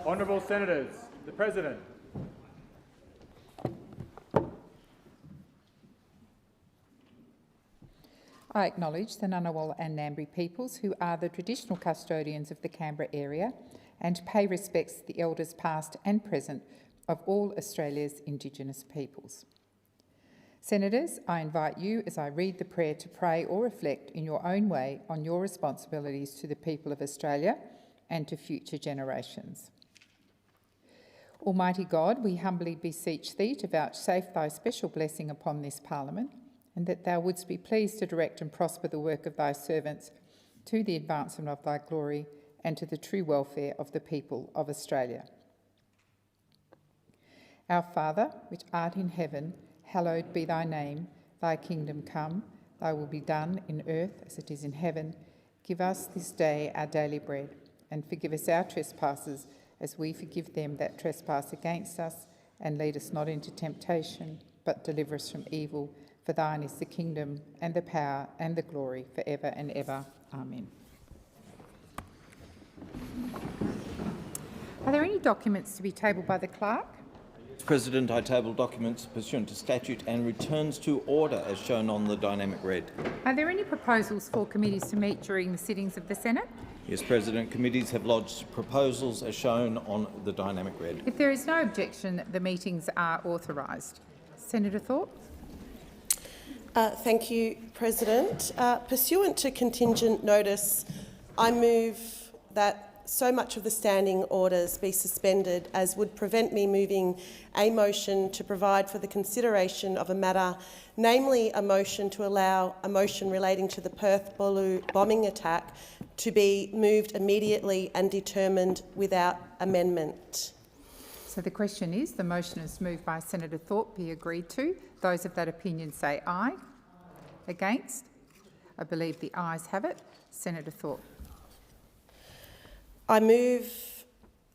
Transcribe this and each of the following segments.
Honourable Senators, the President. I acknowledge the Ngunnawal and Ngambri peoples who are the traditional custodians of the Canberra area and pay respects to the elders past and present of all Australia's Indigenous peoples. Senators, I invite you as I read the prayer to pray or reflect in your own way on your responsibilities to the people of Australia and to future generations. Almighty God, we humbly beseech thee to vouchsafe thy special blessing upon this Parliament, and that thou wouldst be pleased to direct and prosper the work of thy servants to the advancement of thy glory and to the true welfare of the people of Australia. Our Father, which art in heaven, hallowed be thy name. Thy kingdom come, thy will be done in earth as it is in heaven. Give us this day our daily bread, and forgive us our trespasses as we forgive them that trespass against us. And lead us not into temptation, but deliver us from evil. For thine is the kingdom and the power and the glory forever and ever. Amen. Are there any documents to be tabled by the clerk? President, I table documents pursuant to statute and returns to order as shown on the dynamic red. Are there any proposals for committees to meet during the sittings of the Senate? Yes, President. Committees have lodged proposals as shown on the dynamic red. If there is no objection, the meetings are authorised. Senator Thorpe. Thank you, President. Pursuant to contingent notice, I move that so much of the standing orders be suspended as would prevent me moving a motion to provide for the consideration of a matter, namely a motion to allow a motion relating to the Perth bombing attack to be moved immediately and determined without amendment. So the question is, the motion is moved by Senator Thorpe be agreed to. Those of that opinion say aye. Against? I believe the ayes have it. Senator Thorpe. I move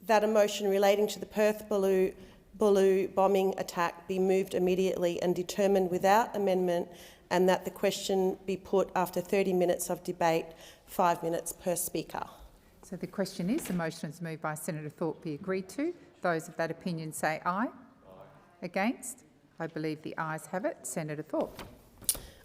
that a motion relating to the Perth bombing attack be moved immediately and determined without amendment, and that the question be put after 30 minutes of debate, 5 minutes per speaker. So the question is, the motion is moved by Senator Thorpe be agreed to. Those of that opinion say aye. Against? I believe the ayes have it. Senator Thorpe.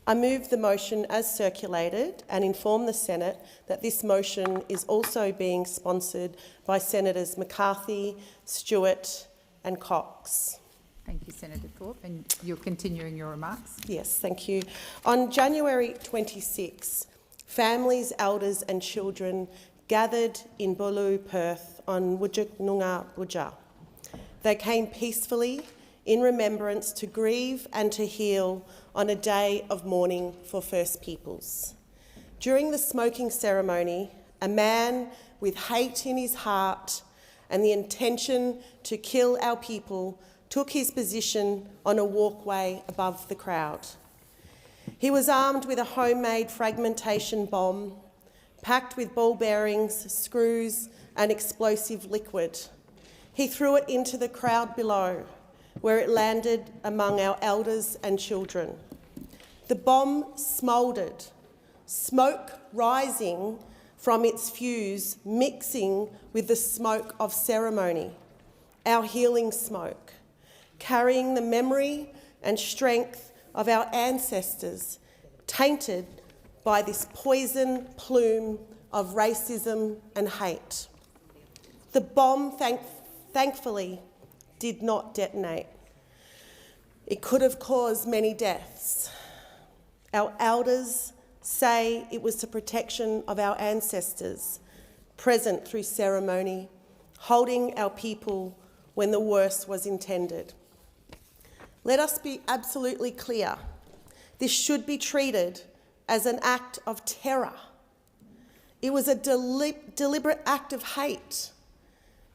I move the motion as circulated and inform the Senate that this motion is also being sponsored by Senators McCarthy, Stewart and Cox. Thank you, Senator Thorpe. And you're continuing your remarks? Yes, thank you. On January 26, families, elders and children gathered in Bulu, Perth on Wujunga Buja. They came peacefully in remembrance to grieve and to heal on a day of mourning for First Peoples. During the smoking ceremony, a man with hate in his heart and the intention to kill our people took his position on a walkway above the crowd. He was armed with a homemade fragmentation bomb, packed with ball bearings, screws and explosive liquid. He threw it into the crowd below, where it landed among our elders and children. The bomb smouldered, smoke rising from its fuse, mixing with the smoke of ceremony, our healing smoke, carrying the memory and strength of our ancestors, tainted by this poison plume of racism and hate. The bomb, thankfully, did not detonate. It could have caused many deaths. Our elders say it was the protection of our ancestors, present through ceremony, holding our people when the worst was intended. Let us be absolutely clear. This should be treated as an act of terror. It was a deliberate act of hate,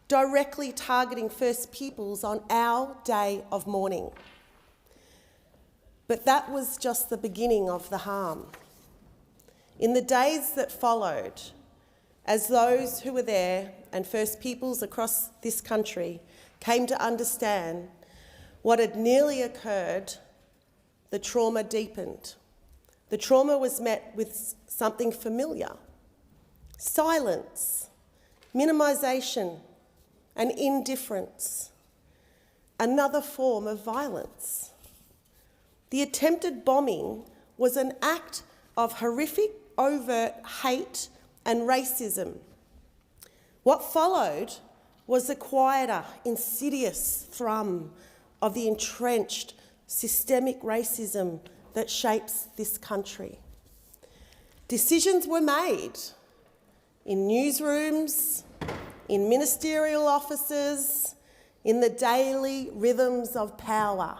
directly targeting First Peoples on our day of mourning. But that was just the beginning of the harm. In the days that followed, as those who were there and First Peoples across this country came to understand what had nearly occurred, the trauma deepened. The trauma was met with something familiar: silence, minimisation, and indifference, another form of violence. The attempted bombing was an act of horrific, overt hate and racism. What followed was the quieter, insidious thrum of the entrenched, systemic racism that shapes this country. Decisions were made in newsrooms, in ministerial offices, in the daily rhythms of power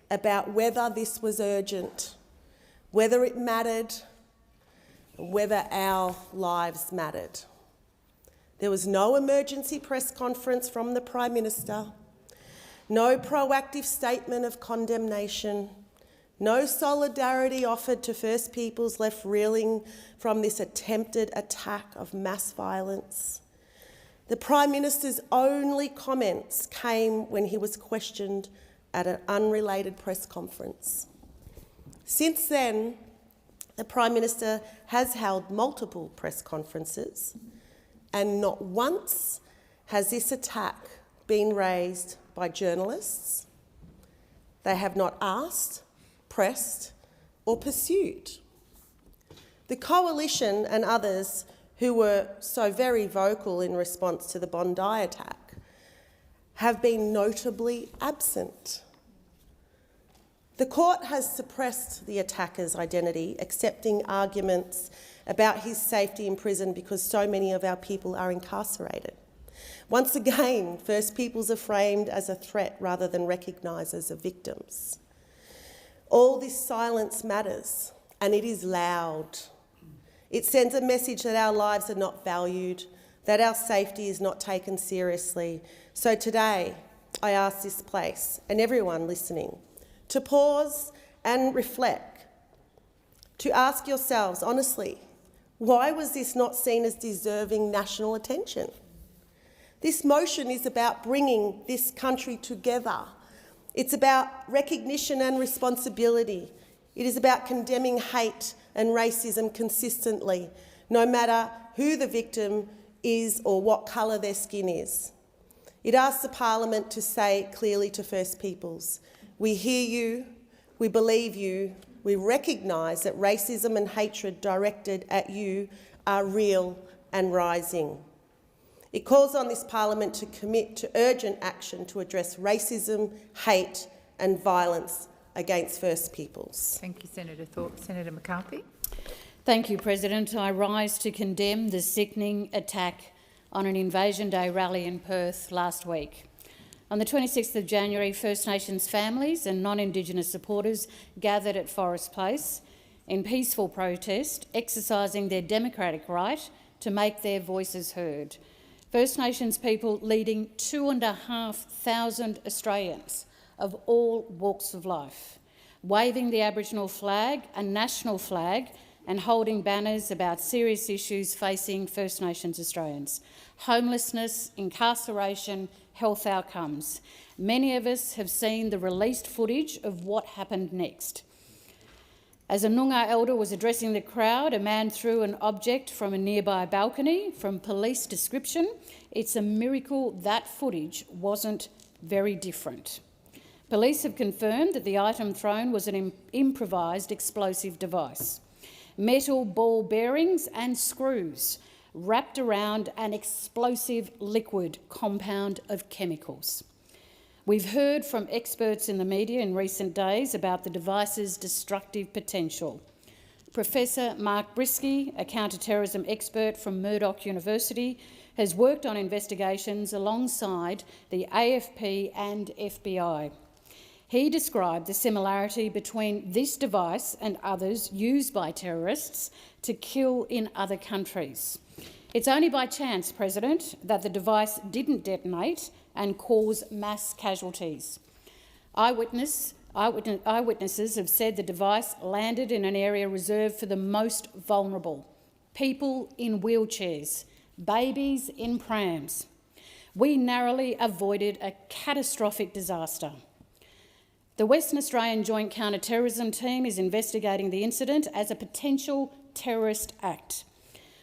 about whether this was urgent, whether it mattered, whether our lives mattered. There was no emergency press conference from the Prime Minister, no proactive statement of condemnation, no solidarity offered to First Peoples left reeling from this attempted attack of mass violence. The Prime Minister's only comments came when he was questioned at an unrelated press conference. Since then, the Prime Minister has held multiple press conferences, and not once has this attack been raised by journalists. They have not asked, pressed, or pursued. The Coalition and others who were so very vocal in response to the Bondi attack have been notably absent. The court has suppressed the attacker's identity, accepting arguments about his safety in prison because so many of our people are incarcerated. Once again, First Peoples are framed as a threat rather than recognised as victims. All this silence matters, and it is loud. It sends a message that our lives are not valued, that our safety is not taken seriously. So today, I ask this place and everyone listening to pause and reflect, to ask yourselves honestly, why was this not seen as deserving national attention? This motion is about bringing this country together. It's about recognition and responsibility. It is about condemning hate and racism consistently, no matter who the victim is or what colour their skin is. It asks the Parliament to say clearly to First Peoples, we hear you, we believe you, we recognise that racism and hatred directed at you are real and rising. It calls on this Parliament to commit to urgent action to address racism, hate and violence against First Peoples. Thank you, Senator Thorpe. Senator McCarthy. Thank you, President. I rise to condemn the sickening attack on an Invasion Day rally in Perth last week. On the 26th of January, First Nations families and non-Indigenous supporters gathered at Forest Place in peaceful protest, exercising their democratic right to make their voices heard. First Nations people leading 2,500 Australians of all walks of life, waving the Aboriginal flag, a national flag, and holding banners about serious issues facing First Nations Australians: homelessness, incarceration, health outcomes. Many of us have seen the released footage of what happened next. As a Noongar elder was addressing the crowd, a man threw an object from a nearby balcony. From police description, it's a miracle that footage wasn't very different. Police have confirmed that the item thrown was an improvised explosive device. Metal ball bearings and screws wrapped around an explosive liquid compound of chemicals. We've heard from experts in the media in recent days about the device's destructive potential. Professor Mark Brisky, a counter-terrorism expert from Murdoch University, has worked on investigations alongside the AFP and FBI. He described the similarity between this device and others used by terrorists to kill in other countries. It's only by chance, President, that the device didn't detonate and cause mass casualties. Eyewitnesses have said the device landed in an area reserved for the most vulnerable: people in wheelchairs, babies in prams. We narrowly avoided a catastrophic disaster. The Western Australian Joint Counter-Terrorism Team is investigating the incident as a potential terrorist act.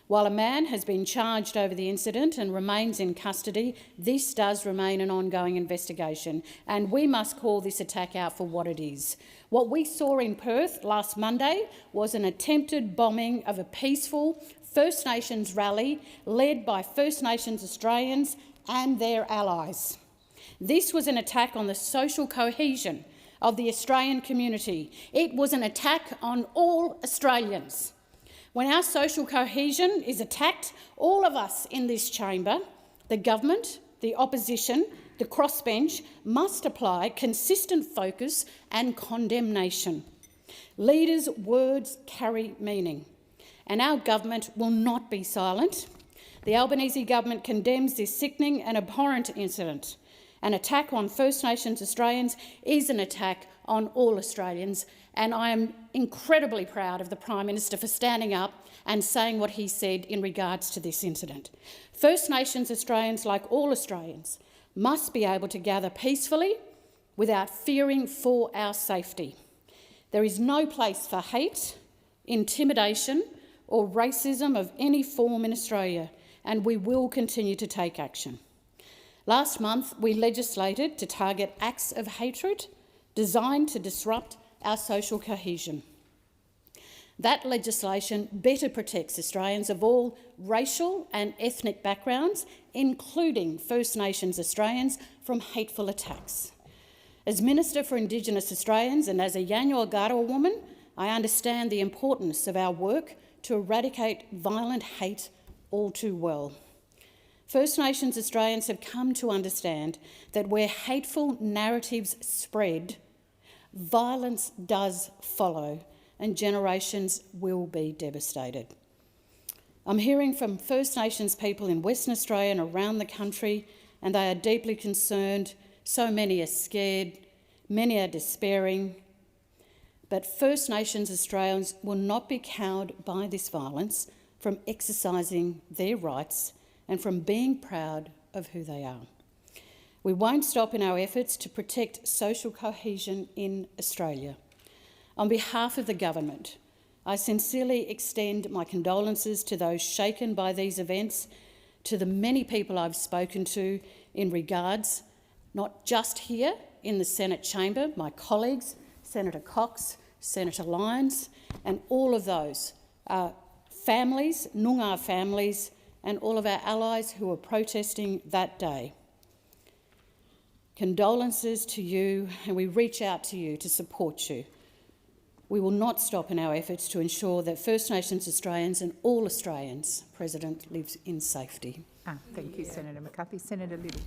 While a man has been charged over the incident and remains in custody, this does remain an ongoing investigation, and we must call this attack out for what it is. What we saw in Perth last Monday was an attempted bombing of a peaceful First Nations rally led by First Nations Australians and their allies. This was an attack on the social cohesion of the Australian community. It was an attack on all Australians. When our social cohesion is attacked, all of us in this chamber, the government, the opposition, the crossbench, must apply consistent focus and condemnation. Leaders' words carry meaning, and our government will not be silent. The Albanese government condemns this sickening and abhorrent incident. An attack on First Nations Australians is an attack on all Australians, and I am incredibly proud of the Prime Minister for standing up and saying what he said in regards to this incident. First Nations Australians, like all Australians, must be able to gather peacefully without fearing for our safety. There is no place for hate, intimidation or racism of any form in Australia, and we will continue to take action. Last month, we legislated to target acts of hatred designed to disrupt our social cohesion. That legislation better protects Australians of all racial and ethnic backgrounds, including First Nations Australians, from hateful attacks. As Minister for Indigenous Australians and as a Yanyuwa Garawa woman, I understand the importance of our work to eradicate violent hate all too well. First Nations Australians have come to understand that where hateful narratives spread, violence does follow, and generations will be devastated. I'm hearing from First Nations people in Western Australia and around the country, and they are deeply concerned. So many are scared, many are despairing. But First Nations Australians will not be cowed by this violence from exercising their rights and from being proud of who they are. We won't stop in our efforts to protect social cohesion in Australia. On behalf of the government, I sincerely extend my condolences to those shaken by these events, to the many people I've spoken to in regards, not just here in the Senate chamber, my colleagues, Senator Cox, Senator Lyons, and all of those families, Noongar families, and all of our allies who were protesting that day. Condolences to you, and we reach out to you to support you. We will not stop in our efforts to ensure that First Nations Australians and all Australians, President, lives in safety. Thank you, Senator McCarthy. Senator Little.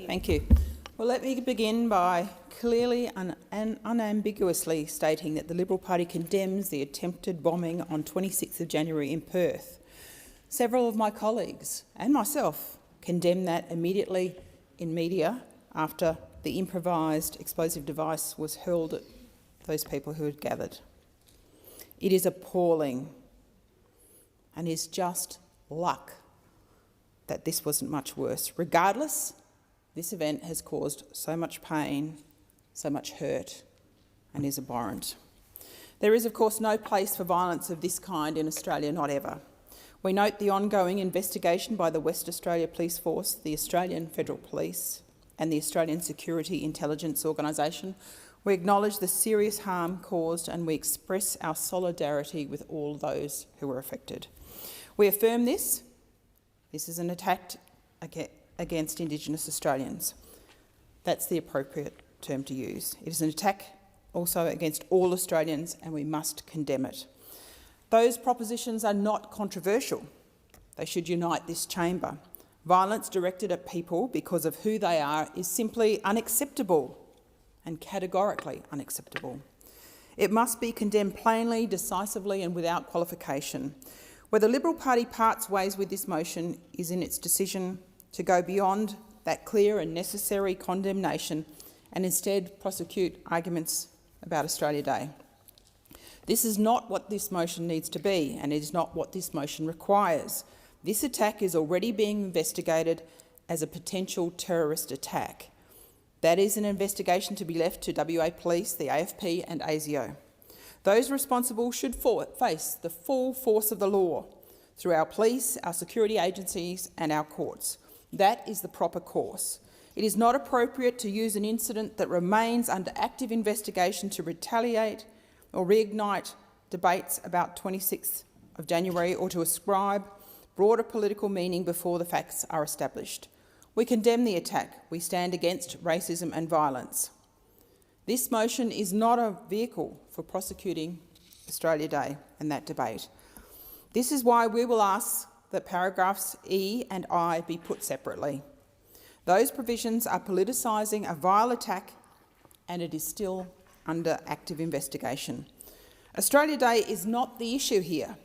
Thank you. Well, let me begin by clearly and unambiguously stating that the Liberal Party condemns the attempted bombing on 26th of January in Perth. Several of my colleagues and myself condemned that immediately in media after the improvised explosive device was hurled at those people who had gathered. It is appalling and is just luck that this wasn't much worse. Regardless, this event has caused so much pain, so much hurt, and is abhorrent. There is, of course, no place for violence of this kind in Australia, not ever. We note the ongoing investigation by the West Australia Police Force, the Australian Federal Police, and the Australian Security Intelligence Organisation. We acknowledge the serious harm caused and we express our solidarity with all those who were affected. We affirm this. This is an attack against Indigenous Australians. That's the appropriate term to use. It is an attack also against all Australians and we must condemn it. Those propositions are not controversial. They should unite this chamber. Violence directed at people because of who they are is simply unacceptable and categorically unacceptable. It must be condemned plainly, decisively and without qualification. Where the Liberal Party parts ways with this motion is in its decision to go beyond that clear and necessary condemnation and instead prosecute arguments about Australia Day. This is not what this motion needs to be, and it is not what this motion requires. This attack is already being investigated as a potential terrorist attack. That is an investigation to be left to WA Police, the AFP and ASIO. Those responsible should face the full force of the law through our police, our security agencies and our courts. That is the proper course. It is not appropriate to use an incident that remains under active investigation to retaliate or reignite debates about 26th of January or to ascribe broader political meaning before the facts are established. We condemn the attack. We stand against racism and violence. This motion is not a vehicle for prosecuting Australia Day and that debate. This is why we will ask that paragraphs E and I be put separately. Those provisions are politicising a vile attack and it is still under active investigation. Australia Day is not the issue here.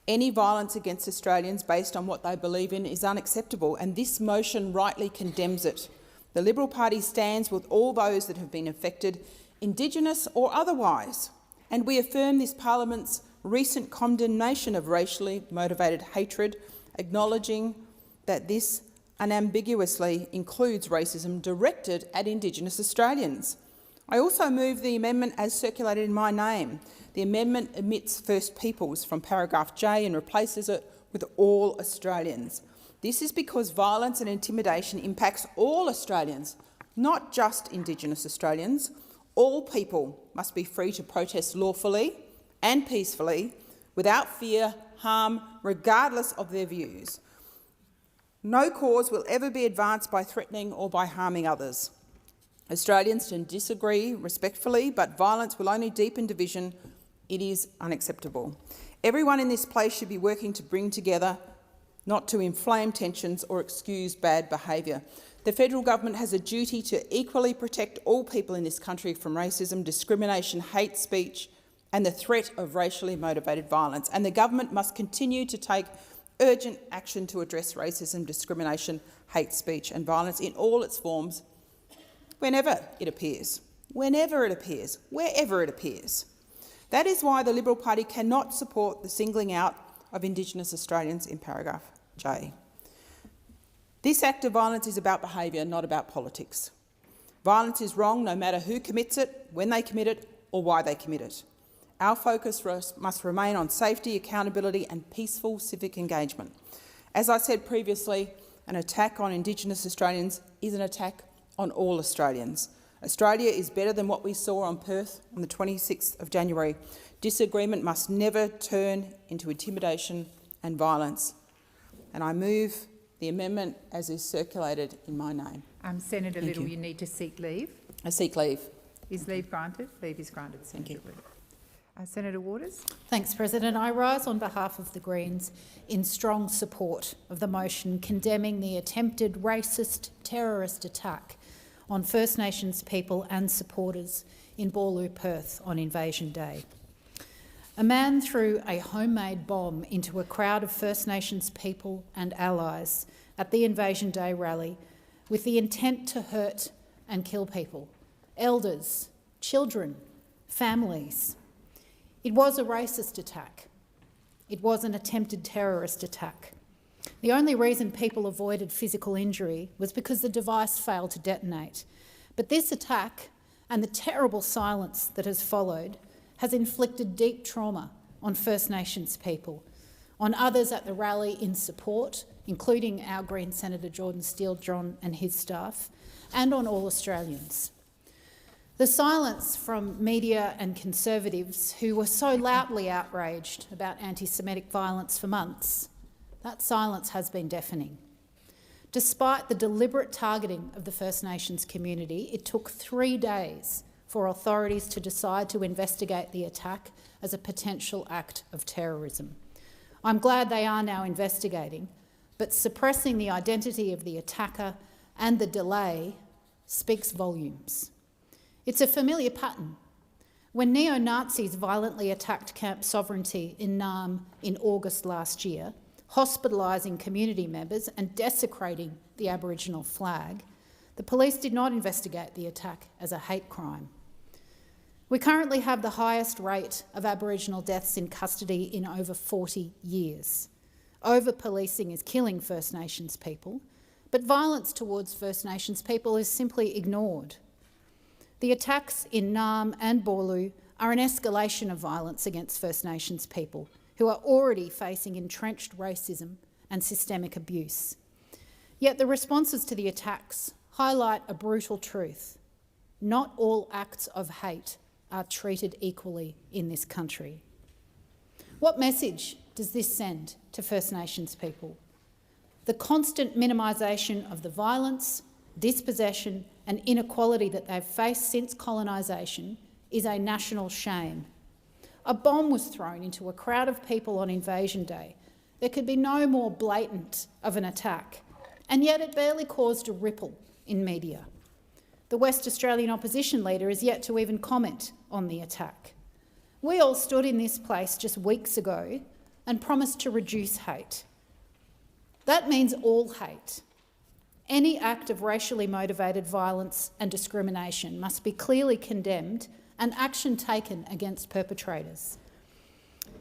Any violence against Australians based on what they believe in is unacceptable, and this motion rightly condemns it. The Liberal Party stands with all those that have been affected, Indigenous or otherwise, and we affirm this Parliament's recent condemnation of racially motivated hatred, acknowledging that this unambiguously includes racism directed at Indigenous Australians. I also move the amendment as circulated in my name. The amendment omits First Peoples from paragraph J and replaces it with all Australians. This is because violence and intimidation impacts all Australians, not just Indigenous Australians. All people must be free to protest lawfully and peacefully without fear, harm, regardless of their views. No cause will ever be advanced by threatening or by harming others. Australians can disagree respectfully, but violence will only deepen division. It is unacceptable. Everyone in this place should be working to bring together, not to inflame tensions or excuse bad behaviour. The federal government has a duty to equally protect all people in this country from racism, discrimination, hate speech and the threat of racially motivated violence, and the government must continue to take urgent action to address racism, discrimination, hate speech and violence in all its forms, whenever it appears, wherever it appears. That is why the Liberal Party cannot support the singling out of Indigenous Australians in paragraph J. This act of violence is about behaviour, not about politics. Violence is wrong no matter who commits it, when they commit it or why they commit it. Our focus must remain on safety, accountability and peaceful civic engagement. As I said previously, an attack on Indigenous Australians is an attack on all Australians. Australia is better than what we saw on Perth on the 26th of January. Disagreement must never turn into intimidation and violence. And I move the amendment as is circulated in my name. Senator Little, you need to seek leave. I seek leave. Is leave granted? Leave is granted, Senator Little. Senator Waters. Thanks, President. I rise on behalf of the Greens in strong support of the motion condemning the attempted racist terrorist attack on First Nations people and supporters in Boorloo, Perth on Invasion Day. A man threw a homemade bomb into a crowd of First Nations people and allies at the Invasion Day rally with the intent to hurt and kill people, elders, children, families. It was a racist attack. It was an attempted terrorist attack. The only reason people avoided physical injury was because the device failed to detonate. But this attack and the terrible silence that has followed has inflicted deep trauma on First Nations people, on others at the rally in support, including our Green Senator Jordan Steele-John and his staff, and on all Australians. The silence from media and Conservatives who were so loudly outraged about anti-Semitic violence for months, that silence has been deafening. Despite the deliberate targeting of the First Nations community, it took 3 days for authorities to decide to investigate the attack as a potential act of terrorism. I'm glad they are now investigating, but suppressing the identity of the attacker and the delay speaks volumes. It's a familiar pattern. When neo-Nazis violently attacked Camp Sovereignty in Naarm in August last year, hospitalising community members and desecrating the Aboriginal flag, the police did not investigate the attack as a hate crime. We currently have the highest rate of Aboriginal deaths in custody in over 40 years. Over-policing is killing First Nations people, but violence towards First Nations people is simply ignored. The attacks in Naarm and Boorloo are an escalation of violence against First Nations people, who are already facing entrenched racism and systemic abuse. Yet the responses to the attacks highlight a brutal truth. Not all acts of hate are treated equally in this country. What message does this send to First Nations people? The constant minimisation of the violence, dispossession and inequality that they've faced since colonisation is a national shame. A bomb was thrown into a crowd of people on Invasion Day. There could be no more blatant of an attack, and yet it barely caused a ripple in media. The West Australian opposition leader is yet to even comment on the attack. We all stood in this place just weeks ago and promised to reduce hate. That means all hate. Any act of racially motivated violence and discrimination must be clearly condemned and action taken against perpetrators.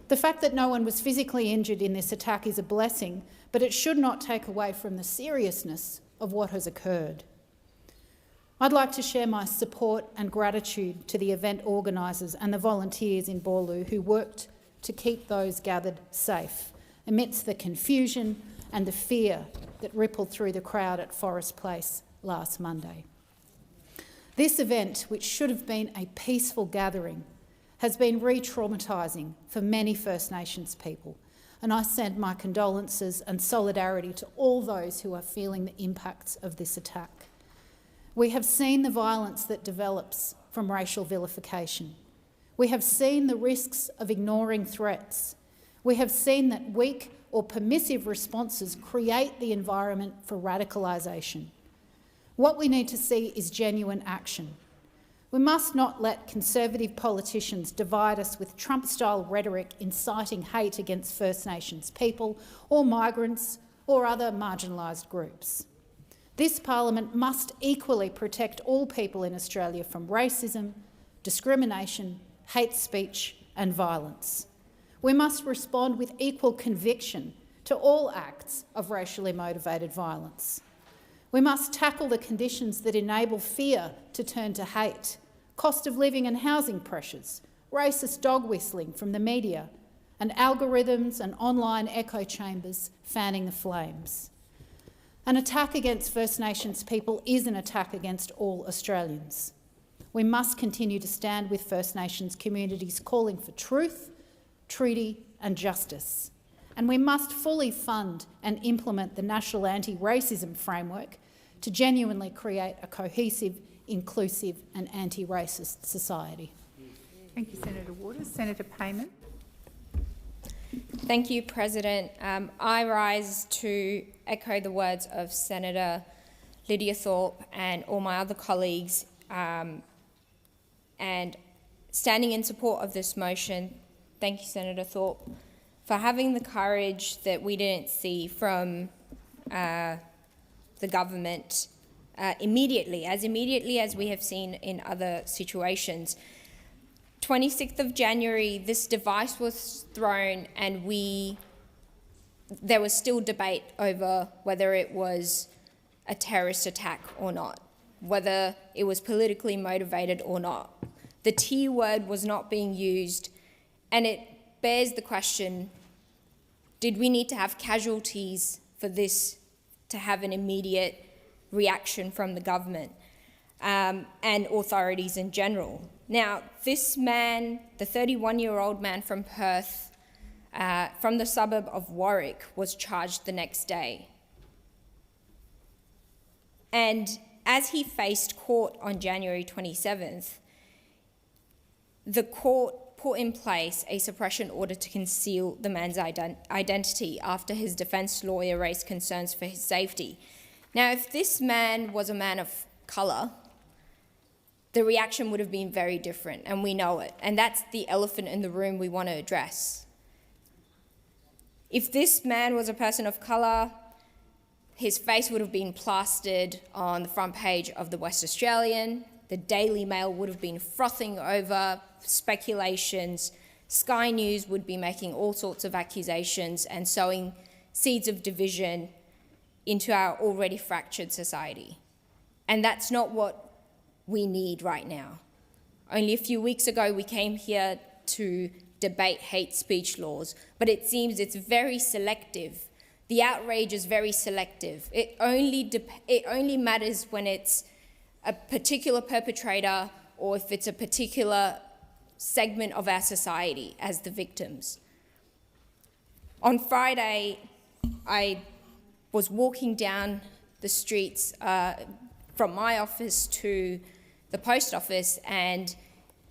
The fact that no one was physically injured in this attack is a blessing, but it should not take away from the seriousness of what has occurred. I'd like to share my support and gratitude to the event organisers and the volunteers in Borlu who worked to keep those gathered safe amidst the confusion and the fear that rippled through the crowd at Forest Place last Monday. This event, which should have been a peaceful gathering, has been re-traumatising for many First Nations people, and I send my condolences and solidarity to all those who are feeling the impacts of this attack. We have seen the violence that develops from racial vilification. We have seen the risks of ignoring threats. We have seen that weak or permissive responses create the environment for radicalisation. What we need to see is genuine action. We must not let Conservative politicians divide us with Trump-style rhetoric inciting hate against First Nations people or migrants or other marginalised groups. This Parliament must equally protect all people in Australia from racism, discrimination, hate speech and violence. We must respond with equal conviction to all acts of racially motivated violence. We must tackle the conditions that enable fear to turn to hate, cost of living and housing pressures, racist dog whistling from the media, and algorithms and online echo chambers fanning the flames. An attack against First Nations people is an attack against all Australians. We must continue to stand with First Nations communities calling for truth, treaty and justice. And we must fully fund and implement the National Anti-Racism Framework to genuinely create a cohesive, inclusive and anti-racist society. Thank you, Senator Waters. Senator Payman. Thank you, President. I rise to echo the words of Senator Lydia Thorpe and all my other colleagues and standing in support of this motion. Thank you, Senator Thorpe, for having the courage that we didn't see from the government immediately as we have seen in other situations. 26th of January, this device was thrown and there was still debate over whether it was a terrorist attack or not, whether it was politically motivated or not. The T word was not being used, and it bears the question, did we need to have casualties for this to have an immediate reaction from the government and authorities in general? Now, this man, the 31-year-old man from Perth, from the suburb of Warwick, was charged the next day. And as he faced court on January 27th, the court put in place a suppression order to conceal the man's identity after his defence lawyer raised concerns for his safety. Now, if this man was a man of colour, the reaction would have been very different, and we know it. And that's the elephant in the room we want to address. If this man was a person of colour, his face would have been plastered on the front page of the West Australian. The Daily Mail would have been frothing over speculations. Sky News would be making all sorts of accusations and sowing seeds of division into our already fractured society. And that's not what we need right now. Only a few weeks ago, we came here to debate hate speech laws, but it seems it's very selective. The outrage is very selective. It only matters when it's a particular perpetrator or if it's a particular segment of our society as the victims. On Friday, I was walking down the streets from my office to the post office, and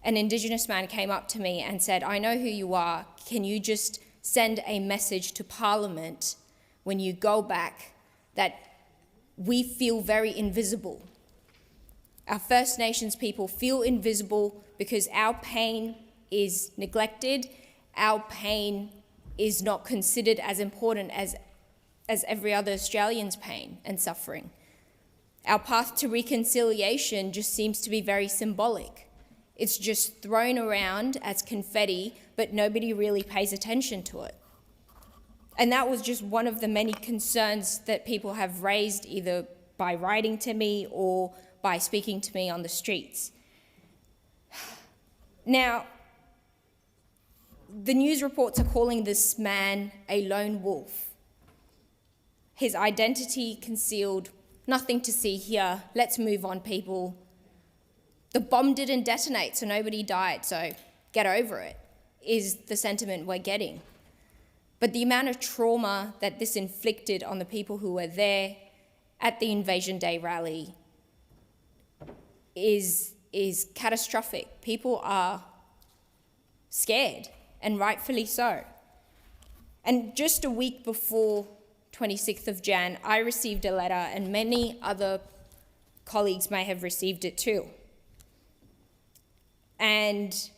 an Indigenous man came up to me and said, "I know who you are. Can you just send a message to Parliament when you go back that we feel very invisible? Our First Nations people feel invisible because our pain is neglected, our pain is not considered as important as every other Australian's pain and suffering. Our path to reconciliation just seems to be very symbolic. It's just thrown around as confetti, but nobody really pays attention to it." And that was just one of the many concerns that people have raised, either by writing to me or by speaking to me on the streets. Now, the news reports are calling this man a lone wolf. His identity concealed, nothing to see here, let's move on, people. The bomb didn't detonate, so nobody died, so get over it, is the sentiment we're getting. But the amount of trauma that this inflicted on the people who were there at the Invasion Day rally is catastrophic. People are scared, and rightfully so. And just a week before 26th of Jan, I received a letter, and many other colleagues may have received it too. And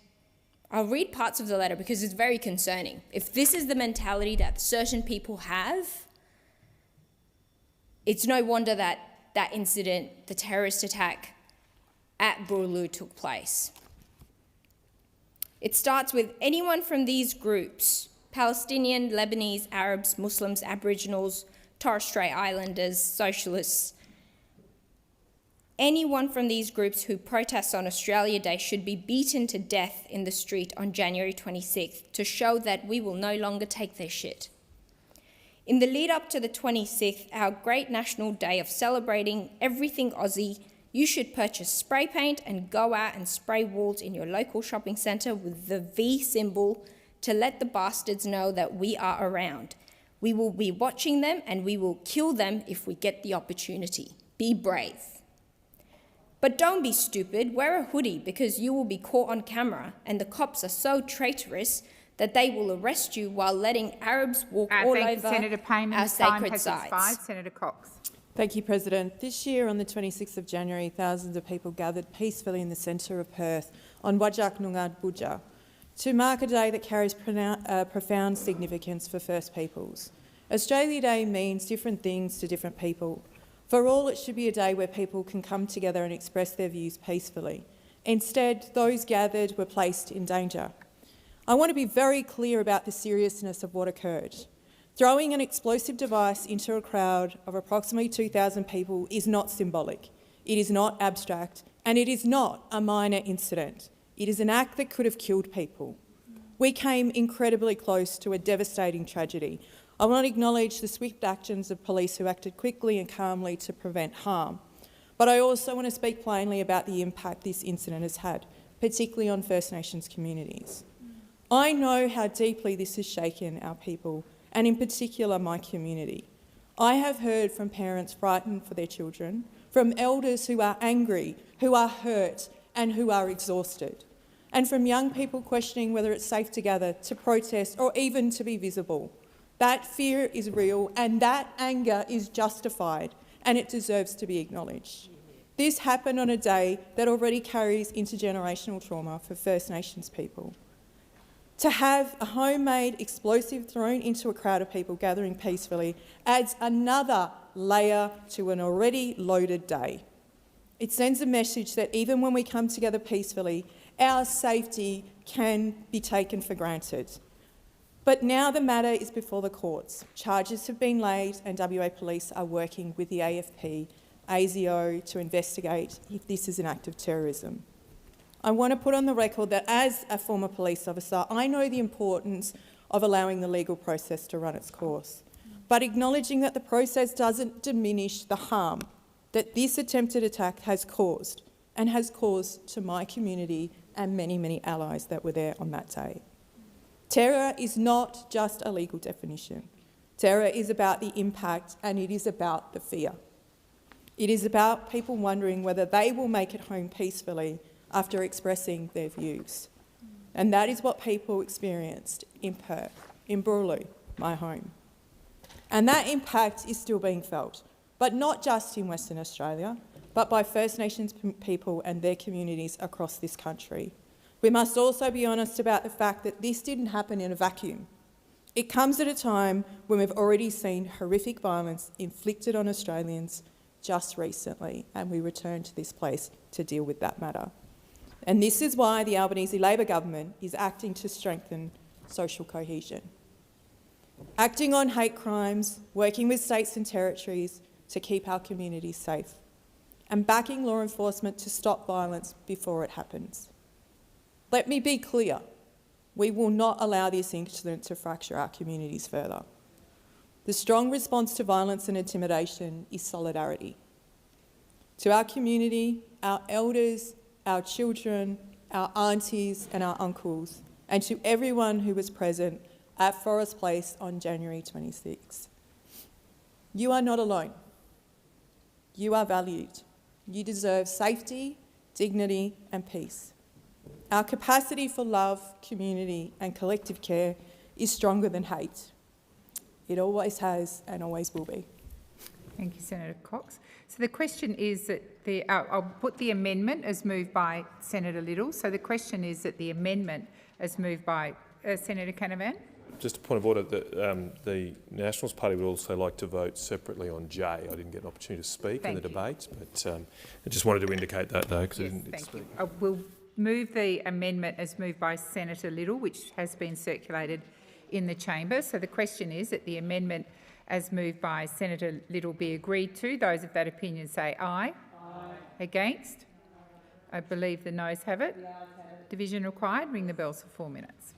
I'll read parts of the letter because it's very concerning. If this is the mentality that certain people have, it's no wonder that that incident, the terrorist attack at Boorloo, took place. It starts with anyone from these groups, Palestinian, Lebanese, Arabs, Muslims, Aboriginals, Torres Strait Islanders, Socialists, anyone from these groups who protests on Australia Day should be beaten to death in the street on January 26th to show that we will no longer take their shit. In the lead up to the 26th, our great national day of celebrating everything Aussie, you should purchase spray paint and go out and spray walls in your local shopping centre with the V symbol to let the bastards know that we are around. We will be watching them and we will kill them if we get the opportunity. Be brave. But don't be stupid, wear a hoodie because you will be caught on camera and the cops are so traitorous that they will arrest you while letting Arabs walk all over Senator Payman. our sacred sites. Expired. Senator Cox. Thank you, President. This year, on the 26th of January, thousands of people gathered peacefully in the centre of Perth on Wajak Noongar Budja to mark a day that carries profound significance for First Peoples. Australia Day means different things to different people. For all, it should be a day where people can come together and express their views peacefully. Instead, those gathered were placed in danger. I want to be very clear about the seriousness of what occurred. Throwing an explosive device into a crowd of approximately 2,000 people is not symbolic, it is not abstract, and it is not a minor incident. It is an act that could have killed people. We came incredibly close to a devastating tragedy. I want to acknowledge the swift actions of police who acted quickly and calmly to prevent harm. But I also want to speak plainly about the impact this incident has had, particularly on First Nations communities. I know how deeply this has shaken our people, and in particular my community. I have heard from parents frightened for their children, from elders who are angry, who are hurt and who are exhausted, and from young people questioning whether it's safe to gather, to protest or even to be visible. That fear is real and that anger is justified and it deserves to be acknowledged. This happened on a day that already carries intergenerational trauma for First Nations people. To have a homemade explosive thrown into a crowd of people gathering peacefully adds another layer to an already loaded day. It sends a message that even when we come together peacefully, our safety can be taken for granted. But now the matter is before the courts. Charges have been laid and WA Police are working with the AFP, ASIO to investigate if this is an act of terrorism. I want to put on the record that as a former police officer, I know the importance of allowing the legal process to run its course, but acknowledging that the process doesn't diminish the harm that this attempted attack has caused and has caused to my community and many, many allies that were there on that day. Terror is not just a legal definition. Terror is about the impact and it is about the fear. It is about people wondering whether they will make it home peacefully after expressing their views. And that is what people experienced in Perth, in Boorloo, my home. And that impact is still being felt, but not just in Western Australia, but by First Nations people and their communities across this country. We must also be honest about the fact that this didn't happen in a vacuum. It comes at a time when we've already seen horrific violence inflicted on Australians just recently, and we return to this place to deal with that matter. And this is why the Albanese Labor government is acting to strengthen social cohesion. Acting on hate crimes, working with states and territories to keep our communities safe, and backing law enforcement to stop violence before it happens. Let me be clear, we will not allow this incident to fracture our communities further. The strong response to violence and intimidation is solidarity. To our community, our elders, our children, our aunties and our uncles, and to everyone who was present at Forest Place on January 26. You are not alone. You are valued. You deserve safety, dignity and peace. Our capacity for love, community and collective care is stronger than hate. It always has and always will be. Thank you, Senator Cox. So the question is that I'll put the amendment as moved by Senator Little. So the question is that the amendment as moved by Senator Canavan. Just a point of order, the Nationals Party would also like to vote separately on J. I didn't get an opportunity to speak in the debate, but I just wanted to indicate that though, because I didn't get to speak. I will move the amendment as moved by Senator Little, which has been circulated in the chamber. So the question is that the amendment as moved by Senator Little be agreed to. Those of that opinion say aye. Aye. Against? I believe the noes have it. Division required. Ring the bells for 4 minutes.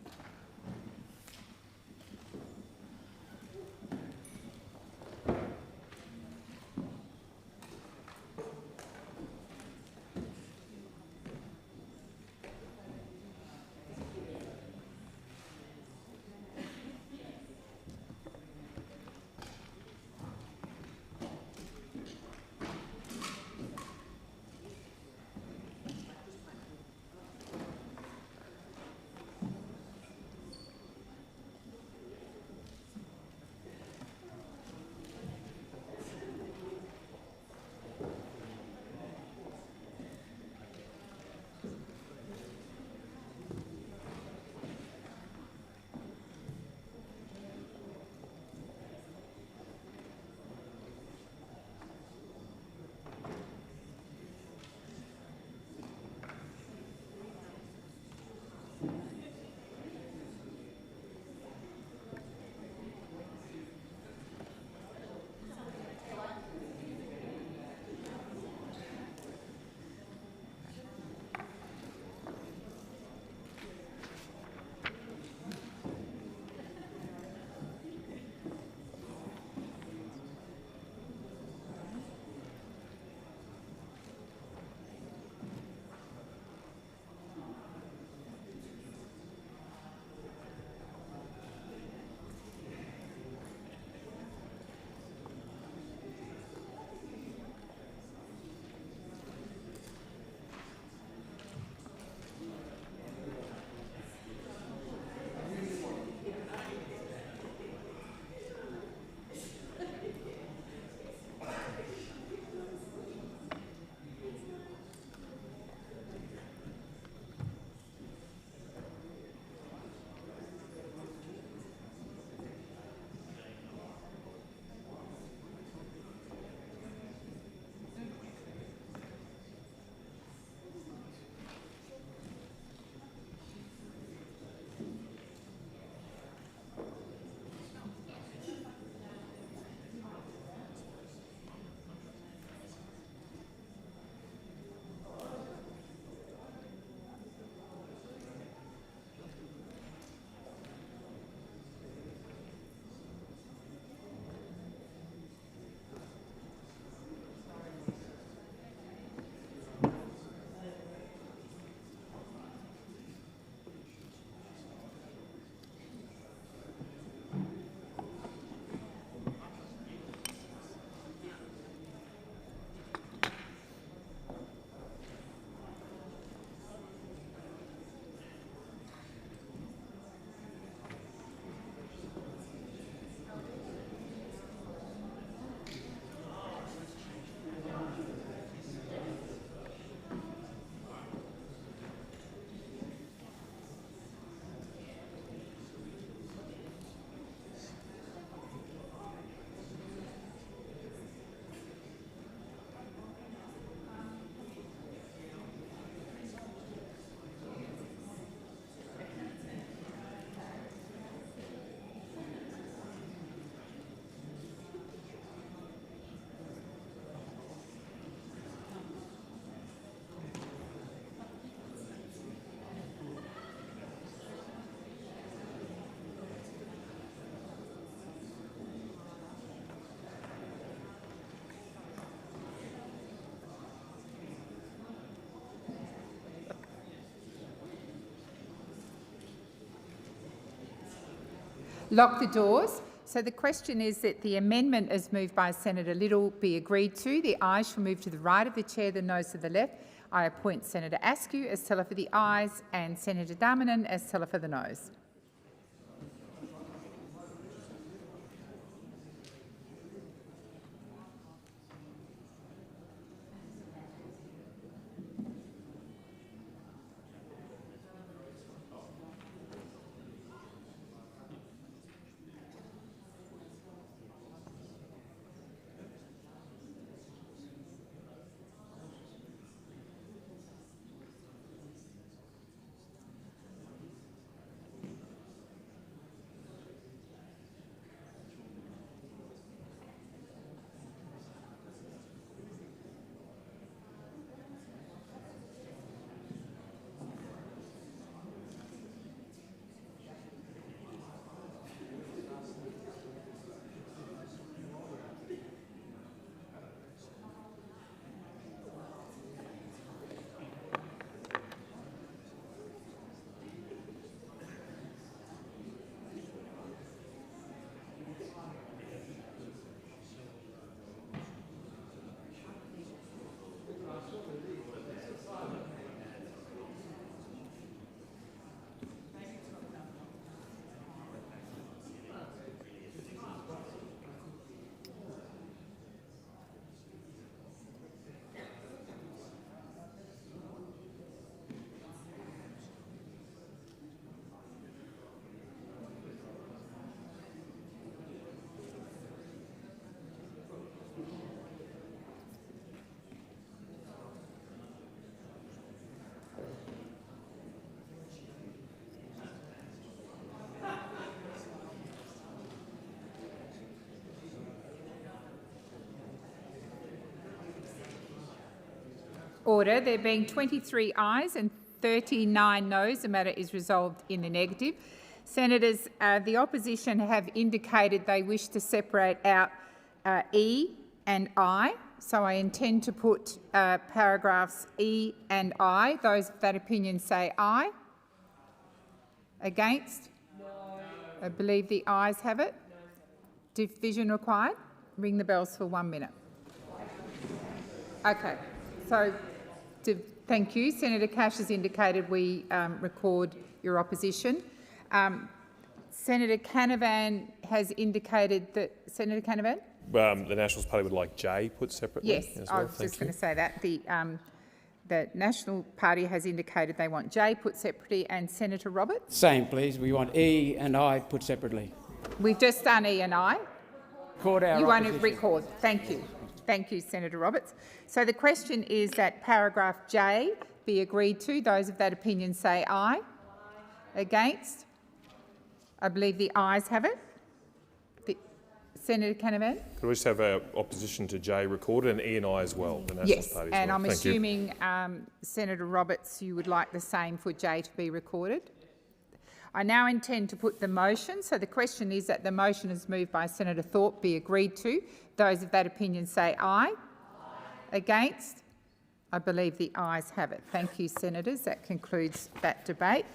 Lock the doors. So the question is that the amendment as moved by Senator Little be agreed to. The ayes shall move to the right of the chair, the noes to the left. I appoint Senator Askew as teller for the ayes and Senator Darmanin as teller for the noes. Order. There being 23 ayes and 39 noes, the matter is resolved in the negative. Senators, the opposition have indicated they wish to separate out E and I, so I intend to put paragraphs E and I. Those of that opinion say aye. Against? No. I believe the ayes have it. No. Division required? Ring the bells for 1 minute. Okay, so thank you. Senator Cash has indicated we record your opposition. Senator Canavan has indicated that... Senator Canavan? The Nationals Party would like J put separately. Yes, as well. I was just going to say that. The National Party has indicated they want J put separately, and Senator Roberts? Same, please. We want E and I put separately. We've just done E and I. Record our You want to opposition. record. Thank you. Thank you, Senator Roberts. So the question is that paragraph J be agreed to. Those of that opinion say aye. Aye. Against? I believe the ayes have it. Senator Canavan? Could we just have our opposition to J recorded and E and I as well? The National Yes, Party as and well. I'm Thank assuming Senator Roberts, you would like the same for J to be recorded. I now intend to put the motion. So the question is that the motion is moved by Senator Thorpe be agreed to. Those of that opinion say aye. Aye. Against? I believe the ayes have it. Thank you, Senators. That concludes that debate.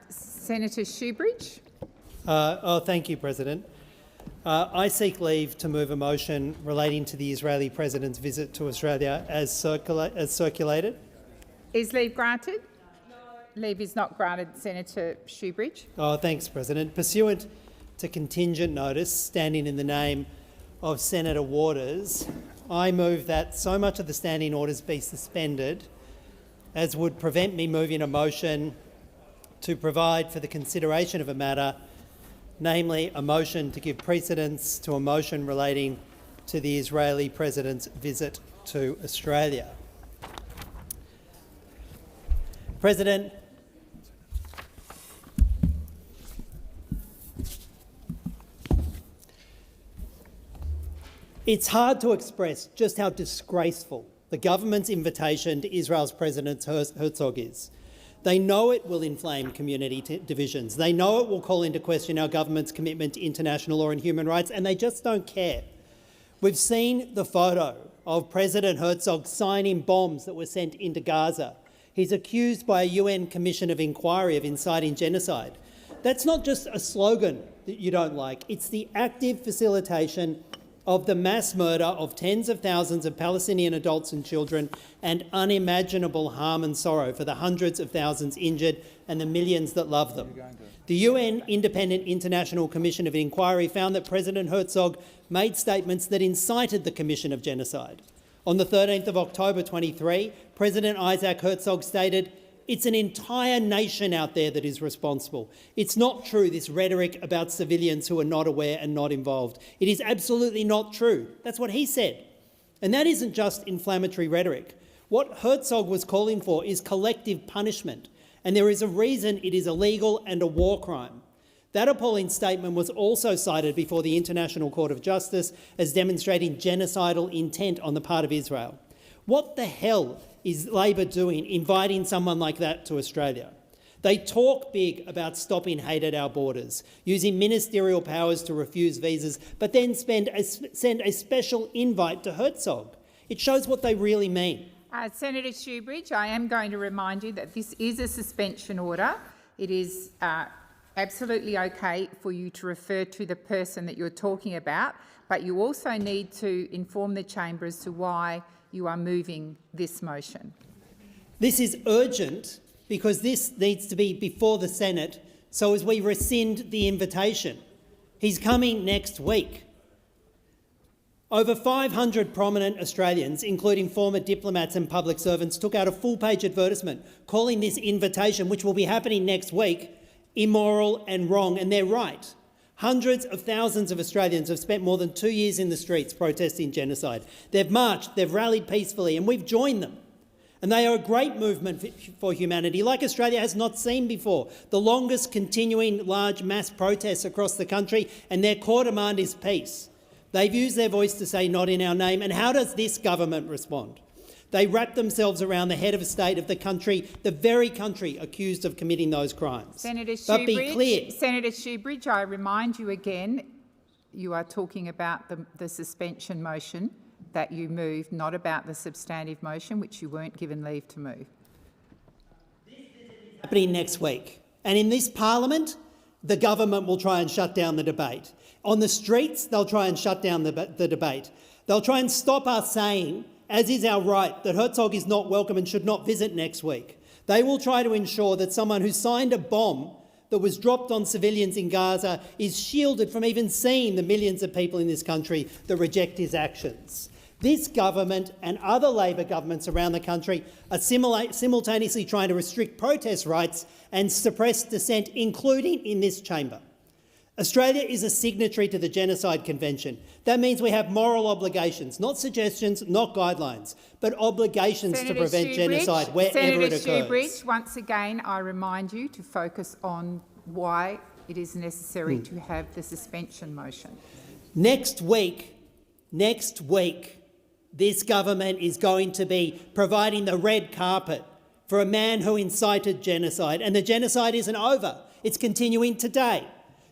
Senator Shoebridge. Thank you, President. I seek leave to move a motion relating to the Israeli President's visit to Australia as circulated. Is leave granted? No. Leave is not granted, Senator Shoebridge. Thanks, President. Pursuant to contingent notice standing in the name of Senator Waters, I move that so much of the standing orders be suspended as would prevent me moving a motion to provide for the consideration of a matter, namely a motion to give precedence to a motion relating to the Israeli President's visit to Australia. President, it's hard to express just how disgraceful the government's invitation to Israel's President Herzog is. They know it will inflame community divisions. They know it will call into question our government's commitment to international law and human rights, and they just don't care. We've seen the photo of President Herzog signing bombs that were sent into Gaza. He's accused by a UN Commission of Inquiry of inciting genocide. That's not just a slogan that you don't like. It's the active facilitation of the mass murder of tens of thousands of Palestinian adults and children and unimaginable harm and sorrow for the hundreds of thousands injured and the millions that love them. The UN Independent International Commission of Inquiry found that President Herzog made statements that incited the commission of genocide. On the 13th of October 23, President Isaac Herzog stated, "It's an entire nation out there that is responsible. It's not true, this rhetoric about civilians who are not aware and not involved. It is absolutely not true." That's what he said. And that isn't just inflammatory rhetoric. What Herzog was calling for is collective punishment, and there is a reason it is illegal and a war crime. That appalling statement was also cited before the International Court of Justice as demonstrating genocidal intent on the part of Israel. What the hell is Labor doing inviting someone like that to Australia? They talk big about stopping hate at our borders, using ministerial powers to refuse visas, but then send a special invite to Herzog. It shows what they really mean. Senator Shoebridge, I am going to remind you that this is a suspension order. It is absolutely okay for you to refer to the person that you're talking about, but you also need to inform the chamber as to why you are moving this motion. This is urgent because this needs to be before the Senate so as we rescind the invitation. He's coming next week. Over 500 prominent Australians, including former diplomats and public servants, took out a full-page advertisement calling this invitation, which will be happening next week, immoral and wrong, and they're right. Hundreds of thousands of Australians have spent more than 2 years in the streets protesting genocide. They've marched, they've rallied peacefully, and we've joined them. And they are a great movement for humanity, like Australia has not seen before. The longest continuing large mass protests across the country, and their core demand is peace. They've used their voice to say not in our name, and how does this government respond? They wrap themselves around the head of state of the country, the very country accused of committing those crimes. Senator But be clear. Senator Shoebridge, I remind you again, you are talking about the suspension motion that you moved, not about the substantive motion, which you weren't given leave to move. This is happening next week. And in this parliament, the government will try and shut down the debate. On the streets, they'll try and shut down the debate. They'll try and stop us saying, as is our right, that Herzog is not welcome and should not visit next week. They will try to ensure that someone who signed a bomb that was dropped on civilians in Gaza is shielded from even seeing the millions of people in this country that reject his actions. This government and other Labor governments around the country are simultaneously trying to restrict protest rights and suppress dissent, including in this chamber. Australia is a signatory to the Genocide Convention. That means we have moral obligations, not suggestions, not guidelines, but obligations to prevent genocide wherever it occurs. Senator Shoebridge, once again, I remind you to focus on why it is necessary to have the suspension motion. Next week, this government is going to be providing the red carpet for a man who incited genocide, and the genocide isn't over. It's continuing today.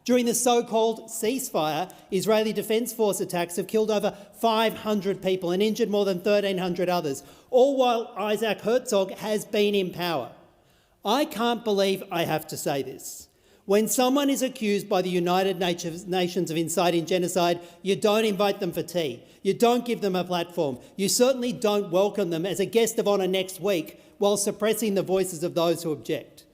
During the so-called ceasefire, Israeli Defence Force attacks have killed over 500 people and injured more than 1,300 others, all while Isaac Herzog has been in power. I can't believe I have to say this. When someone is accused by the United Nations of inciting genocide, you don't invite them for tea. You don't give them a platform. You certainly don't welcome them as a guest of honour next week while suppressing the voices of those who object.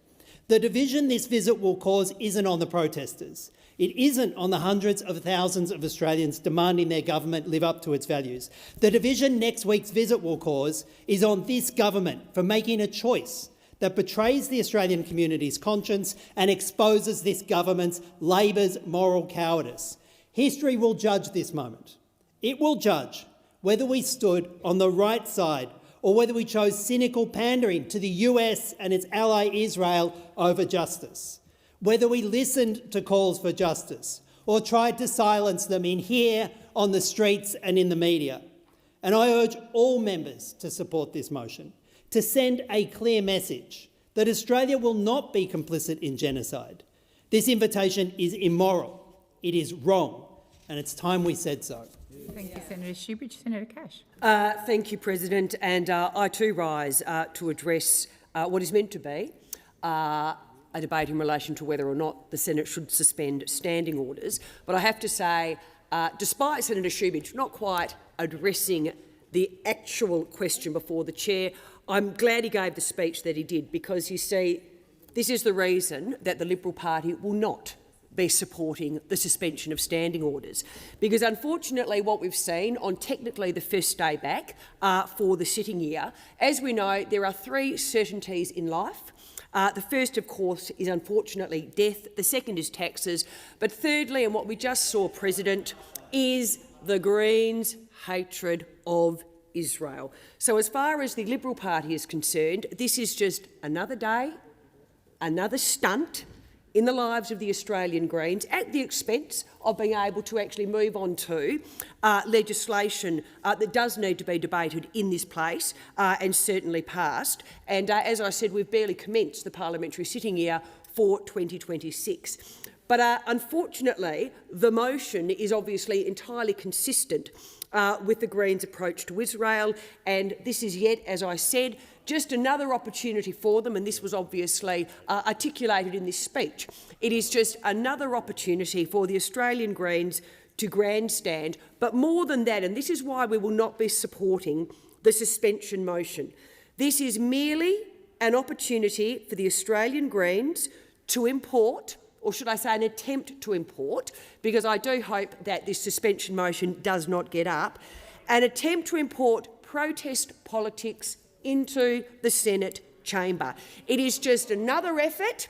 The division this visit will cause isn't on the protesters. It isn't on the hundreds of thousands of Australians demanding their government live up to its values. The division next week's visit will cause is on this government for making a choice that betrays the Australian community's conscience and exposes this government's Labor's moral cowardice. History will judge this moment. It will judge whether we stood on the right side or whether we chose cynical pandering to the US and its ally Israel over justice, whether we listened to calls for justice or tried to silence them in here, on the streets and in the media. And I urge all members to support this motion, to send a clear message that Australia will not be complicit in genocide. This invitation is immoral, it is wrong, and it's time we said so. Thank you, Senator Shoebridge. Senator Cash. Thank you, President. And I too rise to address what is meant to be a a debate in relation to whether or not the Senate should suspend standing orders. But I have to say, despite Senator Shoebridge not quite addressing the actual question before the chair, I'm glad he gave the speech that he did, because, you see, this is the reason that the Liberal Party will not be supporting the suspension of standing orders. Because unfortunately what we've seen on technically the first day back for the sitting year, as we know, there are three certainties in life. The first, of course, is unfortunately death. The second is taxes. But thirdly, and what we just saw, President, is the Greens' hatred of Israel. So as far as the Liberal Party is concerned, this is just another day, another stunt in the lives of the Australian Greens, at the expense of being able to actually move on to legislation that does need to be debated in this place and certainly passed. And as I said, we've barely commenced the parliamentary sitting year for 2026. But unfortunately, the motion is obviously entirely consistent with the Greens' approach to Israel, and this is yet, as I said, just another opportunity for them, and this was obviously articulated in this speech. It is just another opportunity for the Australian Greens to grandstand, but more than that, and this is why we will not be supporting the suspension motion. This is merely an opportunity for the Australian Greens to import, or should I say an attempt to import, because I do hope that this suspension motion does not get up, an attempt to import protest politics into the Senate chamber. It is just another effort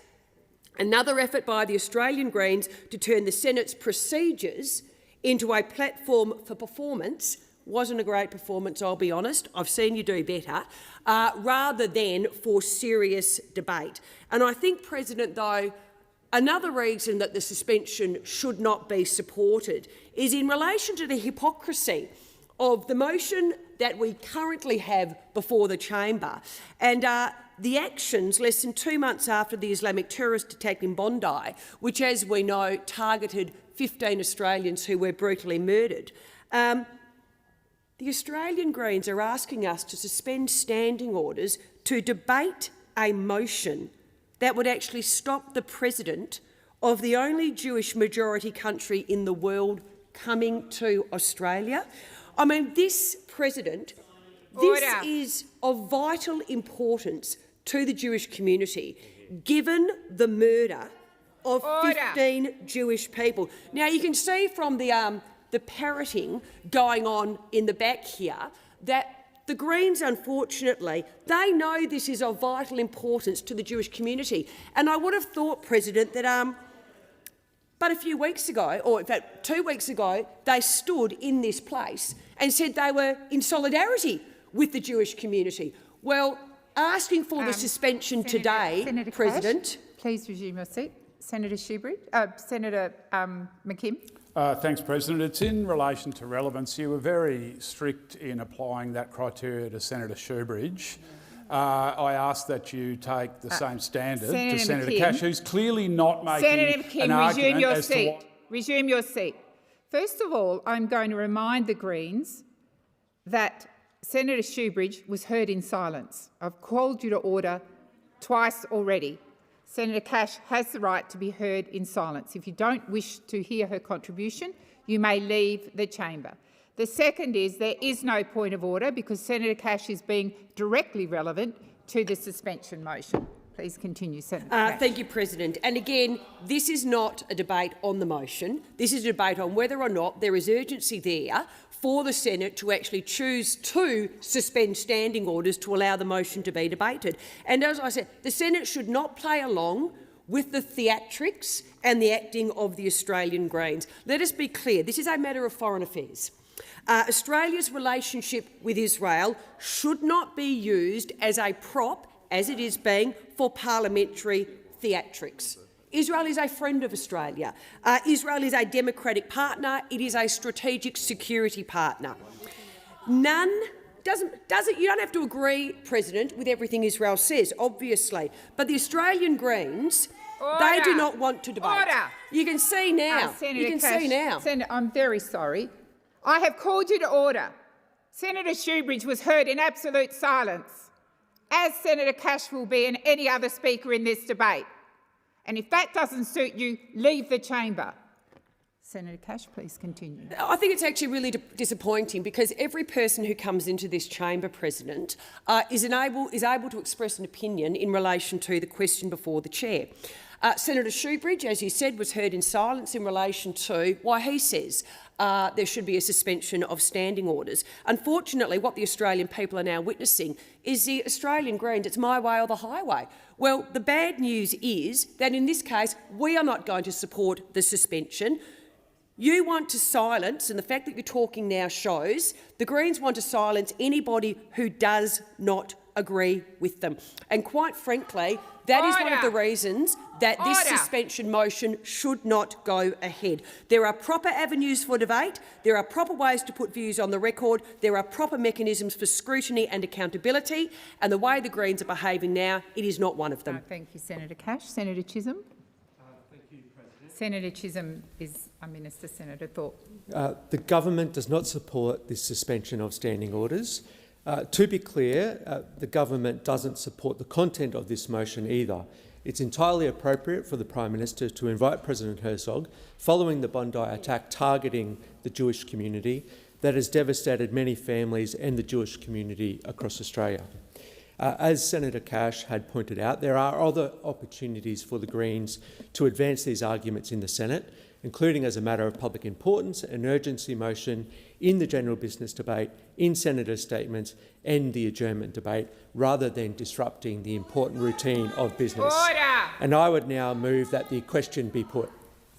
by the Australian Greens to turn the Senate's procedures into a platform for performance. Wasn't a great performance, I'll be honest. I've seen you do better, rather than for serious debate. And I think, President, though, another reason that the suspension should not be supported is in relation to the hypocrisy of the motion that we currently have before the chamber and the actions less than 2 months after the Islamic terrorist attack in Bondi, which, as we know, targeted 15 Australians who were brutally murdered. The Australian Greens are asking us to suspend standing orders to debate a motion that would actually stop the President of the only Jewish majority country in the world coming to Australia. I mean, this, President, this is of vital importance to the Jewish community, given the murder of 15 Jewish people. Now, you can see from the parroting going on in the back here that the Greens, unfortunately, they know this is of vital importance to the Jewish community. And I would have thought, President, that but a few weeks ago, or in fact 2 weeks ago, they stood in this place and said they were in solidarity with the Jewish community. Well, asking for the suspension today, Senator President. Cash, please resume your seat. Senator Shoebridge, Senator McKim. Thanks, President. It's in relation to relevance. You were very strict in applying that criteria to Senator Shoebridge. I ask that you take the same standard to Senator Cash, who's clearly not making an argument as to what... Resume your seat. First of all, I'm going to remind the Greens that Senator Shoebridge was heard in silence. I've called you to order twice already. Senator Cash has the right to be heard in silence. If you don't wish to hear her contribution, you may leave the chamber. The second is there is no point of order because Senator Cash is being directly relevant to the suspension motion. Please continue, Senator Cash. Thank you, President. And again, this is not a debate on the motion. This is a debate on whether or not there is urgency there for the Senate to actually choose to suspend standing orders to allow the motion to be debated. And as I said, the Senate should not play along with the theatrics and the acting of the Australian Greens. Let us be clear, this is a matter of foreign affairs. Australia's relationship with Israel should not be used as a prop, as it is being, for parliamentary theatrics. Israel is a friend of Australia. Israel is a democratic partner. It is a strategic security partner. You don't have to agree, President, with everything Israel says, obviously, but the Australian Greens, they do not want to debate. You can see now. Senator Cash, Senator, I'm very sorry. I have called you to order. Senator Shoebridge was heard in absolute silence, as Senator Cash will be and any other speaker in this debate. And if that doesn't suit you, leave the chamber. Senator Cash, please continue. I think it's actually really disappointing because every person who comes into this chamber, President, is able to express an opinion in relation to the question before the chair. Senator Shoebridge, as you said, was heard in silence in relation to why he says there should be a suspension of standing orders. Unfortunately, what the Australian people are now witnessing is the Australian Greens, it's my way or the highway. Well, the bad news is that in this case, we are not going to support the suspension. You want to silence, and the fact that you're talking now shows, the Greens want to silence anybody who does not agree with them. And quite frankly, that is one of the reasons that this suspension motion should not go ahead. There are proper avenues for debate, there are proper ways to put views on the record, there are proper mechanisms for scrutiny and accountability, and the way the Greens are behaving now, it is not one of them. Thank you, Senator Cash. Senator Chisholm. Senator Chisholm is a minister. Senator Thorpe. The government does not support this suspension of standing orders. To be clear, the government doesn't support the content of this motion either. It's entirely appropriate for the Prime Minister to invite President Herzog, following the Bondi attack targeting the Jewish community that has devastated many families and the Jewish community across Australia. As Senator Cash had pointed out, there are other opportunities for the Greens to advance these arguments in the Senate, including as a matter of public importance, an urgency motion in the general business debate, in Senator statements and the adjournment debate, rather than disrupting the important routine of business. And I would now move that the question be put.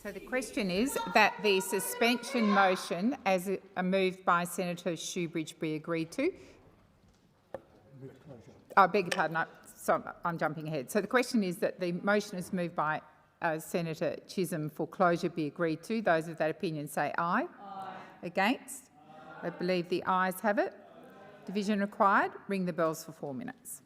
So the question is that the suspension motion, as moved by Senator Shoebridge, be agreed to. I beg your pardon, I'm jumping ahead. So the question is that the motion is moved by Senator Chisholm for closure be agreed to. Those of that opinion say aye. Aye. Against? I believe the ayes have it. Division required. Ring the bells for 4 minutes.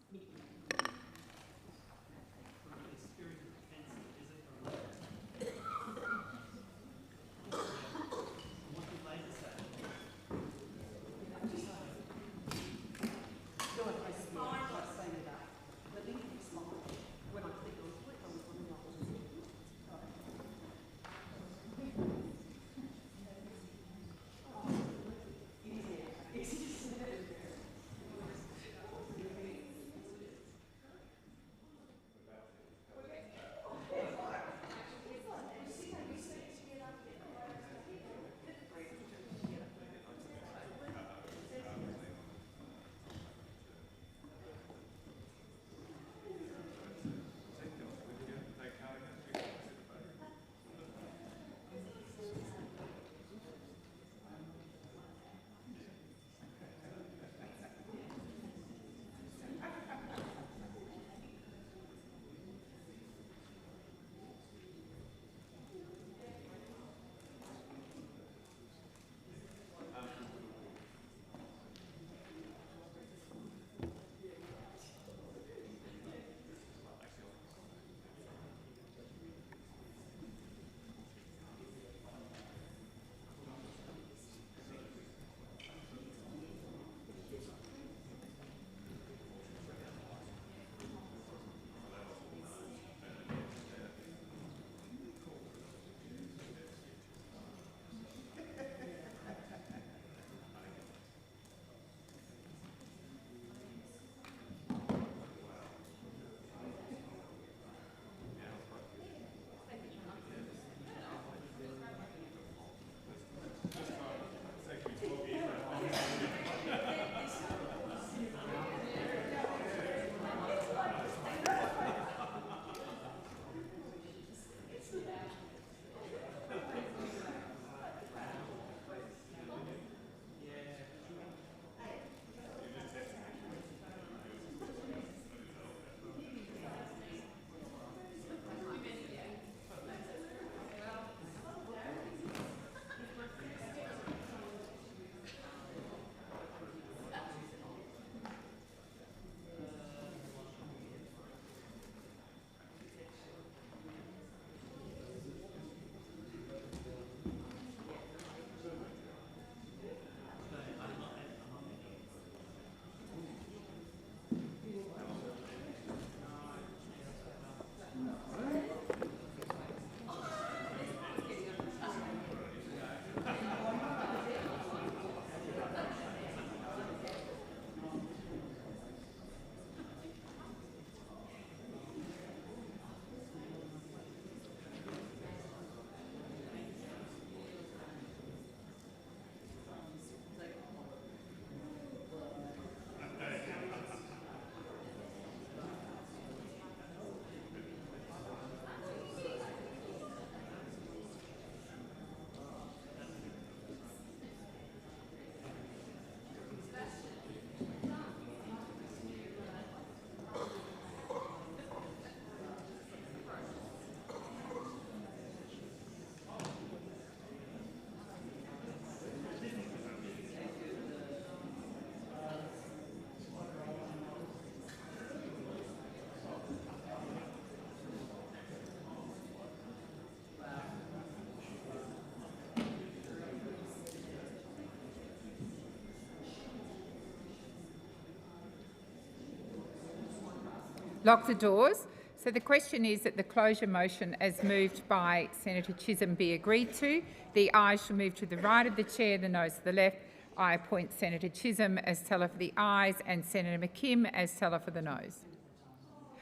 Lock the doors. So the question is that the closure motion as moved by Senator Chisholm be agreed to. The ayes shall move to the right of the chair, the noes to the left. I appoint Senator Chisholm as teller for the ayes and Senator McKim as teller for the noes.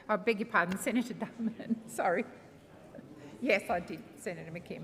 I beg your pardon, Senator Darman. Sorry. Yes, I did, Senator McKim.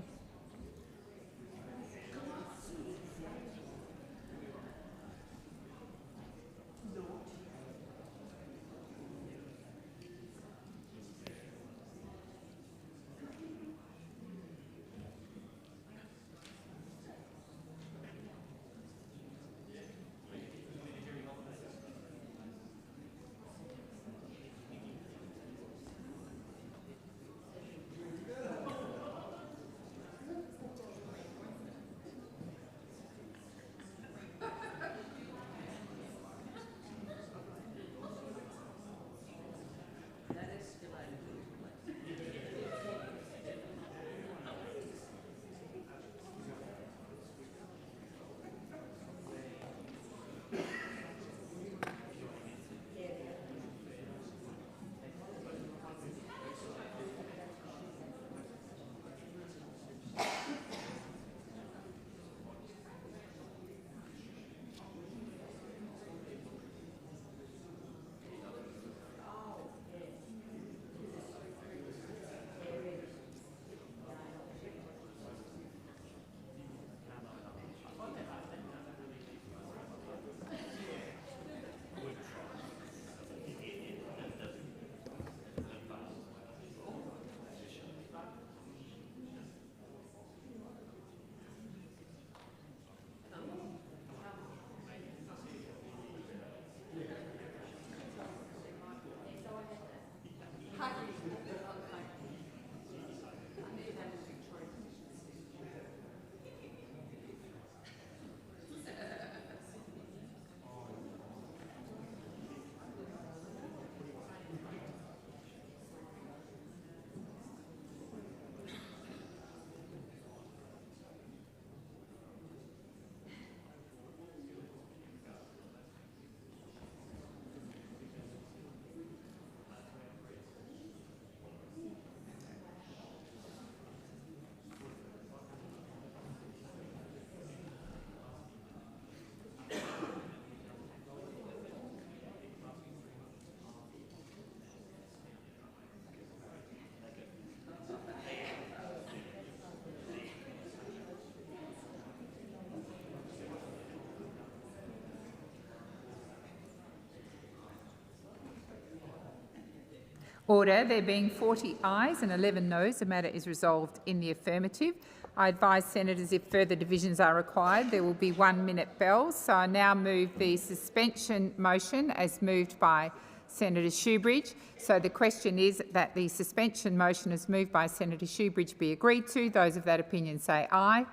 Order. There being 40 ayes and 11 noes, the matter is resolved in the affirmative. I advise senators if further divisions are required, there will be 1 minute bells. So I now move the suspension motion as moved by Senator Shoebridge. So the question is that the suspension motion as moved by Senator Shoebridge be agreed to. Those of that opinion say aye.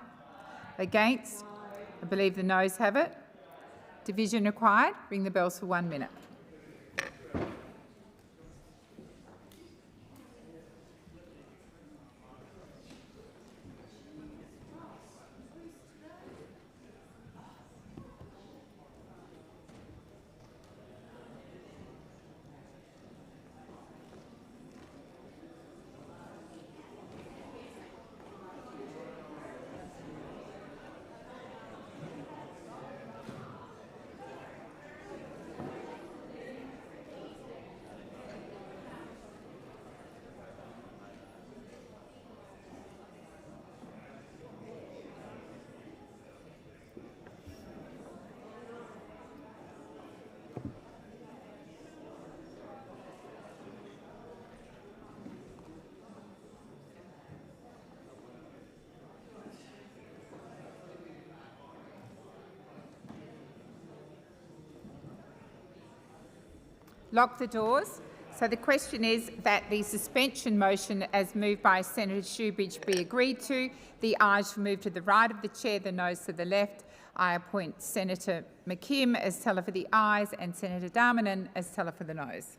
Against? I believe the noes have it. Division required. Ring the bells for 1 minute. Lock the doors. So the question is that the suspension motion as moved by Senator Shoebridge be agreed to. The ayes shall move to the right of the chair, the noes to the left. I appoint Senator McKim as teller for the ayes and Senator Darmanin as teller for the noes.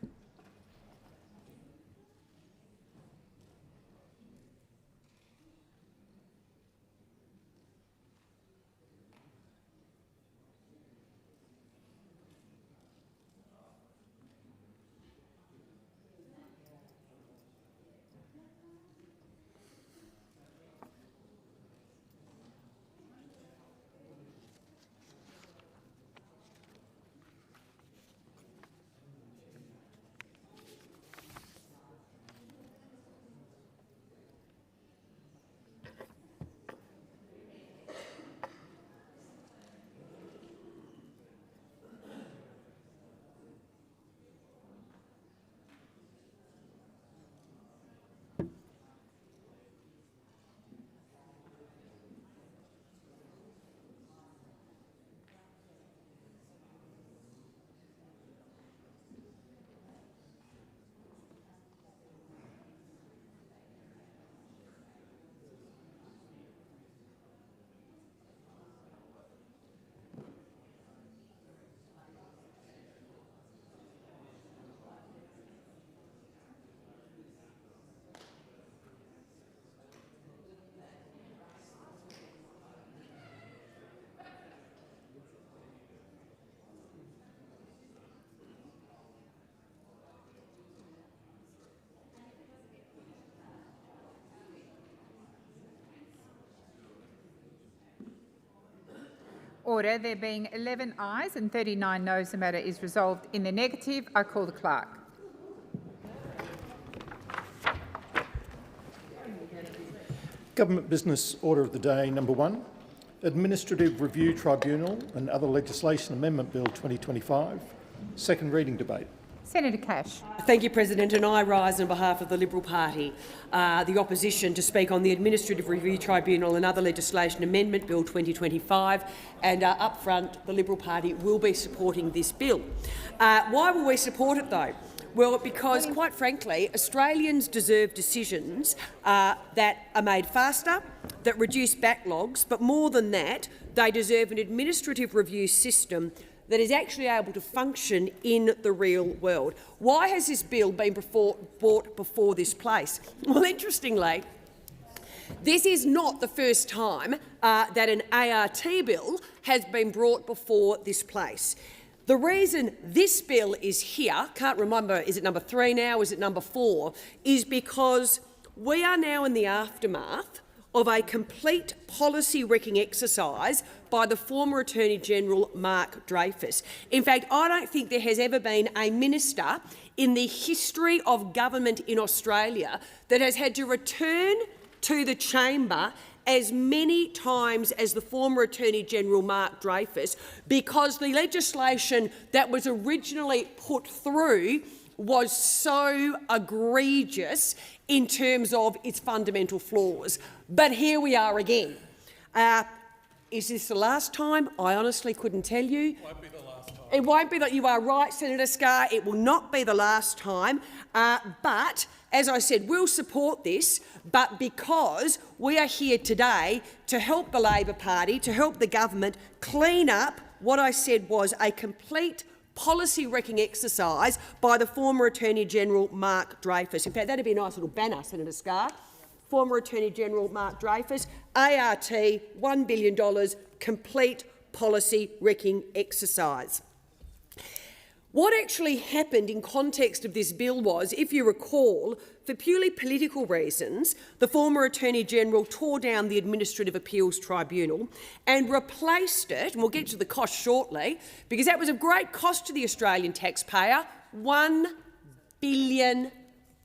Order. There being 11 ayes and 39 noes, the matter is resolved in the negative. I call the clerk. Government Business Order of the Day number 1. Administrative Review Tribunal and Other Legislation Amendment Bill 2025. Second reading debate. Senator Cash. Thank you, President, and I rise on behalf of the Liberal Party, the opposition, to speak on the Administrative Review Tribunal and Other Legislation Amendment Bill 2025, and up front the Liberal Party will be supporting this bill. Why will we support it, though? Well, because, quite frankly, Australians deserve decisions that are made faster, that reduce backlogs, but more than that, they deserve an administrative review system that is actually able to function in the real world. Why has this bill been brought before this place? Well, interestingly, this is not the first time that an ART bill has been brought before this place. The reason this bill is here, can't remember, is it number 3 now, is it number 4, is because we are now in the aftermath of a complete policy-wrecking exercise by the former Attorney-General Mark Dreyfus. In fact, I don't think there has ever been a minister in the history of government in Australia that has had to return to the chamber as many times as the former Attorney-General Mark Dreyfus, because the legislation that was originally put through was so egregious in terms of its fundamental flaws. But here we are again. Is this the last time? I honestly couldn't tell you. It won't be the last time. It won't be that. You are right, Senator Scarr. It will not be the last time. But, as I said, we'll support this, but because we are here today to help the Labor Party, to help the government clean up what I said was a complete policy-wrecking exercise by the former Attorney-General Mark Dreyfus. In fact, that'd be a nice little banner, Senator Scarr. Former Attorney-General Mark Dreyfus, ART, $1 billion, complete policy-wrecking exercise. What actually happened in context of this bill was, if you recall, for purely political reasons, the former Attorney-General tore down the Administrative Appeals Tribunal and replaced it, and we'll get to the cost shortly, because that was of great cost to the Australian taxpayer, $1 billion.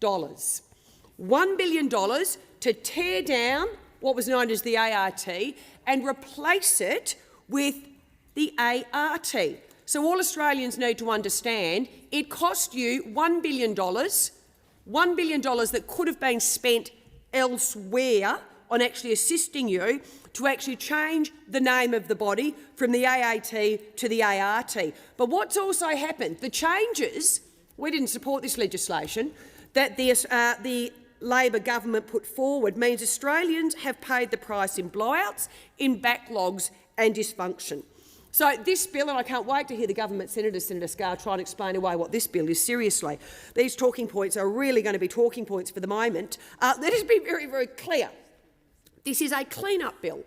$1 billion to tear down what was known as the ART and replace it with the ART. So all Australians need to understand, it cost you $1 billion, $1 billion that could have been spent elsewhere on actually assisting you to actually change the name of the body from the AAT to the ART. But what's also happened, the changes, we didn't support this legislation, that the Labor government put forward means Australians have paid the price in blowouts, in backlogs and dysfunction. So this bill, and I can't wait to hear the government senator, Senator Scarr, try and explain away what this bill is. Seriously, these talking points are really going to be talking points for the moment. Let us be very, very clear. This is a clean-up bill.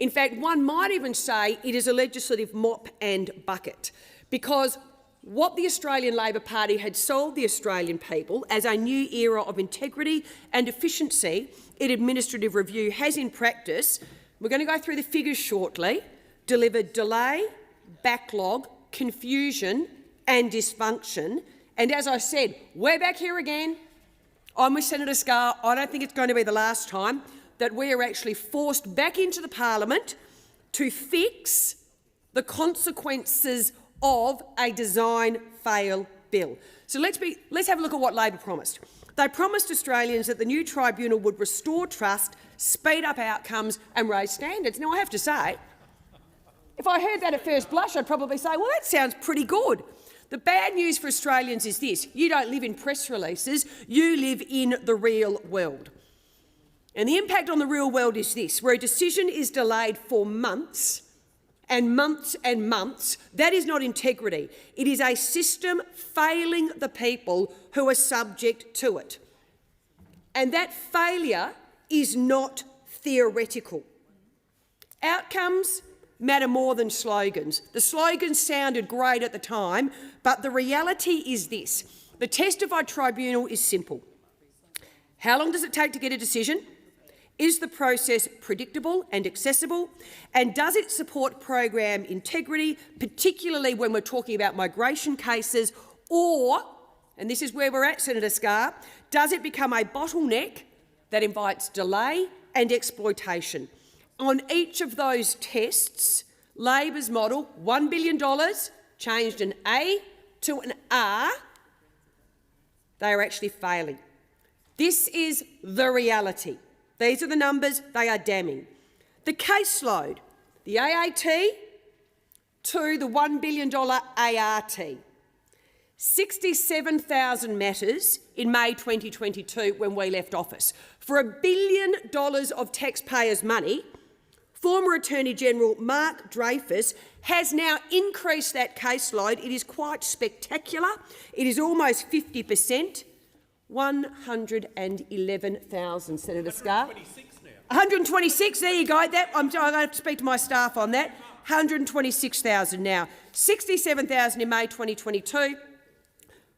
In fact, one might even say it is a legislative mop and bucket, because what the Australian Labor Party had sold the Australian people as a new era of integrity and efficiency in administrative review has in practice, we're going to go through the figures shortly, delivered delay, backlog, confusion and dysfunction. And as I said, we're back here again. I'm with Senator Scarr. I don't think it's going to be the last time that we are actually forced back into the parliament to fix the consequences of a design-fail bill. So let's have a look at what Labor promised. They promised Australians that the new tribunal would restore trust, speed up outcomes and raise standards. Now, I have to say, if I heard that at first blush, I'd probably say, well, that sounds pretty good. The bad news for Australians is this: you don't live in press releases, you live in the real world. And the impact on the real world is this: where a decision is delayed for months and months and months, that is not integrity. It is a system failing the people who are subject to it. And that failure is not theoretical. Outcomes matter more than slogans. The slogans sounded great at the time, but the reality is this: the test of our tribunal is simple. How long does it take to get a decision? Is the process predictable and accessible? And does it support program integrity, particularly when we're talking about migration cases? Or, and this is where we're at, Senator Scarr, does it become a bottleneck that invites delay and exploitation? On each of those tests, Labor's model, $1 billion, changed an A to an R, they are actually failing. This is the reality. These are the numbers, they are damning. The caseload, the AAT to the $1 billion ART. 67,000 matters in May 2022 when we left office. For $1 billion of taxpayers' money, former Attorney General Mark Dreyfus has now increased that caseload. It is quite spectacular. It is almost 50%. 111,000, Senator Scarr. 126, there you go. I'm going to have to speak to my staff on that. 126,000 now. 67,000 in May 2022.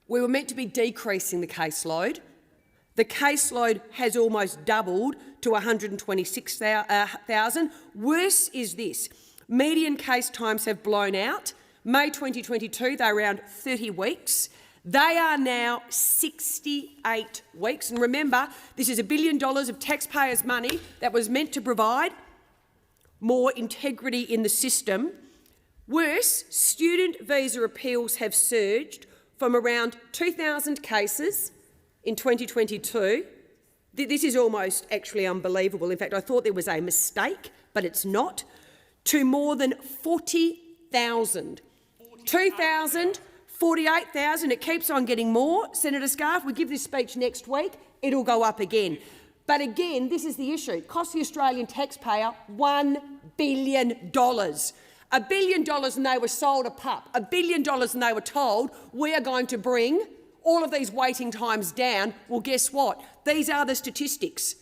We were meant to be decreasing the caseload. The caseload has almost doubled to 126,000. Worse is this. Median case times have blown out. May 2022, they were around 30 weeks. They are now 68 weeks. And remember, this is $1 billion of taxpayers' money that was meant to provide more integrity in the system. Worse, student visa appeals have surged from around 2,000 cases in 2022. This is almost actually unbelievable. In fact, I thought there was a mistake, but it's not, to more than 40,000. 2,000, 48,000, it keeps on getting more. Senator Scarr, if we give this speech next week, it'll go up again. But again, this is the issue. It costs the Australian taxpayer $1 billion. $1 billion and they were sold a pup. $1 billion and they were told, we are going to bring all of these waiting times down. Well, guess what? These are the statistics.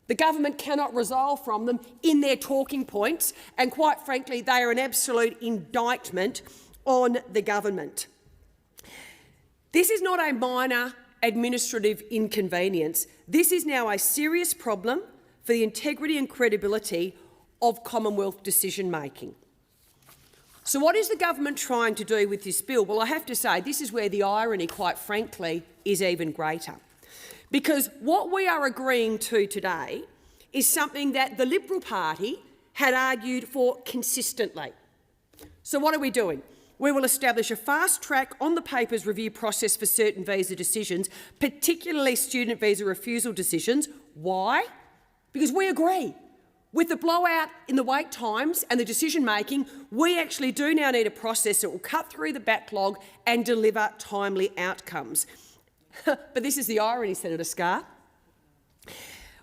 The government cannot resolve from them in their talking points, and quite frankly, they are an absolute indictment on the government. This is not a minor administrative inconvenience. This is now a serious problem for the integrity and credibility of Commonwealth decision-making. So what is the government trying to do with this bill? Well, I have to say this is where the irony, quite frankly, is even greater. Because what we are agreeing to today is something that the Liberal Party had argued for consistently. So what are we doing? We will establish a fast-track on-the-papers review process for certain visa decisions, particularly student visa refusal decisions. Why? Because we agree. With the blowout in the wait times and the decision-making, we actually do now need a process that will cut through the backlog and deliver timely outcomes. But this is the irony, Senator Scarr.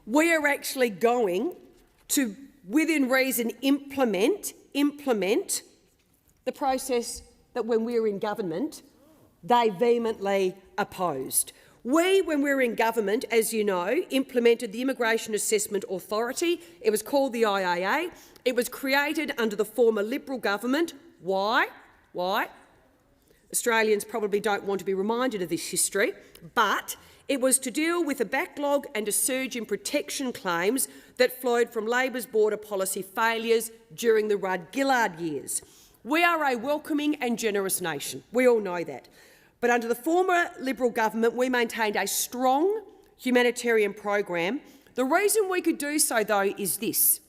We are actually going to, within reason, implement the process that when we were in government, they vehemently opposed. We, when we were in government, as you know, implemented the Immigration Assessment Authority. It was called the IAA. It was created under the former Liberal government. Why? Why? Australians probably don't want to be reminded of this history, but it was to deal with a backlog and a surge in protection claims that flowed from Labor's border policy failures during the Rudd-Gillard years. We are a welcoming and generous nation. We all know that. But under the former Liberal government, we maintained a strong humanitarian program. The reason we could do so, though, is this: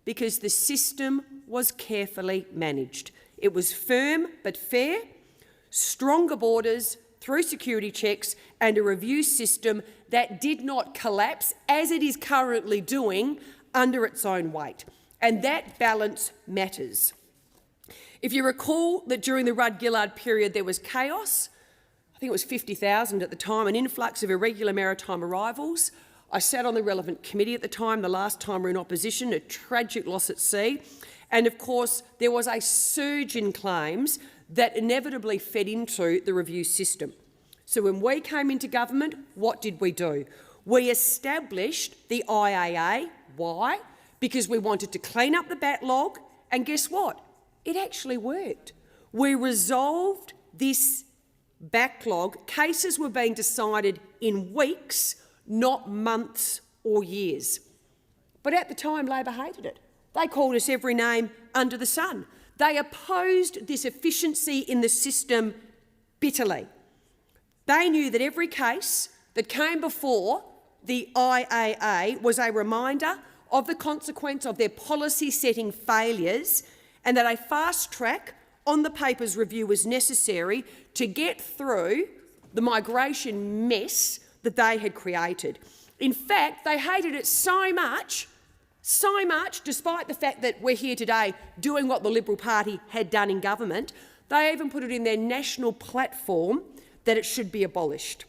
because the system was carefully managed. It was firm but fair, stronger borders through security checks and a review system that did not collapse, as it is currently doing, under its own weight. And that balance matters. If you recall that during the Rudd-Gillard period there was chaos, I think it was 50,000 at the time, an influx of irregular maritime arrivals. I sat on the relevant committee at the time, the last time we were in opposition, a tragic loss at sea. And of course, there was a surge in claims that inevitably fed into the review system. So when we came into government, what did we do? We established the IAA. Why? Because we wanted to clean up the backlog, and guess what? It actually worked. We resolved this backlog. Cases were being decided in weeks, not months or years. But at the time, Labor hated it. They called us every name under the sun. They opposed this efficiency in the system bitterly. They knew that every case that came before the IAA was a reminder of the consequence of their policy-setting failures, and that a fast track on the papers review was necessary to get through the migration mess that they had created. In fact, they hated it so much, despite the fact that we're here today doing what the Liberal Party had done in government, they even put it in their national platform that it should be abolished.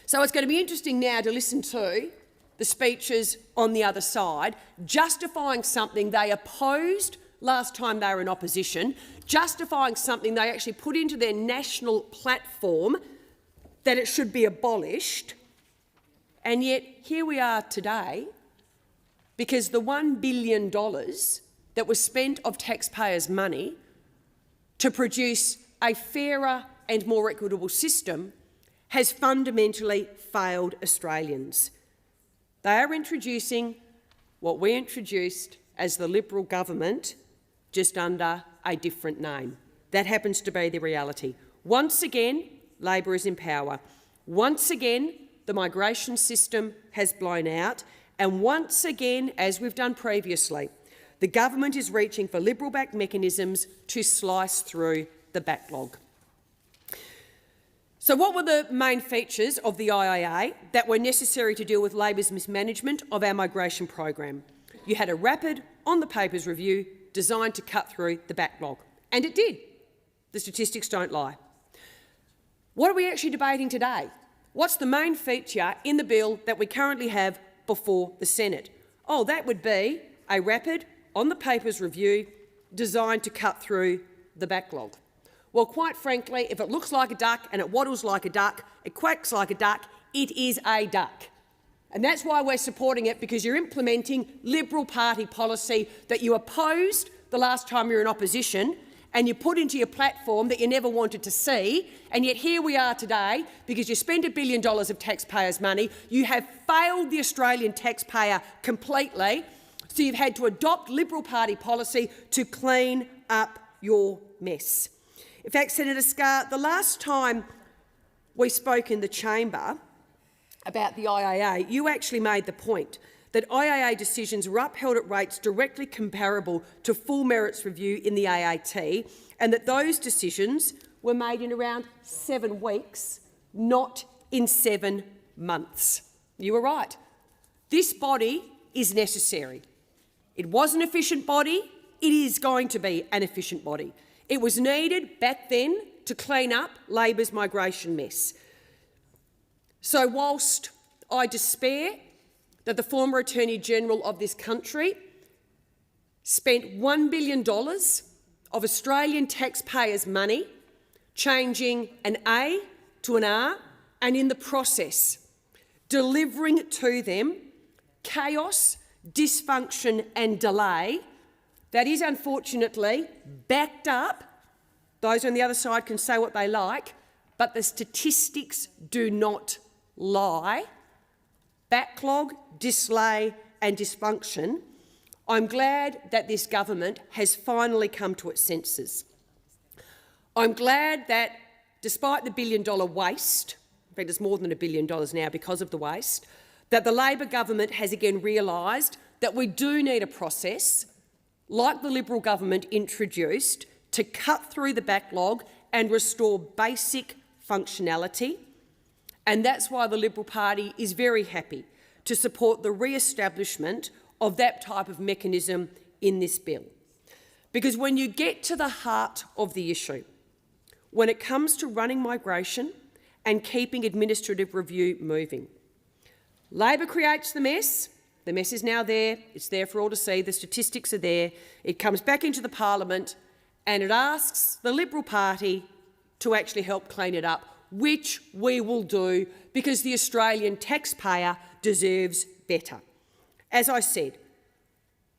So it's going to be interesting now to listen to the speeches on the other side, justifying something they opposed last time they were in opposition, justifying something they actually put into their national platform, that it should be abolished. And yet here we are today, because the $1 billion that was spent of taxpayers' money to produce a fairer and more equitable system has fundamentally failed Australians. They are introducing what we introduced as the Liberal government, just under a different name. That happens to be the reality. Once again, Labor is in power. Once again, the migration system has blown out. And once again, as we've done previously, the government is reaching for Liberal-backed mechanisms to slice through the backlog. So what were the main features of the IAA that were necessary to deal with Labor's mismanagement of our migration program? You had a rapid, on-the-papers review designed to cut through the backlog. And it did. The statistics don't lie. What are we actually debating today? What's the main feature in the bill that we currently have before the Senate? Oh, that would be a rapid, on-the-papers review designed to cut through the backlog. Well, quite frankly, if it looks like a duck and it waddles like a duck, it quacks like a duck, it is a duck. And that's why we're supporting it, because you're implementing Liberal Party policy that you opposed the last time you were in opposition and you put into your platform that you never wanted to see. And yet here we are today, because you spend $1 billion of taxpayers' money, you have failed the Australian taxpayer completely, so you've had to adopt Liberal Party policy to clean up your mess. In fact, Senator Scarr, the last time we spoke in the chamber about the IAA, you actually made the point that IAA decisions were upheld at rates directly comparable to full merits review in the AAT, and that those decisions were made in around 7 weeks, not in 7 months. You were right. This body is necessary. It was an efficient body. It is going to be an efficient body. It was needed back then to clean up Labor's migration mess. So whilst I despair that the former Attorney-General of this country spent $1 billion of Australian taxpayers' money changing an A to an R, and in the process delivering to them chaos, dysfunction and delay, that is unfortunately backed up. Those on the other side can say what they like, but the statistics do not lie. Backlog, delay and dysfunction. I'm glad that this government has finally come to its senses. I'm glad that despite the $1 billion waste, in fact it's more than $1 billion now because of the waste, that the Labor government has again realised that we do need a process like the Liberal government introduced to cut through the backlog and restore basic functionality. And that's why the Liberal Party is very happy to support the re-establishment of that type of mechanism in this bill. Because when you get to the heart of the issue, when it comes to running migration and keeping administrative review moving, Labor creates the mess. The mess is now there. It's there for all to see. The statistics are there. It comes back into the parliament and it asks the Liberal Party to actually help clean it up, which we will do because the Australian taxpayer deserves better. As I said,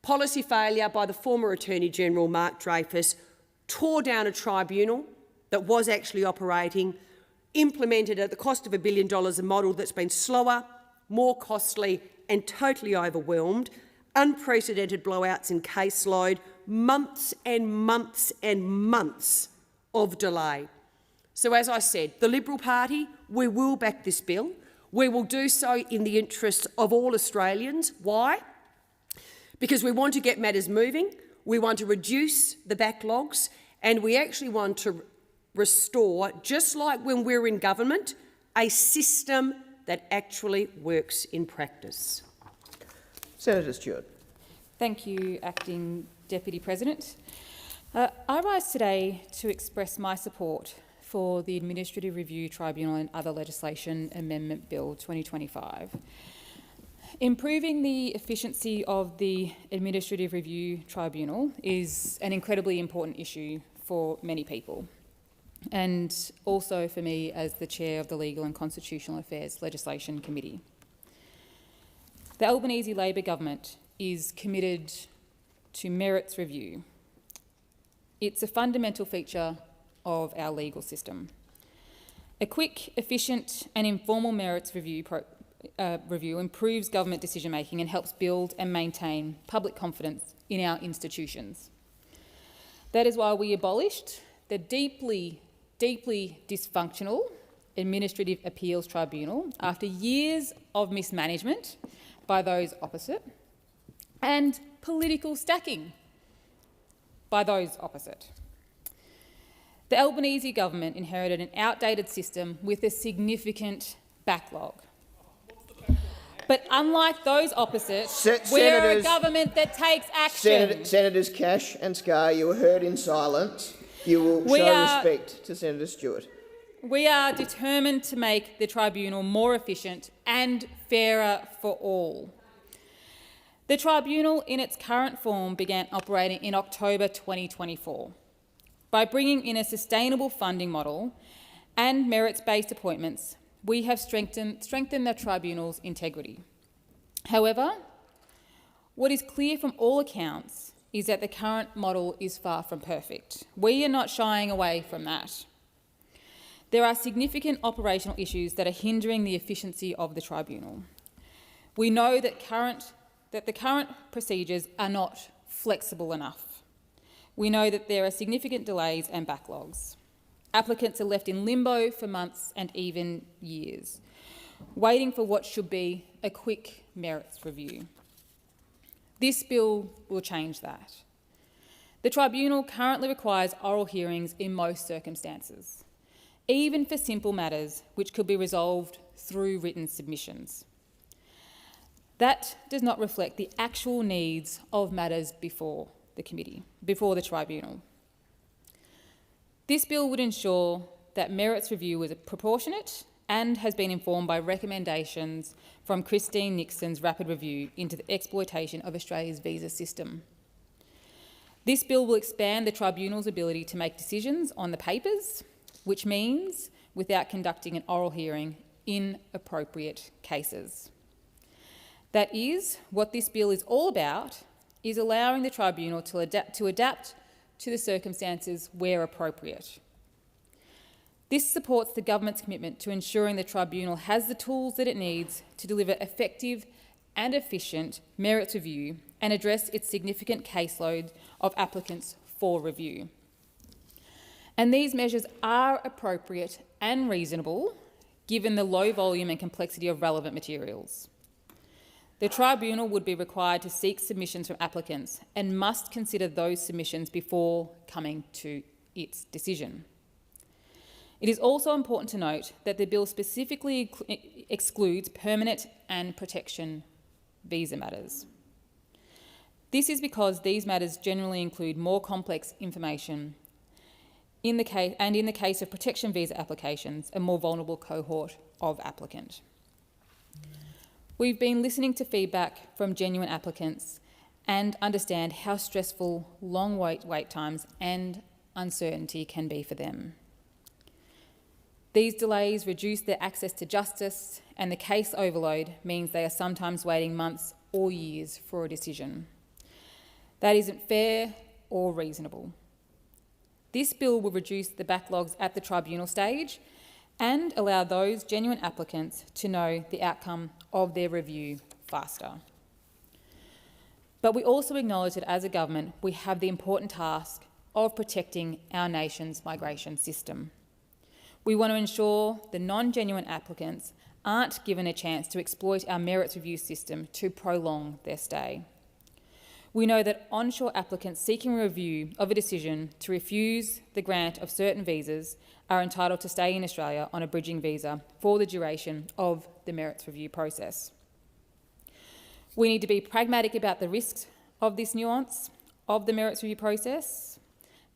policy failure by the former Attorney-General Mark Dreyfus tore down a tribunal that was actually operating, implemented at the cost of $1 billion a model that's been slower, more costly and totally overwhelmed, unprecedented blowouts in caseload, months and months and months of delay. So as I said, the Liberal Party, we will back this bill. We will do so in the interests of all Australians. Why? Because we want to get matters moving, we want to reduce the backlogs, and we actually want to restore, just like when we were in government, a system that actually works in practice. Senator Stewart. Thank you, Acting Deputy President. I rise today to express my support for the Administrative Review Tribunal and Other Legislation Amendment Bill 2025. Improving the efficiency of the Administrative Review Tribunal is an incredibly important issue for many people, and also for me as the Chair of the Legal and Constitutional Affairs Legislation Committee. The Albanese Labor government is committed to merits review. It's a fundamental feature of our legal system. A quick, efficient and informal merits review improves government decision-making and helps build and maintain public confidence in our institutions. That is why we abolished the deeply dysfunctional Administrative Appeals Tribunal after years of mismanagement by those opposite and political stacking by those opposite. The Albanese government inherited an outdated system with a significant backlog. But unlike those opposite, we're a government that takes action. Senators Cash and Scarr, you were heard in silence. You will show respect to Senator Stewart. We are determined to make the tribunal more efficient and fairer for all. The tribunal in its current form began operating in October 2024. By bringing in a sustainable funding model and merits-based appointments, we have strengthened the tribunal's integrity. However, what is clear from all accounts is that the current model is far from perfect. We are not shying away from that. There are significant operational issues that are hindering the efficiency of the tribunal. We know that the current procedures are not flexible enough. We know that there are significant delays and backlogs. Applicants are left in limbo for months and even years, waiting for what should be a quick merits review. This bill will change that. The tribunal currently requires oral hearings in most circumstances, even for simple matters which could be resolved through written submissions. That does not reflect the actual needs of matters before the tribunal. This bill would ensure that merits review is proportionate and has been informed by recommendations from Christine Nixon's rapid review into the exploitation of Australia's visa system. This bill will expand the tribunal's ability to make decisions on the papers, which means without conducting an oral hearing in appropriate cases. That is, what this bill is all about, is allowing the tribunal to adapt to the circumstances where appropriate. This supports the government's commitment to ensuring the tribunal has the tools that it needs to deliver effective and efficient merits review and address its significant caseload of applicants for review. And these measures are appropriate and reasonable given the low volume and complexity of relevant materials. The tribunal would be required to seek submissions from applicants and must consider those submissions before coming to its decision. It is also important to note that the bill specifically excludes permanent and protection visa matters. This is because these matters generally include more complex information in the case of protection visa applications, a more vulnerable cohort of applicant. We've been listening to feedback from genuine applicants and understand how stressful long wait times and uncertainty can be for them. These delays reduce their access to justice, and the case overload means they are sometimes waiting months or years for a decision. That isn't fair or reasonable. This bill will reduce the backlogs at the tribunal stage and allow those genuine applicants to know the outcome of their review faster. But we also acknowledge that as a government, we have the important task of protecting our nation's migration system. We want to ensure the non-genuine applicants aren't given a chance to exploit our merits review system to prolong their stay. We know that onshore applicants seeking review of a decision to refuse the grant of certain visas are entitled to stay in Australia on a bridging visa for the duration of the merits review process. We need to be pragmatic about the risks of this nuance of the merits review process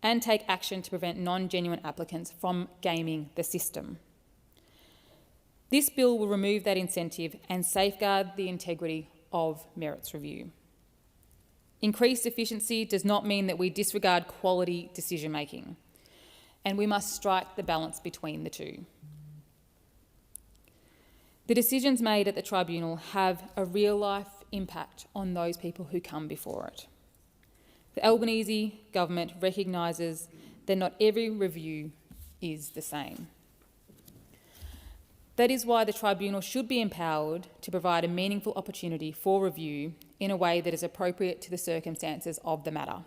and take action to prevent non-genuine applicants from gaming the system. This bill will remove that incentive and safeguard the integrity of merits review. Increased efficiency does not mean that we disregard quality decision-making, and we must strike the balance between the two. The decisions made at the tribunal have a real-life impact on those people who come before it. The Albanese government recognises that not every review is the same. That is why the tribunal should be empowered to provide a meaningful opportunity for review in a way that is appropriate to the circumstances of the matter.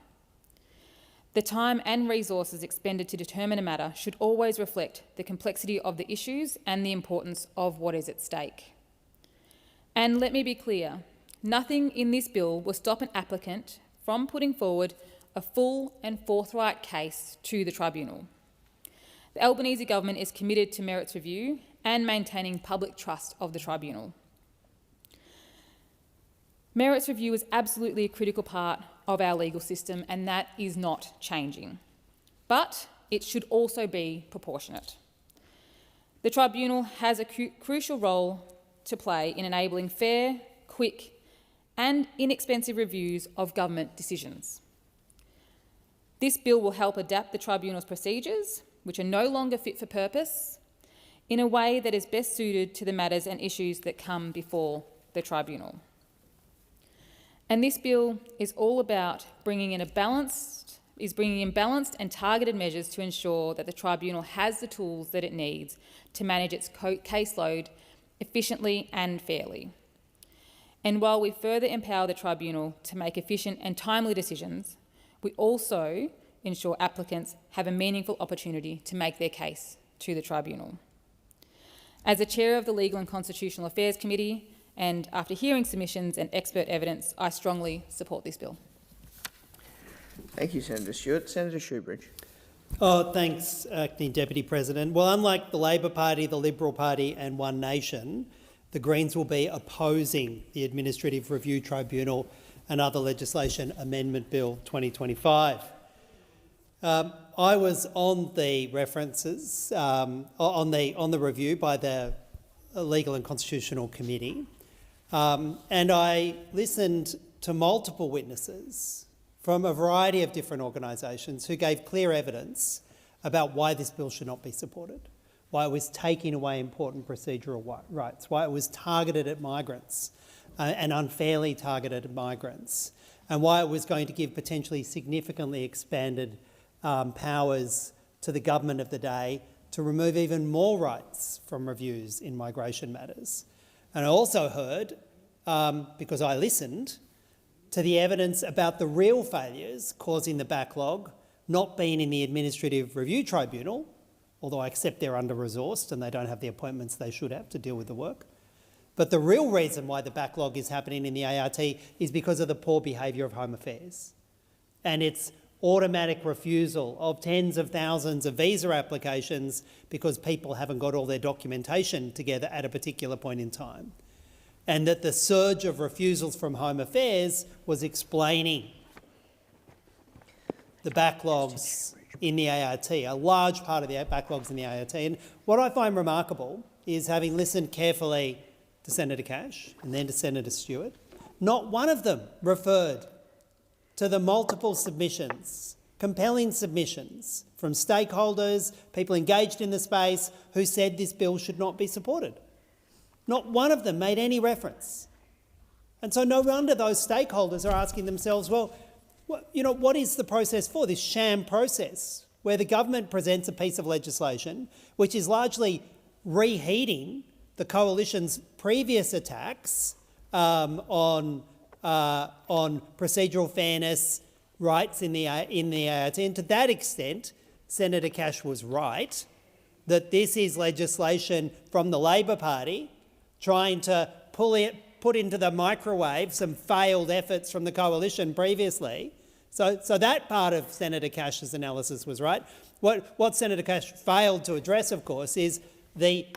The time and resources expended to determine a matter should always reflect the complexity of the issues and the importance of what is at stake. And let me be clear, nothing in this bill will stop an applicant from putting forward a full and forthright case to the tribunal. The Albanese government is committed to merits review and maintaining public trust of the tribunal. Merits review is absolutely a critical part of our legal system, and that is not changing. But it should also be proportionate. The tribunal has a crucial role to play in enabling fair, quick and inexpensive reviews of government decisions. This bill will help adapt the tribunal's procedures, which are no longer fit for purpose, in a way that is best suited to the matters and issues that come before the tribunal. And this bill is all about bringing in balanced and targeted measures to ensure that the tribunal has the tools that it needs to manage its caseload efficiently and fairly. And while we further empower the tribunal to make efficient and timely decisions, we also ensure applicants have a meaningful opportunity to make their case to the tribunal. As the chair of the Legal and Constitutional Affairs Committee, and after hearing submissions and expert evidence, I strongly support this bill. Thank you, Senator Stewart. Senator Shoebridge. Oh, thanks, Acting Deputy President. Well, unlike the Labor Party, the Liberal Party and One Nation, the Greens will be opposing the Administrative Review Tribunal and Other Legislation Amendment Bill 2025. I was on the references, on the review by the Legal and Constitutional Committee, and I listened to multiple witnesses from a variety of different organisations who gave clear evidence about why this bill should not be supported, why it was taking away important procedural rights, why it was targeted at migrants and unfairly targeted at migrants, and why it was going to give potentially significantly expanded powers to the government of the day to remove even more rights from reviews in migration matters. And I also heard, because I listened, to the evidence about the real failures causing the backlog not being in the Administrative Review Tribunal, although I accept they're under-resourced and they don't have the appointments they should have to deal with the work. But the real reason why the backlog is happening in the ART is because of the poor behaviour of Home Affairs and its automatic refusal of tens of thousands of visa applications because people haven't got all their documentation together at a particular point in time. And that the surge of refusals from Home Affairs was explaining the backlogs in the ART, a large part of the backlogs in the ART. And what I find remarkable is, having listened carefully to Senator Cash and then to Senator Stewart, not one of them referred to the multiple submissions, compelling submissions from stakeholders, people engaged in the space who said this bill should not be supported. Not one of them made any reference. And so no wonder those stakeholders are asking themselves, well, what is the process for, this sham process where the government presents a piece of legislation which is largely reheating the coalition's previous attacks on on procedural fairness, rights in the ART, and to that extent, Senator Cash was right that this is legislation from the Labor Party trying to put into the microwave some failed efforts from the coalition previously. So that part of Senator Cash's analysis was right. What Senator Cash failed to address, of course, is the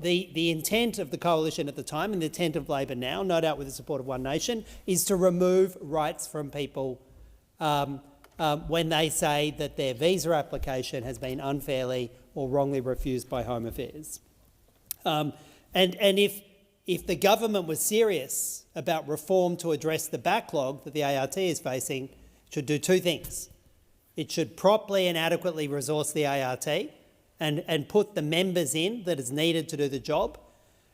intent of the coalition at the time and the intent of Labor now, no doubt with the support of One Nation, is to remove rights from people when they say that their visa application has been unfairly or wrongly refused by Home Affairs. And if the government was serious about reform to address the backlog that the ART is facing, it should do two things. It should properly and adequately resource the ART and put the members in that is needed to do the job.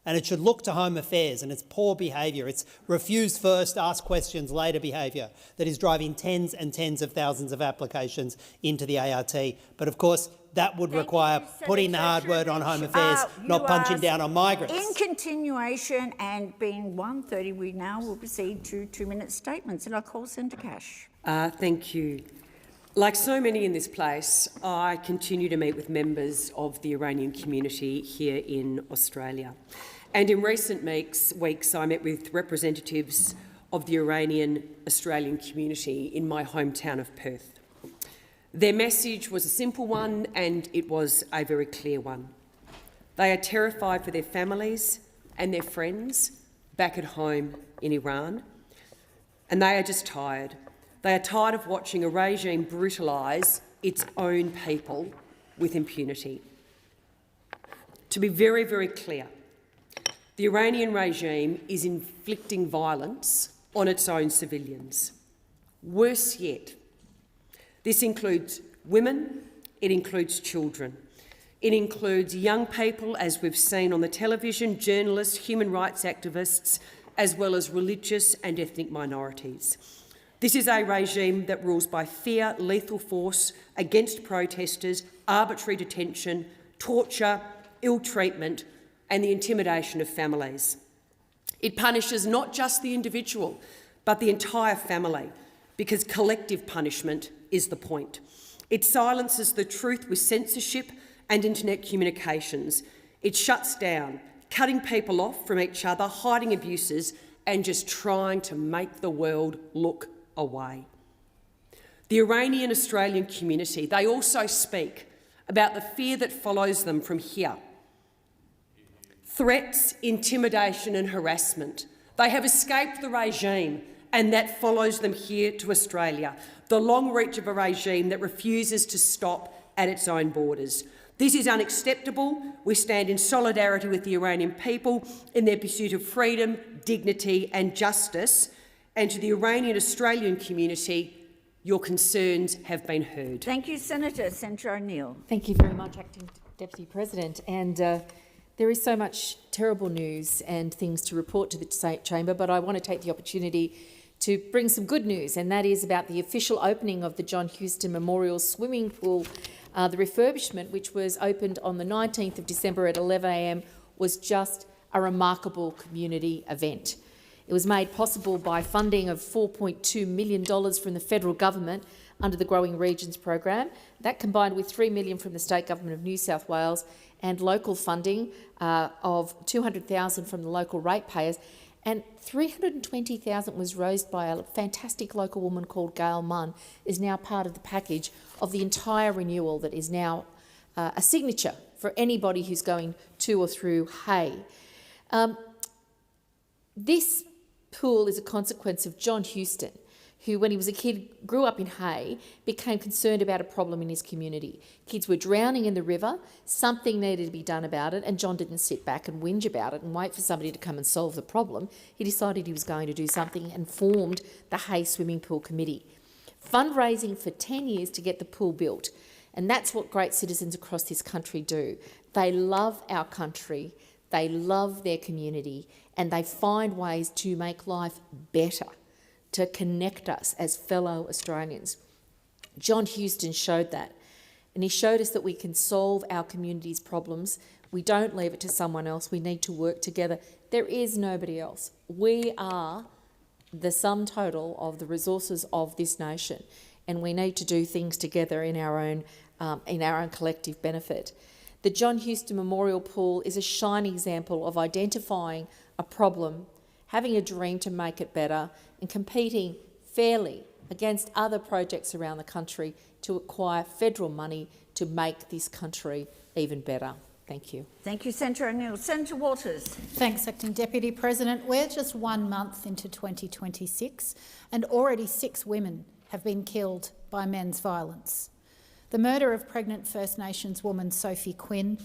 And it should look to Home Affairs and its poor behaviour, its refuse first, ask questions later behaviour that is driving tens and tens of thousands of applications into the ART. But of course, that would require putting the hard word on Home Affairs, not punching down on migrants. In continuation and being 1:30, we now will proceed to 2-minute statements. And I call Senator Cash. Thank you. Like so many in this place, I continue to meet with members of the Iranian community here in Australia. And in recent weeks, I met with representatives of the Iranian Australian community in my hometown of Perth. Their message was a simple one and it was a very clear one. They are terrified for their families and their friends back at home in Iran, and they are just tired. They are tired of watching a regime brutalise its own people with impunity. To be very, very clear, the Iranian regime is inflicting violence on its own civilians. Worse yet, this includes women, it includes children, it includes young people, as we've seen on the television, journalists, human rights activists, as well as religious and ethnic minorities. This is a regime that rules by fear, lethal force against protesters, arbitrary detention, torture, ill treatment, and the intimidation of families. It punishes not just the individual, but the entire family, because collective punishment is the point. It silences the truth with censorship and internet communications. It shuts down, cutting people off from each other, hiding abuses, and just trying to make the world look away. The Iranian Australian community, they also speak about the fear that follows them from here. Threats, intimidation and harassment. They have escaped the regime and that follows them here to Australia, the long reach of a regime that refuses to stop at its own borders. This is unacceptable. We stand in solidarity with the Iranian people in their pursuit of freedom, dignity and justice. And to the Iranian Australian community, your concerns have been heard. Thank you, Senator. Senator O'Neill. Thank you very much, Acting Deputy President. And there is so much terrible news and things to report to the chamber, but I want to take the opportunity to bring some good news, and that is about the official opening of the John Houston Memorial Swimming Pool. The refurbishment, which was opened on the 19th of December at 11 a.m, was just a remarkable community event. It was made possible by funding of $4.2 million from the federal government under the Growing Regions program. That combined with $3 million from the state government of New South Wales and local funding of $200,000 from the local ratepayers, and $320,000 was raised by a fantastic local woman called Gail Munn, is now part of the package of the entire renewal that is now a signature for anybody who's going to or through Hay. This pool is a consequence of John Houston, who, when he was a kid, grew up in Hay, became concerned about a problem in his community. Kids were drowning in the river, something needed to be done about it, and John didn't sit back and whinge about it and wait for somebody to come and solve the problem. He decided he was going to do something and formed the Hay Swimming Pool Committee, fundraising for 10 years to get the pool built. And that's what great citizens across this country do. They love our country, they love their community, and they find ways to make life better, to connect us as fellow Australians. John Houston showed that, and he showed us that we can solve our community's problems. We don't leave it to someone else. We need to work together. There is nobody else. We are the sum total of the resources of this nation, and we need to do things together in our own collective benefit. The John Huston Memorial Pool is a shining example of identifying a problem, having a dream to make it better, and competing fairly against other projects around the country to acquire federal money to make this country even better. Thank you. Thank you, Senator O'Neill. Senator Waters. Thanks, Acting Deputy President. We're just 1 month into 2026 and already 6 women have been killed by men's violence. The murder of pregnant First Nations woman Sophie Quinn,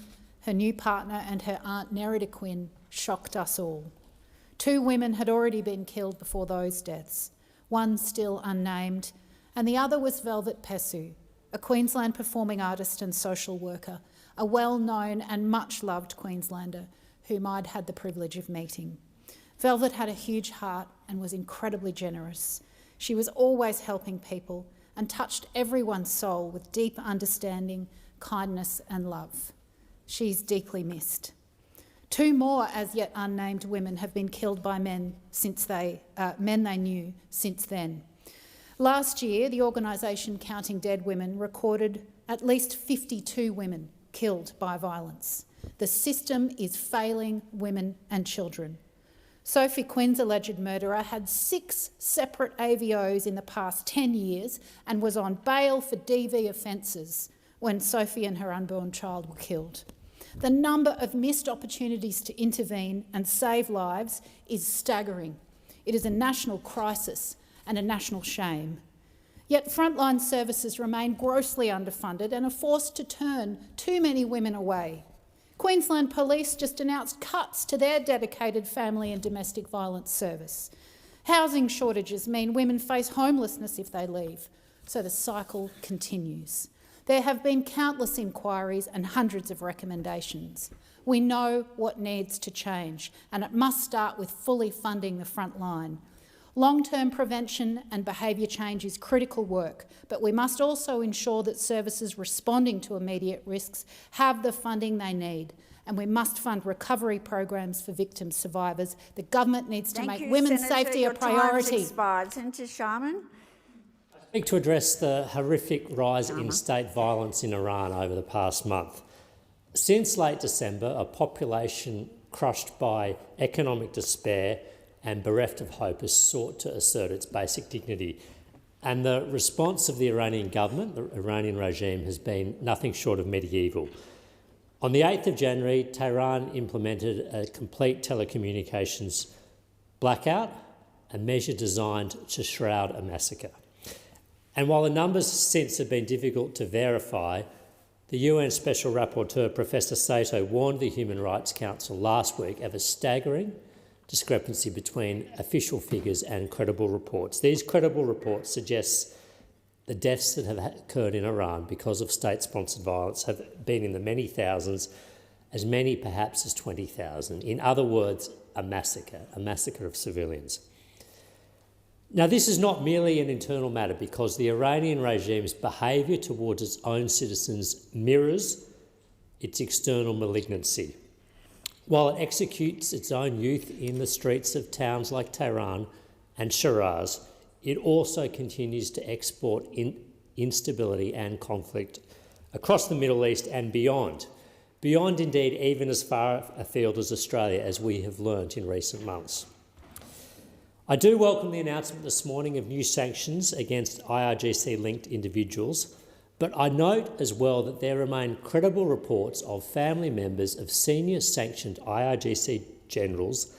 her new partner and her aunt Nerida Quinn shocked us all. 2 women had already been killed before those deaths, one still unnamed, and the other was Velvet Pesu, a Queensland performing artist and social worker, a well-known and much-loved Queenslander whom I'd had the privilege of meeting. Velvet had a huge heart and was incredibly generous. She was always helping people and touched everyone's soul with deep understanding, kindness and love. She's deeply missed. 2 more as yet unnamed women have been killed by men they knew since then. Last year, the organisation Counting Dead Women recorded at least 52 women killed by violence. The system is failing women and children. Sophie Quinn's alleged murderer had 6 separate AVOs in the past 10 years and was on bail for DV offences when Sophie and her unborn child were killed. The number of missed opportunities to intervene and save lives is staggering. It is a national crisis and a national shame. Yet frontline services remain grossly underfunded and are forced to turn too many women away. Queensland Police just announced cuts to their dedicated family and domestic violence service. Housing shortages mean women face homelessness if they leave, so the cycle continues. There have been countless inquiries and hundreds of recommendations. We know what needs to change, and it must start with fully funding the front line. Long-term prevention and behaviour change is critical work, but we must also ensure that services responding to immediate risks have the funding they need, and we must fund recovery programs for victim survivors. The government needs to make women's safety a priority. Senator Sharman. I speak to address the horrific rise in state violence in Iran over the past month. Since late December, a population crushed by economic despair and bereft of hope has sought to assert its basic dignity. And the response of the Iranian government, the Iranian regime, has been nothing short of medieval. On the 8th of January, Tehran implemented a complete telecommunications blackout, a measure designed to shroud a massacre. And while the numbers since have been difficult to verify, the UN Special Rapporteur, Professor Sato, warned the Human Rights Council last week of a staggering discrepancy between official figures and credible reports. These credible reports suggest the deaths that have occurred in Iran because of state-sponsored violence have been in the many thousands, as many perhaps as 20,000. In other words, a massacre of civilians. Now, this is not merely an internal matter because the Iranian regime's behaviour towards its own citizens mirrors its external malignancy. While it executes its own youth in the streets of towns like Tehran and Shiraz, it also continues to export instability and conflict across the Middle East and beyond indeed even as far afield as Australia, as we have learnt in recent months. I do welcome the announcement this morning of new sanctions against IRGC-linked individuals, but I note as well that there remain credible reports of family members of senior sanctioned IRGC generals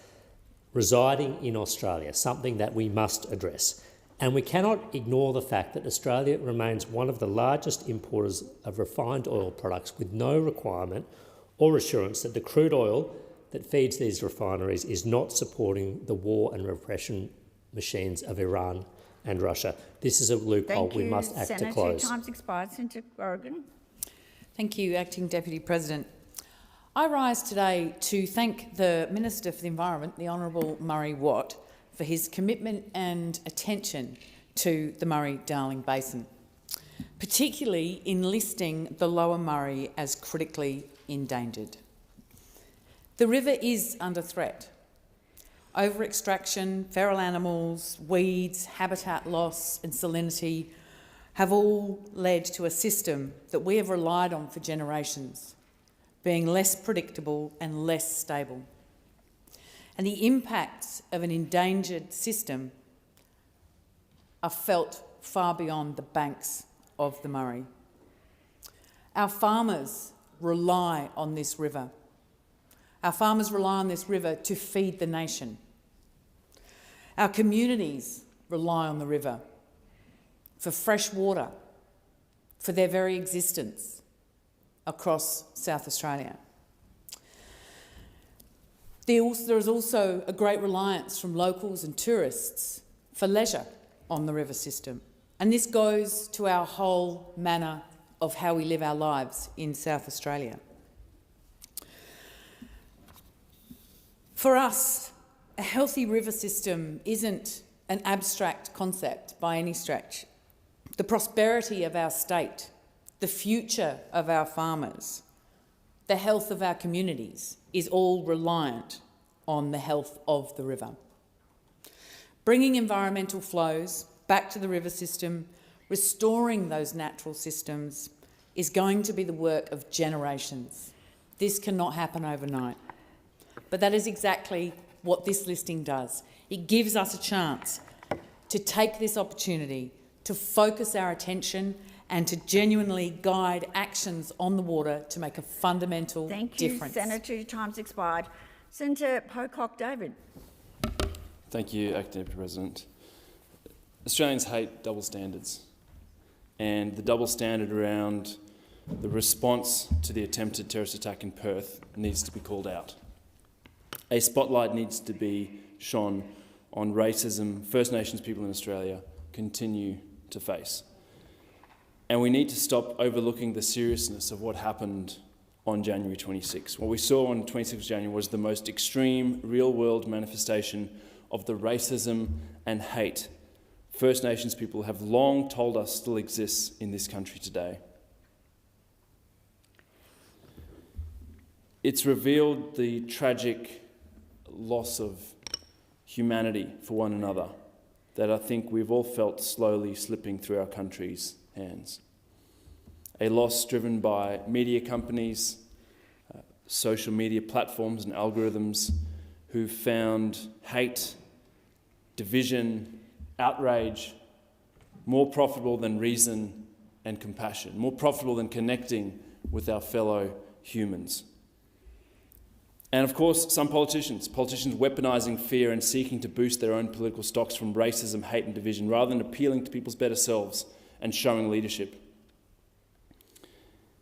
residing in Australia, something that we must address. And we cannot ignore the fact that Australia remains one of the largest importers of refined oil products with no requirement or assurance that the crude oil that feeds these refineries is not supporting the war and repression machines of Iran and Russia. This is a loophole we must act to close. Your time's expired. Senator Corrigan. Thank you, Acting Deputy President. I rise today to thank the Minister for the Environment, the Honourable Murray Watt, for his commitment and attention to the Murray-Darling Basin, particularly in listing the Lower Murray as critically endangered. The river is under threat. over-extraction, feral animals, weeds, habitat loss and salinity have all led to a system that we have relied on for generations, being less predictable and less stable. And the impacts of an endangered system are felt far beyond the banks of the Murray. Our farmers rely on this river. Our farmers rely on this river to feed the nation. Our communities rely on the river for fresh water, for their very existence across South Australia. There is also a great reliance from locals and tourists for leisure on the river system, and this goes to our whole manner of how we live our lives in South Australia. For us, a healthy river system isn't an abstract concept by any stretch. The prosperity of our state, the future of our farmers, the health of our communities is all reliant on the health of the river. Bringing environmental flows back to the river system, restoring those natural systems, is going to be the work of generations. This cannot happen overnight. But that is exactly what this listing does. It gives us a chance to take this opportunity to focus our attention and to genuinely guide actions on the water to make a fundamental difference. Thank you, Senator. Your time's expired. Senator Pocock-David. Thank you, Acting Deputy President. Australians hate double standards, and the double standard around the response to the attempted terrorist attack in Perth needs to be called out. A spotlight needs to be shone on racism First Nations people in Australia continue to face. And we need to stop overlooking the seriousness of what happened on January 26. What we saw on 26 January was the most extreme, real-world manifestation of the racism and hate First Nations people have long told us still exists in this country today. It's revealed the tragic loss of humanity for one another that I think we've all felt slowly slipping through our country's hands. A loss driven by media companies, social media platforms and algorithms who found hate, division, outrage more profitable than reason and compassion, more profitable than connecting with our fellow humans. And of course, some politicians weaponising fear and seeking to boost their own political stocks from racism, hate and division, rather than appealing to people's better selves and showing leadership.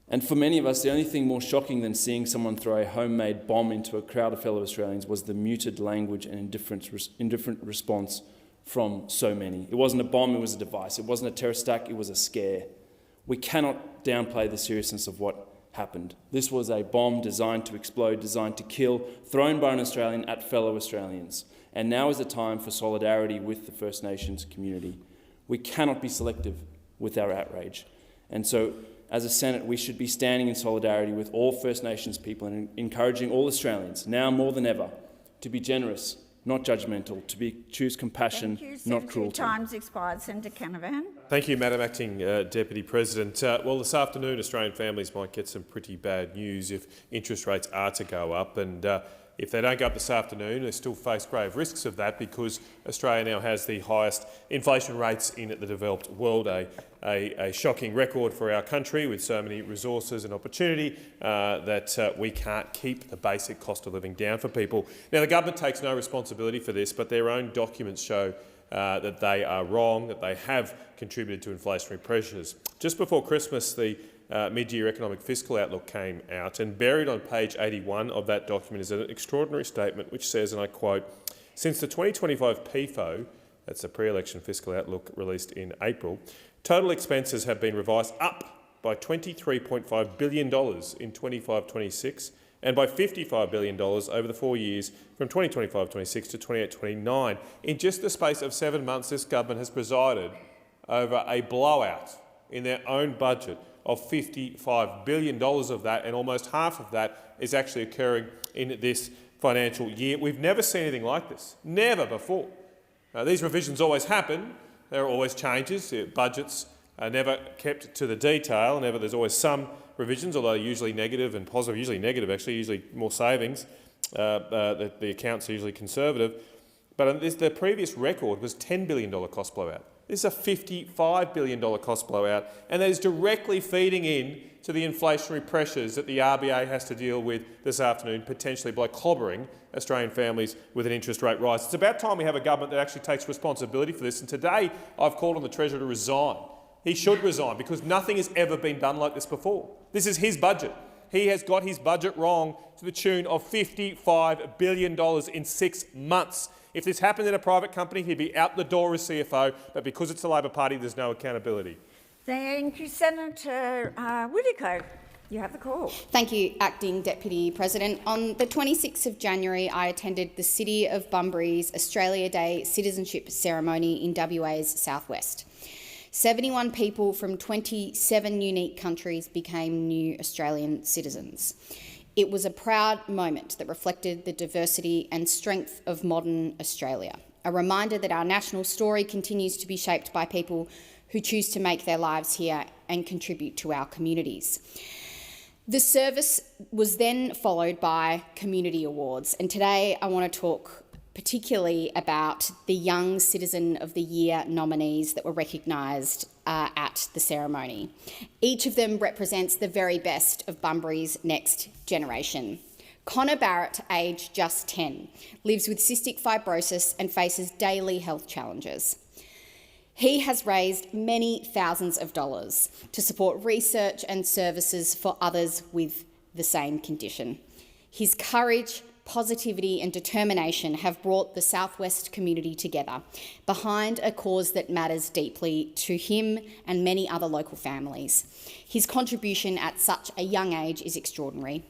And for many of us, the only thing more shocking than seeing someone throw a homemade bomb into a crowd of fellow Australians was the muted language and indifferent response from so many. It wasn't a bomb, it was a device. It wasn't a terrorist attack, it was a scare. We cannot downplay the seriousness of what happened. This was a bomb designed to explode, designed to kill, thrown by an Australian at fellow Australians. And now is the time for solidarity with the First Nations community. We cannot be selective with our outrage. And so, as a Senate, we should be standing in solidarity with all First Nations people and encouraging all Australians, now more than ever, to be generous, not judgmental, to choose compassion, not cruelty. Time's expired. Senator Canavan. Thank you, Madam Acting Deputy President. Well, this afternoon, Australian families might get some pretty bad news if interest rates are to go up. And if they don't go up this afternoon, they still face grave risks of that because Australia now has the highest inflation rates in the developed world, a shocking record for our country with so many resources and opportunity that we can't keep the basic cost of living down for people. Now, the government takes no responsibility for this, but their own documents show that they are wrong, that they have contributed to inflationary pressures. Just before Christmas, the mid-year economic fiscal outlook came out, and buried on page 81 of that document is an extraordinary statement which says, and I quote, "Since the 2025 PFO," that's the pre-election fiscal outlook released in April, "total expenses have been revised up by $23.5 billion in 25-26 and by $55 billion over the 4 years from 2025-26 to 28-29. In just the space of 7 months, this government has presided over a blowout in their own budget of $55 billion of that, and almost half of that is actually occurring in this financial year. We've never seen anything like this, never before. These revisions always happen. There are always changes. Budgets are never kept to the detail. There's always some revisions, although usually negative and positive, usually negative actually, usually more savings. The accounts are usually conservative. But the previous record was $10 billion cost blowout. This is a $55 billion cost blowout, and that is directly feeding in to the inflationary pressures that the RBA has to deal with this afternoon, potentially by clobbering Australian families with an interest rate rise. It's about time we have a government that actually takes responsibility for this, and today I've called on the Treasurer to resign. He should resign because nothing has ever been done like this before. This is his budget. He has got his budget wrong to the tune of $55 billion in 6 months. If this happened in a private company, he'd be out the door as CFO, but because it's the Labor Party, there's no accountability. Thank you, Senator Whittaker. You have the call. Thank you, Acting Deputy President. On the 26th of January, I attended the City of Bunbury's Australia Day citizenship ceremony in WA's southwest. 71 people from 27 unique countries became new Australian citizens. It was a proud moment that reflected the diversity and strength of modern Australia, a reminder that our national story continues to be shaped by people who choose to make their lives here and contribute to our communities. The service was then followed by community awards, and today I want to talk particularly about the Young Citizen of the Year nominees that were recognised at the ceremony. Each of them represents the very best of Bunbury's next generation. Connor Barrett, aged just 10, lives with cystic fibrosis and faces daily health challenges. He has raised many thousands of dollars to support research and services for others with the same condition. His courage, positivity and determination have brought the Southwest community together behind a cause that matters deeply to him and many other local families. His contribution at such a young age is extraordinary.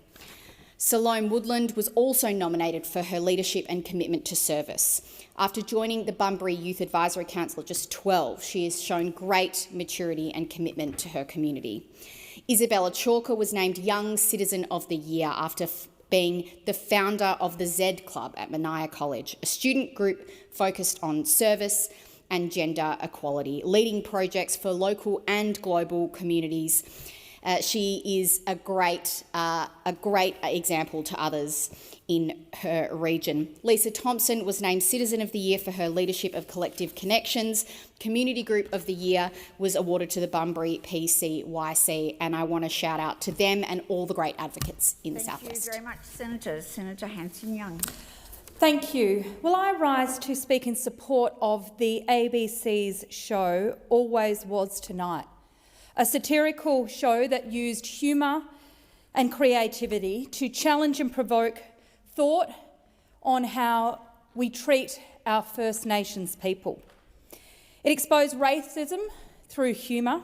Salome Woodland was also nominated for her leadership and commitment to service. After joining the Bunbury Youth Advisory Council at just 12, she has shown great maturity and commitment to her community. Isabella Chalker was named Young Citizen of the Year after being the founder of the Z Club at Mania College, a student group focused on service and gender equality, leading projects for local and global communities. She is a great example to others in her region. Lisa Thompson was named Citizen of the Year for her leadership of Collective Connections. Community Group of the Year was awarded to the Bunbury PCYC, and I want to shout out to them and all the great advocates in the Southwest. Thank you very much, Senator. Senator Hanson-Young. Thank you. Well, I rise to speak in support of the ABC's show Always Was Tonight, a satirical show that used humour and creativity to challenge and provoke thought on how we treat our First Nations people. It exposed racism through humour,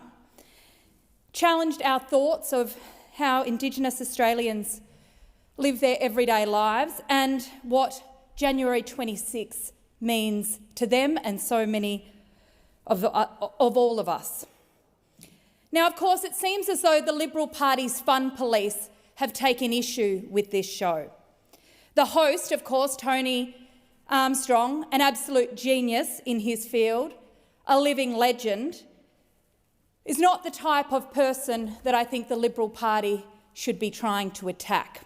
challenged our thoughts of how Indigenous Australians live their everyday lives and what January 26 means to them and so many of all of us. Now, of course, it seems as though the Liberal Party's fun police have taken issue with this show. The host, of course, Tony Armstrong, an absolute genius in his field, a living legend, is not the type of person that I think the Liberal Party should be trying to attack.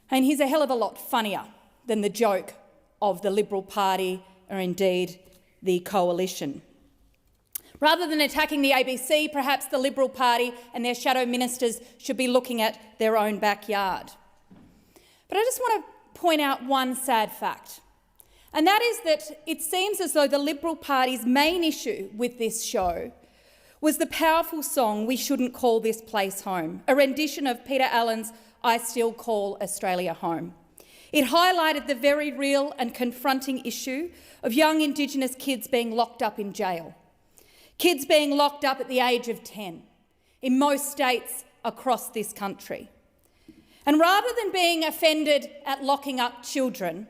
And he's a hell of a lot funnier than the joke of the Liberal Party or indeed the coalition. Rather than attacking the ABC, perhaps the Liberal Party and their shadow ministers should be looking at their own backyard. But I just want to point out one sad fact, and that is that it seems as though the Liberal Party's main issue with this show was the powerful song We Shouldn't Call This Place Home, a rendition of Peter Allen's I Still Call Australia Home. It highlighted the very real and confronting issue of young Indigenous kids being locked up in jail. Kids being locked up at the age of 10 in most states across this country. And rather than being offended at locking up children,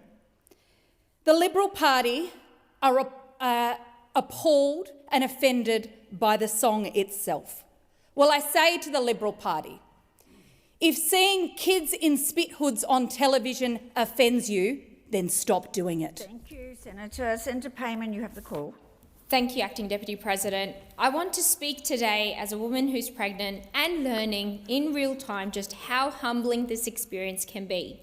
the Liberal Party are appalled and offended by the song itself. Well, I say to the Liberal Party, If seeing kids in spit hoods on television offends you, then stop doing it. Thank you, Senator. Senator Payman, you have the call. Thank you, Acting Deputy President. I want to speak today as a woman who's pregnant and learning in real time just how humbling this experience can be.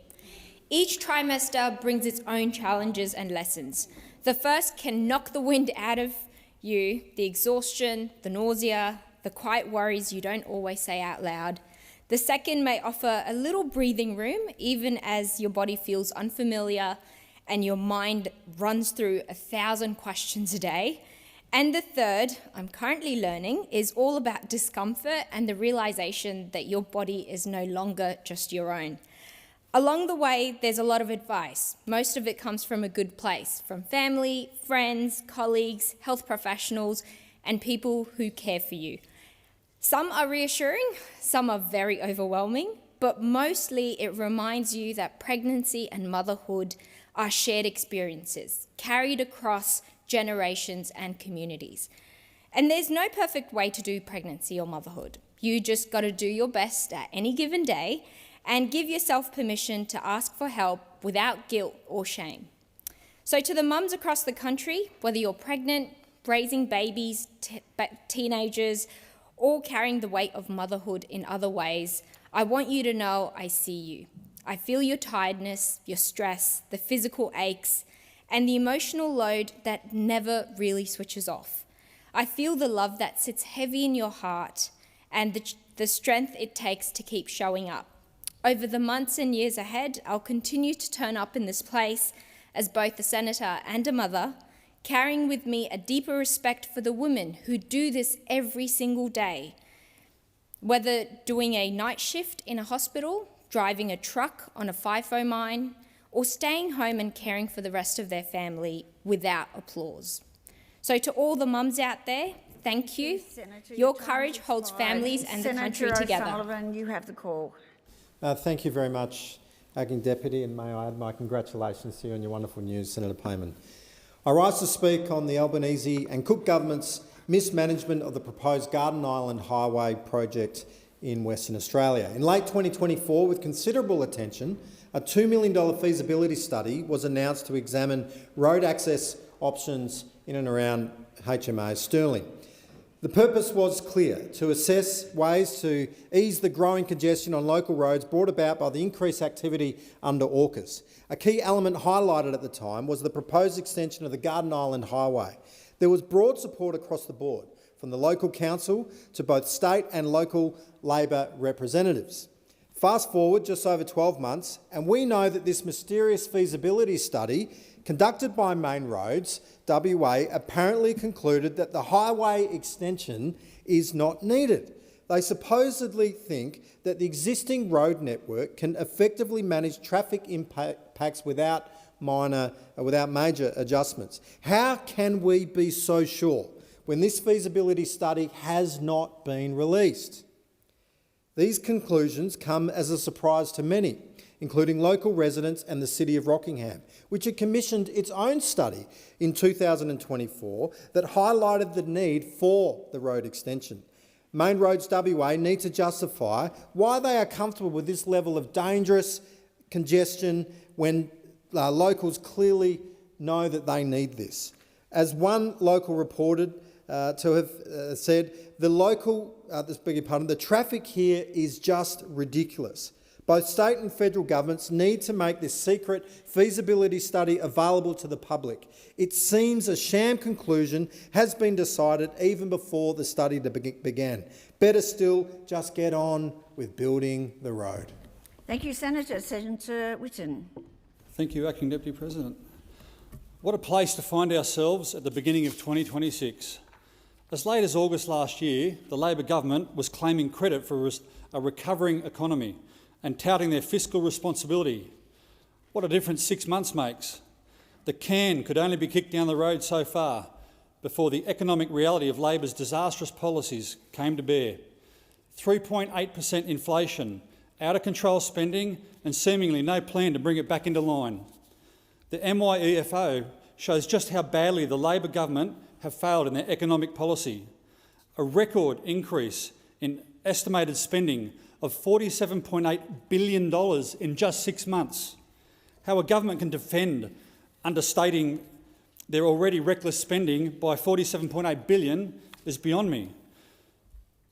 Each trimester brings its own challenges and lessons. The first can knock the wind out of you, the exhaustion, the nausea, the quiet worries you don't always say out loud. The second may offer a little breathing room, even as your body feels unfamiliar and your mind runs through 1,000 questions a day. And the third, I'm currently learning, is all about discomfort and the realization that your body is no longer just your own. Along the way, there's a lot of advice. Most of it comes from a good place, from family, friends, colleagues, health professionals, and people who care for you. Some are reassuring, some are very overwhelming, but mostly it reminds you that pregnancy and motherhood are shared experiences, carried across generations and communities. And there's no perfect way to do pregnancy or motherhood. You just got to do your best at any given day and give yourself permission to ask for help without guilt or shame. So to the mums across the country, whether you're pregnant, raising babies, teenagers, or carrying the weight of motherhood in other ways, I want you to know I see you. I feel your tiredness, your stress, the physical aches, and the emotional load that never really switches off. I feel the love that sits heavy in your heart and the strength it takes to keep showing up. Over the months and years ahead, I'll continue to turn up in this place as both a senator and a mother, carrying with me a deeper respect for the women who do this every single day, whether doing a night shift in a hospital, driving a truck on a FIFO mine, or staying home and caring for the rest of their family without applause. So to all the mums out there, thank you. Senator, your courage holds families and the country together. Senator O'Sullivan, you have the call. Thank you very much, Acting Deputy, and may I add my congratulations to you on your wonderful news, Senator Payman. I rise to speak on the Albanese and Cook government's mismanagement of the proposed Garden Island Highway project in Western Australia. In late 2024, with considerable attention, a $2 million feasibility study was announced to examine road access options in and around HMA Stirling. The purpose was clear: to assess ways to ease the growing congestion on local roads brought about by the increased activity under AUKUS. A key element highlighted at the time was the proposed extension of the Garden Island Highway. There was broad support across the board, from the local council to both state and local Labor representatives. Fast forward just over 12 months, and we know that this mysterious feasibility study conducted by Main Roads WA apparently concluded that the highway extension is not needed. They supposedly think that the existing road network can effectively manage traffic impacts without major adjustments. How can we be so sure when this feasibility study has not been released? These conclusions come as a surprise to many, including local residents and the City of Rockingham, which had commissioned its own study in 2024 that highlighted the need for the road extension. Main Roads WA need to justify why they are comfortable with this level of dangerous congestion when locals clearly know that they need this. As one local reported to have said, the traffic here is just ridiculous. Both state and federal governments need to make this secret feasibility study available to the public. It seems a sham conclusion has been decided even before the study began. Better still, just get on with building the road. Thank you, Senator. Senator Whitten. Thank you, Acting Deputy President. What a place to find ourselves at the beginning of 2026. As late as August last year, the Labor government was claiming credit for a recovering economy and touting their fiscal responsibility. What a difference 6 months makes. The can could only be kicked down the road so far before the economic reality of Labor's disastrous policies came to bear. 3.8% inflation, out-of-control spending and seemingly no plan to bring it back into line. The MYEFO shows just how badly the Labor government have failed in their economic policy. A record increase in estimated spending of $47.8 billion in just 6 months. How a government can defend understating their already reckless spending by $47.8 billion is beyond me.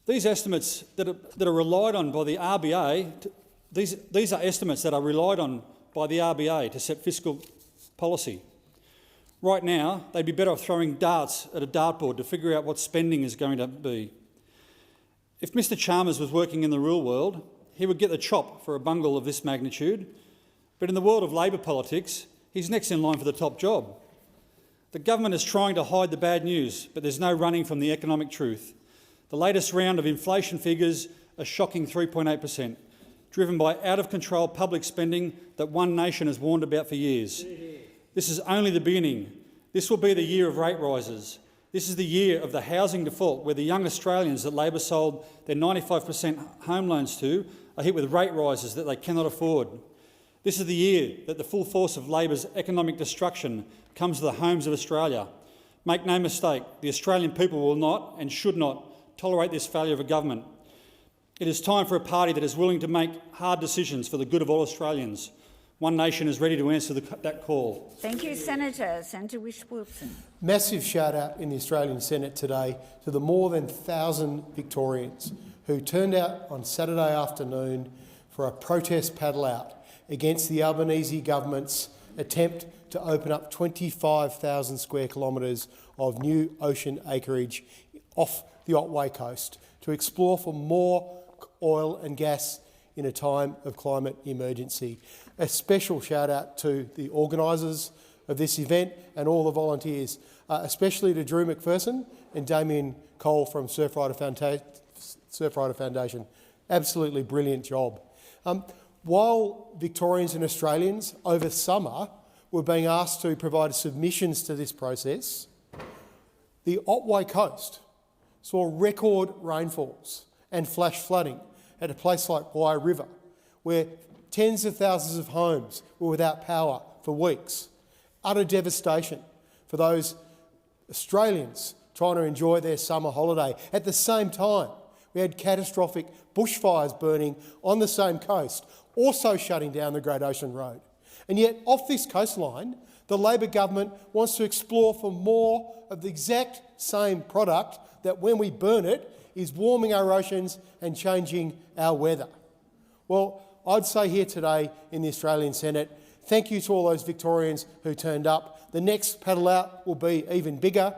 These estimates that are relied on by the RBA, these are estimates that are relied on by the RBA to set fiscal policy. Right now, they'd be better off throwing darts at a dartboard to figure out what spending is going to be. If Mr Chalmers was working in the real world, he would get the chop for a bungle of this magnitude, but in the world of Labor politics, he's next in line for the top job. The government is trying to hide the bad news, but there's no running from the economic truth. The latest round of inflation figures are shocking 3.8%, driven by out-of-control public spending that One Nation has warned about for years. This is only the beginning. This will be the year of rate rises. This is the year of the housing default, where the young Australians that Labor sold their 95% home loans to are hit with rate rises that they cannot afford. This is the year that the full force of Labor's economic destruction comes to the homes of Australia. Make no mistake, the Australian people will not and should not tolerate this failure of a government. It is time for a party that is willing to make hard decisions for the good of all Australians. One Nation is ready to answer that call. Thank you, Senator. Senator Whish-Wilson. Massive shout out in the Australian Senate today to the more than 1,000 Victorians who turned out on Saturday afternoon for a protest paddle out against the Albanese government's attempt to open up 25,000 square kilometres of new ocean acreage off the Otway coast to explore for more oil and gas in a time of climate emergency. A special shout out to the organisers of this event and all the volunteers, especially to Drew McPherson and Damien Cole from Surfrider Foundation. Absolutely brilliant job. While Victorians and Australians over summer were being asked to provide submissions to this process, the Otway coast saw record rainfalls and flash flooding at a place like Wye River, where tens of thousands of homes were without power for weeks. Utter devastation for those Australians trying to enjoy their summer holiday. At the same time, we had catastrophic bushfires burning on the same coast, also shutting down the Great Ocean Road. And yet, off this coastline, the Labor government wants to explore for more of the exact same product that, when we burn it, is warming our oceans and changing our weather. Well, I'd say here today in the Australian Senate, thank you to all those Victorians who turned up. The next paddle out will be even bigger.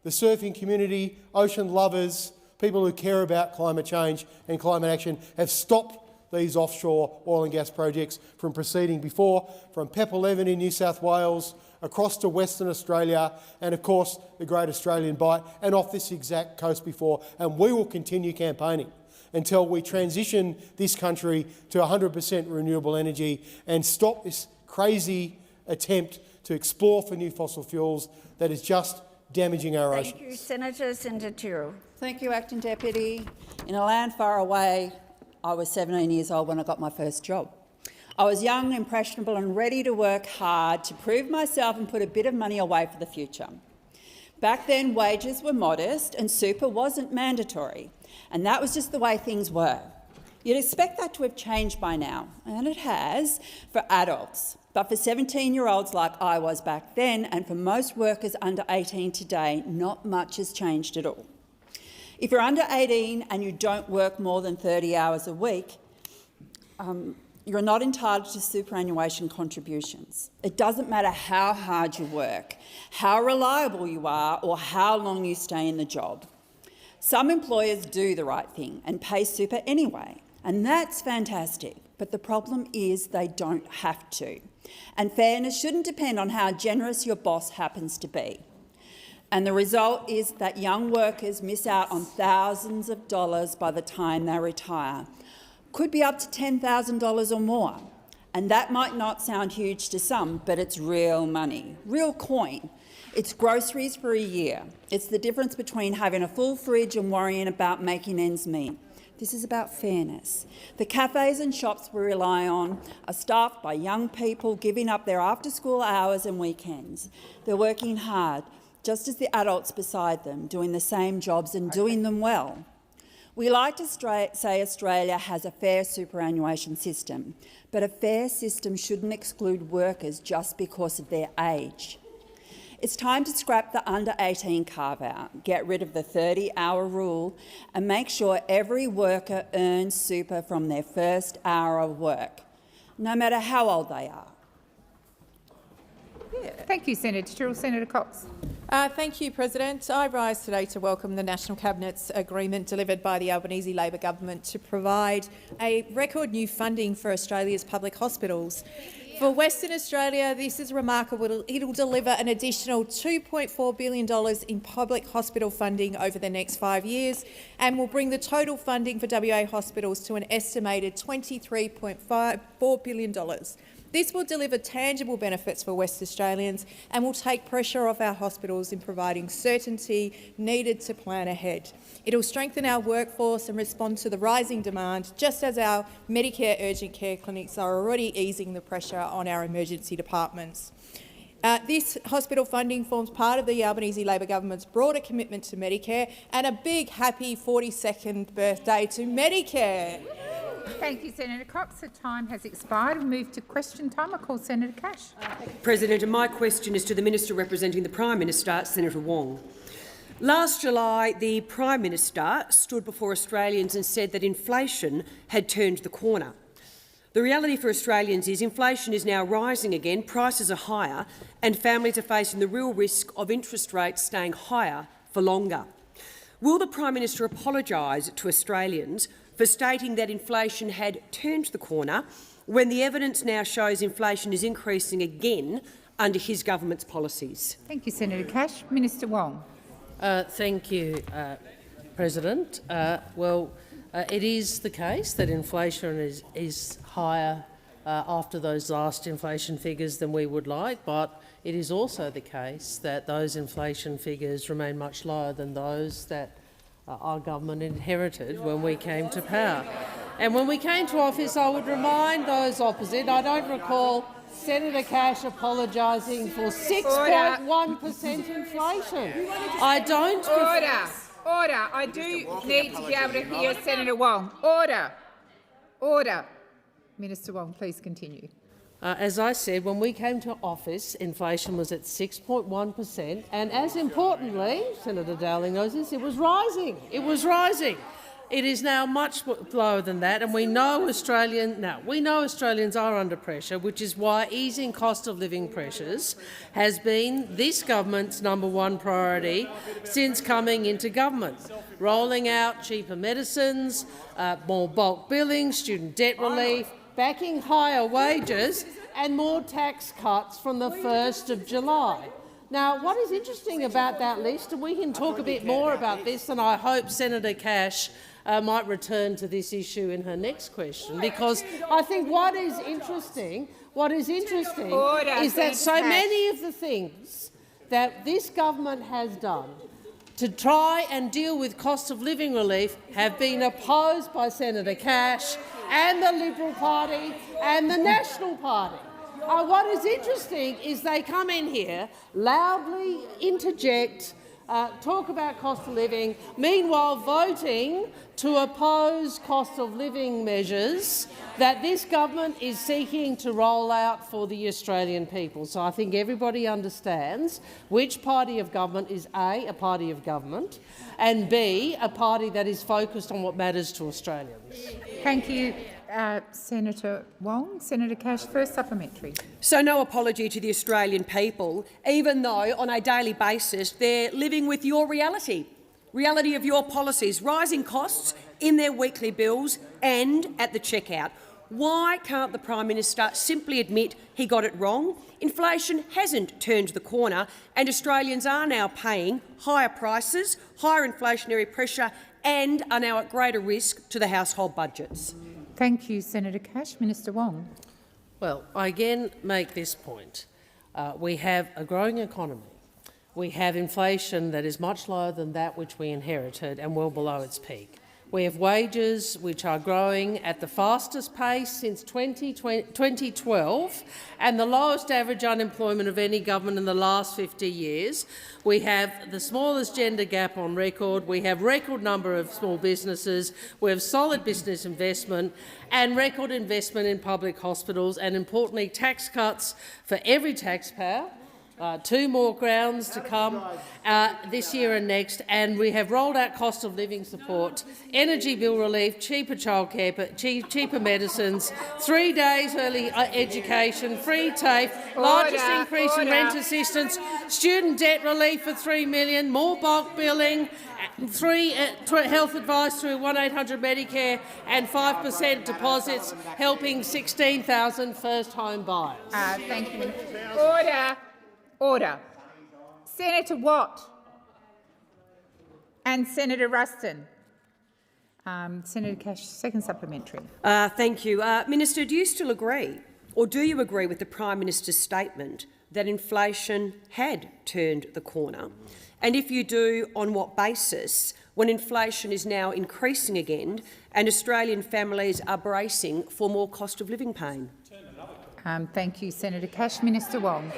The surfing community, ocean lovers, people who care about climate change and climate action have stopped these offshore oil and gas projects from proceeding before, from Pepperleven in New South Wales, across to Western Australia, and of course the Great Australian Bight, and off this exact coast before. And we will continue campaigning until we transition this country to 100% renewable energy and stop this crazy attempt to explore for new fossil fuels that is just damaging our oceans. Thank you, Senator. Senator Tyrrell. Thank you, Acting Deputy. In a land far away, I was 17 years old when I got my first job. I was young, impressionable and ready to work hard to prove myself and put a bit of money away for the future. Back then, wages were modest and super wasn't mandatory, and that was just the way things were. You'd expect that to have changed by now, and it has for adults. But for 17-year-olds like I was back then, and for most workers under 18 today, not much has changed at all. If you're under 18 and you don't work more than 30 hours a week, you're not entitled to superannuation contributions. It doesn't matter how hard you work, how reliable you are, or how long you stay in the job. Some employers do the right thing and pay super anyway, and that's fantastic. But the problem is they don't have to. And fairness shouldn't depend on how generous your boss happens to be. And the result is that young workers miss out on thousands of dollars by the time they retire. Could be up to $10,000 or more. And that might not sound huge to some, but it's real money, real coin. It's groceries for a year. It's the difference between having a full fridge and worrying about making ends meet. This is about fairness. The cafes and shops we rely on are staffed by young people giving up their after-school hours and weekends. They're working hard, just as the adults beside them, doing the same jobs and doing them well. We like to say Australia has a fair superannuation system, but a fair system shouldn't exclude workers just because of their age. It's time to scrap the under-18 carve-out, get rid of the 30-hour rule and make sure every worker earns super from their first hour of work, no matter how old they are. Thank you, Senator Tyrrell. Senator Cox. Thank you, President. I rise today to welcome the National Cabinet's agreement delivered by the Albanese Labor government to provide a record new funding for Australia's public hospitals. For Western Australia, this is remarkable. It will deliver an additional $2.4 billion in public hospital funding over the next 5 years and will bring the total funding for WA hospitals to an estimated $23.4 billion. This will deliver tangible benefits for West Australians and will take pressure off our hospitals in providing certainty needed to plan ahead. It will strengthen our workforce and respond to the rising demand, just as our Medicare urgent care clinics are already easing the pressure on our emergency departments. This hospital funding forms part of the Albanese Labor government's broader commitment to Medicare, and a big happy 42nd birthday to Medicare. Thank you, Senator Cox. The time has expired. We move to question time. I call Senator Cash. President, and my question is to the Minister representing the Prime Minister, Senator Wong. Last July, the Prime Minister stood before Australians and said that inflation had turned the corner. The reality for Australians is inflation is now rising again, prices are higher, and families are facing the real risk of interest rates staying higher for longer. Will the Prime Minister apologise to Australians for stating that inflation had turned the corner when the evidence now shows inflation is increasing again under his government's policies? Thank you, Senator Cash. Minister Wong. Thank you, President. It is the case that inflation is higher after those last inflation figures than we would like, but it is also the case that those inflation figures remain much lower than those that our government inherited when we came to power. And when we came to office, I would remind those opposite, I don't recall Senator Cash apologising for 6.1% inflation. I don't... Order. I do need to be able to hear Senator Wong. Order. Minister Wong, please continue. As I said, when we came to office, inflation was at 6.1%, and as importantly, Senator Dowling knows this, it was rising. It was rising. It is now much lower than that, and we know Australians are under pressure, which is why easing cost of living pressures has been this government's #1 priority since coming into government. Rolling out cheaper medicines, more bulk billing, student debt relief, backing higher wages and more tax cuts from the 1st of July. Now, what is interesting about that list, and we can talk a bit more about this, and I hope Senator Cash might return to this issue in her next question, because I think what is interesting is that so many of the things that this government has done to try and deal with cost of living relief have been opposed by Senator Cash and the Liberal Party and the National Party. What is interesting is they come in here, loudly interject, talk about cost of living, meanwhile voting to oppose cost of living measures that this government is seeking to roll out for the Australian people. So I think everybody understands which party of government is A, a party of government, and B, a party that is focused on what matters to Australians. Thank you, Senator Wong. Senator Cash, first supplementary. So no apology to the Australian people, even though on a daily basis they're living with your reality of your policies, rising costs in their weekly bills and at the checkout. Why can't the Prime Minister simply admit he got it wrong? Inflation hasn't turned the corner and Australians are now paying higher prices, higher inflationary pressure and are now at greater risk to the household budgets. Thank you, Senator Cash. Minister Wong. Well, I again make this point. We have a growing economy. We have inflation that is much lower than that which we inherited and well below its peak. We have wages which are growing at the fastest pace since 2012 and the lowest average unemployment of any government in the last 50 years. We have the smallest gender gap on record. We have record number of small businesses. We have solid business investment and record investment in public hospitals and, importantly, tax cuts for every taxpayer. 2 more grounds to come this year and next, and we have rolled out cost of living support, energy bill relief, cheaper childcare, cheaper medicines, 3 days early education, free TAFE, largest increase in rent assistance, student debt relief for $3 million, more bulk billing, free health advice through 1-800 Medicare and 5% deposits, helping 16,000 first-home buyers. Thank you. Order. Senator Watt and Senator Ruston. Senator Cash, second supplementary. Thank you. Minister, do you still agree, or do you agree with the Prime Minister's statement that inflation had turned the corner? And if you do, on what basis, when inflation is now increasing again and Australian families are bracing for more cost of living pain? Thank you, Senator Cash. Minister Wong.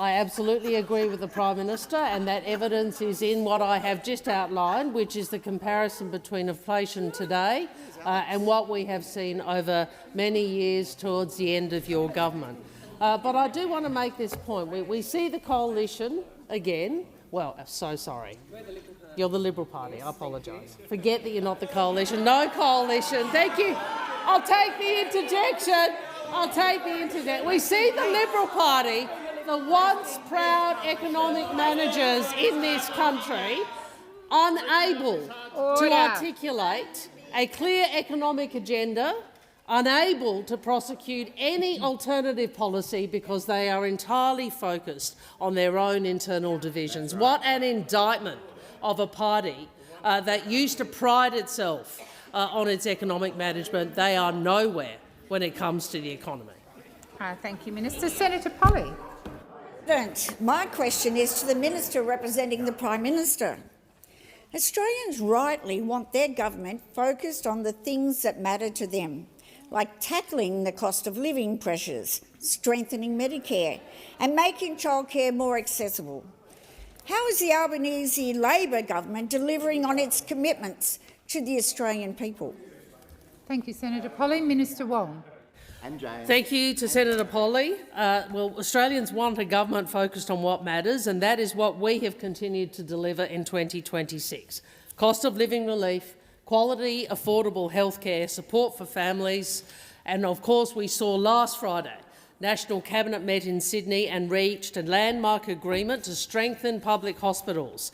I absolutely agree with the Prime Minister, and that evidence is in what I have just outlined, which is the comparison between inflation today and what we have seen over many years towards the end of your government. But I do want to make this point. We see the coalition again. Well, I'm so sorry. You're the Liberal Party. I apologise. Forget that you're not the coalition. No coalition. Thank you. I'll take the interjection. We see the Liberal Party, the once proud economic managers in this country, unable to articulate a clear economic agenda, unable to prosecute any alternative policy because they are entirely focused on their own internal divisions. What an indictment of a party that used to pride itself on its economic management. They are nowhere when it comes to the economy. Thank you, Minister. Senator Polley. My question is to the Minister representing the Prime Minister. Australians rightly want their government focused on the things that matter to them, like tackling the cost of living pressures, strengthening Medicare and making childcare more accessible. How is the Albanese Labor government delivering on its commitments to the Australian people? Thank you, Senator Polley. Minister Wong. Thank you to Senator Polley. Well, Australians want a government focused on what matters, and that is what we have continued to deliver in 2026. Cost of living relief, quality, affordable healthcare, support for families, and of course we saw last Friday National Cabinet met in Sydney and reached a landmark agreement to strengthen public hospitals.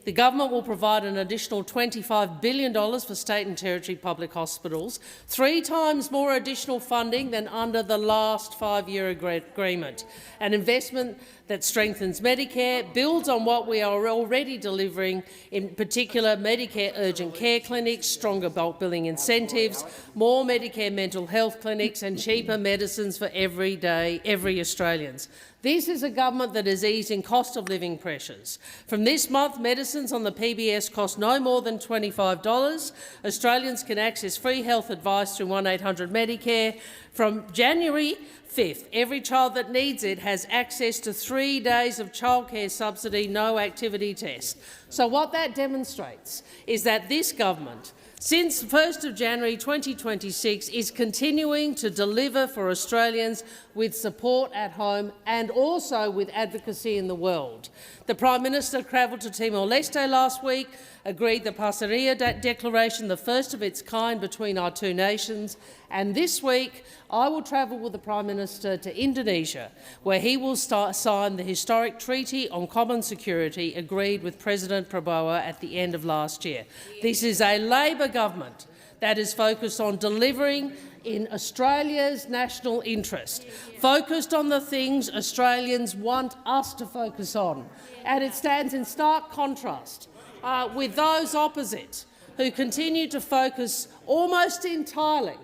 The government will provide an additional $25 billion for state and territory public hospitals, 3 times more additional funding than under the last 5-year agreement. An investment that strengthens Medicare, builds on what we are already delivering, in particular Medicare urgent care clinics, stronger bulk billing incentives, more Medicare mental health clinics and cheaper medicines for every Australian. This is a government that is easing cost of living pressures. From this month, medicines on the PBS cost no more than $25. Australians can access free health advice through 1-800 Medicare. From January 5th, every child that needs it has access to 3 days of childcare subsidy, no activity test. So what that demonstrates is that this government, since 1st of January 2026, is continuing to deliver for Australians with support at home and also with advocacy in the world. The Prime Minister travelled to Timor-Leste last week, agreed the Passeria Declaration, the first of its kind between our two nations, and this week I will travel with the Prime Minister to Indonesia, where he will sign the historic Treaty on Common Security agreed with President Prabowo at the end of last year. This is a Labor government that is focused on delivering in Australia's national interest, focused on the things Australians want us to focus on. And it stands in stark contrast with those opposite who continue to focus almost entirely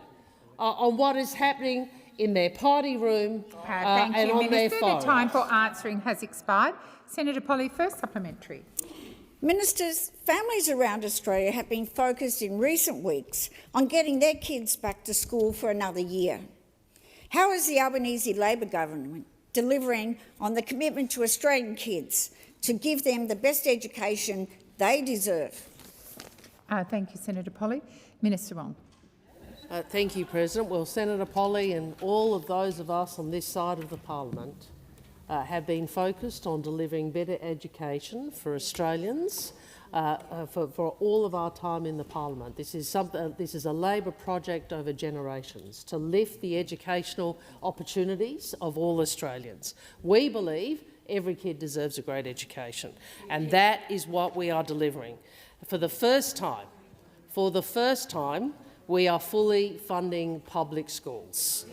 on what is happening in their party room Thank and you, on Minister. their phone. The time for answering has expired. Senator Polley, first supplementary. Ministers, families around Australia have been focused in recent weeks on getting their kids back to school for another year. How is the Albanese Labor government delivering on the commitment to Australian kids to give them the best education they deserve? Thank you, Senator Polley. Minister Wong. Thank you, President. Well, Senator Polley and all of those of us on this side of the parliament have been focused on delivering better education for Australians for all of our time in the parliament. This is a Labor project over generations to lift the educational opportunities of all Australians. We believe every kid deserves a great education, and that is what we are delivering. For the first time, we are fully funding public schools.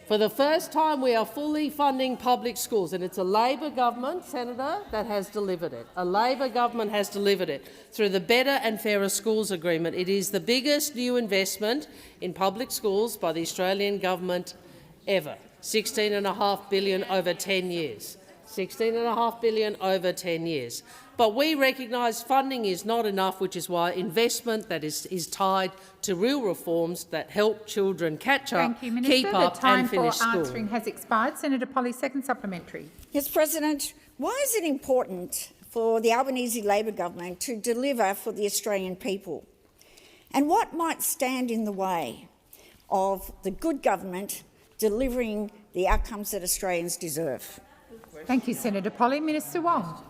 For the first time, we are fully funding public schools, and it's a Labor government, Senator, that has delivered it. A Labor government has delivered it through the Better and Fairer Schools Agreement. It is the biggest new investment in public schools by the Australian government ever. $16.5 billion over 10 years. $16.5 billion over 10 years. But we recognise funding is not enough, which is why investment that is tied to real reforms that help children catch up, Thank you, Minister. keep up and finish The time for school. answering has expired. Senator Polley, second supplementary. Yes, President. Why is it important for the Albanese Labor government to deliver for the Australian people? And what might stand in the way of the good government delivering the outcomes that Australians deserve? Thank you, Senator Polley. Minister Wong.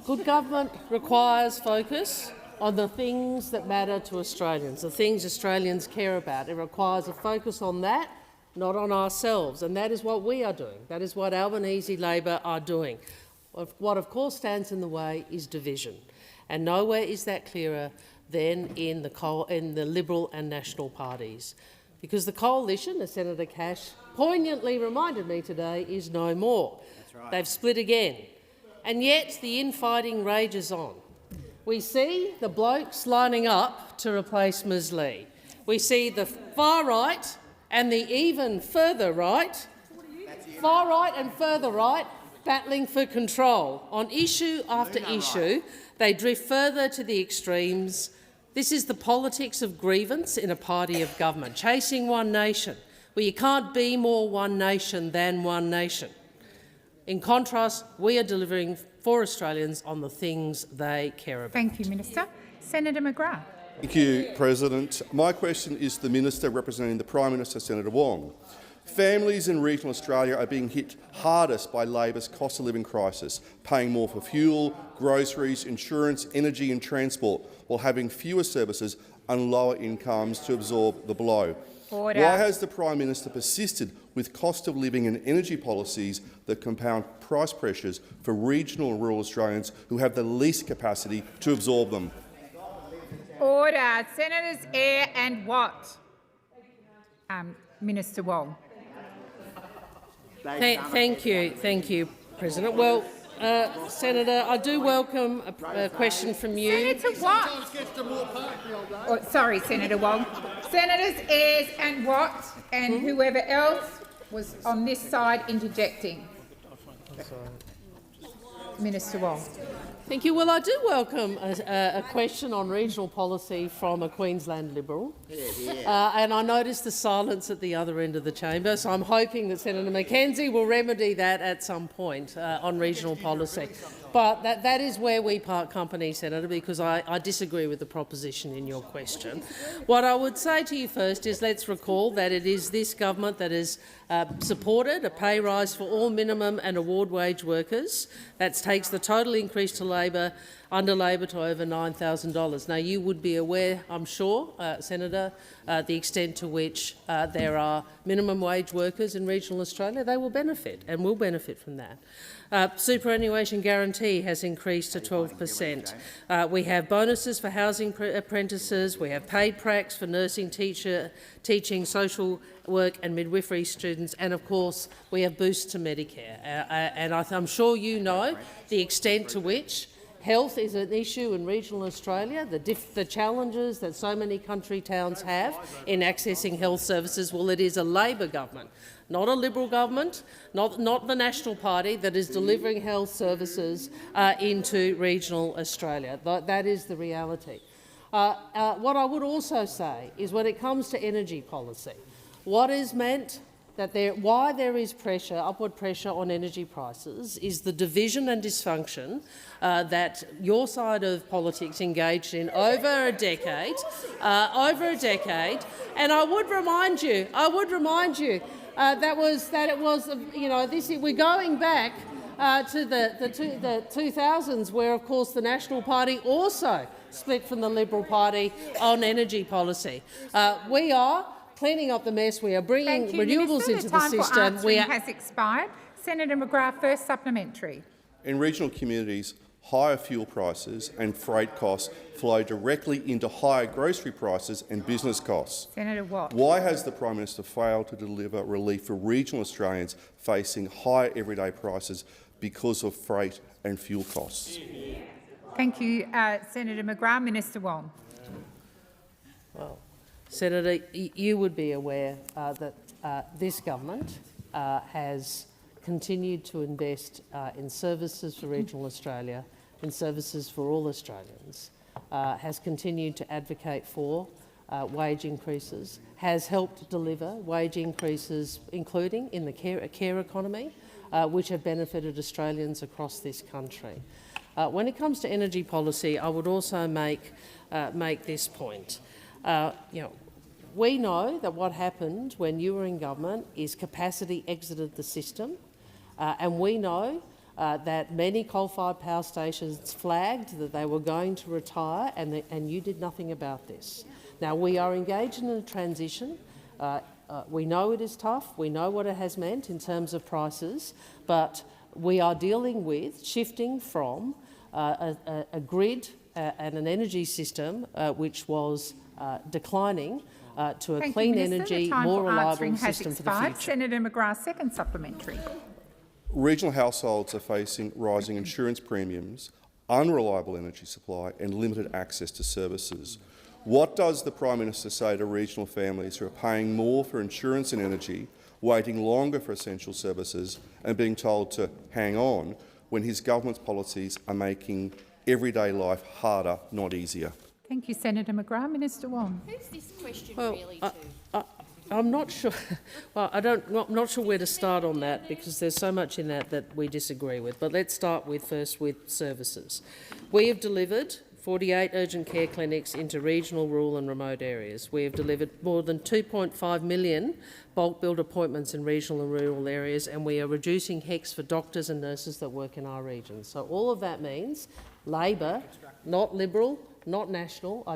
Good government requires focus on the things that matter to Australians, the things Australians care about. It requires a focus on that, not on ourselves, and that is what we are doing. That is what Albanese Labor are doing. What, of course, stands in the way is division, and nowhere is that clearer than in the Liberal and National parties. Because the coalition, as Senator Cash poignantly reminded me today, is no more. That's right. They've split again. And yet the infighting rages on. We see the blokes lining up to replace Ms Lee. We see the far right and the even further right, battling for control. On issue after issue, they drift further to the extremes. This is the politics of grievance in a party of government, chasing one nation, where you can't be more one nation than one nation. In contrast, we are delivering for Australians on the things they care about. Thank you, Minister. Senator McGrath. Thank you, President. My question is to the Minister representing the Prime Minister, Senator Wong. Families in regional Australia are being hit hardest by Labor's cost of living crisis, paying more for fuel, groceries, insurance, energy and transport, while having fewer services and lower incomes to absorb the blow. Order. Why has the Prime Minister persisted with cost of living and energy policies that compound price pressures for regional and rural Australians who have the least capacity to absorb them? Order. Senators Eyre and Watt. Minister Wong. Thank you, President. Well, Senator, I do welcome a question from you. Senator Watt. Oh, sorry, Senator Wong. Senators Ayres and Watt and whoever else was on this side interjecting. Minister Wong. Thank you. Well, I do welcome a question on regional policy from a Queensland Liberal, and I noticed the silence at the other end of the chamber, so I'm hoping that Senator McKenzie will remedy that at some point on regional policy. But that is where we part company, Senator, because I disagree with the proposition in your question. What I would say to you first is let's recall that it is this government that has supported a pay rise for all minimum and award wage workers. That takes the total increase to under Labor to over $9,000. Now, you would be aware, I'm sure, Senator, the extent to which there are minimum wage workers in regional Australia. They will benefit and will benefit from that. Superannuation guarantee has increased to 12%. We have bonuses for housing apprentices. We have paid pracs for nursing, teaching, social work and midwifery students, and of course we have boosts to Medicare. And I'm sure you know the extent to which health is an issue in regional Australia, the challenges that so many country towns have in accessing health services. Well, it is a Labor government, not a Liberal government, not the National Party, that is delivering health services into regional Australia. That is the reality. What I would also say is, when it comes to energy policy, what is meant that why there is upward pressure on energy prices is the division and dysfunction that your side of politics engaged in over a decade. And I would remind you, we're going back to the 2000s, where, of course, the National Party also split from the Liberal Party on energy policy. We are cleaning up the mess. We are bringing renewables into the system. Has expired. Senator McGrath, first supplementary. In regional communities, higher fuel prices and freight costs flow directly into higher grocery prices and business costs. Senator Watt. Why has the Prime Minister failed to deliver relief for regional Australians facing higher everyday prices because of freight and fuel costs? Thank you, Senator McGrath. Minister Wong. Well, Senator, you would be aware that this government has continued to invest in services for regional Australia, in services for all Australians, has continued to advocate for wage increases, has helped deliver wage increases, including in the care economy, which have benefited Australians across this country. When it comes to energy policy, I would also make this point. We know that what happened when you were in government is capacity exited the system, and we know that many coal-fired power stations flagged that they were going to retire, and you did nothing about this. Now, we are engaged in a transition. We know it is tough. We know what it has meant in terms of prices, but we are dealing with shifting from a grid and an energy system which was declining to a clean energy, more reliable system for the future. Senator McGrath, second supplementary. Regional households are facing rising insurance premiums, unreliable energy supply and limited access to services. What does the Prime Minister say to regional families who are paying more for insurance and energy, waiting longer for essential services and being told to hang on when his government's policies are making everyday life harder, not easier? Thank you, Senator McGrath. Minister Wong. Who's this question really to? I'm not sure. Well, I'm not sure where to start on that, because there's so much in that we disagree with. But let's start first with services. We have delivered 48 urgent care clinics into regional, rural and remote areas. We have delivered more than 2.5 million bulk billed appointments in regional and rural areas, and we are reducing HECS for doctors and nurses that work in our regions. So all of that means Labor, not Liberal, not National, are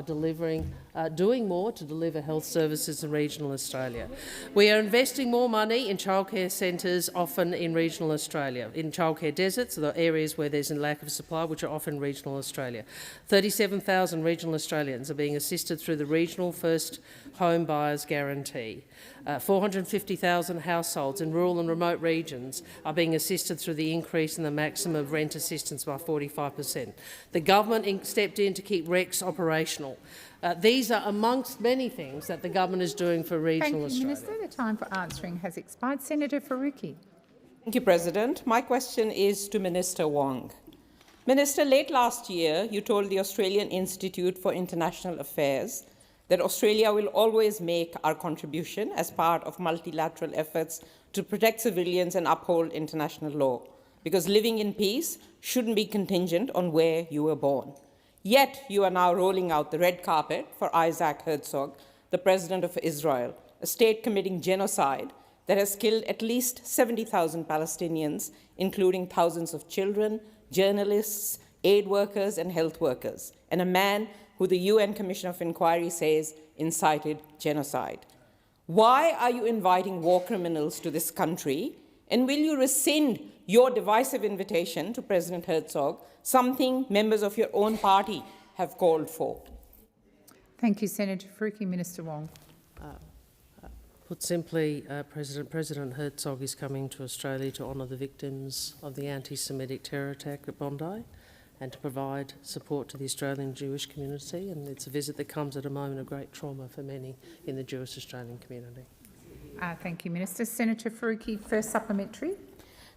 doing more to deliver health services in regional Australia. We are investing more money in childcare centres, often in regional Australia, in childcare deserts, the areas where there's a lack of supply, which are often regional Australia. 37,000 regional Australians are being assisted through the Regional First Home Buyers Guarantee. 450,000 households in rural and remote regions are being assisted through the increase in the maximum rent assistance by 45%. The government stepped in to keep REX operational. These are amongst many things that the government is doing for regional Australia. Thank you, Minister. The time for answering has expired. Senator Faruqi. Thank you, President. My question is to Minister Wong. Minister, late last year, you told the Australian Institute for International Affairs that Australia will always make our contribution as part of multilateral efforts to protect civilians and uphold international law, because living in peace shouldn't be contingent on where you were born. Yet you are now rolling out the red carpet for Isaac Herzog, the President of Israel, a state committing genocide that has killed at least 70,000 Palestinians, including thousands of children, journalists, aid workers and health workers, and a man who the UN Commission of Inquiry says incited genocide. Why are you inviting war criminals to this country, and will you rescind your divisive invitation to President Herzog, something members of your own party have called for? Thank you, Senator Faruqi. Minister Wong. Put simply, President Herzog is coming to Australia to honour the victims of the anti-Semitic terror attack at Bondi, and to provide support to the Australian Jewish community, and it's a visit that comes at a moment of great trauma for many in the Jewish Australian community. Thank you, Minister. Senator Faruqi, first supplementary.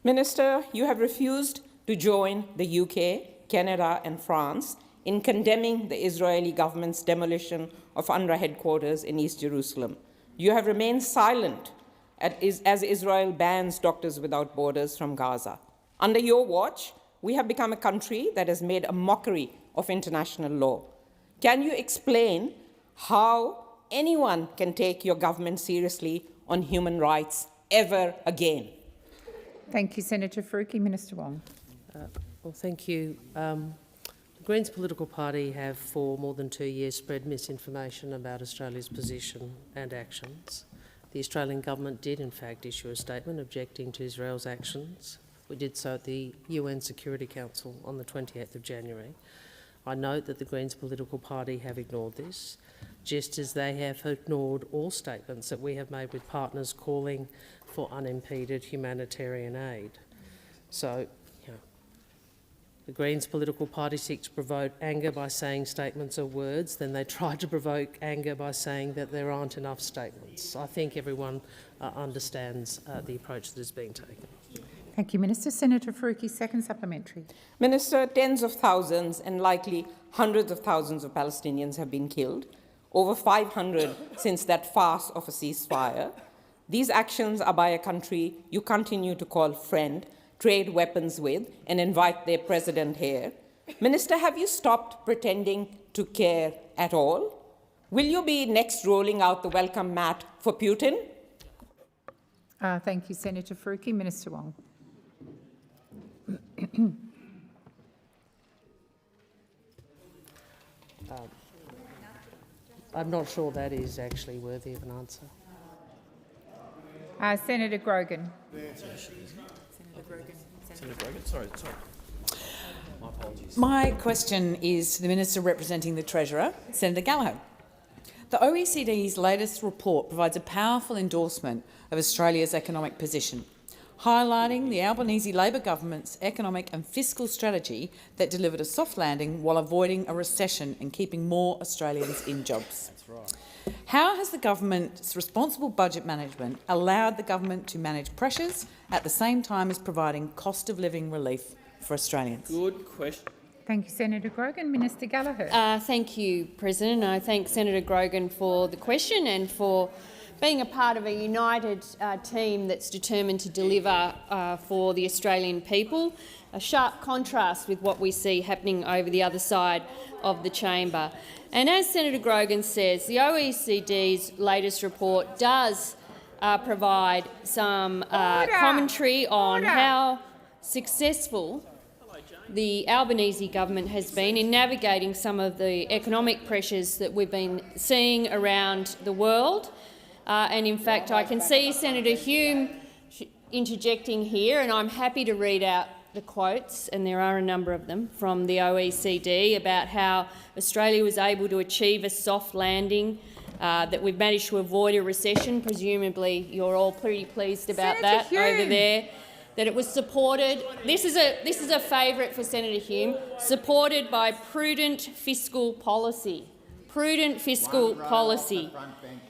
Minister, you have refused to join the UK, Canada and France in condemning the Israeli government's demolition of UNRWA headquarters in East Jerusalem. You have remained silent as Israel bans Doctors Without Borders from Gaza. Under your watch, we have become a country that has made a mockery of international law. Can you explain how anyone can take your government seriously on human rights ever again? Thank you, Senator Faruqi. Minister Wong. Well, thank you. The Greens political party have for more than 2 years spread misinformation about Australia's position and actions. The Australian government did in fact issue a statement objecting to Israel's actions. We did so at the UN Security Council on the 28th of January. I note that the Greens political party have ignored this, just as they have ignored all statements that we have made with partners calling for unimpeded humanitarian aid. So, the Greens political party seeks to provoke anger by saying statements are words, then they try to provoke anger by saying that there aren't enough statements. I think everyone understands the approach that is being taken. Thank you, Minister. Senator Faruqi, second supplementary. Minister, tens of thousands and likely hundreds of thousands of Palestinians have been killed, over 500 since that farce of a ceasefire. These actions are by a country you continue to call friend, trade weapons with, and invite their president here. Minister, have you stopped pretending to care at all? Will you be next rolling out the welcome mat for Putin? Thank you, Senator Faruqi. Minister Wong. I'm not sure that is actually worthy of an answer. Senator Grogan. Senator Grogan, sorry. My apologies. My question is to the Minister representing the Treasurer, Senator Gallagher. The OECD's latest report provides a powerful endorsement of Australia's economic position, highlighting the Albanese Labor government's economic and fiscal strategy that delivered a soft landing while avoiding a recession and keeping more Australians in jobs. That's right. How has the government's responsible budget management allowed the government to manage pressures at the same time as providing cost of living relief for Australians? Good question. Thank you, Senator Grogan. Minister Gallagher. Thank you, President. I thank Senator Grogan for the question and for being a part of a united team that's determined to deliver for the Australian people, a sharp contrast with what we see happening over the other side of the chamber. And as Senator Grogan says, the OECD's latest report does provide some commentary on how successful the Albanese government has been in navigating some of the economic pressures that we've been seeing around the world. And in fact, I can see Senator Hume interjecting here, and I'm happy to read out the quotes, and there are a number of them, from the OECD about how Australia was able to achieve a soft landing, that we've managed to avoid a recession. Presumably you're all pretty pleased about Senator that Hume. over there. That it was supported. This is a favourite for Senator Hume. Supported by prudent fiscal policy. Prudent fiscal policy.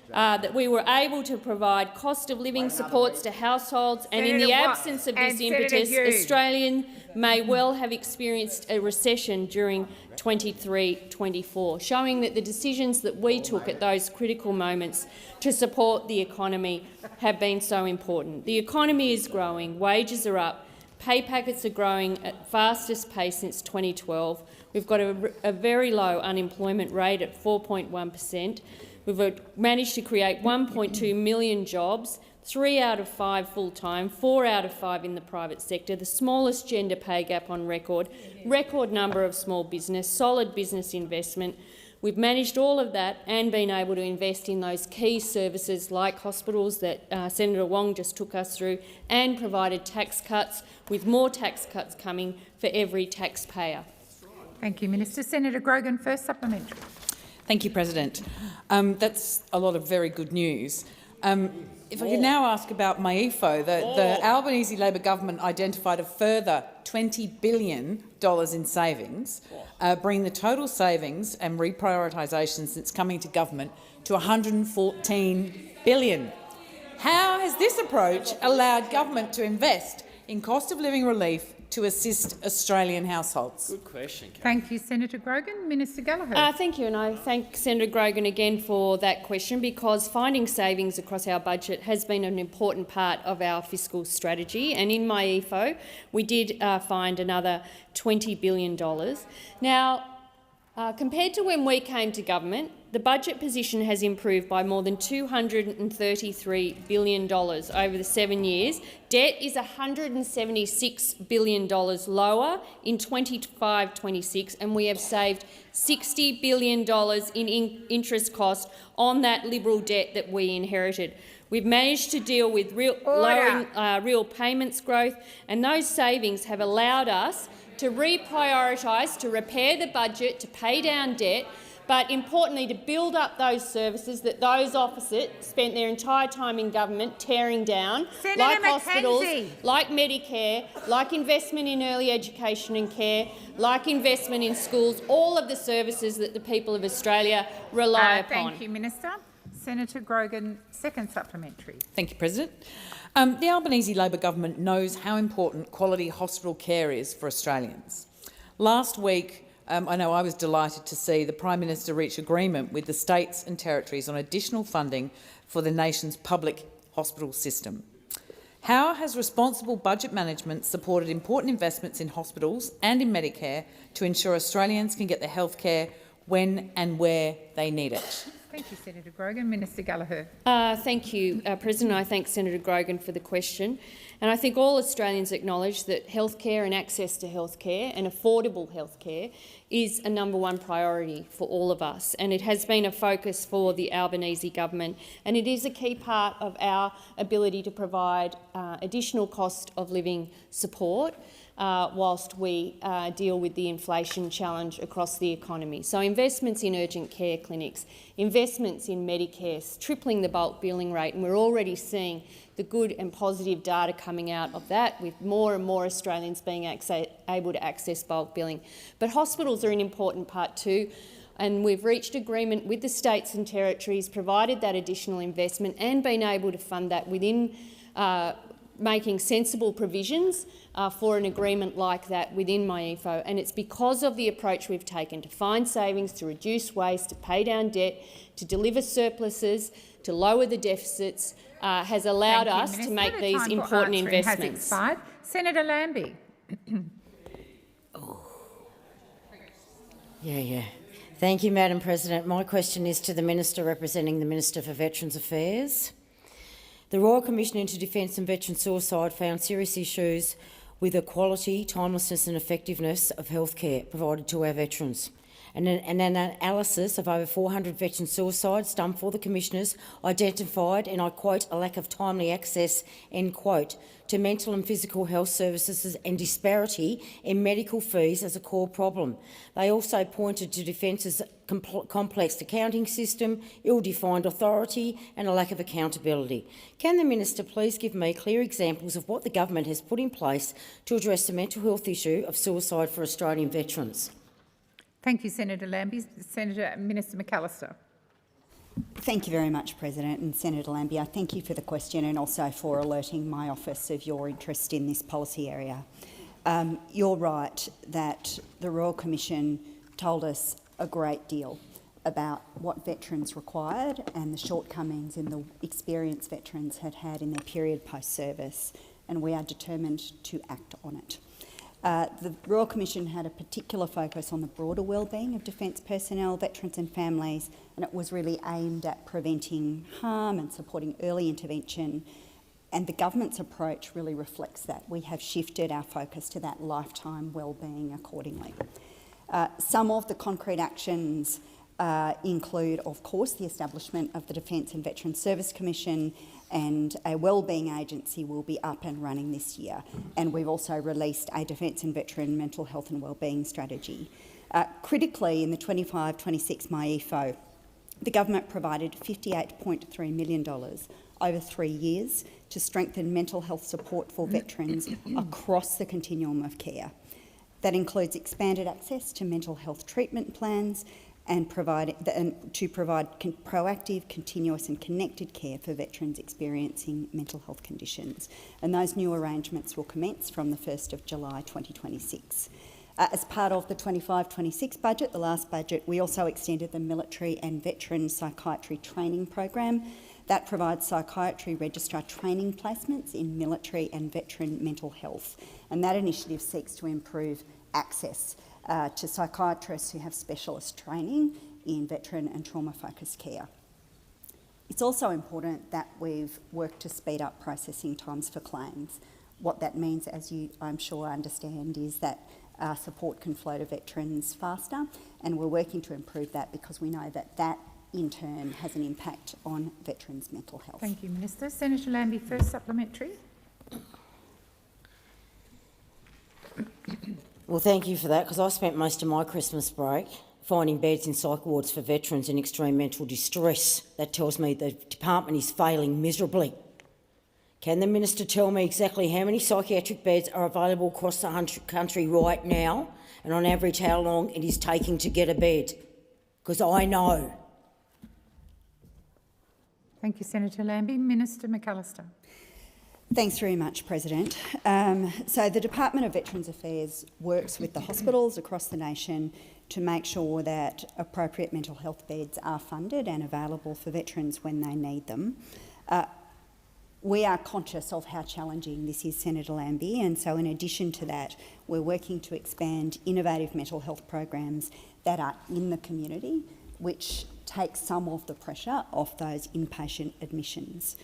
That we were able to provide cost of living supports to households, and in the absence of this impetus, Australians may well have experienced a recession during 23-24, showing that the decisions that we took at those critical moments to support the economy have been so important. The economy is growing, wages are up, pay packets are growing at fastest pace since 2012. We've got a very low unemployment rate at 4.1%. We've managed to create 1.2 million jobs, 3 out of 5 full-time, 4 out of 5 in the private sector, the smallest gender pay gap on record, record number of small business, solid business investment. We've managed all of that and been able to invest in those key services like hospitals that Senator Wong just took us through, and provided tax cuts, with more tax cuts coming for every taxpayer. Thank you, Minister. Senator Grogan, first supplementary. Thank you, President. That's a lot of very good news. If I could now ask about MyEFO, the Albanese Labor government identified a further $20 billion in savings, bringing the total savings and reprioritisation since coming to government to $114 billion. How has this approach allowed government to invest in cost of living relief to assist Australian households? Good question, Karen. Thank you, Senator Grogan. Minister Gallagher. Thank you, and I thank Senator Grogan again for that question, because finding savings across our budget has been an important part of our fiscal strategy. And in MyEFO, we did find another $20 billion. Now, compared to when we came to government, the budget position has improved by more than $233 billion over the 7 years. Debt is $176 billion lower in 25-26, and we have saved $60 billion in interest costs on that Liberal debt that we inherited. We've managed to deal with lowering real payments growth, and those savings have allowed us to reprioritise, to repair the budget, to pay down debt, but importantly to build up those services that those opposite spent their entire time in government tearing down, Senator like McKenzie. hospitals, like Medicare, like investment in early education and care, like investment in schools, all of the services that the people of Australia rely upon. Thank you, Minister. Senator Grogan, second supplementary. Thank you, President. The Albanese Labor government knows how important quality hospital care is for Australians. Last week, I know I was delighted to see the Prime Minister reach agreement with the states and territories on additional funding for the nation's public hospital system. How has responsible budget management supported important investments in hospitals and in Medicare to ensure Australians can get the health care when and where they need it? Thank you, Senator Grogan. Minister Gallagher. Thank you, President. I thank Senator Grogan for the question. And I think all Australians acknowledge that healthcare and access to healthcare and affordable healthcare is a #1 priority for all of us. And it has been a focus for the Albanese government. And it is a key part of our ability to provide additional cost of living support whilst we deal with the inflation challenge across the economy. So investments in urgent care clinics, investments in Medicare, tripling the bulk billing rate, and we're already seeing the good and positive data coming out of that, with more and more Australians being able to access bulk billing. But hospitals are an important part too, and we've reached agreement with the states and territories, provided that additional investment and been able to fund that within making sensible provisions for an agreement like that within MyEFO. And it's because of the approach we've taken to find savings, to reduce waste, to pay down debt, to deliver surpluses, to lower the deficits, has allowed us to make these important investments. Senator Lambie. Thank you, Madam President. My question is to the Minister representing the Minister for Veterans Affairs. The Royal Commission into Defence and Veteran Suicide found serious issues with the quality, timelessness and effectiveness of healthcare provided to our veterans. And an analysis of over 400 veteran suicides done for the Commissioners identified, and I quote, a lack of timely access, end quote, to mental and physical health services and disparity in medical fees as a core problem. They also pointed to Defence's complex accounting system, ill-defined authority and a lack of accountability. Can the Minister please give me clear examples of what the government has put in place to address the mental health issue of suicide for Australian veterans? Thank you, Senator Lambie. Minister McAllister. Thank you very much, President. And Senator Lambie, I thank you for the question and also for alerting my office of your interest in this policy area. You're right that the Royal Commission told us a great deal about what veterans required and the shortcomings in the experience veterans had had in their period post-service, and we are determined to act on it. The Royal Commission had a particular focus on the broader wellbeing of Defence personnel, veterans and families, and it was really aimed at preventing harm and supporting early intervention, and the government's approach really reflects that. We have shifted our focus to that lifetime wellbeing accordingly. Some of the concrete actions include, of course, the establishment of the Defence and Veterans Service Commission, and a wellbeing agency will be up and running this year. And we've also released a Defence and Veteran mental health and wellbeing strategy. Critically, in the 25-26 MyEFO, the government provided $58.3 million over 3 years to strengthen mental health support for veterans across the continuum of care. That includes expanded access to mental health treatment plans and to provide proactive, continuous and connected care for veterans experiencing mental health conditions. And those new arrangements will commence from the 1st of July 2026. As part of the 25-26 budget, the last budget, we also extended the military and veteran psychiatry training program. That provides psychiatry registrar training placements in military and veteran mental health. And that initiative seeks to improve access to psychiatrists who have specialist training in veteran and trauma-focused care. It's also important that we've worked to speed up processing times for claims. What that means, as you, I'm sure, understand, is that support can flow to veterans faster, and we're working to improve that because we know that that in turn has an impact on veterans' mental health. Thank you, Minister. Senator Lambie, first supplementary. Well, thank you for that, because I spent most of my Christmas break finding beds in psych wards for veterans in extreme mental distress. That tells me the department is failing miserably. Can the minister tell me exactly how many psychiatric beds are available across the country right now, and on average how long it is taking to get a bed? Because I know. Thank you, Senator Lambie. Minister McAllister. Thanks very much, President. So the Department of Veterans Affairs works with the hospitals across the nation to make sure that appropriate mental health beds are funded and available for veterans when they need them. We are conscious of how challenging this is, Senator Lambie, and so in addition to that, we're working to expand innovative mental health programs that are in the community, which takes some of the pressure off those inpatient admissions.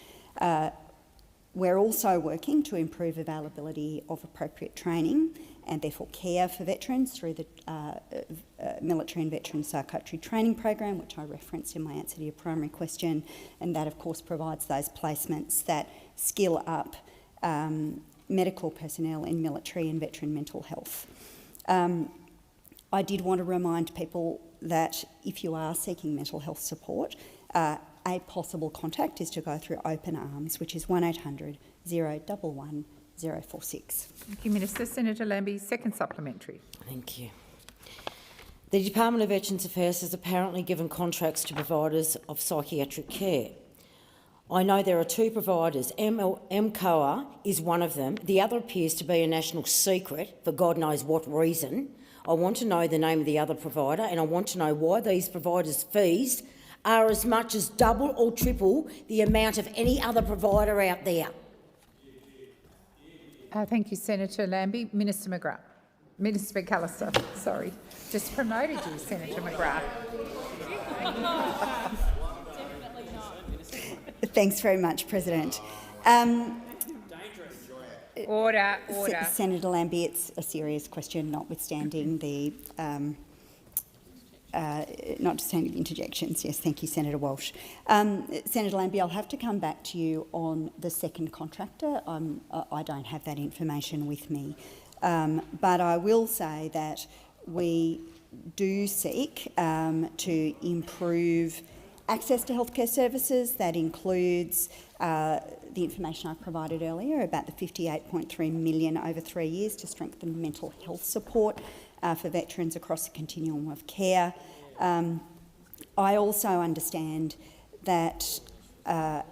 We're also working to improve availability of appropriate training and therefore care for veterans through the Military and Veteran Psychiatry Training Program, which I referenced in my answer to your primary question, and that of course provides those placements that skill up medical personnel in military and veteran mental health. I did want to remind people that if you are seeking mental health support, a possible contact is to go through Open Arms, which is 1800 011 046. Thank you, Minister. Senator Lambie, second supplementary. Thank you. The Department of Veterans Affairs has apparently given contracts to providers of psychiatric care. I know there are two providers. MCOA is one of them. The other appears to be a national secret for God knows what reason. I want to know the name of the other provider, and I want to know why these providers' fees are as much as double or triple the amount of any other provider out there. Thank you, Senator Lambie. Minister McGrath. Minister McAllister, sorry. Just promoted you, Senator McGrath. Thanks very much, President. Order. Senator Lambie, it's a serious question, notwithstanding the interjections. Yes, thank you, Senator Walsh. Senator Lambie, I'll have to come back to you on the second contractor. I don't have that information with me. But I will say that we do seek to improve access to healthcare services. That includes the information I provided earlier about the $58.3 million over 3 years to strengthen mental health support for veterans across the continuum of care. I also understand that the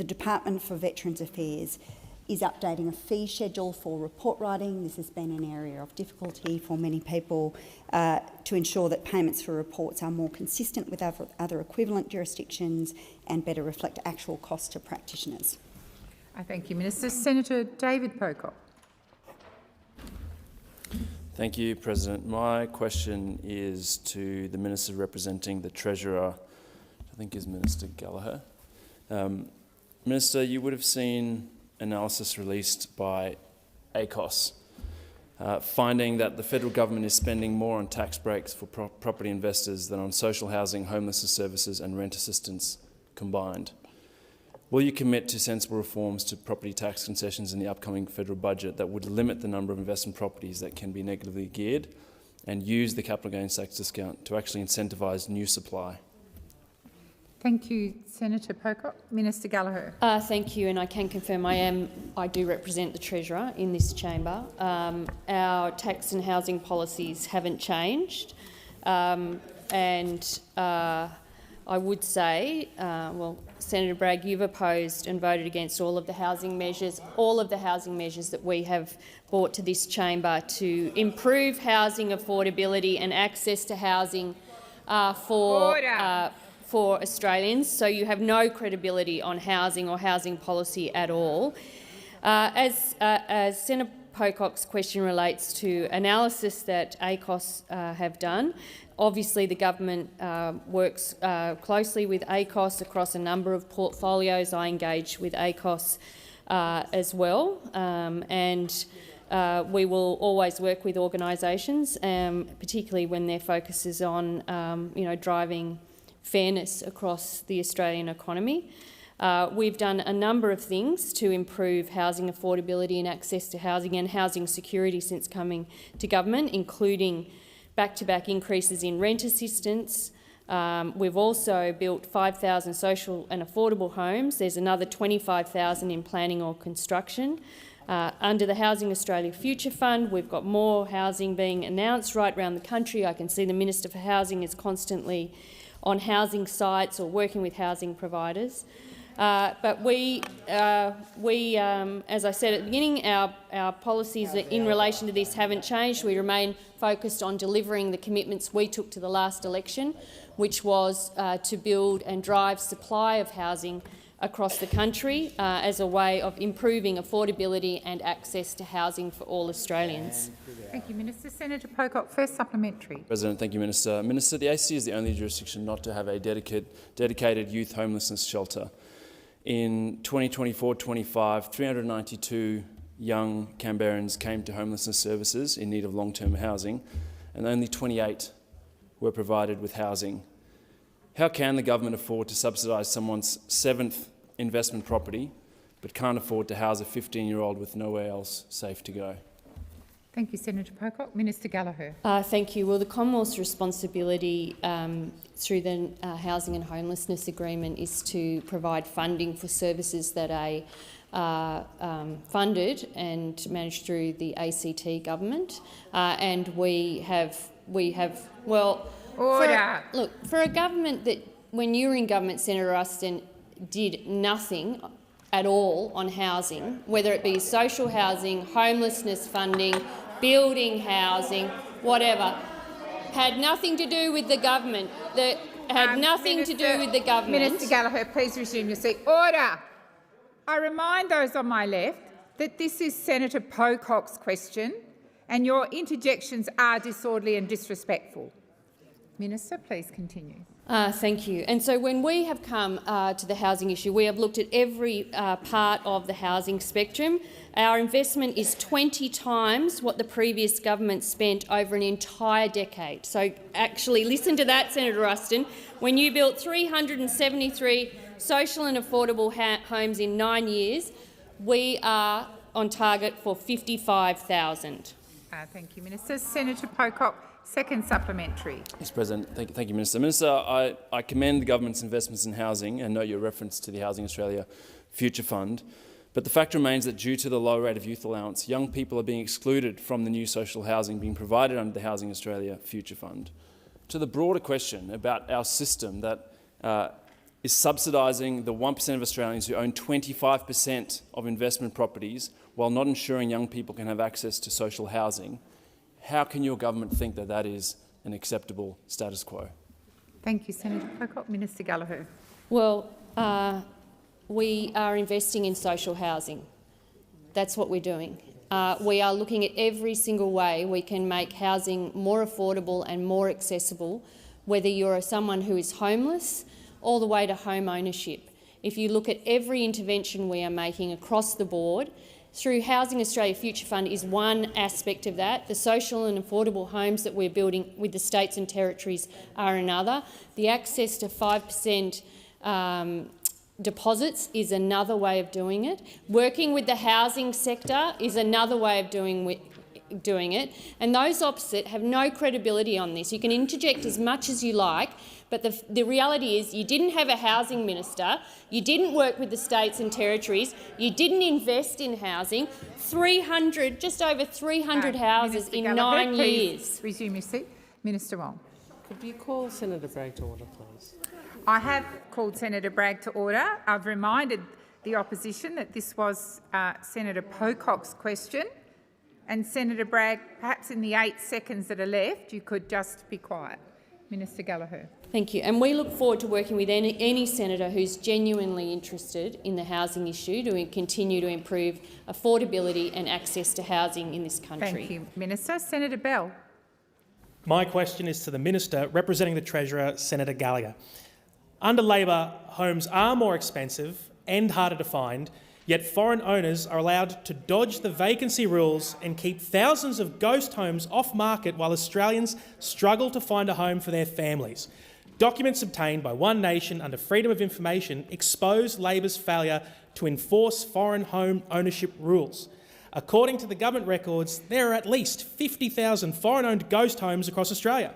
Department for Veterans Affairs is updating a fee schedule for report writing. This has been an area of difficulty for many people to ensure that payments for reports are more consistent with other equivalent jurisdictions and better reflect actual costs to practitioners. I thank you, Minister. Senator David Pocock. Thank you, President. My question is to the Minister representing the Treasurer, I think is Minister Gallagher. Minister, you would have seen analysis released by ACOS finding that the federal government is spending more on tax breaks for property investors than on social housing, homelessness services and rent assistance combined. Will you commit to sensible reforms to property tax concessions in the upcoming federal budget that would limit the number of investment properties that can be negatively geared and use the capital gains tax discount to actually incentivise new supply? Thank you, Senator Pocock. Minister Gallagher. Thank you, and I can confirm I do represent the Treasurer in this chamber. Our tax and housing policies haven't changed, and I would say, well, Senator Bragg, you've opposed and voted against all of the housing measures that we have brought to this chamber to improve housing affordability and access to housing for Australians, so you have no credibility on housing or housing policy at all. As Senator Pocock's question relates to analysis that ACOS have done, obviously the government works closely with ACOS across a number of portfolios. I engage with ACOS as well, and we will always work with organisations, particularly when their focus is on driving fairness across the Australian economy. We've done a number of things to improve housing affordability and access to housing and housing security since coming to government, including back-to-back increases in rent assistance. We've also built 5,000 social and affordable homes. There's another 25,000 in planning or construction. Under the Housing Australia Future Fund, we've got more housing being announced right around the country. I can see the Minister for Housing is constantly on housing sites or working with housing providers. But we, as I said at the beginning, our policies in relation to this haven't changed. We remain focused on delivering the commitments we took to the last election, which was to build and drive supply of housing across the country as a way of improving affordability and access to housing for all Australians. Thank you, Minister. Senator Pocock, first supplementary. President, thank you, Minister. Minister, the ACT is the only jurisdiction not to have a dedicated youth homelessness shelter. In 2024-25, 392 young Canberrans came to homelessness services in need of long-term housing, and only 28 were provided with housing. How can the government afford to subsidise someone's 7th investment property but can't afford to house a 15-year-old with nowhere else safe to go? Thank you, Senator Pocock. Minister Gallagher. Thank you. Well, the Commonwealth's responsibility through the Housing and Homelessness Agreement is to provide funding for services that are funded and managed through the ACT government, and we have well. For a government that, when you were in government, Senator Ruston, did nothing at all on housing, whether it be social housing, homelessness funding, building housing, whatever, had nothing to do with the government. Minister Gallagher, please resume your seat. Order. I remind those on my left that this is Senator Pocock's question and your interjections are disorderly and disrespectful. Minister, please continue. Thank you. And so when we have come to the housing issue, we have looked at every part of the housing spectrum. Our investment is 20 times what the previous government spent over an entire decade. So actually, listen to that, Senator Ruston. When you built 373 social and affordable homes in 9 years, we are on target for 55,000. Thank you, Minister. Senator Pocock. Second supplementary. Yes, President. Thank you, Minister. Minister, I commend the government's investments in housing and note your reference to the Housing Australia Future Fund. But the fact remains that due to the low rate of youth allowance, young people are being excluded from the new social housing being provided under the Housing Australia Future Fund. To the broader question about our system that is subsidising the 1% of Australians who own 25% of investment properties while not ensuring young people can have access to social housing, how can your government think that that is an acceptable status quo? Thank you, Senator Pocock. Minister Gallagher. Well, we are investing in social housing. That's what we're doing. We are looking at every single way we can make housing more affordable and more accessible, whether you're someone who is homeless all the way to home ownership. If you look at every intervention we are making across the board, through Housing Australia Future Fund is one aspect of that. The social and affordable homes that we're building with the states and territories are another. The access to 5% deposits is another way of doing it. Working with the housing sector is another way of doing doing it, and those opposite have no credibility on this. You can interject as much as you like, but the reality is you didn't have a housing minister, you didn't work with the states and territories, you didn't invest in housing. Just over 300 houses in 9 years. Resume your seat. Minister Wong. Could you call Senator Bragg to order, please? I have called Senator Bragg to order. I've reminded the opposition that this was Senator Pocock's question. And Senator Bragg, perhaps in the 8 seconds that are left, you could just be quiet. Minister Gallagher. Thank you. And we look forward to working with any senator who's genuinely interested in the housing issue to continue to improve affordability and access to housing in this country. Thank you, Minister. Senator Bell. My question is to the Minister representing the Treasurer, Senator Gallagher. Under Labor, homes are more expensive and harder to find, yet foreign owners are allowed to dodge the vacancy rules and keep thousands of ghost homes off market while Australians struggle to find a home for their families. Documents obtained by One Nation under Freedom of Information expose Labor's failure to enforce foreign home ownership rules. According to the government records, there are at least 50,000 foreign-owned ghost homes across Australia.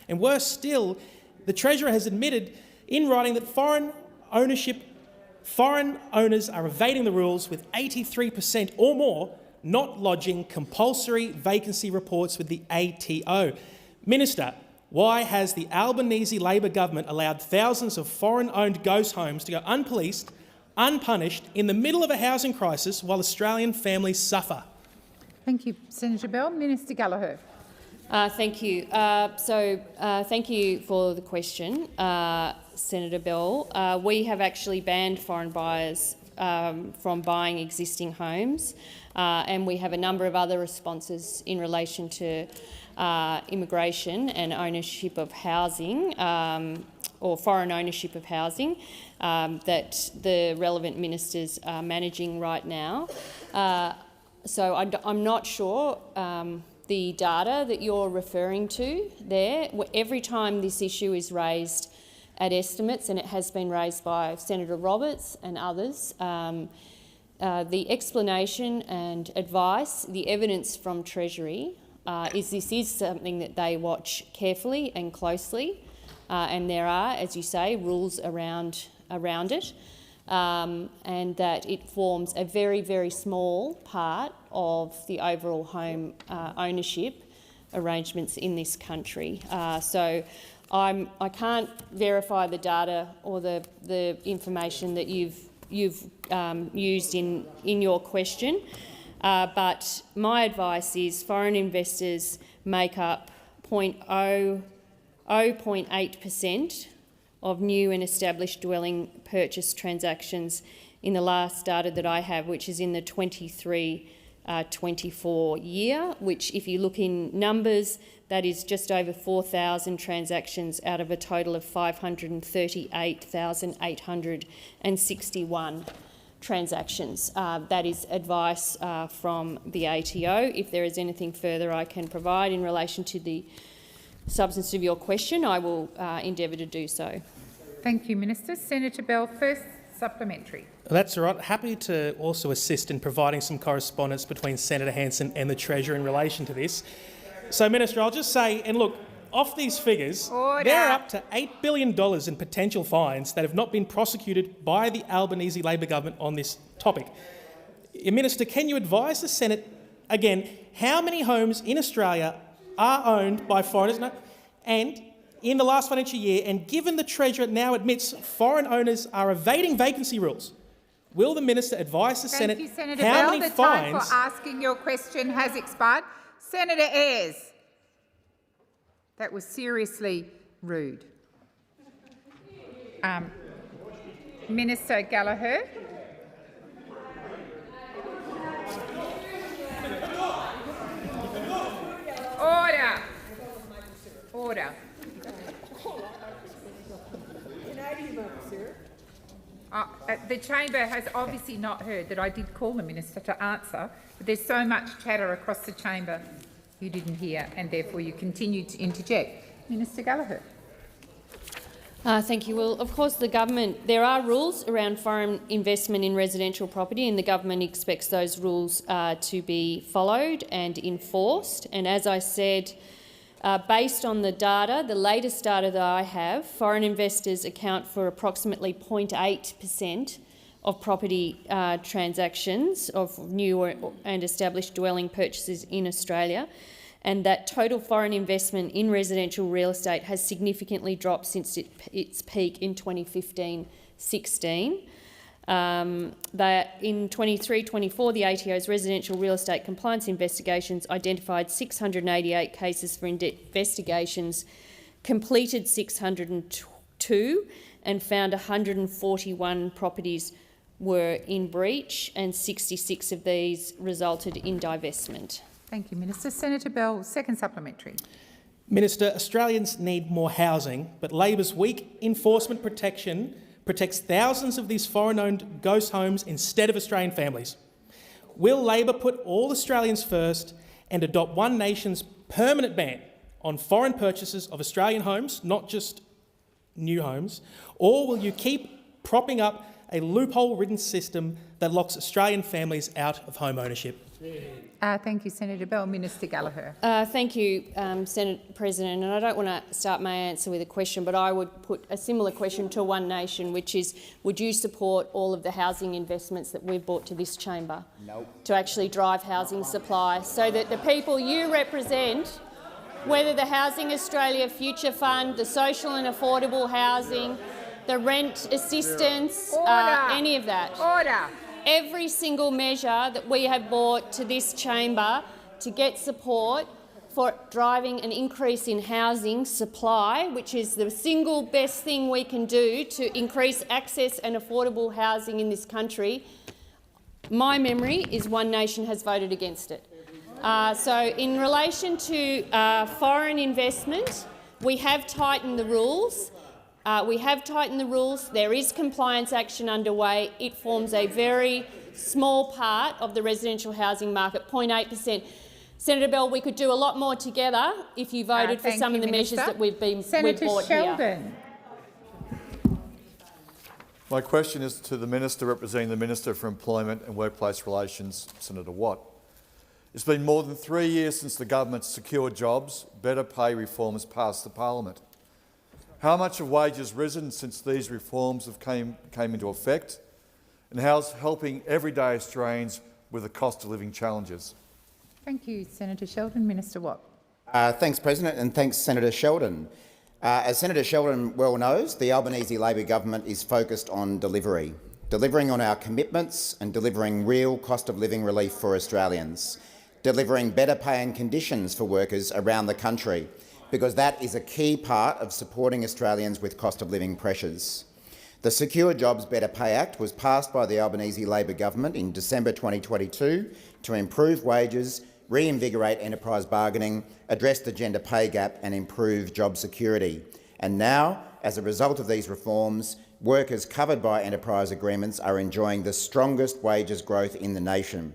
And worse still, the Treasurer has admitted in writing that foreign owners are evading the rules, with 83% or more not lodging compulsory vacancy reports with the ATO. Minister, why has the Albanese Labor government allowed thousands of foreign-owned ghost homes to go unpoliced, unpunished, in the middle of a housing crisis while Australian families suffer? Thank you, Senator Bell. Minister Gallagher. Thank you. Thank you for the question, Senator Bell. We have actually banned foreign buyers from buying existing homes, and we have a number of other responses in relation to immigration and ownership of housing, or foreign ownership of housing, that the relevant ministers are managing right now. So I'm not sure the data that you're referring to there. Every time this issue is raised at estimates, and it has been raised by Senator Roberts and others, the explanation and advice, the evidence from Treasury is this is something that they watch carefully and closely, and there are, as you say, rules around it, and that it forms a very, very small part of the overall home ownership arrangements in this country. So I can't verify the data or the information that you've used in your question, but my advice is foreign investors make up 0.8% of new and established dwelling purchase transactions in the last data that I have, which is in the 23-24 year, which, if you look in numbers, that is just over 4,000 transactions out of a total of 538,861 transactions. That is advice from the ATO. If there is anything further I can provide in relation to the substance of your question, I will endeavour to do so. Thank you, Minister. Senator Bell, first supplementary. That's all right. Happy to also assist in providing some correspondence between Senator Hanson and the Treasurer in relation to this. So, Minister, I'll just say, and look, off these figures, there are up to $8 billion in potential fines that have not been prosecuted by the Albanese Labor government on this topic. Minister, can you advise the Senate, again, how many homes in Australia are owned by foreigners? And in the last financial year, and given the Treasurer now admits foreign owners are evading vacancy rules, will the Minister advise the Senate Thank you, Senator how Bell. many the fines... time for asking your question has expired. Senator Ayres. That was seriously rude. Minister Gallagher. Order. Order. The chamber has obviously not heard that I did call the minister to answer, but there's so much chatter across the chamber you didn't hear, and therefore you continued to interject. Minister Gallagher. Thank you. Well, of course, there are rules around foreign investment in residential property, and the government expects those rules to be followed and enforced. And as I said, based on the data, the latest data that I have, foreign investors account for approximately 0.8% of property transactions of new and established dwelling purchases in Australia, and that total foreign investment in residential real estate has significantly dropped since its peak in 2015-16. In 23-24, the ATO's residential real estate compliance investigations identified 688 cases for investigations, completed 602, and found 141 properties were in breach, and 66 of these resulted in divestment. Thank you, Minister. Senator Bell, second supplementary. Minister, Australians need more housing, but Labor's weak enforcement protection protects thousands of these foreign-owned ghost homes instead of Australian families. Will Labor put all Australians first and adopt One Nation's permanent ban on foreign purchases of Australian homes, not just new homes, or will you keep propping up a loophole-ridden system that locks Australian families out of home ownership? Thank you, Senator Bell. Minister Gallagher. Thank you, Senate President. And I don't want to start my answer with a question, but I would put a similar question to One Nation, which is, would you support all of the housing investments that we've brought to this chamber to actually drive housing supply so that the people you represent, whether the Housing Australia Future Fund, the social and affordable housing, the rent assistance, any of that. Every single measure that we have brought to this chamber to get support for driving an increase in housing supply, which is the single best thing we can do to increase access and affordable housing in this country, my memory is One Nation has voted against it. So in relation to foreign investment, we have tightened the rules. There is compliance action underway. It forms a very small part of the residential housing market, 0.8%. Senator Bell, we could do a lot more together if you voted for some of the measures that we've brought Sheldon. here. My question is to the Minister representing the Minister for Employment and Workplace Relations, Senator Watt. It's been more than 3 years since the government's secure jobs, better pay reforms passed the Parliament. How much have wages risen since these reforms came into effect, and how's helping everyday Australians with the cost of living challenges? Thank you, Senator Sheldon. Minister Watt. Thanks, President, and thanks, Senator Sheldon. As Senator Sheldon well knows, the Albanese Labor government is focused on delivering on our commitments and delivering real cost of living relief for Australians, delivering better pay and conditions for workers around the country, because that is a key part of supporting Australians with cost of living pressures. The Secure Jobs Better Pay Act was passed by the Albanese Labor government in December 2022 to improve wages, reinvigorate enterprise bargaining, address the gender pay gap and improve job security. And now, as a result of these reforms, workers covered by enterprise agreements are enjoying the strongest wages growth in the nation.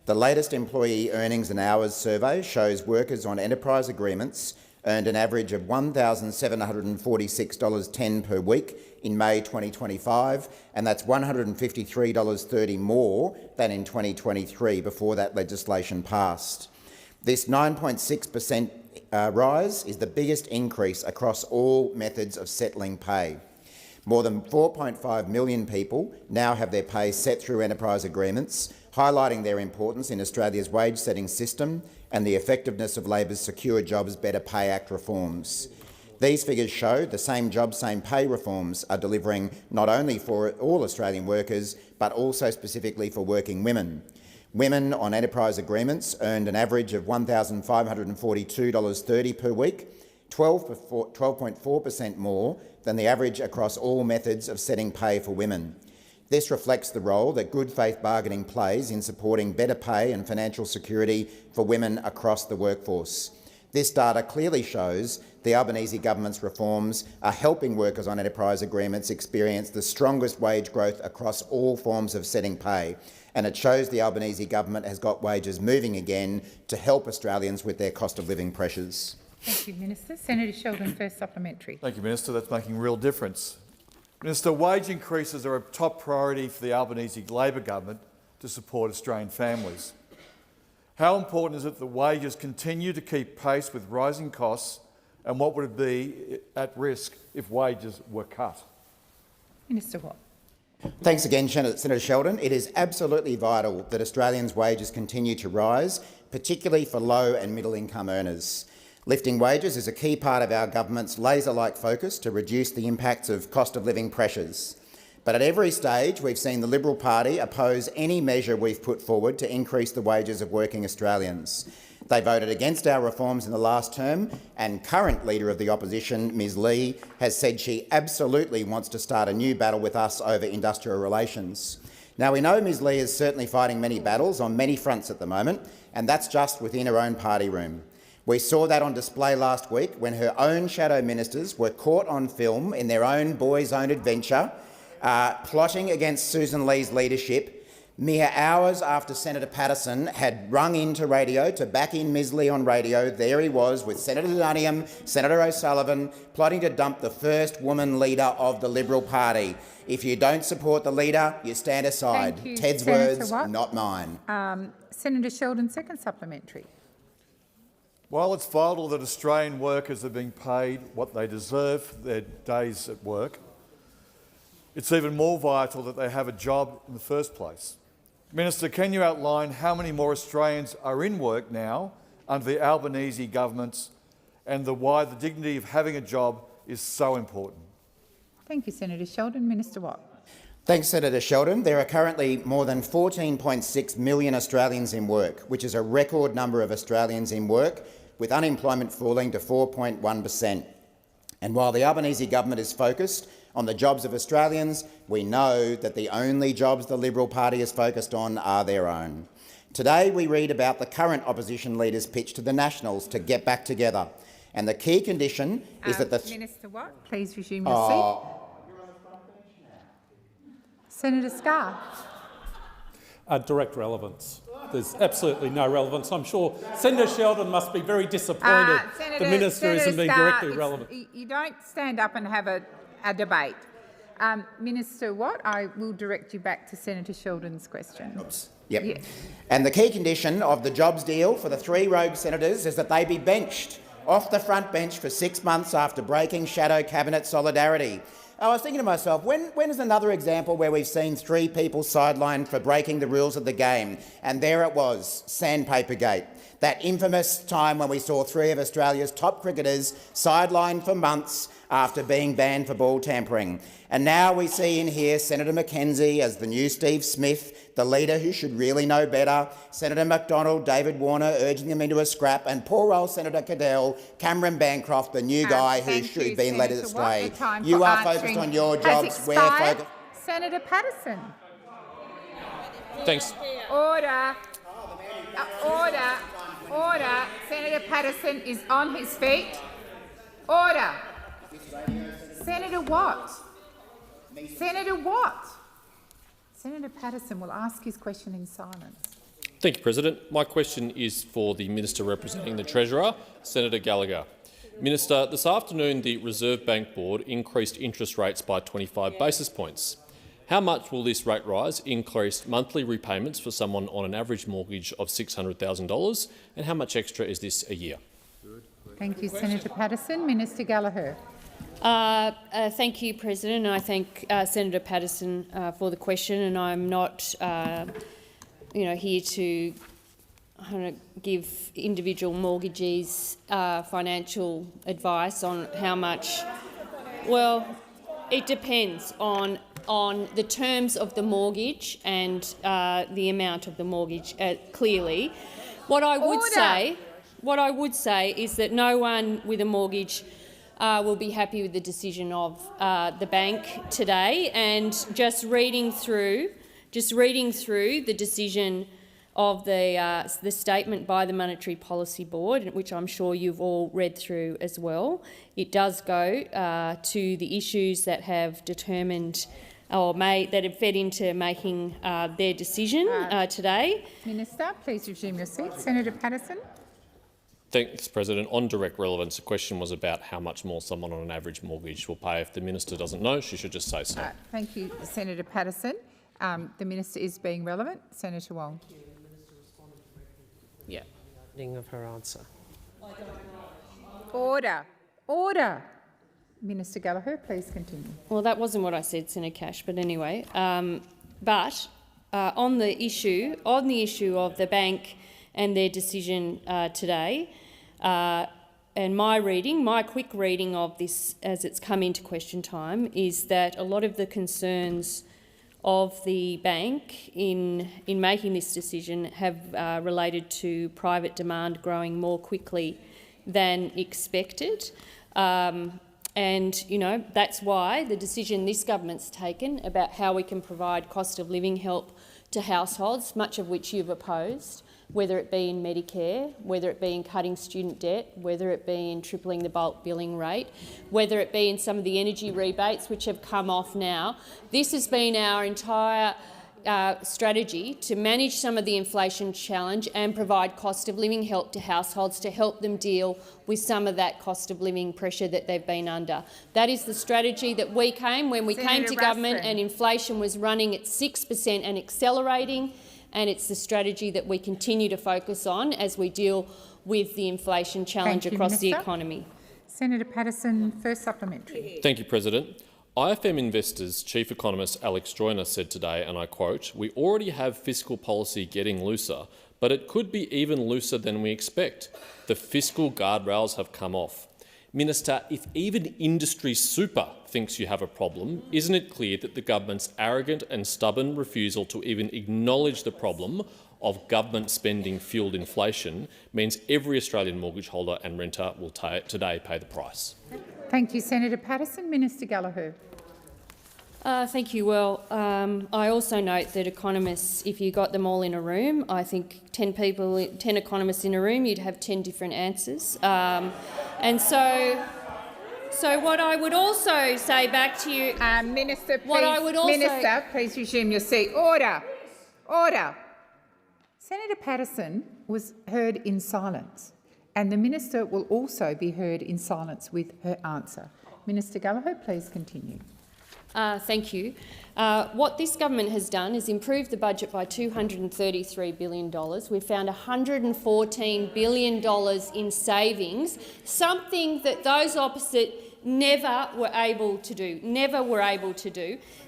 The latest Employee Earnings and Hours survey shows workers on enterprise agreements earned an average of $1,746.10 per week in May 2025, and that's $153.30 more than in 2023 before that legislation passed. This 9.6% rise is the biggest increase across all methods of settling pay. More than 4.5 million people now have their pay set through enterprise agreements, highlighting their importance in Australia's wage-setting system and the effectiveness of Labor's Secure Jobs Better Pay Act reforms. These figures show the same job, same pay reforms are delivering not only for all Australian workers, but also specifically for working women. Women on enterprise agreements earned an average of $1,542.30 per week, 12.4% more than the average across all methods of setting pay for women. This reflects the role that good faith bargaining plays in supporting better pay and financial security for women across the workforce. This data clearly shows the Albanese government's reforms are helping workers on enterprise agreements experience the strongest wage growth across all forms of setting pay, and it shows the Albanese government has got wages moving again to help Australians with their cost of living pressures. Thank you, Minister. Senator Sheldon, first supplementary. Thank you, Minister. That's making real difference. Minister, wage increases are a top priority for the Albanese Labor government to support Australian families. How important is it that wages continue to keep pace with rising costs, and what would it be at risk if wages were cut? Minister Watt. Thanks again, Senator Sheldon. It is absolutely vital that Australians' wages continue to rise, particularly for low and middle income earners. Lifting wages is a key part of our government's laser-like focus to reduce the impacts of cost of living pressures. But at every stage, we've seen the Liberal Party oppose any measure we've put forward to increase the wages of working Australians. They voted against our reforms in the last term, and current Leader of the Opposition, Ms Lee, has said she absolutely wants to start a new battle with us over industrial relations. Now, we know Ms Lee is certainly fighting many battles on many fronts at the moment, and that's just within her own party room. We saw that on display last week when her own shadow ministers were caught on film in their own boys' own adventure, plotting against Susan Lee's leadership, mere hours after Senator Patterson had rung into radio to back in Ms Lee on radio. There he was with Senator Duniam, Senator O'Sullivan, plotting to dump the first woman leader of the Liberal Party. If you don't support the leader, you stand aside. Thank you, Ted's Senator words, Watt. not mine. Senator Sheldon, second supplementary. While it's vital that Australian workers are being paid what they deserve for their days at work, it's even more vital that they have a job in the first place. Minister, can you outline how many more Australians are in work now under the Albanese governments and why the dignity of having a job is so important? Thank you, Senator Sheldon. Minister Watt. Thanks, Senator Sheldon. There are currently more than 14.6 million Australians in work, which is a record number of Australians in work, with unemployment falling to 4.1%. And while the Albanese government is focused on the jobs of Australians, we know that the only jobs the Liberal Party is focused on are their own. Today we read about the current opposition leader's pitch to the Nationals to get back together. And the key condition is that the— Minister Watt, please resume your seat. Senator Scarr. Direct relevance. There's absolutely no relevance. I'm sure Senator Sheldon must be very disappointed the minister isn't being directly relevant. You don't stand up and have a debate. Minister Watt, I will direct you back to Senator Sheldon's question. Oops. Yep. Yes. And the key condition of the jobs deal for the three rogue senators is that they be benched off the front bench for 6 months after breaking shadow cabinet solidarity. I was thinking to myself, when is another example where we've seen 3 people sidelined for breaking the rules of the game? And there it was, Sandpapergate. That infamous time when we saw 3 of Australia's top cricketers sidelined for months after being banned for ball tampering. And now we see in here Senator Mackenzie as the new Steve Smith, the leader who should really know better, Senator McDonald, David Warner urging them into a scrap, and poor old Senator Cadell, Cameron Bancroft, the new guy who should have been led astray. You are focused on your jobs. We're focused. Senator Patterson. Thanks. Order. Order. Senator Patterson is on his feet. Order. Senator Watt. Senator Watt. Senator Patterson will ask his question in silence. Thank you, President. My question is for the Minister representing the Treasurer, Senator Gallagher. Minister, this afternoon the Reserve Bank Board increased interest rates by 25 basis points. How much will this rate rise increase monthly repayments for someone on an average mortgage of $600,000, and how much extra is this a year? Thank you, Senator Patterson. Minister Gallagher. Thank you, President, and I thank Senator Patterson for the question. And I'm not, here to give individual mortgagees financial advice on how much. Well, it depends on the terms of the mortgage and the amount of the mortgage. Clearly, what I would say is that no one with a mortgage will be happy with the decision of the bank today. And just reading through the decision of the statement by the Monetary Policy Board, which I'm sure you've all read through as well, it does go to the issues that have determined that have fed into making their decision today. Minister, please resume your seat. Senator Patterson. Thanks, President. On direct relevance, the question was about how much more someone on an average mortgage will pay. If the minister doesn't know, she should just say so. Thank you, Senator Patterson. The minister is being relevant. Senator Wong. Yeah. Of her answer. Order. Order. Minister Gallagher, please continue. Well, that wasn't what I said, Senator Cash, but anyway. On the issue of the bank and their decision today, and my quick reading of this as it's come into question time is that a lot of the concerns of the bank in making this decision have related to private demand growing more quickly than expected. And, you know, that's why the decision this government's taken about how we can provide cost of living help to households, much of which you've opposed, whether it be in Medicare, whether it be in cutting student debt, whether it be in tripling the bulk billing rate, whether it be in some of the energy rebates which have come off now. This has been our entire strategy to manage some of the inflation challenge and provide cost of living help to households to help them deal with some of that cost of living pressure that they've been under. That is the strategy that we came to government and inflation was running at 6% and accelerating, and it's the strategy that we continue to focus on as we deal with the inflation challenge across the economy. Senator Patterson, first supplementary. Thank you, President. IFM Investors Chief Economist Alex Joyner said today, and I quote, "We already have fiscal policy getting looser, but it could be even looser than we expect. The fiscal guardrails have come off." Minister, if even industry super thinks you have a problem, isn't it clear that the government's arrogant and stubborn refusal to even acknowledge the problem of government spending fuelled inflation means every Australian mortgage holder and renter will today pay the price? Thank you, Senator Patterson. Minister Gallagher. Thank you. Well, I also note that economists, if you got them all in a room, I think 10 economists in a room, you'd have 10 different answers. And so what I would also say back to you, Minister, please resume your seat. Order. Order. Senator Patterson was heard in silence, and the minister will also be heard in silence with her answer. Minister Gallagher, please continue. Thank you. What this government has done is improved the budget by $233 billion. We've found $114 billion in savings, something that those opposite never were able to do.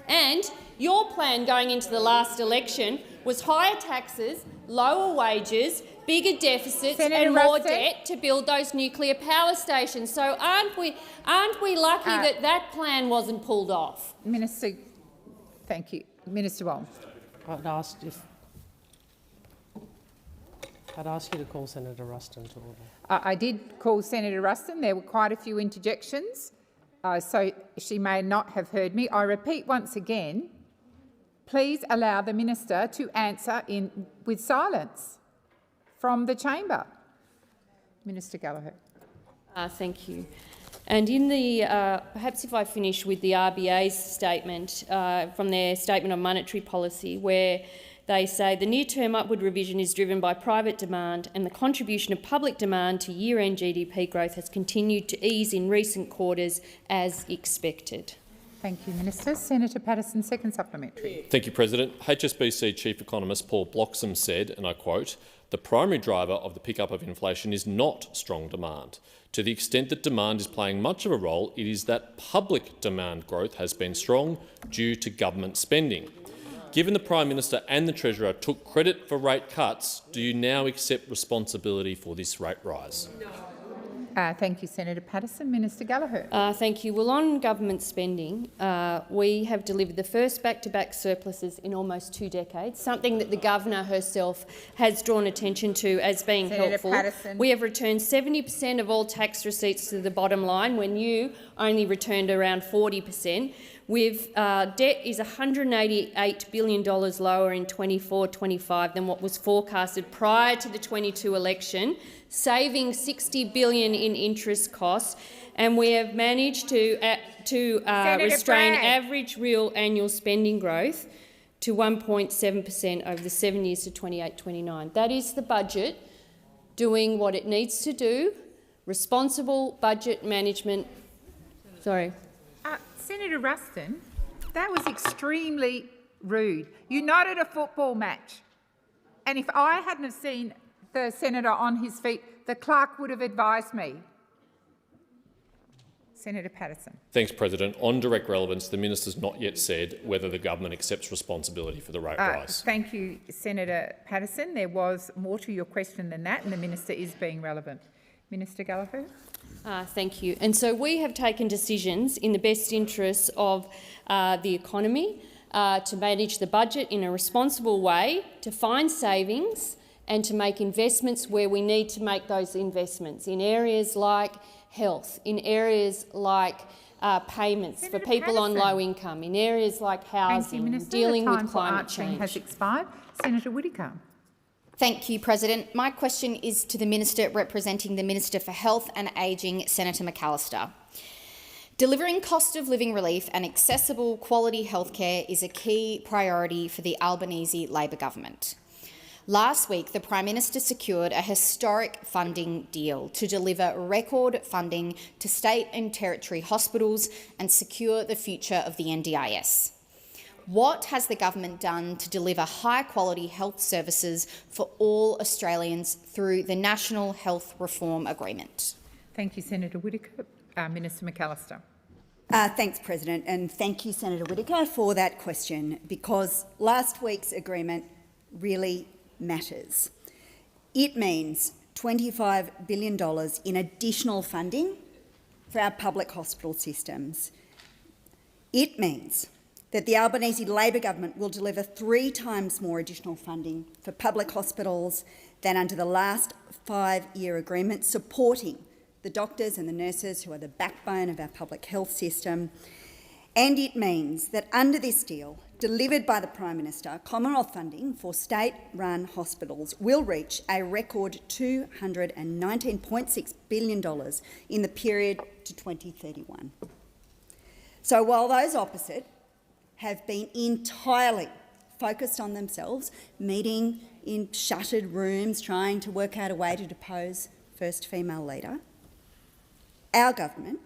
And your plan going into the last election was higher taxes, lower wages, bigger deficits and more debt to build those nuclear power stations. So aren't we lucky that plan wasn't pulled off? Minister, thank you. Minister Wong. I'd ask you to call Senator Ruston to order. I did call Senator Ruston. There were quite a few interjections, so she may not have heard me. I repeat once again, please allow the minister to answer with silence from the chamber. Minister Gallagher. Thank you. And in the perhaps if I finish with the RBA's statement from their statement on monetary policy, where they say the near-term upward revision is driven by private demand and the contribution of public demand to year-end GDP growth has continued to ease in recent quarters as expected. Thank you, Minister. Senator Patterson, second supplementary. Thank you, President. HSBC Chief Economist Paul Bloxham said, and I quote, "The primary driver of the pickup of inflation is not strong demand. To the extent that demand is playing much of a role, it is that public demand growth has been strong due to government spending. Given the Prime Minister and the Treasurer took credit for rate cuts, do you now accept responsibility for this rate rise?" Thank you, Senator Patterson. Minister Gallagher. Thank you. Well, on government spending, we have delivered the first back-to-back surpluses in almost 2 decades, something that the Governor herself has drawn attention to as being helpful. Patterson. We have returned 70% of all tax receipts to the bottom line, when you only returned around 40%. Debt is $188 billion lower in 24-25 than what was forecasted prior to the 22 election, saving $60 billion in interest costs, and we have managed to restrain average real annual spending growth to 1.7% over the 7 years to 28-29. That is the budget doing what it needs to do, responsible budget management. Sorry. Senator Ruston, that was extremely rude. You not at a football match. And if I hadn't have seen the senator on his feet, the clerk would have advised me. Senator Patterson. Thanks, President. On direct relevance, the minister's not yet said whether the government accepts responsibility for the rate rise. Thank you, Senator Patterson. There was more to your question than that, and the minister is being relevant. Minister Gallagher. Thank you. And so we have taken decisions in the best interests of the economy to manage the budget in a responsible way, to find savings and to make investments where we need to make those investments in areas like health, in areas like payments for people on low income, in areas like housing, dealing with climate change. Has expired. Senator Whittaker. Thank you, President. My question is to the Minister representing the Minister for Health and Ageing, Senator McAllister. Delivering cost of living relief and accessible quality healthcare is a key priority for the Albanese Labor government. Last week, the Prime Minister secured a historic funding deal to deliver record funding to state and territory hospitals and secure the future of the NDIS. What has the government done to deliver high-quality health services for all Australians through the National Health Reform Agreement? Thank you, Senator Whittaker. Minister McAllister. Thanks, President, and thank you, Senator Whittaker, for that question, because last week's agreement really matters. It means $25 billion in additional funding for our public hospital systems. It means that the Albanese Labor government will deliver 3 times more additional funding for public hospitals than under the last 5-year agreement, supporting the doctors and the nurses who are the backbone of our public health system. And it means that under this deal, delivered by the Prime Minister, Commonwealth funding for state-run hospitals will reach a record $219.6 billion in the period to 2031. So while those opposite have been entirely focused on themselves, meeting in shuttered rooms, trying to work out a way to depose first female leader, our government,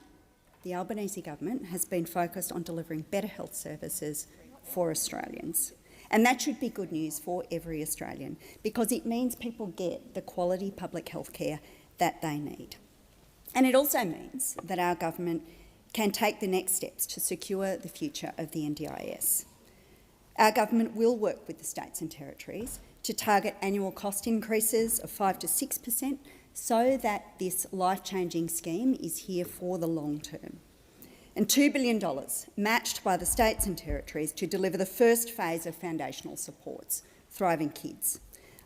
the Albanese government, has been focused on delivering better health services for Australians. And that should be good news for every Australian, because it means people get the quality public health care that they need. And it also means that our government can take the next steps to secure the future of the NDIS. Our government will work with the states and territories to target annual cost increases of 5 to 6% so that this life-changing scheme is here for the long term. And $2 billion matched by the states and territories to deliver the first phase of foundational supports, Thriving Kids.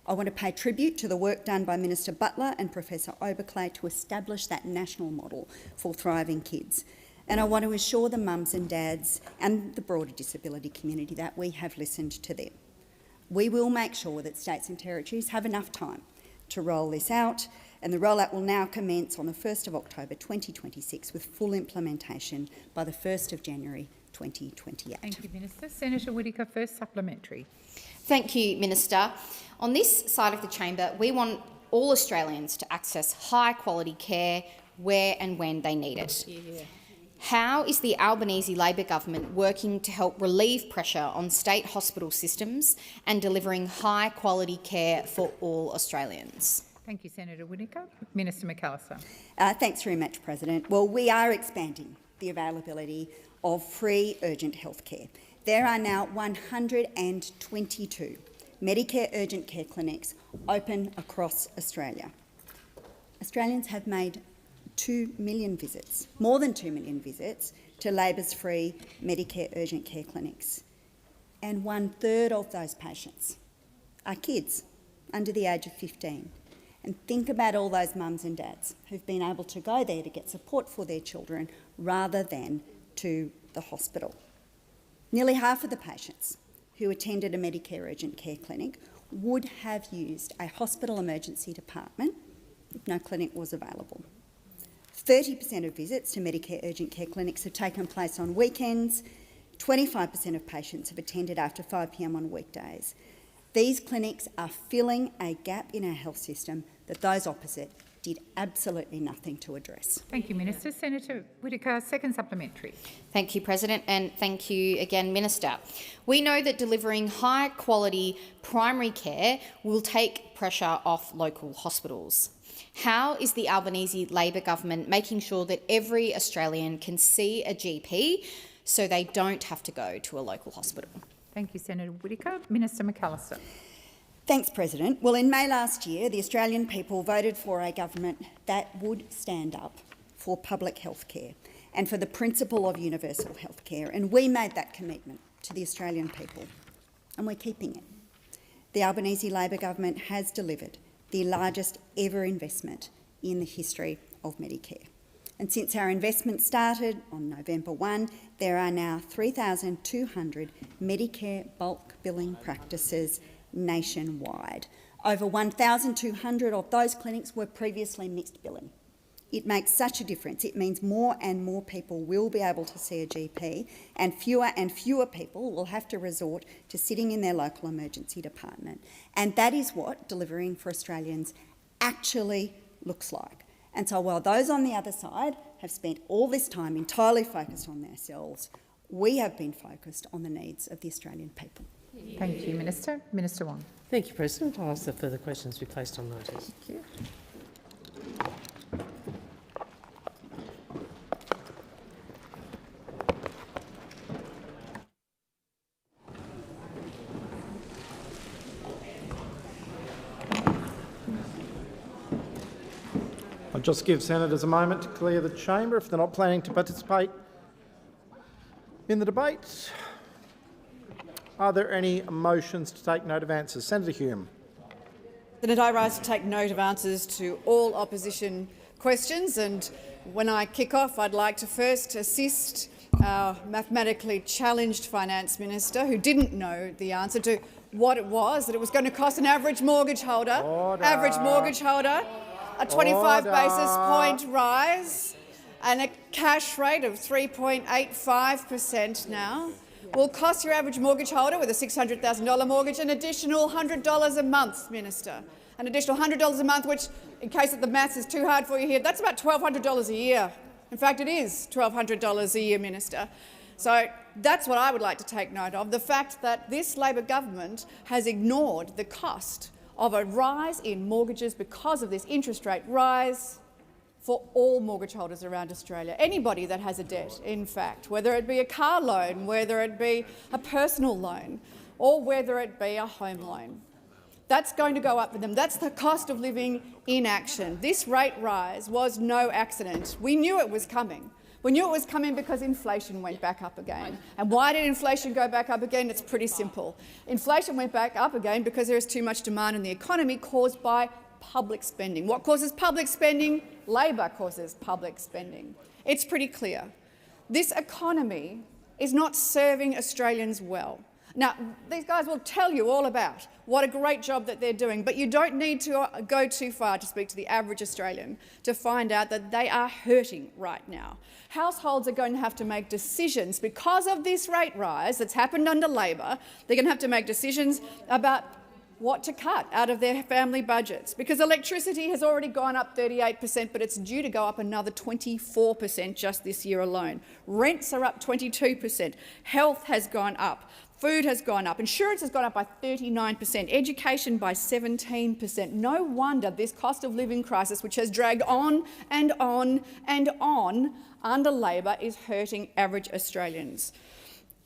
I want to pay tribute to the work done by Minister Butler and Professor Oberclay to establish that national model for Thriving Kids. And I want to assure the mums and dads and the broader disability community that we have listened to them. We will make sure that states and territories have enough time to roll this out, and the rollout will now commence on the 1st of October 2026 with full implementation by the 1st of January 2028. Thank you, Minister. Senator Whittaker, first supplementary. Thank you, Minister. On this side of the chamber, we want all Australians to access high-quality care where and when they need it. Yeah. How is the Albanese Labor government working to help relieve pressure on state hospital systems and delivering high-quality care for all Australians? Thank you, Senator Whittaker. Minister McAllister. Thanks very much, President. Well, we are expanding the availability of free urgent health care. There are now 122 Medicare urgent care clinics open across Australia. Australians have made 2 million visits, more than 2 million visits, to Labor's free Medicare urgent care clinics. And 1/3 of those patients are kids under the age of 15. And think about all those mums and dads who've been able to go there to get support for their children rather than to the hospital. Nearly half of the patients who attended a Medicare urgent care clinic would have used a hospital emergency department if no clinic was available. 30% of visits to Medicare urgent care clinics have taken place on weekends. 25% of patients have attended after 5 p.m. on weekdays. These clinics are filling a gap in our health system that those opposite did absolutely nothing to address. Thank you, Minister. Senator Whittaker, second supplementary. Thank you, President, and thank you again, Minister. We know that delivering high-quality primary care will take pressure off local hospitals. How is the Albanese Labor government making sure that every Australian can see a GP so they don't have to go to a local hospital? Thank you, Senator Whittaker. Minister McAllister. Thanks, President. Well, in May last year, the Australian people voted for a government that would stand up for public health care and for the principle of universal health care, and we made that commitment to the Australian people, and we're keeping it. The Albanese Labor government has delivered the largest ever investment in the history of Medicare. And since our investment started on November 1, there are now 3,200 Medicare bulk billing practices nationwide. Over 1,200 of those clinics were previously mixed billing. It makes such a difference. It means more and more people will be able to see a GP, and fewer people will have to resort to sitting in their local emergency department. And that is what delivering for Australians actually looks like. And so while those on the other side have spent all this time entirely focused on themselves, we have been focused on the needs of the Australian people. Thank you, Minister. Minister Wong. Thank you, President. I'll ask that further questions be placed on notice. Thank you. I'll just give senators a moment to clear the chamber if they're not planning to participate in the debate. Are there any motions to take note of answers? Senator Hume. President, I rise to take note of answers to all opposition questions, and when I kick off, I'd like to first assist our mathematically challenged Finance Minister, who didn't know the answer to what it was that it was going to cost an average mortgage holder, a 25 basis point rise and a cash rate of 3.85% now. Will cost your average mortgage holder with a $600,000 mortgage an additional $100 a month, Minister. An additional $100 a month, which, in case that the maths is too hard for you here, that's about $1,200 a year. In fact, it is $1,200 a year, Minister. So that's what I would like to take note of, the fact that this Labor government has ignored the cost of a rise in mortgages because of this interest rate rise for all mortgage holders around Australia. Anybody that has a debt, in fact, whether it be a car loan, whether it be a personal loan, or whether it be a home loan. That's going to go up for them. That's the cost of living in action. This rate rise was no accident. We knew it was coming. We knew it was coming because inflation went back up again. And why did inflation go back up again? It's pretty simple. Inflation went back up again because there is too much demand in the economy caused by public spending. What causes public spending? Labor causes public spending. It's pretty clear. This economy is not serving Australians well. Now, these guys will tell you all about what a great job that they're doing, but you don't need to go too far to speak to the average Australian to find out that they are hurting right now. Households are going to have to make decisions because of this rate rise that's happened under Labor. They're going to have to make decisions about what to cut out of their family budgets, because electricity has already gone up 38%, but it's due to go up another 24% just this year alone. Rents are up 22%. Health has gone up. Food has gone up. Insurance has gone up by 39%. Education by 17%. No wonder this cost of living crisis, which has dragged on and on and on under Labor, is hurting average Australians.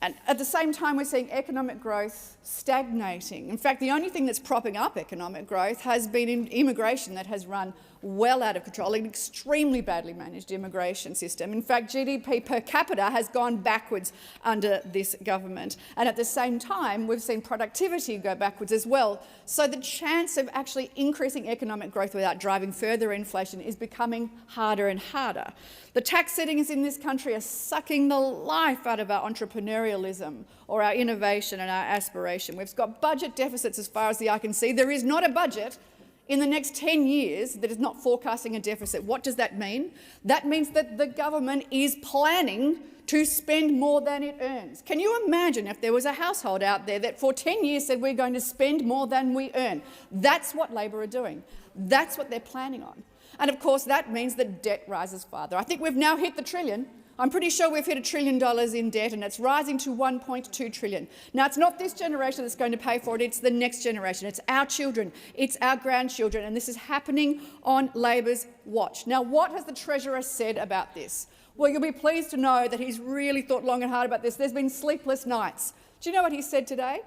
And at the same time, we're seeing economic growth stagnating. In fact, the only thing that's propping up economic growth has been immigration that has run well out of control, an extremely badly managed immigration system. In fact, GDP per capita has gone backwards under this government. And at the same time, we've seen productivity go backwards as well. So the chance of actually increasing economic growth without driving further inflation is becoming harder and harder. The tax settings in this country are sucking the life out of our entrepreneurialism or our innovation and our aspiration. We've got budget deficits as far as the eye can see. There is not a budget in the next 10 years that is not forecasting a deficit. What does that mean? That means that the government is planning to spend more than it earns. Can you imagine if there was a household out there that for 10 years said we're going to spend more than we earn? That's what Labor are doing. That's what they're planning on. And of course that means that debt rises farther. I think we've now hit the trillion. I'm pretty sure we've hit $1 trillion in debt, and it's rising to $1.2 trillion. Now, it's not this generation that's going to pay for it, it's the next generation. It's our children, it's our grandchildren, and this is happening on Labor's watch. Now, what has the Treasurer said about this? Well, you'll be pleased to know that he's really thought long and hard about this. There's been sleepless nights. Do you know what he said today?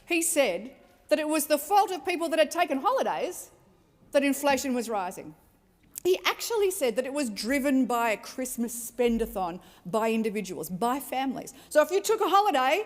He said that it was the fault of people that had taken holidays that inflation was rising. He actually said that it was driven by a Christmas spend-a-thon by individuals, by families. So if you took a holiday,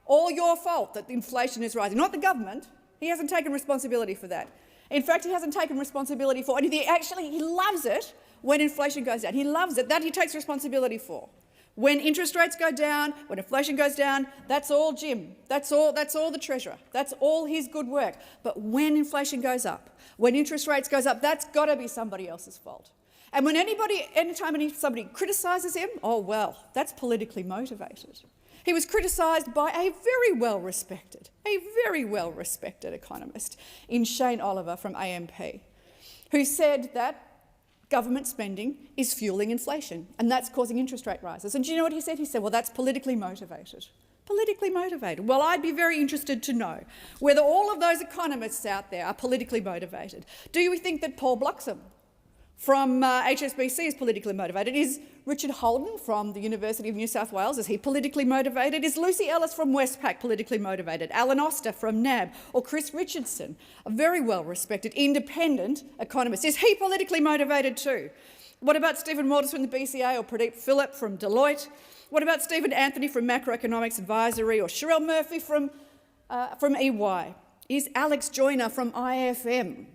all your fault that the inflation is rising, not the government. He hasn't taken responsibility for that. In fact, he hasn't taken responsibility for anything. Actually, he loves it when inflation goes down. He loves it. That he takes responsibility for. When interest rates go down, when inflation goes down, that's all Jim. That's all the Treasurer. That's all his good work. But when inflation goes up, when interest rates goes up, that's got to be somebody else's fault. And when anytime somebody criticises him, oh well, that's politically motivated. He was criticised by a very well-respected economist in Shane Oliver from AMP, who said that government spending is fuelling inflation, and that's causing interest rate rises. And do you know what he said? He said, well, that's politically motivated. Politically motivated. Well, I'd be very interested to know whether all of those economists out there are politically motivated. Do you think that Paul Bloxham from HSBC is politically motivated? Is Richard Holden from the University of New South Wales, is he politically motivated? Is Lucy Ellis from Westpac politically motivated? Alan Oster from NAB? Or Chris Richardson, a very well-respected independent economist, is he politically motivated too? What about Stephen Walters from the BCA or Pradeep Phillip from Deloitte? What about Stephen Anthony from Macroeconomics Advisory or Sherelle Murphy from EY? Is Alex Joyner from IFM?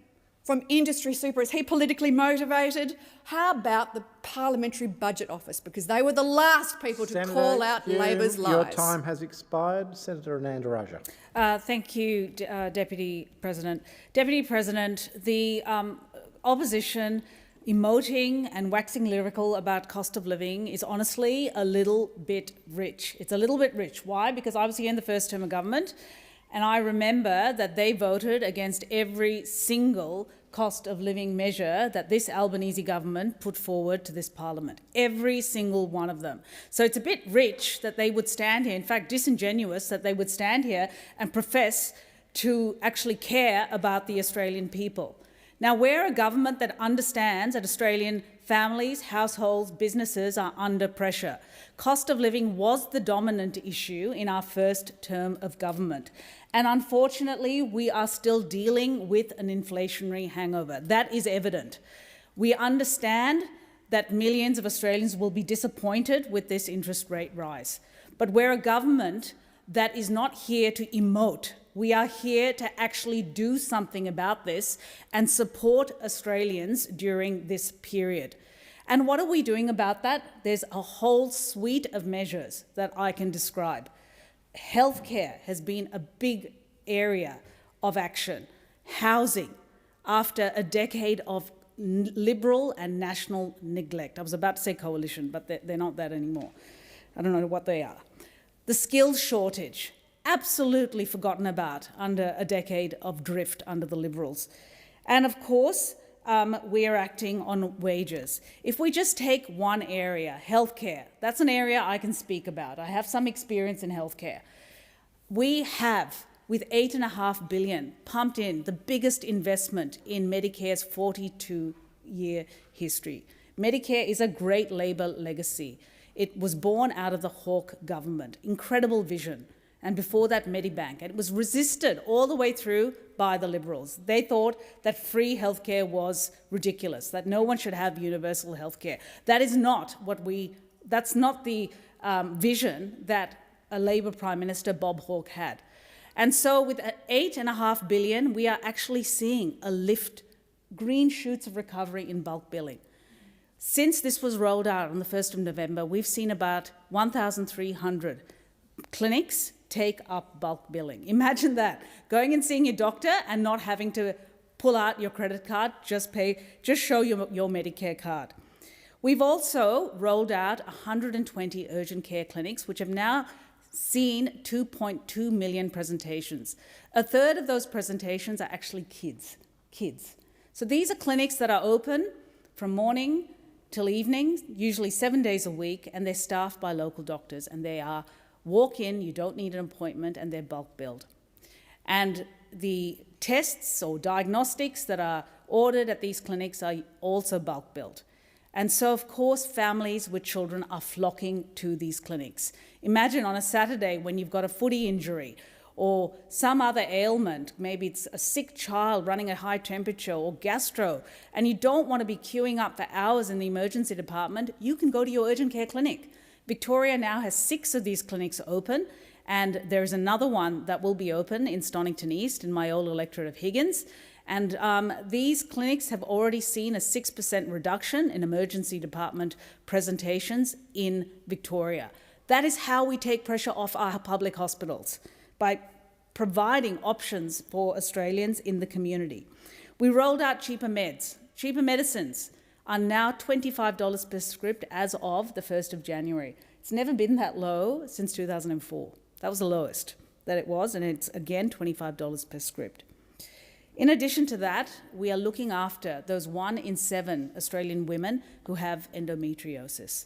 From Industry Super, is he politically motivated? How about the Parliamentary Budget Office? Because they were the last people to call out Labor's lies. Your time has expired. Senator Anand Raja. Thank you, Deputy President. Deputy President, the opposition emoting and waxing lyrical about cost of living is honestly a little bit rich. It's a little bit rich. Why? Because I was here in the first term of government, and I remember that they voted against every single cost of living measure that this Albanese government put forward to this parliament. Every single one of them. So it's a bit rich that they would stand here, in fact disingenuous that they would stand here and profess to actually care about the Australian people. Now, we're a government that understands that Australian families, households, businesses are under pressure. Cost of living was the dominant issue in our first term of government. And unfortunately, we are still dealing with an inflationary hangover. That is evident. We understand that millions of Australians will be disappointed with this interest rate rise. But we're a government that is not here to emote. We are here to actually do something about this and support Australians during this period. And what are we doing about that? There's a whole suite of measures that I can describe. Healthcare has been a big area of action. Housing, after a decade of Liberal and national neglect. I was about to say coalition, but they're not that anymore. I don't know what they are. The skills shortage, absolutely forgotten about under a decade of drift under the Liberals. And of course, we are acting on wages. If we just take one area, healthcare, that's an area I can speak about. I have some experience in healthcare. We have, with $8.5 billion, pumped in the biggest investment in Medicare's 42-year history. Medicare is a great Labor legacy. It was born out of the Hawke government. Incredible vision. And before that, Medibank. And it was resisted all the way through by the Liberals. They thought that free healthcare was ridiculous, that no one should have universal healthcare. That is not that's not the vision that a Labor Prime Minister, Bob Hawke, had. And so with $8.5 billion, we are actually seeing a lift, green shoots of recovery in bulk billing. Since this was rolled out on the 1st of November, we've seen about 1,300 clinics take up bulk billing. Imagine that, going and seeing your doctor and not having to pull out your credit card, just show your Medicare card. We've also rolled out 120 urgent care clinics, which have now seen 2.2 million presentations. A third of those presentations are actually kids. So these are clinics that are open from morning till evening, usually 7 days a week, and they're staffed by local doctors, and they are walk-in, you don't need an appointment, and they're bulk billed. And the tests or diagnostics that are ordered at these clinics are also bulk billed. And so, of course, families with children are flocking to these clinics. Imagine on a Saturday when you've got a footy injury or some other ailment, maybe it's a sick child running at high temperature or gastro, and you don't want to be queuing up for hours in the emergency department, you can go to your urgent care clinic. Victoria now has 6 of these clinics open, and there's another one that will be open in Stonington East in my old electorate of Higgins. And these clinics have already seen a 6% reduction in emergency department presentations in Victoria. That is how we take pressure off our public hospitals, by providing options for Australians in the community. We rolled out cheaper meds. Cheaper medicines are now $25 per script as of the 1st of January. It's never been that low since 2004. That was the lowest that it was, and it's again $25 per script. In addition to that, we are looking after those 1 in 7 Australian women who have endometriosis,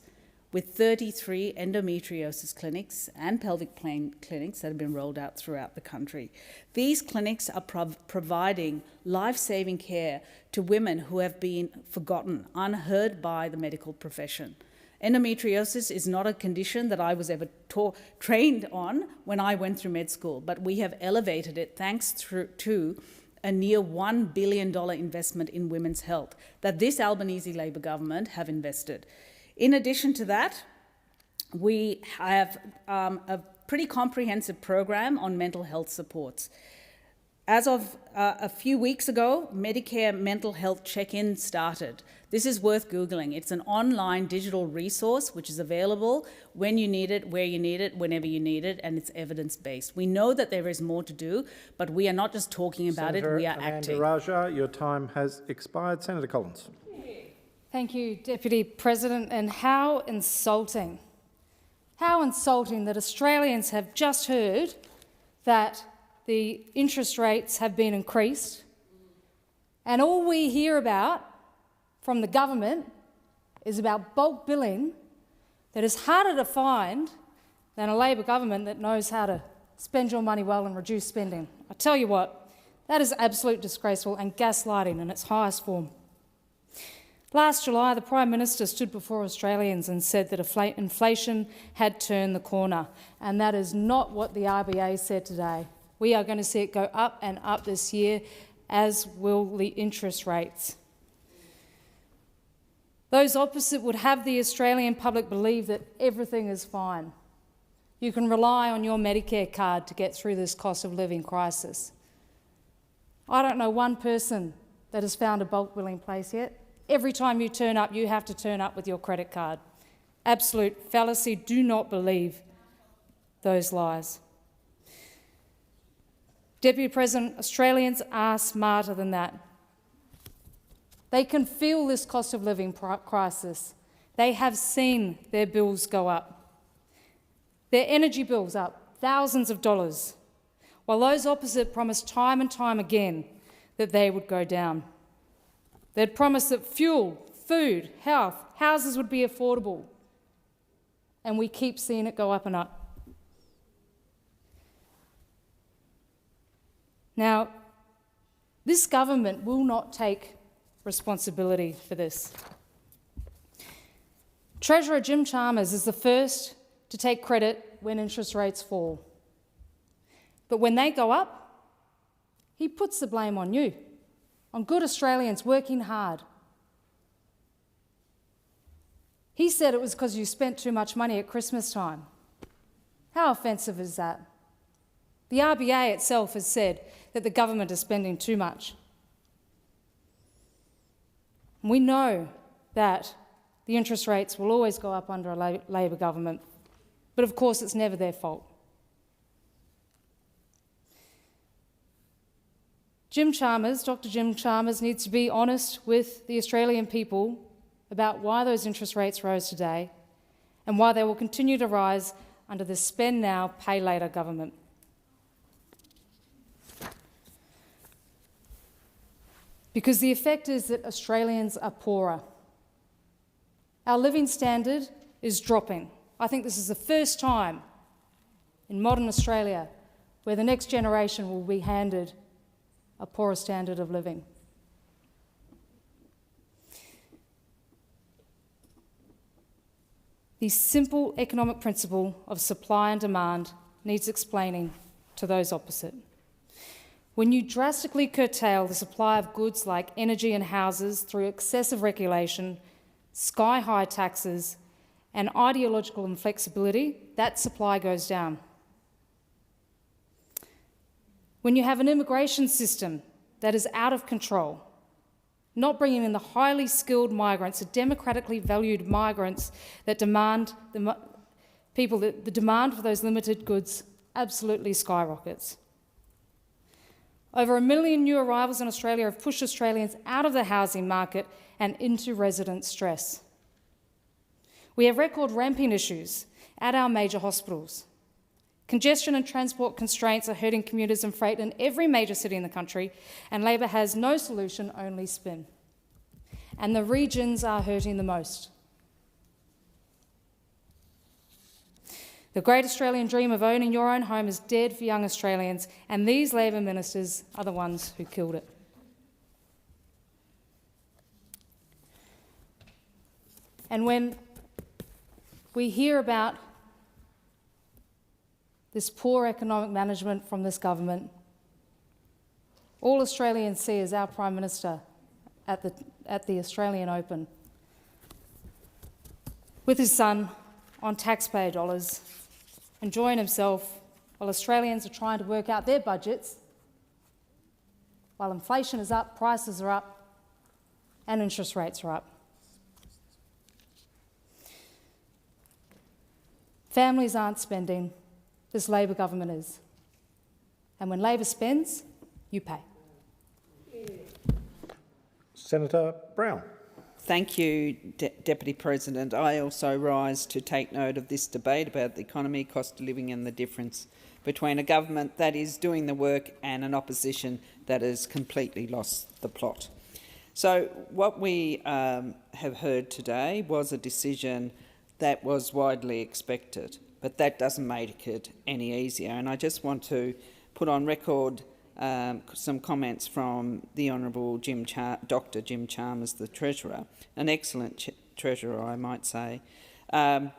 with 33 endometriosis clinics and pelvic pain clinics that have been rolled out throughout the country. These clinics are providing life-saving care to women who have been forgotten, unheard by the medical profession. Endometriosis is not a condition that I was ever trained on when I went through med school, but we have elevated it thanks to a near $1 billion investment in women's health that this Albanese Labor government have invested. In addition to that, we have a pretty comprehensive program on mental health supports. As of a few weeks ago, Medicare mental health check-in started. This is worth Googling. It's an online digital resource which is available when you need it, where you need it, whenever you need it, and it's evidence-based. We know that there is more to do, but we are not just talking about it, we are acting. Raja, your time has expired. Senator Collins. Thank you, Deputy President. And how insulting that Australians have just heard that the interest rates have been increased, and all we hear about from the government is about bulk billing that is harder to find than a Labor government that knows how to spend your money well and reduce spending. I tell you what, that is absolute disgraceful and gaslighting in its highest form. Last July, the Prime Minister stood before Australians and said that inflation had turned the corner, and that is not what the RBA said today. We are going to see it go up and up this year, as will the interest rates. Those opposite would have the Australian public believe that everything is fine. You can rely on your Medicare card to get through this cost of living crisis. I don't know one person that has found a bulk billing place yet. Every time you turn up, you have to turn up with your credit card. Absolute fallacy. Do not believe those lies. Deputy President, Australians are smarter than that. They can feel this cost of living crisis. They have seen their bills go up. Their energy bills up thousands of dollars, while those opposite promised time and time again that they would go down. They'd promised that fuel, food, health, houses would be affordable, and we keep seeing it go up and up. Now, this government will not take responsibility for this. Treasurer Jim Chalmers is the first to take credit when interest rates fall. But when they go up, he puts the blame on you, on good Australians working hard. He said it was because you spent too much money at Christmas time. How offensive is that? The RBA itself has said that the government is spending too much. We know that the interest rates will always go up under a Labor government, but of course it's never their fault. Dr. Jim Chalmers needs to be honest with the Australian people about why those interest rates rose today and why they will continue to rise under the spend now, pay later government. Because the effect is that Australians are poorer. Our living standard is dropping. I think this is the first time in modern Australia where the next generation will be handed a poorer standard of living. The simple economic principle of supply and demand needs explaining to those opposite. When you drastically curtail the supply of goods like energy and houses through excessive regulation, sky-high taxes and ideological inflexibility, that supply goes down. When you have an immigration system that is out of control, not bringing in the highly skilled migrants, the democratically valued migrants that demand the demand for those limited goods absolutely skyrockets. Over 1 million new arrivals in Australia have pushed Australians out of the housing market and into resident stress. We have record ramping issues at our major hospitals. Congestion and transport constraints are hurting commuters and freight in every major city in the country, and Labor has no solution, only spin. And the regions are hurting the most. The great Australian dream of owning your own home is dead for young Australians, and these Labor ministers are the ones who killed it. And when we hear about this poor economic management from this government, all Australians see is our Prime Minister at the Australian Open with his son on taxpayer dollars, enjoying himself while Australians are trying to work out their budgets, while inflation is up, prices are up, and interest rates are up. Families aren't spending. This Labor government is. And when Labor spends, you pay. Senator Brown. Thank you, Deputy President. I also rise to take note of this debate about the economy, cost of living and the difference between a government that is doing the work and an opposition that has completely lost the plot. So what we have heard today was a decision that was widely expected, but that doesn't make it any easier. And I just want to put on record some comments from the Honourable Dr Jim Chalmers, the Treasurer, an excellent Treasurer, I might say. You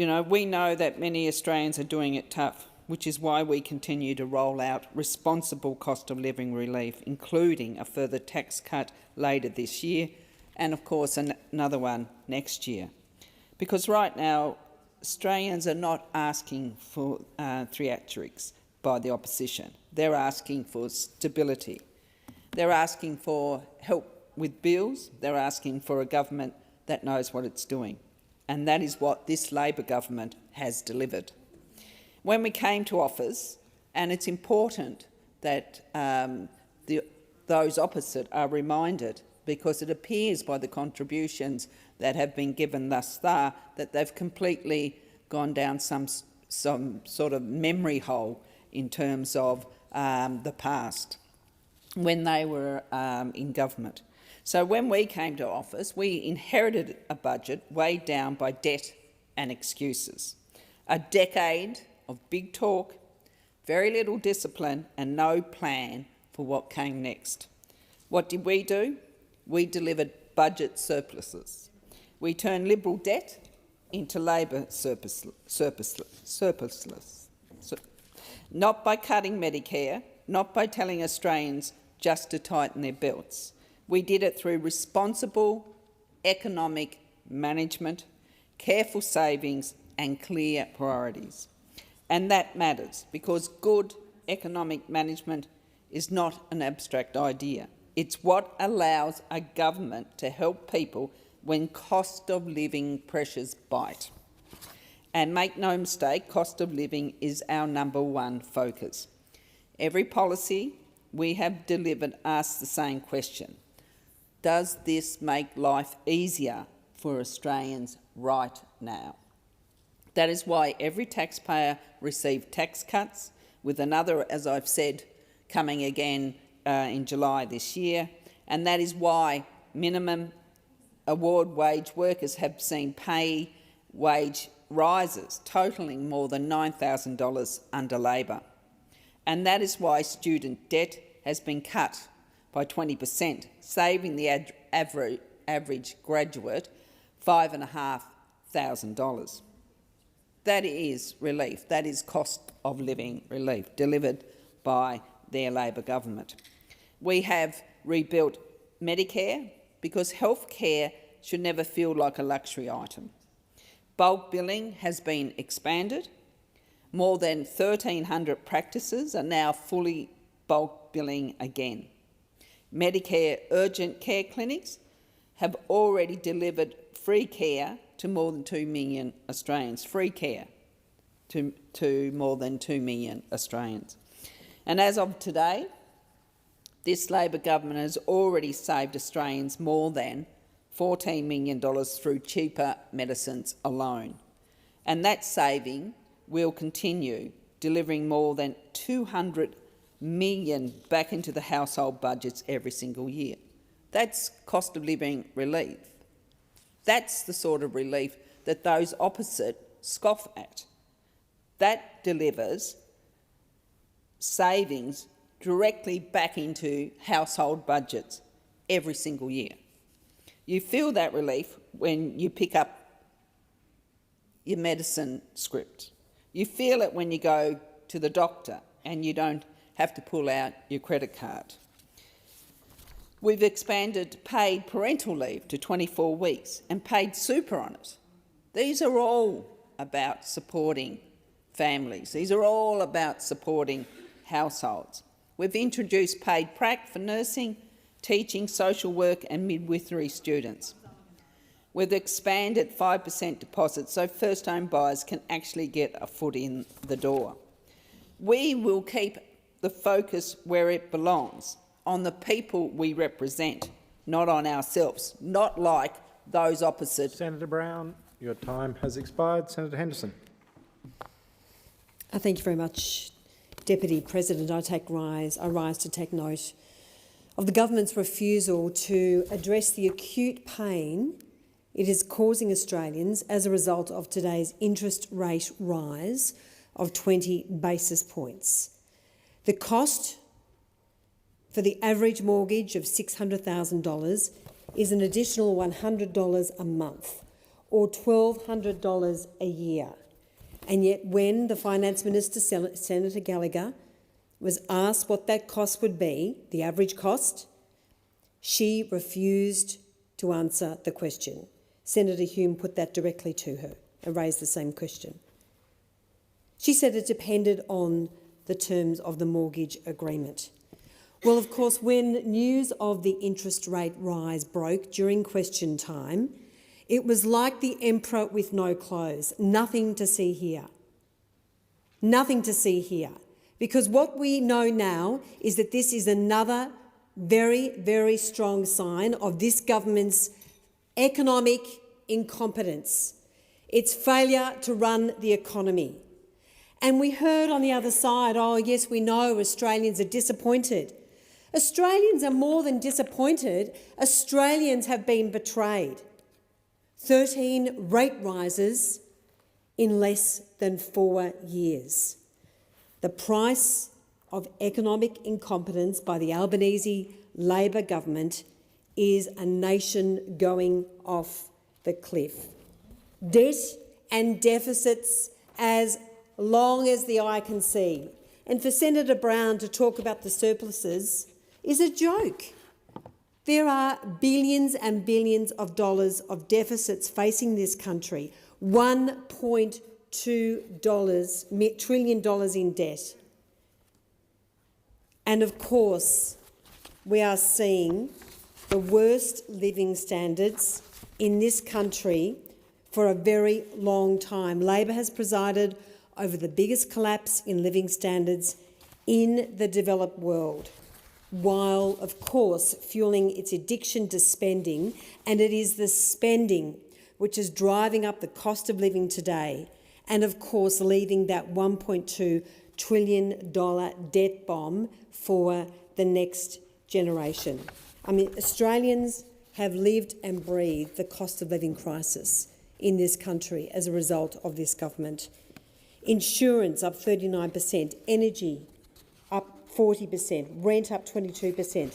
know, we know that many Australians are doing it tough, which is why we continue to roll out responsible cost of living relief, including a further tax cut later this year and, of course, another one next year. Because right now, Australians are not asking for theatrics by the opposition. They're asking for stability. They're asking for help with bills. They're asking for a government that knows what it's doing. And that is what this Labor government has delivered. When we came to office, and it's important that those opposite are reminded, because it appears by the contributions that have been given thus far that they've completely gone down some sort of memory hole in terms of the past when they were in government. So when we came to office, we inherited a budget weighed down by debt and excuses. A decade of big talk, very little discipline and no plan for what came next. What did we do? We delivered budget surpluses. We turned Liberal debt into Labor surpluses. Not by cutting Medicare, not by telling Australians just to tighten their belts. We did it through responsible economic management, careful savings and clear priorities. And that matters because good economic management is not an abstract idea. It's what allows a government to help people when cost of living pressures bite. And make no mistake, cost of living is our #1 focus. Every policy we have delivered asks the same question. Does this make life easier for Australians right now? That is why every taxpayer received tax cuts, with another, as I've said, coming again in July this year, and that is why minimum award wage workers have seen pay wage rises totalling more than $9,000 under Labor. And that is why student debt has been cut by 20%, saving the average graduate $5,500. That is relief. That is cost of living relief delivered by their Labor government. We have rebuilt Medicare because health care should never feel like a luxury item. Bulk billing has been expanded. More than 1,300 practices are now fully bulk billing again. Medicare urgent care clinics have already delivered free care to more than 2 million Australians. Free care to more than 2 million Australians. And as of today, this Labor government has already saved Australians more than $14 million through cheaper medicines alone. And that saving will continue, delivering more than $200 million back into the household budgets every single year. That's cost of living relief. That's the sort of relief that those opposite scoff at. That delivers savings directly back into household budgets every single year. You feel that relief when you pick up your medicine script. You feel it when you go to the doctor and you don't have to pull out your credit card. We've expanded paid parental leave to 24 weeks and paid super on it. These are all about supporting families. These are all about supporting households. We've introduced paid prac for nursing, teaching, social work and midwifery students. We've expanded 5% deposits so first-home buyers can actually get a foot in the door. We will keep the focus where it belongs, on the people we represent, not on ourselves, not like those opposite. Senator Brown, your time has expired. Senator Henderson. Thank you very much, Deputy President. I rise to take note of the government's refusal to address the acute pain it is causing Australians as a result of today's interest rate rise of 20 basis points. The cost for the average mortgage of $600,000 is an additional $100 a month, or $1,200 a year. And yet when the Finance Minister, Senator Gallagher, was asked what that cost would be, the average cost, she refused to answer the question. Senator Hume put that directly to her and raised the same question. She said it depended on the terms of the mortgage agreement. Well, of course, when news of the interest rate rise broke during question time, it was like the emperor with no clothes. Nothing to see here. Nothing to see here. Because what we know now is that this is another very, very strong sign of this government's economic incompetence, its failure to run the economy. And we heard on the other side, oh yes, we know Australians are disappointed. Australians are more than disappointed. Australians have been betrayed. 13 rate rises in less than 4 years. The price of economic incompetence by the Albanese Labor government is a nation going off the cliff. Debt and deficits as long as the eye can see. And for Senator Brown to talk about the surpluses is a joke. There are billions and billions of dollars of deficits facing this country, $1.2 trillion in debt. And of course, we are seeing the worst living standards in this country for a very long time. Labor has presided over the biggest collapse in living standards in the developed world. while, of course, fueling its addiction to spending, and it is the spending which is driving up the cost of living today and, of course, leaving that $1.2 trillion debt bomb for the next generation. I mean, Australians have lived and breathed the cost of living crisis in this country as a result of this government. Insurance up 39%, energy up 40%, rent up 22%,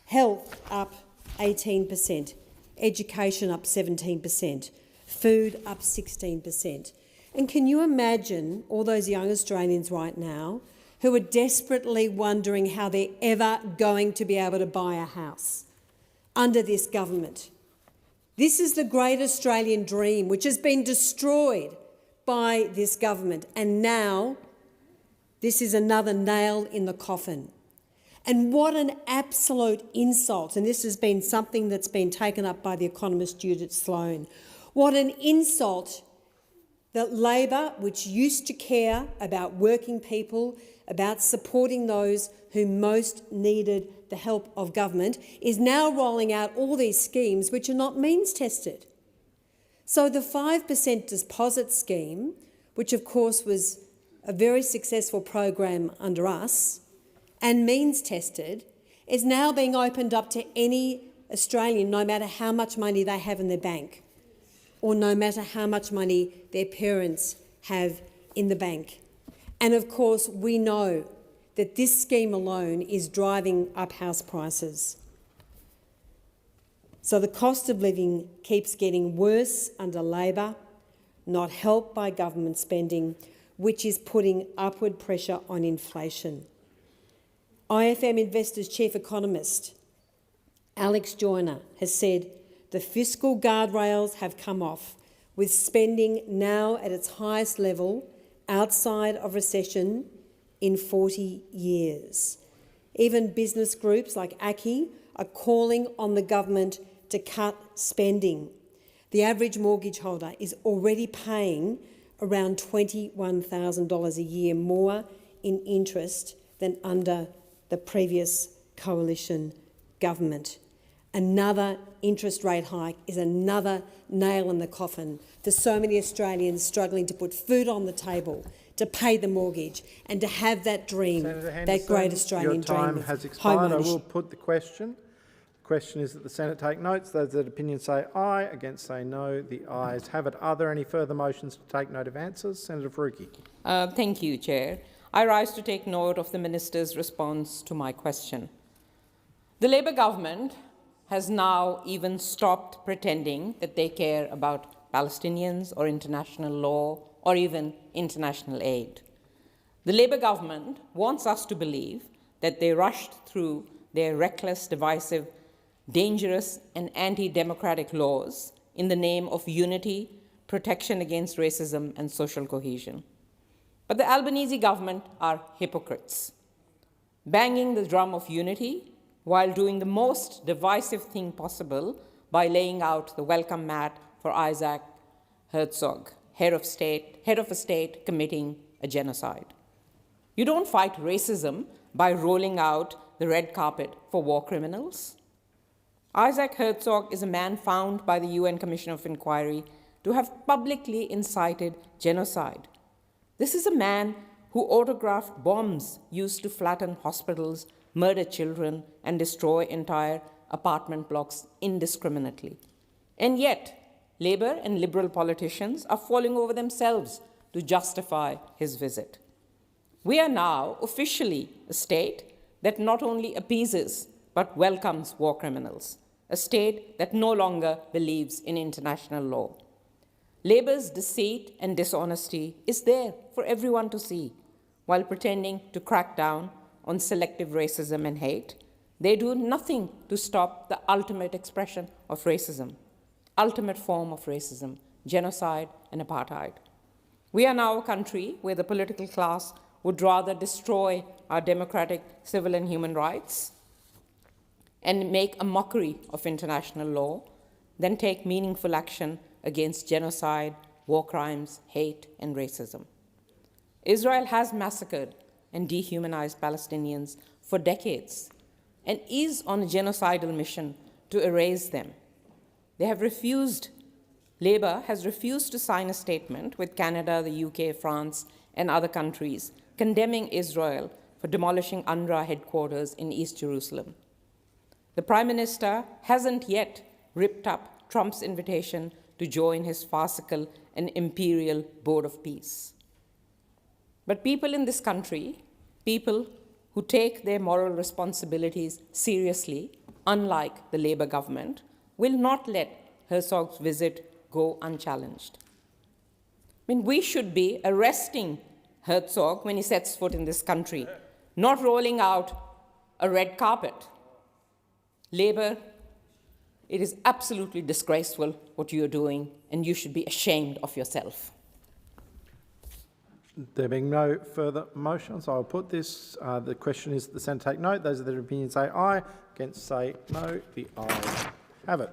health up 18%, education up 17%, food up 16%. And can you imagine all those young Australians right now who are desperately wondering how they're ever going to be able to buy a house under this government? This is the great Australian dream, which has been destroyed by this government, and now this is another nail in the coffin. And what an absolute insult, and this has been something that's been taken up by the economist Judith Sloan. What an insult that Labor, which used to care about working people, about supporting those who most needed the help of government, is now rolling out all these schemes which are not means-tested. So the 5% deposit scheme, which of course was a very successful program under us and means-tested, is now being opened up to any Australian, no matter how much money they have in their bank or no matter how much money their parents have in the bank. And of course, we know that this scheme alone is driving up house prices. So the cost of living keeps getting worse under Labor, not helped by government spending, which is putting upward pressure on inflation. IFM Investors Chief Economist Alex Joyner has said the fiscal guardrails have come off, with spending now at its highest level outside of recession in 40 years. Even business groups like ACCI are calling on the government to cut spending. The average mortgage holder is already paying around $21,000 a year more in interest than under the previous coalition government. Another interest rate hike is another nail in the coffin for so many Australians struggling to put food on the table, to pay the mortgage and to have that dream, that great Australian dream. Your time has expired. I will put the question. The question is that the Senate take notes. Those that opinion say aye, against say no. The ayes have it. Are there any further motions to take note of answers? Senator Faruqi. Thank you, Chair. I rise to take note of the Minister's response to my question. The Labor government has now even stopped pretending that they care about Palestinians or international law or even international aid. The Labor government wants us to believe that they rushed through their reckless, divisive, dangerous and anti-democratic laws in the name of unity, protection against racism and social cohesion. But the Albanese government are hypocrites, banging the drum of unity while doing the most divisive thing possible by laying out the welcome mat for Isaac Herzog, head of a state committing a genocide. You don't fight racism by rolling out the red carpet for war criminals. Isaac Herzog is a man found by the UN Commission of Inquiry to have publicly incited genocide. This is a man who autographed bombs used to flatten hospitals, murder children, and destroy entire apartment blocks indiscriminately. And yet, Labor and Liberal politicians are falling over themselves to justify his visit. We are now officially a state that not only appeases but welcomes war criminals, a state that no longer believes in international law. Labor's deceit and dishonesty is there for everyone to see. While pretending to crack down on selective racism and hate, they do nothing to stop the ultimate expression of racism, ultimate form of racism, genocide and apartheid. We are now a country where the political class would rather destroy our democratic civil and human rights and make a mockery of international law than take meaningful action against genocide, war crimes, hate, and racism. Israel has massacred and dehumanized Palestinians for decades, and is on a genocidal mission to erase them. They have refused, Labour has refused to sign a statement with Canada, the UK, France and other countries condemning Israel for demolishing UNRWA headquarters in East Jerusalem. The Prime Minister hasn't yet ripped up Trump's invitation to join his farcical and imperial Board of Peace. But people in this country, people who take their moral responsibilities seriously, unlike the Labour government, will not let Herzog's visit go unchallenged. I mean, we should be arresting Herzog when he sets foot in this country, not rolling out a red carpet. Labour, it is absolutely disgraceful what you are doing, and you should be ashamed of yourself. There being no further motions, I'll put this. The question is that the Senate take note. Those of their opinion say aye. Against say no. The ayes have it.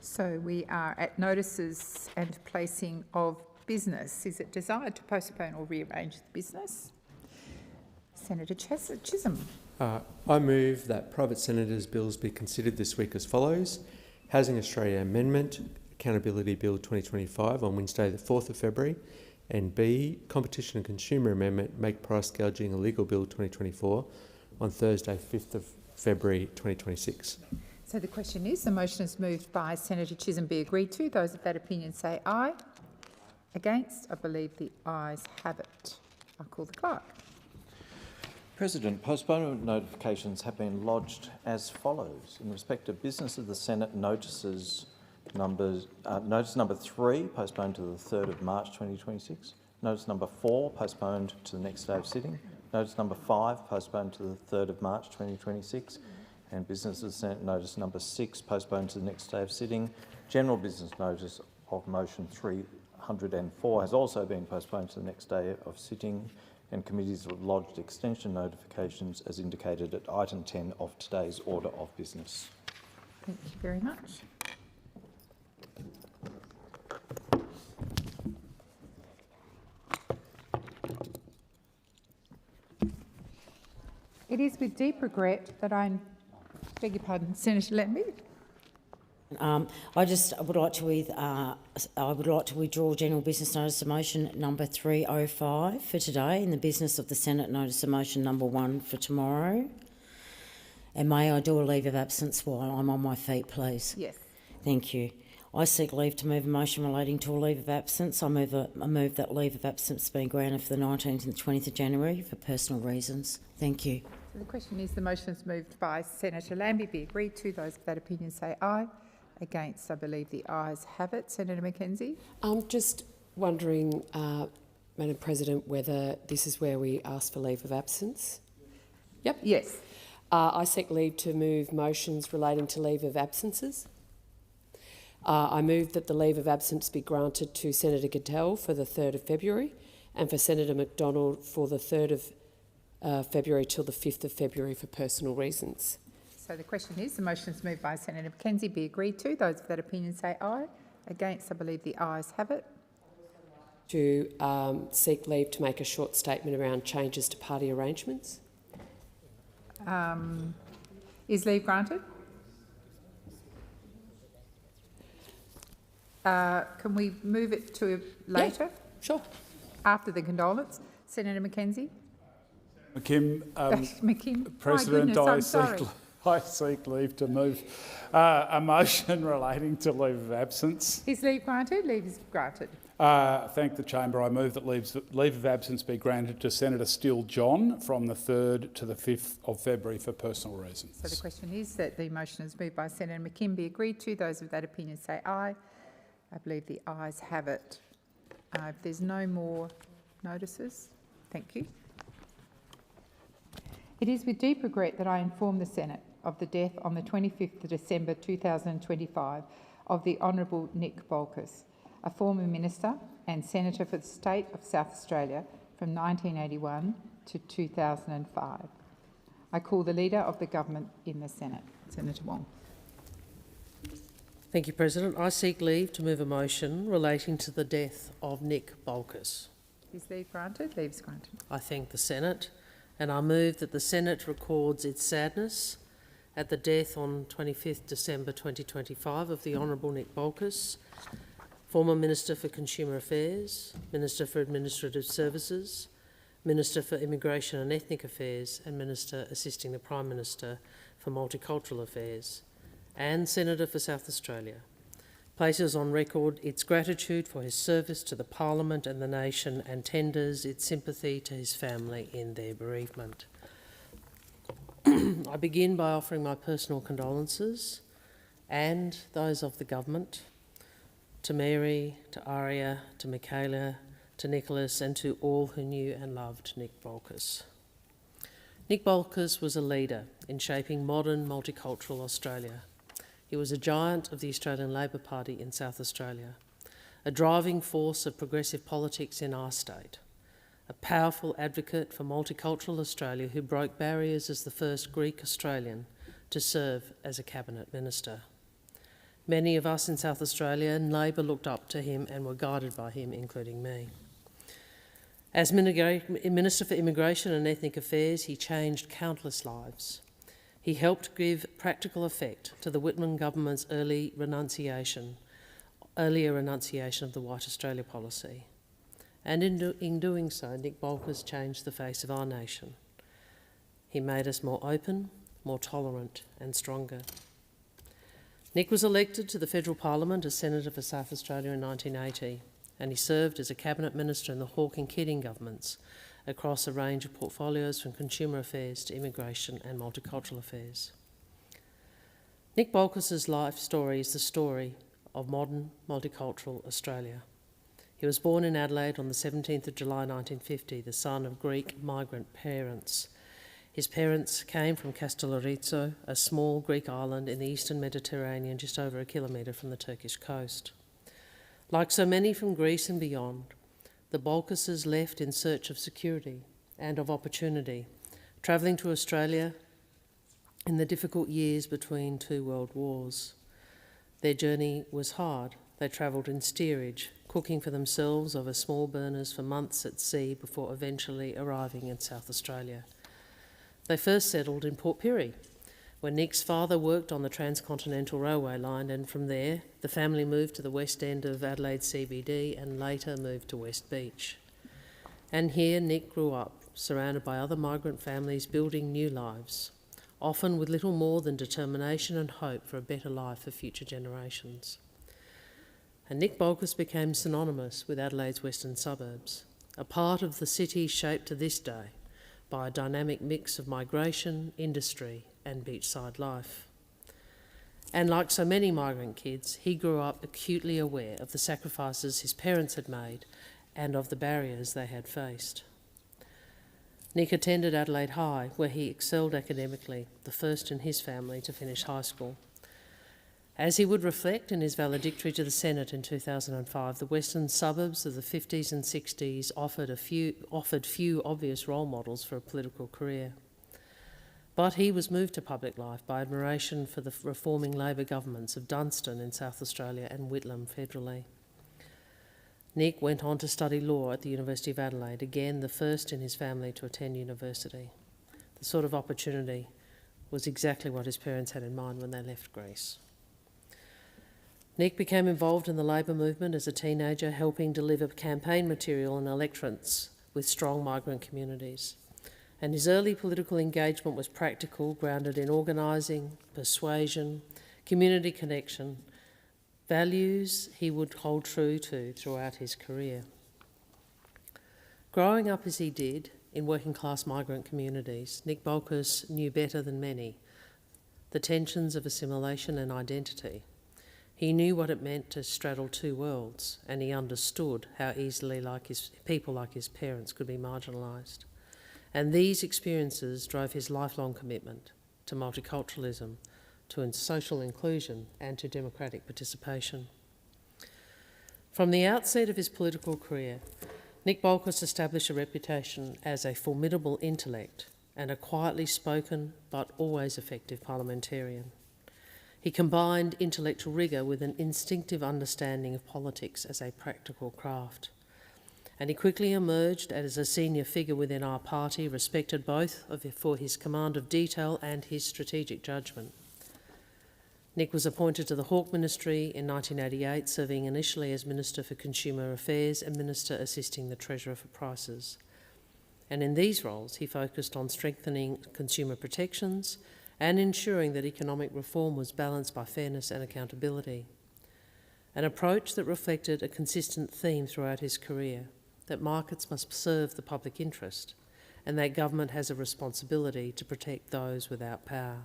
So we are at notices and placing of business. Is it desired to postpone or rearrange the business? Senator Chisholm. I move that private senators' bills be considered this week as follows. Housing Australia Amendment, Accountability Bill 2025 on Wednesday the 4th of February, and B, Competition and Consumer Amendment, Make Price Gouging Illegal Bill 2024 on Thursday 5th of February 2026. So the question is, the motion is moved by Senator Chisholm be agreed to. Those of that opinion say aye. Against, I believe the ayes have it. I'll call the clerk. President, postponement notifications have been lodged as follows. In respect of business of the Senate, notice number 3 postponed to the 3rd of March 2026. Notice number 4 postponed to the next day of sitting. Notice number 5 postponed to the 3rd of March 2026. And business of the Senate notice number 6 postponed to the next day of sitting. General business notice of motion 304 has also been postponed to the next day of sitting, and committees have lodged extension notifications as indicated at item 10 of today's order of business. Thank you very much. It is with deep regret that I beg your pardon, Senator Lambie. I would like to withdraw general business notice of motion number 305 for today in the business of the Senate notice of motion number 1 for tomorrow. And may I do a leave of absence while I'm on my feet, please? Yes. Thank you. I seek leave to move a motion relating to a leave of absence. I move that leave of absence being granted for the 19th and 20th of January for personal reasons. Thank you. So the question is, the motion is moved by Senator Lambie be agreed to. Those of that opinion say aye. Against, I believe the ayes have it. Senator McKenzie. I'm just wondering, Madam President, whether this is where we ask for leave of absence. Yep. Yes. I seek leave to move motions relating to leave of absences. I move that the leave of absence be granted to Senator Goodell for the 3rd of February and for Senator McDonald for the 3rd of February till the 5th of February for personal reasons. So the question is, the motion is moved by Senator McKenzie be agreed to. Those of that opinion say aye. Against, I believe the ayes have it. To seek leave to make a short statement around changes to party arrangements. Is leave granted? Can we move it to later? Yeah, sure. After the condolence. Senator McKenzie. McKim, President, I seek leave to move a motion relating to leave of absence. Is leave granted? Leave is granted. Thank the Chamber. I move that leave of absence be granted to Senator Steele John from the 3rd to the 5th of February for personal reasons. So the question is that the motion is moved by Senator McKim be agreed to. Those of that opinion say aye. I believe the ayes have it. If there's no more notices, thank you. It is with deep regret that I inform the Senate of the death on the 25th of December 2025 of the Honourable Nick Bolkus, a former Minister and Senator for the State of South Australia from 1981 to 2005. I call the Leader of the Government in the Senate, Senator Wong. Thank you, President. I seek leave to move a motion relating to the death of Nick Bolkus. Is leave granted? Leave is granted. I thank the Senate, and I move that the Senate records its sadness at the death on 25th December 2025 of the Honourable Nick Bolkus, former Minister for Consumer Affairs, Minister for Administrative Services, Minister for Immigration and Ethnic Affairs, and Minister assisting the Prime Minister for Multicultural Affairs, and Senator for South Australia, places on record its gratitude for his service to the Parliament and the nation, and tenders its sympathy to his family in their bereavement. I begin by offering my personal condolences and those of the government to Mary, to Aria, to Michaela, to Nicholas, and to all who knew and loved Nick Bolkus. Nick Bolkus was a leader in shaping modern multicultural Australia. He was a giant of the Australian Labor Party in South Australia, a driving force of progressive politics in our state, a powerful advocate for multicultural Australia who broke barriers as the first Greek Australian to serve as a cabinet minister. Many of us in South Australia and Labor looked up to him and were guided by him, including me. As Minister for Immigration and Ethnic Affairs, he changed countless lives. He helped give practical effect to the Whitlam government's earlier renunciation of the White Australia policy. And in doing so, Nick Bolkus changed the face of our nation. He made us more open, more tolerant and stronger. Nick was elected to the Federal Parliament as Senator for South Australia in 1980, and he served as a Cabinet Minister in the Hawke and Keating governments, across a range of portfolios from consumer affairs to immigration and multicultural affairs. Nick Bolkus's life story is the story of modern multicultural Australia. He was born in Adelaide on the 17th of July 1950, the son of Greek migrant parents. His parents came from Castellorizo, a small Greek island in the eastern Mediterranean, just over a kilometre from the Turkish coast. Like so many from Greece and beyond, the Bolkuses left in search of security and of opportunity, travelling to Australia in the difficult years between two world wars. Their journey was hard. They travelled in steerage, cooking for themselves over small burners for months at sea before eventually arriving in South Australia. They first settled in Port Pirie, where Nick's father worked on the Transcontinental Railway line, and from there the family moved to the west end of Adelaide CBD and later moved to West Beach. And here Nick grew up, surrounded by other migrant families building new lives, often with little more than determination and hope for a better life for future generations. And Nick Bolkus became synonymous with Adelaide's western suburbs, a part of the city shaped to this day by a dynamic mix of migration, industry and beachside life. And like so many migrant kids, he grew up acutely aware of the sacrifices his parents had made and of the barriers they had faced. Nick attended Adelaide High, where he excelled academically, the first in his family to finish high school. As he would reflect in his valedictory to the Senate in 2005, the western suburbs of the 50s and 60s offered few obvious role models for a political career. But he was moved to public life by admiration for the reforming Labor governments of Dunstan in South Australia and Whitlam federally. Nick went on to study law at the University of Adelaide, again the first in his family to attend university. The sort of opportunity was exactly what his parents had in mind when they left Greece. Nick became involved in the Labor movement as a teenager, helping deliver campaign material and electorates with strong migrant communities. And his early political engagement was practical, grounded in organising, persuasion, community connection, values he would hold true to throughout his career. Growing up as he did in working-class migrant communities, Nick Bolkus knew better than many the tensions of assimilation and identity. He knew what it meant to straddle two worlds, and he understood how easily people like his parents could be marginalised. And these experiences drove his lifelong commitment to multiculturalism, to social inclusion and to democratic participation. From the outset of his political career, Nick Bolkus established a reputation as a formidable intellect and a quietly spoken but always effective parliamentarian. He combined intellectual rigour with an instinctive understanding of politics as a practical craft. And he quickly emerged as a senior figure within our party, respected both for his command of detail and his strategic judgment. Nick was appointed to the Hawke Ministry in 1988, serving initially as Minister for Consumer Affairs and Minister assisting the Treasurer for Prices. And in these roles, he focused on strengthening consumer protections and ensuring that economic reform was balanced by fairness and accountability. An approach that reflected a consistent theme throughout his career, that markets must serve the public interest and that government has a responsibility to protect those without power.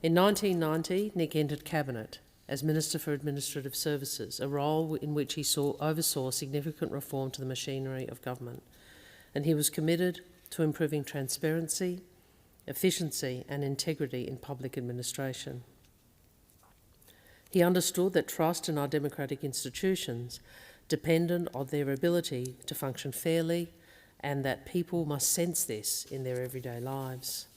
In 1990, Nick entered Cabinet as Minister for Administrative Services, a role in which he oversaw significant reform to the machinery of government, and he was committed to improving transparency, efficiency and integrity in public administration. He understood that trust in our democratic institutions depended on their ability to function fairly and that people must sense this in their everyday lives.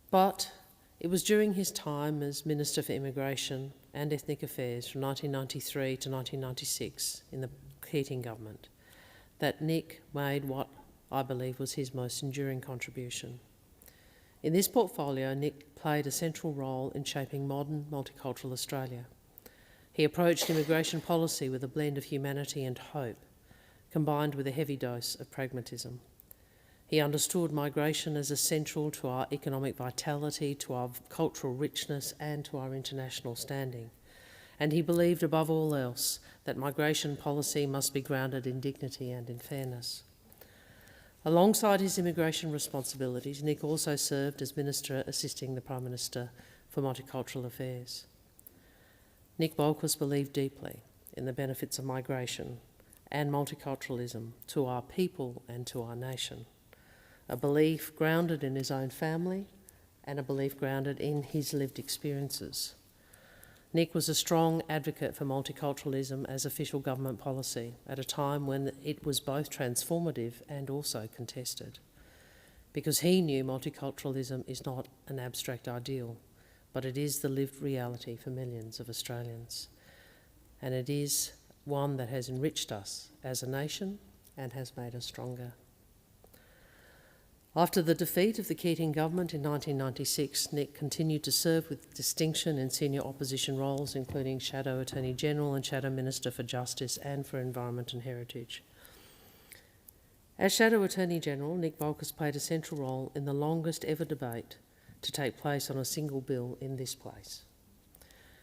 But it was during his time as Minister for Immigration and Ethnic Affairs from 1993 to 1996 in the Keating government that Nick made what I believe was his most enduring contribution. In this portfolio, Nick played a central role in shaping modern multicultural Australia. He approached immigration policy with a blend of humanity and hope, combined with a heavy dose of pragmatism. He understood migration as essential to our economic vitality, to our cultural richness and to our international standing. And he believed above all else that migration policy must be grounded in dignity and in fairness. Alongside his immigration responsibilities, Nick also served as Minister assisting the Prime Minister for Multicultural Affairs. Nick Bolkus believed deeply in the benefits of migration and multiculturalism to our people and to our nation, a belief grounded in his own family and a belief grounded in his lived experiences. Nick was a strong advocate for multiculturalism as official government policy at a time when it was both transformative and also contested, because he knew multiculturalism is not an abstract ideal, but it is the lived reality for millions of Australians. And it is one that has enriched us as a nation and has made us stronger. After the defeat of the Keating government in 1996, Nick continued to serve with distinction in senior opposition roles, including Shadow Attorney-General and Shadow Minister for Justice and for Environment and Heritage. As Shadow Attorney-General, Nick Bolkus played a central role in the longest ever debate to take place on a single bill in this place.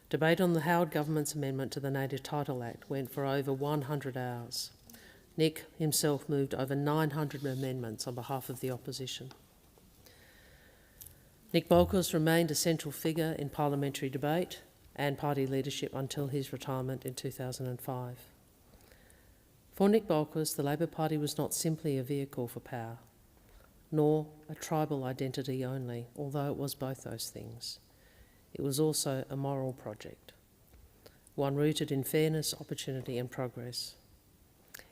Debate on the Howard government's amendment to the Native Title Act went for over 100 hours. Nick himself moved over 900 amendments on behalf of the opposition. Nick Bolkus remained a central figure in parliamentary debate and party leadership until his retirement in 2005. For Nick Bolkus, the Labor Party was not simply a vehicle for power, nor a tribal identity only, although it was both those things. It was also a moral project, one rooted in fairness, opportunity and progress.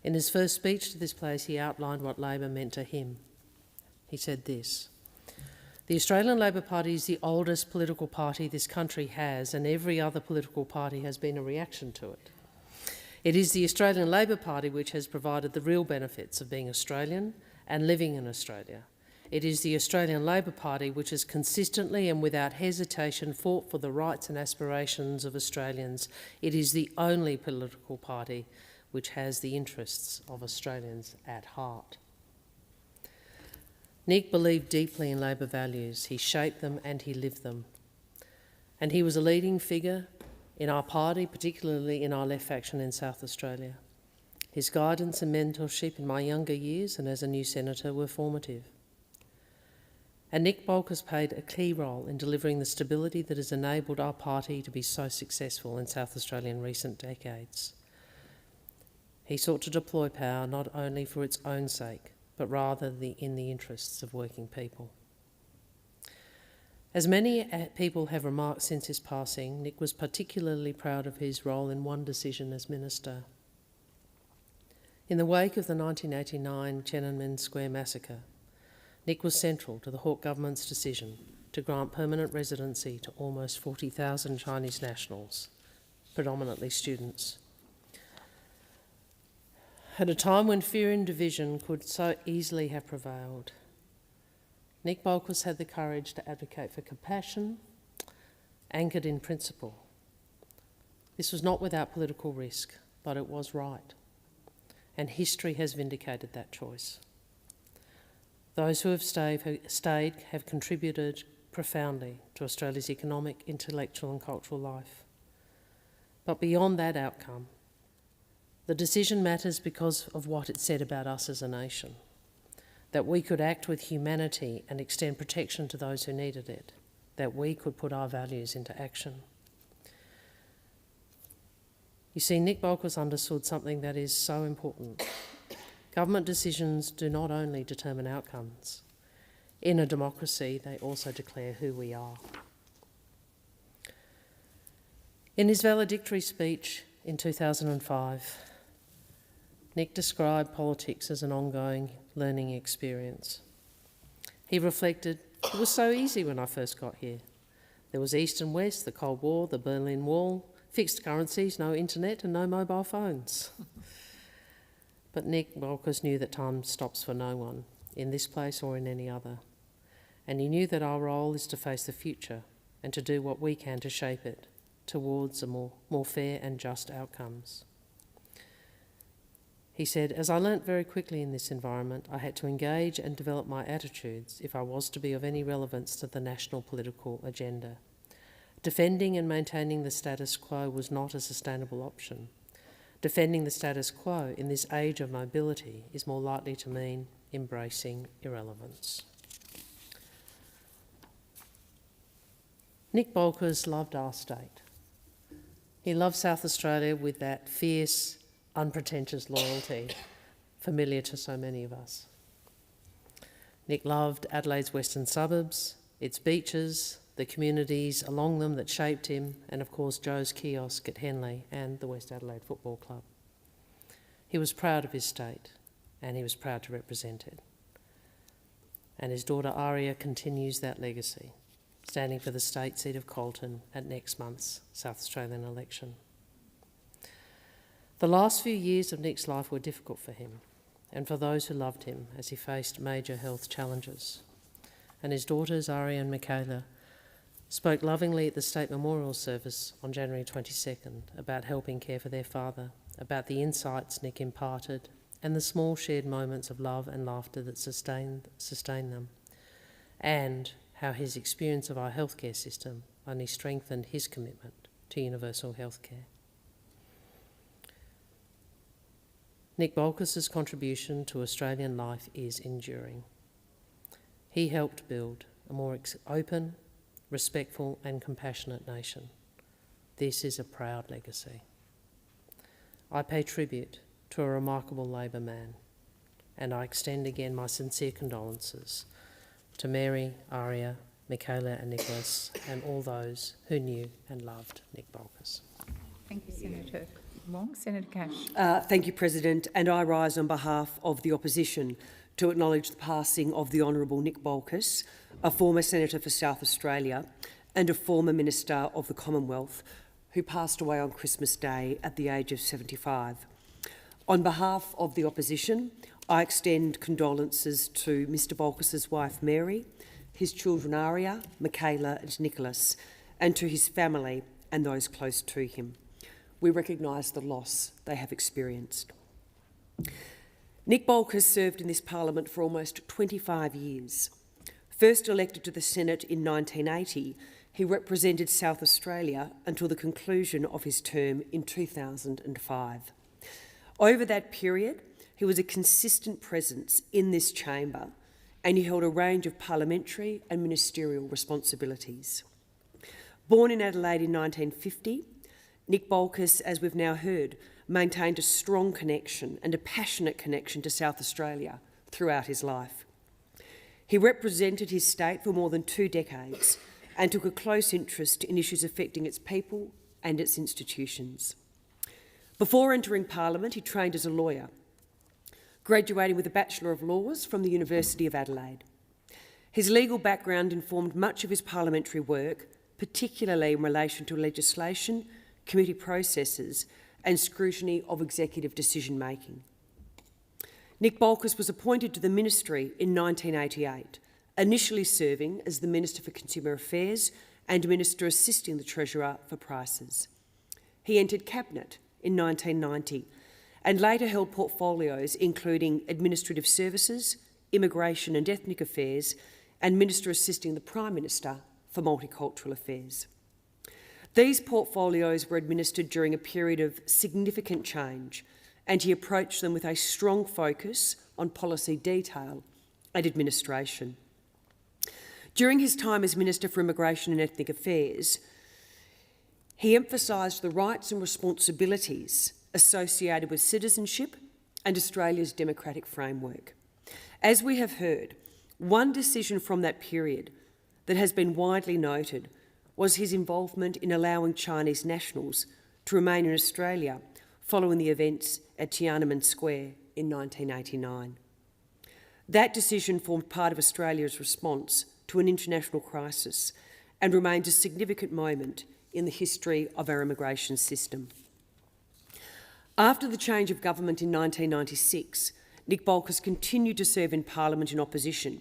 In his first speech to this place, he outlined what Labor meant to him. He said this: "The Australian Labor Party is the oldest political party this country has, and every other political party has been a reaction to it. It is the Australian Labor Party which has provided the real benefits of being Australian and living in Australia. It is the Australian Labor Party which has consistently and without hesitation fought for the rights and aspirations of Australians. It is the only political party which has the interests of Australians at heart." Nick believed deeply in Labor values. He shaped them and he lived them. And he was a leading figure in our party, particularly in our left faction in South Australia. His guidance and mentorship in my younger years and as a new senator were formative. And Nick Bolkus played a key role in delivering the stability that has enabled our party to be so successful in South Australia in recent decades. He sought to deploy power not only for its own sake, but rather in the interests of working people. As many people have remarked since his passing, Nick was particularly proud of his role in one decision as minister. In the wake of the 1989 Tiananmen Square massacre, Nick was central to the Hawke government's decision to to grant permanent residency to almost 40,000 Chinese nationals, predominantly students. At a time when fear and division could so easily have prevailed, Nick Bolkus had the courage to advocate for compassion, anchored in principle. This was not without political risk, but it was right. And history has vindicated that choice. Those who have stayed have contributed profoundly to Australia's economic, intellectual and cultural life. But beyond that outcome, the decision matters because of what it said about us as a nation, that we could act with humanity and extend protection to those who needed it, that we could put our values into action. You see, Nick Bolkus understood something that is so important. Government decisions do not only determine outcomes. In a democracy, they also declare who we are. In his valedictory speech in 2005, Nick described politics as an ongoing learning experience. He reflected, "It was so easy when I first got here. There was East and West, the Cold War, the Berlin Wall, fixed currencies, no internet and no mobile phones." But Nick Bolkus knew that time stops for no one, in this place or in any other. And he knew that our role is to face the future and to do what we can to shape it towards a more fair and just outcomes. He said, "As I learnt very quickly in this environment, I had to engage and develop my attitudes if I was to be of any relevance to the national political agenda. Defending and maintaining the status quo was not a sustainable option. Defending the status quo in this age of mobility is more likely to mean embracing irrelevance." Nick Bolkus loved our state. He loved South Australia with that fierce, unpretentious loyalty familiar to so many of us. Nick loved Adelaide's western suburbs, its beaches, the communities along them that shaped him, and of course Joe's kiosk at Henley and the West Adelaide Football Club. He was proud of his state and he was proud to represent it. And his daughter Aria continues that legacy, standing for the state seat of Colton at next month's South Australian election. The last few years of Nick's life were difficult for him and for those who loved him as he faced major health challenges. And his daughters, Aria and Michaela, spoke lovingly at the State Memorial Service on January 22nd about helping care for their father, about the insights Nick imparted and the small shared moments of love and laughter that sustained them, and how his experience of our healthcare system only strengthened his commitment to universal healthcare. Nick Bolkus's contribution to Australian life is enduring. He helped build a more open, respectful and compassionate nation. This is a proud legacy. I pay tribute to a remarkable Labor man, and I extend again my sincere condolences to Mary, Aria, Michaela and Nicholas and all those who knew and loved Nick Bolkus. Thank you, Senator Wong. Senator Cash. Thank you, President, and I rise on behalf of the opposition to acknowledge the passing of the Honourable Nick Bolkus, a former Senator for South Australia and a former Minister of the Commonwealth, who passed away on Christmas Day at the age of 75. On behalf of the opposition, I extend condolences to Mr Bolkus's wife Mary, his children Aria, Michaela and Nicholas, and to his family and those close to him. We recognise the loss they have experienced. Nick Bolkus served in this parliament for almost 25 years. First elected to the Senate in 1980, he represented South Australia until the conclusion of his term in 2005. Over that period, he was a consistent presence in this chamber and he held a range of parliamentary and ministerial responsibilities. Born in Adelaide in 1950, Nick Bolkus, as we've now heard, maintained a strong connection and a passionate connection to South Australia throughout his life. He represented his state for more than 2 decades and took a close interest in issues affecting its people and its institutions. Before entering Parliament, he trained as a lawyer, graduating with a Bachelor of Laws from the University of Adelaide. His legal background informed much of his parliamentary work, particularly in relation to legislation, committee processes and scrutiny of executive decision-making. Nick Bolkus was appointed to the ministry in 1988, initially serving as the Minister for Consumer Affairs and Minister assisting the Treasurer for Prices. He entered Cabinet in 1990 and later held portfolios including Administrative Services, Immigration and Ethnic Affairs and Minister assisting the Prime Minister for Multicultural Affairs. These portfolios were administered during a period of significant change, and he approached them with a strong focus on policy detail and administration. During his time as Minister for Immigration and Ethnic Affairs, he emphasised the rights and responsibilities associated with citizenship and Australia's democratic framework. As we have heard, one decision from that period that has been widely noted was his involvement in allowing Chinese nationals to remain in Australia following the events at Tiananmen Square in 1989. That decision formed part of Australia's response to an international crisis and remains a significant moment in the history of our immigration system. After the change of government in 1996, Nick Bolkus continued to serve in Parliament in opposition,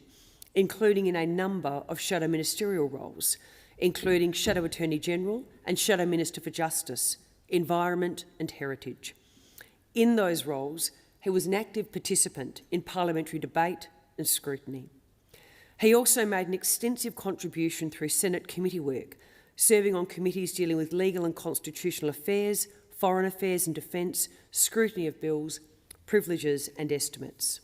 including in a number of shadow ministerial roles, including Shadow Attorney-General and Shadow Minister for Justice, Environment and Heritage. In those roles, he was an active participant in parliamentary debate and scrutiny. He also made an extensive contribution through Senate committee work, serving on committees dealing with legal and constitutional affairs, foreign affairs and defence, scrutiny of bills, privileges and estimates.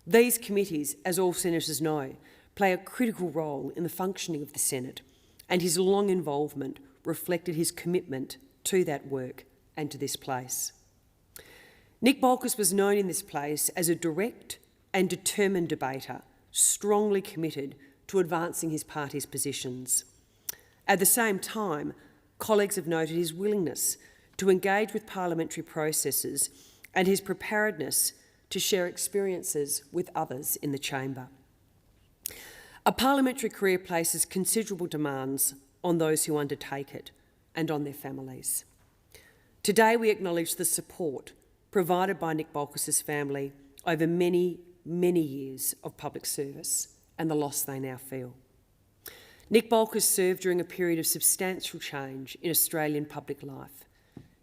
These committees, as all senators know, play a critical role in the functioning of the Senate, and his long involvement reflected his commitment to that work and to this place. Nick Bolkus was known in this place as a direct and determined debater, strongly committed to advancing his party's positions. At the same time, colleagues have noted his willingness to engage with parliamentary processes and his preparedness to share experiences with others in the chamber. A parliamentary career places considerable demands on those who undertake it and on their families. Today we acknowledge the support provided by Nick Bolkus's family over many, many years of public service and the loss they now feel. Nick Bolkus served during a period of substantial change in Australian public life.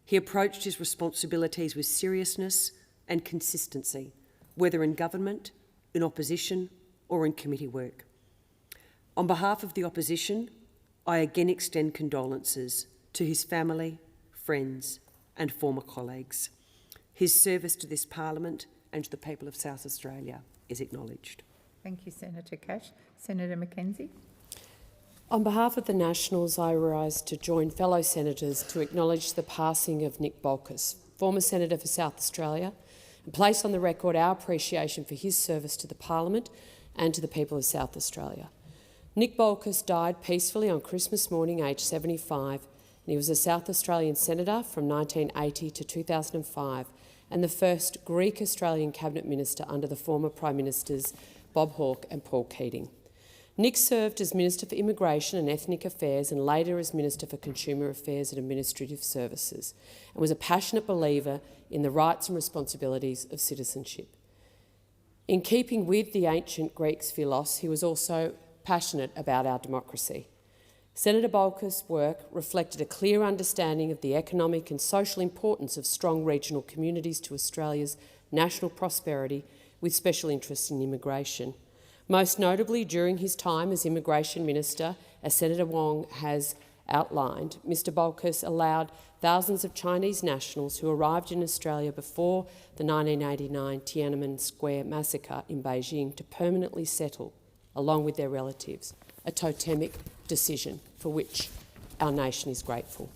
He approached his responsibilities with seriousness and consistency, whether in government, in opposition or in committee work. On behalf of the opposition, I again extend condolences to his family, friends and former colleagues. His service to this Parliament and to the people of South Australia is acknowledged. Thank you, Senator Cash. Senator Mackenzie. On behalf of the Nationals, I rise to join fellow senators to acknowledge the passing of Nick Bolkus, former Senator for South Australia, and place on the record our appreciation for his service to the Parliament and to the people of South Australia. Nick Bolkus died peacefully on Christmas morning, aged 75, and he was a South Australian Senator from 1980 to 2005 and the first Greek-Australian Cabinet Minister under the former Prime Ministers Bob Hawke and Paul Keating. Nick served as Minister for Immigration and Ethnic Affairs and later as Minister for Consumer Affairs and Administrative Services, and was a passionate believer in the rights and responsibilities of citizenship. In keeping with the ancient Greeks' philos, he was also passionate about our democracy. Senator Bolkus' work reflected a clear understanding of the economic and social importance of strong regional communities to Australia's national prosperity, with special interest in immigration. Most notably, during his time as Immigration Minister, as Senator Wong has outlined, Mr Bolkus allowed thousands of Chinese nationals who arrived in Australia before the 1989 Tiananmen Square massacre in Beijing to permanently settle along with their relatives, a totemic decision for which our nation is grateful.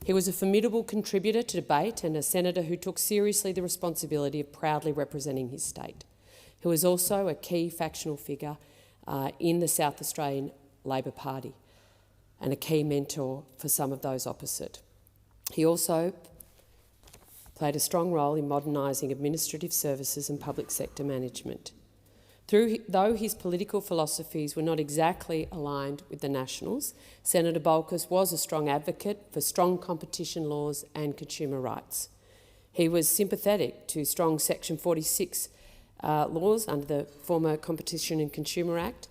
He was a formidable contributor to debate and a senator who took seriously the responsibility of proudly representing his state. He was also a key factional figure in the South Australian Labor Party and a key mentor for some of those opposite. He also played a strong role in modernising administrative services and public sector management. Though his political philosophies were not exactly aligned with the Nationals, Senator Bolkus was a strong advocate for strong competition laws and consumer rights. He was sympathetic to strong Section 46 laws under the former Competition and Consumer Act,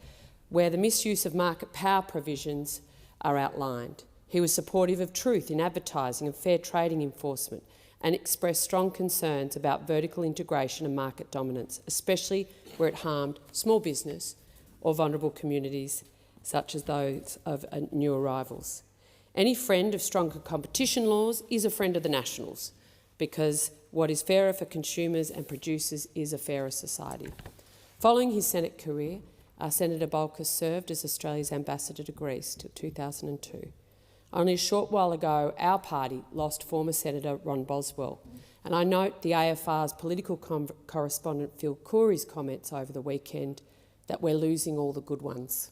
where the misuse of market power provisions are outlined. He was supportive of truth in advertising and fair trading enforcement, and expressed strong concerns about vertical integration and market dominance, especially where it harmed small business or vulnerable communities such as those of new arrivals. Any friend of stronger competition laws is a friend of the Nationals, because what is fairer for consumers and producers is a fairer society. Following his Senate career, Senator Bolkus served as Australia's ambassador to Greece till 2002. Only a short while ago, our party lost former Senator Ron Boswell, and I note the AFR's political correspondent Phil Coorey's comments over the weekend that we're losing all the good ones.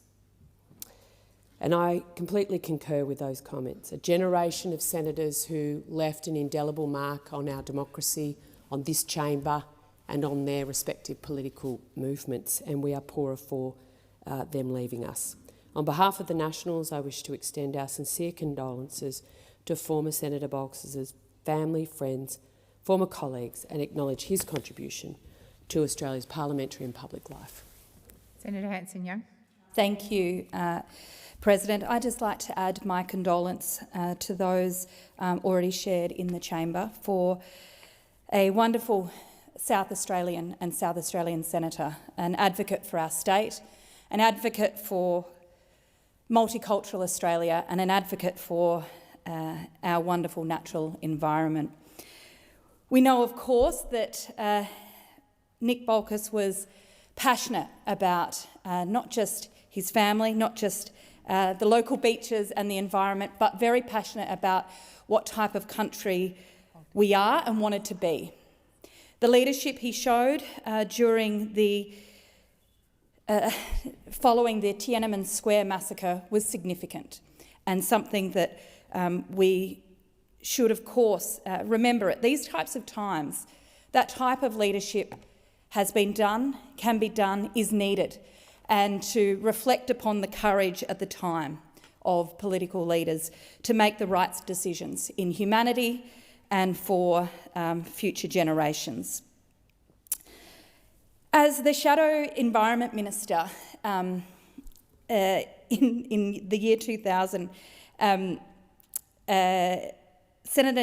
And I completely concur with those comments. A generation of senators who left an indelible mark on our democracy, on this chamber and on their respective political movements, and we are poorer for them leaving us. On behalf of the Nationals, I wish to extend our sincere condolences to former Senator Bolkus's family, friends, former colleagues, and acknowledge his contribution to Australia's parliamentary and public life. Senator Hanson-Young. Thank you, President. I'd just like to add my condolence to those already shared in the chamber for a wonderful South Australian and South Australian senator, an advocate for our state, an advocate for multicultural Australia, and an advocate for our wonderful natural environment. We know, of course, that Nick Bolkus was passionate about not just his family, not just the local beaches and the environment, but very passionate about what type of country we are and wanted to be. The leadership he showed during the following the Tiananmen Square massacre was significant, and something that we should, of course, remember at these types of times. That type of leadership has been done, can be done, is needed, and to reflect upon the courage at the time of political leaders to make the right decisions in humanity and for future generations. As the Shadow Environment Minister in the year 2000, Senator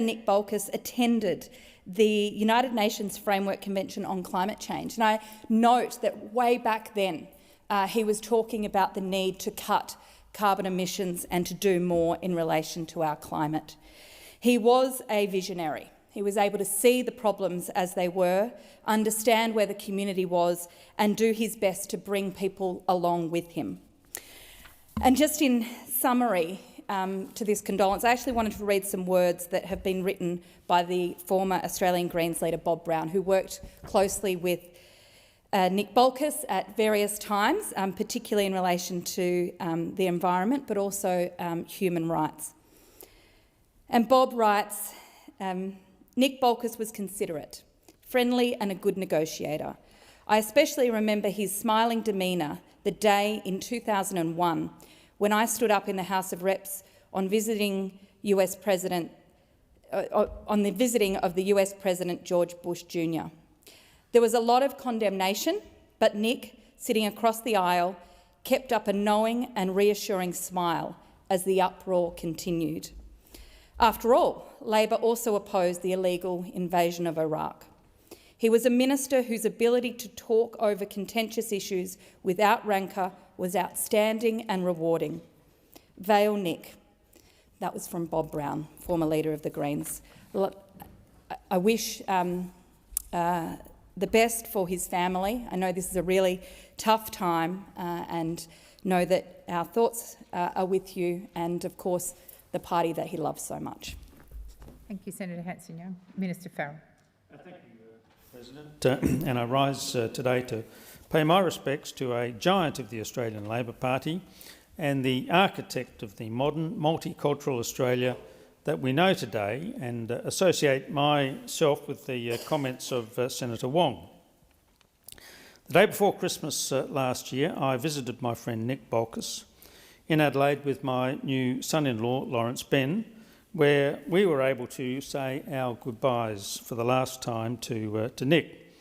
Nick Bolkus attended the United Nations Framework Convention on Climate Change. And I note that way back then he was talking about the need to cut carbon emissions and to do more in relation to our climate. He was a visionary. He was able to see the problems as they were, understand where the community was, and do his best to bring people along with him. And just in summary to this condolence, I actually wanted to read some words that have been written by the former Australian Greens leader Bob Brown, who worked closely with Nick Bolkus at various times, particularly in relation to the environment, but also human rights. And Bob writes, Nick Bolkus was considerate, friendly and a good negotiator. I especially remember his smiling demeanour the day in 2001 when I stood up in the House of Reps on visiting the visiting of the US President George Bush Jr. There was a lot of condemnation, but Nick, sitting across the aisle, kept up a knowing and reassuring smile as the uproar continued. After all, Labor also opposed the illegal invasion of Iraq. He was a minister whose ability to talk over contentious issues without rancour was outstanding and rewarding. Vale Nick. That was from Bob Brown, former leader of the Greens. I wish the best for his family. I know this is a really tough time and know that our thoughts are with you and, of course, the party that he loves so much. Thank you, Senator Hanson-Young. Minister Farrell. Thank you, President. And I rise today to pay my respects to a giant of the Australian Labor Party and the architect of the modern multicultural Australia that we know today, and associate myself with the comments of Senator Wong. The day before Christmas last year, I visited my friend Nick Bolkus in Adelaide with my new son-in-law, Lawrence Ben, where we were able to say our goodbyes for the last time to Nick.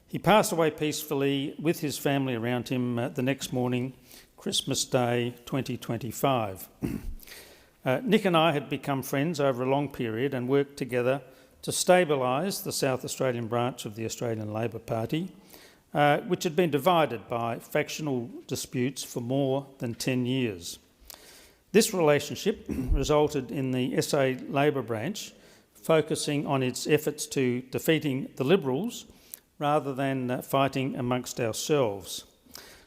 He passed away peacefully with his family around him the next morning, Christmas Day 2025. Nick and I had become friends over a long period and worked together to stabilise the South Australian branch of the Australian Labor Party, which had been divided by factional disputes for more than 10 years. This relationship resulted in the SA Labor branch focusing on its efforts to defeating the Liberals rather than fighting amongst ourselves.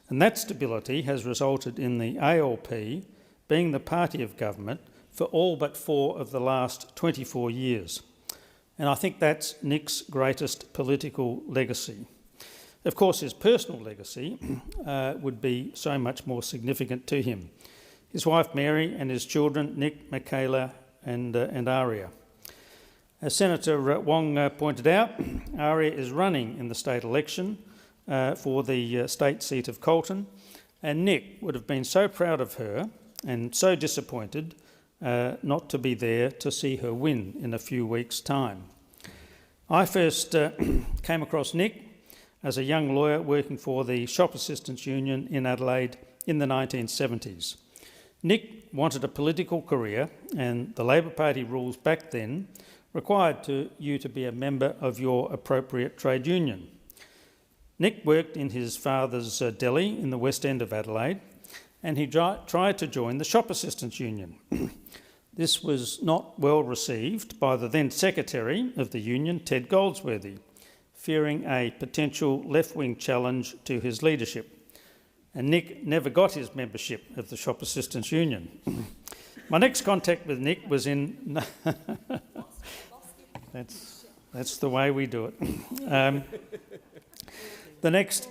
And that stability has resulted in the ALP being the party of government for all but 4 of the last 24 years. And I think that's Nick's greatest political legacy. Of course, his personal legacy would be so much more significant to him. His wife Mary and his children Nick, Michaela and Aria. As Senator Wong pointed out, Aria is running in the state election for the state seat of Colton, and Nick would have been so proud of her and so disappointed not to be there to see her win in a few weeks' time. I first came across Nick as a young lawyer working for the Shop Assistants Union in Adelaide in the 1970s. Nick wanted a political career, and the Labor Party rules back then required you to be a member of your appropriate trade union. Nick worked in his father's deli in the West End of Adelaide, and he tried to join the Shop Assistants Union. This was not well received by the then Secretary of the Union, Ted Goldsworthy, fearing a potential left-wing challenge to his leadership. And Nick never got his membership of the Shop Assistants Union. My next contact with Nick was in... That's the way we do it. The next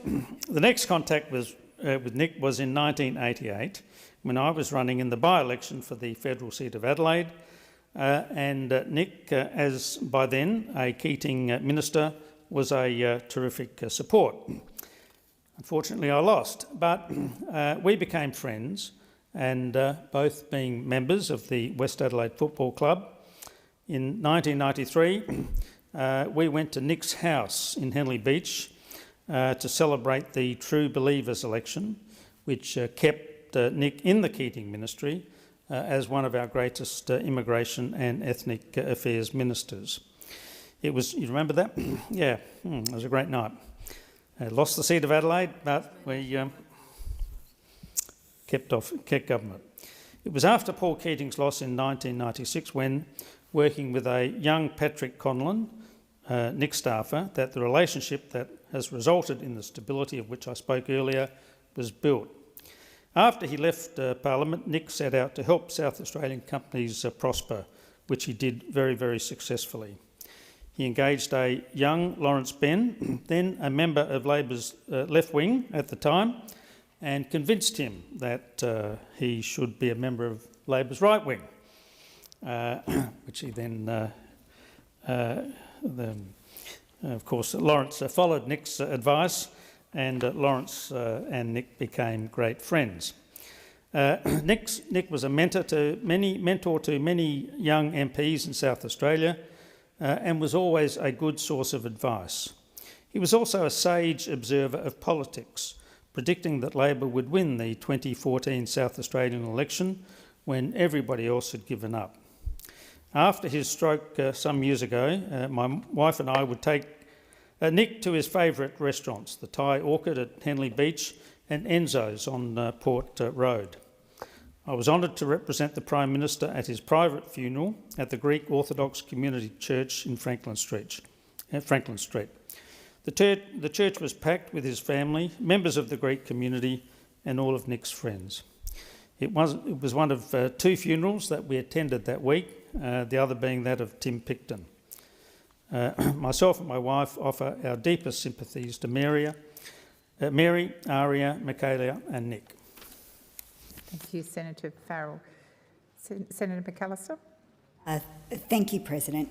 contact with Nick was in 1988, when I was running in the by-election for the federal seat of Adelaide, and Nick, as by then a Keating minister, was a terrific support. Unfortunately, I lost, but we became friends, and both being members of the West Adelaide Football Club. In 1993, we went to Nick's house in Henley Beach to celebrate the True Believers election, which kept Nick in the Keating ministry as one of our greatest immigration and ethnic affairs ministers. It was, you remember that? Yeah, it was a great night. Lost the seat of Adelaide, but we kept government. It was after Paul Keating's loss in 1996 when, working with a young Patrick Conlon, Nick staffer, that the relationship that has resulted in the stability of which I spoke earlier was built. After he left Parliament, Nick set out to help South Australian companies prosper, which he did very, very successfully. He engaged a young Lawrence Ben, then a member of Labor's left wing at the time, and convinced him that he should be a member of Labor's right wing, which he then, of course, Lawrence followed Nick's advice, and Lawrence and Nick became great friends. Nick was a mentor to many young MPs in South Australia, and was always a good source of advice. He was also a sage observer of politics, predicting that Labor would win the 2014 South Australian election when everybody else had given up. After his stroke some years ago, my wife and I would take Nick to his favourite restaurants, the Thai Orchid at Henley Beach and Enzo's on Port Road. I was honoured to represent the Prime Minister at his private funeral at the Greek Orthodox Community Church in Franklin Street. The church was packed with his family, members of the Greek community and all of Nick's friends. It was one of 2 funerals that we attended that week, the other being that of Tim Picton. Myself and my wife offer our deepest sympathies to Mary, Aria, Michaela and Nick. Thank you, Senator Farrell. Senator McAllister. Thank you, President.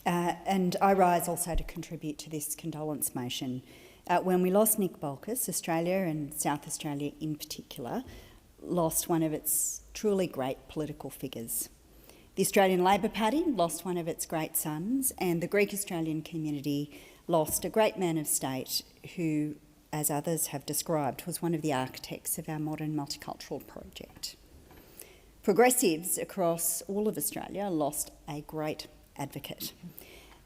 And I rise also to contribute to this condolence motion. When we lost Nick Bolkus, Australia, and South Australia in particular, lost one of its truly great political figures. The Australian Labor Party lost one of its great sons, and the Greek Australian community lost a great man of state who, as others have described, was one of the architects of our modern multicultural project. Progressives across all of Australia lost a great advocate,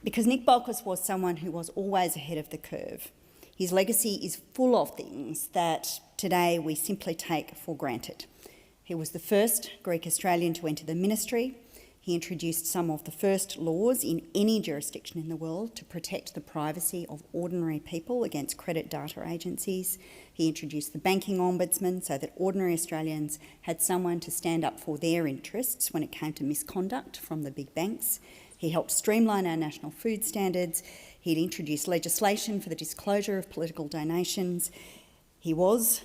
because Nick Bolkus was someone who was always ahead of the curve. His legacy is full of things that today we simply take for granted. He was the first Greek Australian to enter the ministry. He introduced some of the first laws in any jurisdiction in the world to protect the privacy of ordinary people against credit data agencies. He introduced the banking ombudsman so that ordinary Australians had someone to stand up for their interests when it came to misconduct from the big banks. He helped streamline our national food standards. He'd introduced legislation for the disclosure of political donations. He was,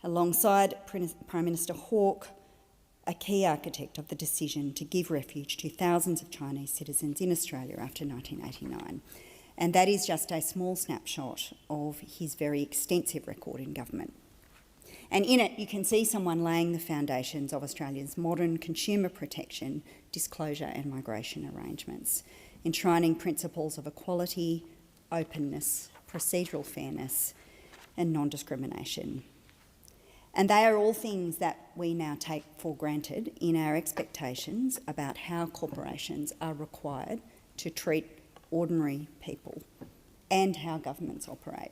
alongside Prime Minister Hawke, a key architect of the decision to give refuge to thousands of Chinese citizens in Australia after 1989. And that is just a small snapshot of his very extensive record in government. And in it, you can see someone laying the foundations of Australia's modern consumer protection, disclosure and migration arrangements, enshrining principles of equality, openness, procedural fairness and non-discrimination. And they are all things that we now take for granted in our expectations about how corporations are required to treat ordinary people and how governments operate.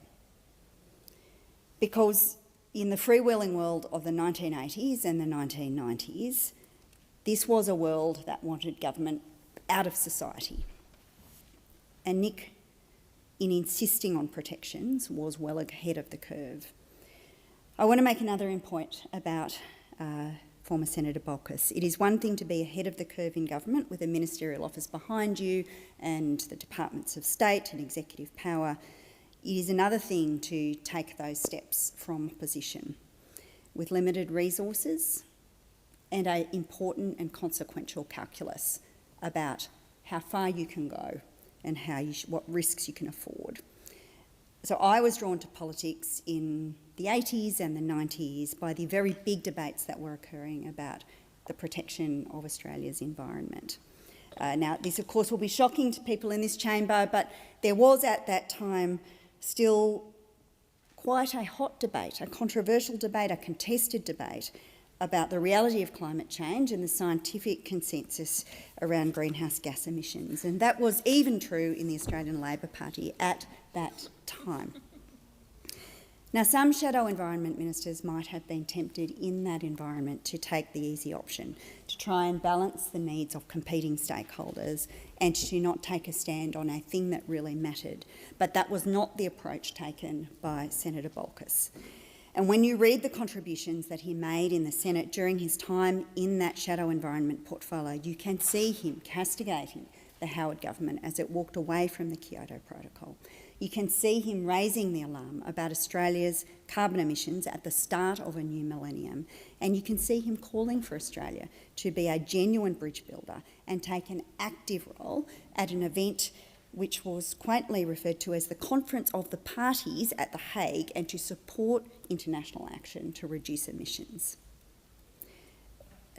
Because in the freewheeling world of the 1980s and the 1990s, this was a world that wanted government out of society. And Nick, in insisting on protections, was well ahead of the curve. I want to make another point about former Senator Bolkus. It is one thing to be ahead of the curve in government with a ministerial office behind you and the departments of state and executive power. It is another thing to take those steps from opposition with limited resources and an important and consequential calculus about how far you can go and what risks you can afford. So I was drawn to politics in the 80s and the 90s by the very big debates that were occurring about the protection of Australia's environment. Now, this of course will be shocking to people in this chamber, but there was at that time still quite a hot debate, a controversial debate, a contested debate about the reality of climate change and the scientific consensus around greenhouse gas emissions. And that was even true in the Australian Labor Party at that time. Now, some shadow environment ministers might have been tempted in that environment to take the easy option, to try and balance the needs of competing stakeholders and to not take a stand on a thing that really mattered. But that was not the approach taken by Senator Bolkus. And when you read the contributions that he made in the Senate during his time in that shadow environment portfolio, you can see him castigating the Howard government as it walked away from the Kyoto Protocol. You can see him raising the alarm about Australia's carbon emissions at the start of a new millennium, and you can see him calling for Australia to be a genuine bridge builder and take an active role at an event which was quaintly referred to as the Conference of the Parties at The Hague, and to support international action to reduce emissions.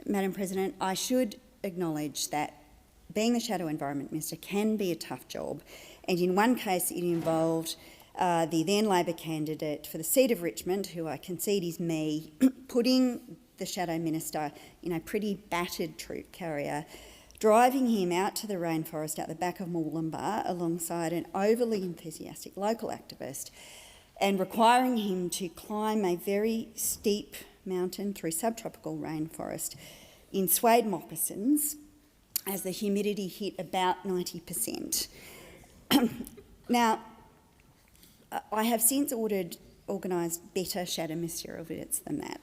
Madam President, I should acknowledge that being the Shadow Environment Minister can be a tough job, and in one case it involved the then Labor candidate for the seat of Richmond, who I concede is me, putting the Shadow Minister in a pretty battered troop carrier, driving him out to the rainforest at the back of Mooloolaba alongside an overly enthusiastic local activist, and requiring him to climb a very steep mountain through subtropical rainforest in suede moccasins as the humidity hit about 90%. Now, I have since organised better shadow ministerial visits than that.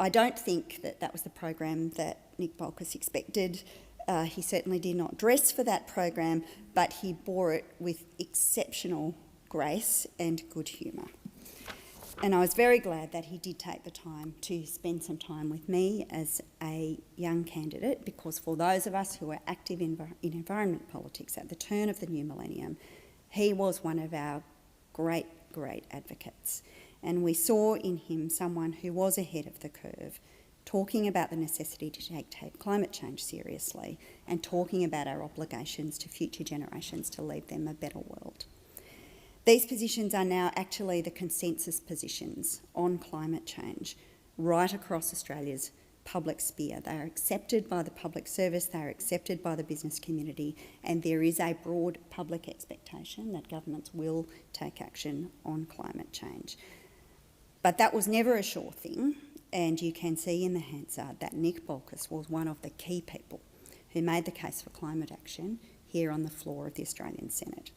I don't think that that was the program that Nick Bolkus expected. He certainly did not dress for that program, but he bore it with exceptional grace and good humour. And I was very glad that he did take the time to spend some time with me as a young candidate, because for those of us who are active in environment politics at the turn of the new millennium, He was one of our great advocates, and we saw in him someone who was ahead of the curve, talking about the necessity to take climate change seriously and talking about our obligations to future generations to leave them a better world. These positions are now actually the consensus positions on climate change right across Australia's public sphere. They are accepted by the public service, they are accepted by the business community, and there is a broad public expectation that governments will take action on climate change. But that was never a sure thing, and you can see in the Hansard that Nick Bolkus was one of the key people who made the case for climate action here on the floor of the Australian Senate.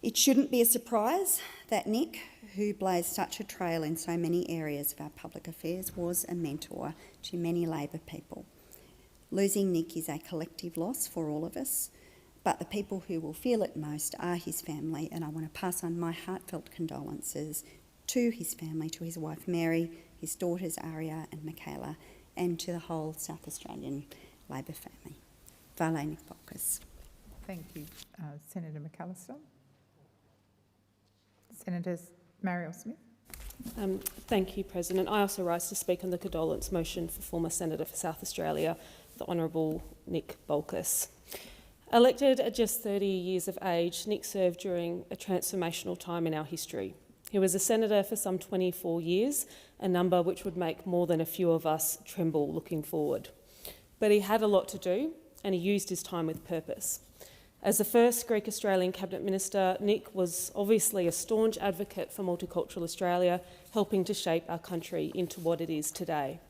It shouldn't be a surprise that Nick, who blazed such a trail in so many areas of our public affairs, was a mentor to many Labor people. Losing Nick is a collective loss for all of us, but the people who will feel it most are his family, and I want to pass on my heartfelt condolences to his family, to his wife Mary, his daughters Aria and Michaela, and to the whole South Australian Labor family. Vale Nick Bolkus. Thank you, Senator McAllister. Senator Mariel Smith. Thank you, President. I also rise to speak on the condolence motion for former Senator for South Australia, the Honourable Nick Bolkus. Elected at just 30 years of age, Nick served during a transformational time in our history. He was a senator for some 24 years, a number which would make more than a few of us tremble looking forward. But he had a lot to do, and he used his time with purpose. As the first Greek-Australian Cabinet Minister, Nick was obviously a staunch advocate for multicultural Australia, helping to shape our country into what it is today.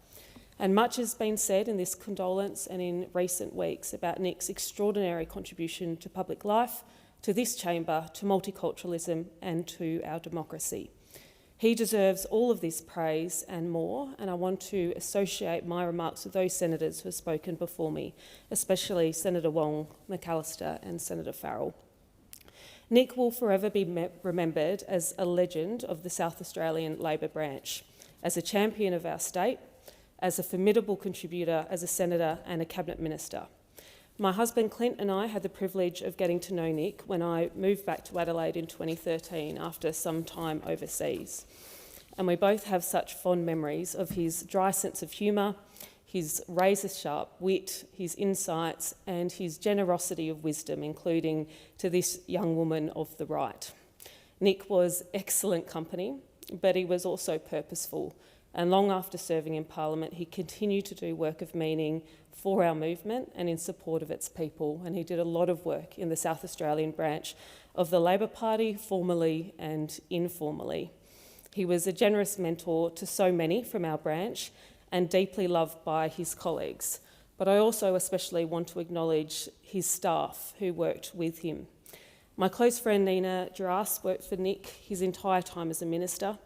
And much has been said in this condolence and in recent weeks about Nick's extraordinary contribution to public life, to this chamber, to multiculturalism and to our democracy. He deserves all of this praise and more, and I want to associate my remarks with those senators who have spoken before me, especially Senator Wong, McAllister and Senator Farrell. Nick will forever be remembered as a legend of the South Australian Labor branch, as a champion of our state, as a formidable contributor, as a senator and a cabinet minister. My husband Clint and I had the privilege of getting to know Nick when I moved back to Adelaide in 2013 after some time overseas. And we both have such fond memories of his dry sense of humour, his razor-sharp wit, his insights and his generosity of wisdom, including to this young woman of the right. Nick was excellent company, but he was also purposeful. And long after serving in Parliament, he continued to do work of meaning for our movement and in support of its people. And he did a lot of work in the South Australian branch of the Labor Party, formally and informally. He was a generous mentor to so many from our branch and deeply loved by his colleagues. But I also especially want to acknowledge his staff who worked with him. My close friend Nina Duras worked for Nick his entire time as a minister,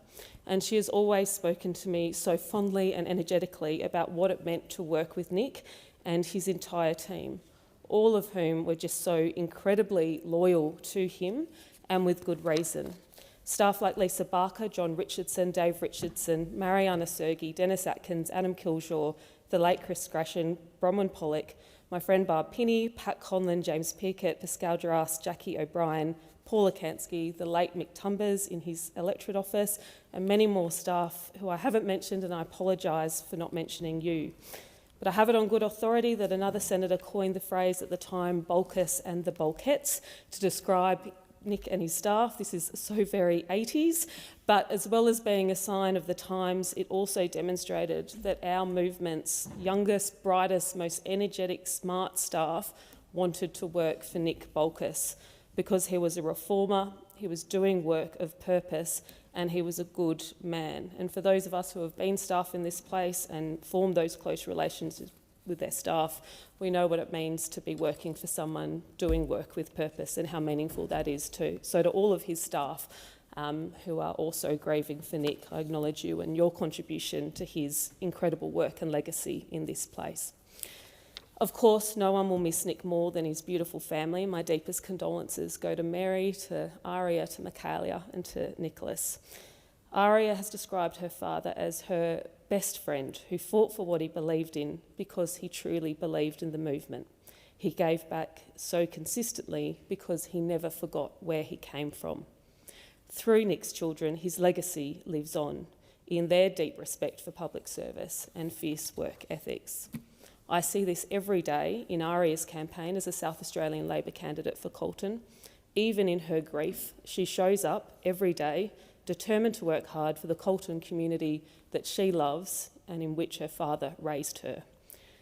and she has always spoken to me so fondly and energetically about what it meant to work with Nick and his entire team, all of whom were just so incredibly loyal to him and with good reason. Staff like Lisa Barker, John Richardson, Dave Richardson, Mariana Sergi, Dennis Atkins, Adam Kilshaw, the late Chris Grashan, Bronwyn Pollock, my friend Barb Pinney, Pat Conlon, James Pearcott, Pascal Duras, Jackie O'Brien, Paul Akansky, the late Mick Tumbers in his electorate office, and many more staff who I haven't mentioned, and I apologise for not mentioning you. But I have it on good authority that another senator coined the phrase at the time, Bolkus and the Bulkheads, to describe Nick and his staff. This is so very 80s, but as well as being a sign of the times, it also demonstrated that our movement's youngest, brightest, most energetic, smart staff wanted to work for Nick Bolkus, because he was a reformer, he was doing work of purpose, and he was a good man. And for those of us who have been staff in this place and formed those close relations with their staff, we know what it means to be working for someone doing work with purpose and how meaningful that is too. So to all of his staff who are also grieving for Nick, I acknowledge you and your contribution to his incredible work and legacy in this place. Of course, no one will miss Nick more than his beautiful family. My deepest condolences go to Mary, to Aria, to Michaela and to Nicholas. Aria has described her father as her best friend who fought for what he believed in because he truly believed in the movement. He gave back so consistently because he never forgot where he came from. Through Nick's children, his legacy lives on in their deep respect for public service and fierce work ethics. I see this every day in Aria's campaign as a South Australian Labor candidate for Colton. Even in her grief, she shows up every day, determined to work hard for the Colton community that she loves and in which her father raised her.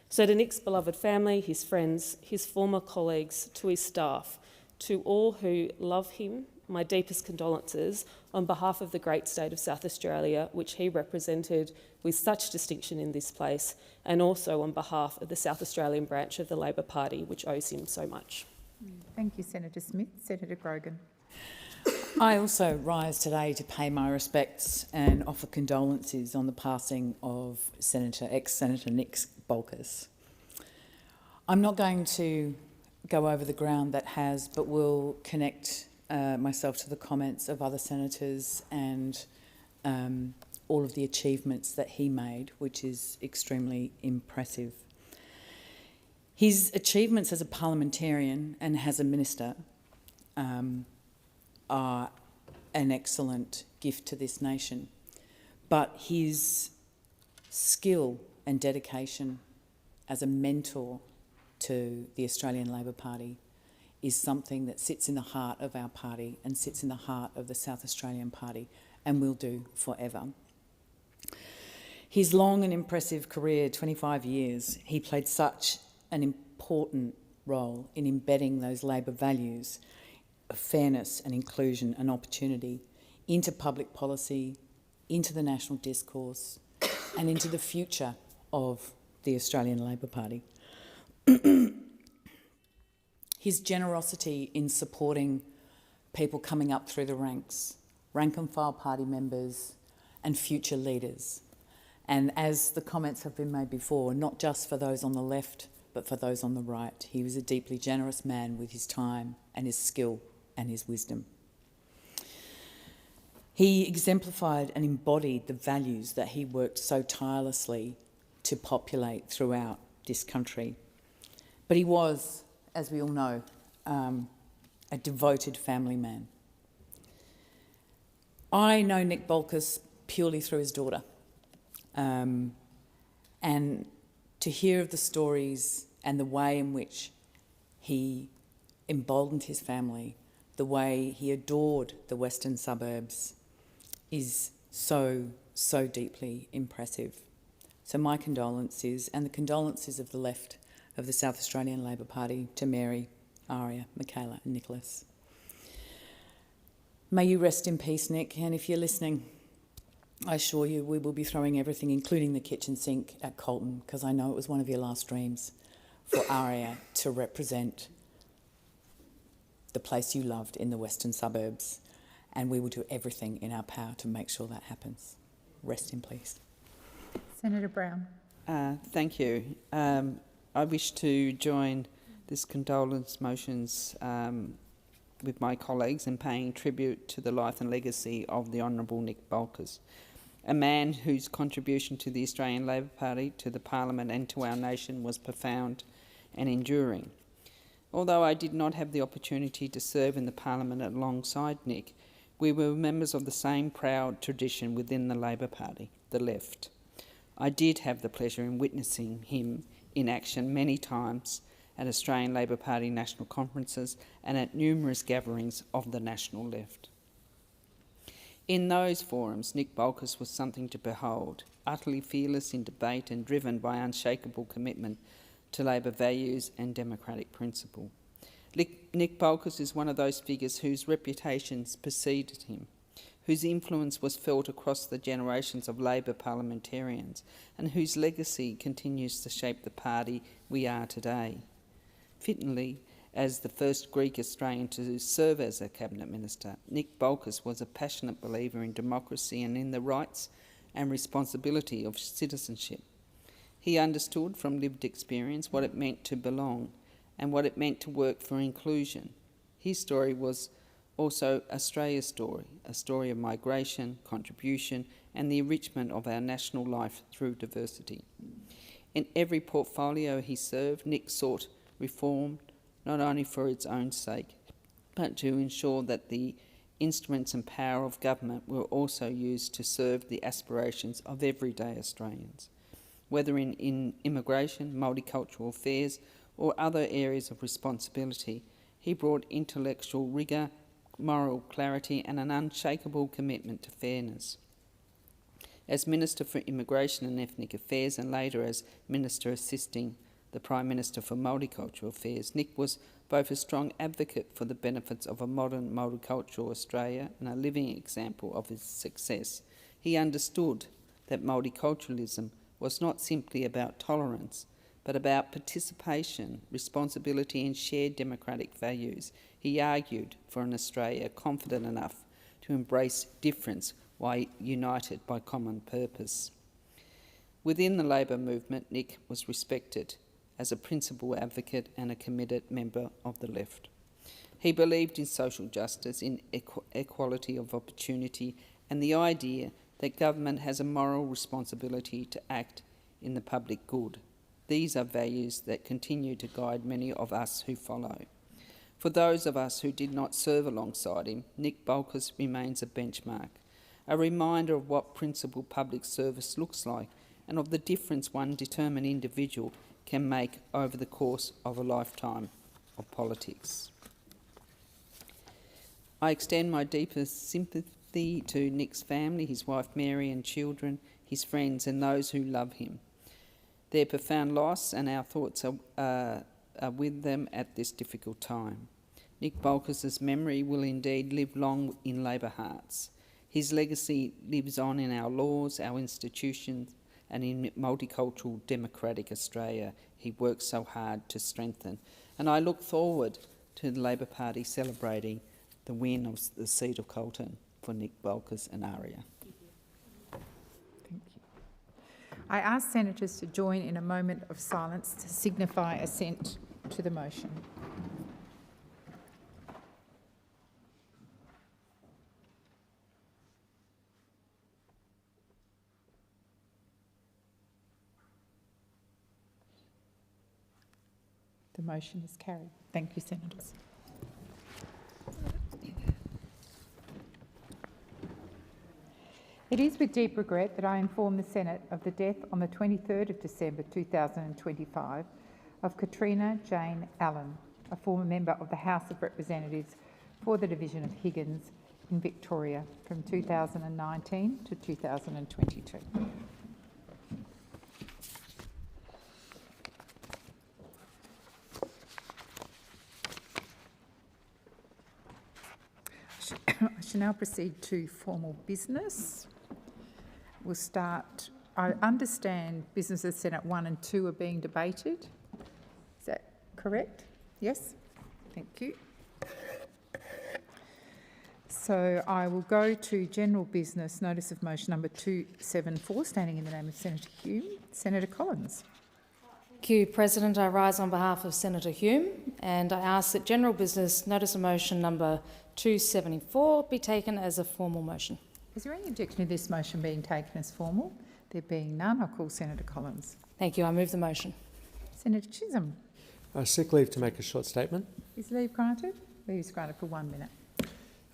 So to Nick's beloved family, his friends, his former colleagues, to his staff, to all who love him, my deepest condolences on behalf of the great state of South Australia, which he represented with such distinction in this place, and also on behalf of the South Australian branch of the Labor Party, which owes him so much. Thank you, Senator Smith. Senator Grogan. I also rise today to pay my respects and offer condolences on the passing of ex-Senator Nick Bolkus. I'm not going to go over the ground that has, but will connect myself to the comments of other senators and all of the achievements that he made, which is extremely impressive. His achievements as a parliamentarian and as a minister are an excellent gift to this nation, but his skill and dedication as a mentor to the Australian Labor Party is something that sits in the heart of our party and sits in the heart of the South Australian Party and will do forever. His long and impressive career, 25 years, he played such an important role in embedding those Labor values of fairness and inclusion and opportunity into public policy, into the national discourse and into the future of the Australian Labor Party. His generosity in supporting people coming up through the ranks, rank and file party members and future leaders. And as the comments have been made before, not just for those on the left, but for those on the right. He was a deeply generous man with his time and his skill and his wisdom. He exemplified and embodied the values that he worked so tirelessly to populate throughout this country. But he was, as we all know, a devoted family man. I know Nick Bolkus purely through his daughter. And to hear of the stories and the way in which he emboldened his family, the way he adored the western suburbs is so, so deeply impressive. So my condolences and the condolences of the left of the South Australian Labor Party to Mary, Aria, Michaela and Nicholas. May you rest in peace, Nick, and if you're listening, I assure you we will be throwing everything, including the kitchen sink, at Colton, because I know it was one of your last dreams for Aria to represent the place you loved in the western suburbs, and we will do everything in our power to make sure that happens. Rest in peace. Senator Brown. Thank you. I wish to join this condolence motions with my colleagues in paying tribute to the life and legacy of the Honourable Nick Bolkus, a man whose contribution to the Australian Labor Party, to the Parliament and to our nation was profound and enduring. Although I did not have the opportunity to serve in the Parliament alongside Nick, we were members of the same proud tradition within the Labor Party, the left. I did have the pleasure in witnessing him in action many times at Australian Labor Party national conferences and at numerous gatherings of the national left. In those forums, Nick Bolkus was something to behold, utterly fearless in debate and driven by unshakable commitment to Labor values and democratic principle. Nick Bolkus is one of those figures whose reputations preceded him, whose influence was felt across the generations of Labor parliamentarians, and whose legacy continues to shape the party we are today. Fittingly, as the first Greek Australian to serve as a cabinet minister, Nick Bolkus was a passionate believer in democracy and in the rights and responsibility of citizenship. He understood from lived experience what it meant to belong and what it meant to work for inclusion. His story was also Australia's story, a story of migration, contribution and the enrichment of our national life through diversity. In every portfolio he served, Nick sought reformed not only for its own sake, but to ensure that the instruments and power of government were also used to serve the aspirations of everyday Australians. Whether in immigration, multicultural affairs or other areas of responsibility, he brought intellectual rigour, moral clarity and an unshakable commitment to fairness. As Minister for Immigration and Ethnic Affairs and later as Minister assisting the Prime Minister for Multicultural Affairs, Nick was both a strong advocate for the benefits of a modern multicultural Australia and a living example of his success. He understood that multiculturalism was not simply about tolerance, but about participation, responsibility and shared democratic values. He argued for an Australia confident enough to embrace difference while united by common purpose. Within the Labor movement, Nick was respected as a principal advocate and a committed member of the left. He believed in social justice, in equality of opportunity and the idea that government has a moral responsibility to act in the public good. These are values that continue to guide many of us who follow. For those of us who did not serve alongside him, Nick Bolkus remains a benchmark, a reminder of what principled public service looks like and of the difference one determined individual can make over the course of a lifetime of politics. I extend my deepest sympathy to Nick's family, his wife Mary and children, his friends and those who love him. Their profound loss and our thoughts are with them at this difficult time. Nick Bolkus's memory will indeed live long in Labor hearts. His legacy lives on in our laws, our institutions and in multicultural democratic Australia he worked so hard to strengthen. And I look forward to the Labor Party celebrating the win of the seat of Colton for Nick Bolkus and Aria. Thank you. I ask senators to join in a moment of silence to signify assent to the motion. The motion is carried. Thank you, senators. It is with deep regret that I inform the Senate of the death on the 23rd of December 2025 of Katrina Jane Allen, a former member of the House of Representatives for the Division of Higgins in Victoria from 2019 to 2022. I shall now proceed to formal business. We'll start. I understand businesses Senate 1 and 2 are being debated. Is that correct? Yes? Thank you. So I will go to general business, notice of motion number 274, standing in the name of Senator Hume. Senator Collins. Thank you, President. I rise on behalf of Senator Hume and I ask that general business, notice of motion number 274 be taken as a formal motion. Is there any objection to this motion being taken as formal? There being none, I call Senator Collins. Thank you. I move the motion. Senator Chisholm. I seek leave to make a short statement. Is leave granted? Leave is granted for 1 minute.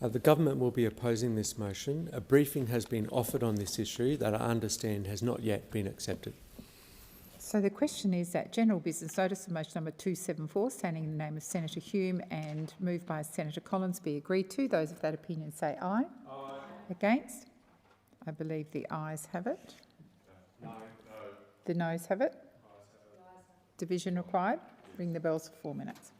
The government will be opposing this motion. A briefing has been offered on this issue that I understand has not yet been accepted. So the question is that general business notice of motion number 274, standing in the name of Senator Hume and moved by Senator Collins, be agreed to. Those of that opinion say aye. Aye. Against? I believe the ayes have it. No. The noes have it. Division required. Ring the bells for 4 minutes.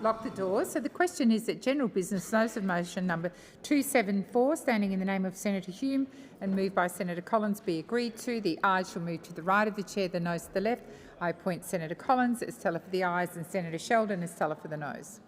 lock the doors. So the question is that general business notice of motion number 274, standing in the name of Senator Hume and moved by Senator Collins, be agreed to. The ayes shall move to the right of the chair, the noes to the left. I appoint Senator Collins as teller for the ayes and Senator Sheldon as teller for the noes.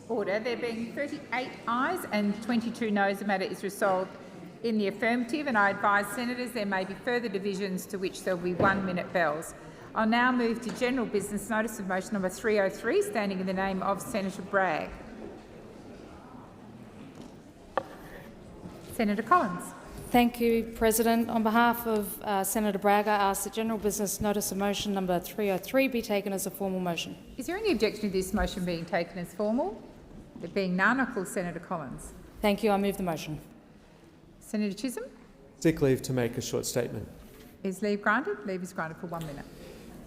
Order. There being 38 ayes and 22 noes, the matter is resolved in the affirmative, and I advise senators there may be further divisions to which there will be 1-minute bells. I'll now move to general business notice of motion number 303, standing in the name of Senator Bragg. Senator Collins. Thank you, President. On behalf of Senator Bragg, I ask that general business notice of motion number 303 be taken as a formal motion. Is there any objection to this motion being taken as formal? There being none, I call Senator Collins. Thank you. I move the motion. Senator Chisholm. Seek leave to make a short statement. Is leave granted? Leave is granted for 1 minute.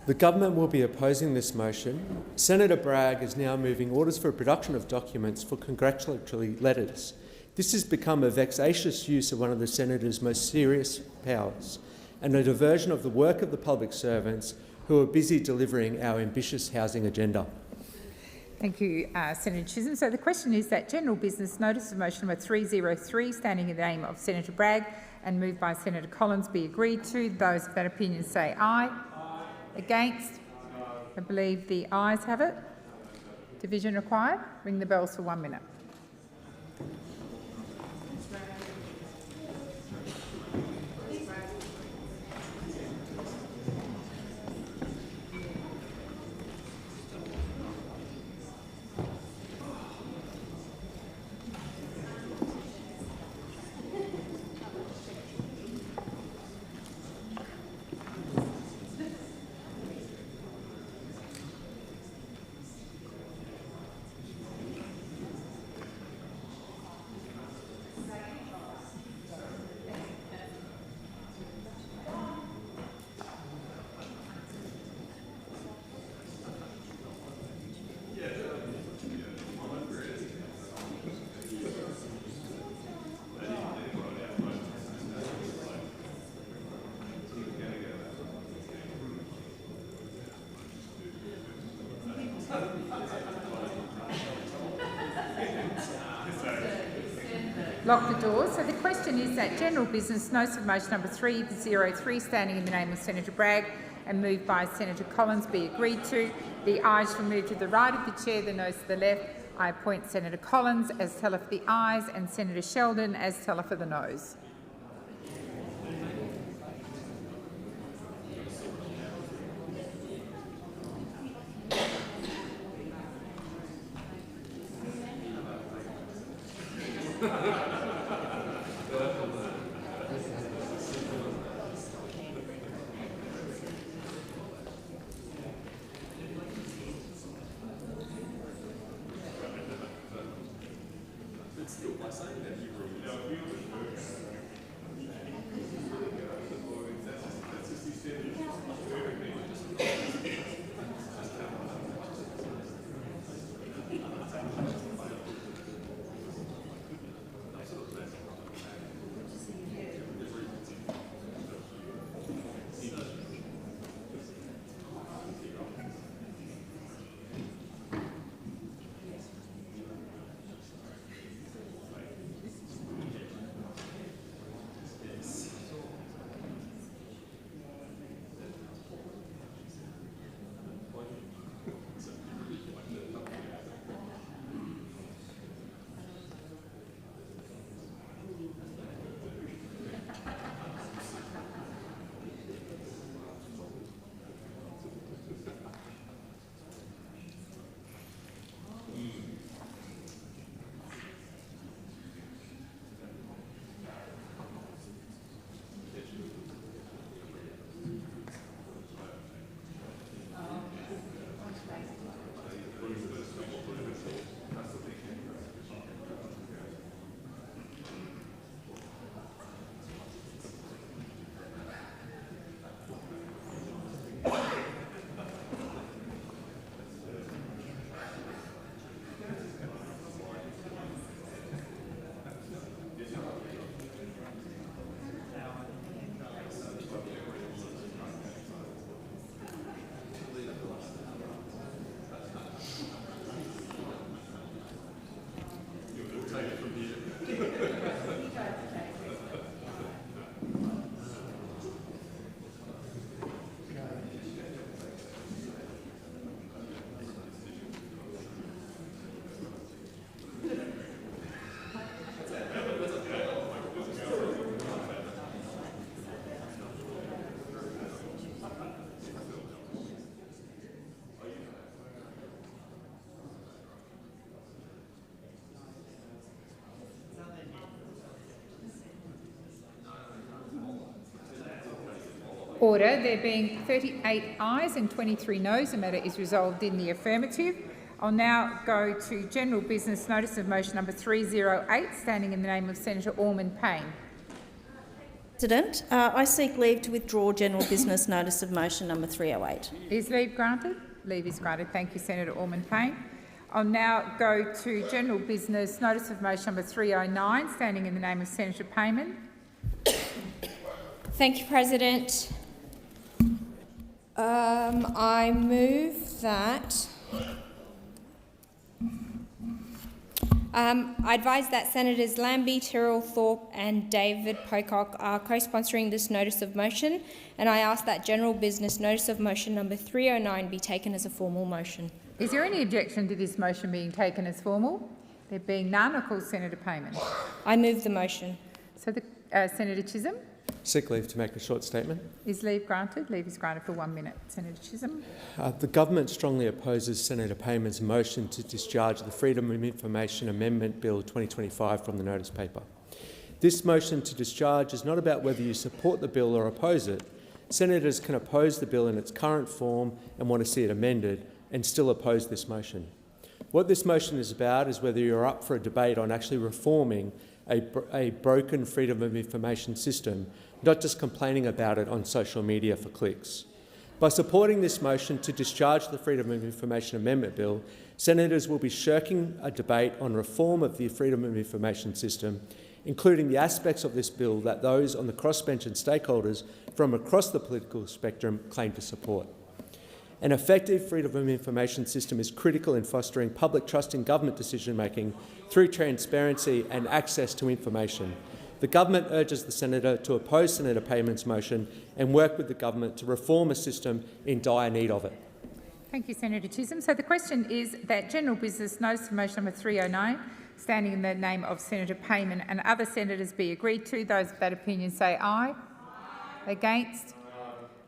The government will be opposing this motion. Senator Bragg is now moving orders for production of documents for congratulatory letters. This has become a vexatious use of one of the senator's most serious powers and a diversion of the work of the public servants who are busy delivering our ambitious housing agenda. Thank you, Senator Chisholm. So the question is that general business notice of motion number 303, standing in the name of Senator Bragg and moved by Senator Collins, be agreed to. Those of that opinion say aye. Aye. Against? I believe the ayes have it. Division required. Ring the bells for 1 minute. Lock the doors. So the question is that general business, notice of motion number 303, standing in the name of Senator Bragg and moved by Senator Collins, be agreed to. The ayes shall move to the right of the chair, the noes to the left. I appoint Senator Collins as teller for the ayes and Senator Sheldon as teller for the noes. Order. There being 38 ayes and 23 noes, the matter is resolved in the affirmative. I'll now go to general business, notice of motion number 308, standing in the name of Senator Ormond Payne. President, I seek leave to withdraw general business notice of motion number 308. Is leave granted? Leave is granted. Thank you, Senator Ormond Payne. I'll now go to general business, notice of motion number 309, standing in the name of Senator Payman. Thank you, President. I move that I advise that Senators Lambie, Tyrrell, Thorpe and David Pocock are co-sponsoring this notice of motion, and I ask that general business notice of motion number 309 be taken as a formal motion. Is there any objection to this motion being taken as formal? There being none, I call Senator Payman. I move the motion. So Senator Chisholm? Seek leave to make a short statement. Is leave granted? Leave is granted for 1 minute. Senator Chisholm. The government strongly opposes Senator Payman's motion to discharge the Freedom of Information Amendment Bill 2025 from the notice paper. This motion to discharge is not about whether you support the bill or oppose it. Senators can oppose the bill in its current form and want to see it amended and still oppose this motion. What this motion is about is whether you're up for a debate on actually reforming a broken freedom of information system, not just complaining about it on social media for clicks. By supporting this motion to discharge the Freedom of Information Amendment Bill, senators will be shirking a debate on reform of the freedom of information system, including the aspects of this bill that those on the crossbench and stakeholders from across the political spectrum claim to support. An effective freedom of information system is critical in fostering public trust in government decision-making through transparency and access to information. The government urges the senator to oppose Senator Payman's motion and work with the government to reform a system in dire need of it. Thank you, Senator Chisholm. So the question is that general business notice of motion number 309, standing in the name of Senator Payman and other senators, be agreed to. Those of that opinion say aye. Against?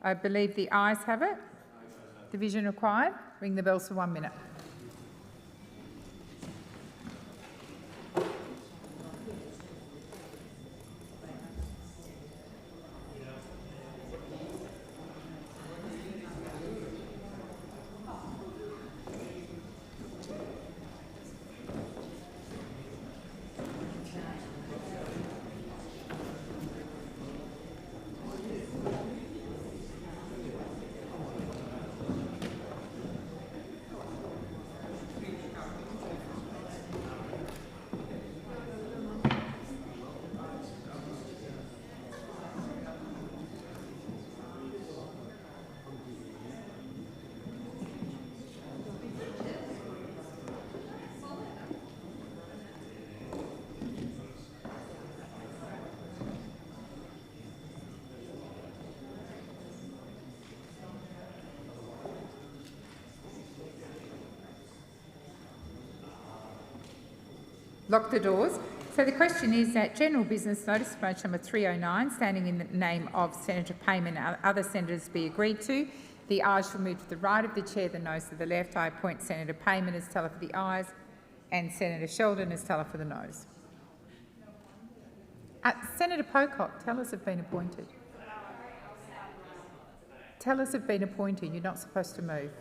I believe the ayes have it. Division required. Ring the bells for 1 minute. Lock the doors. So the question is that general business notice of motion number 309, standing in the name of Senator Payman and other senators, be agreed to. The ayes shall move to the right of the chair, the noes to the left. I appoint Senator Payman as teller for the ayes and Senator Sheldon as teller for the noes. Senator Pocock, tellers have been appointed. Tellers have been appointed. You're not supposed to move.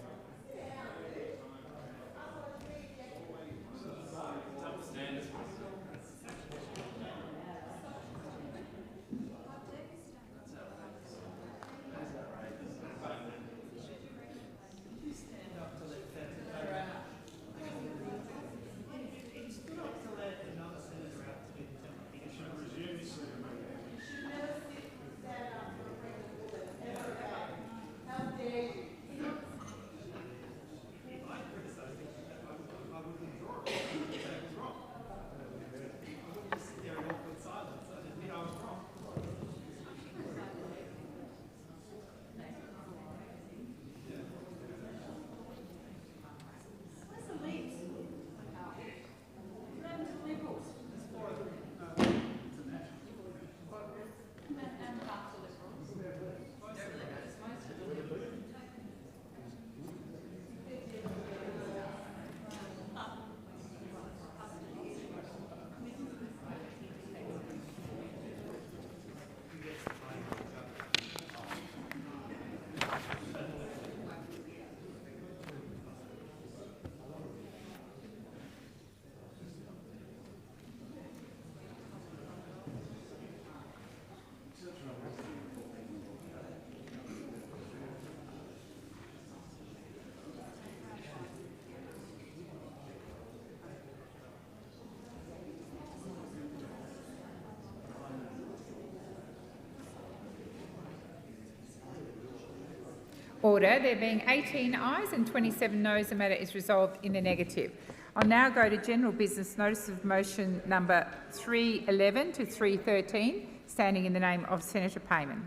Order. There being 18 ayes and 27 noes, the matter is resolved in the negative. I'll now go to general business notice of motion number 311 to 313, standing in the name of Senator Payman.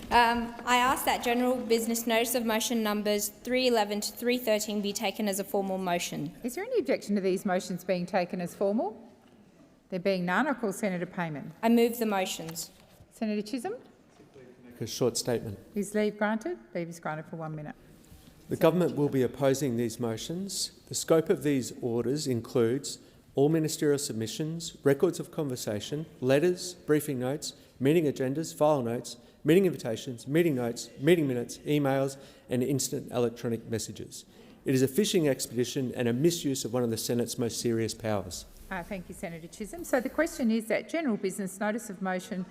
I ask that general business notice of motion numbers 311 to 313 be taken as a formal motion. Is there any objection to these motions being taken as formal? There being none, I call Senator Payman. I move the motions. Senator Chisholm? A short statement. Is leave granted? Leave is granted for 1 minute. The government will be opposing these motions. The scope of these orders includes all ministerial submissions, records of conversation, letters, briefing notes, meeting agendas, file notes, meeting invitations, meeting notes, meeting minutes, emails and instant electronic messages. It is a fishing expedition and a misuse of one of the Senate's most serious powers. Thank you, Senator Chisholm. So the question is that general business notice of motion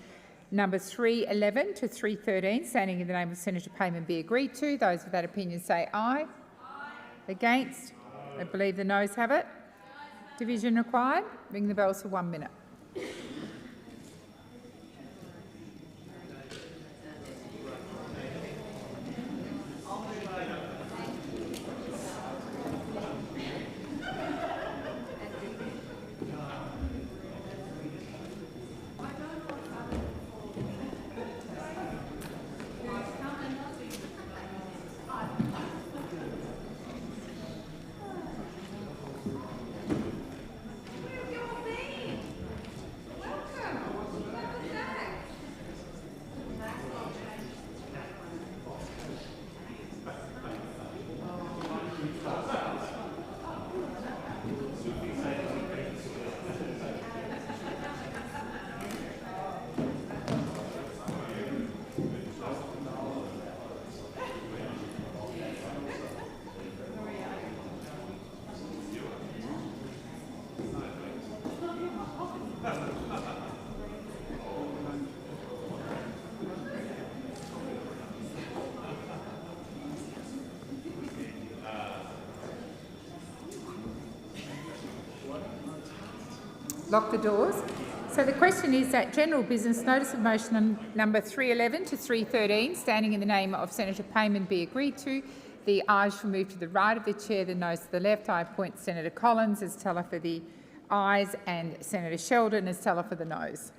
number 311 to 313, standing in the name of Senator Payman, be agreed to. Those of that opinion say aye. Against? I believe the noes have it. Division required. Ring the bells for 1 minute. Lock the doors. So the question is that general business notice of motion number 311 to 313, standing in the name of Senator Payman, be agreed to. The ayes shall move to the right of the chair, the noes to the left. I appoint Senator Collins as teller for the ayes and Senator Sheldon as teller for the noes.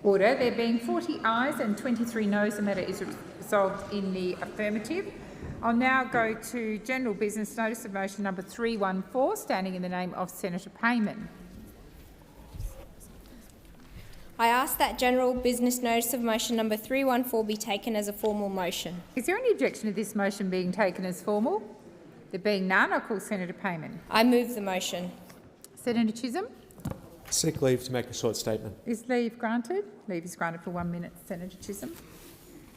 Order. There being 40 ayes and 23 noes, the matter is resolved in the affirmative. I'll now go to general business notice of motion number 314, standing in the name of Senator Payman. I ask that general business notice of motion number 314 be taken as a formal motion. Is there any objection to this motion being taken as formal? There being none, I call Senator Payman. I move the motion. Senator Chisholm? Seek leave to make a short statement. Is leave granted? Leave is granted for 1 minute. Senator Chisholm.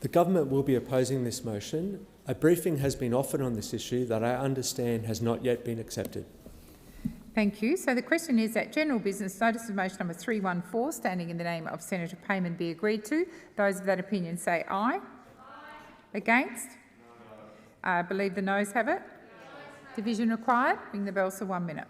The government will be opposing this motion. A briefing has been offered on this issue that I understand has not yet been accepted. Thank you. So the question is that general business notice of motion number 314, standing in the name of Senator Payman, be agreed to. Those of that opinion say aye. Aye. Against? I believe the noes have it. Division required. Ring the bells for 1 minute.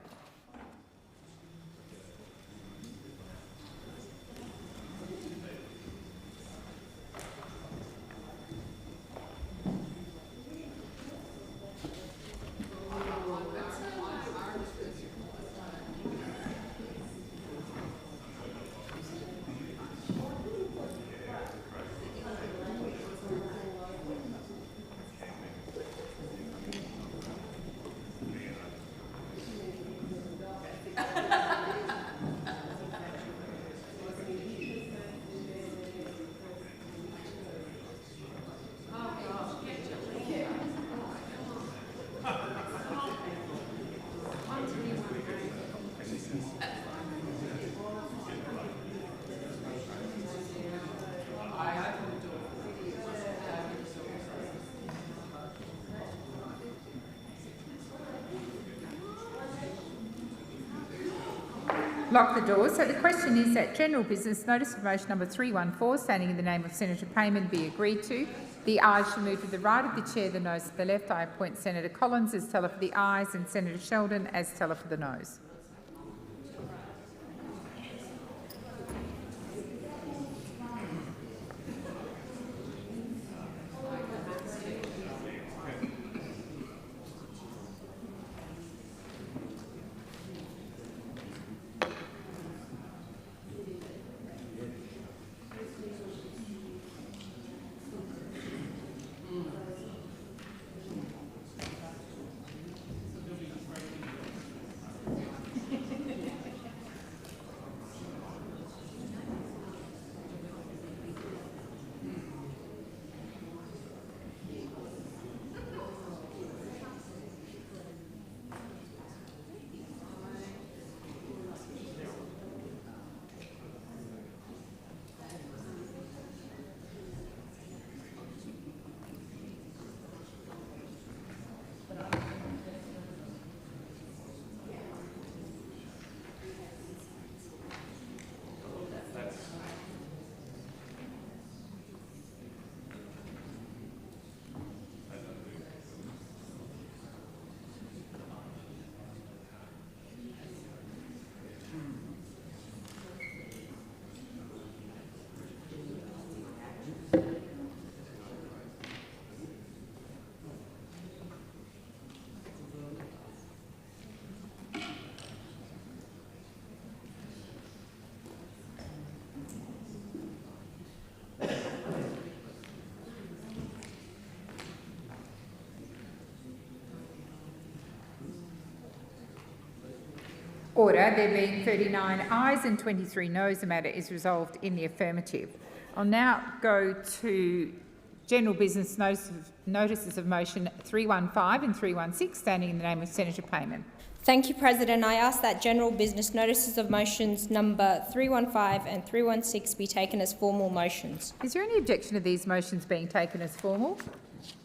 Lock the doors. So the question is that general business notice of motion number 314, standing in the name of Senator Payman, be agreed to. The ayes shall move to the right of the chair, the noes to the left. I appoint Senator Collins as teller for the ayes and Senator Sheldon as teller for the noes. Order. There being 39 ayes and 23 noes, the matter is resolved in the affirmative. I'll now go to general business notices of motion 315 and 316, standing in the name of Senator Payman. Thank you, President. I ask that general business notices of motions number 315 and 316 be taken as formal motions. Is there any objection to these motions being taken as formal?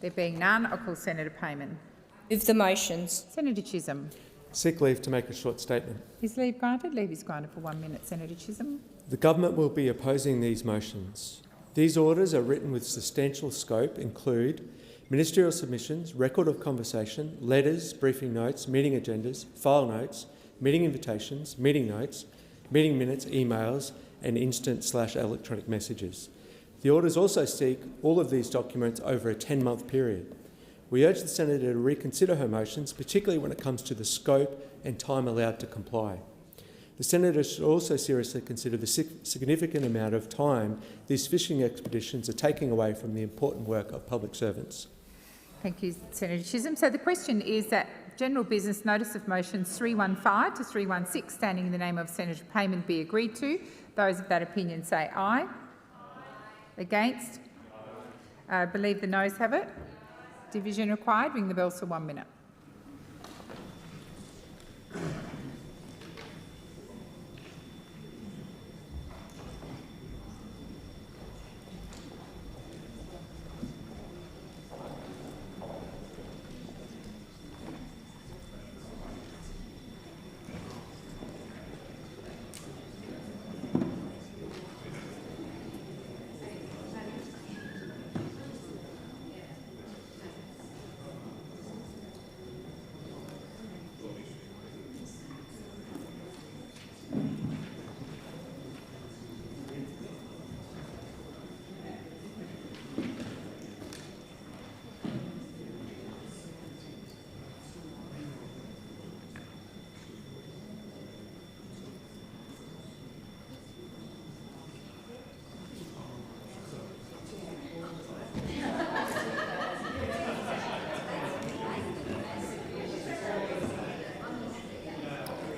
There being none, I'll call Senator Payman. Move the motions. Senator Chisholm. Seek leave to make a short statement. Is leave granted? Leave is granted for 1 minute. Senator Chisholm. The government will be opposing these motions. These orders are written with substantial scope, include ministerial submissions, record of conversation, letters, briefing notes, meeting agendas, file notes, meeting invitations, meeting notes, meeting minutes, emails and instant/electronic messages. The orders also seek all of these documents over a 10-month period. We urge the Senator to reconsider her motions, particularly when it comes to the scope and time allowed to comply. The Senator should also seriously consider the significant amount of time these fishing expeditions are taking away from the important work of public servants. Thank you, Senator Chisholm. So the question is that general business notice of motions 315 to 316, standing in the name of Senator Payman, be agreed to. Those of that opinion say aye. Against? Believe the noes have it. Division required. Ring the bells for 1 minute.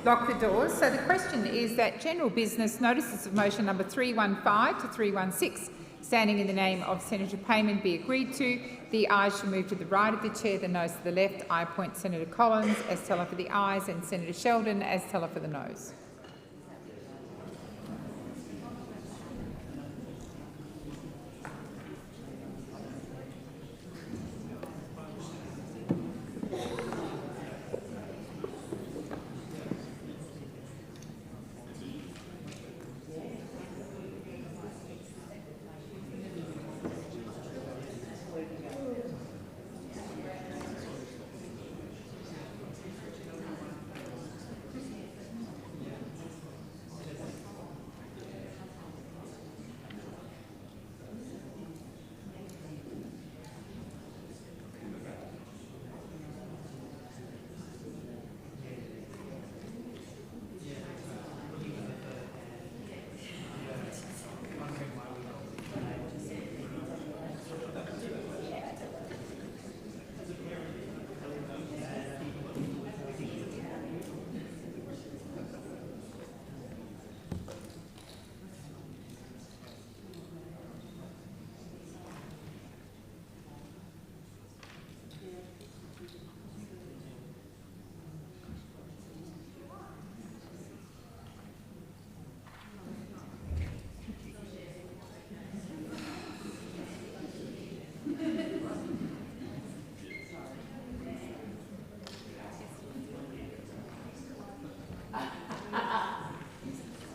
Lock the doors. So the question is that general business notices of motion number 315 to 316, standing in the name of Senator Payman, be agreed to. The ayes shall move to the right of the chair, the noes to the left. I appoint Senator Collins as teller for the ayes and Senator Sheldon as teller for the noes.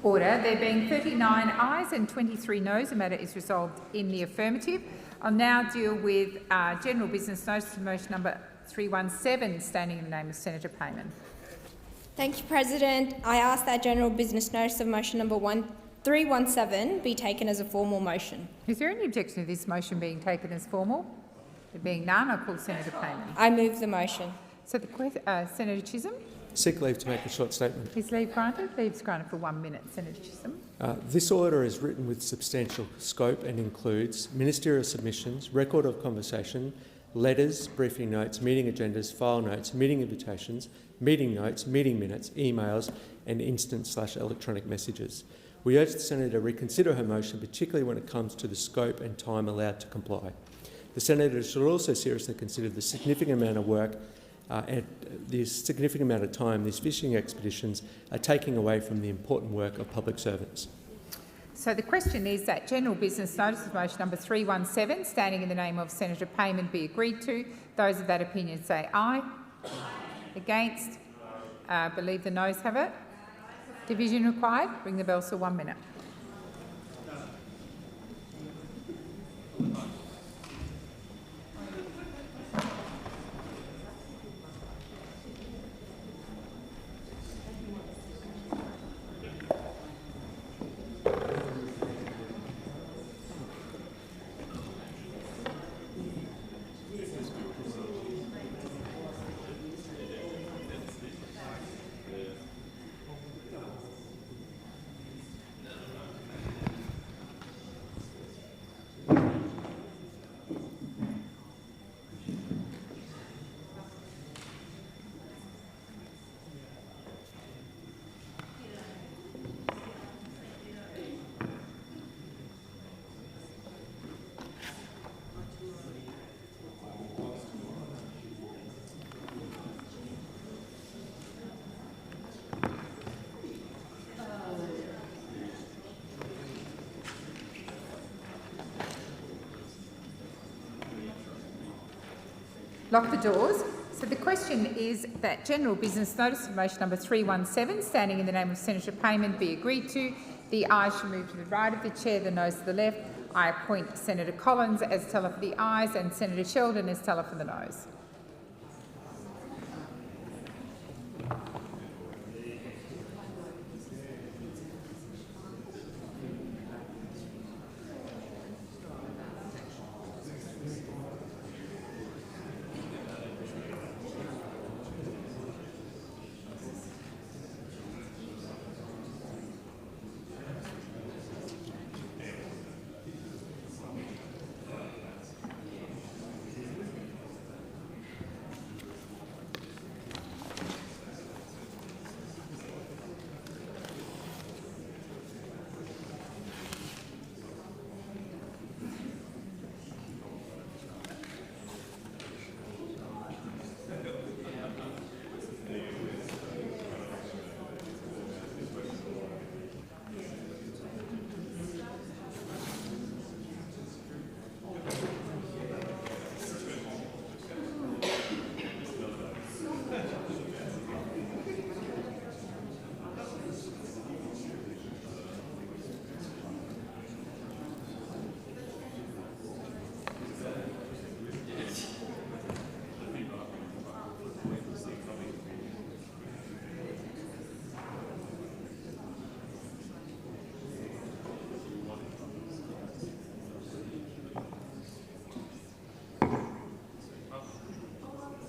Order. There being 39 ayes and 23 noes, the matter is resolved in the affirmative. I'll now deal with general business notice of motion number 317, standing in the name of Senator Payman. Thank you, President. I ask that general business notice of motion number 317 be taken as a formal motion. Is there any objection to this motion being taken as formal? There being none, I'll call Senator Payman. I move the motion. So the Senator Chisholm. Seek leave to make a short statement. Is leave granted? Leave is granted for 1 minute. Senator Chisholm. This order is written with substantial scope and includes ministerial submissions, record of conversation, letters, briefing notes, meeting agendas, file notes, meeting invitations, meeting notes, meeting minutes, emails and instant/electronic messages. We urge the Senator to reconsider her motion, particularly when it comes to the scope and time allowed to comply. The Senator should also seriously consider the significant amount of work and the significant amount of time these fishing expeditions are taking away from the important work of public servants. So the question is that general business notice of motion number 317, standing in the name of Senator Payman, be agreed to. Those of that opinion say aye. Against? Believe the noes have it. Division required. Ring the bells for 1 minute. Lock the doors. So the question is that general business notice of motion number 317, standing in the name of Senator Payman, be agreed to. The ayes shall move to the right of the chair, the noes to the left. I appoint Senator Collins as teller for the ayes and Senator Sheldon as teller for the noes.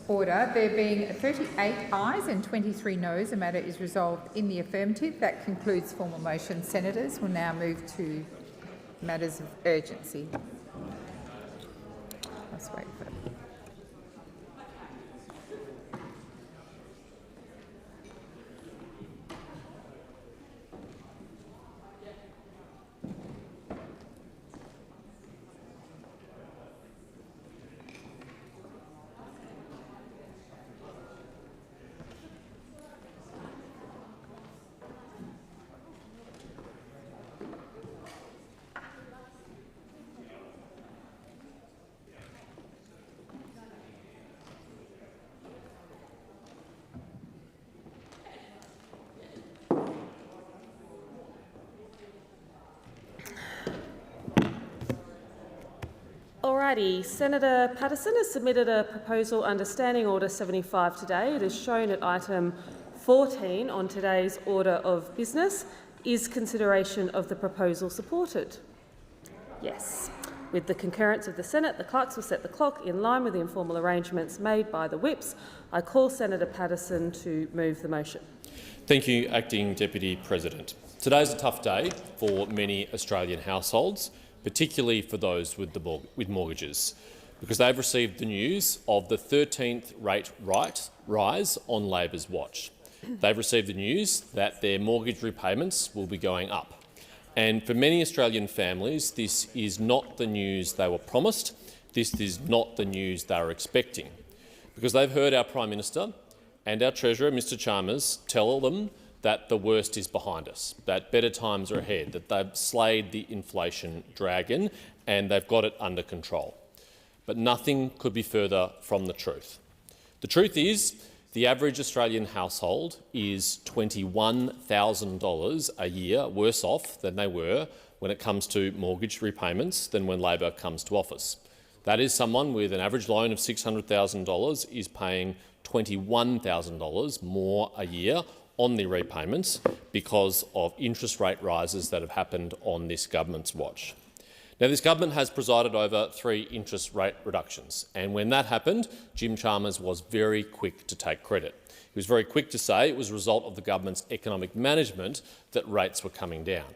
Order. There being 38 ayes and 23 noes, the matter is resolved in the affirmative. That concludes formal motions. Senators will now move to matters of urgency. Let's wait for it. Alrighty, Senator Patterson has submitted a proposal under Standing Order 75 today. It is shown at item 14 on today's order of business. Is consideration of the proposal supported? Yes. With the concurrence of the Senate, the clerks will set the clock in line with the informal arrangements made by the whips. I call Senator Patterson to move the motion. Thank you, Acting Deputy President. Today is a tough day for many Australian households, particularly for those with mortgages. because they've received the news of the 13th rate rise on Labor's watch. They've received the news that their mortgage repayments will be going up. And for many Australian families, this is not the news they were promised. This is not the news they were expecting, because they've heard our Prime Minister and our Treasurer, Mr Chalmers, tell them that the worst is behind us, that better times are ahead, that they've slayed the inflation dragon and they've got it under control. But nothing could be further from the truth. The truth is, the average Australian household is $21,000 a year worse off than they were when it comes to mortgage repayments than when Labor comes to office. That is, someone with an average loan of $600,000 is paying $21,000 more a year on their repayments because of interest rate rises that have happened on this government's watch. Now, this government has presided over 3 interest rate reductions, and when that happened, Jim Chalmers was very quick to take credit. He was very quick to say it was a result of the government's economic management that rates were coming down.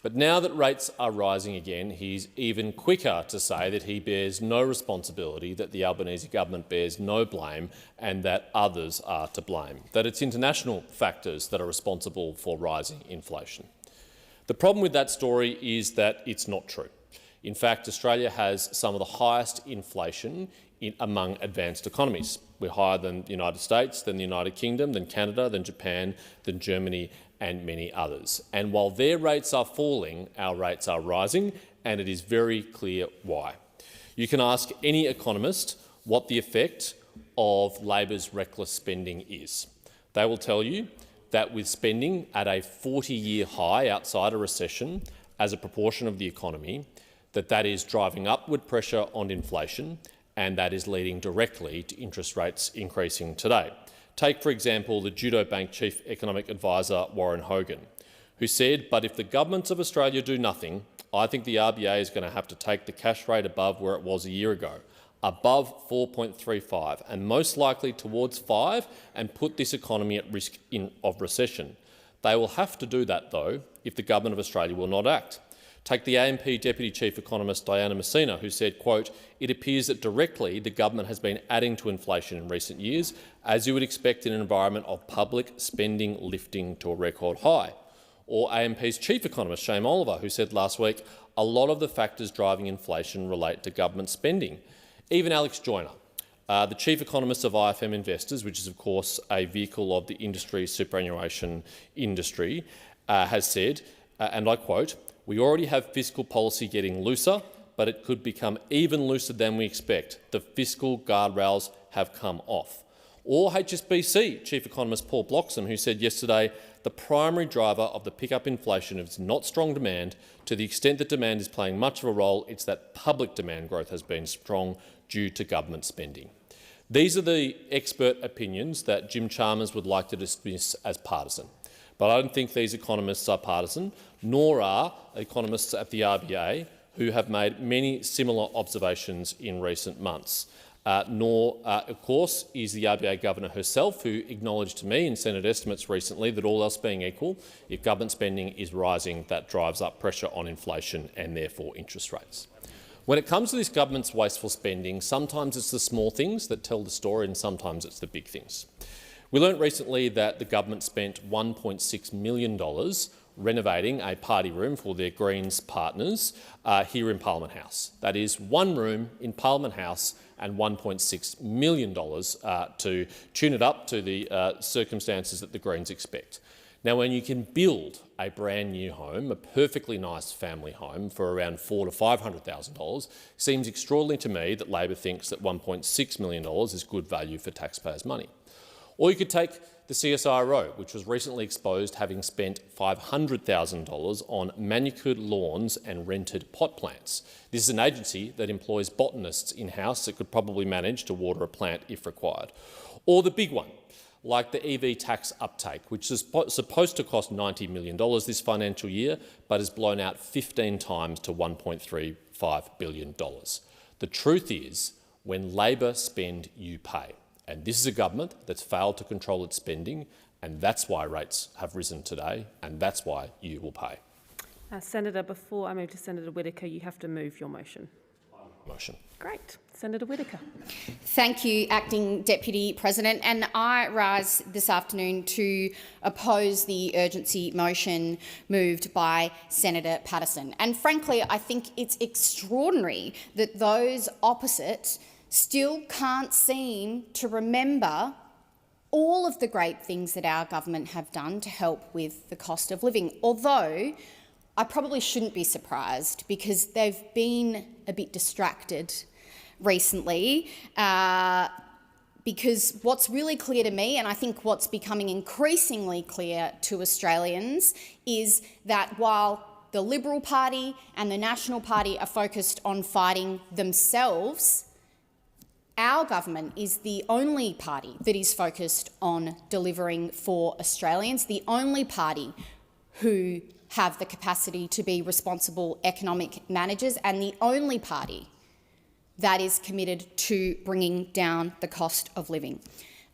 But now that rates are rising again, he's even quicker to say that he bears no responsibility, that the Albanese government bears no blame and that others are to blame, that it's international factors that are responsible for rising inflation. The problem with that story is that it's not true. In fact, Australia has some of the highest inflation among advanced economies. We're higher than the United States, than the United Kingdom, than Canada, than Japan, than Germany and many others. And while their rates are falling, our rates are rising, and it is very clear why. You can ask any economist what the effect of Labor's reckless spending is. They will tell you that with spending at a 40-year high outside a recession as a proportion of the economy, that is driving upward pressure on inflation, and that is leading directly to interest rates increasing today. Take, for example, the Judo Bank Chief Economic Advisor Warren Hogan, who said, "But if the governments of Australia do nothing, I think the RBA is going to have to take the cash rate above where it was a year ago, above 4.35, and most likely towards 5, and put this economy at risk of recession. They will have to do that, though, if the government of Australia will not act." Take the AMP Deputy Chief Economist Diana Messina, who said, quote, "It appears that directly the government has been adding to inflation in recent years, as you would expect in an environment of public spending lifting to a record high." Or AMP's Chief Economist Shane Oliver, who said last week, "A lot of the factors driving inflation relate to government spending." Even Alex Joyner, the Chief Economist of IFM Investors, which is of course a vehicle of the industry superannuation industry, has said, and I quote, "We already have fiscal policy getting looser, but it could become even looser than we expect. The fiscal guardrails have come off." Or HSBC Chief Economist Paul Bloxham, who said yesterday, "The primary driver of the pickup inflation is not strong demand. To the extent that demand is playing much of a role, it's that public demand growth has been strong due to government spending." These are the expert opinions that Jim Chalmers would like to dismiss as partisan. But I don't think these economists are partisan, nor are economists at the RBA, who have made many similar observations in recent months. Nor, of course, is the RBA Governor herself, who acknowledged to me in Senate estimates recently that all else being equal, if government spending is rising, that drives up pressure on inflation and therefore interest rates. When it comes to this government's wasteful spending, sometimes it's the small things that tell the story and sometimes it's the big things. We learnt recently that the government spent $1.6 million renovating a party room for their Greens partners here in Parliament House. That is one room in Parliament House and $1.6 million to tune it up to the circumstances that the Greens expect. Now, when you can build a brand new home, a perfectly nice family home, for around $400,000 to $500,000, seems extraordinary to me that Labor thinks that $1.6 million is good value for taxpayers' money. Or you could take the CSIRO, which was recently exposed having spent $500,000 on manicured lawns and rented pot plants. This is an agency that employs botanists in-house that could probably manage to water a plant if required. Or the big one, like the EV tax uptake, which is supposed to cost $90 million this financial year, but has blown out 15 times to $1.35 billion. The truth is, when Labor spend, you pay. And this is a government that's failed to control its spending, and that's why rates have risen today, and that's why you will pay. Senator, before I move to Senator Whittaker, you have to move your motion. Motion. Great. Senator Whittaker. Thank you, Acting Deputy President. And I rise this afternoon to oppose the urgency motion moved by Senator Patterson. And frankly, I think it's extraordinary that those opposite still can't seem to remember all of the great things that our government have done to help with the cost of living. Although I probably shouldn't be surprised because they've been a bit distracted recently, because what's really clear to me, and I think what's becoming increasingly clear to Australians, is that while the Liberal Party and the National Party are focused on fighting themselves, our government is the only party that is focused on delivering for Australians, the only party who have the capacity to be responsible economic managers, and the only party that is committed to bringing down the cost of living.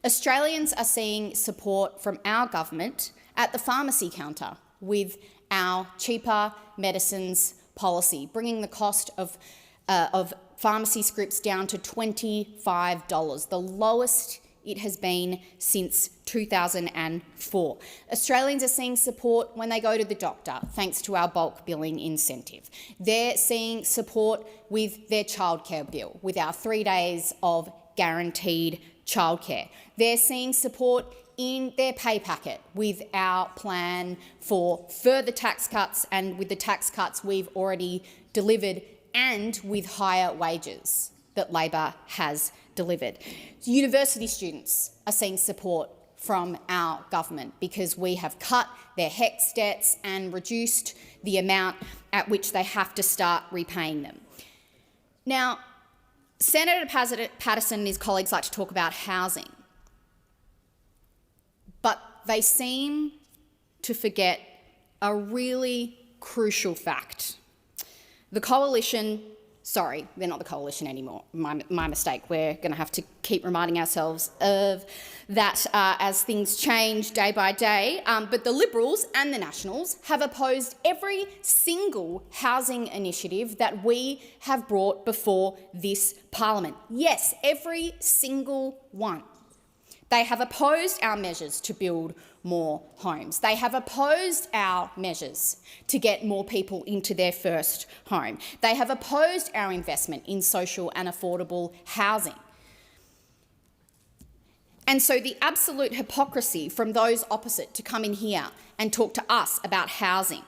Australians are seeing support from our government at the pharmacy counter with our cheaper medicines policy, bringing the cost of pharmacy scripts down to $25, the lowest it has been since 2004. Australians are seeing support when they go to the doctor, thanks to our bulk billing incentive. They're seeing support with their childcare bill, with our 3 days of guaranteed childcare. They're seeing support in their pay packet with our plan for further tax cuts and with the tax cuts we've already delivered and with higher wages that Labor has delivered. University students are seeing support from our government because we have cut their HECS debts and reduced the amount at which they have to start repaying them. Now, Senator Patterson and his colleagues like to talk about housing, but they seem to forget a really crucial fact. The coalition, sorry, they're not the coalition anymore, my mistake. We're going to have to keep reminding ourselves of that as things change day by day. But the Liberals and the Nationals have opposed every single housing initiative that we have brought before this Parliament. Yes, every single one. They have opposed our measures to build more homes. They have opposed our measures to get more people into their first home. They have opposed our investment in social and affordable housing. And so the absolute hypocrisy from those opposite to come in here and talk to us about housing.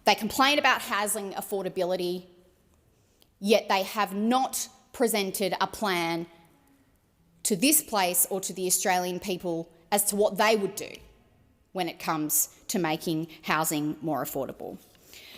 They complain about housing affordability, yet they have not presented a plan to this place or to the Australian people as to what they would do when it comes to making housing more affordable.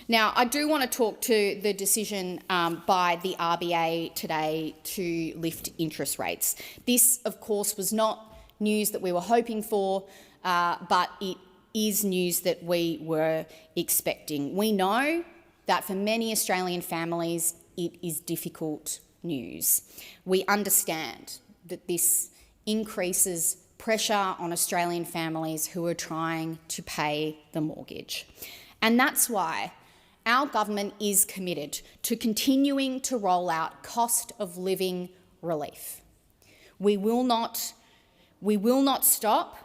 Now, I do want to talk to the decision by the RBA today to lift interest rates. This, of course, was not news that we were hoping for, but it is news that we were expecting. We know that for many Australian families, it is difficult news. We understand that this increases pressure on Australian families who are trying to pay the mortgage. And that's why our government is committed to continuing to roll out cost of living relief. We will not stop,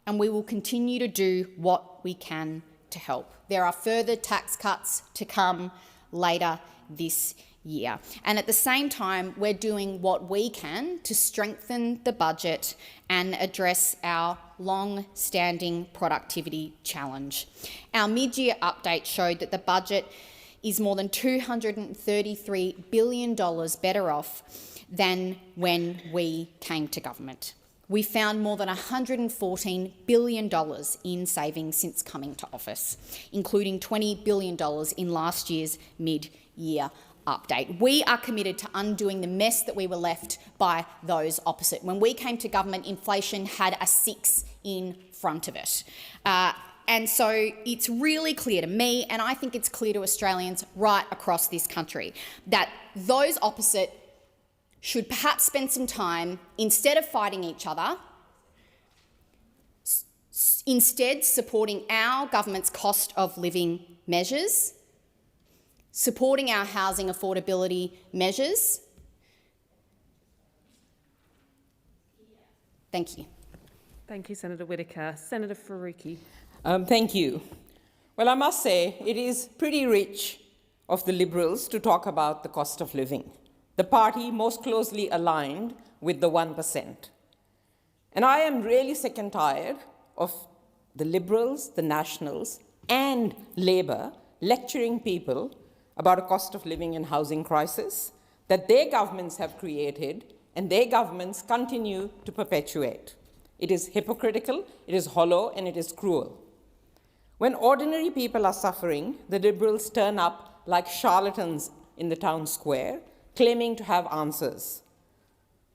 and we will continue to do what we can to help. There are further tax cuts to come later this year. And at the same time, we're doing what we can to strengthen the budget and address our long-standing productivity challenge. Our mid-year update showed that the budget is more than $233 billion better off than when we came to government. We found more than $114 billion in savings since coming to office, including $20 billion in last year's mid-year update. We are committed to undoing the mess that we were left by those opposite. When we came to government, inflation had a 6 in front of it. And so it's really clear to me, and I think it's clear to Australians right across this country, that those opposite should perhaps spend some time, instead of fighting each other, instead supporting our government's cost of living measures, supporting our housing affordability measures, Thank you. Thank you, Senator Whittaker. Senator Faruqi. Thank you. Well, I must say it is pretty rich of the Liberals to talk about the cost of living, the party most closely aligned with the 1%. And I am really sick and tired of the Liberals, the Nationals, and Labour lecturing people about a cost of living and housing crisis that their governments have created and their governments continue to perpetuate. It is hypocritical, it is hollow, and it is cruel. When ordinary people are suffering, the Liberals turn up like charlatans in the town square, claiming to have answers.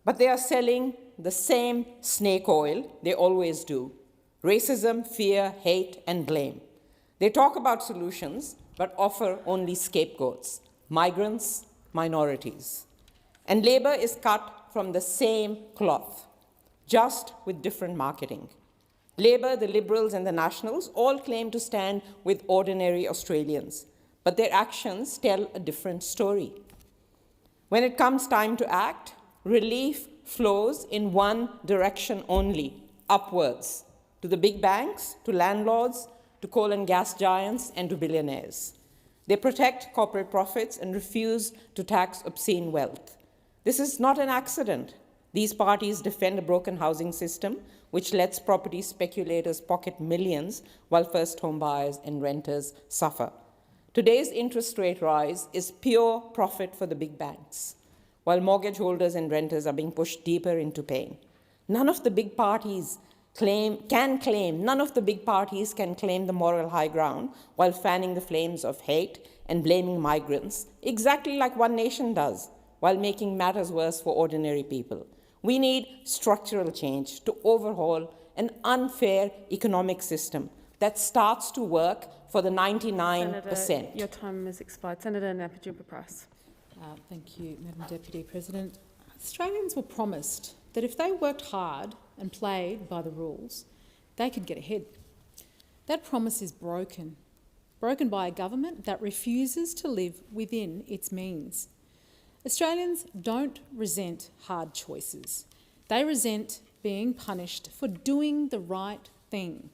But they are selling the same snake oil they always do: racism, fear, hate, and blame. They talk about solutions, but offer only scapegoats: migrants, minorities. And Labour is cut from the same cloth, just with different marketing. Labour, the Liberals, and the Nationals all claim to stand with ordinary Australians, but their actions tell a different story. When it comes time to act, relief flows in one direction only: upwards, to the big banks, to landlords, to coal and gas giants, and to billionaires. They protect corporate profits and refuse to tax obscene wealth. This is not an accident. These parties defend a broken housing system which lets property speculators pocket millions while first home buyers and renters suffer. Today's interest rate rise is pure profit for the big banks, while mortgage holders and renters are being pushed deeper into pain. None of the big parties can claim the moral high ground while fanning the flames of hate and blaming migrants, exactly like One Nation does, while making matters worse for ordinary people. We need structural change to overhaul an unfair economic system that starts to work for the 99%. Senator, your time has expired. Senator Naparjima-Price. Thank you, Madam Deputy President. Australians were promised that if they worked hard and played by the rules, they could get ahead. That promise is broken by a government that refuses to live within its means. Australians don't resent hard choices. They resent being punished for doing the right thing.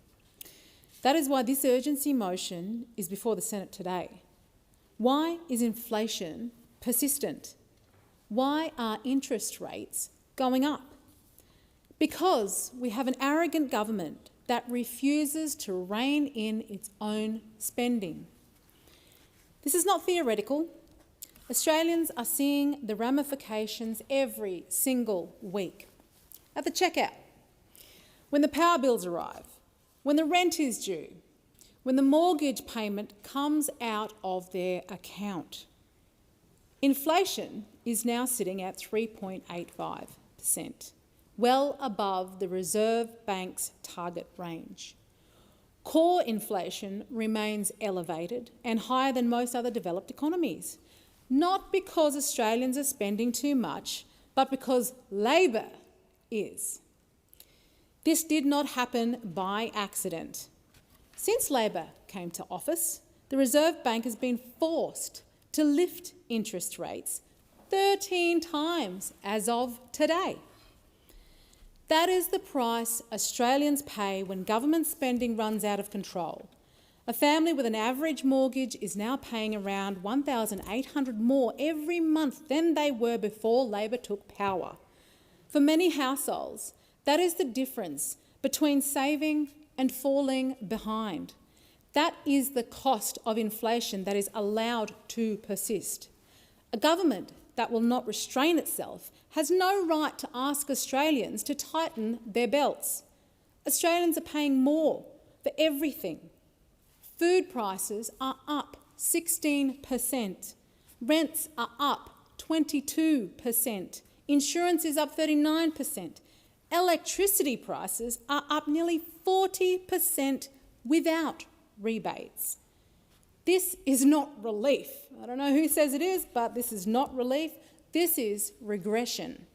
That is why this urgency motion is before the Senate today. Why is inflation persistent? Why are interest rates going up? Because we have an arrogant government that refuses to rein in its own spending. This is not theoretical. Australians are seeing the ramifications every single week. At the checkout, when the power bills arrive, when the rent is due, when the mortgage payment comes out of their account. Inflation is now sitting at 3.85%, well above the Reserve Bank's target range. Core inflation remains elevated and higher than most other developed economies, not because Australians are spending too much, but because Labor is. This did not happen by accident. Since Labor came to office, the Reserve Bank has been forced to lift interest rates 13 times as of today. That is the price Australians pay when government spending runs out of control. A family with an average mortgage is now paying around $1,800 more every month than they were before Labor took power. For many households, that is the difference between saving and falling behind. That is the cost of inflation that is allowed to persist. A government that will not restrain itself has no right to ask Australians to tighten their belts. Australians are paying more for everything. Food prices are up 16%. Rents are up 22%. Insurance is up 39%. Electricity prices are up nearly 40% without rebates. This is not relief. I don't know who says it is, but this is not relief. This is regression.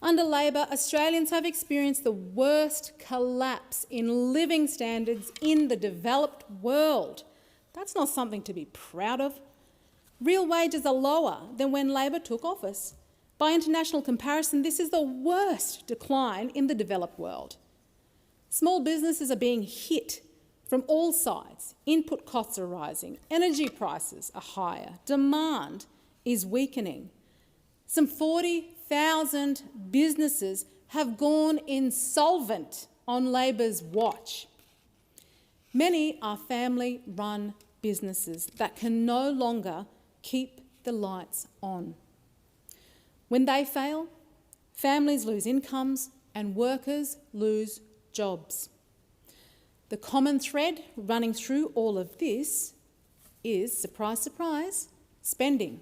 Under Labor, Australians have experienced the worst collapse in living standards in the developed world. That's not something to be proud of. Real wages are lower than when Labor took office, By international comparison, this is the worst decline in the developed world. Small businesses are being hit from all sides. Input costs are rising, energy prices are higher, demand is weakening. Some 40,000 businesses have gone insolvent on Labor's watch. Many are family-run businesses that can no longer keep the lights on. When they fail, families lose incomes and workers lose jobs. The common thread running through all of this is, surprise, surprise, spending.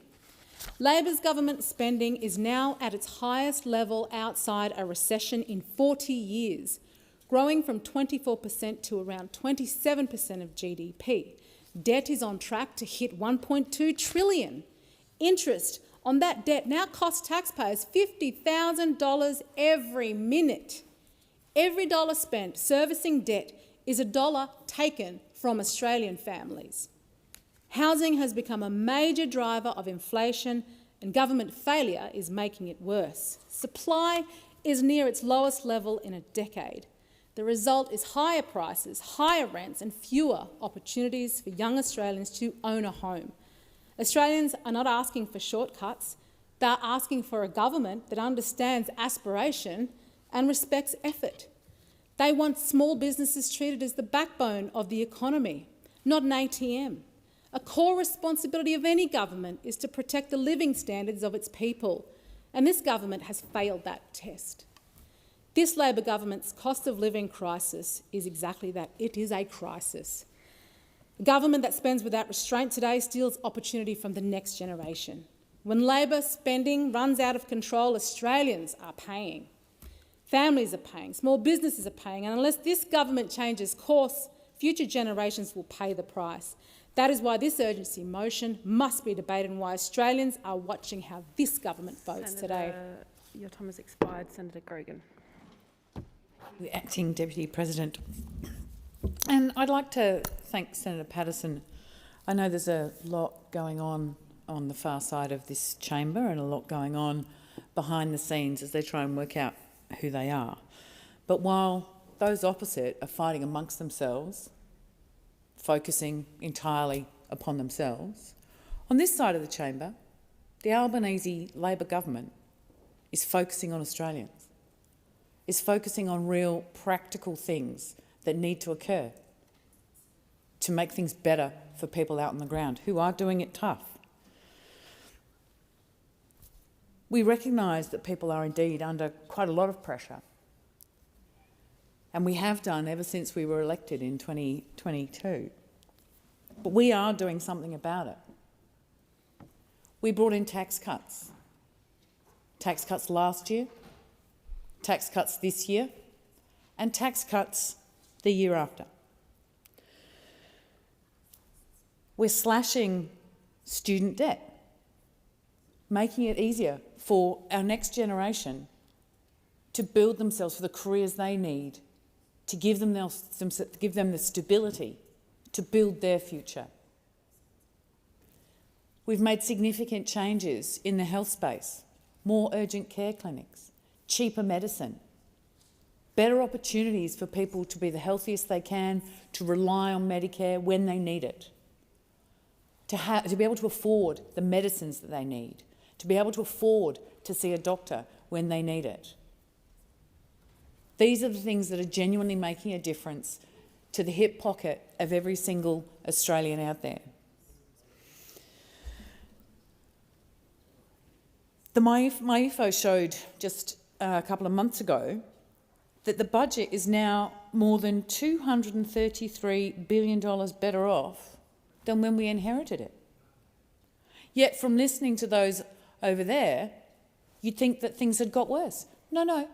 Labor's government spending is now at its highest level outside a recession in 40 years, growing from 24% to around 27% of GDP. Debt is on track to hit $1.2 trillion. Interest on that debt now costs taxpayers $50,000 every minute. Every dollar spent servicing debt is a dollar taken from Australian families. Housing has become a major driver of inflation, and government failure is making it worse. Supply is near its lowest level in a decade. The result is higher prices, higher rents, and fewer opportunities for young Australians to own a home. Australians are not asking for shortcuts. They're asking for a government that understands aspiration and respects effort. They want small businesses treated as the backbone of the economy, not an ATM. A core responsibility of any government is to protect the living standards of its people, and this government has failed that test. This Labor government's cost of living crisis is exactly that. It is a crisis. A government that spends without restraint today steals opportunity from the next generation. When Labor spending runs out of control, Australians are paying. Families are paying, small businesses are paying, and unless this government changes course, future generations will pay the price. That is why this urgency motion must be debated and why Australians are watching how this government votes today. Your time has expired. Senator Grogan. The Acting Deputy President. And I'd like to thank Senator Patterson. I know there's a lot going on the far side of this chamber and a lot going on behind the scenes as they try and work out who they are. But while those opposite are fighting amongst themselves, focusing entirely upon themselves, on this side of the chamber, the Albanese Labor government is focusing on Australians, is focusing on real practical things that need to occur to make things better for people out on the ground who are doing it tough. We recognise that people are indeed under quite a lot of pressure, and we have done ever since we were elected in 2022. But we are doing something about it. We brought in tax cuts last year, tax cuts this year, and tax cuts the year after. We're slashing student debt, making it easier for our next generation to build themselves for the careers they need, to give them the stability to build their future. We've made significant changes in the health space, more urgent care clinics, cheaper medicine, better opportunities for people to be the healthiest they can, to rely on Medicare when they need it, to be able to afford the medicines that they need, to be able to afford to see a doctor when they need it. These are the things that are genuinely making a difference to the hip pocket of every single Australian out there. The MyInfo showed just a couple of months ago that the budget is now more than $233 billion better off than when we inherited it. Yet from listening to those over there, you'd think that things had got worse. No.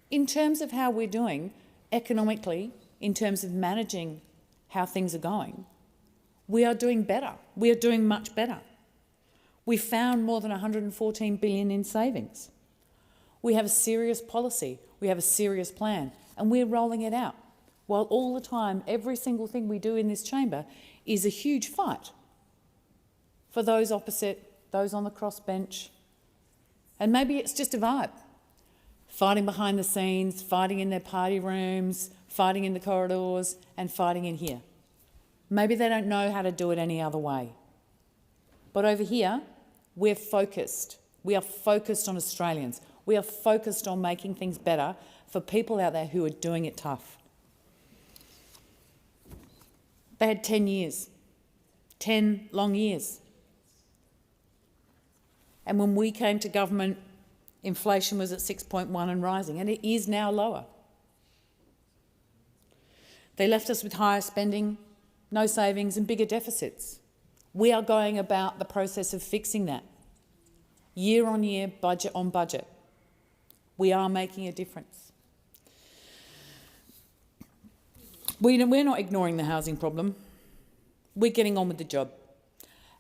In terms of how we're doing economically, in terms of managing how things are going, we are doing better. We are doing much better. We found more than $114 billion in savings. We have a serious policy. We have a serious plan, and we're rolling it out. While all the time, every single thing we do in this chamber is a huge fight for those opposite, those on the crossbench, And maybe it's just a vibe. Fighting behind the scenes, fighting in their party rooms, fighting in the corridors and fighting in here. Maybe they don't know how to do it any other way. But over here, we're focused. We are focused on Australians. We are focused on making things better for people out there who are doing it tough. They had 10 years, 10 long years. And when we came to government, inflation was at 6.1 and rising, and it is now lower. They left us with higher spending, no savings and bigger deficits. We are going about the process of fixing that. Year on year, budget on budget. We are making a difference. We're not ignoring the housing problem. We're getting on with the job.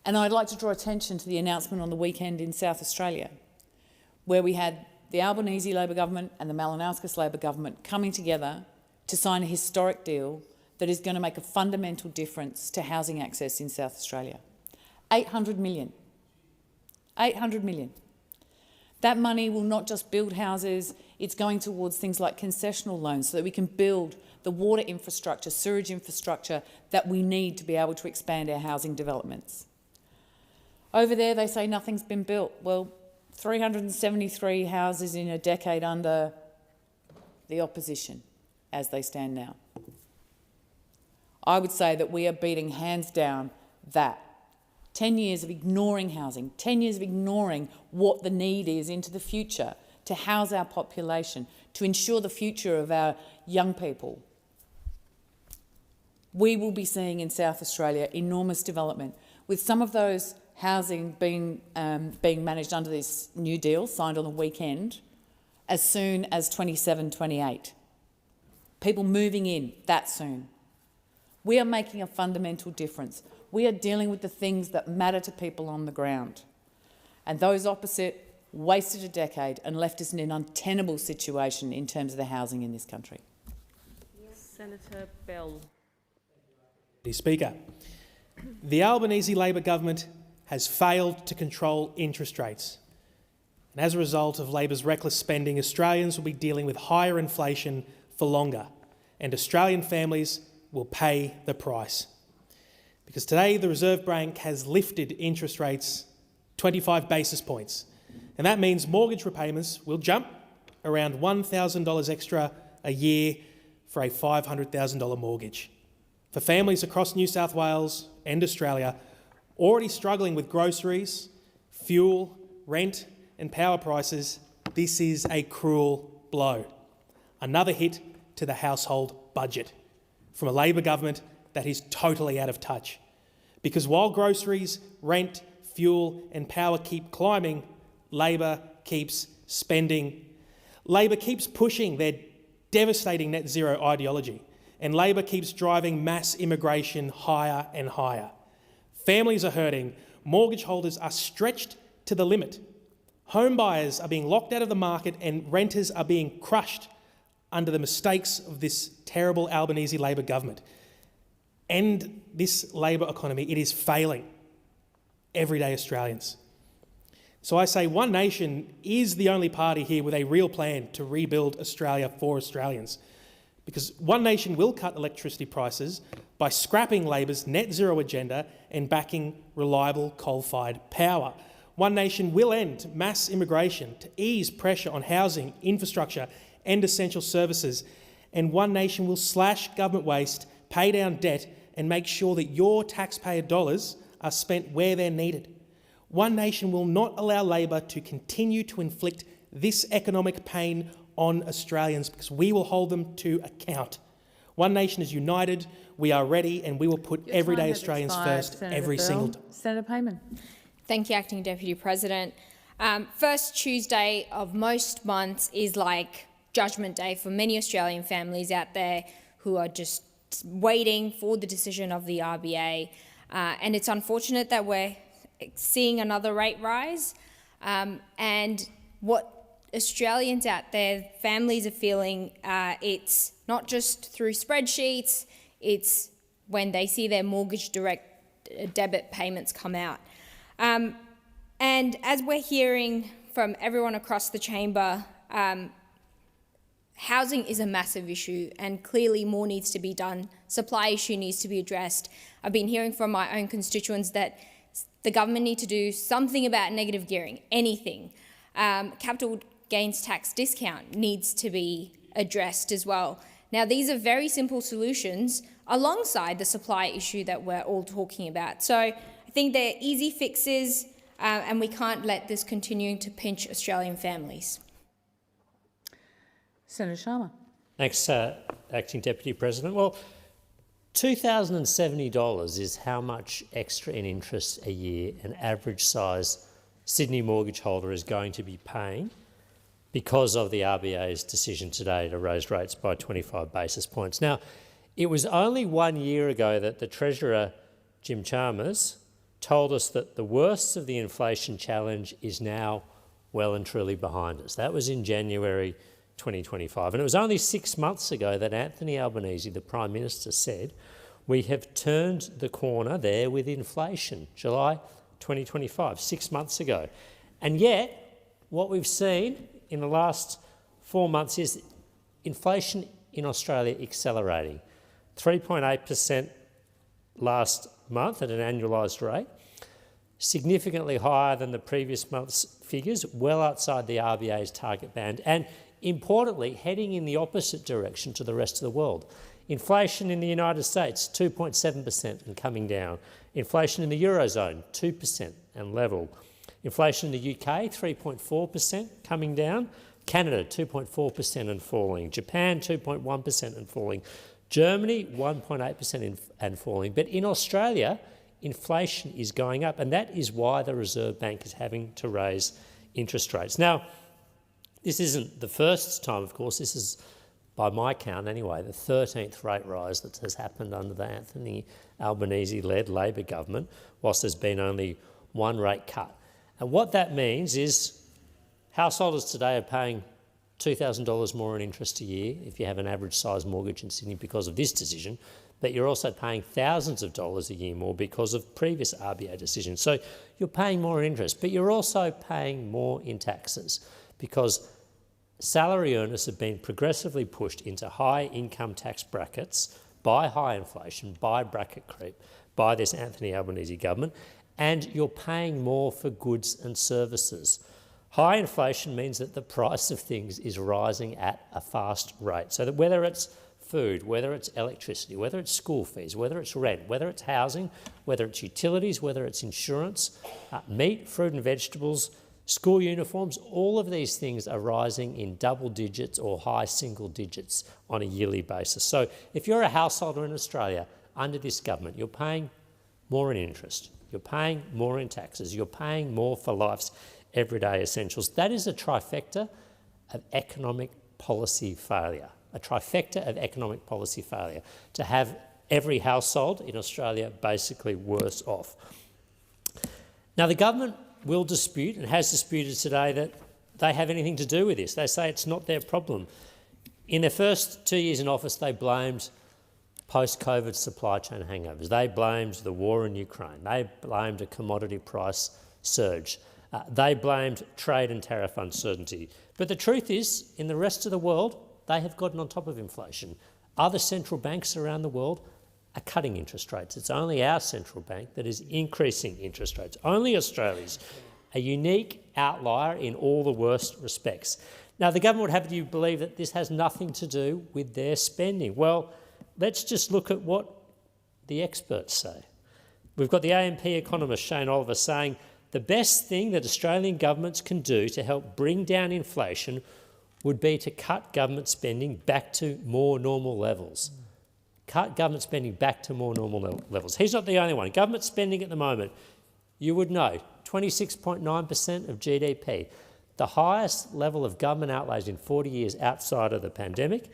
And I'd like to draw attention to the announcement on the weekend in South Australia, where we had the Albanese Labor government and the Malinowskis Labor government coming together to sign a historic deal that is going to make a fundamental difference to housing access in South Australia. 800 million. 800 million. That money will not just build houses, it's going towards things like concessional loans so that we can build the water infrastructure, sewage infrastructure that we need to be able to expand our housing developments. Over there, they say nothing's been built. Well, 373 houses in a decade under the opposition as they stand now. I would say that we are beating hands down that. 10 years of ignoring housing, 10 years of ignoring what the need is into the future to house our population, to ensure the future of our young people. We will be seeing in South Australia enormous development, with some of those housing being managed under this new deal signed on the weekend as soon as 27-28. People moving in that soon. We are making a fundamental difference. We are dealing with the things that matter to people on the ground. And those opposite wasted a decade and left us in an untenable situation in terms of the housing in this country. Senator Bell. Speaker, the Albanese Labor government has failed to control interest rates. And as a result of Labor's reckless spending, Australians will be dealing with higher inflation for longer, and Australian families will pay the price. Because today the Reserve Bank has lifted interest rates 25 basis points, and that means mortgage repayments will jump around $1,000 extra a year for a $500,000 mortgage. For families across New South Wales and Australia already struggling with groceries, fuel, rent and power prices, this is a cruel blow. Another hit to the household budget from a Labor government that is totally out of touch. Because while groceries, rent, fuel and power keep climbing, Labor keeps spending. Labor keeps pushing their devastating net zero ideology, and Labor keeps driving mass immigration higher and higher. Families are hurting, mortgage holders are stretched to the limit, home buyers are being locked out of the market and renters are being crushed under the mistakes of this terrible Albanese Labor government. And this Labor economy, it is failing everyday Australians. So I say One Nation is the only party here with a real plan to rebuild Australia for Australians. Because One Nation will cut electricity prices by scrapping Labor's net zero agenda and backing reliable coal-fired power. One Nation will end mass immigration to ease pressure on housing, infrastructure and essential services. And One Nation will slash government waste, pay down debt and make sure that your taxpayer dollars are spent where they're needed. One Nation will not allow Labor to continue to inflict this economic pain on Australians, because we will hold them to account. One Nation is united, we are ready, and we will put everyday Australians first every single time. Senator Payman. Thank you, Acting Deputy President. First Tuesday of most months is like Judgment Day for many Australian families out there who are just waiting for the decision of the RBA. And it's unfortunate that we're seeing another rate rise. And what Australians out there, families are feeling, it's not just through spreadsheets, it's when they see their mortgage direct debit payments come out. And as we're hearing from everyone across the chamber, housing is a massive issue and clearly more needs to be done. Supply issue needs to be addressed. I've been hearing from my own constituents that the government need to do something about negative gearing, anything. Capital gains tax discount needs to be addressed as well. Now, these are very simple solutions alongside the supply issue that we're all talking about. So I think they're easy fixes and we can't let this continue to pinch Australian families. Senator Sharma. Thanks, Acting Deputy President. Well, $2,070 is how much extra in interest a year an average size Sydney mortgage holder is going to be paying because of the RBA's decision today to raise rates by 25 basis points. Now, it was only 1 year ago that the Treasurer, Jim Chalmers, told us that the worst of the inflation challenge is now well and truly behind us. That was in January 2025. And it was only 6 months ago that Anthony Albanese, the Prime Minister, said, we have turned the corner there with inflation, July 2025, 6 months ago. And yet, what we've seen in the last 4 months is inflation in Australia accelerating. 3.8% last month at an annualised rate, significantly higher than the previous month's figures, well outside the RBA's target band, and importantly, heading in the opposite direction to the rest of the world. Inflation in the United States, 2.7% and coming down. Inflation in the Eurozone, 2% and level. Inflation in the UK, 3.4% coming down. Canada, 2.4% and falling. Japan, 2.1% and falling. Germany, 1.8% and falling. But in Australia, inflation is going up, and that is why the Reserve Bank is having to raise interest rates. Now, this isn't the first time, of course. This is, by my count anyway, the 13th rate rise that has happened under the Anthony Albanese-led Labor government, whilst there's been only one rate cut. And what that means is householders today are paying $2,000 more in interest a year if you have an average size mortgage in Sydney because of this decision, but you're also paying thousands of dollars a year more because of previous RBA decisions. So you're paying more in interest, but you're also paying more in taxes because salary earners have been progressively pushed into high income tax brackets by high inflation, by bracket creep, by this Anthony Albanese government, and you're paying more for goods and services. High inflation means that the price of things is rising at a fast rate, so that whether it's food, whether it's electricity, whether it's school fees, whether it's rent, whether it's housing, whether it's utilities, whether it's insurance, meat, fruit and vegetables, school uniforms, all of these things are rising in double digits or high single digits on a yearly basis. So if you're a householder in Australia under this government, you're paying more in interest, you're paying more in taxes, you're paying more for life's everyday essentials. That is a trifecta of economic policy failure, a trifecta of economic policy failure, to have every household in Australia basically worse off. Now, the government will dispute and has disputed today that they have anything to do with this. They say it's not their problem. In their first 2 years in office, they blamed post-COVID supply chain hangovers. They blamed the war in Ukraine. They blamed a commodity price surge. They blamed trade and tariff uncertainty. But the truth is, in the rest of the world, they have gotten on top of inflation. Other central banks around the world are cutting interest rates. It's only our central bank that is increasing interest rates. Only Australia's a unique outlier in all the worst respects. Now, the government would have you believe that this has nothing to do with their spending. Well, let's just look at what the experts say. We've got the AMP economist Shane Oliver saying the best thing that Australian governments can do to help bring down inflation would be to cut government spending back to more normal levels. Cut government spending back to more normal levels. He's not the only one. Government spending at the moment, you would know, 26.9% of GDP, the highest level of government outlays in 40 years outside of the pandemic.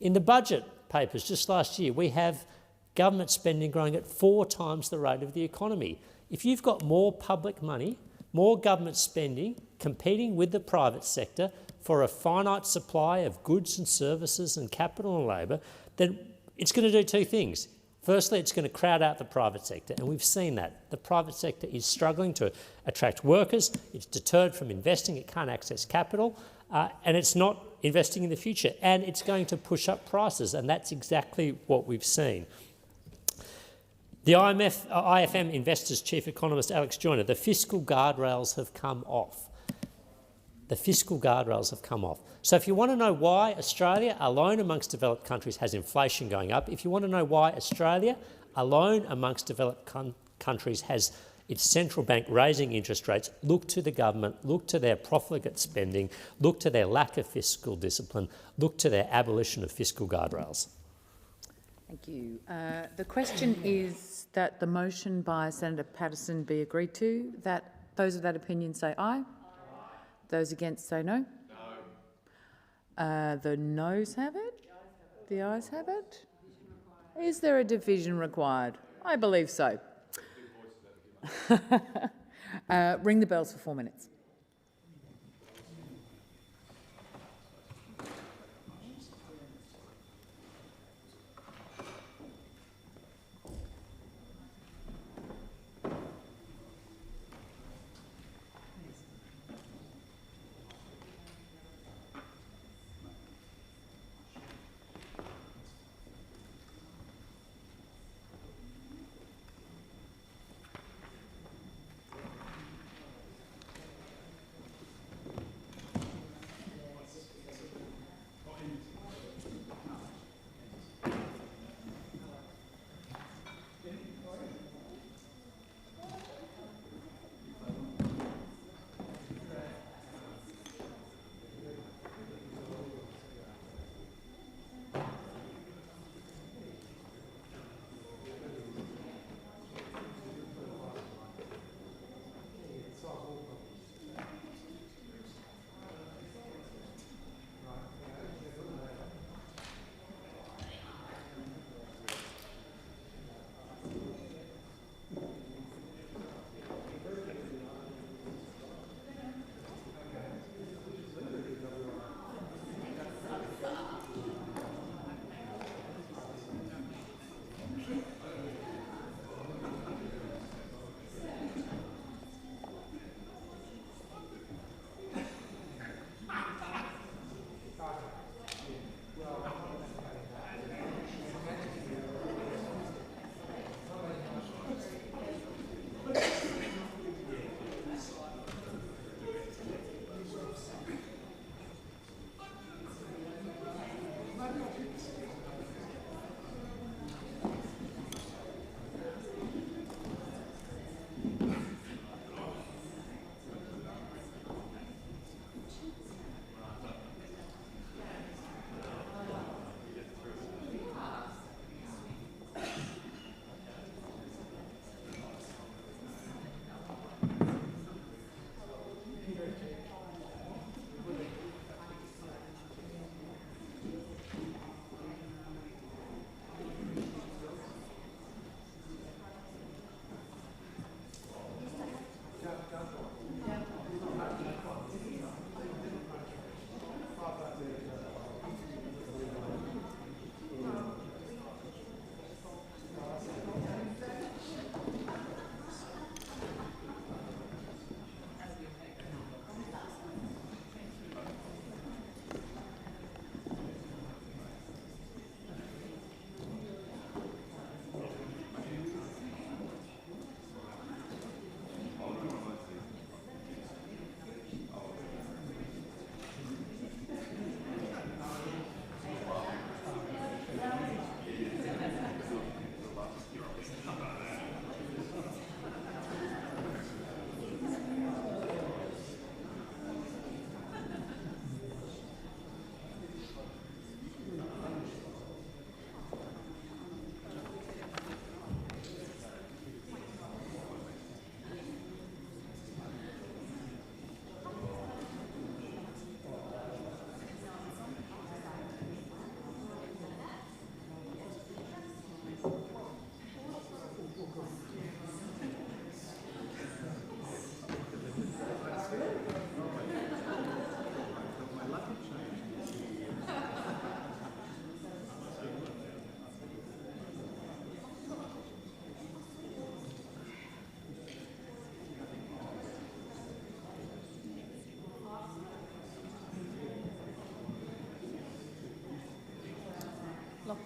In the budget papers just last year, we have government spending growing at 4 times the rate of the economy. If you've got more public money, more government spending, competing with the private sector for a finite supply of goods and services and capital and labour, then it's going to do two things. Firstly, it's going to crowd out the private sector, and we've seen that. The private sector is struggling to attract workers, it's deterred from investing, it can't access capital, and it's not investing in the future, and it's going to push up prices, and that's exactly what we've seen. The IFM Investors Chief Economist Alex Joyner, the fiscal guardrails have come off. The fiscal guardrails have come off. So if you want to know why Australia, alone amongst developed countries, has inflation going up, if you want to know why Australia, alone amongst developed countries, has its central bank raising interest rates, look to the government, look to their profligate spending, look to their lack of fiscal discipline, look to their abolition of fiscal guardrails. Thank you. The question is that the motion by Senator Patterson be agreed to. Those of that opinion say aye. Those against say no. The noes have it. The ayes have it. Is there a division required? I believe so. Ring the bells for 4 minutes.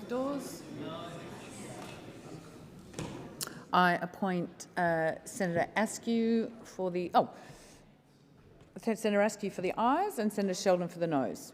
the doors. I appoint Senator Askew for the Senator Askew for the ayes and Senator Sheldon for the noes.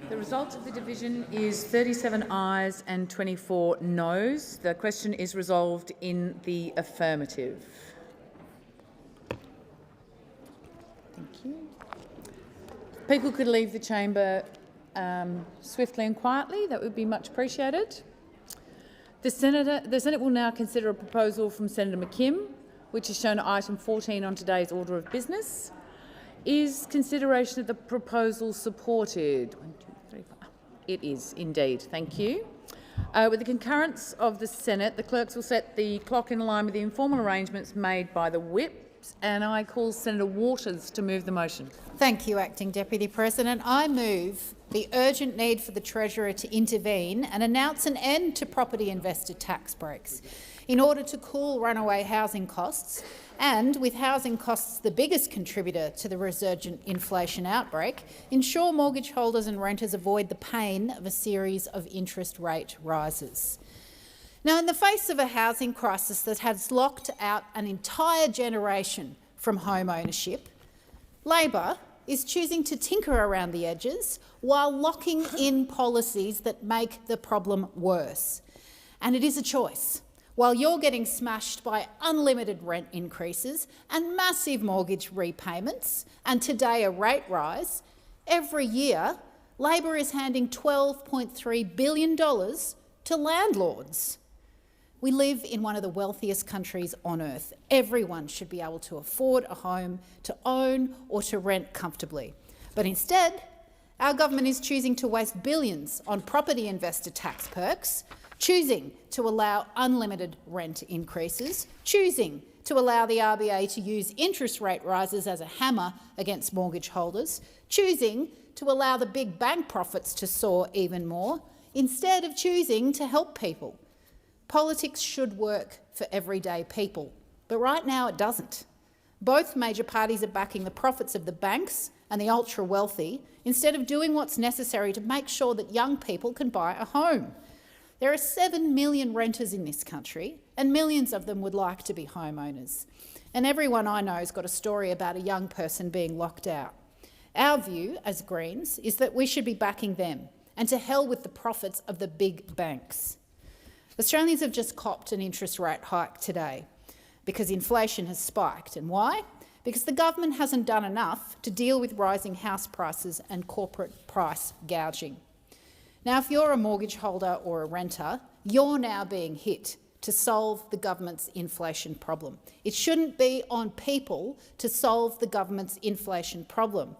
The result of the division is 37 ayes and 24 noes. The question is resolved in the affirmative. Thank you. If people could leave the chamber swiftly and quietly, that would be much appreciated. The Senate will now consider a proposal from Senator McKim, which is shown at item 14 on today's order of business. Is consideration of the proposal supported? 1, 2, 3, 4. It is indeed. Thank you. With the concurrence of the Senate, the clerks will set the clock in line with the informal arrangements made by the whips, and I call Senator Waters to move the motion. Thank you, Acting Deputy President. I move the urgent need for the Treasurer to intervene and announce an end to property investor tax breaks in order to cool runaway housing costs and, with housing costs the biggest contributor to the resurgent inflation outbreak, ensure mortgage holders and renters avoid the pain of a series of interest rate rises. Now, in the face of a housing crisis that has locked out an entire generation from home ownership, Labor is choosing to tinker around the edges while locking in policies that make the problem worse. And it is a choice. While you're getting smashed by unlimited rent increases and massive mortgage repayments, and today a rate rise, every year Labor is handing $12.3 billion to landlords. We live in one of the wealthiest countries on earth. Everyone should be able to afford a home, to own or to rent comfortably. But instead, our government is choosing to waste billions on property investor tax perks, choosing to allow unlimited rent increases, choosing to allow the RBA to use interest rate rises as a hammer against mortgage holders, choosing to allow the big bank profits to soar even more, instead of choosing to help people. Politics should work for everyday people, but right now it doesn't. Both major parties are backing the profits of the banks and the ultra-wealthy instead of doing what's necessary to make sure that young people can buy a home. There are 7 million renters in this country, and millions of them would like to be homeowners. And everyone I know has got a story about a young person being locked out. Our view as Greens is that we should be backing them, and to hell with the profits of the big banks. Australians have just copped an interest rate hike today because inflation has spiked. And why? Because the government hasn't done enough to deal with rising house prices and corporate price gouging. Now, if you're a mortgage holder or a renter, you're now being hit to solve the government's inflation problem. It shouldn't be on people to solve the government's inflation problem.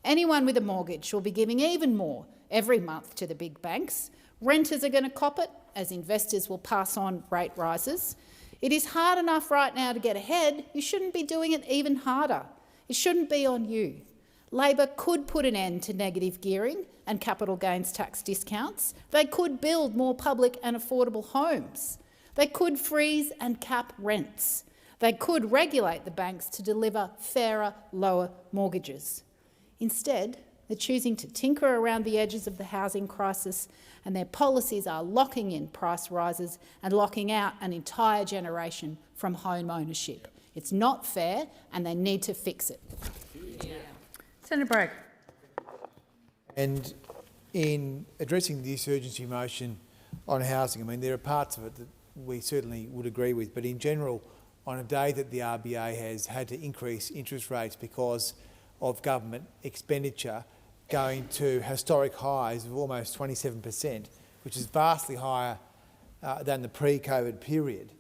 Anyone with a mortgage will be giving even more every month to the big banks. Renters are going to cop it, as investors will pass on rate rises. It is hard enough right now to get ahead. You shouldn't be doing it even harder. It shouldn't be on you. Labor could put an end to negative gearing and capital gains tax discounts. They could build more public and affordable homes. They could freeze and cap rents. They could regulate the banks to deliver fairer, lower mortgages. Instead, they're choosing to tinker around the edges of the housing crisis, and their policies are locking in price rises and locking out an entire generation from home ownership. It's not fair, and they need to fix it. Senator Bragg. And in addressing this urgency motion on housing, I mean, there are parts of it that we certainly would agree with, but in general, on a day that the RBA has had to increase interest rates because of government expenditure going to historic highs of almost 27%, which is vastly higher than the pre-COVID period.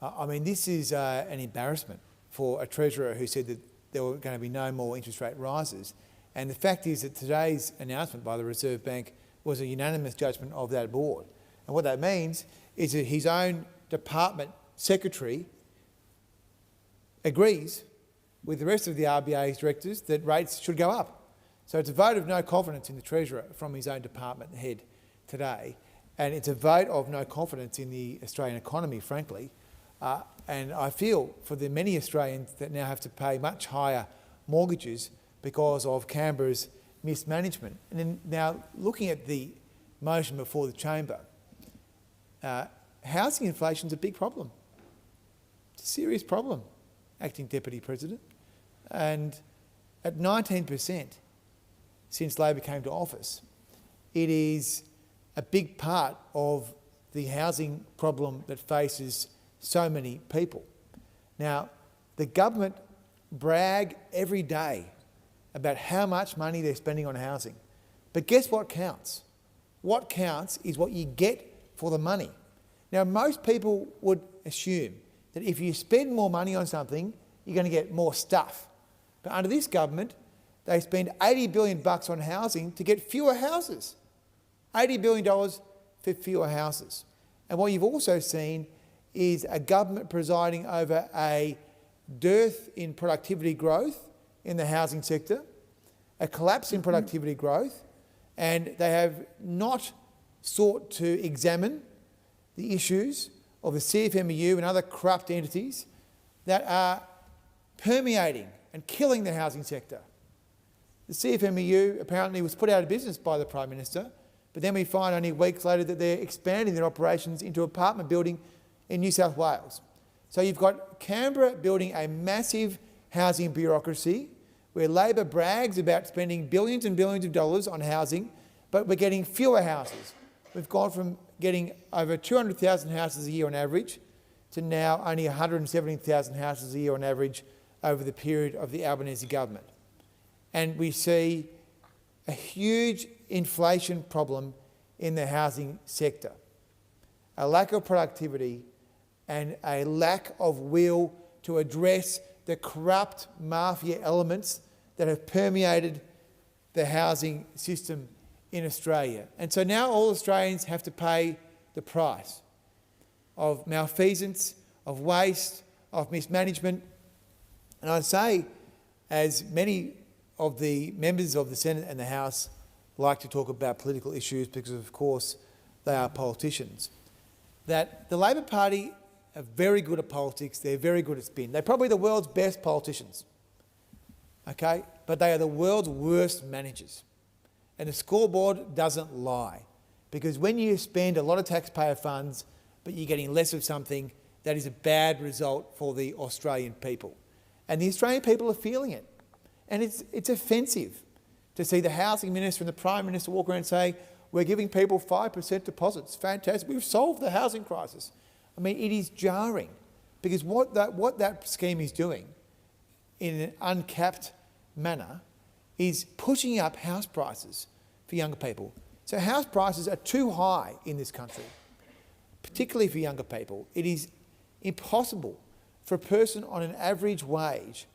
I mean, this is an embarrassment for a Treasurer who said that there were going to be no more interest rate rises. And the fact is that today's announcement by the Reserve Bank was a unanimous judgment of that board. And what that means is that his own department secretary agrees with the rest of the RBA's directors that rates should go up. So it's a vote of no confidence in the Treasurer from his own department head today, and it's a vote of no confidence in the Australian economy, frankly. And I feel for the many Australians that now have to pay much higher mortgages because of Canberra's mismanagement. And then now, looking at the motion before the chamber, housing inflation is a big problem. It's a serious problem, Acting Deputy President. And at 19% since Labor came to office, it is a big part of the housing problem that faces so many people. Now, the government brag every day about how much money they're spending on housing. But guess what counts? What counts is what you get for the money. Now, most people would assume that if you spend more money on something, you're going to get more stuff. But under this government, they spend $80 billion on housing to get fewer houses. $80 billion for fewer houses. And what you've also seen is a government presiding over a dearth in productivity growth in the housing sector, a collapse in productivity growth, and they have not sought to examine the issues of the CFMEU and other corrupt entities that are permeating and killing the housing sector. The CFMEU apparently was put out of business by the Prime Minister, but then we find only weeks later that they're expanding their operations into apartment building in New South Wales. So you've got Canberra building a massive housing bureaucracy where Labor brags about spending billions and billions of dollars on housing, but we're getting fewer houses. We've gone from getting over 200,000 houses a year on average to now only 117,000 houses a year on average over the period of the Albanese government. And we see a huge inflation problem in the housing sector, a lack of productivity and a lack of will to address the corrupt mafia elements that have permeated the housing system in Australia. And so now all Australians have to pay the price of malfeasance, of waste, of mismanagement. And I say, as many of the members of the Senate and the House like to talk about political issues because, of course, they are politicians, that the Labor Party are very good at politics, they're very good at spin. They're probably the world's best politicians, okay? But they are the world's worst managers. And the scoreboard doesn't lie, because when you spend a lot of taxpayer funds but you're getting less of something, that is a bad result for the Australian people. And the Australian people are feeling it. And it's offensive to see the Housing Minister and the Prime Minister walk around and say, we're giving people 5% deposits. Fantastic. We've solved the housing crisis. I mean, it is jarring, because what that scheme is doing in an uncapped manner is pushing up house prices for younger people. So house prices are too high in this country, particularly for younger people. It is impossible for a person on an average wage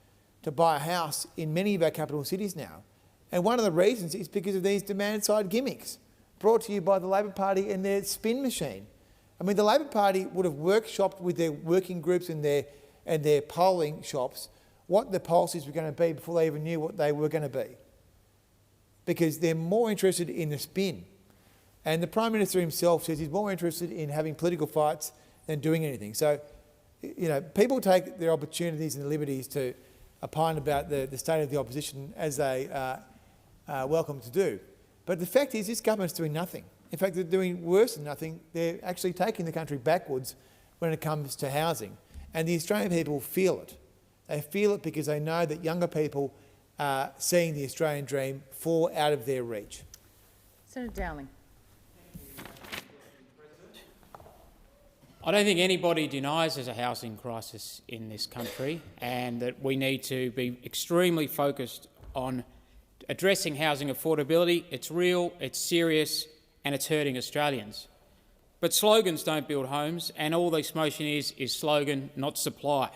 to buy a house in many of our capital cities now. And one of the reasons is because of these demand-side gimmicks brought to you by the Labor Party and their spin machine. I mean, the Labor Party would have workshopped with their working groups and their polling shops what the policies were going to be before they even knew what they were going to be, because they're more interested in the spin. And the Prime Minister himself says he's more interested in having political fights than doing anything. So, you know, people take their opportunities and liberties to opine about the state of the opposition as they are welcome to do. But the fact is this government's doing nothing. In fact, they're doing worse than nothing. They're actually taking the country backwards when it comes to housing. And the Australian people feel it. They feel it because they know that younger people are seeing the Australian dream fall out of their reach. Senator Dowling. I don't think anybody denies there's a housing crisis in this country and that we need to be extremely focused on addressing housing affordability. It's real, it's serious, and it's hurting Australians. But slogans don't build homes, and all this motion is slogan, not supply.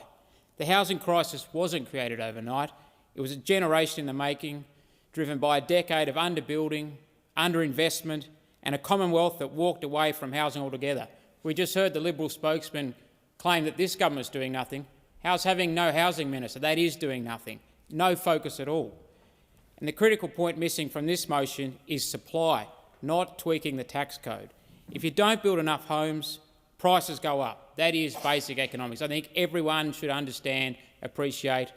The housing crisis wasn't created overnight. It was a generation in the making, driven by a decade of underbuilding, underinvestment, and a Commonwealth that walked away from housing altogether. We just heard the Liberal spokesman claim that this government's doing nothing. How's having no housing minister? That is doing nothing. No focus at all. And the critical point missing from this motion is supply, not tweaking the tax code. If you don't build enough homes, prices go up. That is basic economics. I think everyone should understand, appreciate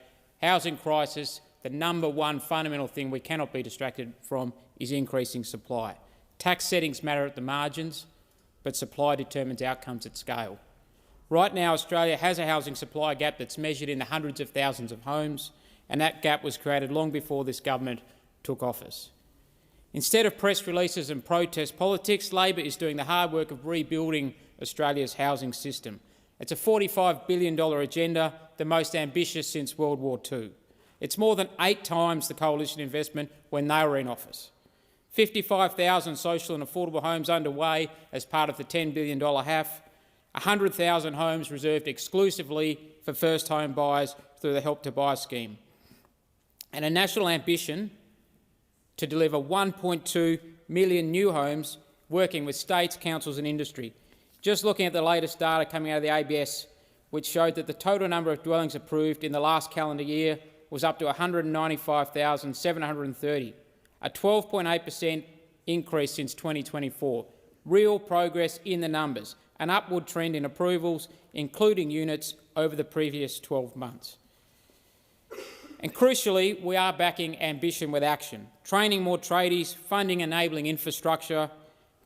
housing crisis. The number one fundamental thing we cannot be distracted from is increasing supply. Tax settings matter at the margins, but supply determines outcomes at scale. Right now, Australia has a housing supply gap that's measured in the hundreds of thousands of homes, and that gap was created long before this government took office. Instead of press releases and protest politics, Labor is doing the hard work of rebuilding Australia's housing system. It's a $45 billion agenda, the most ambitious since World War II. It's more than 8 times the coalition investment when they were in office. 55,000 social and affordable homes underway as part of the $10 billion HAF, 100,000 homes reserved exclusively for first home buyers through the Help to Buy scheme, and a national ambition to deliver 1.2 million new homes, working with states, councils and industry. Just looking at the latest data coming out of the ABS, which showed that the total number of dwellings approved in the last calendar year was up to 195,730, a 12.8% increase since 2024. Real progress in the numbers, an upward trend in approvals, including units over the previous 12 months. And crucially, we are backing ambition with action, training more tradies, funding enabling infrastructure,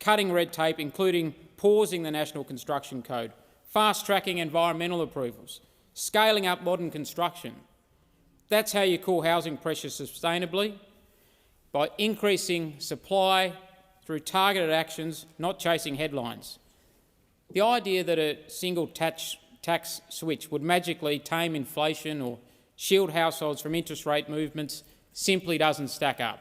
cutting red tape, including pausing the National Construction Code, fast-tracking environmental approvals, scaling up modern construction. That's how you cool housing pressure sustainably, by increasing supply through targeted actions, not chasing headlines. The idea that a single tax switch would magically tame inflation or shield households from interest rate movements simply doesn't stack up.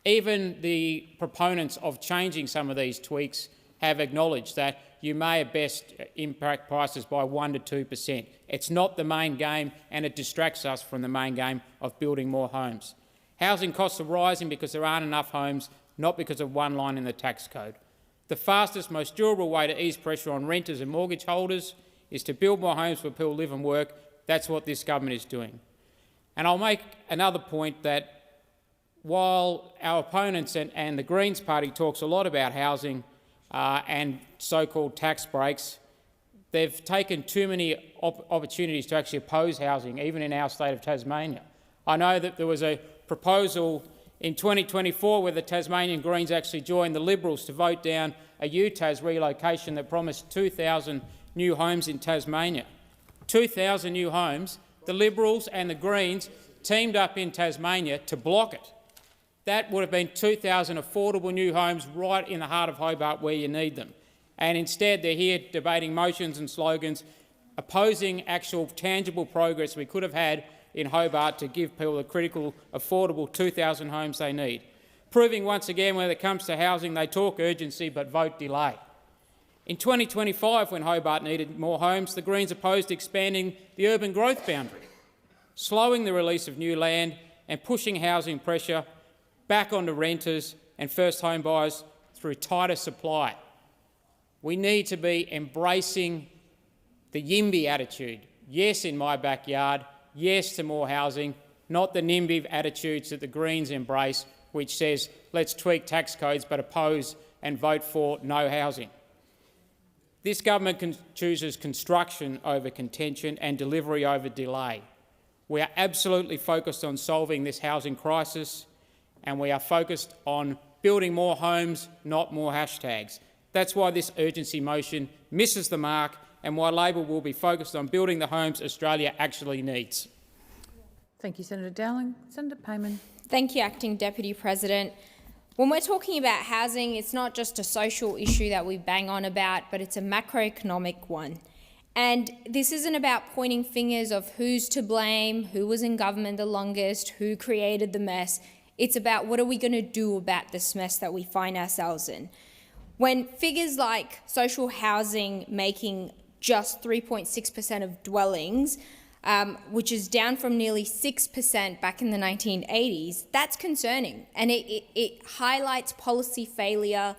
Even the proponents of changing some of these tweaks have acknowledged that you may at best impact prices by 1 to 2%. It's not the main game, and it distracts us from the main game of building more homes. Housing costs are rising because there aren't enough homes, not because of one line in the tax code. The fastest, most durable way to ease pressure on renters and mortgage holders is to build more homes where people live and work. That's what this government is doing. And I'll make another point that while our opponents and the Greens Party talks a lot about housing and so-called tax breaks, they've taken too many opportunities to actually oppose housing, even in our state of Tasmania. I know that there was a proposal in 2024 where the Tasmanian Greens actually joined the Liberals to vote down a UTAS relocation that promised 2,000 new homes in Tasmania. 2,000 new homes. The Liberals and the Greens teamed up in Tasmania to block it. That would have been 2,000 affordable new homes right in the heart of Hobart where you need them. And instead they're here debating motions and slogans, opposing actual tangible progress we could have had in Hobart to give people the critical, affordable 2,000 homes they need. Proving once again when it comes to housing they talk urgency but vote delay. In 2025, when Hobart needed more homes, the Greens opposed expanding the urban growth boundary, slowing the release of new land and pushing housing pressure back onto renters and first home buyers through tighter supply. We need to be embracing the YIMBY attitude. Yes, in my backyard, yes to more housing, not the NIMBY attitudes that the Greens embrace, which says let's tweak tax codes but oppose and vote for no housing. This government chooses construction over contention and delivery over delay. We are absolutely focused on solving this housing crisis, and we are focused on building more homes, not more hashtags. That's why this urgency motion misses the mark and why Labor will be focused on building the homes Australia actually needs. Thank you, Senator Dowling. Senator Payman. Thank you, Acting Deputy President. When we're talking about housing, it's not just a social issue that we bang on about, but it's a macroeconomic one. And this isn't about pointing fingers of who's to blame, who was in government the longest, who created the mess. It's about what are we going to do about this mess that we find ourselves in. When figures like social housing making just 3.6% of dwellings, which is down from nearly 6% back in the 1980s, that's concerning. And it highlights policy failure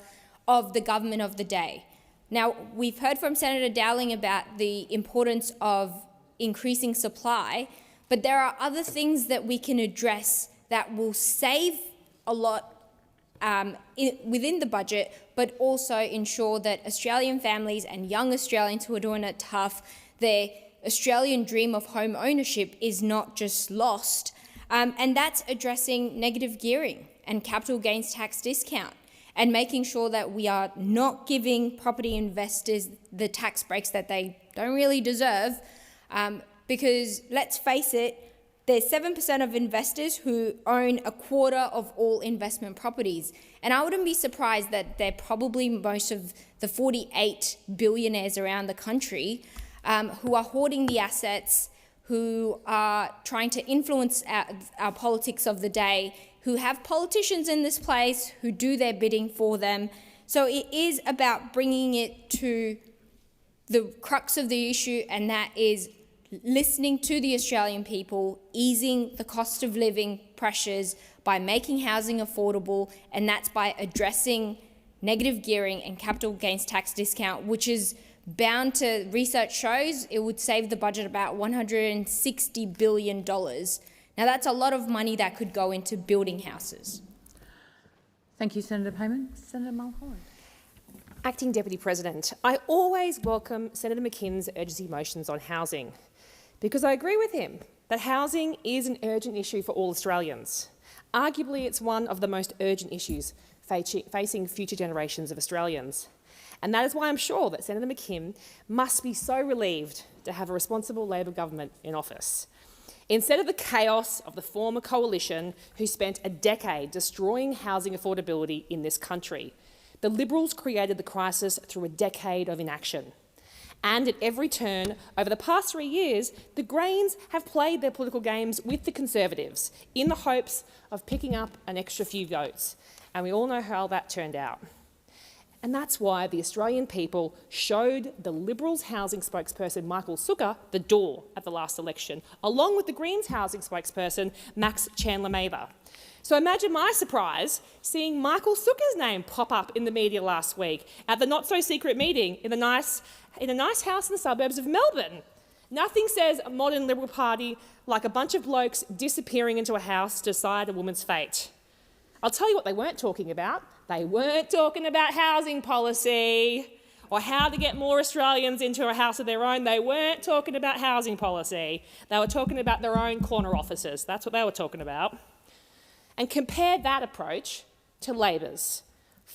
of the government of the day. Now, we've heard from Senator Dowling about the importance of increasing supply, but there are other things that we can address that will save a lot within the budget, but also ensure that Australian families and young Australians who are doing it tough, their Australian dream of home ownership is not just lost. And that's addressing negative gearing and capital gains tax discount and making sure that we are not giving property investors the tax breaks that they don't really deserve. Because let's face it, there's 7% of investors who own a quarter of all investment properties. And I wouldn't be surprised that they're probably most of the 48 billionaires around the country who are hoarding the assets, who are trying to influence our politics of the day, who have politicians in this place who do their bidding for them. So it is about bringing it to the crux of the issue, and that is listening to the Australian people, easing the cost of living pressures by making housing affordable, and that's by addressing negative gearing and capital gains tax discount, which is bound to, research shows, it would save the budget about $160 billion. Now, that's a lot of money that could go into building houses. Thank you, Senator Payman. Senator Mulholland. Acting Deputy President, I always welcome Senator McKinn's urgency motions on housing because I agree with him that housing is an urgent issue for all Australians. Arguably, it's one of the most urgent issues facing future generations of Australians. And that is why I'm sure that Senator McKinn must be so relieved to have a responsible Labor government in office. Instead of the chaos of the former coalition who spent a decade destroying housing affordability in this country, the Liberals created the crisis through a decade of inaction. And at every turn over the past 3 years, the Greens have played their political games with the Conservatives in the hopes of picking up an extra few votes. And we all know how that turned out. And that's why the Australian people showed the Liberals' housing spokesperson, Michael Sukkar, the door at the last election, along with the Greens' housing spokesperson, Max Chandler-Mather. So imagine my surprise seeing Michael Sukkar's name pop up in the media last week at the not-so-secret meeting in a nice house in the suburbs of Melbourne. Nothing says a modern Liberal Party like a bunch of blokes disappearing into a house to decide a woman's fate. I'll tell you what they weren't talking about. They weren't talking about housing policy or how to get more Australians into a house of their own. They weren't talking about housing policy. They were talking about their own corner offices. That's what they were talking about. And compare that approach to Labor's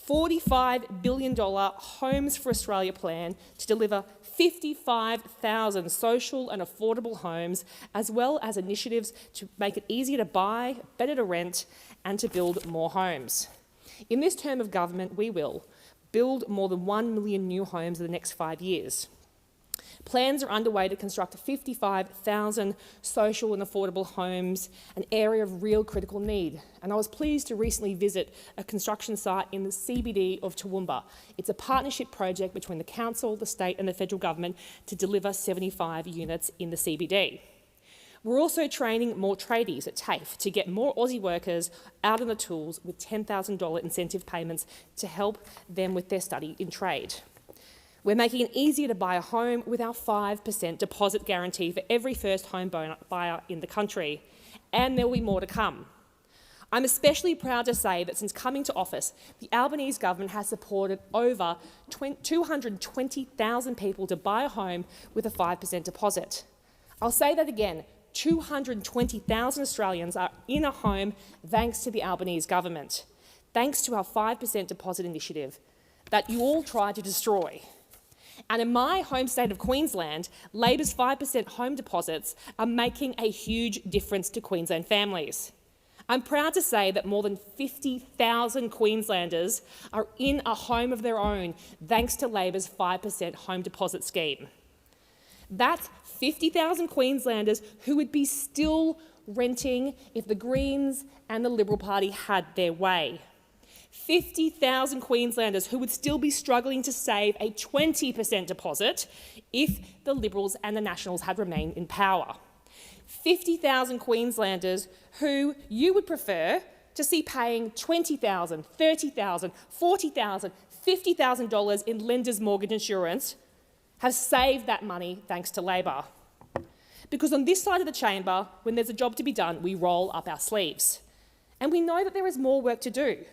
$45 billion Homes for Australia plan to deliver 55,000 social and affordable homes, as well as initiatives to make it easier to buy, better to rent, and to build more homes. In this term of government, we will build more than 1 million new homes in the next 5 years. Plans are underway to construct 55,000 social and affordable homes, an area of real critical need. And I was pleased to recently visit a construction site in the CBD of Toowoomba. It's a partnership project between the council, the state and the federal government to deliver 75 units in the CBD. We're also training more tradies at TAFE to get more Aussie workers out on the tools with $10,000 incentive payments to help them with their study in trade. We're making it easier to buy a home with our 5% deposit guarantee for every first home buyer in the country, and there will be more to come. I'm especially proud to say that since coming to office, the Albanese government has supported over 220,000 people to buy a home with a 5% deposit. I'll say that again, 220,000 Australians are in a home thanks to the Albanese government, thanks to our 5% deposit initiative that you all tried to destroy. And in my home state of Queensland, Labor's 5% home deposits are making a huge difference to Queensland families. I'm proud to say that more than 50,000 Queenslanders are in a home of their own thanks to Labor's 5% home deposit scheme. That's 50,000 Queenslanders who would be still renting if the Greens and the Liberal Party had their way. 50,000 Queenslanders who would still be struggling to save a 20% deposit if the Liberals and the Nationals had remained in power. 50,000 Queenslanders who you would prefer to see paying $20,000, $30,000, $40,000, $50,000 in lenders' mortgage insurance have saved that money thanks to Labor. Because on this side of the chamber, when there's a job to be done, we roll up our sleeves. And we know that there is more work to do.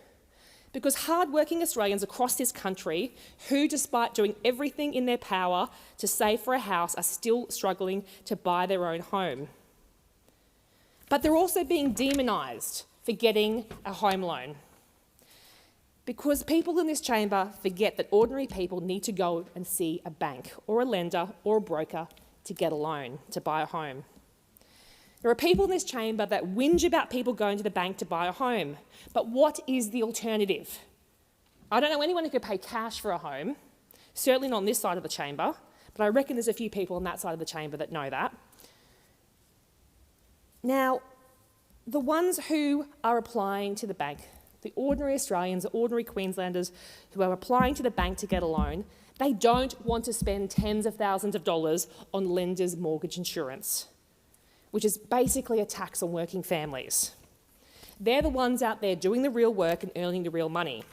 Because hard-working Australians across this country who, despite doing everything in their power to save for a house, are still struggling to buy their own home. But they're also being demonised for getting a home loan. Because people in this chamber forget that ordinary people need to go and see a bank or a lender or a broker to get a loan to buy a home. There are people in this chamber that whinge about people going to the bank to buy a home. But what is the alternative? I don't know anyone who could pay cash for a home, certainly not on this side of the chamber, but I reckon there's a few people on that side of the chamber that know that. Now, the ones who are applying to the bank, the ordinary Australians, the ordinary Queenslanders who are applying to the bank to get a loan, they don't want to spend tens of thousands of dollars on lenders' mortgage insurance, which is basically a tax on working families. They're the ones out there doing the real work and earning the real money.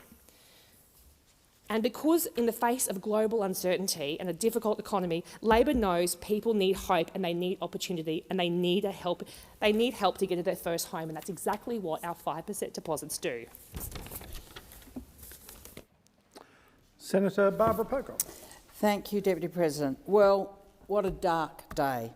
And because in the face of global uncertainty and a difficult economy, Labor knows people need hope and they need opportunity and they need help to get to their first home, and that's exactly what our 5% deposits do. Senator Barbara Pocock. Thank you, Deputy President. Well, what a dark day.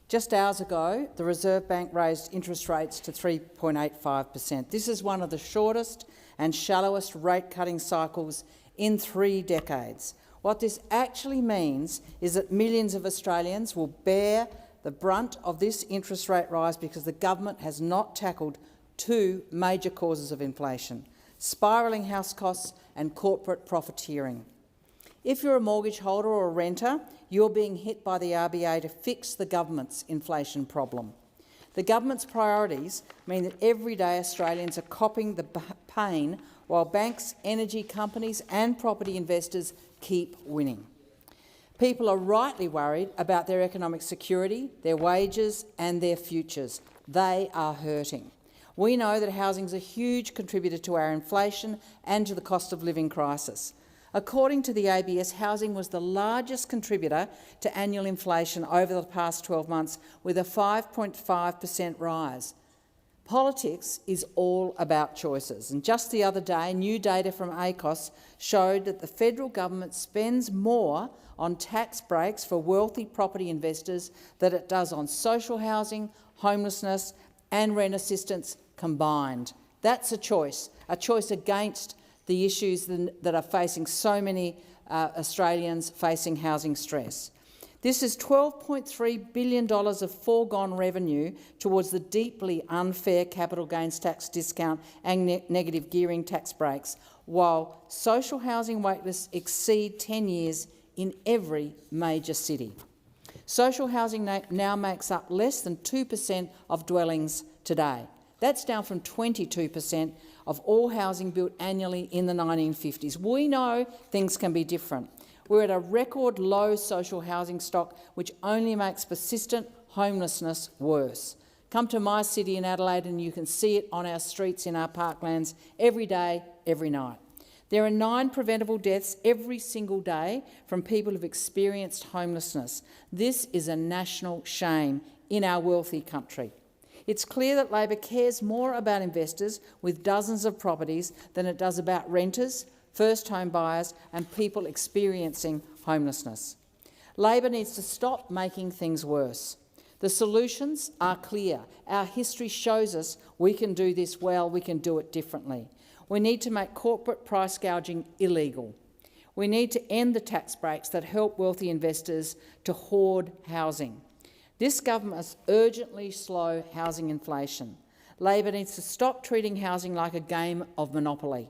Just hours ago, the Reserve Bank raised interest rates to 3.85%. This is one of the shortest and shallowest rate-cutting cycles in 3 decades. What this actually means is that millions of Australians will bear the brunt of this interest rate rise because the government has not tackled 2 major causes of inflation: spiralling house costs and corporate profiteering. If you're a mortgage holder or a renter, you're being hit by the RBA to fix the government's inflation problem. The government's priorities mean that everyday Australians are copping the pain while banks, energy companies and property investors keep winning. People are rightly worried about their economic security, their wages and their futures. They are hurting. We know that housing is a huge contributor to our inflation and to the cost of living crisis. According to the ABS, housing was the largest contributor to annual inflation over the past 12 months, with a 5.5% rise. Politics is all about choices, and just the other day, new data from ACOS showed that the federal government spends more on tax breaks for wealthy property investors than it does on social housing, homelessness and rent assistance combined. That's a choice against the issues that are facing so many Australians facing housing stress. This is $12.3 billion of foregone revenue towards the deeply unfair capital gains tax discount and negative gearing tax breaks, while social housing waitlists exceed 10 years in every major city. Social housing now makes up less than 2% of dwellings today. That's down from 22% of all housing built annually in the 1950s. We know things can be different. We're at a record low social housing stock, which only makes persistent homelessness worse. Come to my city in Adelaide and you can see it on our streets in our parklands every day, every night. There are 9 preventable deaths every single day from people who've experienced homelessness. This is a national shame in our wealthy country. It's clear that Labor cares more about investors with dozens of properties than it does about renters, first home buyers and people experiencing homelessness. Labor needs to stop making things worse. The solutions are clear. Our history shows us we can do this well, we can do it differently. We need to make corporate price gouging illegal. We need to end the tax breaks that help wealthy investors to hoard housing. This government must urgently slow housing inflation. Labor needs to stop treating housing like a game of Monopoly.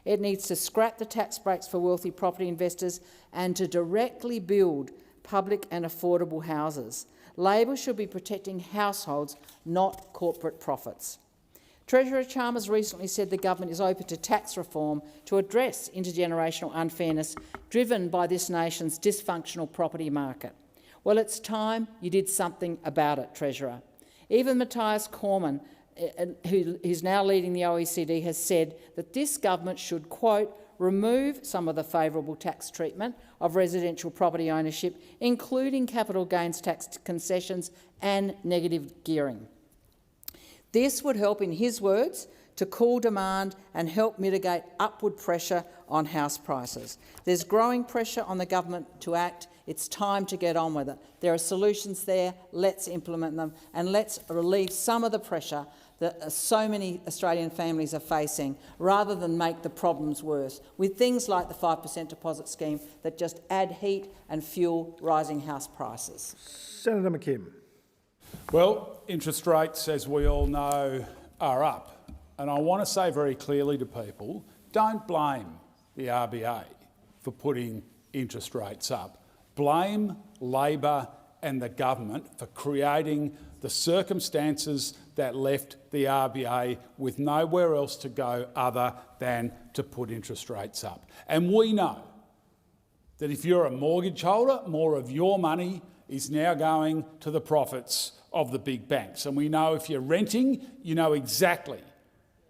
It needs to scrap the tax breaks for wealthy property investors and to directly build public and affordable houses. Labor should be protecting households, not corporate profits. Treasurer Chalmers recently said the government is open to tax reform to address intergenerational unfairness driven by this nation's dysfunctional property market. Well, it's time you did something about it, Treasurer. Even Matthias Cormann, who is now leading the OECD, has said that this government should, quote, remove some of the favourable tax treatment of residential property ownership, including capital gains tax concessions and negative gearing. This would help, in his words, to cool demand and help mitigate upward pressure on house prices. There's growing pressure on the government to act. It's time to get on with it. There are solutions there. Let's implement them and let's relieve some of the pressure that so many Australian families are facing, rather than make the problems worse with things like the 5% deposit scheme that just add heat and fuel rising house prices. Senator McKim. Well, interest rates, as we all know, are up. And I want to say very clearly to people, don't blame the RBA for putting interest rates up. Blame Labor and the government for creating the circumstances that left the RBA with nowhere else to go other than to put interest rates up. And we know that if you're a mortgage holder, more of your money is now going to the profits of the big banks. And we know if you're renting, you know exactly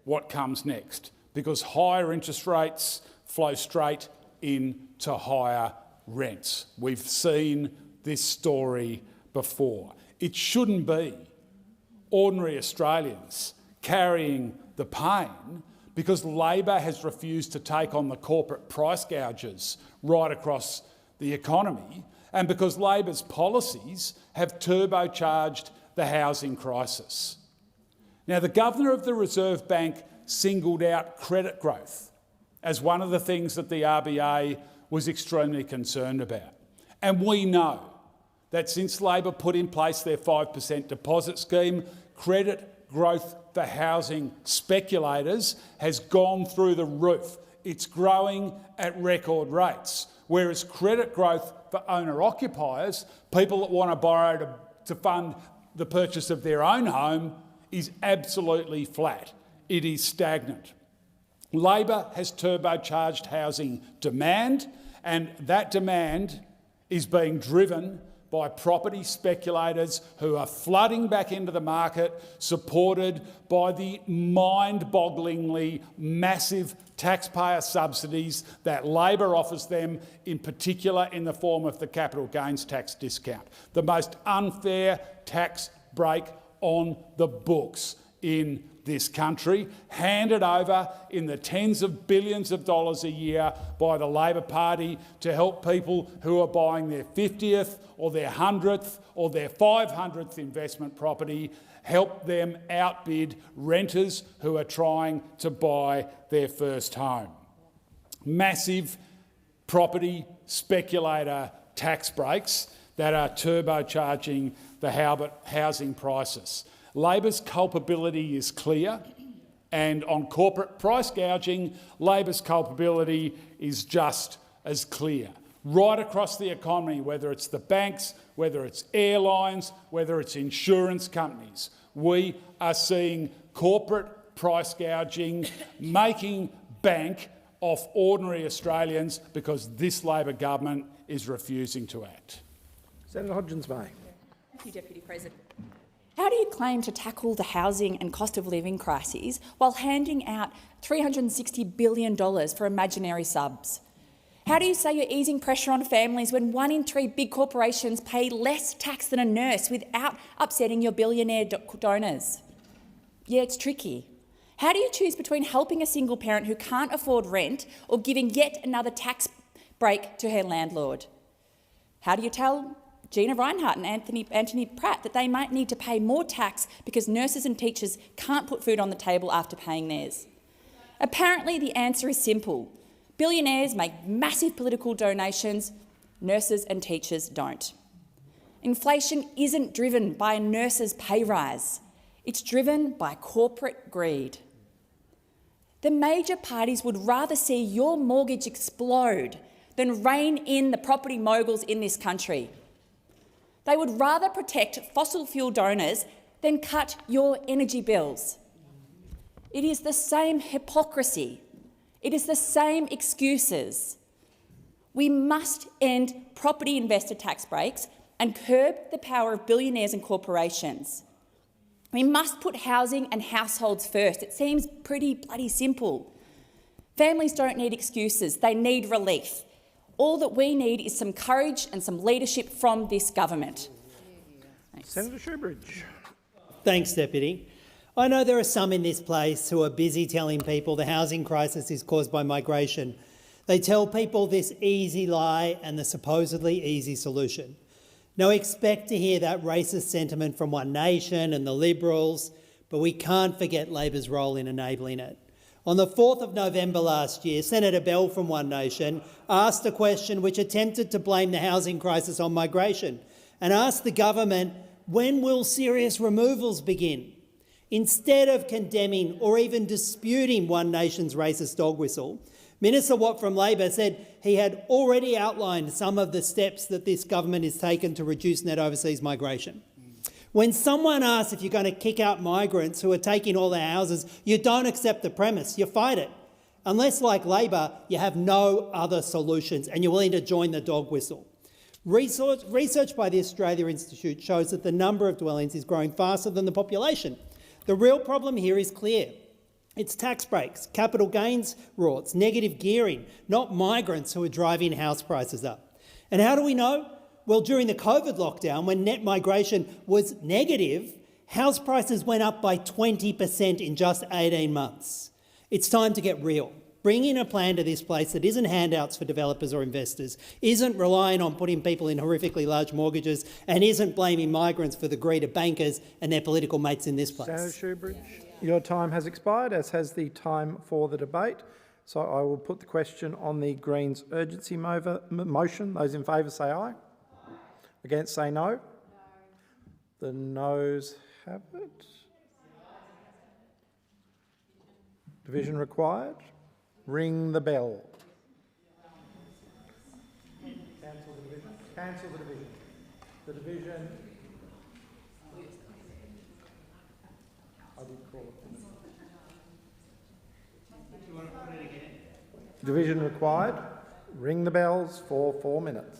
what comes next, because higher interest rates flow straight into higher rents. We've seen this story before. It shouldn't be ordinary Australians carrying the pain because Labor has refused to take on the corporate price gouges right across the economy and because Labor's policies have turbocharged the housing crisis. Now, the Governor of the Reserve Bank singled out credit growth as one of the things that the RBA was extremely concerned about. And we know that since Labor put in place their 5% deposit scheme, credit growth for housing speculators has gone through the roof. It's growing at record rates, whereas credit growth for owner-occupiers, people that want to borrow to fund the purchase of their own home, is absolutely flat. It is stagnant. Labor has turbocharged housing demand, and that demand is being driven by property speculators who are flooding back into the market, supported by the mind-bogglingly massive taxpayer subsidies that Labor offers them, in particular in the form of the capital gains tax discount, the most unfair tax break on the books in this country, handed over in the tens of billions of dollars a year by the Labor Party to help people who are buying their 50th or their 100th or their 500th investment property, help them outbid renters who are trying to buy their first home. Massive property speculator tax breaks that are turbocharging the housing crisis. Labor's culpability is clear, and on corporate price gouging, Labor's culpability is just as clear. Right across the economy, whether it's the banks, whether it's airlines, whether it's insurance companies, we are seeing corporate price gouging making bank off ordinary Australians because this Labor government is refusing to act. Senator Hodgins-May. Thank you, Deputy President. How do you claim to tackle the housing and cost of living crises while handing out $360 billion for imaginary subs? How do you say you're easing pressure on families when 1 in 3 big corporations pay less tax than a nurse without upsetting your billionaire donors? Yeah, it's tricky. How do you choose between helping a single parent who can't afford rent or giving yet another tax break to her landlord? How do you tell Gina Reinhardt and Anthony Pratt that they might need to pay more tax because nurses and teachers can't put food on the table after paying theirs? Apparently the answer is simple. Billionaires make massive political donations, nurses and teachers don't. Inflation isn't driven by a nurse's pay rise. It's driven by corporate greed. The major parties would rather see your mortgage explode than rein in the property moguls in this country. They would rather protect fossil fuel donors than cut your energy bills. It is the same hypocrisy. It is the same excuses. We must end property investor tax breaks and curb the power of billionaires and corporations. We must put housing and households first. It seems pretty bloody simple. Families don't need excuses, they need relief. All that we need is some courage and some leadership from this government. Thanks. Senator Shoebridge. Thanks, Deputy. I know there are some in this place who are busy telling people the housing crisis is caused by migration. They tell people this easy lie and the supposedly easy solution. Now, expect to hear that racist sentiment from One Nation and the Liberals, but we can't forget Labor's role in enabling it. On the 4th of November last year, Senator Bell from One Nation asked a question which attempted to blame the housing crisis on migration and asked the government, when will serious removals begin? Instead of condemning or even disputing One Nation's racist dog whistle, Minister Watt from Labor said he had already outlined some of the steps that this government has taken to reduce net overseas migration. When someone asks if you're going to kick out migrants who are taking all their houses, you don't accept the premise, you fight it. Unless, like Labor, you have no other solutions and you're willing to join the dog whistle. Research by the Australia Institute shows that the number of dwellings is growing faster than the population. The real problem here is clear. It's tax breaks, capital gains rorts, negative gearing, not migrants who are driving house prices up. And how do we know? Well, during the COVID lockdown, when net migration was negative, house prices went up by 20% in just 18 months. It's time to get real. Bring in a plan to this place that isn't handouts for developers or investors, isn't relying on putting people in horrifically large mortgages, and isn't blaming migrants for the greed of bankers and their political mates in this place. Senator Shoebridge, your time has expired, as has the time for the debate. So I will put the question on the Greens urgency motion. Those in favour say aye. Against say no. The noes have it. Division required. Ring the bell. Cancel the division. Cancel the division. The division. I did call it. Do you want to put it again? Division required. Ring the bells for 4 minutes.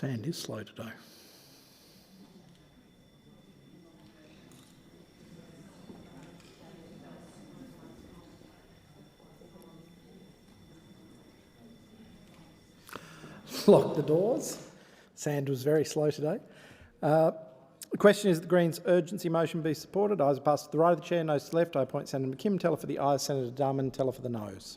Sand is slow today. Lock the doors. Sand was very slow today. The question is that the Greens' urgency motion be supported. Ayes are passed to the right of the chair, noes to the left. I appoint Senator McKim. Teller for the ayes, Senator Darman. Teller for the noes.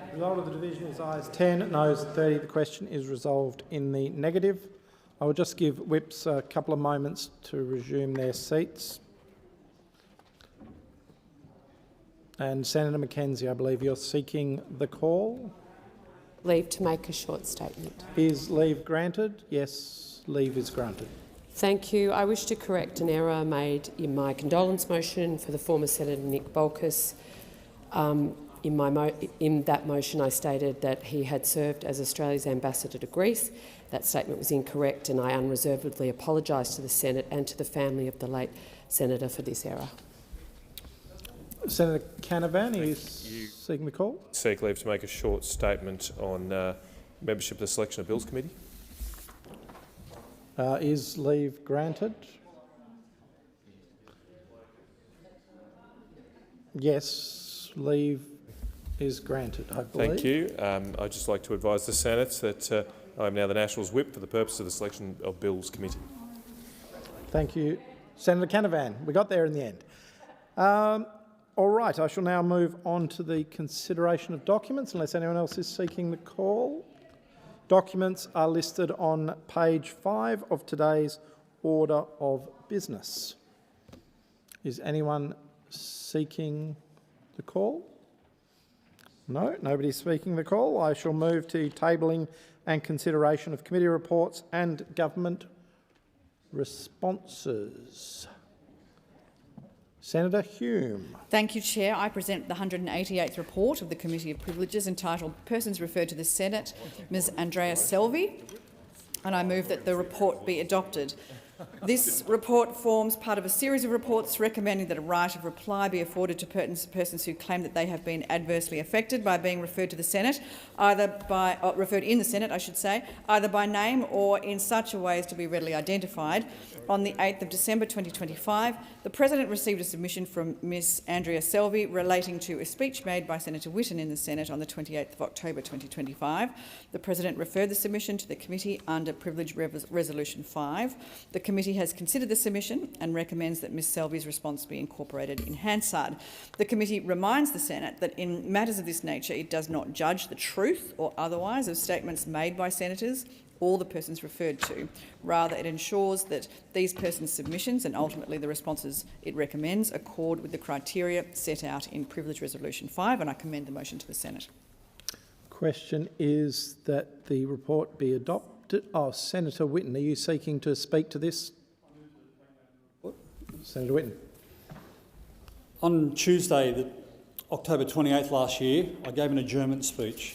The result of the division is ayes 10, noes 30. The question is resolved in the negative. I will just give whips a couple of moments to resume their seats. And Senator Mackenzie, I believe you're seeking the call. Leave to make a short statement. Is leave granted? Yes, leave is granted. Thank you. I wish to correct an error made in my condolence motion for the former Senator Nick Bolkus. In that motion I stated that he had served as Australia's ambassador to Greece. That statement was incorrect and I unreservedly apologise to the Senate and to the family of the late Senator for this error. Senator Canavan, are you seeking the call? Seek leave to make a short statement on membership of the Selection of Bills Committee. Is leave granted? Yes, leave is granted, I believe. Thank you. I'd just like to advise the Senate that I am now the Nationals Whip for the purpose of the Selection of Bills Committee. Thank you. Senator Canavan, we got there in the end. All right, I shall now move on to the consideration of documents, unless anyone else is seeking the call. Documents are listed on page 5 of today's order of business. Is anyone seeking the call? No, nobody's speaking the call. I shall move to tabling and consideration of committee reports and government responses. Senator Hume. Thank you, Chair. I present the 188th report of the Committee of Privileges entitled Persons Referred to the Senate, Ms Andrea Selvi, and I move that the report be adopted. This report forms part of a series of reports recommending that a right of reply be afforded to persons who claim that they have been adversely affected by being referred to the Senate, referred in the Senate, I should say, either by name or in such a way as to be readily identified. On the 8th of December 2025, the President received a submission from Ms Andrea Selvi relating to a speech made by Senator Whitten in the Senate on the 28th of October 2025. The President referred the submission to the committee under Privilege Resolution 5. The committee has considered the submission and recommends that Ms Selvi's response be incorporated in Hansard. The committee reminds the Senate that in matters of this nature it does not judge the truth or otherwise of statements made by senators or the persons referred to. Rather, it ensures that these persons' submissions and ultimately the responses it recommends accord with the criteria set out in Privilege Resolution 5, and I commend the motion to the Senate. Question is that the report be adopted. Oh, Senator Whitten, are you seeking to speak to this? Senator Whitten. On Tuesday, October 28th last year, I gave an adjournment speech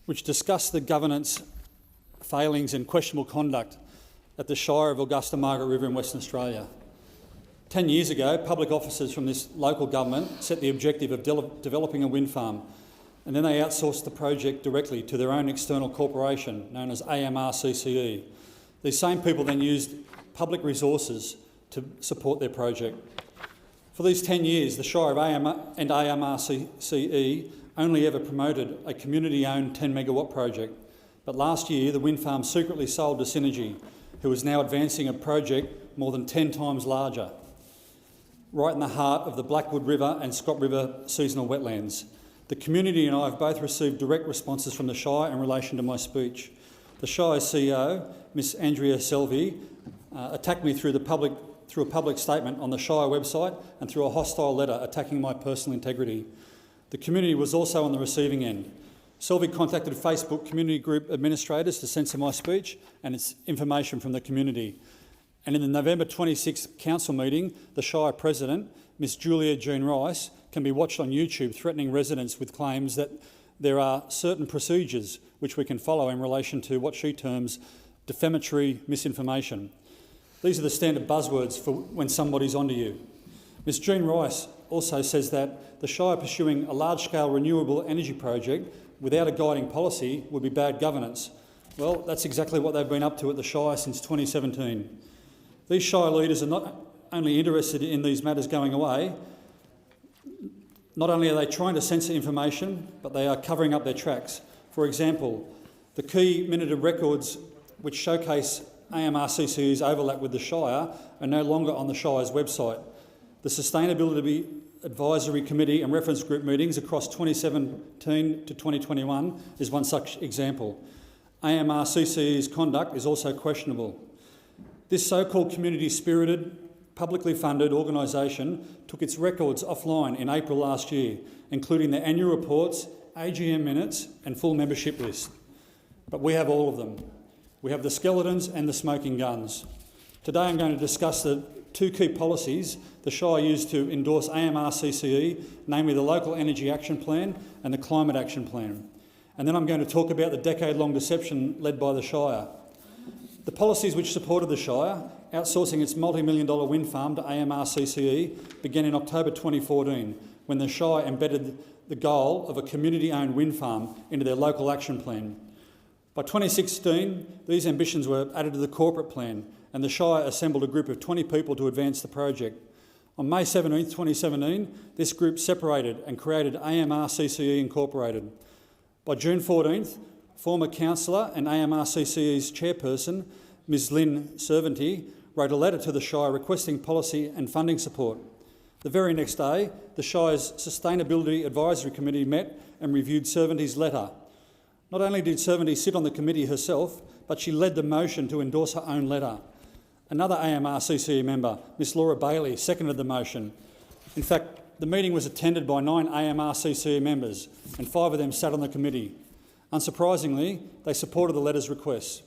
which discussed the governance failings and questionable conduct at the Shire of Augusta Margaret River in Western Australia. 10 years ago, public officers from this local government set the objective of developing a wind farm, and then they outsourced the project directly to their own external corporation known as AMR-CCE. These same people then used public resources to support their project. For these 10 years, the Shire of AMR-CCE only ever promoted a community-owned 10 megawatt project, but last year the wind farm secretly sold to Synergy, who is now advancing a project more than 10 times larger, right in the heart of the Blackwood River and Scott River seasonal wetlands. The community and I have both received direct responses from the Shire in relation to my speech. The Shire's CEO, Miss Andrea Selvey, attacked me through a public statement on the Shire website and through a hostile letter attacking my personal integrity. The community was also on the receiving end. Selvey contacted Facebook community group administrators to censor my speech and its information from the community. And in the November 26th council meeting, the Shire President, Miss Julia Jean Rice, can be watched on YouTube threatening residents with claims that there are certain procedures which we can follow in relation to what she terms defamatory misinformation. These are the standard buzzwords for when somebody's onto you. Ms Jean Rice also says that the Shire pursuing a large-scale renewable energy project without a guiding policy would be bad governance. Well, that's exactly what they've been up to at the Shire since 2017. These Shire leaders are not only interested in these matters going away, not only are they trying to censor information, but they are covering up their tracks. For example, the key minute of records which showcase AMR-CCE's overlap with the Shire are no longer on the Shire's website. The Sustainability Advisory Committee and Reference Group meetings across 2017 to 2021 is one such example. AMR-CCE's conduct is also questionable. This so-called community-spirited, publicly funded organisation took its records offline in April last year, including their annual reports, AGM minutes and full membership list. But we have all of them. We have the skeletons and the smoking guns. Today I'm going to discuss the two key policies the Shire used to endorse AMR-CCE, namely the Local Energy Action Plan and the Climate Action Plan. And then I'm going to talk about the decade-long deception led by the Shire. The policies which supported the Shire, outsourcing its multi-million-dollar wind farm to AMR-CCE, began in October 2014, when the Shire embedded the goal of a community-owned wind farm into their local action plan. By 2016, these ambitions were added to the corporate plan, and the Shire assembled a group of 20 people to advance the project. On May 17, 2017, this group separated and created AMR-CCE Incorporated. By June 14th, former councillor and AMR-CCE's chairperson, Ms Lynn Servanty, wrote a letter to the Shire requesting policy and funding support. The very next day, the Shire's Sustainability Advisory Committee met and reviewed Servanty's letter. Not only did Servanty sit on the committee herself, but she led the motion to endorse her own letter. Another AMR-CCE member, Ms Laura Bailey, seconded the motion. In fact, the meeting was attended by 9 AMR-CCE members, and 5 of them sat on the committee. Unsurprisingly, they supported the letter's requests.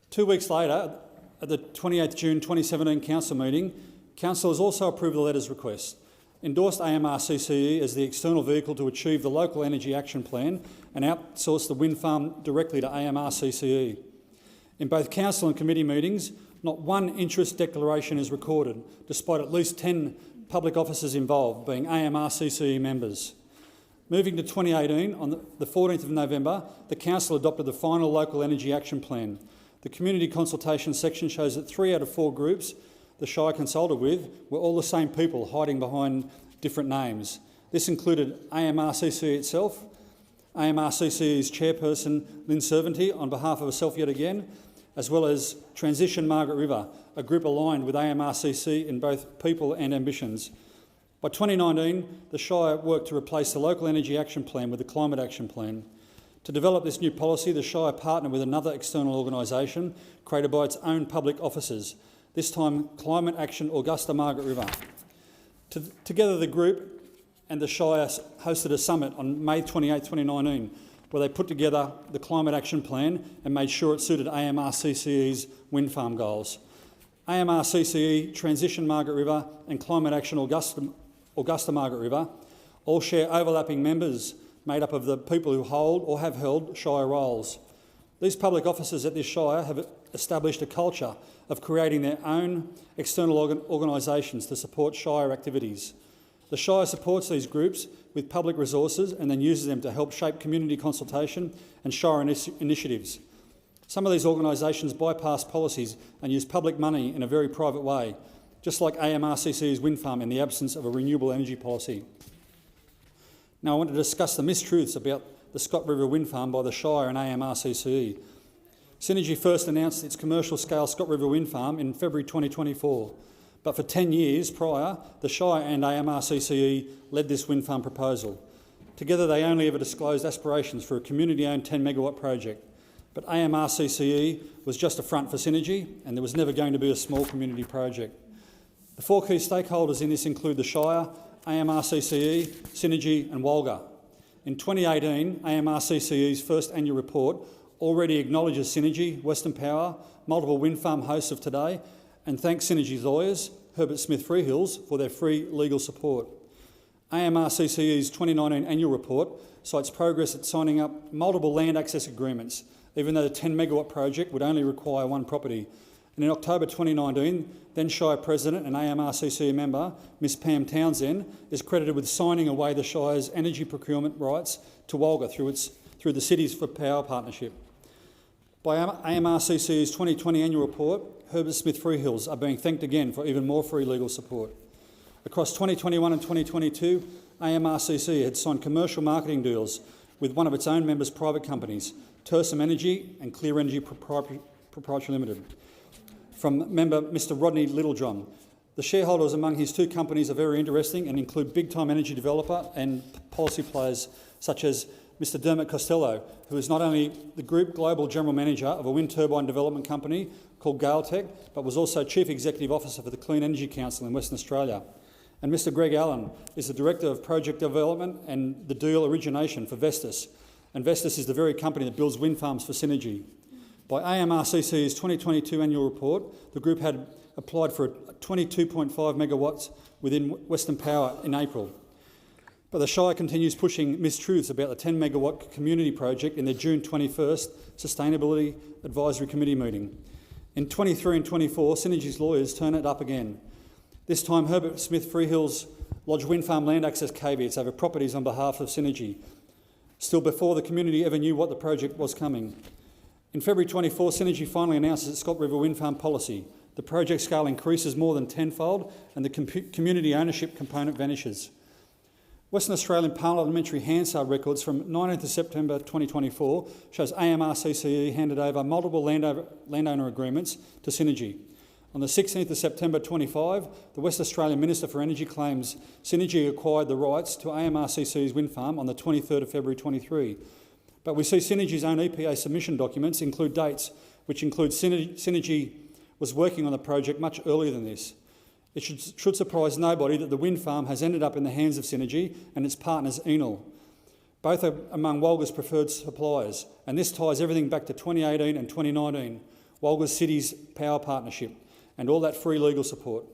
2 weeks later, at the 28th June 2017 council meeting, councillors also approved the letter's request, endorsed AMR-CCE as the external vehicle to achieve the Local Energy Action Plan and outsourced the wind farm directly to AMR-CCE. In both council and committee meetings, not one interest declaration is recorded, despite at least 10 public officers involved being AMR-CCE members. Moving to 2018, on the 14th of November, the council adopted the final Local Energy Action Plan. The community consultation section shows that 3 out of 4 groups the Shire consulted with were all the same people hiding behind different names. This included AMR-CCE itself, AMR-CCE's chairperson Lynn Servanty on behalf of herself yet again, as well as Transition Margaret River, a group aligned with AMR-CCE in both people and ambitions. By 2019, the Shire worked to replace the Local Energy Action Plan with the Climate Action Plan. To develop this new policy, the Shire partnered with another external organisation created by its own public officers, this time Climate Action Augusta Margaret River. Together, the group and the Shire hosted a summit on May 28, 2019, where they put together the Climate Action Plan and made sure it suited AMR-CCE's wind farm goals. AMR-CCE, Transition Margaret River and Climate Action Augusta Margaret River all share overlapping members made up of the people who hold or have held Shire roles. These public officers at this Shire established a culture of creating their own external organisations to support Shire activities. The Shire supports these groups with public resources and then uses them to help shape community consultation and Shire initiatives. Some of these organisations bypass policies and use public money in a very private way, just like AMRCC's wind farm in the absence of a renewable energy policy. Now I want to discuss the mistruths about the Scott River wind farm by the Shire and AMRCCE. Synergy first announced its commercial-scale Scott River wind farm in February 2024, but for 10 years prior, the Shire and AMRCCE led this wind farm proposal. Together they only ever disclosed aspirations for a community-owned 10-megawatt project, but AMRCCE was just a front for Synergy and there was never going to be a small community project. The four key stakeholders in this include the Shire, AMRCCE, Synergy and Walga. In 2018, AMRCCE's first annual report already acknowledges Synergy, Western Power, multiple wind farm hosts of today, and thanks Synergy's lawyers, Herbert Smith Freehills, for their free legal support. AMRCCE's 2019 annual report cites progress at signing up multiple land access agreements, even though the 10-megawatt project would only require one property. And in October 2019, then Shire President and AMRCCE member, Ms Pam Townsend, is credited with signing away the Shire's energy procurement rights to Walga through the Cities for Power partnership. By AMRCCE's 2020 annual report, Herbert Smith Freehills are being thanked again for even more free legal support. Across 2021 and 2022, AMRCCE had signed commercial marketing deals with one of its own members' private companies, Tursum Energy and Clear Energy Proprietary Limited. From member Mr Rodney Littlejohn, the shareholders among his two companies are very interesting and include big-time energy developer and policy players such as Mr Dermot Costello, who is not only the Group Global General Manager of a wind turbine development company called Galetech, but was also Chief Executive Officer for the Clean Energy Council in Western Australia. And Mr Greg Allen is the Director of Project Development and the Deal Origination for Vestas. And Vestas is the very company that builds wind farms for Synergy. By AMRCCE's 2022 annual report, the group had applied for 22.5 megawatts within Western Power in April. But the Shire continues pushing mistruths about the 10-megawatt community project in their June 21st Sustainability Advisory Committee meeting. In 23 and 24, Synergy's lawyers turn it up again. This time, Herbert Smith Freehills lodged wind farm land access caveats over properties on behalf of Synergy, still before the community ever knew what the project was coming. In February 24, Synergy finally announces its Scott River wind farm policy. The project scale increases more than tenfold and the community ownership component vanishes. Western Australian Parliamentary Hansard records from 19th September 2024 shows AMRCCE handed over multiple landowner agreements to Synergy. On the 16th of September 25, the West Australian Minister for Energy claims Synergy acquired the rights to AMRCCE's wind farm on the 23rd of February 23. But we see Synergy's own EPA submission documents include dates, which include Synergy was working on the project much earlier than this. It should surprise nobody that the wind farm has ended up in the hands of Synergy and its partners Enel. Both are among Walga's preferred suppliers, and this ties everything back to 2018 and 2019, Walga's Cities Power Partnership, and all that free legal support.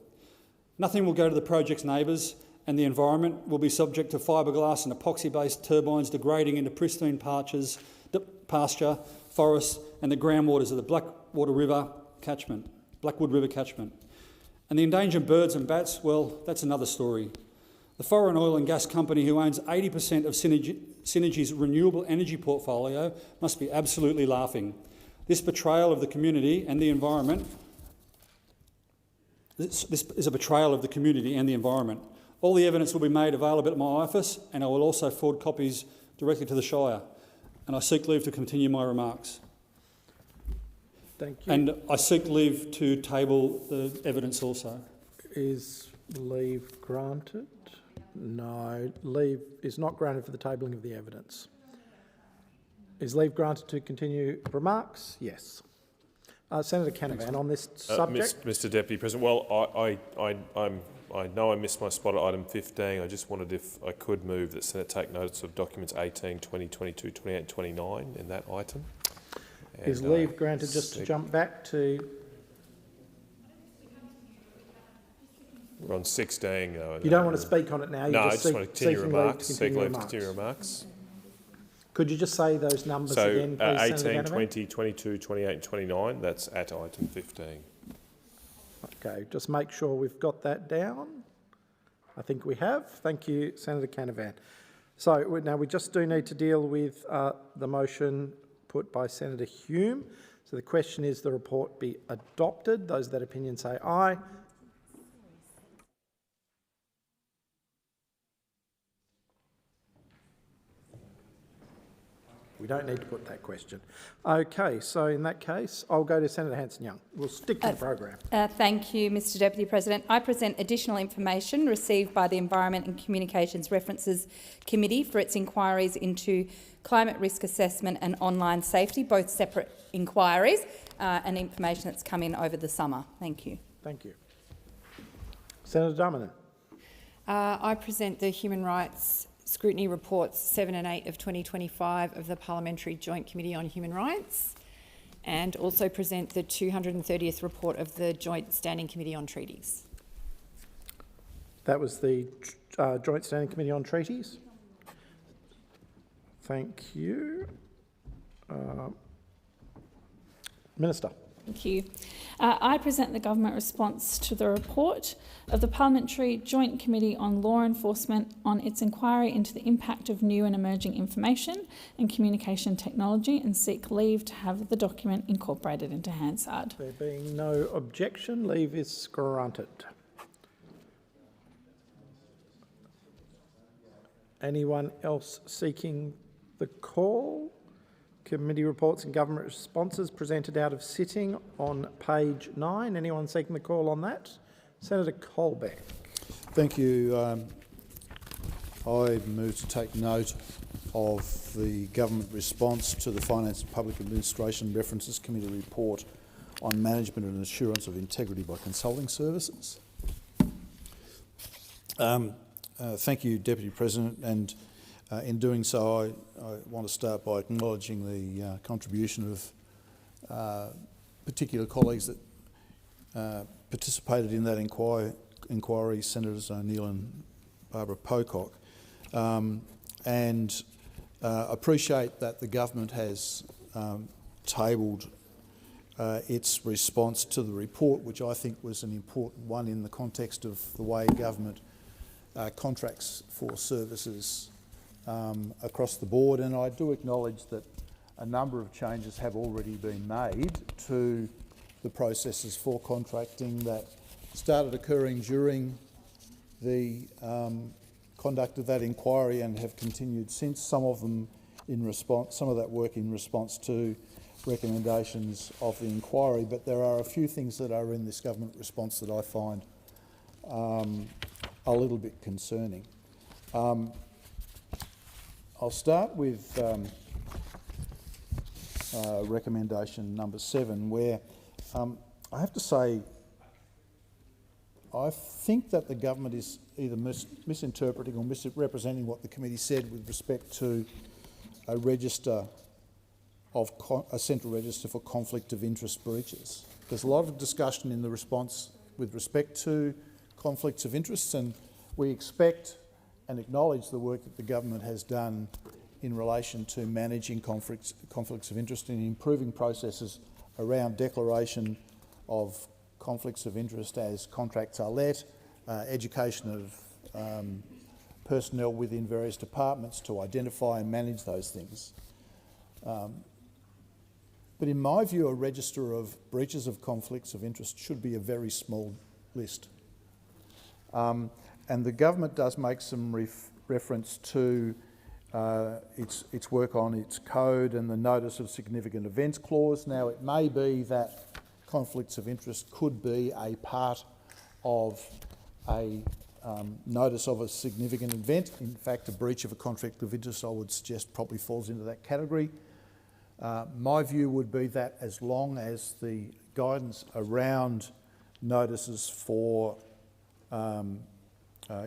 Nothing will go to the project's neighbours, and the environment will be subject to fiberglass and epoxy-based turbines degrading into pristine pasture, forests and the groundwaters of the Blackwood River catchment. And the endangered birds and bats, well, that's another story. The foreign oil and gas company who owns 80% of Synergy's renewable energy portfolio must be absolutely laughing. This betrayal of the community and the environment, this is a betrayal of the community and the environment. All the evidence will be made available at my office, and I will also forward copies directly to the Shire. And I seek leave to continue my remarks. Thank you. And I seek leave to table the evidence also. Is leave granted? No, leave is not granted for the tabling of the evidence. Is leave granted to continue remarks? Yes. Senator Canavan, on this subject. Mr Deputy President, well, I know I missed my spot at item 15. I just wondered if I could move that Senate take notice of documents 18, 20, 22, 28 and 29 in that item. Is leave granted just to jump back to... We're on 16. You don't want to speak on it now? No, I just want to continue remarks. Could you just say those numbers So again, please, 18, Senator Canavan? 20, 22, 28 and 29, that's at item 15. Okay, just make sure we've got that down. I think we have. Thank you, Senator Canavan. So now we just do need to deal with the motion put by Senator Hume. So the question is the report be adopted. Those of that opinion say aye. We don't need to put that question. Okay, so in that case, I'll go to Senator Hanson-Young. We'll stick to the program. Thank you, Mr Deputy President. I present additional information received by the Environment and Communications References Committee for its inquiries into climate risk assessment and online safety, both separate inquiries, and information that's come in over the summer. Thank you. Thank you. Senator Darmanin. I present the Human Rights Scrutiny Reports 7 and 8 of 2025 of the Parliamentary Joint Committee on Human Rights, and also present the 230th report of the Joint Standing Committee on Treaties. That was the Joint Standing Committee on Treaties. Thank you. Minister. Thank you. I present the government response to the report of the Parliamentary Joint Committee on Law Enforcement on its inquiry into the impact of new and emerging information and communication technology, and seek leave to have the document incorporated into Hansard. There being no objection, leave is granted. Anyone else seeking the call? Committee reports and government responses presented out of sitting on page 9. Anyone seeking the call on that? Senator Colbeck. Thank you. I move to take note of the government response to the Finance and Public Administration References Committee report on management and assurance of integrity by consulting services. Thank you, Deputy President, and in doing so, I want to start by acknowledging the contribution of particular colleagues that participated in that inquiry, Senators O'Neill and Barbara Pocock, and appreciate that the government has tabled its response to the report, which I think was an important one in the context of the way government contracts for services across the board. And I do acknowledge that a number of changes have already been made to the processes for contracting that started occurring during the conduct of that inquiry and have continued since, some of them in response, some of that work in response to recommendations of the inquiry. But there are a few things that are in this government response that I find a little bit concerning. I'll start with recommendation number 7, where I have to say I think that the government is either misinterpreting or misrepresenting what the committee said with respect to a register of a central register for conflict of interest breaches. There's a lot of discussion in the response with respect to conflicts of interest, and we expect and acknowledge the work that the government has done in relation to managing conflicts of interest and improving processes around declaration of conflicts of interest as contracts are let, education of personnel within various departments to identify and manage those things. But in my view, a register of breaches of conflicts of interest should be a very small list. And the government does make some reference to its work on its code and the notice of significant events clause. Now, it may be that conflicts of interest could be a part of a notice of a significant event. In fact, a breach of a conflict of interest, I would suggest, probably falls into that category. My view would be that as long as the guidance around notices for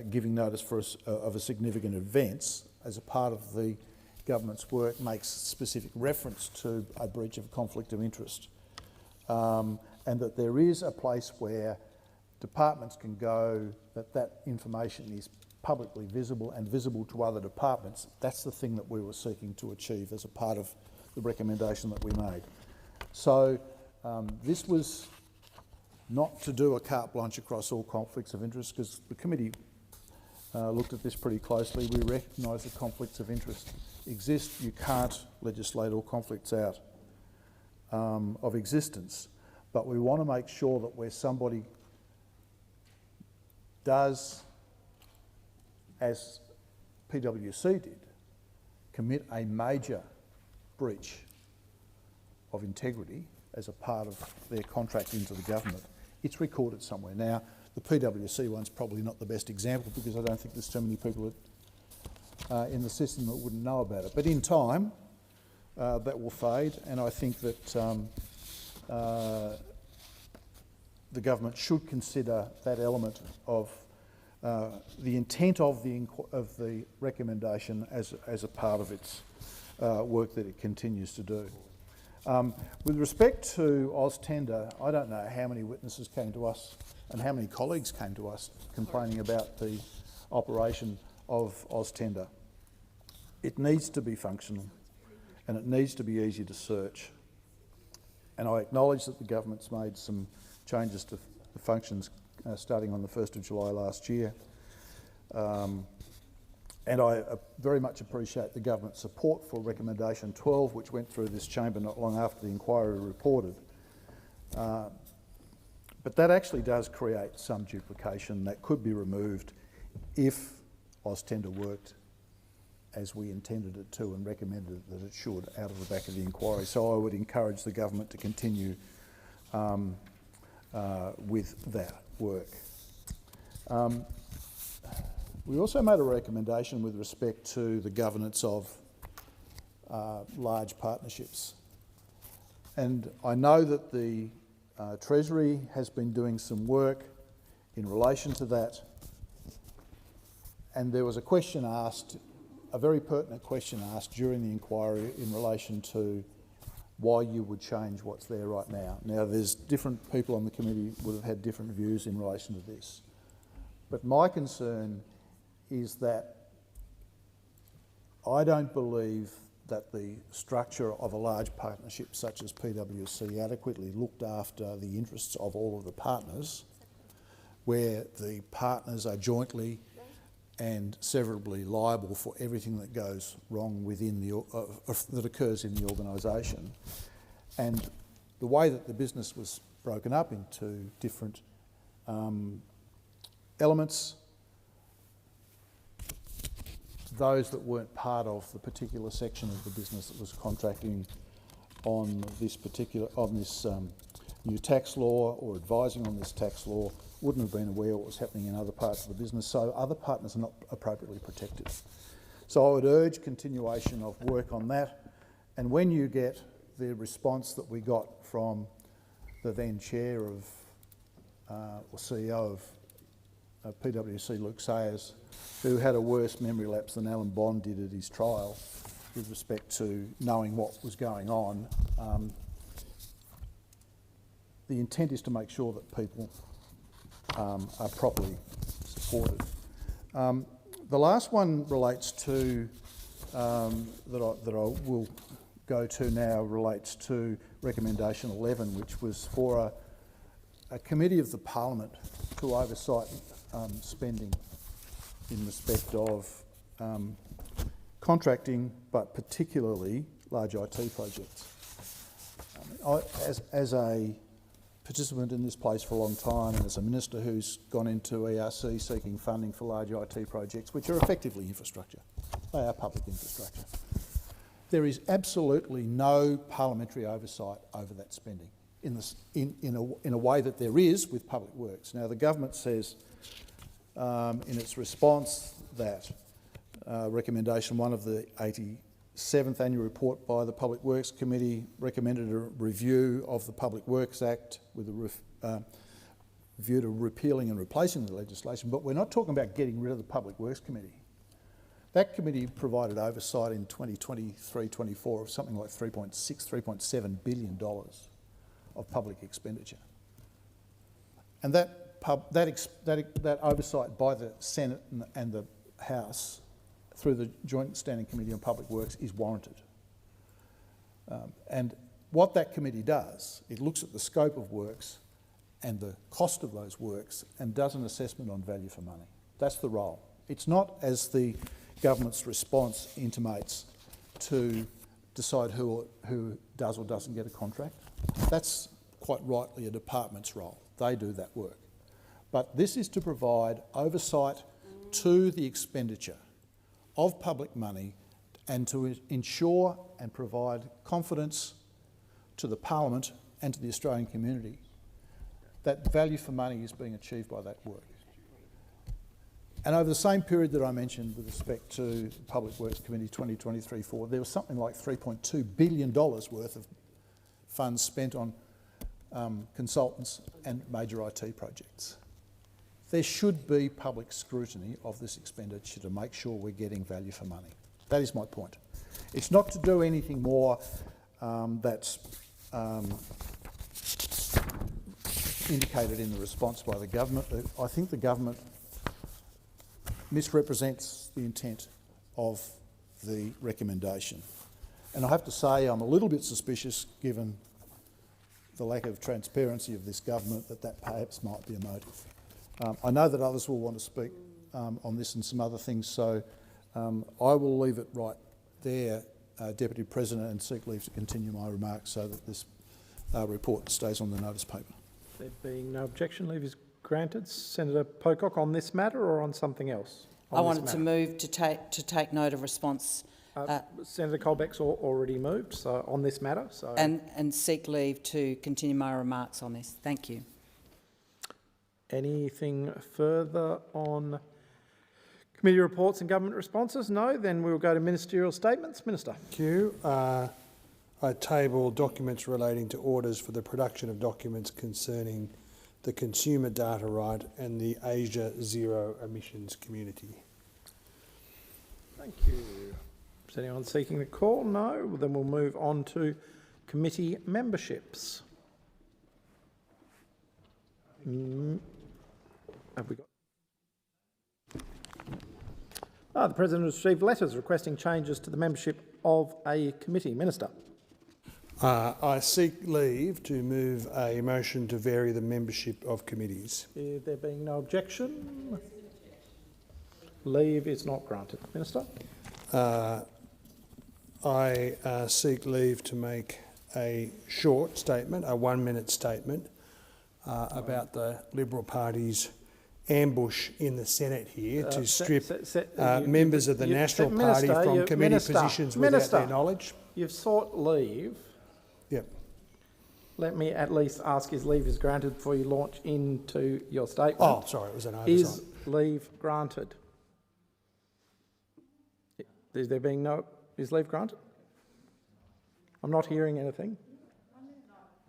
giving notice of a significant events as a part of the government's work makes specific reference to a breach of conflict of interest, and that there is a place where departments can go, that information is publicly visible and visible to other departments. That's the thing that we were seeking to achieve as a part of the recommendation that we made. So this was not to do a carte blanche across all conflicts of interest, because the committee looked at this pretty closely. We recognise that conflicts of interest exist. You can't legislate all conflicts out of existence, but we want to make sure that where somebody does, as PwC did, commit a major breach of integrity as a part of their contract into the government, it's recorded somewhere. Now, the PwC one's probably not the best example, because I don't think there's too many people in the system that wouldn't know about it. But in time, that will fade, and I think that the government should consider that element of the intent of the recommendation as a part of its work that it continues to do. With respect to AusTender, I don't know how many witnesses came to us and how many colleagues came to us complaining about the operation of AusTender. It needs to be functional and it needs to be easy to search. And I acknowledge that the government's made some changes to the functions starting on the 1st of July last year. And I very much appreciate the government's support for recommendation 12, which went through this chamber not long after the inquiry reported. But that actually does create some duplication that could be removed if AusTender worked as we intended it to and recommended that it should out of the back of the inquiry. So I would encourage the government to continue with that work. We also made a recommendation with respect to the governance of large partnerships. And I know that the Treasury has been doing some work in relation to that. And there was a question asked, a very pertinent question asked during the inquiry in relation to why you would change what's there right now. Now, there's different people on the committee would have had different views in relation to this. But my concern is that I don't believe that the structure of a large partnership such as PwC adequately looked after the interests of all of the partners, where the partners are jointly and severably liable for everything that goes wrong within the that occurs in the organisation. And the way that the business was broken up into different elements, those that weren't part of the particular section of the business that was contracting on this new tax law or advising on this tax law wouldn't have been aware what was happening in other parts of the business, so other partners are not appropriately protected. So I would urge continuation of work on that, and when you get the response that we got from the then chair of or CEO of PwC, Luke Sayers, who had a worse memory lapse than Alan Bond did at his trial with respect to knowing what was going on. The intent is to make sure that people are properly supported. The last one relates to, that I will go to now, relates to recommendation 11, which was for a committee of the Parliament to oversight spending in respect of contracting, but particularly large IT projects. As a participant in this place for a long time and as a minister who's gone into ERC seeking funding for large IT projects, which are effectively infrastructure, they are public infrastructure, there is absolutely no parliamentary oversight over that spending in a way that there is with public works. Now, the government says in its response that recommendation 1 of the 87th annual report by the Public Works Committee recommended a review of the Public Works Act with a view to repealing and replacing the legislation, but we're not talking about getting rid of the Public Works Committee. That committee provided oversight in 2023-24 of something like $3.6, $3.7 billion of public expenditure. And that that oversight by the Senate and the House through the Joint Standing Committee on Public Works is warranted. And what that committee does, it looks at the scope of works and the cost of those works and does an assessment on value for money. That's the role. It's not, as the government's response intimates, to decide who does or doesn't get a contract. That's quite rightly a department's role. They do that work. But this is to provide oversight to the expenditure of public money and to ensure and provide confidence to the Parliament and to the Australian community that value for money is being achieved by that work. And over the same period that I mentioned with respect to Public Works Committee 2023-4, there was something like $3.2 billion worth of funds spent on consultants and major IT projects. There should be public scrutiny of this expenditure to make sure we're getting value for money. That is my point. It's not to do anything more that's indicated in the response by the government. I think the government misrepresents the intent of the recommendation. And I have to say I'm a little bit suspicious, given the lack of transparency of this government, that perhaps might be a motive. I know that others will want to speak on this and some other things, so I will leave it right there, Deputy President, and seek leave to continue my remarks so that this report stays on the notice paper. There being no objection, leave is granted. Senator Pocock, on this matter or on something else? I wanted to move to take note of response. Senator Colbeck's already moved, so on this matter. So and seek leave to continue my remarks on this. Thank you. Anything further on committee reports and government responses? No? Then we will go to ministerial statements. Minister. Thank you. I table documents relating to orders for the production of documents concerning the consumer data right and the Asia Zero Emissions Community. Thank you. Is anyone seeking the call? No? Well, then we'll move on to committee memberships. Have we got? The President has received letters requesting changes to the membership of a committee. Minister. I seek leave to move a motion to vary the membership of committees. There being no objection, leave is not granted. Minister. I seek leave to make a short statement, a 1-minute statement, about the Liberal Party's ambush in the Senate here to strip members of the National Party from committee positions without their knowledge. You've sought leave. Yep. Let me at least ask, is leave is granted before you launch into your statement? Oh, sorry, it was an oversight. Is leave granted? Is there being no... Is leave granted? I'm not hearing anything.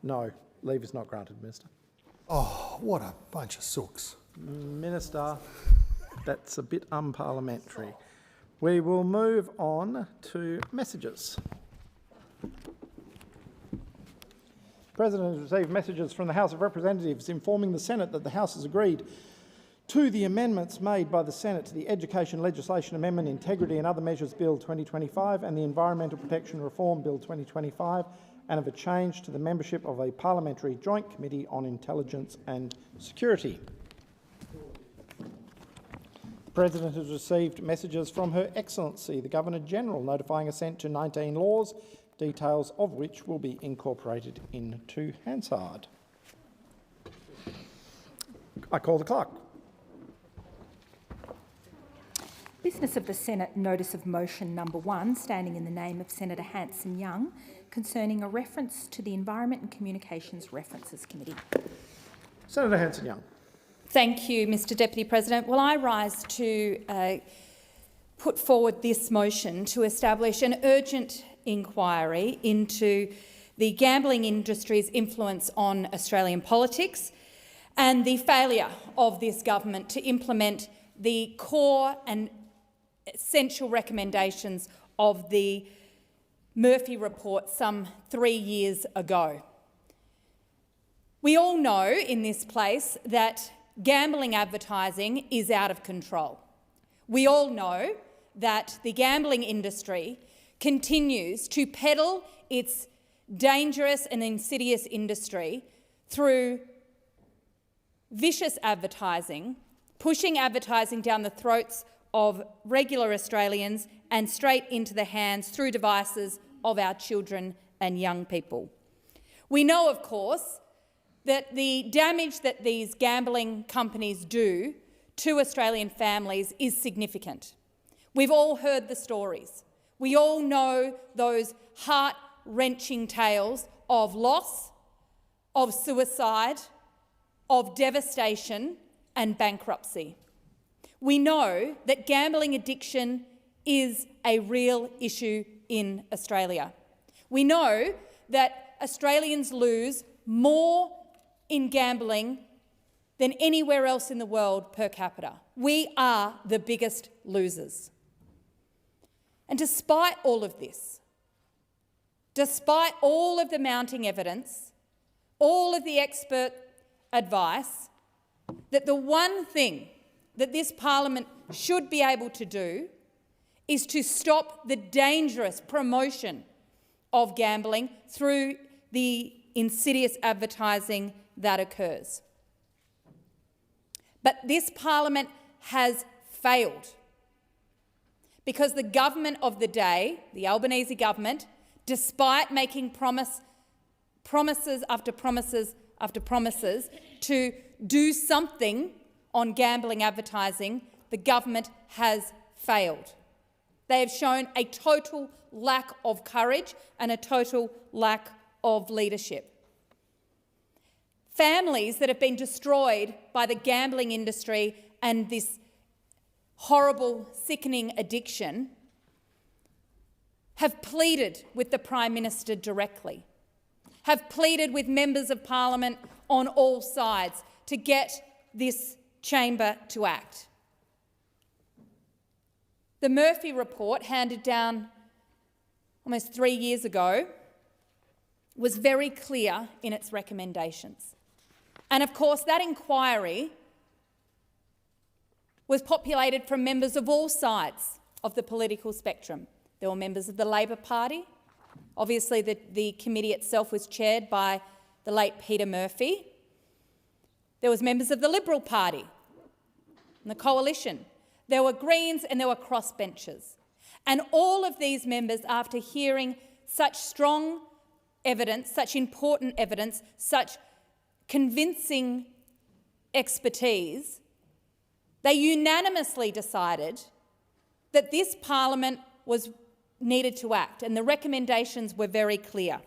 No, leave is not granted, Minister. Oh, what a bunch of sooks. Minister, that's a bit unparliamentary. We will move on to messages. The President has received messages from the House of Representatives informing the Senate that the House has agreed to the amendments made by the Senate to the Education Legislation Amendment Integrity and Other Measures Bill 2025 and the Environmental Protection Reform Bill 2025, and of a change to the membership of a Parliamentary Joint Committee on Intelligence and Security. The President has received messages from Her Excellency the Governor-General notifying assent to 19 laws, details of which will be incorporated into Hansard. I call the clerk. Business of the Senate Notice of Motion Number 1, standing in the name of Senator Hanson-Young, concerning a reference to the Environment and Communications References Committee. Senator Hanson-Young. Thank you, Mr Deputy President. Well, I rise to put forward this motion to establish an urgent inquiry into the gambling industry's influence on Australian politics and the failure of this government to implement the core and essential recommendations of the Murphy report some 3 years ago. We all know in this place that gambling advertising is out of control. We all know that the gambling industry continues to peddle its dangerous and insidious industry through vicious advertising, pushing advertising down the throats of regular Australians and straight into the hands through devices of our children and young people. We know, of course, that the damage that these gambling companies do to Australian families is significant. We've all heard the stories. We all know those heart-wrenching tales of loss, of suicide, of devastation and bankruptcy. We know that gambling addiction is a real issue in Australia. We know that Australians lose more in gambling than anywhere else in the world per capita. We are the biggest losers. And despite all of this, despite all of the mounting evidence, all of the expert advice, that the one thing that this Parliament should be able to do is to stop the dangerous promotion of gambling through the insidious advertising that occurs. But this Parliament has failed because the government of the day, the Albanese government, despite making promises after promises after promises to do something on gambling advertising, the government has failed. They have shown a total lack of courage and a total lack of leadership. Families that have been destroyed by the gambling industry and this horrible, sickening addiction have pleaded with the Prime Minister directly, have pleaded with members of Parliament on all sides to get this chamber to act. The Murphy report, handed down almost 3 years ago, was very clear in its recommendations. And of course, that inquiry was populated from members of all sides of the political spectrum. There were members of the Labor Party. Obviously, the committee itself was chaired by the late Peter Murphy. There was members of the Liberal Party and the Coalition. There were Greens and there were crossbenchers. And all of these members, after hearing such strong evidence, such important evidence, such convincing expertise, they unanimously decided that this Parliament needed to act, and the recommendations were very clear: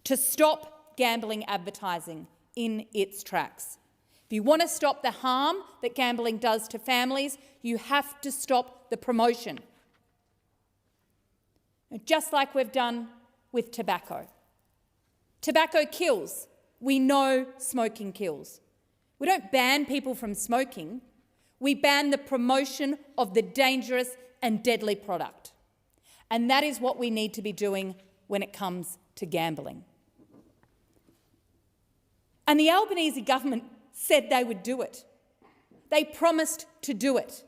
to stop gambling advertising in its tracks. If you want to stop the harm that gambling does to families, you have to stop the promotion. Just like we've done with tobacco. Tobacco kills. We know smoking kills. We don't ban people from smoking. We ban the promotion of the dangerous and deadly product. And that is what we need to be doing when it comes to gambling. And the Albanese government said they would do it. They promised to do it.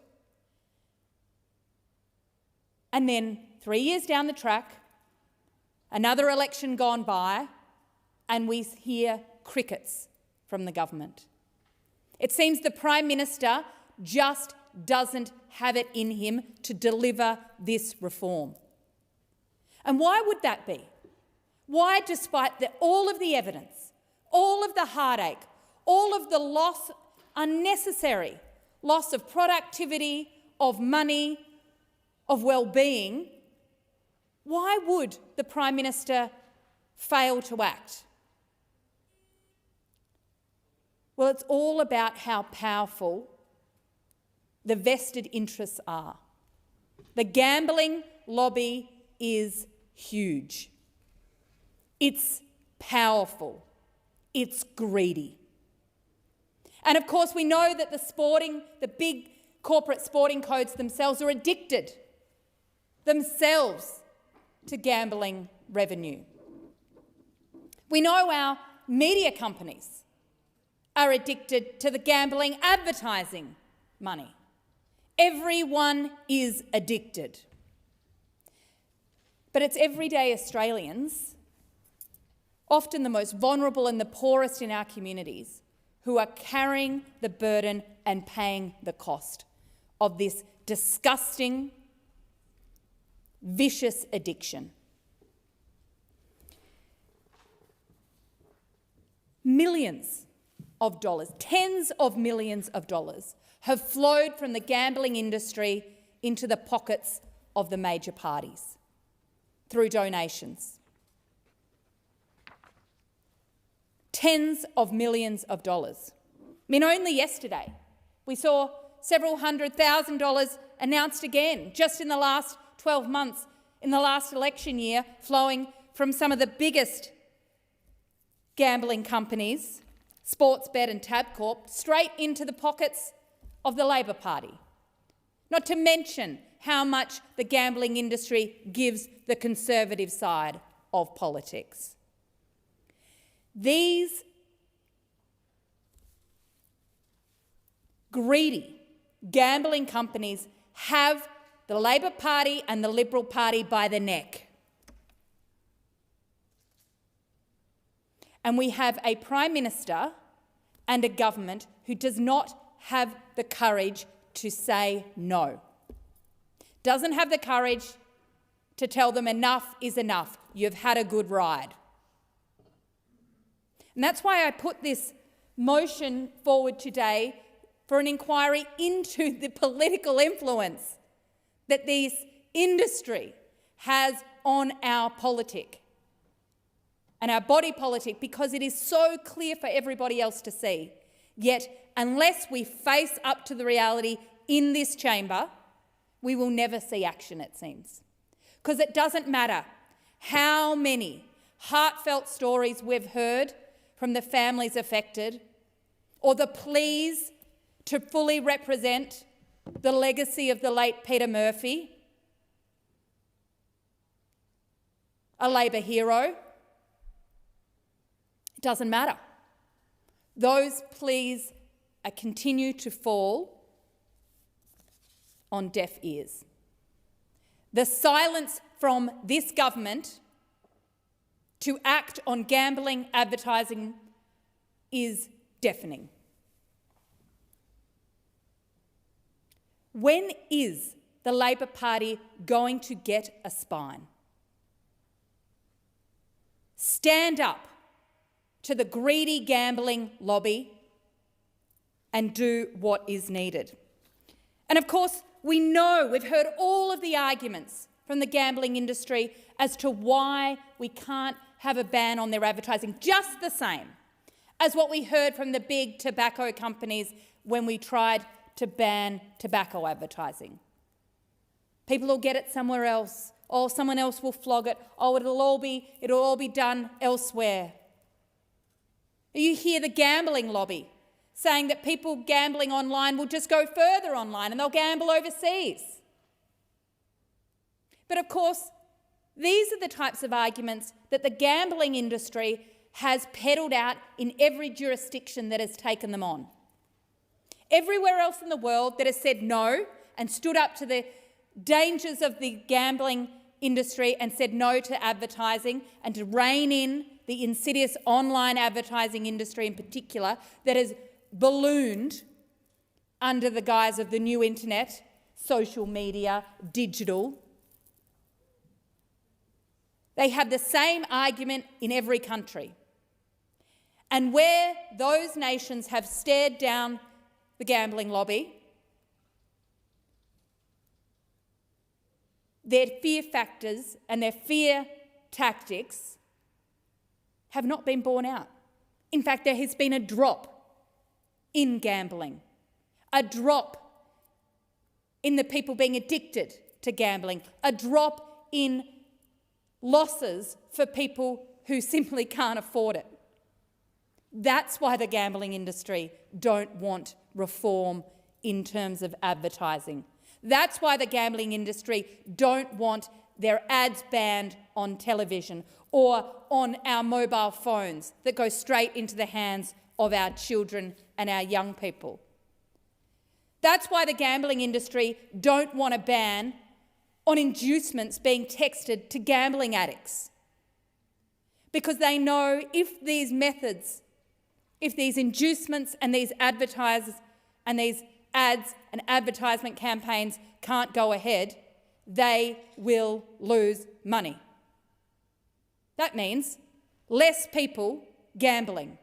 And then 3 years down the track, another election gone by, and we hear crickets from the government. It seems the Prime Minister just doesn't have it in him to deliver this reform. And why would that be? Why, despite all of the evidence, all of the heartache, all of the loss, unnecessary loss of productivity, of money, of well-being, why would the Prime Minister fail to act? Well, it's all about how powerful the vested interests are. The gambling lobby is huge. It's powerful. It's greedy. And of course, we know that the big corporate sporting codes themselves are addicted themselves to gambling revenue. We know our media companies are addicted to the gambling advertising money. Everyone is addicted. But it's everyday Australians, often the most vulnerable and the poorest in our communities, who are carrying the burden and paying the cost of this disgusting, vicious addiction. Millions of dollars, tens of millions of dollars, have flowed from the gambling industry into the pockets of the major parties through donations. Tens of millions of dollars. I mean, only yesterday we saw several $100,000 announced again, just in the last 12 months, in the last election year, flowing from some of the biggest gambling companies, Sportsbet and Tabcorp, straight into the pockets of the Labor Party. Not to mention how much the gambling industry gives the Conservative side of politics. These greedy gambling companies have the Labor Party and the Liberal Party by the neck. And we have a Prime Minister and a government who does not have the courage to say no. Doesn't have the courage to tell them enough is enough. You've had a good ride. And that's why I put this motion forward today for an inquiry into the political influence that this industry has on our politic and our body politic, because it is so clear for everybody else to see. Yet, unless we face up to the reality in this chamber, we will never see action, it seems. Because it doesn't matter how many heartfelt stories we've heard from the families affected, or the pleas to fully represent the legacy of the late Peter Murphy, a Labor hero. It doesn't matter. Those pleas continue to fall on deaf ears. The silence from this government to act on gambling advertising is deafening. When is the Labor Party going to get a spine? Stand up to the greedy gambling lobby and do what is needed. And of course, we know, we've heard all of the arguments from the gambling industry as to why we can't have a ban on their advertising, just the same as what we heard from the big tobacco companies when we tried to ban tobacco advertising. People will get it somewhere else. Oh, someone else will flog it. Oh, it'll all be done elsewhere. You hear the gambling lobby saying that people gambling online will just go further online and they'll gamble overseas. But of course, these are the types of arguments that the gambling industry has peddled out in every jurisdiction that has taken them on. Everywhere else in the world that has said no and stood up to the dangers of the gambling industry and said no to advertising and to rein in the insidious online advertising industry in particular that has ballooned under the guise of the new internet, social media, digital. They have the same argument in every country. And where those nations have stared down the gambling lobby, their fear factors and their fear tactics have not been borne out. In fact, there has been a drop in gambling, a drop in the people being addicted to gambling, a drop in losses for people who simply can't afford it. That's why the gambling industry don't want reform in terms of advertising. That's why the gambling industry don't want their ads banned on television or on our mobile phones that go straight into the hands of our children and our young people. That's why the gambling industry don't want a ban on inducements being texted to gambling addicts, because they know if these methods, if these inducements and these advertisers and these ads and advertisement campaigns can't go ahead, they will lose money. That means less people gambling.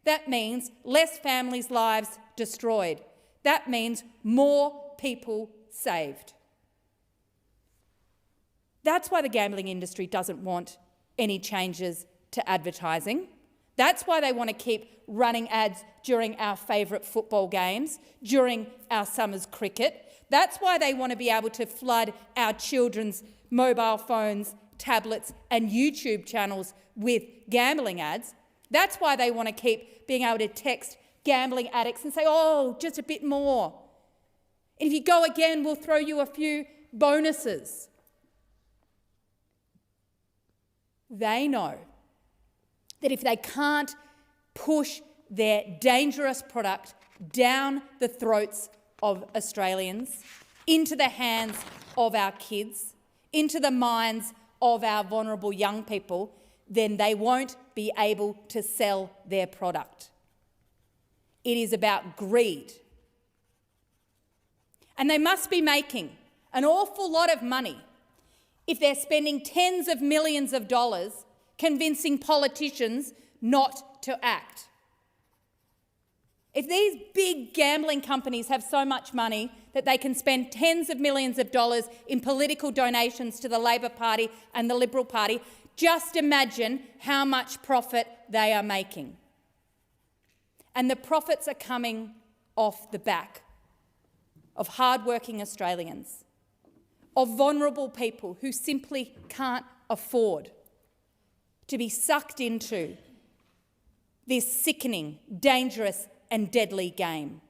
That means less families' lives destroyed. That means more people saved. That's why the gambling industry doesn't want any changes to advertising. That's why they want to keep running ads during our favourite football games, during our summer's cricket. That's why they want to be able to flood our children's mobile phones, tablets and YouTube channels with gambling ads. That's why they want to keep being able to text gambling addicts and say, oh, just a bit more. And if you go again, we'll throw you a few bonuses. They know that if they can't push their dangerous product down the throats of Australians, into the hands of our kids, into the minds of our vulnerable young people, then they won't be able to sell their product. It is about greed. And they must be making an awful lot of money if they're spending tens of millions of dollars convincing politicians not to act. If these big gambling companies have so much money that they can spend tens of millions of dollars in political donations to the Labor Party and the Liberal Party, just imagine how much profit they are making. And the profits are coming off the back of hard-working Australians, of vulnerable people who simply can't afford to be sucked into this sickening, dangerous and deadly game.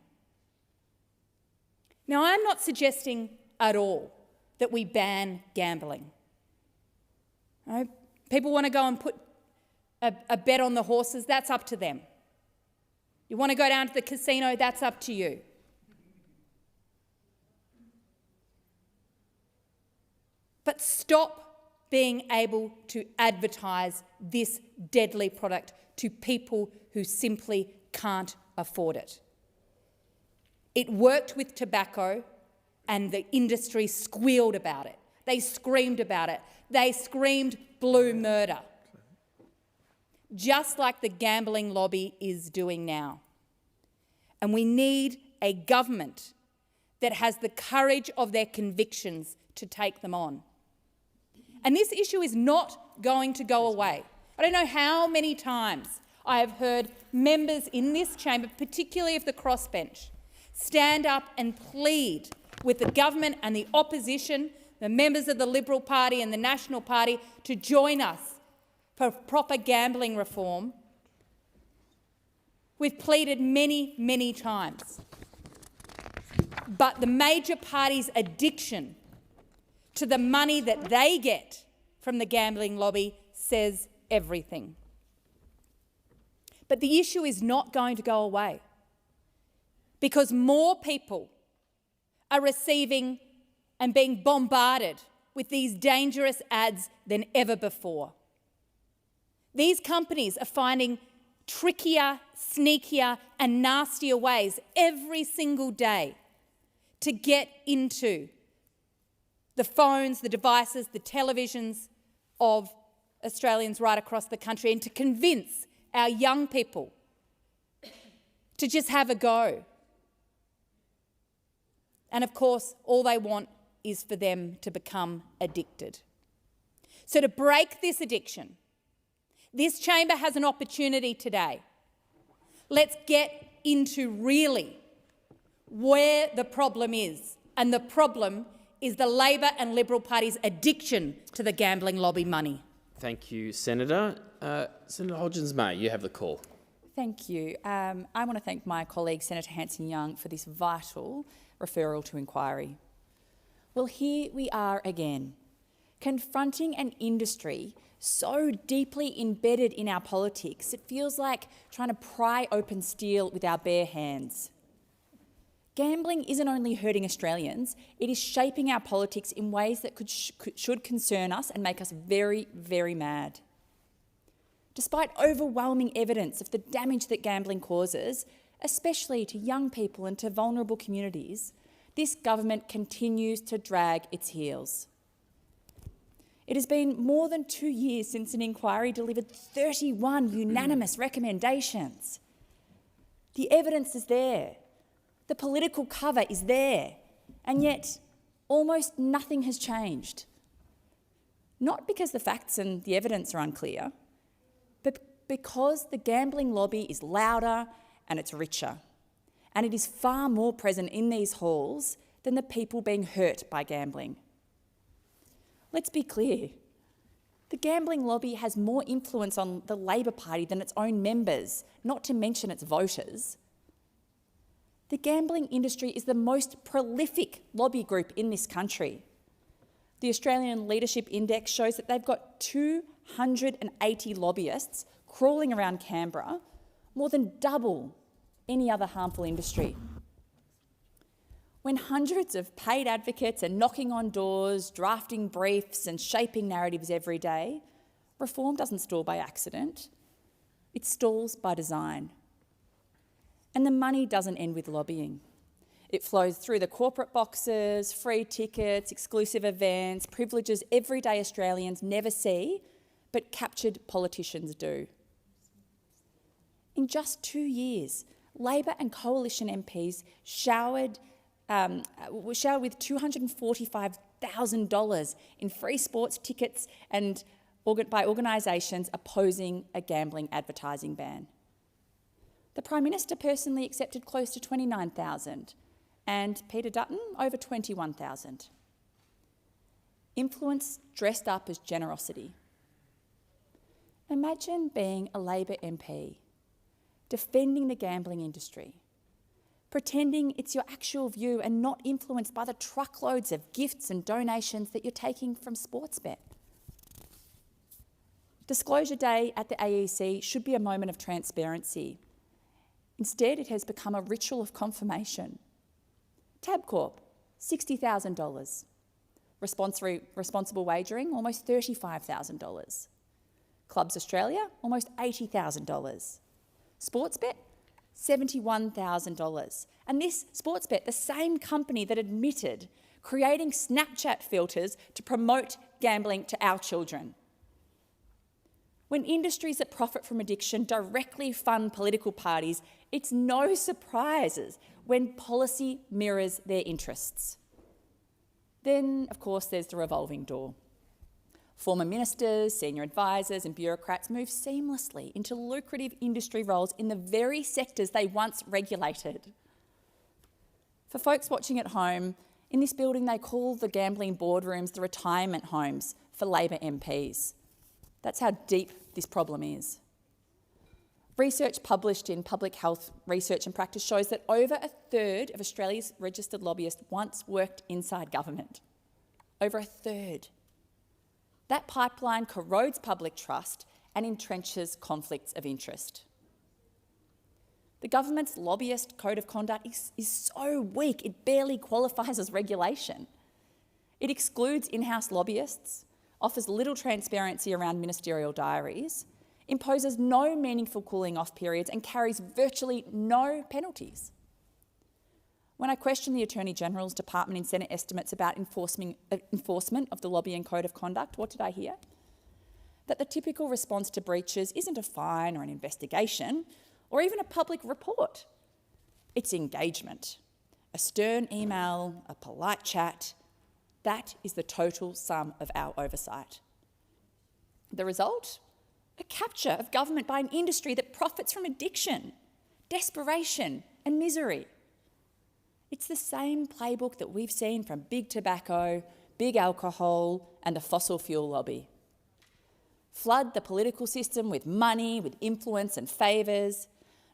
Now, I'm not suggesting at all that we ban gambling. No? People want to go and put a bet on the horses, that's up to them. You want to go down to the casino, that's up to you. But stop being able to advertise this deadly product to people who simply can't afford it. It worked with tobacco and the industry squealed about it. They screamed about it. They screamed blue murder, just like the gambling lobby is doing now. And we need a government that has the courage of their convictions to take them on. And this issue is not going to go away. I don't know how many times I have heard members in this chamber, particularly of the crossbench, stand up and plead with the government and the opposition, the members of the Liberal Party and the National Party, to join us for proper gambling reform. We've pleaded many, many times. But the major parties' addiction to the money that they get from the gambling lobby says everything. But the issue is not going to go away, because more people are receiving and being bombarded with these dangerous ads than ever before. These companies are finding trickier, sneakier and nastier ways every single day to get into the phones, the devices, the televisions of Australians right across the country, and to convince our young people to just have a go. And of course, all they want is for them to become addicted. So to break this addiction, this chamber has an opportunity today. Let's get into really where the problem is. And the problem is the Labor and Liberal Party's addiction to the gambling lobby money. Thank you, Senator. Senator Hodgins-May, you have the call. Thank you. I want to thank my colleague Senator Hanson-Young for this vital referral to inquiry. Well, here we are again, confronting an industry so deeply embedded in our politics, it feels like trying to pry open steel with our bare hands. Gambling isn't only hurting Australians, it is shaping our politics in ways that should concern us and make us very, very mad. Despite overwhelming evidence of the damage that gambling causes, especially to young people and to vulnerable communities, this government continues to drag its heels. It has been more than 2 years since an inquiry delivered 31 unanimous recommendations. The evidence is there. The political cover is there. And yet, almost nothing has changed. Not because the facts and the evidence are unclear, but because the gambling lobby is louder and it's richer. And it is far more present in these halls than the people being hurt by gambling. Let's be clear. The gambling lobby has more influence on the Labor Party than its own members, not to mention its voters. The gambling industry is the most prolific lobby group in this country. The Australian Leadership Index shows that they've got 280 lobbyists crawling around Canberra, more than double any other harmful industry. When hundreds of paid advocates are knocking on doors, drafting briefs and shaping narratives every day, reform doesn't stall by accident, it stalls by design. And the money doesn't end with lobbying. It flows through the corporate boxes, free tickets, exclusive events, privileges everyday Australians never see, but captured politicians do. In just 2 years, Labor and Coalition MPs showered with $245,000 in free sports tickets and by organisations opposing a gambling advertising ban. The Prime Minister personally accepted close to $29,000 and Peter Dutton over $21,000. Influence dressed up as generosity. Imagine being a Labor MP, defending the gambling industry, pretending it's your actual view and not influenced by the truckloads of gifts and donations that you're taking from Sportsbet. Disclosure Day at the AEC should be a moment of transparency. Instead, it has become a ritual of confirmation. Tabcorp, $60,000. Responsible wagering, almost $35,000. Clubs Australia, almost $80,000. Sportsbet, $71,000. And this Sportsbet, the same company that admitted creating Snapchat filters to promote gambling to our children. When industries that profit from addiction directly fund political parties, it's no surprises when policy mirrors their interests. Then, of course, there's the revolving door. Former ministers, senior advisors and bureaucrats move seamlessly into lucrative industry roles in the very sectors they once regulated. For folks watching at home, in this building they call the gambling boardrooms the retirement homes for Labor MPs. That's how deep this problem is. Research published in Public Health Research and Practice shows that over a third of Australia's registered lobbyists once worked inside government. Over a third. That pipeline corrodes public trust and entrenches conflicts of interest. The government's lobbyist code of conduct is so weak it barely qualifies as regulation. It excludes in-house lobbyists, offers little transparency around ministerial diaries, imposes no meaningful cooling-off periods and carries virtually no penalties. When I questioned the Attorney-General's Department in Senate estimates about enforcement of the lobbying code of conduct, what did I hear? That the typical response to breaches isn't a fine or an investigation or even a public report. It's engagement. A stern email, a polite chat. That is the total sum of our oversight. The result? A capture of government by an industry that profits from addiction, desperation and misery. It's the same playbook that we've seen from big tobacco, big alcohol and the fossil fuel lobby. Flood the political system with money, with influence and favours,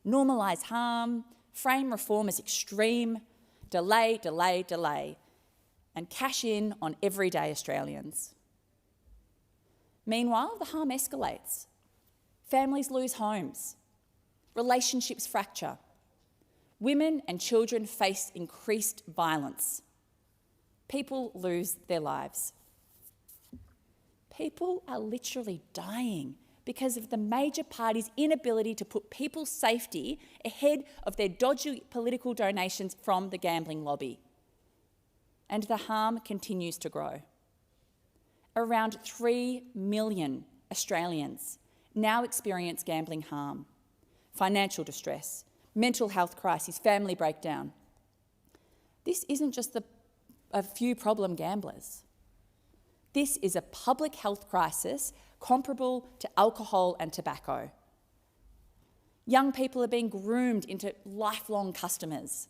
normalise harm, frame reform as extreme, delay, and cash in on everyday Australians. Meanwhile, the harm escalates. Families lose homes. Relationships fracture. Women and children face increased violence. People lose their lives. People are literally dying because of the major party's inability to put people's safety ahead of their dodgy political donations from the gambling lobby. And the harm continues to grow. Around 3 million Australians now experience gambling harm, financial distress, mental health crises, family breakdown. This isn't just a few problem gamblers. This is a public health crisis comparable to alcohol and tobacco. Young people are being groomed into lifelong customers.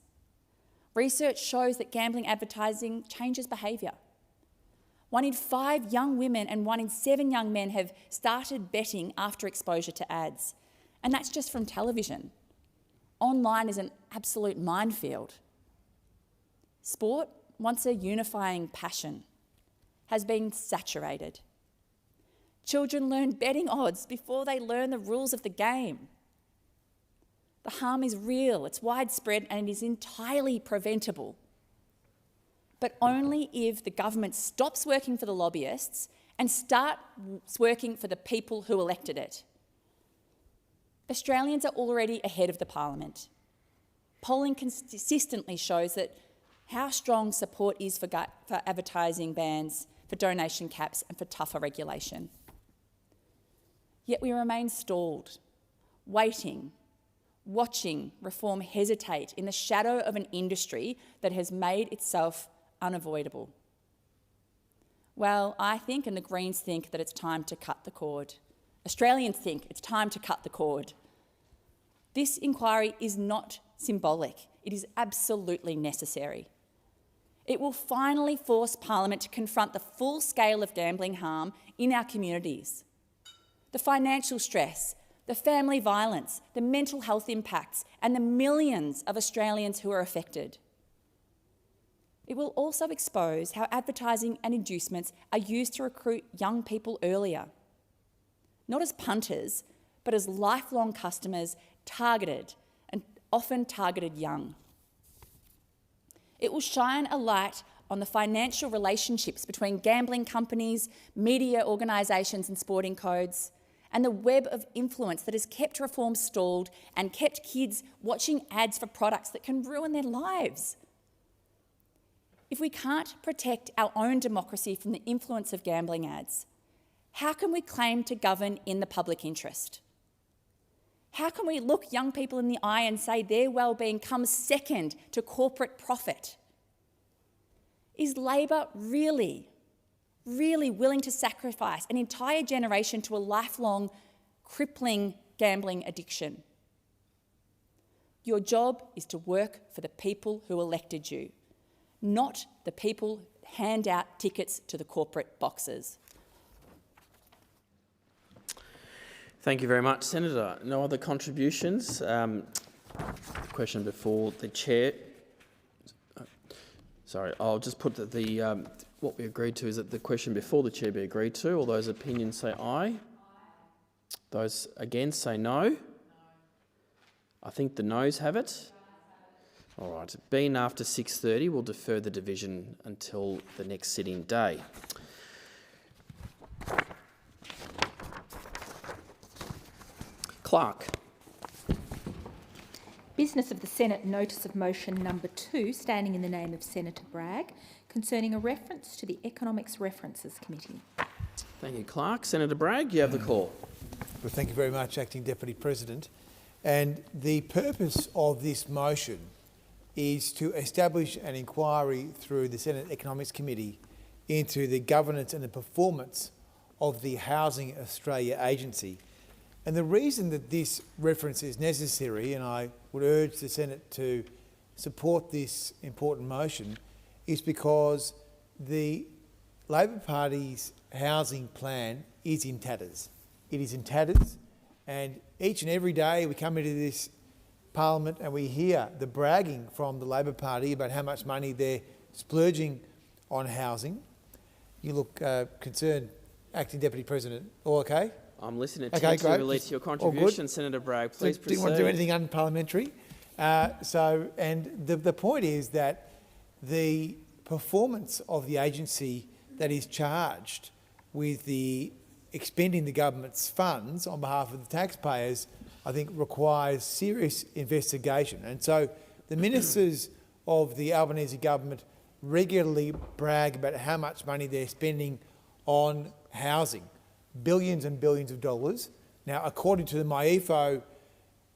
Research shows that gambling advertising changes behaviour. 1 in 5 young women and 1 in 7 young men have started betting after exposure to ads. And that's just from television. Online is an absolute minefield. Sport, once a unifying passion, has been saturated. Children learn betting odds before they learn the rules of the game. The harm is real, it's widespread, and it is entirely preventable. But only if the government stops working for the lobbyists and starts working for the people who elected it. Australians are already ahead of the Parliament. Polling consistently shows that how strong support is for advertising bans, for donation caps and for tougher regulation. Yet we remain stalled, waiting, watching reform hesitate in the shadow of an industry that has made itself unavoidable. Well, I think, and the Greens think, that it's time to cut the cord. Australians think it's time to cut the cord. This inquiry is not symbolic. It is absolutely necessary. It will finally force Parliament to confront the full scale of gambling harm in our communities. The financial stress, the family violence, the mental health impacts, and the millions of Australians who are affected. It will also expose how advertising and inducements are used to recruit young people earlier, not as punters, but as lifelong customers targeted, and often targeted young. It will shine a light on the financial relationships between gambling companies, media organisations and sporting codes, and the web of influence that has kept reform stalled and kept kids watching ads for products that can ruin their lives. If we can't protect our own democracy from the influence of gambling ads, how can we claim to govern in the public interest? How can we look young people in the eye and say their well-being comes second to corporate profit? Is Labor really willing to sacrifice an entire generation to a lifelong, crippling gambling addiction? Your job is to work for the people who elected you, not the people who hand out tickets to the corporate boxes. Thank you very much, Senator. No other contributions? Question before the chair. Sorry, I'll just put that what we agreed to is that the question before the chair be agreed to. All those opinions say aye. Those against say no. I think the noes have it. All right. Being after 6:30, we'll defer the division until the next sitting day. Clerk. Business of the Senate notice of motion number 2, standing in the name of Senator Bragg, concerning a reference to the Economics References Committee. Thank you, Clerk. Senator Bragg, you have the call. Well, thank you very much, Acting Deputy President. And the purpose of this motion is to establish an inquiry through the Senate Economics Committee into the governance and the performance of the Housing Australia Agency. And the reason that this reference is necessary, and I would urge the Senate to support this important motion, is because the Labor Party's housing plan is in tatters. It is in tatters, and each and every day we come into this Parliament and we hear the bragging from the Labor Party about how much money they're splurging on housing. You look concerned, Acting Deputy President. All okay? I'm listening Okay, great. attentively to your contribution, Senator Bragg. Please proceed. Do you want to do anything unparliamentary? The point is that the performance of the agency that is charged with expending the government's funds on behalf of the taxpayers, I think, requires serious investigation. And so the ministers of the Albanese government regularly brag about how much money they're spending on housing, billions and billions of dollars. Now, according to the MyEFO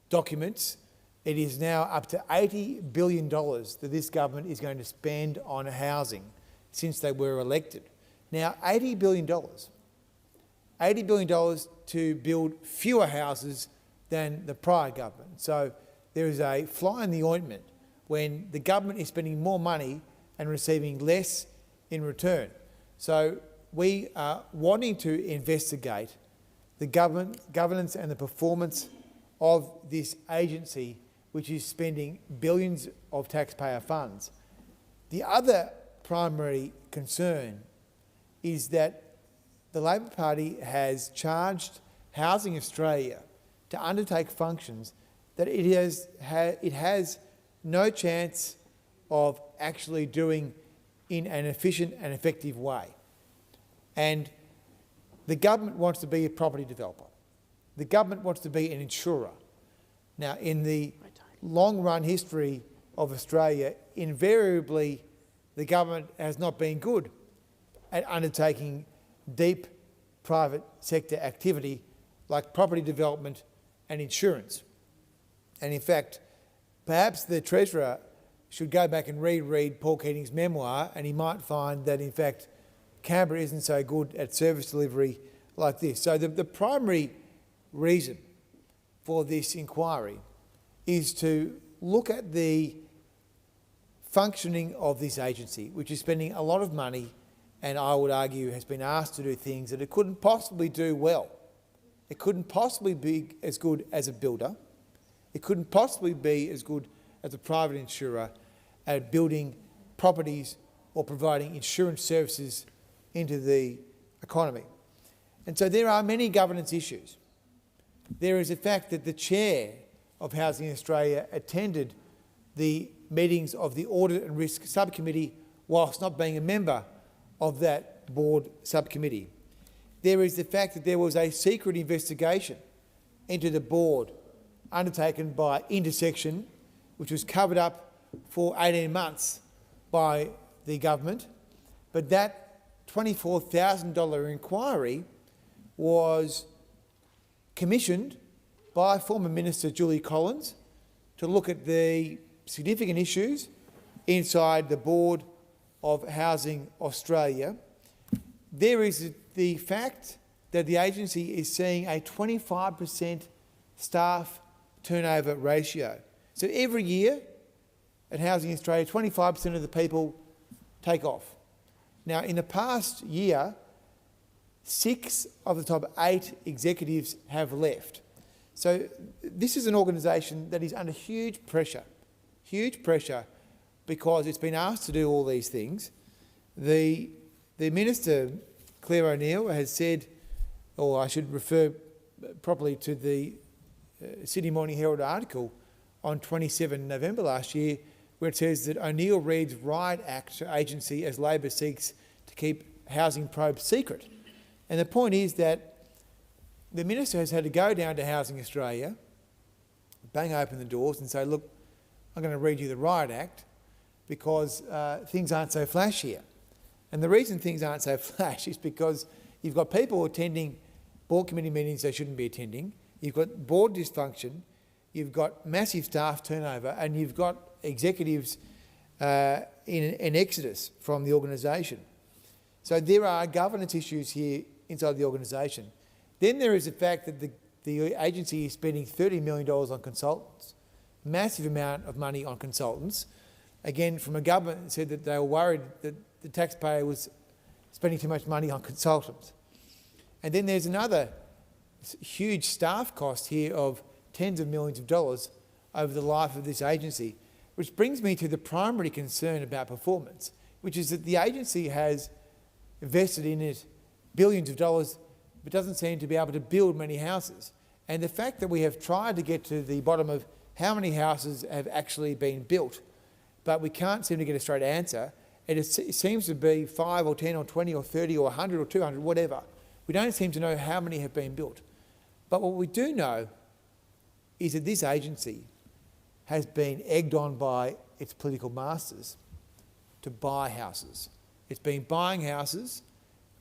documents, it is now up to $80 billion that this government is going to spend on housing since they were elected. Now, $80 billion. $80 billion to build fewer houses than the prior government. So there is a fly in the ointment when the government is spending more money and receiving less in return. So we are wanting to investigate the governance and the performance of this agency, which is spending billions of taxpayer funds. The other primary concern is that the Labor Party has charged Housing Australia to undertake functions that it has no chance of actually doing in an efficient and effective way. And the government wants to be a property developer. The government wants to be an insurer. Now, in the long-run history of Australia, invariably the government has not been good at undertaking deep private sector activity like property development and insurance. And in fact, perhaps the Treasurer should go back and reread Paul Keating's memoir, and he might find that in fact Canberra isn't so good at service delivery like this. So the primary reason for this inquiry is to look at the functioning of this agency, which is spending a lot of money and I would argue has been asked to do things that it couldn't possibly do well. It couldn't possibly be as good as a builder. It couldn't possibly be as good as a private insurer at building properties or providing insurance services into the economy. And so there are many governance issues. There is the fact that the chair of Housing Australia attended the meetings of the Audit and Risk Subcommittee whilst not being a member of that board subcommittee. There is the fact that there was a secret investigation into the board undertaken by Intersection, which was covered up for 18 months by the government, but that $24,000 inquiry was commissioned by former Minister Julie Collins to look at the significant issues inside the board of Housing Australia. There is the fact that the agency is seeing a 25% staff turnover ratio. So every year at Housing Australia, 25% of the people take off. Now, in the past year, 6 of the top 8 executives have left. So this is an organisation that is under huge pressure because it's been asked to do all these things. The Minister, Claire O'Neill, has said, or I should refer properly to the Sydney Morning Herald article on 27 November last year, where it says that O'Neill reads Riot Act to agency as Labor seeks to keep housing probes secret. And the point is that the Minister has had to go down to Housing Australia, bang open the doors and say, look, I'm going to read you the Riot Act because things aren't so flash here. And the reason things aren't so flash is because you've got people attending board committee meetings they shouldn't be attending, you've got board dysfunction, you've got massive staff turnover, and you've got executives in exodus from the organisation. So there are governance issues here inside the organisation. Then there is the fact that the agency is spending $30 million on consultants, massive amount of money on consultants, again from a government that said that they were worried that the taxpayer was spending too much money on consultants. And then there's another huge staff cost here of tens of millions of dollars over the life of this agency, which brings me to the primary concern about performance, which is that the agency has invested in it billions of dollars but doesn't seem to be able to build many houses. And the fact that we have tried to get to the bottom of how many houses have actually been built, but we can't seem to get a straight answer, and it seems to be 5 or 10 or 20 or 30 or 100 or 200, whatever. We don't seem to know how many have been built. But what we do know is that this agency has been egged on by its political masters to buy houses. It's been buying houses.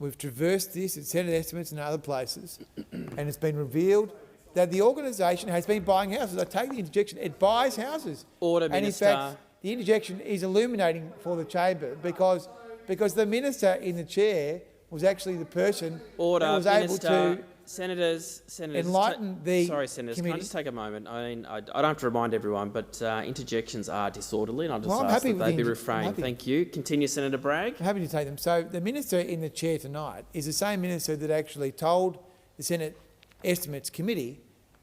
We've traversed this at Senate estimates and other places, and it's been revealed that the organisation has been buying houses. I take the interjection, it buys houses. Order, and Minister. in fact, the interjection is illuminating for the chamber because the minister in the chair was actually the person Order, that was Minister. able to Senators, enlighten the Sorry, Senators, committee. can I just take a moment? I mean, I don't have to remind everyone, but interjections are disorderly, and I'll just Well, I'm ask happy that with they be the- I'm refrained. happy. Thank you. Continue, Senator Bragg. I'm happy to take them. So the minister in the chair tonight is the same minister that actually told the Senate Estimates Committee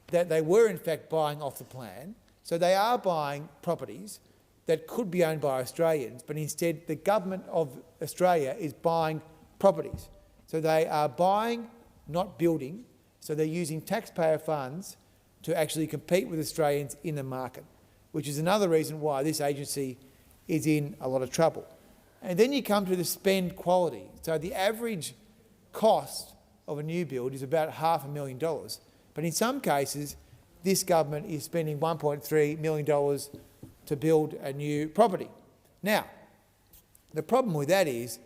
that they were in fact buying off the plan. So they are buying properties that could be owned by Australians, but instead the government of Australia is buying properties. So they are buying, not building. So they're using taxpayer funds to actually compete with Australians in the market, which is another reason why this agency is in a lot of trouble. And then you come to the spend quality. So the average cost of a new build is about $500,000. But in some cases, this government is spending $1.3 million to build a new property. Now, the problem with that is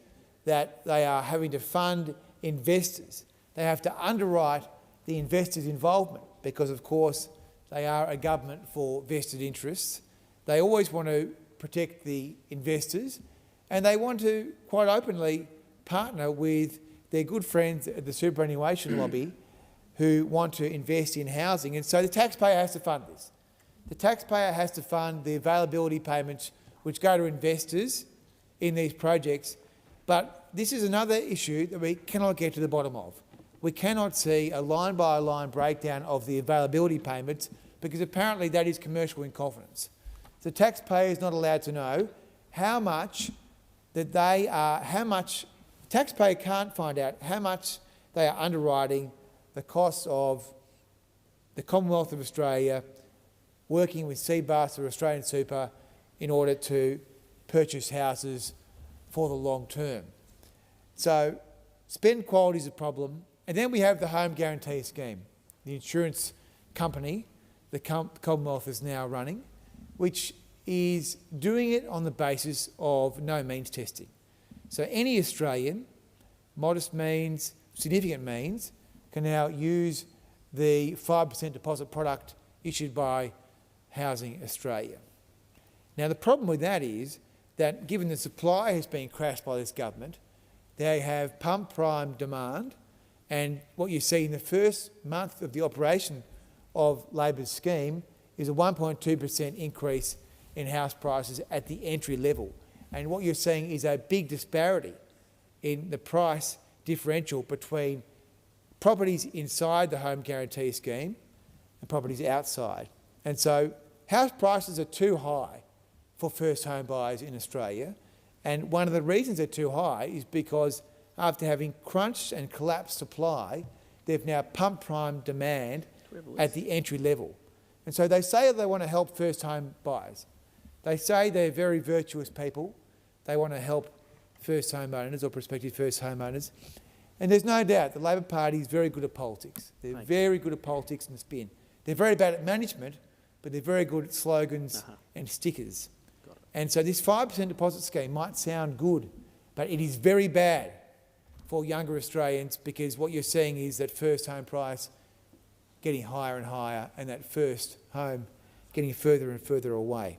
that they are having to fund investors. They have to underwrite the investors' involvement because, of course, they are a government for vested interests. They always want to protect the investors, and they want to quite openly partner with their good friends at the superannuation lobby who want to invest in housing. And so the taxpayer has to fund this. The taxpayer has to fund the availability payments which go to investors in these projects. But this is another issue that we cannot get to the bottom of. We cannot see a line-by-line breakdown of the availability payments because apparently that is commercial in confidence. The taxpayer is not allowed to know how much that they are, the taxpayer can't find out how much they are underwriting the costs of the Commonwealth of Australia working with CBAS or Australian Super in order to purchase houses for the long term. So spend quality is a problem. And then we have the home guarantee scheme, the insurance company the Commonwealth is now running, which is doing it on the basis of no means testing. So any Australian, modest means, significant means, can now use the 5% deposit product issued by Housing Australia. Now the problem with that is that given the supply has been crashed by this government, they have pump prime demand, and what you see in the first month of the operation of Labor's scheme is a 1.2% increase in house prices at the entry level. And what you're seeing is a big disparity in the price differential between properties inside the home guarantee scheme and properties outside. And so house prices are too high for first home buyers in Australia. And one of the reasons they're too high is because after having crunched and collapsed supply, they've now pump prime demand at the entry level. And so they say they want to help first home buyers. They say they're very virtuous people. They want to help first home owners or prospective first home owners. And there's no doubt the Labor Party is very good at politics. They're very good at politics and spin. They're very bad at management, but they're very good at slogans and stickers. And so this 5% deposit scheme might sound good, but it is very bad for younger Australians because what you're seeing is that first home price getting higher and higher and that first home getting further and further away.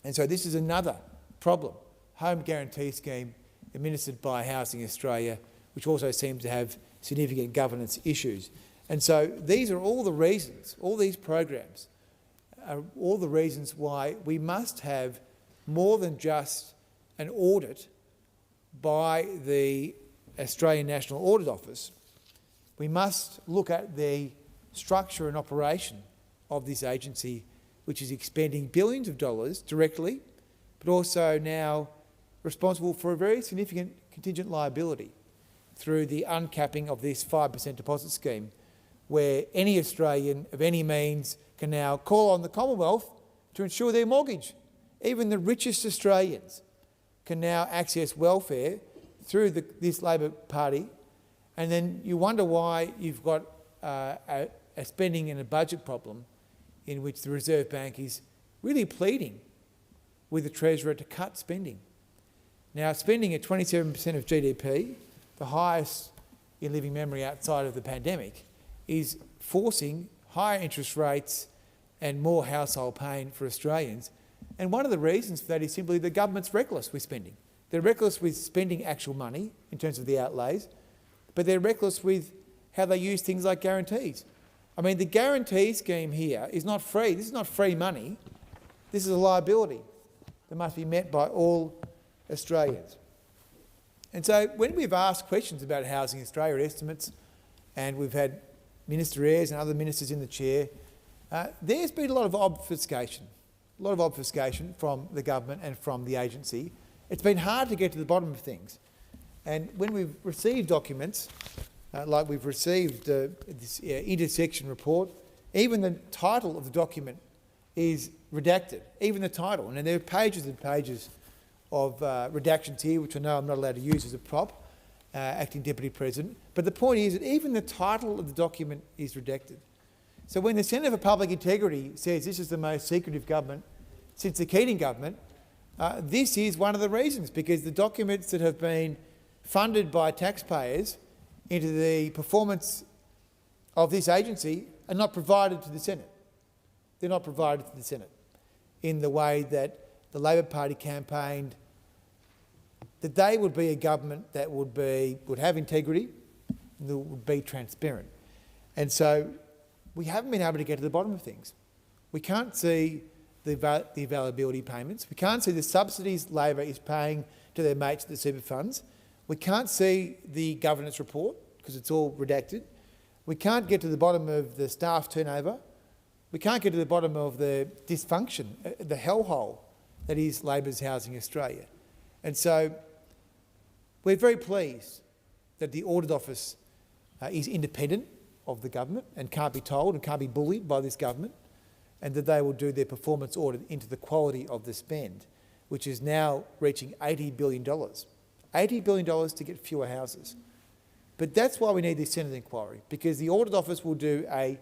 And so this is another problem. Home guarantee scheme administered by Housing Australia, which also seems to have significant governance issues. And so these are all the reasons, all these programs, are all the reasons why we must have more than just an audit by the Australian National Audit Office. We must look at the structure and operation of this agency, which is expending billions of dollars directly, but also now responsible for a very significant contingent liability. through the uncapping of this 5% deposit scheme, where any Australian of any means can now call on the Commonwealth to insure their mortgage. Even the richest Australians can now access welfare through this Labor Party, and then you wonder why you've got a spending and a budget problem in which the Reserve Bank is really pleading with the Treasurer to cut spending. Now, spending at 27% of GDP, the highest in living memory outside of the pandemic, is forcing higher interest rates and more household pain for Australians. And one of the reasons for that is simply the government's reckless with spending. They're reckless with spending actual money in terms of the outlays, but they're reckless with how they use things like guarantees. I mean, the guarantee scheme here is not free. This is not free money. This is a liability that must be met by all Australians. And so when we've asked questions about Housing Australia estimates, and we've had Minister Ayres and other ministers in the chair, there's been a lot of obfuscation from the government and from the agency. It's been hard to get to the bottom of things. And when we've received documents, like we've received this intersection report, even the title of the document is redacted, even the title. And there are pages and pages of redactions here, which I know I'm not allowed to use as a prop, Acting Deputy President. But the point is that even the title of the document is redacted. So when the Centre for Public Integrity says this is the most secretive government since the Keating government, this is one of the reasons, because the documents that have been funded by taxpayers into the performance of this agency are not provided to the Senate. They're not provided to the Senate in the way that the Labor Party campaigned that they would be a government that would have integrity, that would be transparent. And so we haven't been able to get to the bottom of things. We can't see the availability payments. We can't see the subsidies Labor is paying to their mates at the super funds. We can't see the governance report because it's all redacted. We can't get to the bottom of the staff turnover. We can't get to the bottom of the dysfunction, the hellhole that is Labor's Housing Australia. And so we're very pleased that the Audit Office is independent of the government and can't be told and can't be bullied by this government, and that they will do their performance audit into the quality of the spend, which is now reaching $80 billion. $80 billion to get fewer houses. But that's why we need this Senate inquiry, because the Audit Office will do an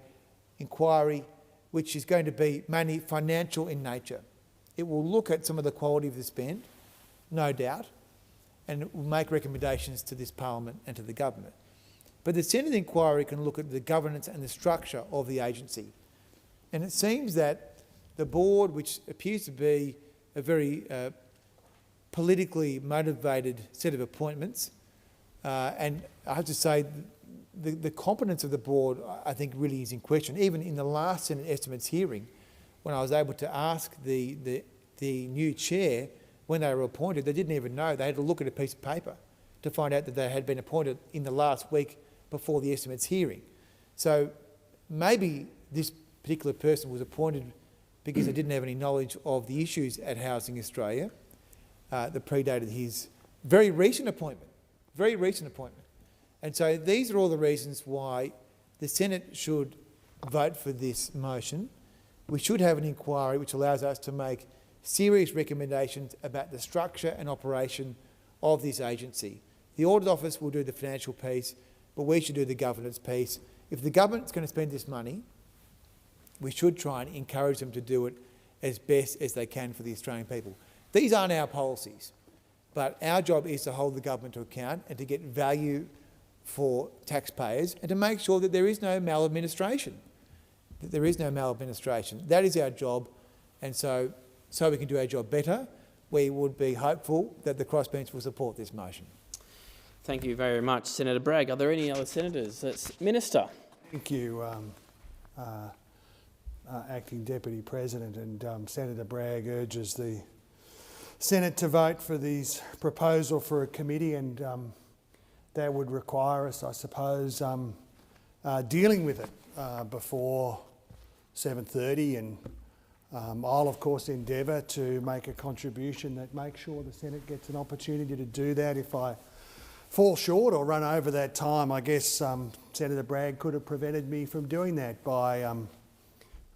inquiry which is going to be mainly financial in nature. It will look at some of the quality of the spend, no doubt, and it will make recommendations to this Parliament and to the government. But the Senate inquiry can look at the governance and the structure of the agency. And it seems that the board, which appears to be a very politically motivated set of appointments, and I have to say the competence of the board, I think, really is in question. Even in the last Senate estimates hearing, when I was able to ask the new chair when they were appointed, they didn't even know. They had to look at a piece of paper to find out that they had been appointed in the last week before the estimates hearing. So maybe this particular person was appointed because they didn't have any knowledge of the issues at Housing Australia that predated his very recent appointment. And so these are all the reasons why the Senate should vote for this motion. We should have an inquiry which allows us to make serious recommendations about the structure and operation of this agency. The Audit Office will do the financial piece, but we should do the governance piece. If the government's going to spend this money, we should try and encourage them to do it as best as they can for the Australian people. These aren't our policies, but our job is to hold the government to account and to get value for taxpayers and to make sure that there is no maladministration. That is our job, and so we can do our job better, we would be hopeful that the crossbench will support this motion. Thank you very much, Senator Bragg. Are there any other senators? Minister. Thank you, Acting Deputy President, and Senator Bragg urges the Senate to vote for this proposal for a committee, and that would require us, I suppose, dealing with it before 7:30, and I'll of course endeavour to make a contribution that makes sure the Senate gets an opportunity to do that if I fall short or run over that time, I guess Senator Bragg could have prevented me from doing that by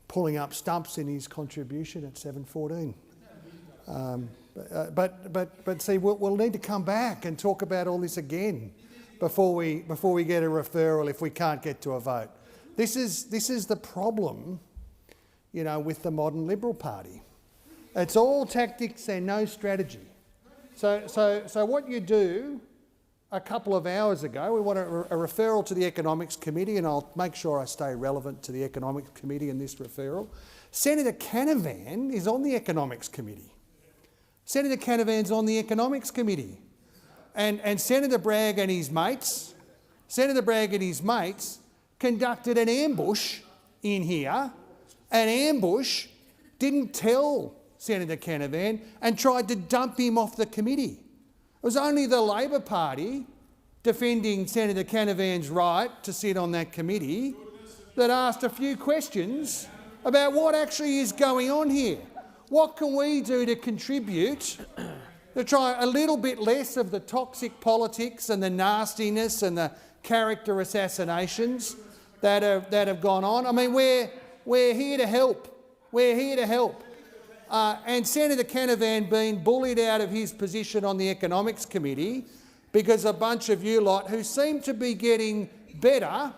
pulling up stumps in his contribution at 7:14. But see, we'll need to come back and talk about all this again before we get a referral if we can't get to a vote. This is the problem, you know, with the modern Liberal Party. It's all tactics and no strategy. So what you do a couple of hours ago, we want a referral to the Economics Committee, and I'll make sure I stay relevant to the Economics Committee in this referral. Senator Canavan is on the Economics Committee. Senator Canavan's on the Economics Committee. And Senator Bragg and his mates, conducted an ambush in here. An ambush, didn't tell Senator Canavan and tried to dump him off the committee. It was only the Labor Party defending Senator Canavan's right to sit on that committee that asked a few questions about what actually is going on here. What can we do to contribute to try a little bit less of the toxic politics and the nastiness and the character assassinations that have gone on? I mean, we're here to help. We're here to help. And Senator Canavan being bullied out of his position on the Economics Committee because a bunch of you lot who seem to be getting better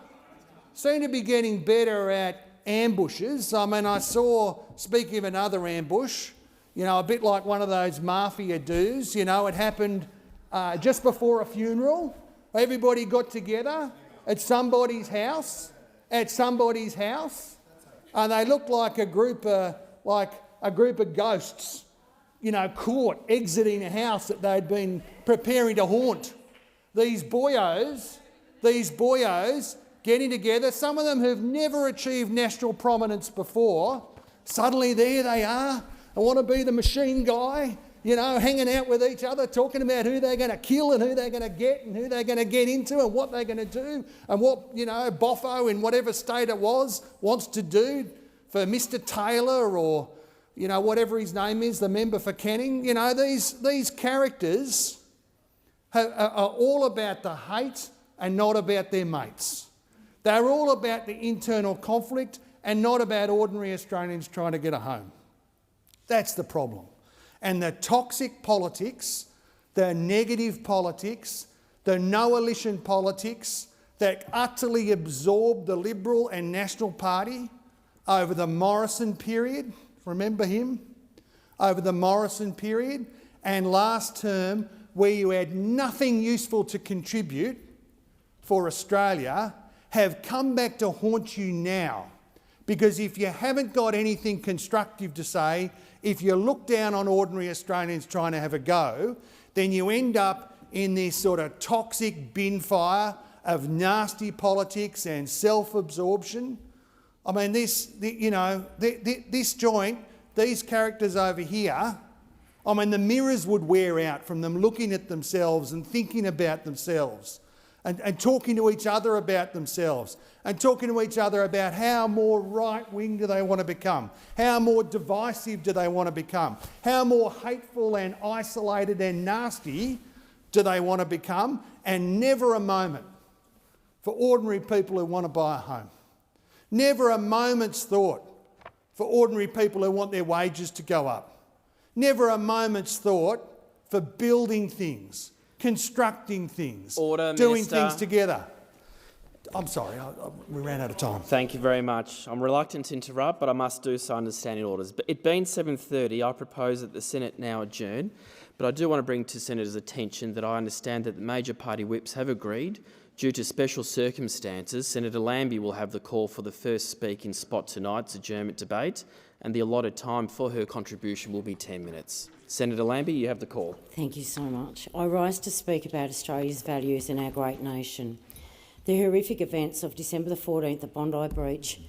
at ambushes. I mean, I saw, speaking of another ambush, you know, a bit like one of those mafia do's, you know, it happened just before a funeral. Everybody got together at somebody's house, and they looked like a group of ghosts, you know, caught exiting a house that they'd been preparing to haunt. These boyos getting together, some of them who've never achieved national prominence before, suddenly there they are. I want to be the machine guy, you know, hanging out with each other, talking about who they're going to kill and who they're going to get and who they're going to get into and what they're going to do and what, you know, Boffo in whatever state it was wants to do for Mr Taylor or, you know, whatever his name is, the member for Canning. You know, these characters are all about the hate and not about their mates. They're all about the internal conflict and not about ordinary Australians trying to get a home. That's the problem. And the toxic politics, the negative politics, the no-alition politics that utterly absorbed the Liberal and National Party over the Morrison period, remember him? Over the Morrison period, and last term, where you had nothing useful to contribute for Australia, have come back to haunt you now. Because if you haven't got anything constructive to say, if you look down on ordinary Australians trying to have a go, then you end up in this sort of toxic bin fire of nasty politics and self-absorption. I mean, this joint, these characters over here, I mean, the mirrors would wear out from them looking at themselves and thinking about themselves and talking to each other about themselves and talking to each other about how more right-wing do they want to become, how more divisive do they want to become, how more hateful and isolated and nasty do they want to become, and never a moment for ordinary people who want to buy a home. Never a moment's thought for ordinary people who want their wages to go up. Never a moment's thought for building things, constructing things, doing things together. I'm sorry, we ran out of time. Thank you very much. I'm reluctant to interrupt, but I must do so under standing orders. But it being 7:30, I propose that the Senate now adjourn. But I do want to bring to Senators' attention that I understand that the major party whips have agreed, due to special circumstances, Senator Lambie will have the call for the first speaking spot tonight's adjournment debate, and the allotted time for her contribution will be 10 minutes. Senator Lambie, you have the call. Thank you so much. I rise to speak about Australia's values and our great nation. The horrific events of December the 14th at Bondi Beach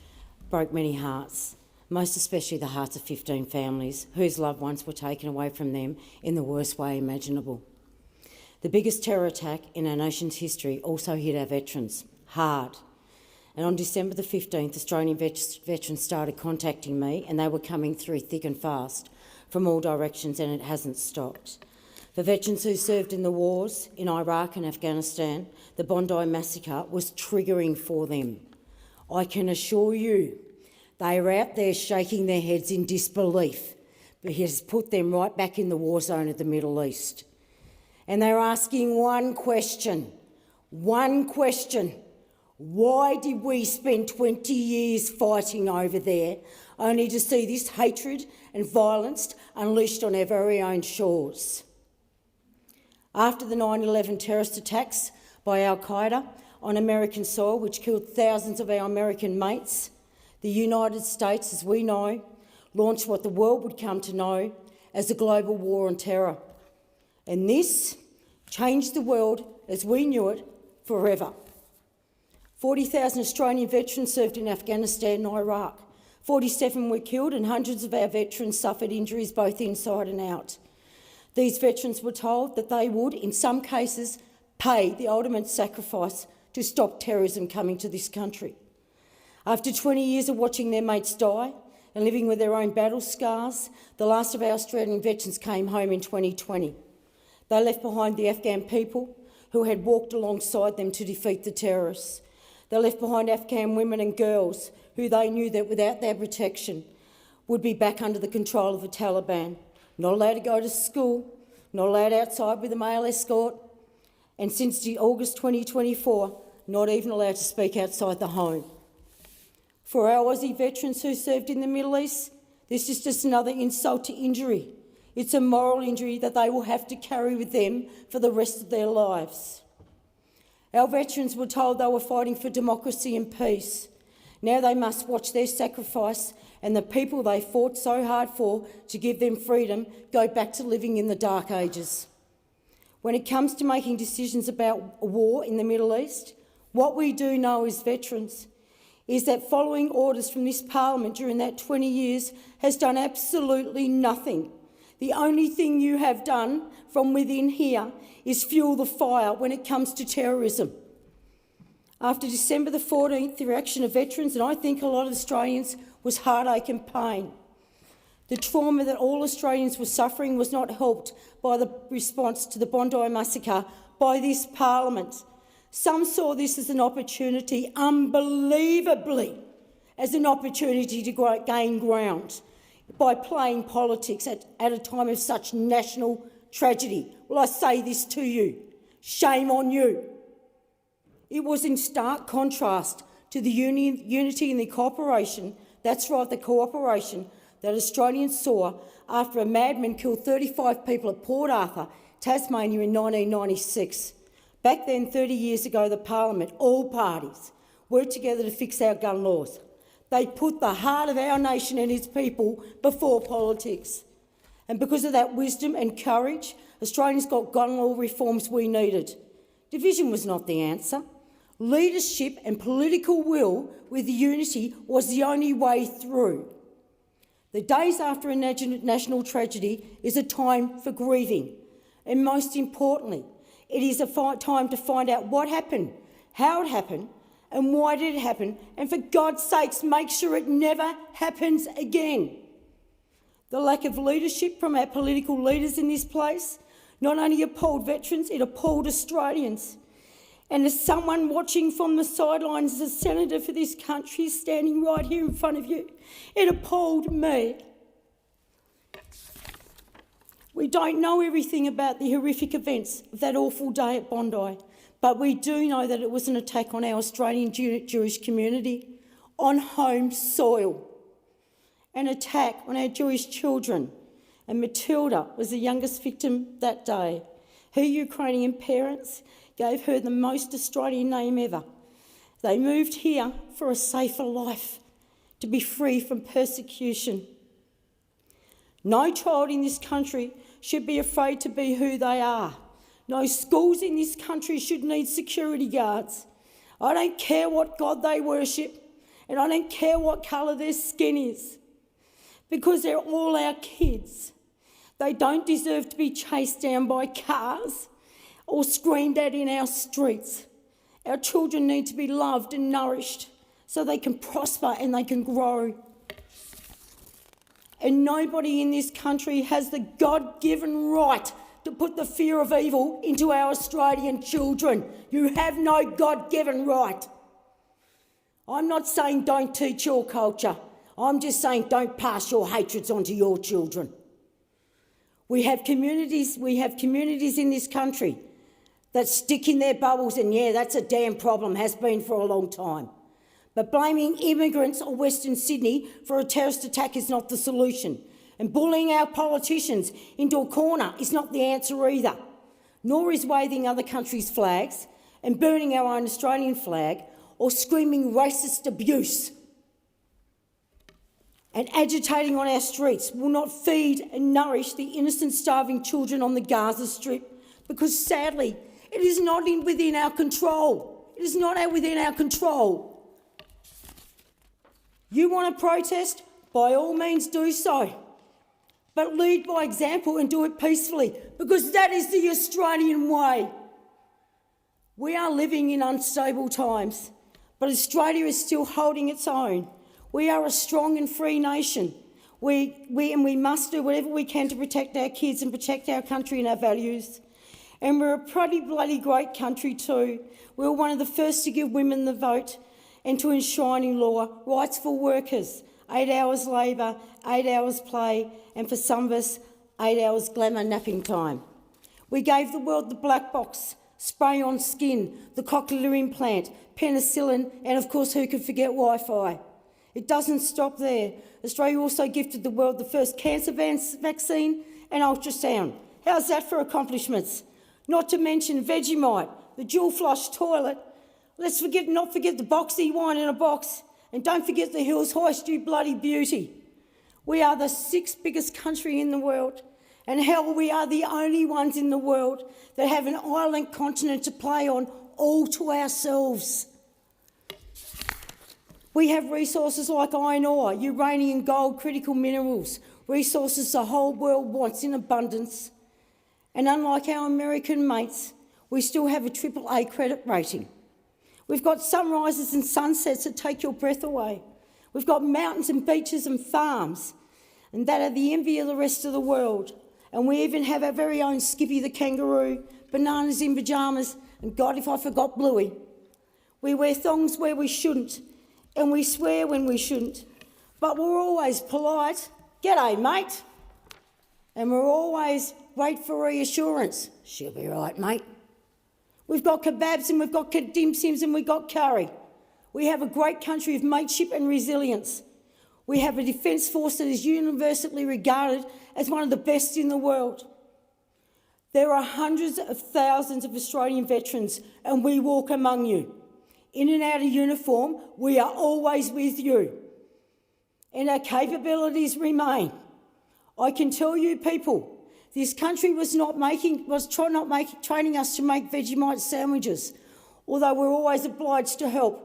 broke many hearts, most especially the hearts of 15 families whose loved ones were taken away from them in the worst way imaginable. The biggest terror attack in our nation's history also hit our veterans hard. And on December the 15th, Australian veterans started contacting me, and they were coming through thick and fast from all directions, and it hasn't stopped. For veterans who served in the wars in Iraq and Afghanistan, the Bondi massacre was triggering for them. I can assure you they are out there shaking their heads in disbelief, but it has put them right back in the war zone of the Middle East. And they're asking one question. Why did we spend 20 years fighting over there only to see this hatred and violence unleashed on our very own shores? After the 9/11 terrorist attacks by Al-Qaeda on American soil, which killed thousands of our American mates, the United States, as we know, launched what the world would come to know as the global war on terror. And this changed the world as we knew it forever. 40,000 Australian veterans served in Afghanistan and Iraq. 47 were killed and hundreds of our veterans suffered injuries both inside and out. These veterans were told that they would, in some cases, pay the ultimate sacrifice to stop terrorism coming to this country. After 20 years of watching their mates die and living with their own battle scars, the last of our Australian veterans came home in 2020. They left behind the Afghan people who had walked alongside them to defeat the terrorists. They left behind Afghan women and girls who they knew that without their protection would be back under the control of the Taliban, not allowed to go to school, not allowed outside with a male escort, and since August 2024, not even allowed to speak outside the home. For our Aussie veterans who served in the Middle East, this is just another insult to injury. It's a moral injury that they will have to carry with them for the rest of their lives. Our veterans were told they were fighting for democracy and peace. Now they must watch their sacrifice and the people they fought so hard for to give them freedom go back to living in the dark ages. When it comes to making decisions about war in the Middle East, what we do know as veterans is that following orders from this Parliament during that 20 years has done absolutely nothing. The only thing you have done from within here is fuel the fire when it comes to terrorism. After December the 14th, the reaction of veterans, and I think a lot of Australians, was heartache and pain. The trauma that all Australians were suffering was not helped by the response to the Bondi massacre by this Parliament. Some saw this as an opportunity, unbelievably, as an opportunity to gain ground by playing politics at a time of such national tragedy. Well, I say this to you, shame on you. It was in stark contrast to the unity and the cooperation, that's right, the cooperation that Australians saw after a madman killed 35 people at Port Arthur, Tasmania in 1996. Back then, 30 years ago, the Parliament, all parties, worked together to fix our gun laws. They put the heart of our nation and its people before politics. And because of that wisdom and courage, Australians got gun law reforms we needed. Division was not the answer. Leadership and political will with unity was the only way through. The days after a national tragedy is a time for grieving. And most importantly, it is a time to find out what happened, how it happened, and why did it happen, and for God's sakes, make sure it never happens again. The lack of leadership from our political leaders in this place not only appalled veterans, it appalled Australians. And as someone watching from the sidelines, as a senator for this country standing right here in front of you, it appalled me. We don't know everything about the horrific events of that awful day at Bondi, but we do know that it was an attack on our Australian Jewish community, on home soil, an attack on our Jewish children. And Matilda was the youngest victim that day. Her Ukrainian parents gave her the most Australian name ever. They moved here for a safer life, to be free from persecution. No child in this country should be afraid to be who they are. No schools in this country should need security guards. I don't care what God they worship, and I don't care what colour their skin is, because they're all our kids. They don't deserve to be chased down by cars or screamed at in our streets. Our children need to be loved and nourished so they can prosper and they can grow. And nobody in this country has the God-given right to put the fear of evil into our Australian children. You have no God-given right. I'm not saying don't teach your culture. I'm just saying don't pass your hatreds onto your children. We have communities in this country that stick in their bubbles, and yeah, that's a damn problem, has been for a long time. But blaming immigrants or Western Sydney for a terrorist attack is not the solution. And bullying our politicians into a corner is not the answer either. Nor is waving other countries' flags and burning our own Australian flag or screaming racist abuse and agitating on our streets will not feed and nourish the innocent starving children on the Gaza Strip, because sadly it is not within our control. It is not within our control. You want to protest? By all means do so. But lead by example and do it peacefully, because that is the Australian way. We are living in unstable times, but Australia is still holding its own. We are a strong and free nation. We must do whatever we can to protect our kids and protect our country and our values. And we're a pretty bloody great country too. We were one of the first to give women the vote and to enshrine in law rights for workers, 8 hours labour, 8 hours play, and for some of us, 8 hours glamour napping time. We gave the world the black box, spray on skin, the cochlear implant, penicillin, and of course, who could forget Wi-Fi? It doesn't stop there. Australia also gifted the world the first cancer vaccine and ultrasound. How's that for accomplishments? Not to mention Vegemite, the dual flush toilet. Let's not forget the boxy wine in a box. And don't forget the Hills Hoist, you bloody beauty. We are the 6th biggest country in the world. And hell, we are the only ones in the world that have an island continent to play on all to ourselves. We have resources like iron ore, uranium, gold, critical minerals, resources the whole world wants in abundance. And unlike our American mates, we still have a AAA credit rating. We've got sunrises and sunsets that take your breath away. We've got mountains and beaches and farms, and that are the envy of the rest of the world. And we even have our very own Skippy the kangaroo, bananas in pyjamas, and God, if I forgot Bluey. We wear thongs where we shouldn't, and we swear when we shouldn't, but we're always polite. G'day, mate. And we're always wait for reassurance. She'll be right, mate. We've got kebabs and we've got dim sims and we've got curry. We have a great country of mateship and resilience. We have a defence force that is universally regarded as one of the best in the world. There are hundreds of thousands of Australian veterans and we walk among you. In and out of uniform, we are always with you. And our capabilities remain. I can tell you people, this country was training us to make Vegemite sandwiches, although we're always obliged to help.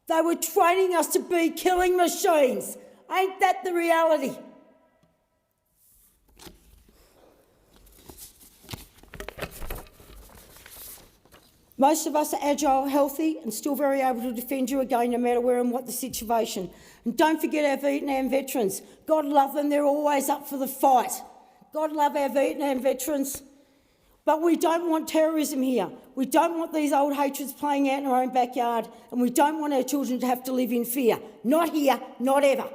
They were training us to be killing machines. Ain't that the reality? Most of us are agile, healthy, and still very able to defend you again, no matter where and what the situation. And don't forget our Vietnam veterans. God love them, they're always up for the fight. God love our Vietnam veterans. But we don't want terrorism here. We don't want these old hatreds playing out in our own backyard, and we don't want our children to have to live in fear. Not here, not ever.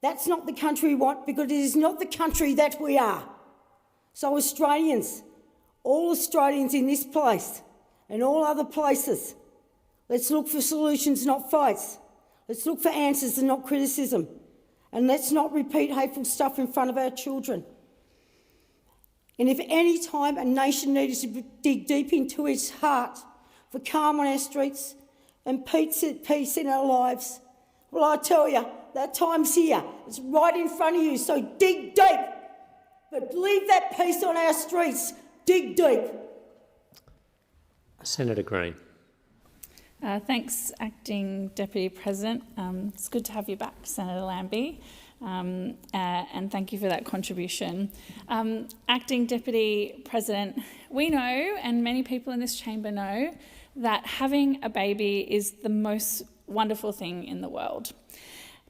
That's not the country we want, because it is not the country that we are. So Australians, all Australians in this place and all other places, let's look for solutions, not fights. Let's look for answers and not criticism. And let's not repeat hateful stuff in front of our children. And if any time a nation needed to dig deep into its heart for calm on our streets and peace in our lives, well, I tell you, that time's here. It's right in front of you, so dig deep. But leave that peace on our streets. Dig deep. Senator Green. Thanks, Acting Deputy President. It's good to have you back, Senator Lambie, and thank you for that contribution. Acting Deputy President, we know, and many people in this chamber know, that having a baby is the most wonderful thing in the world.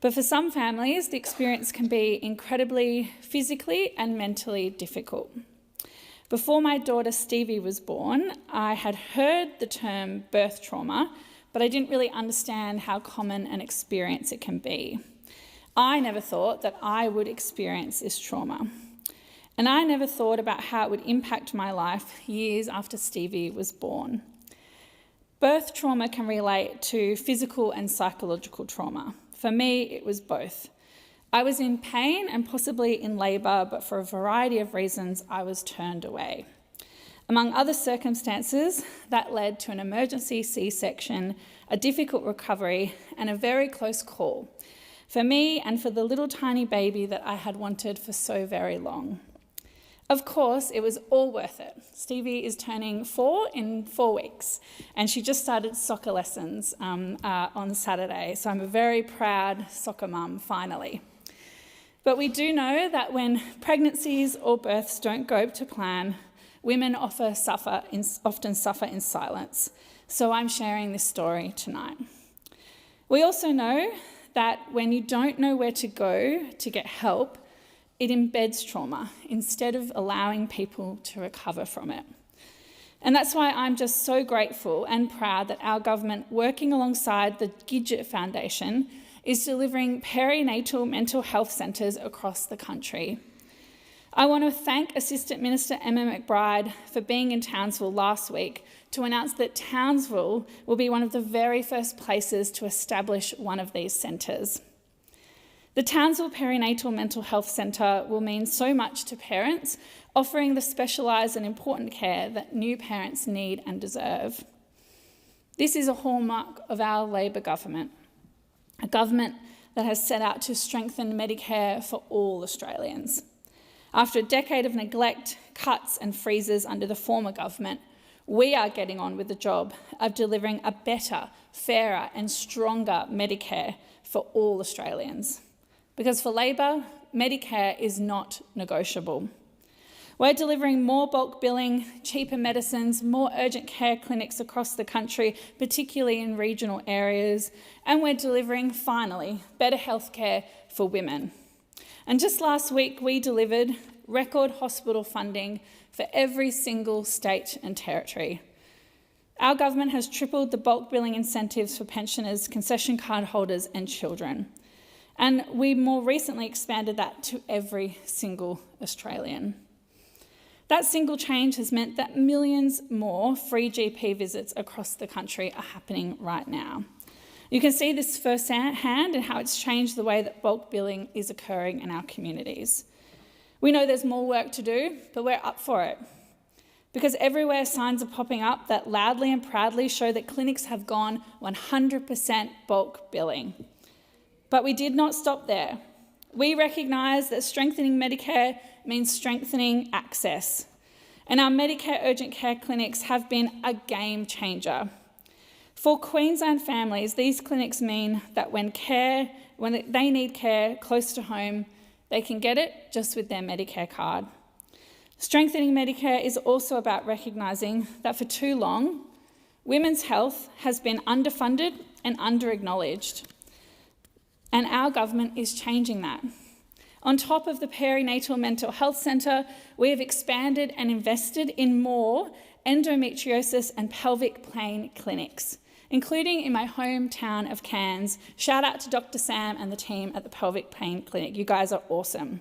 But for some families, the experience can be incredibly physically and mentally difficult. Before my daughter Stevie was born, I had heard the term birth trauma, but I didn't really understand how common an experience it can be. I never thought that I would experience this trauma. And I never thought about how it would impact my life years after Stevie was born. Birth trauma can relate to physical and psychological trauma. For me, it was both. I was in pain and possibly in labour, but for a variety of reasons, I was turned away. Among other circumstances, that led to an emergency C-section, a difficult recovery, and a very close call for me and for the little tiny baby that I had wanted for so very long. Of course, it was all worth it. Stevie is turning 4 in 4 weeks, and she just started soccer lessons on Saturday, so I'm a very proud soccer mum, finally. But we do know that when pregnancies or births don't go to plan, women often suffer in silence. So I'm sharing this story tonight. We also know that when you don't know where to go to get help, it embeds trauma instead of allowing people to recover from it. And that's why I'm just so grateful and proud that our government, working alongside the Gidget Foundation, is delivering perinatal mental health centres across the country. I want to thank Assistant Minister Emma McBride for being in Townsville last week to announce that Townsville will be one of the very first places to establish one of these centres. The Townsville Perinatal Mental Health Centre will mean so much to parents, offering the specialised and important care that new parents need and deserve. This is a hallmark of our Labor government, a government that has set out to strengthen Medicare for all Australians. After a decade of neglect, cuts and freezes under the former government, we are getting on with the job of delivering a better, fairer and stronger Medicare for all Australians. Because for Labor, Medicare is not negotiable. We're delivering more bulk billing, cheaper medicines, more urgent care clinics across the country, particularly in regional areas, and we're delivering, finally, better healthcare for women. And just last week, we delivered record hospital funding for every single state and territory. Our government has tripled the bulk billing incentives for pensioners, concession card holders and children. And we more recently expanded that to every single Australian. That single change has meant that millions more free GP visits across the country are happening right now. You can see this firsthand in how it's changed the way that bulk billing is occurring in our communities. We know there's more work to do, but we're up for it. Because everywhere signs are popping up that loudly and proudly show that clinics have gone 100% bulk billing. But we did not stop there. We recognise that strengthening Medicare means strengthening access. And our Medicare urgent care clinics have been a game changer. For Queensland families, these clinics mean that when they need care close to home, they can get it just with their Medicare card. Strengthening Medicare is also about recognising that for too long, women's health has been underfunded and under-acknowledged. And our government is changing that. On top of the Perinatal Mental Health Centre, we have expanded and invested in more endometriosis and pelvic pain clinics, including in my hometown of Cairns. Shout out to Dr. Sam and the team at the Pelvic Pain Clinic. You guys are awesome.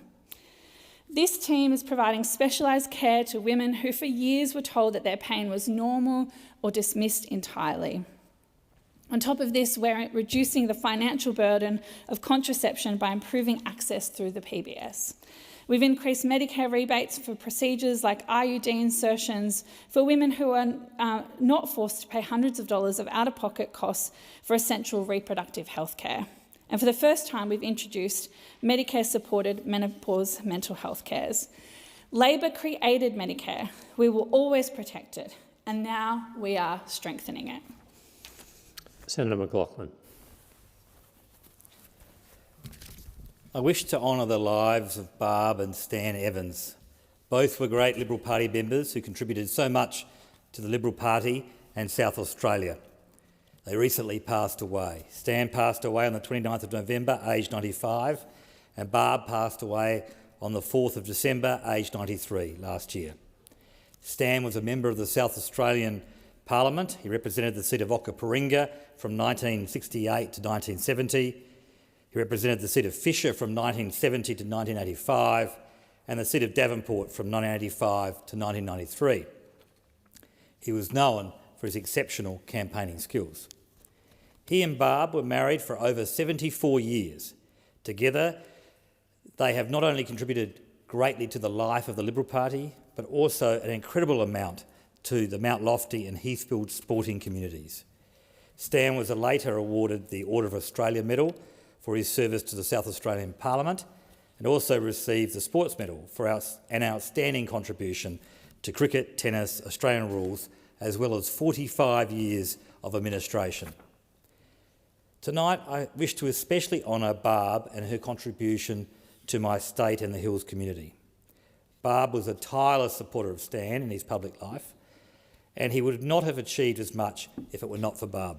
This team is providing specialised care to women who for years were told that their pain was normal or dismissed entirely. On top of this, we're reducing the financial burden of contraception by improving access through the PBS. We've increased Medicare rebates for procedures like IUD insertions for women who are not forced to pay hundreds of dollars of out-of-pocket costs for essential reproductive health care. And for the first time, we've introduced Medicare-supported menopause mental health cares. Labor created Medicare. We will always protect it. And now we are strengthening it. Senator McLaughlin. I wish to honour the lives of Barb and Stan Evans. Both were great Liberal Party members who contributed so much to the Liberal Party and South Australia. They recently passed away. Stan passed away on the 29th of November, aged 95, and Barb passed away on the 4th of December, aged 93, last year. Stan was a member of the South Australian Parliament. He represented the seat of Okaparinga from 1968 to 1970. He represented the seat of Fisher from 1970 to 1985 and the seat of Davenport from 1985 to 1993. He was known for his exceptional campaigning skills. He and Barb were married for over 74 years. Together, they have not only contributed greatly to the life of the Liberal Party, but also an incredible amount to the Mount Lofty and Heathfield sporting communities. Stan was later awarded the Order of Australia Medal for his service to the South Australian Parliament and also received the Sports Medal for an outstanding contribution to cricket, tennis, Australian rules, as well as 45 years of administration. Tonight, I wish to especially honour Barb and her contribution to my state and the Hills community. Barb was a tireless supporter of Stan in his public life, and he would not have achieved as much if it were not for Barb.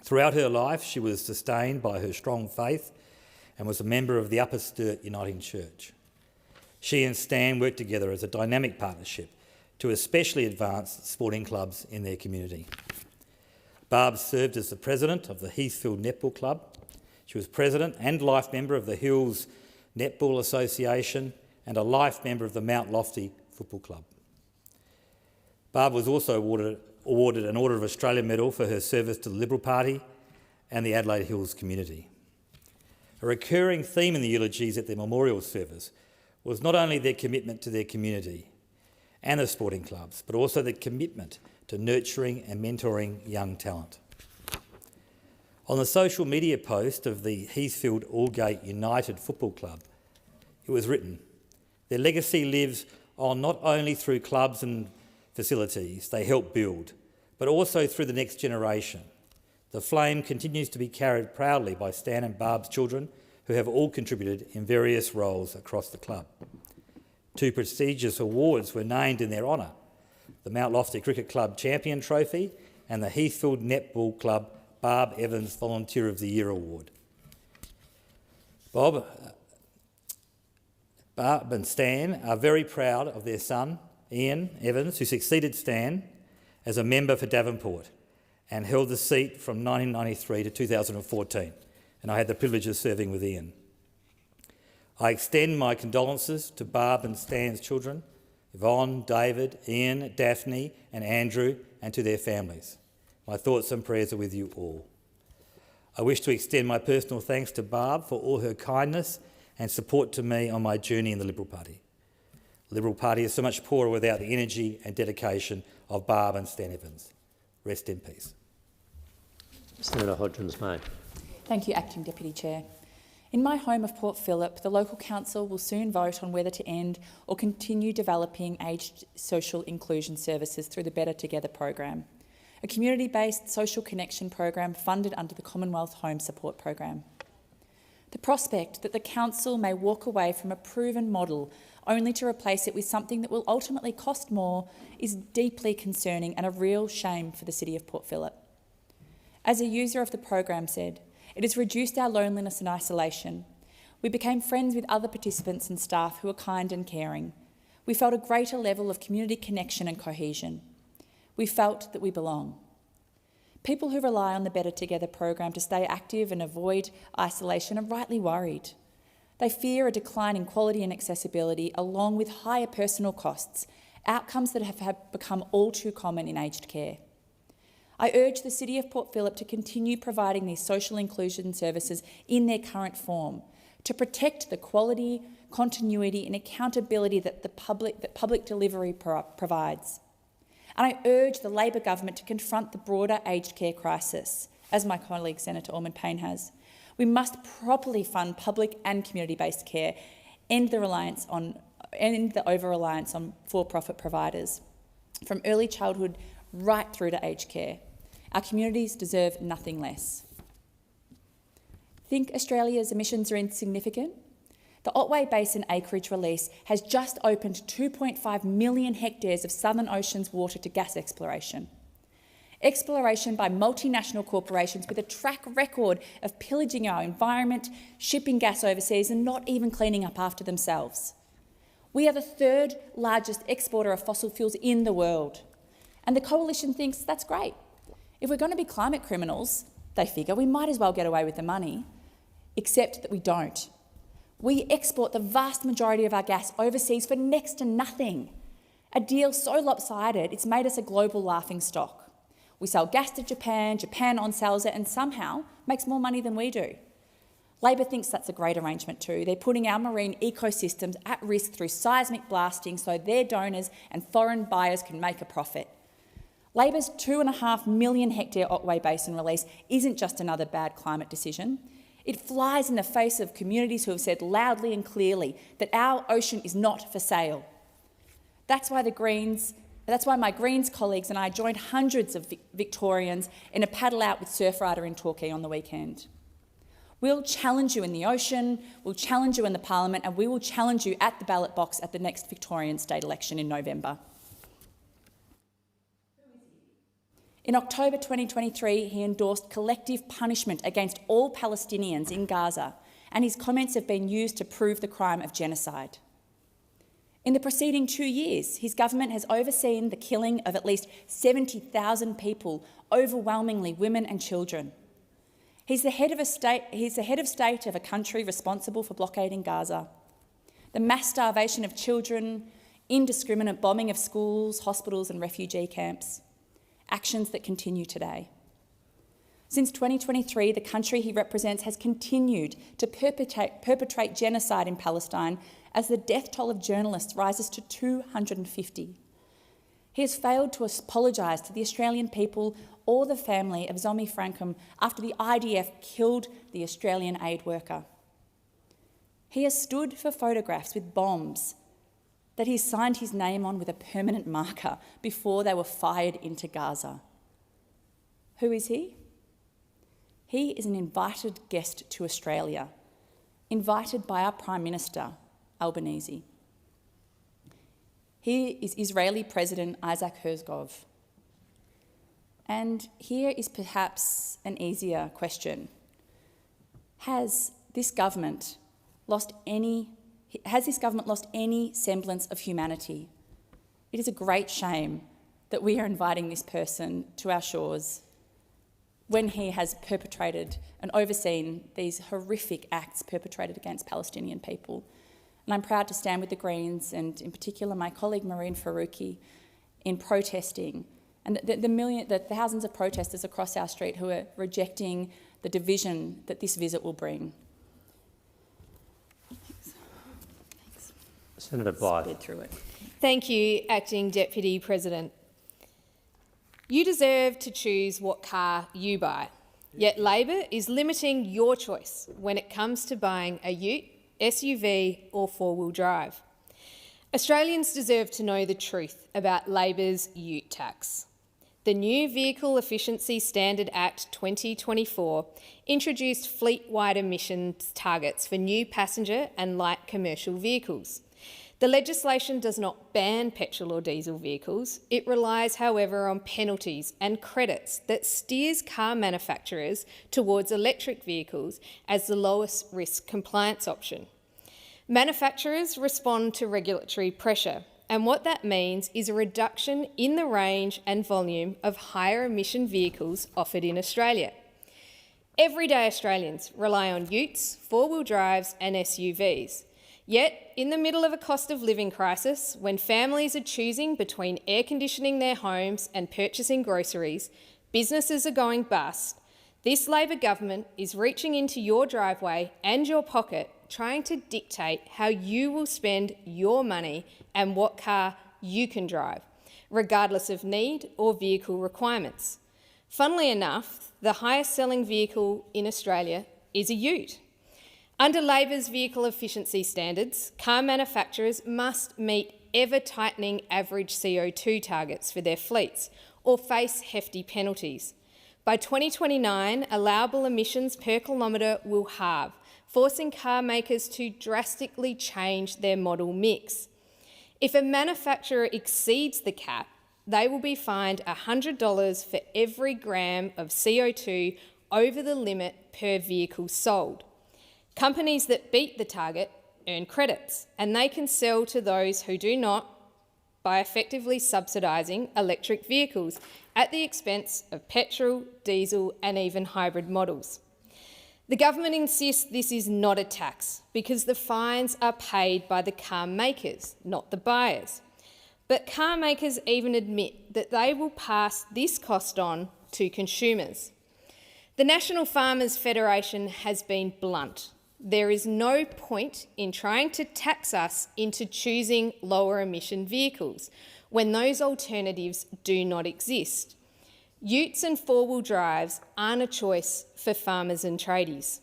Throughout her life, she was sustained by her strong faith and was a member of the Upper Sturt Uniting Church. She and Stan worked together as a dynamic partnership to especially advance sporting clubs in their community. Barb served as the president of the Heathfield Netball Club. She was president and life member of the Hills Netball Association and a life member of the Mount Lofty Football Club. Barb was also awarded an Order of Australia Medal for her service to the Liberal Party and the Adelaide Hills community. A recurring theme in the eulogies at their memorial service was not only their commitment to their community and the sporting clubs, but also their commitment to nurturing and mentoring young talent. On the social media post of the Heathfield Aldgate United Football Club, it was written, "Their legacy lives on not only through clubs and facilities they help build, but also through the next generation. The flame continues to be carried proudly by Stan and Barb's children, who have all contributed in various roles across the club." 2 prestigious awards were named in their honour: the Mount Lofty Cricket Club Champion Trophy and the Heathfield Netball Club Barb Evans Volunteer of the Year Award. Barb and Stan are very proud of their son, Ian Evans, who succeeded Stan as a member for Davenport and held the seat from 1993 to 2014, and I had the privilege of serving with Ian. I extend my condolences to Barb and Stan's children, Yvonne, David, Ian, Daphne and Andrew, and to their families. My thoughts and prayers are with you all. I wish to extend my personal thanks to Barb for all her kindness and support to me on my journey in the Liberal Party. The Liberal Party is so much poorer without the energy and dedication of Barb and Stan Evans. Rest in peace. Senator Hodgins-May. Thank you, Acting Deputy Chair. In my home of Port Phillip, the local council will soon vote on whether to end or continue developing aged social inclusion services through the Better Together program, a community-based social connection program funded under the Commonwealth Home Support Program. The prospect that the council may walk away from a proven model only to replace it with something that will ultimately cost more is deeply concerning and a real shame for the City of Port Phillip. As a user of the program said, it has reduced our loneliness and isolation. We became friends with other participants and staff who are kind and caring. We felt a greater level of community connection and cohesion. We felt that we belong. People who rely on the Better Together program to stay active and avoid isolation are rightly worried. They fear a decline in quality and accessibility, along with higher personal costs, outcomes that have become all too common in aged care. I urge the City of Port Phillip to continue providing these social inclusion services in their current form, to protect the quality, continuity and accountability that public delivery provides. And I urge the Labor government to confront the broader aged care crisis, as my colleague Senator Ormond-Payne has. We must properly fund public and community-based care, end the over-reliance on for-profit providers, from early childhood right through to aged care. Our communities deserve nothing less. Think Australia's emissions are insignificant? The Otway Basin acreage release has just opened 2.5 million hectares of Southern Ocean's water to gas exploration. Exploration by multinational corporations with a track record of pillaging our environment, shipping gas overseas and not even cleaning up after themselves. We are the third largest exporter of fossil fuels in the world. And the Coalition thinks that's great. If we're going to be climate criminals, they figure we might as well get away with the money, except that we don't. We export the vast majority of our gas overseas for next to nothing. A deal so lopsided, it's made us a global laughingstock. We sell gas to Japan, Japan on-sells it and somehow makes more money than we do. Labor thinks that's a great arrangement too. They're putting our marine ecosystems at risk through seismic blasting so their donors and foreign buyers can make a profit. Labor's 2.5 million hectare Otway Basin release isn't just another bad climate decision. It flies in the face of communities who have said loudly and clearly that our ocean is not for sale. That's why my Greens colleagues and I joined hundreds of Victorians in a paddle out with Surfrider in Torquay on the weekend. We'll challenge you in the ocean, we'll challenge you in the Parliament, and we will challenge you at the ballot box at the next Victorian state election in November. In October 2023, he endorsed collective punishment against all Palestinians in Gaza, and his comments have been used to prove the crime of genocide. In the preceding 2 years, his government has overseen the killing of at least 70,000 people, overwhelmingly women and children. He's the head of state of a country responsible for blockading Gaza. The mass starvation of children, indiscriminate bombing of schools, hospitals and refugee camps. Actions that continue today. Since 2023, the country he represents has continued to perpetrate genocide in Palestine as the death toll of journalists rises to 250. He has failed to apologise to the Australian people or the family of Zomi Frankham after the IDF killed the Australian aid worker. He has stood for photographs with bombs that he signed his name on with a permanent marker before they were fired into Gaza. Who is he? He is an invited guest to Australia, invited by our Prime Minister, Albanese. Here is Israeli President Isaac Herzog. And here is perhaps an easier question. Has this government lost any semblance of humanity? It is a great shame that we are inviting this person to our shores when he has perpetrated and overseen these horrific acts perpetrated against Palestinian people. And I'm proud to stand with the Greens and in particular my colleague Marine Faruqi in protesting and the thousands of protesters across our street who are rejecting the division that this visit will bring. Thanks. Senator Blythe. Sped through it. Thank you, Acting Deputy President. You deserve to choose what car you buy, yet Labor is limiting your choice when it comes to buying a ute, SUV or four-wheel drive. Australians deserve to know the truth about Labor's ute tax. The new Vehicle Efficiency Standard Act 2024 introduced fleet-wide emissions targets for new passenger and light commercial vehicles. The legislation does not ban petrol or diesel vehicles. It relies, however, on penalties and credits that steers car manufacturers towards electric vehicles as the lowest risk compliance option. Manufacturers respond to regulatory pressure, and what that means is a reduction in the range and volume of higher emission vehicles offered in Australia. Everyday Australians rely on utes, four-wheel drives and SUVs. Yet, in the middle of a cost of living crisis, when families are choosing between air conditioning their homes and purchasing groceries, businesses are going bust, this Labor government is reaching into your driveway and your pocket, trying to dictate how you will spend your money and what car you can drive, regardless of need or vehicle requirements. Funnily enough, the highest selling vehicle in Australia is a ute. Under Labor's vehicle efficiency standards, car manufacturers must meet ever-tightening average CO2 targets for their fleets or face hefty penalties. By 2029, allowable emissions per kilometre will halve, forcing car makers to drastically change their model mix. If a manufacturer exceeds the cap, they will be fined $100 for every gram of CO2 over the limit per vehicle sold. Companies that beat the target earn credits, and they can sell to those who do not by effectively subsidising electric vehicles at the expense of petrol, diesel and even hybrid models. The government insists this is not a tax because the fines are paid by the car makers, not the buyers. But car makers even admit that they will pass this cost on to consumers. The National Farmers Federation has been blunt. There is no point in trying to tax us into choosing lower emission vehicles when those alternatives do not exist. Utes and four-wheel drives aren't a choice for farmers and tradies.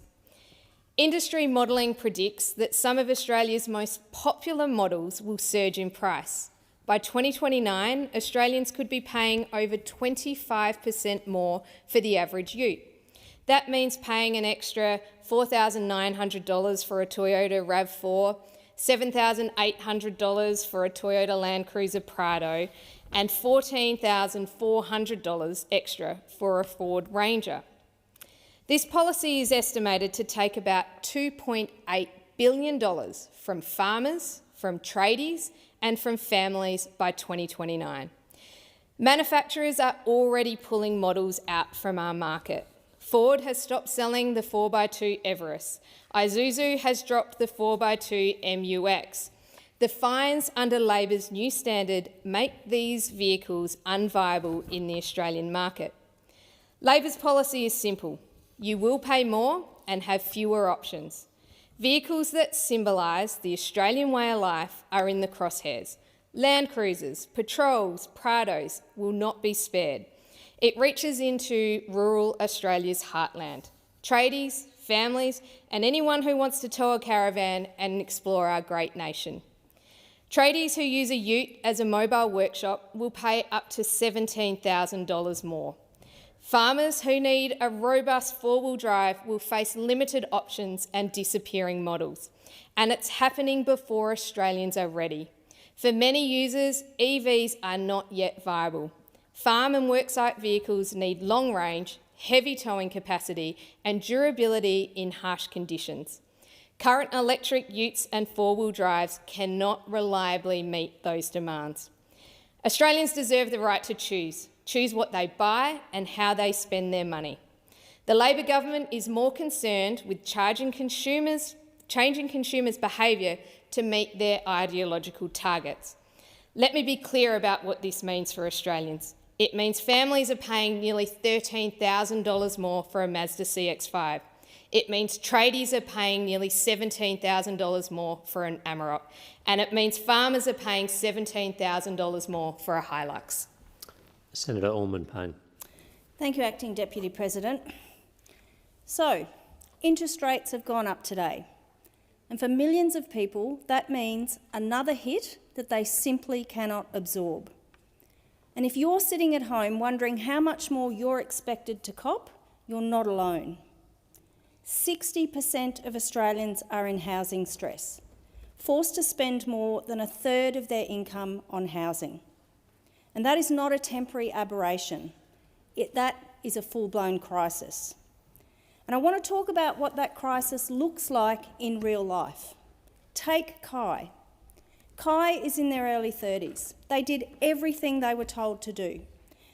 Industry modelling predicts that some of Australia's most popular models will surge in price. By 2029, Australians could be paying over 25% more for the average ute. That means paying an extra $4,900 for a Toyota RAV4, $7,800 for a Toyota Land Cruiser Prado, and $14,400 extra for a Ford Ranger. This policy is estimated to take about $2.8 billion from farmers, from tradies, and from families by 2029. Manufacturers are already pulling models out from our market. Ford has stopped selling the 4x2 Everest. Isuzu has dropped the 4x2 MUX. The fines under Labor's new standard make these vehicles unviable in the Australian market. Labor's policy is simple. You will pay more and have fewer options. Vehicles that symbolise the Australian way of life are in the crosshairs. Land Cruisers, Patrols, Prados will not be spared. It reaches into rural Australia's heartland. Tradies, families and anyone who wants to tow a caravan and explore our great nation. Tradies who use a ute as a mobile workshop will pay up to $17,000 more. Farmers who need a robust four-wheel drive will face limited options and disappearing models. And it's happening before Australians are ready. For many users, EVs are not yet viable. Farm and worksite vehicles need long range, heavy towing capacity and durability in harsh conditions. Current electric utes and four-wheel drives cannot reliably meet those demands. Australians deserve the right to choose what they buy and how they spend their money. The Labor government is more concerned with changing consumers' behaviour to meet their ideological targets. Let me be clear about what this means for Australians. It means families are paying nearly $13,000 more for a Mazda CX-5. It means tradies are paying nearly $17,000 more for an Amarok. And it means farmers are paying $17,000 more for a Hilux. Senator Allman-Payne. Thank you, Acting Deputy President. So, interest rates have gone up today. And for millions of people, that means another hit that they simply cannot absorb. And if you're sitting at home wondering how much more you're expected to cop, you're not alone. 60% of Australians are in housing stress, forced to spend more than a third of their income on housing. And that is not a temporary aberration. That is a full-blown crisis. And I want to talk about what that crisis looks like in real life. Take Kai. Kai is in their early 30s. They did everything they were told to do.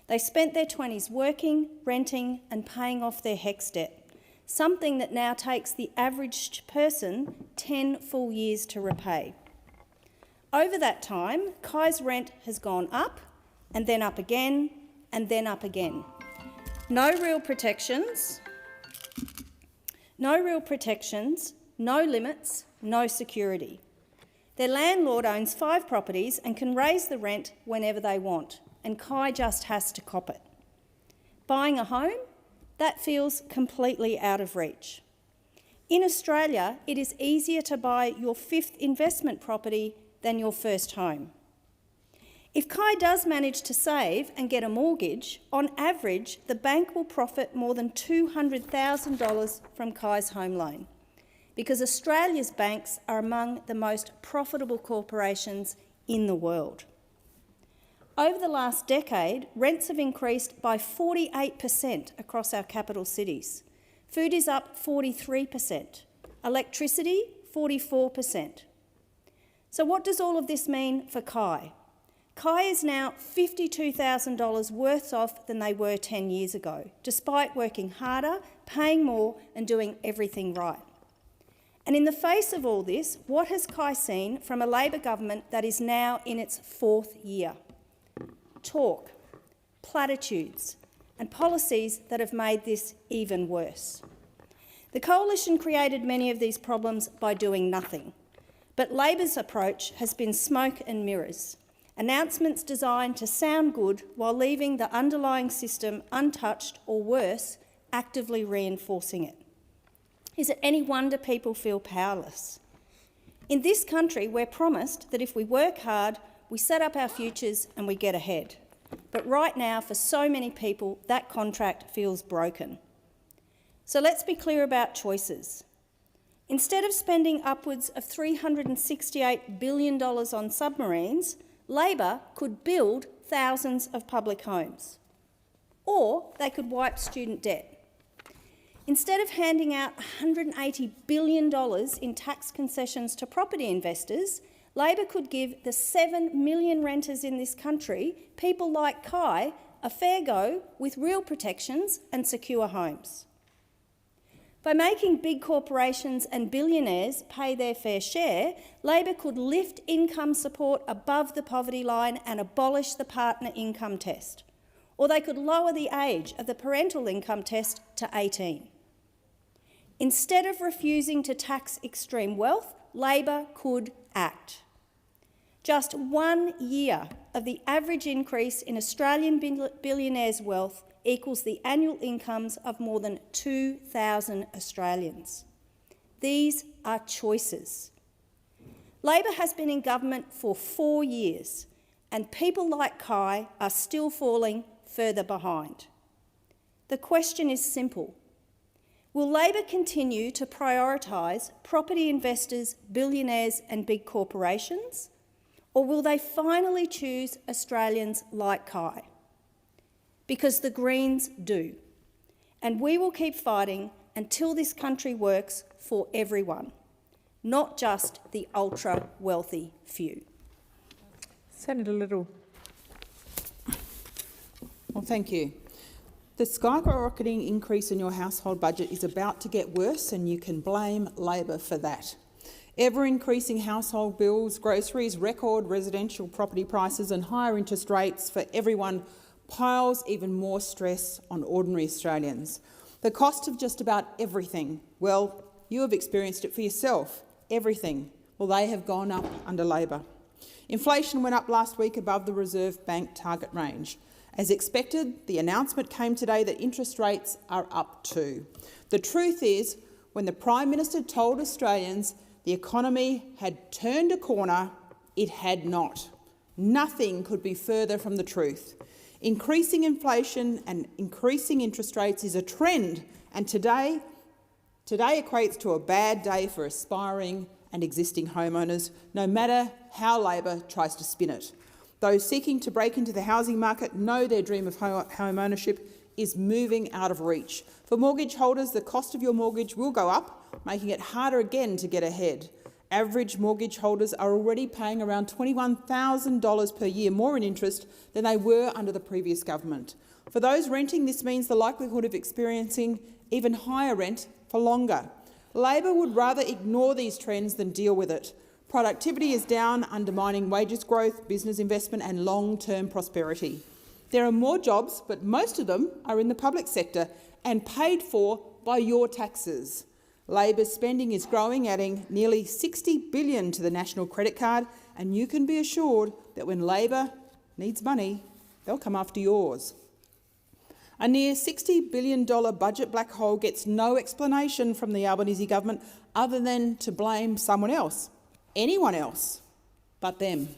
They spent their 20s working, renting and paying off their HECS debt, something that now takes the average person 10 full years to repay. Over that time, Kai's rent has gone up and then up again and then up again. No real protections, no limits, no security. Their landlord owns 5 properties and can raise the rent whenever they want, and Kai just has to cop it. Buying a home? That feels completely out of reach. In Australia, it is easier to buy your 5th investment property than your first home. If Kai does manage to save and get a mortgage, on average, the bank will profit more than $200,000 from Kai's home loan, because Australia's banks are among the most profitable corporations in the world. Over the last decade, rents have increased by 48% across our capital cities. Food is up 43%, electricity 44%. So what does all of this mean for Kai? Kai is now $52,000 worse off than they were 10 years ago, despite working harder, paying more and doing everything right. And in the face of all this, what has Kai seen from a Labor government that is now in its 4th year? Talk, platitudes and policies that have made this even worse. The Coalition created many of these problems by doing nothing, but Labor's approach has been smoke and mirrors. Announcements designed to sound good while leaving the underlying system untouched or worse, actively reinforcing it. Is it any wonder people feel powerless? In this country, we're promised that if we work hard, we set up our futures and we get ahead. But right now, for so many people, that contract feels broken. So let's be clear about choices. Instead of spending upwards of $368 billion on submarines, Labor could build thousands of public homes. Or they could wipe student debt. Instead of handing out $180 billion in tax concessions to property investors, Labor could give the 7 million renters in this country, people like Kai, a fair go with real protections and secure homes. By making big corporations and billionaires pay their fair share, Labor could lift income support above the poverty line and abolish the partner income test. Or they could lower the age of the parental income test to 18. Instead of refusing to tax extreme wealth, Labor could act. Just 1 year of the average increase in Australian billionaires' wealth equals the annual incomes of more than 2,000 Australians. These are choices. Labor has been in government for 4 years, and people like Kai are still falling further behind. The question is simple. Will Labor continue to prioritise property investors, billionaires and big corporations? Or will they finally choose Australians like Kai? Because the Greens do. And we will keep fighting until this country works for everyone, not just the ultra-wealthy few. Senator Little. Well, thank you. The skyrocketing increase in your household budget is about to get worse, and you can blame Labor for that. Ever-increasing household bills, groceries, record residential property prices and higher interest rates for everyone piles even more stress on ordinary Australians. The cost of just about everything, well, you have experienced it for yourself, everything. Well, they have gone up under Labor. Inflation went up last week above the Reserve Bank target range. As expected, the announcement came today that interest rates are up too. The truth is, when the Prime Minister told Australians the economy had turned a corner, it had not. Nothing could be further from the truth. Increasing inflation and increasing interest rates is a trend, and today equates to a bad day for aspiring and existing homeowners, no matter how Labor tries to spin it. Those seeking to break into the housing market know their dream of home ownership is moving out of reach. For mortgage holders, the cost of your mortgage will go up, making it harder again to get ahead. Average mortgage holders are already paying around $21,000 per year more in interest than they were under the previous government. For those renting, this means the likelihood of experiencing even higher rent for longer. Labor would rather ignore these trends than deal with it. Productivity is down, undermining wages growth, business investment and long-term prosperity. There are more jobs, but most of them are in the public sector and paid for by your taxes. Labor's spending is growing, adding nearly $60 billion to the national credit card, and you can be assured that when Labor needs money, they'll come after yours. A near $60 billion budget black hole gets no explanation from the Albanese government other than to blame someone else, anyone else but them.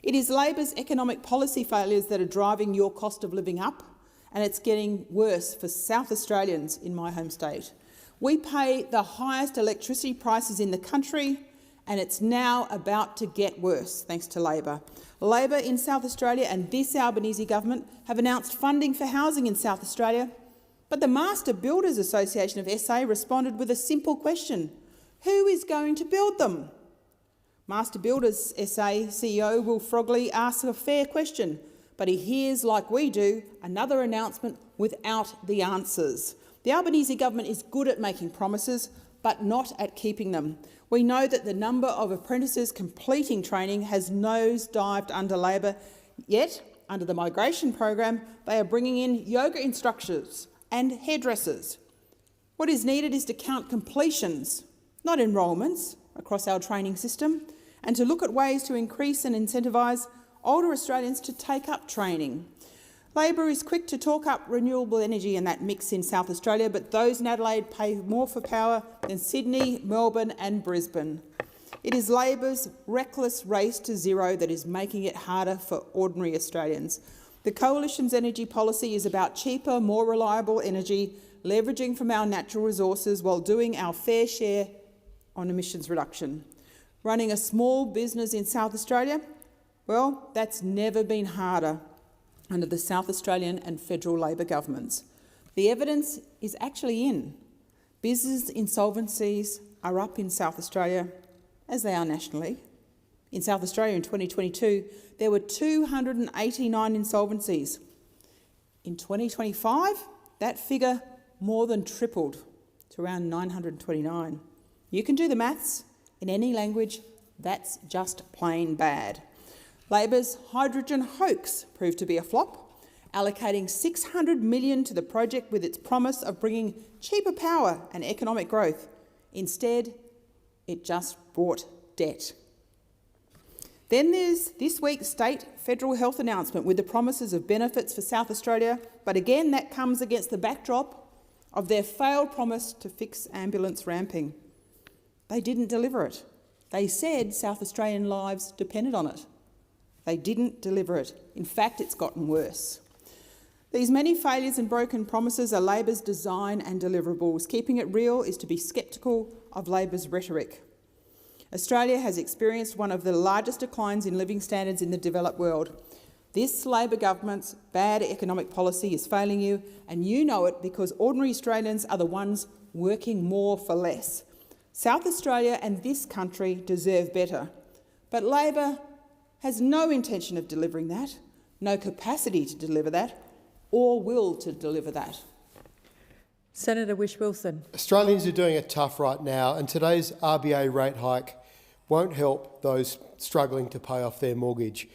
It is Labor's economic policy failures that are driving your cost of living up, and it's getting worse for South Australians in my home state. We pay the highest electricity prices in the country, and it's now about to get worse, thanks to Labor. Labor in South Australia and this Albanese government have announced funding for housing in South Australia, but the Master Builders Association of SA responded with a simple question: Who is going to build them? Master Builders SA CEO Will Frogley asks a fair question, but he hears, like we do, another announcement without the answers. The Albanese government is good at making promises, but not at keeping them. We know that the number of apprentices completing training has nosedived under Labor, yet under the migration program, they are bringing in yoga instructors and hairdressers. What is needed is to count completions, not enrolments, across our training system, and to look at ways to increase and incentivise older Australians to take up training. Labor is quick to talk up renewable energy and that mix in South Australia, but those in Adelaide pay more for power than Sydney, Melbourne and Brisbane. It is Labor's reckless race to zero that is making it harder for ordinary Australians. The Coalition's energy policy is about cheaper, more reliable energy, leveraging from our natural resources while doing our fair share on emissions reduction. Running a small business in South Australia, well, that's never been harder under the South Australian and federal Labor governments. The evidence is actually in. Business insolvencies are up in South Australia, as they are nationally. In South Australia in 2022, there were 289 insolvencies. In 2025, that figure more than tripled to around 929. You can do the maths. In any language, that's just plain bad. Labor's hydrogen hoax proved to be a flop, allocating $600 million to the project with its promise of bringing cheaper power and economic growth. Instead, it just brought debt. Then there's this week's state federal health announcement with the promises of benefits for South Australia, but again that comes against the backdrop of their failed promise to fix ambulance ramping. They didn't deliver it. They said South Australian lives depended on it. They didn't deliver it. In fact, it's gotten worse. These many failures and broken promises are Labor's design and deliverables. Keeping it real is to be sceptical of Labor's rhetoric. Australia has experienced one of the largest declines in living standards in the developed world. This Labor government's bad economic policy is failing you, and you know it because ordinary Australians are the ones working more for less. South Australia and this country deserve better, but Labor has no intention of delivering that, no capacity to deliver that, or will to deliver that. Senator Whish-Wilson. Australians are doing it tough right now, and today's RBA rate hike won't help those struggling to pay off their mortgage,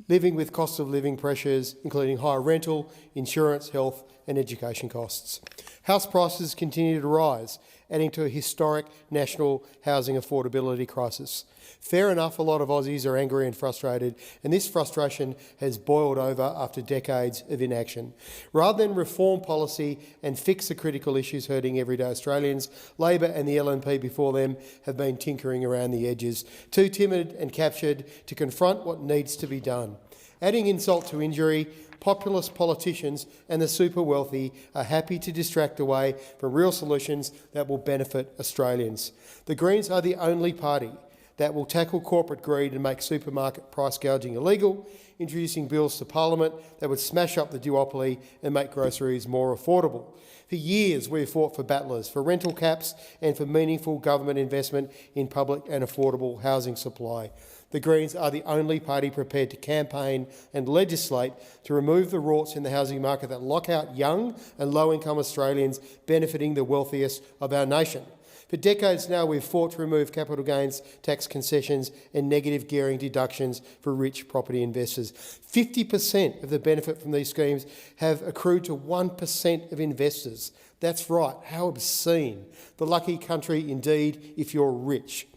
living with cost of living pressures, including higher rental, insurance, health and education costs. House prices continue to rise, adding to a historic national housing affordability crisis. Fair enough, a lot of Aussies are angry and frustrated, and this frustration has boiled over after decades of inaction. Rather than reform policy and fix the critical issues hurting everyday Australians, Labor and the LNP before them have been tinkering around the edges, too timid and captured to confront what needs to be done. Adding insult to injury, populist politicians and the super wealthy are happy to distract away from real solutions that will benefit Australians. The Greens are the only party that will tackle corporate greed and make supermarket price gouging illegal, introducing bills to Parliament that would smash up the duopoly and make groceries more affordable. For years we've fought for battlers, for rental caps and for meaningful government investment in public and affordable housing supply. The Greens are the only party prepared to campaign and legislate to remove the rorts in the housing market that lock out young and low-income Australians, benefiting the wealthiest of our nation. For decades now, we've fought to remove capital gains tax concessions and negative gearing deductions for rich property investors. 50% of the benefit from these schemes have accrued to 1% of investors. That's right, how obscene. The lucky country indeed if you're rich.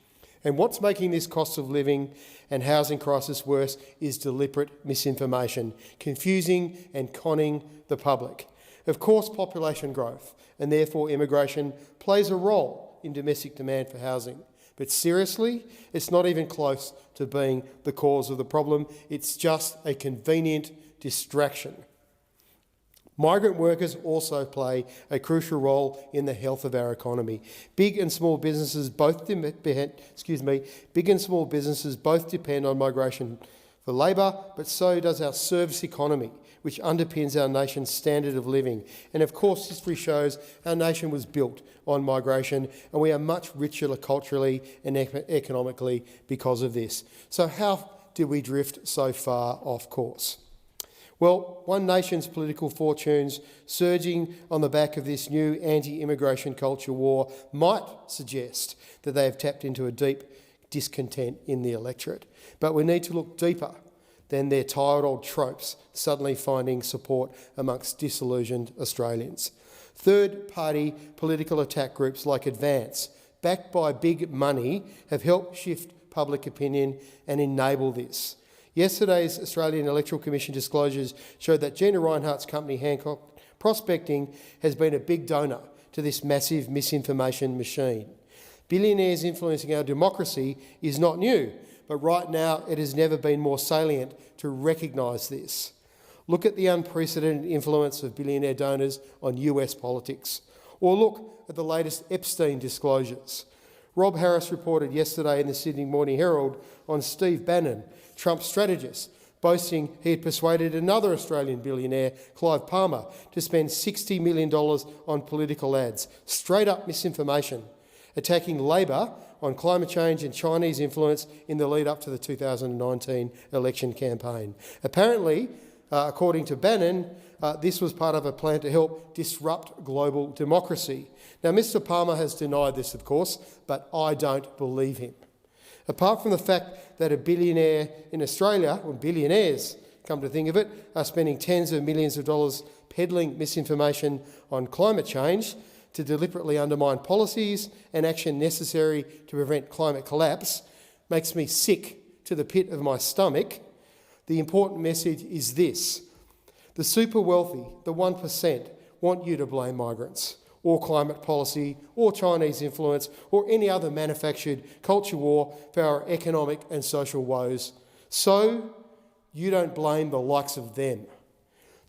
And what's making this cost of living and housing crisis worse is deliberate misinformation, confusing and conning the public. Of course, population growth and therefore immigration plays a role in domestic demand for housing. But seriously, it's not even close to being the cause of the problem. It's just a convenient distraction. Migrant workers also play a crucial role in the health of our economy. Big and small businesses both depend on migration for labour, but so does our service economy, which underpins our nation's standard of living. And of course, history shows our nation was built on migration, and we are much richer culturally and economically because of this. So how did we drift so far off course? Well, one nation's political fortunes surging on the back of this new anti-immigration culture war might suggest that they have tapped into a deep discontent in the electorate. But we need to look deeper than their tired old tropes suddenly finding support amongst disillusioned Australians. Third-party political attack groups like Advance, backed by big money, have helped shift public opinion and enable this. Yesterday's Australian Electoral Commission disclosures showed that Gina Rinehart's company Hancock Prospecting has been a big donor to this massive misinformation machine. Billionaires influencing our democracy is not new, but right now it has never been more salient to recognise this. Look at the unprecedented influence of billionaire donors on US politics, or look at the latest Epstein disclosures. Rob Harris reported yesterday in the Sydney Morning Herald on Steve Bannon, Trump's strategist, boasting he had persuaded another Australian billionaire, Clive Palmer, to spend $60 million on political ads. Straight up misinformation, attacking Labor on climate change and Chinese influence in the lead up to the 2019 election campaign. Apparently, according to Bannon, this was part of a plan to help disrupt global democracy. Now, Mr Palmer has denied this, of course, but I don't believe him. Apart from the fact that a billionaire in Australia, or billionaires, come to think of it, are spending tens of millions of dollars peddling misinformation on climate change to deliberately undermine policies and action necessary to prevent climate collapse, makes me sick to the pit of my stomach. The important message is this: the super wealthy, the 1%, want you to blame migrants, or climate policy, or Chinese influence, or any other manufactured culture war for our economic and social woes. So you don't blame the likes of them.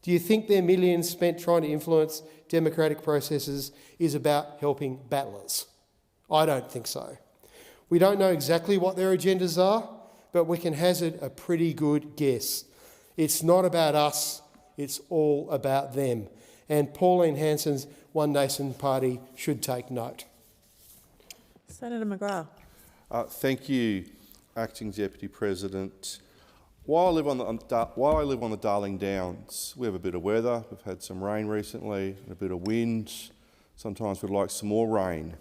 Do you think their millions spent trying to influence democratic processes is about helping battlers? I don't think so. We don't know exactly what their agendas are, but we can hazard a pretty good guess. It's not about us, it's all about them. And Pauline Hanson's One Nation Party should take note. Senator McGrath. Thank you, Acting Deputy President. While I live on the Darling Downs, we have a bit of weather. We've had some rain recently, a bit of wind. Sometimes we'd like some more rain.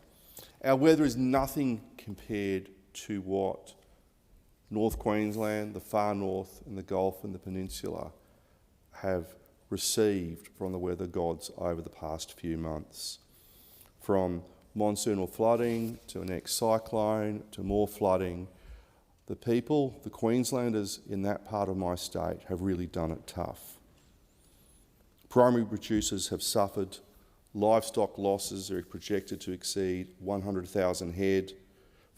Our weather is nothing compared to what North Queensland, the far north and the Gulf and the Peninsula have received from the weather gods over the past few months. From monsoonal flooding to a next cyclone to more flooding, the people, the Queenslanders in that part of my state, have really done it tough. Primary producers have suffered. Livestock losses are projected to exceed 100,000 head.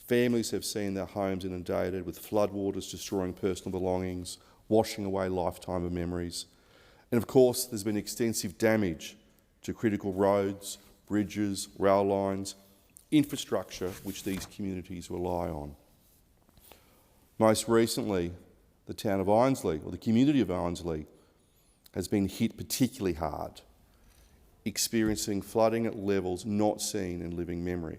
Families have seen their homes inundated with floodwaters destroying personal belongings, washing away lifetime of memories. And of course, there's been extensive damage to critical roads, bridges, rail lines, infrastructure which these communities rely on. Most recently, the town of Ainslie, or the community of Ainslie, has been hit particularly hard, experiencing flooding at levels not seen in living memory.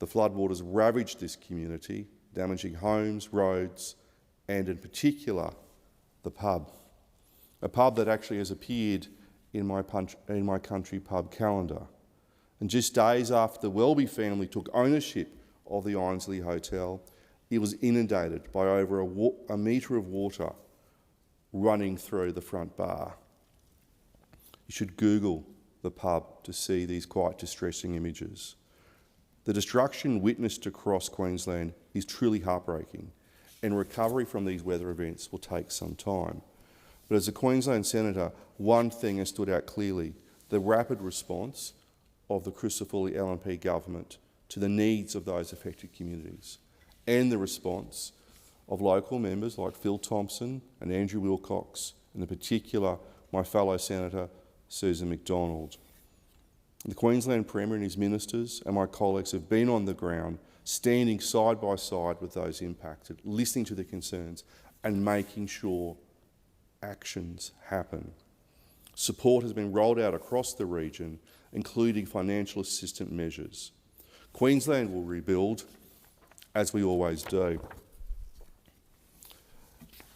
The floodwaters ravaged this community, damaging homes, roads, and in particular, the pub. A pub that actually has appeared in my country pub calendar. And just days after the Welby family took ownership of the Ainslie Hotel, it was inundated by over a metre of water running through the front bar. You should Google the pub to see these quite distressing images. The destruction witnessed across Queensland is truly heartbreaking, and recovery from these weather events will take some time. But as a Queensland Senator, one thing has stood out clearly: the rapid response of the Crisafulli LNP government to the needs of those affected communities, and the response of local members like Phil Thompson and Andrew Wilcox, and in particular my fellow Senator Susan McDonald. The Queensland Premier and his ministers and my colleagues have been on the ground, standing side by side with those impacted, listening to their concerns and making sure actions happen. Support has been rolled out across the region, including financial assistance measures. Queensland will rebuild, as we always do.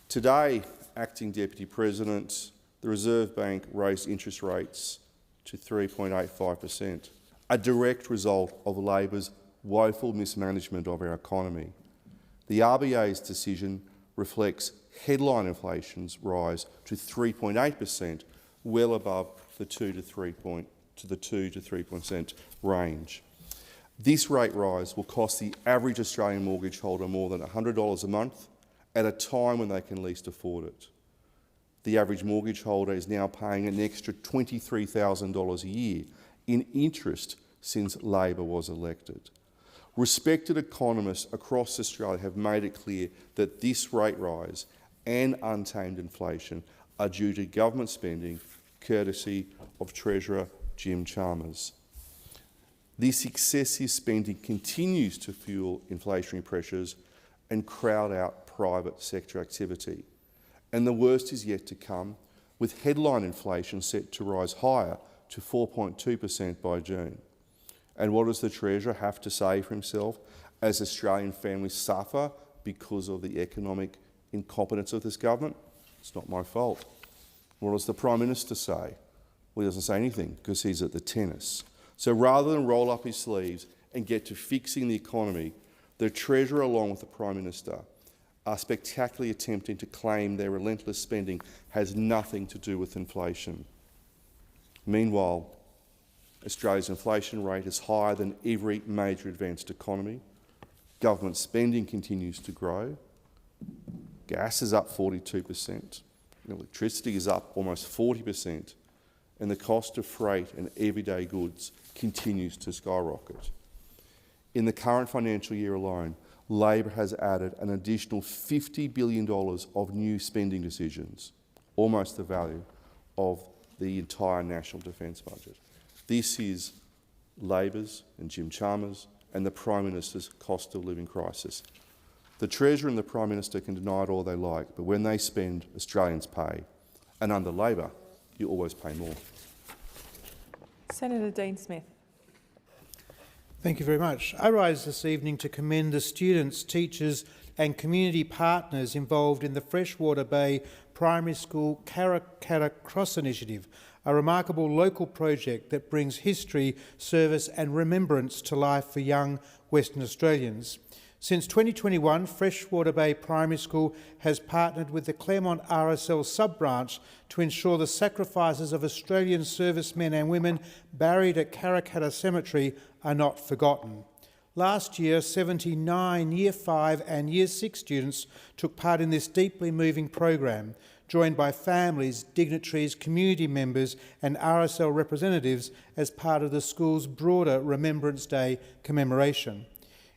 Today, Acting Deputy President, the Reserve Bank raised interest rates to 3.85%, a direct result of Labor's woeful mismanagement of our economy. The RBA's decision reflects headline inflation's rise to 3.8%, well above the 2 to 3% range. This rate rise will cost the average Australian mortgage holder more than $100 a month at a time when they can least afford it. The average mortgage holder is now paying an extra $23,000 a year in interest since Labor was elected. Respected economists across Australia have made it clear that this rate rise and untamed inflation are due to government spending, courtesy of Treasurer Jim Chalmers. This excessive spending continues to fuel inflationary pressures and crowd out private sector activity. And the worst is yet to come, with headline inflation set to rise higher to 4.2% by June. And what does the Treasurer have to say for himself as Australian families suffer because of the economic incompetence of this government? It's not my fault. What does the Prime Minister say? Well, he doesn't say anything because he's at the tennis. So rather than roll up his sleeves and get to fixing the economy, the Treasurer, along with the Prime Minister, are spectacularly attempting to claim their relentless spending has nothing to do with inflation. Meanwhile, Australia's inflation rate is higher than every major advanced economy. Government spending continues to grow. Gas is up 42%. Electricity is up almost 40%. And the cost of freight and everyday goods continues to skyrocket. In the current financial year alone, Labor has added an additional $50 billion of new spending decisions, almost the value of the entire national defence budget. This is Labor's and Jim Chalmers and the Prime Minister's cost of living crisis. The Treasurer and the Prime Minister can deny it all they like, but when they spend, Australians pay. And under Labor, you always pay more. Senator Dean Smith. Thank you very much. I rise this evening to commend the students, teachers and community partners involved in the Freshwater Bay Primary School Karrakatta Cross Initiative, a remarkable local project that brings history, service and remembrance to life for young Western Australians. Since 2021, Freshwater Bay Primary School has partnered with the Claremont RSL sub-branch to ensure the sacrifices of Australian servicemen and women buried at Karrakatta Cemetery are not forgotten. Last year, 79 Year 5 and Year 6 students took part in this deeply moving program, joined by families, dignitaries, community members and RSL representatives as part of the school's broader Remembrance Day commemoration.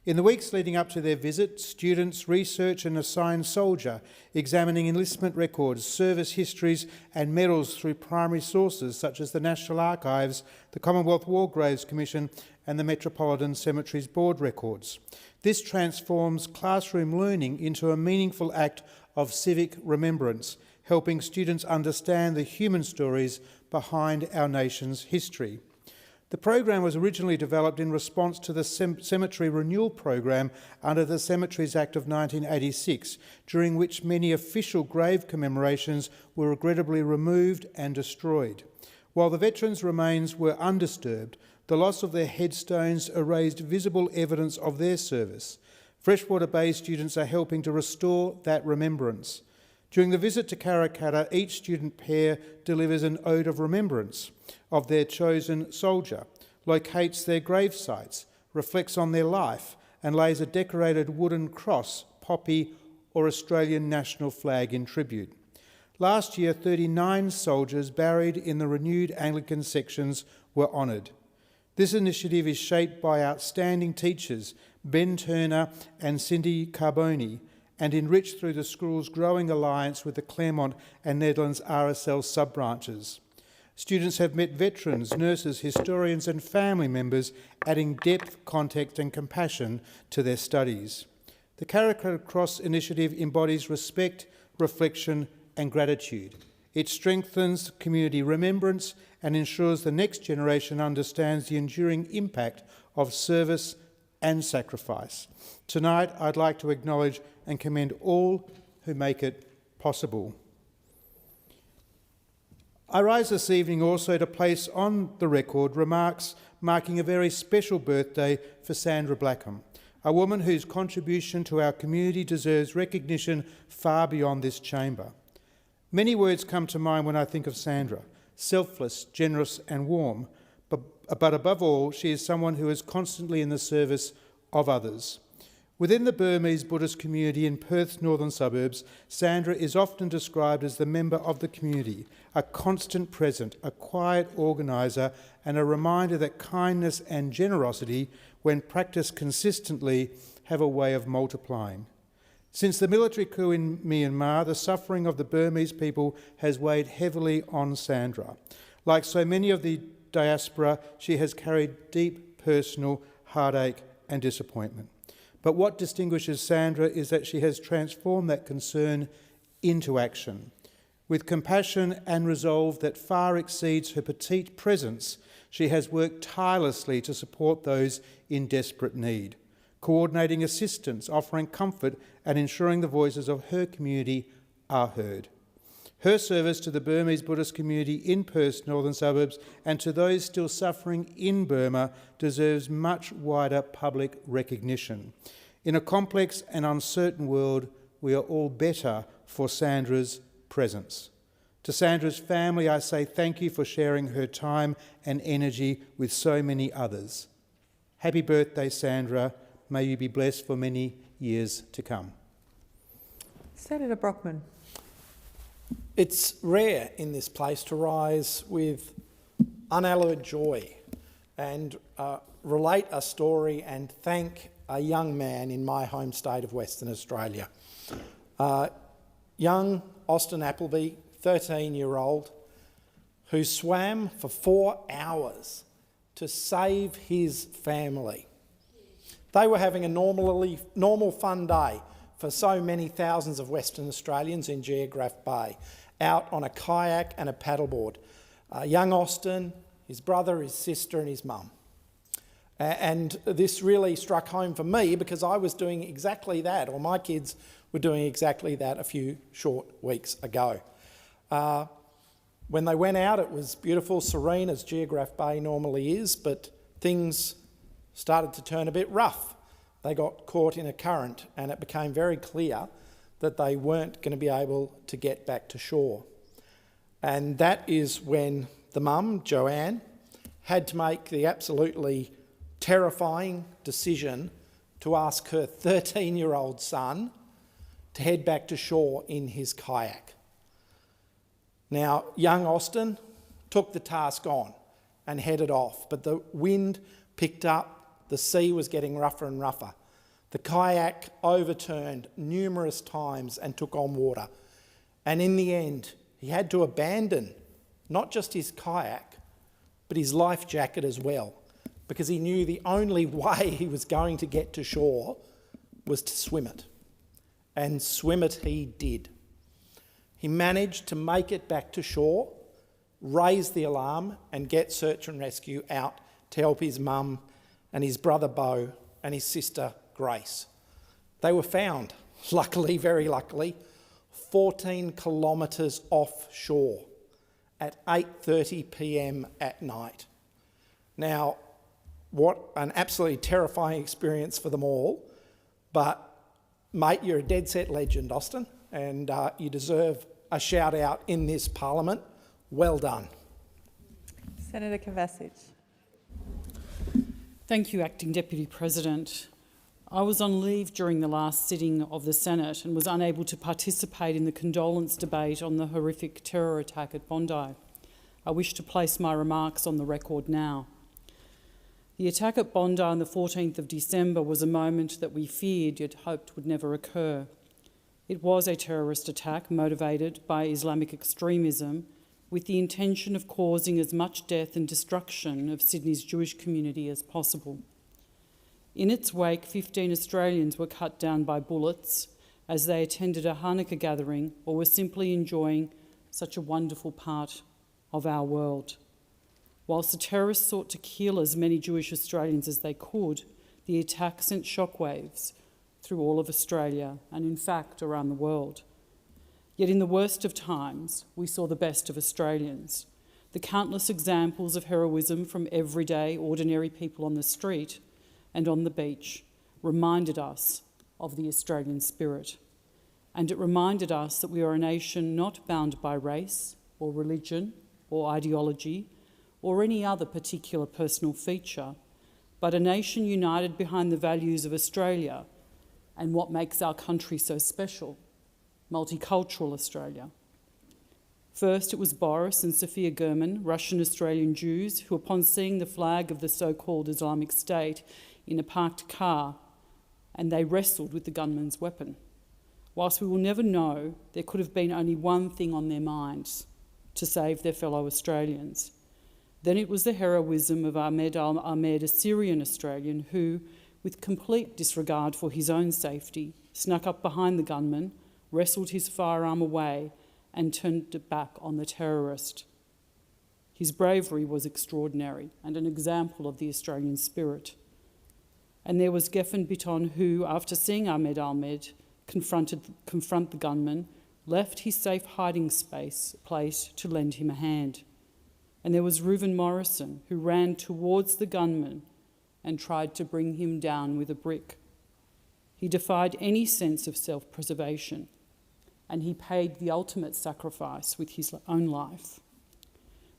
In the weeks leading up to their visit, students research an assigned soldier, examining enlistment records, service histories and medals through primary sources such as the National Archives, the Commonwealth War Graves Commission and the Metropolitan Cemeteries Board records. This transforms classroom learning into a meaningful act of civic remembrance, helping students understand the human stories behind our nation's history. The program was originally developed in response to the Cemetery Renewal Program under the Cemeteries Act of 1986, during which many official grave commemorations were regrettably removed and destroyed. While the veterans' remains were undisturbed, the loss of their headstones erased visible evidence of their service. Freshwater Bay students are helping to restore that remembrance. During the visit to Karrakatta, each student pair delivers an ode of remembrance of their chosen soldier, locates their grave sites, reflects on their life and lays a decorated wooden cross, poppy or Australian national flag in tribute. Last year, 39 soldiers buried in the renewed Anglican sections were honoured. This initiative is shaped by outstanding teachers, Ben Turner and Cindy Carboni, and enriched through the school's growing alliance with the Claremont and Nedlands RSL sub-branches. Students have met veterans, nurses, historians and family members, adding depth, context and compassion to their studies. The Karrakatta Cross initiative embodies respect, reflection and gratitude. It strengthens community remembrance and ensures the next generation understands the enduring impact of service and sacrifice. Tonight, I'd like to acknowledge and commend all who make it possible. I rise this evening also to place on the record remarks marking a very special birthday for Sandra Blackham, a woman whose contribution to our community deserves recognition far beyond this chamber. Many words come to mind when I think of Sandra: selfless, generous and warm, but above all, she is someone who is constantly in the service of others. Within the Burmese Buddhist community in Perth's northern suburbs, Sandra is often described as the member of the community, a constant present, a quiet organiser, and a reminder that kindness and generosity, when practiced consistently, have a way of multiplying. Since the military coup in Myanmar, the suffering of the Burmese people has weighed heavily on Sandra. Like so many of the diaspora, she has carried deep personal heartache and disappointment. But what distinguishes Sandra is that she has transformed that concern into action. With compassion and resolve that far exceeds her petite presence, she has worked tirelessly to support those in desperate need, coordinating assistance, offering comfort and ensuring the voices of her community are heard. Her service to the Burmese Buddhist community in Perth's northern suburbs and to those still suffering in Burma deserves much wider public recognition. In a complex and uncertain world, we are all better for Sandra's presence. To Sandra's family, I say thank you for sharing her time and energy with so many others. Happy birthday, Sandra. May you be blessed for many years to come. Senator Brockman. It's rare in this place to rise with unalloyed joy and relate a story and thank a young man in my home state of Western Australia. Young Austin Appleby, 13-year-old, who swam for 4 hours to save his family. They were having a normal fun day for so many thousands of Western Australians in Geograph Bay, out on a kayak and a paddleboard. Young Austin, his brother, his sister and his mum. And this really struck home for me because I was doing exactly that, or my kids were doing exactly that a few short weeks ago. When they went out, it was beautiful, serene, as Geograph Bay normally is, but things started to turn a bit rough. They got caught in a current and it became very clear that they weren't going to be able to get back to shore. And that is when the mum, Joanne, had to make the absolutely terrifying decision to ask her 13-year-old son to head back to shore in his kayak. Now, young Austin took the task on and headed off, but the wind picked up, the sea was getting rougher and rougher. The kayak overturned numerous times and took on water. And in the end, he had to abandon not just his kayak, but his life jacket as well, because he knew the only way he was going to get to shore was to swim it. And swim it he did. He managed to make it back to shore, raise the alarm and get search and rescue out to help his mum and his brother Beau and his sister Grace. They were found, luckily, very luckily, 14 kilometres offshore at 8:30 p.m. at night. Now, what an absolutely terrifying experience for them all, but mate, you're a dead set legend, Austin, and you deserve a shout out in this parliament. Well done. Senator Kovacic. Thank you, Acting Deputy President. I was on leave during the last sitting of the Senate and was unable to participate in the condolence debate on the horrific terror attack at Bondi. I wish to place my remarks on the record now. The attack at Bondi on the 14th of December was a moment that we feared yet hoped would never occur. It was a terrorist attack motivated by Islamic extremism with the intention of causing as much death and destruction of Sydney's Jewish community as possible. In its wake, 15 Australians were cut down by bullets as they attended a Hanukkah gathering or were simply enjoying such a wonderful part of our world. Whilst the terrorists sought to kill as many Jewish Australians as they could, the attack sent shockwaves through all of Australia and, in fact, around the world. Yet in the worst of times, we saw the best of Australians. The countless examples of heroism from everyday, ordinary people on the street and on the beach reminded us of the Australian spirit. And it reminded us that we are a nation not bound by race or religion or ideology or any other particular personal feature, but a nation united behind the values of Australia and what makes our country so special, multicultural Australia. First, it was Boris and Sophia Gurman, Russian-Australian Jews, who, upon seeing the flag of the so-called Islamic State in a parked car, and they wrestled with the gunman's weapon. Whilst we will never know, there could have been only one thing on their minds: to save their fellow Australians. Then it was the heroism of Ahmed Al-Ahmed, a Syrian Australian who, with complete disregard for his own safety, snuck up behind the gunman, wrestled his firearm away and turned it back on the terrorist. His bravery was extraordinary and an example of the Australian spirit. And there was Geffen Bitton who, after seeing Ahmed Al-Ahmed confront the gunman, left his safe hiding place to lend him a hand. And there was Reuven Morrison, who ran towards the gunman and tried to bring him down with a brick. He defied any sense of self-preservation, and he paid the ultimate sacrifice with his own life.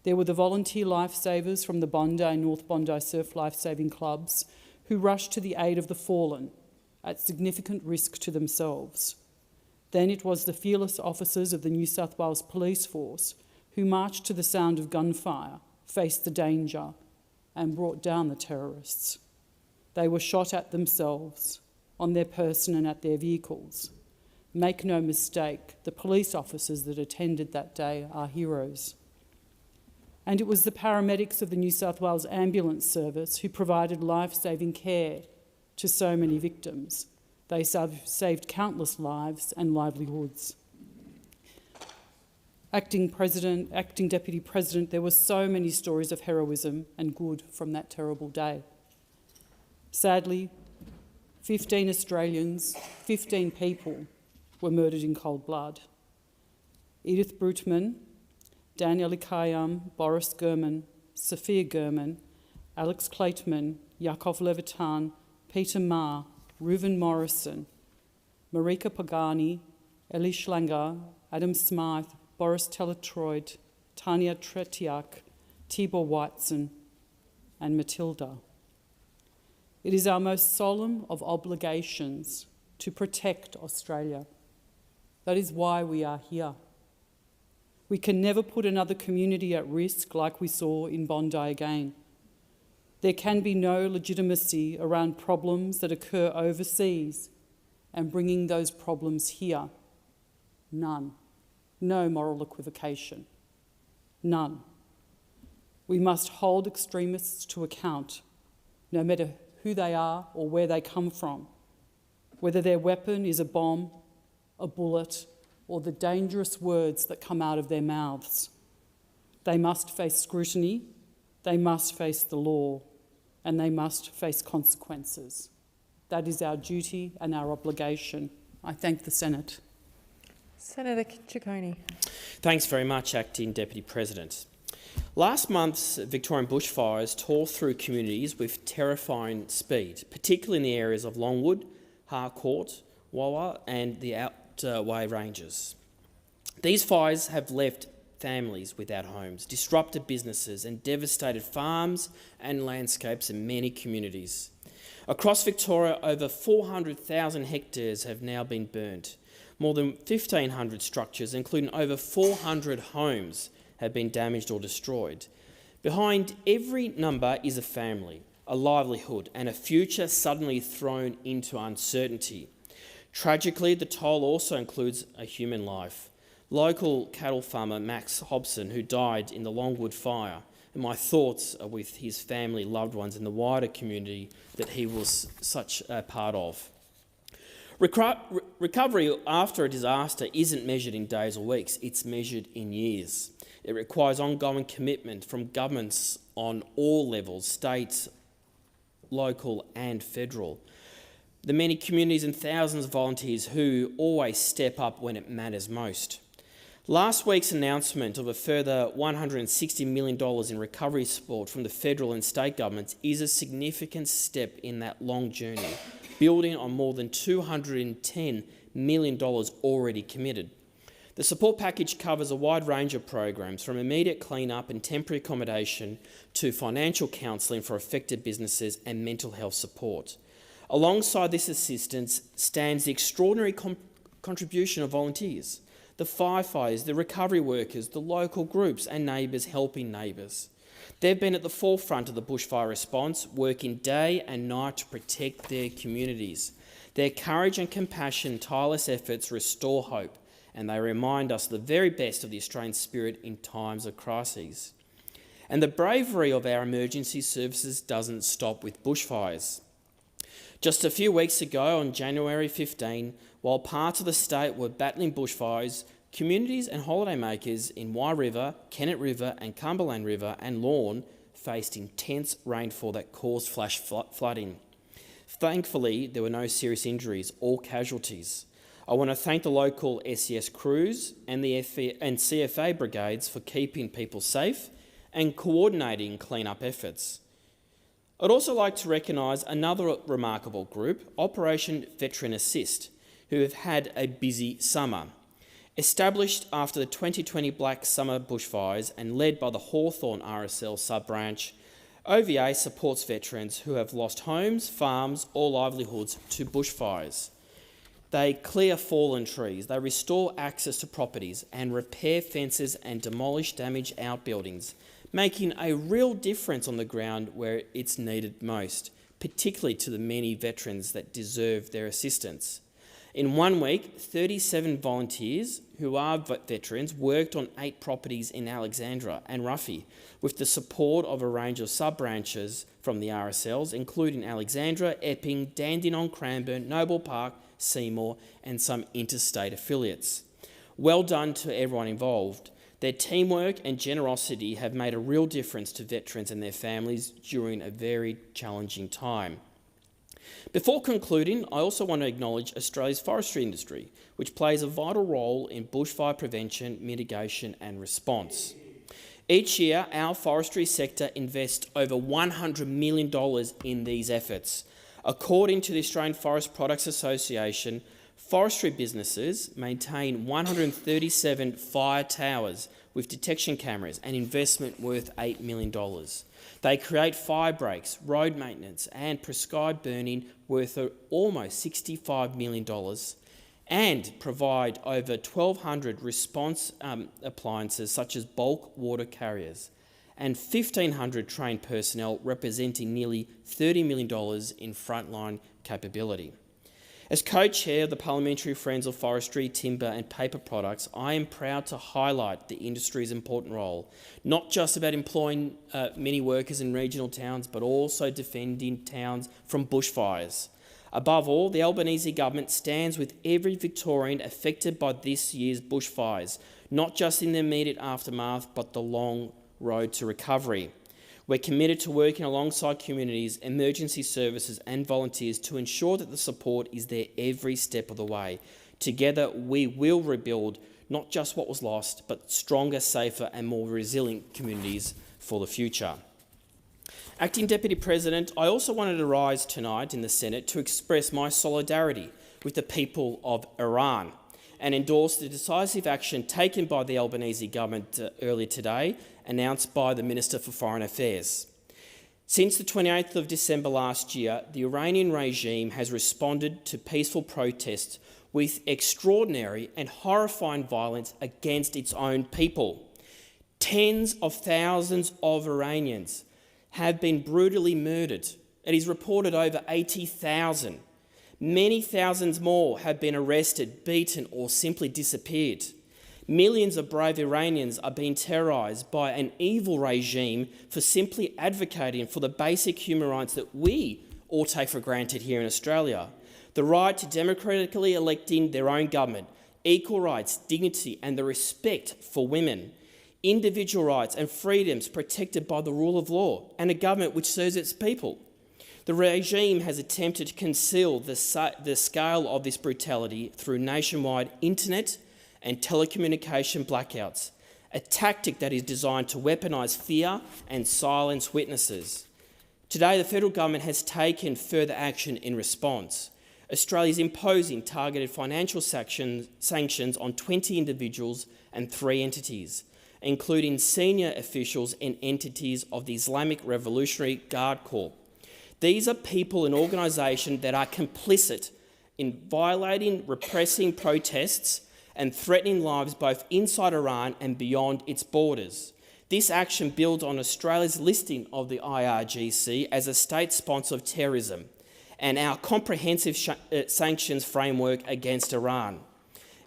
There were the volunteer lifesavers from the Bondi and North Bondi Surf Lifesaving Clubs who rushed to the aid of the fallen at significant risk to themselves. Then it was the fearless officers of the New South Wales Police Force who marched to the sound of gunfire, faced the danger and brought down the terrorists. They were shot at themselves, on their person and at their vehicles. Make no mistake, the police officers that attended that day are heroes. And it was the paramedics of the New South Wales Ambulance Service who provided life-saving care to so many victims. They saved countless lives and livelihoods. Acting Deputy President, there were so many stories of heroism and good from that terrible day. Sadly, 15 Australians, 15 people were murdered in cold blood. Edith Brutman, Dan Elikayam, Boris Gurman, Sophia Gurman, Alex Clateman, Yakov Levitan, Peter Marr, Reuven Morrison, Marika Pagani, Eli Schlanger, Adam Smythe, Boris Teletroid, Tanya Tretiak, Tibor Whiteson and Matilda. It is our most solemn of obligations to protect Australia. That is why we are here. We can never put another community at risk like we saw in Bondi again. There can be no legitimacy around problems that occur overseas and bringing those problems here. None. No moral equivocation. None. We must hold extremists to account, no matter who they are or where they come from, whether their weapon is a bomb, a bullet, or the dangerous words that come out of their mouths. They must face scrutiny, they must face the law, and they must face consequences. That is our duty and our obligation. I thank the Senate. Senator Ciccone. Thanks very much, Acting Deputy President. Last month's Victorian bushfires tore through communities with terrifying speed, particularly in the areas of Longwood, Harcourt, Wawa and the Outway Ranges. These fires have left families without homes, disrupted businesses and devastated farms and landscapes in many communities. Across Victoria, over 400,000 hectares have now been burnt. More than 1,500 structures, including over 400 homes, have been damaged or destroyed. Behind every number is a family, a livelihood and a future suddenly thrown into uncertainty. Tragically, the toll also includes a human life. Local cattle farmer Max Hobson, who died in the Longwood fire, and my thoughts are with his family, loved ones and the wider community that he was such a part of. Recovery after a disaster isn't measured in days or weeks, it's measured in years. It requires ongoing commitment from governments on all levels, state, local and federal. The many communities and thousands of volunteers who always step up when it matters most. Last week's announcement of a further $160 million in recovery support from the federal and state governments is a significant step in that long journey, building on more than $210 million already committed. The support package covers a wide range of programs, from immediate clean-up and temporary accommodation to financial counselling for affected businesses and mental health support. Alongside this assistance stands the extraordinary contribution of volunteers, the firefighters, the recovery workers, the local groups and neighbours helping neighbours. They've been at the forefront of the bushfire response, working day and night to protect their communities. Their courage and compassion, tireless efforts restore hope, and they remind us the very best of the Australian spirit in times of crises. And the bravery of our emergency services doesn't stop with bushfires. Just a few weeks ago, on January 15, while parts of the state were battling bushfires, communities and holidaymakers in Wye River, Kennet River and Cumberland River and Lorne faced intense rainfall that caused flash flooding. Thankfully, there were no serious injuries or casualties. I want to thank the local SES crews and the CFA brigades for keeping people safe and coordinating clean-up efforts. I'd also like to recognise another remarkable group, Operation Veteran Assist, who have had a busy summer. Established after the 2020 Black Summer bushfires and led by the Hawthorn RSL sub-branch, OVA supports veterans who have lost homes, farms or livelihoods to bushfires. They clear fallen trees, they restore access to properties and repair fences and demolish damaged outbuildings, making a real difference on the ground where it's needed most, particularly to the many veterans that deserve their assistance. In 1 week, 37 volunteers who are veterans worked on 8 properties in Alexandra and Ruffy, with the support of a range of sub-branches from the RSLs, including Alexandra, Epping, Dandenong, Cranbourne, Noble Park, Seymour and some interstate affiliates. Well done to everyone involved. Their teamwork and generosity have made a real difference to veterans and their families during a very challenging time. Before concluding, I also want to acknowledge Australia's forestry industry, which plays a vital role in bushfire prevention, mitigation and response. Each year, our forestry sector invests over $100 million in these efforts. According to the Australian Forest Products Association, forestry businesses maintain 137 fire towers with detection cameras, an investment worth $8 million. They create fire breaks, road maintenance and prescribed burning worth almost $65 million and provide over 1,200 response appliances such as bulk water carriers and 1,500 trained personnel representing nearly $30 million in frontline capability. As co-chair of the Parliamentary Friends of Forestry, Timber and Paper Products, I am proud to highlight the industry's important role, not just about employing many workers in regional towns, but also defending towns from bushfires. Above all, the Albanese government stands with every Victorian affected by this year's bushfires, not just in the immediate aftermath, but the long road to recovery. We're committed to working alongside communities, emergency services and volunteers to ensure that the support is there every step of the way. Together, we will rebuild not just what was lost, but stronger, safer and more resilient communities for the future. Acting Deputy President, I also wanted to rise tonight in the Senate to express my solidarity with the people of Iran and endorse the decisive action taken by the Albanese government earlier today, announced by the Minister for Foreign Affairs. Since the 28th of December last year, the Iranian regime has responded to peaceful protests with extraordinary and horrifying violence against its own people. Tens of thousands of Iranians have been brutally murdered. It is reported over 80,000. Many thousands more have been arrested, beaten or simply disappeared. Millions of brave Iranians are being terrorised by an evil regime for simply advocating for the basic human rights that we all take for granted here in Australia. the right to democratically electing their own government, equal rights, dignity and the respect for women, individual rights and freedoms protected by the rule of law, and a government which serves its people. The regime has attempted to conceal the scale of this brutality through nationwide internet and telecommunication blackouts, a tactic that is designed to weaponise fear and silence witnesses. Today, the federal government has taken further action in response. Australia is imposing targeted financial sanctions on 20 individuals and 3 entities, including senior officials and entities of the Islamic Revolutionary Guard Corps. These are people and organisations that are complicit in violating, repressing protests and threatening lives both inside Iran and beyond its borders. This action builds on Australia's listing of the IRGC as a state sponsor of terrorism and our comprehensive sanctions framework against Iran.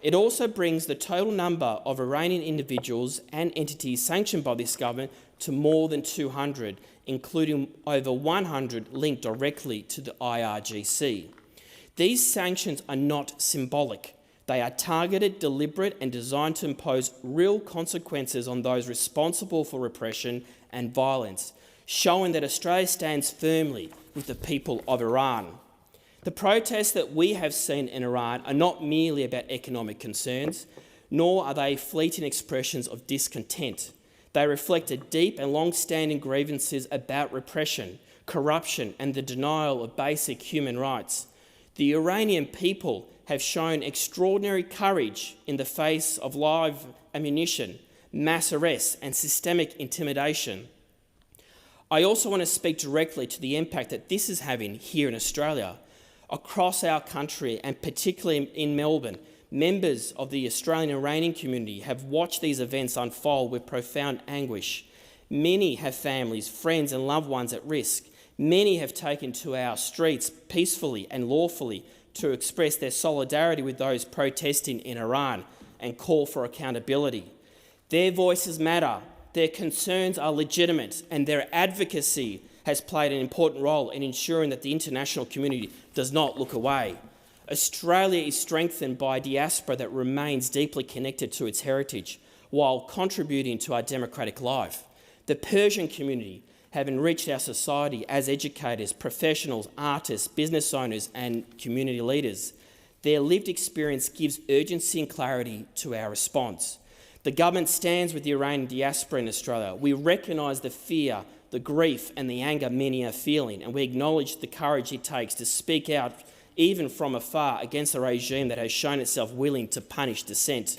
It also brings the total number of Iranian individuals and entities sanctioned by this government to more than 200, including over 100 linked directly to the IRGC. These sanctions are not symbolic. They are targeted, deliberate and designed to impose real consequences on those responsible for repression and violence, showing that Australia stands firmly with the people of Iran. The protests that we have seen in Iran are not merely about economic concerns, nor are they fleeting expressions of discontent. They reflect a deep and long-standing grievances about repression, corruption and the denial of basic human rights. The Iranian people have shown extraordinary courage in the face of live ammunition, mass arrests and systemic intimidation. I also want to speak directly to the impact that this is having here in Australia. Across our country and particularly in Melbourne, members of the Australian Iranian community have watched these events unfold with profound anguish. Many have families, friends and loved ones at risk. Many have taken to our streets peacefully and lawfully to express their solidarity with those protesting in Iran and call for accountability. Their voices matter, their concerns are legitimate, and their advocacy has played an important role in ensuring that the international community does not look away. Australia is strengthened by a diaspora that remains deeply connected to its heritage while contributing to our democratic life. The Persian community have enriched our society as educators, professionals, artists, business owners and community leaders. Their lived experience gives urgency and clarity to our response. The government stands with the Iranian diaspora in Australia. We recognise the fear, the grief and the anger many are feeling, and we acknowledge the courage it takes to speak out even from afar against a regime that has shown itself willing to punish dissent.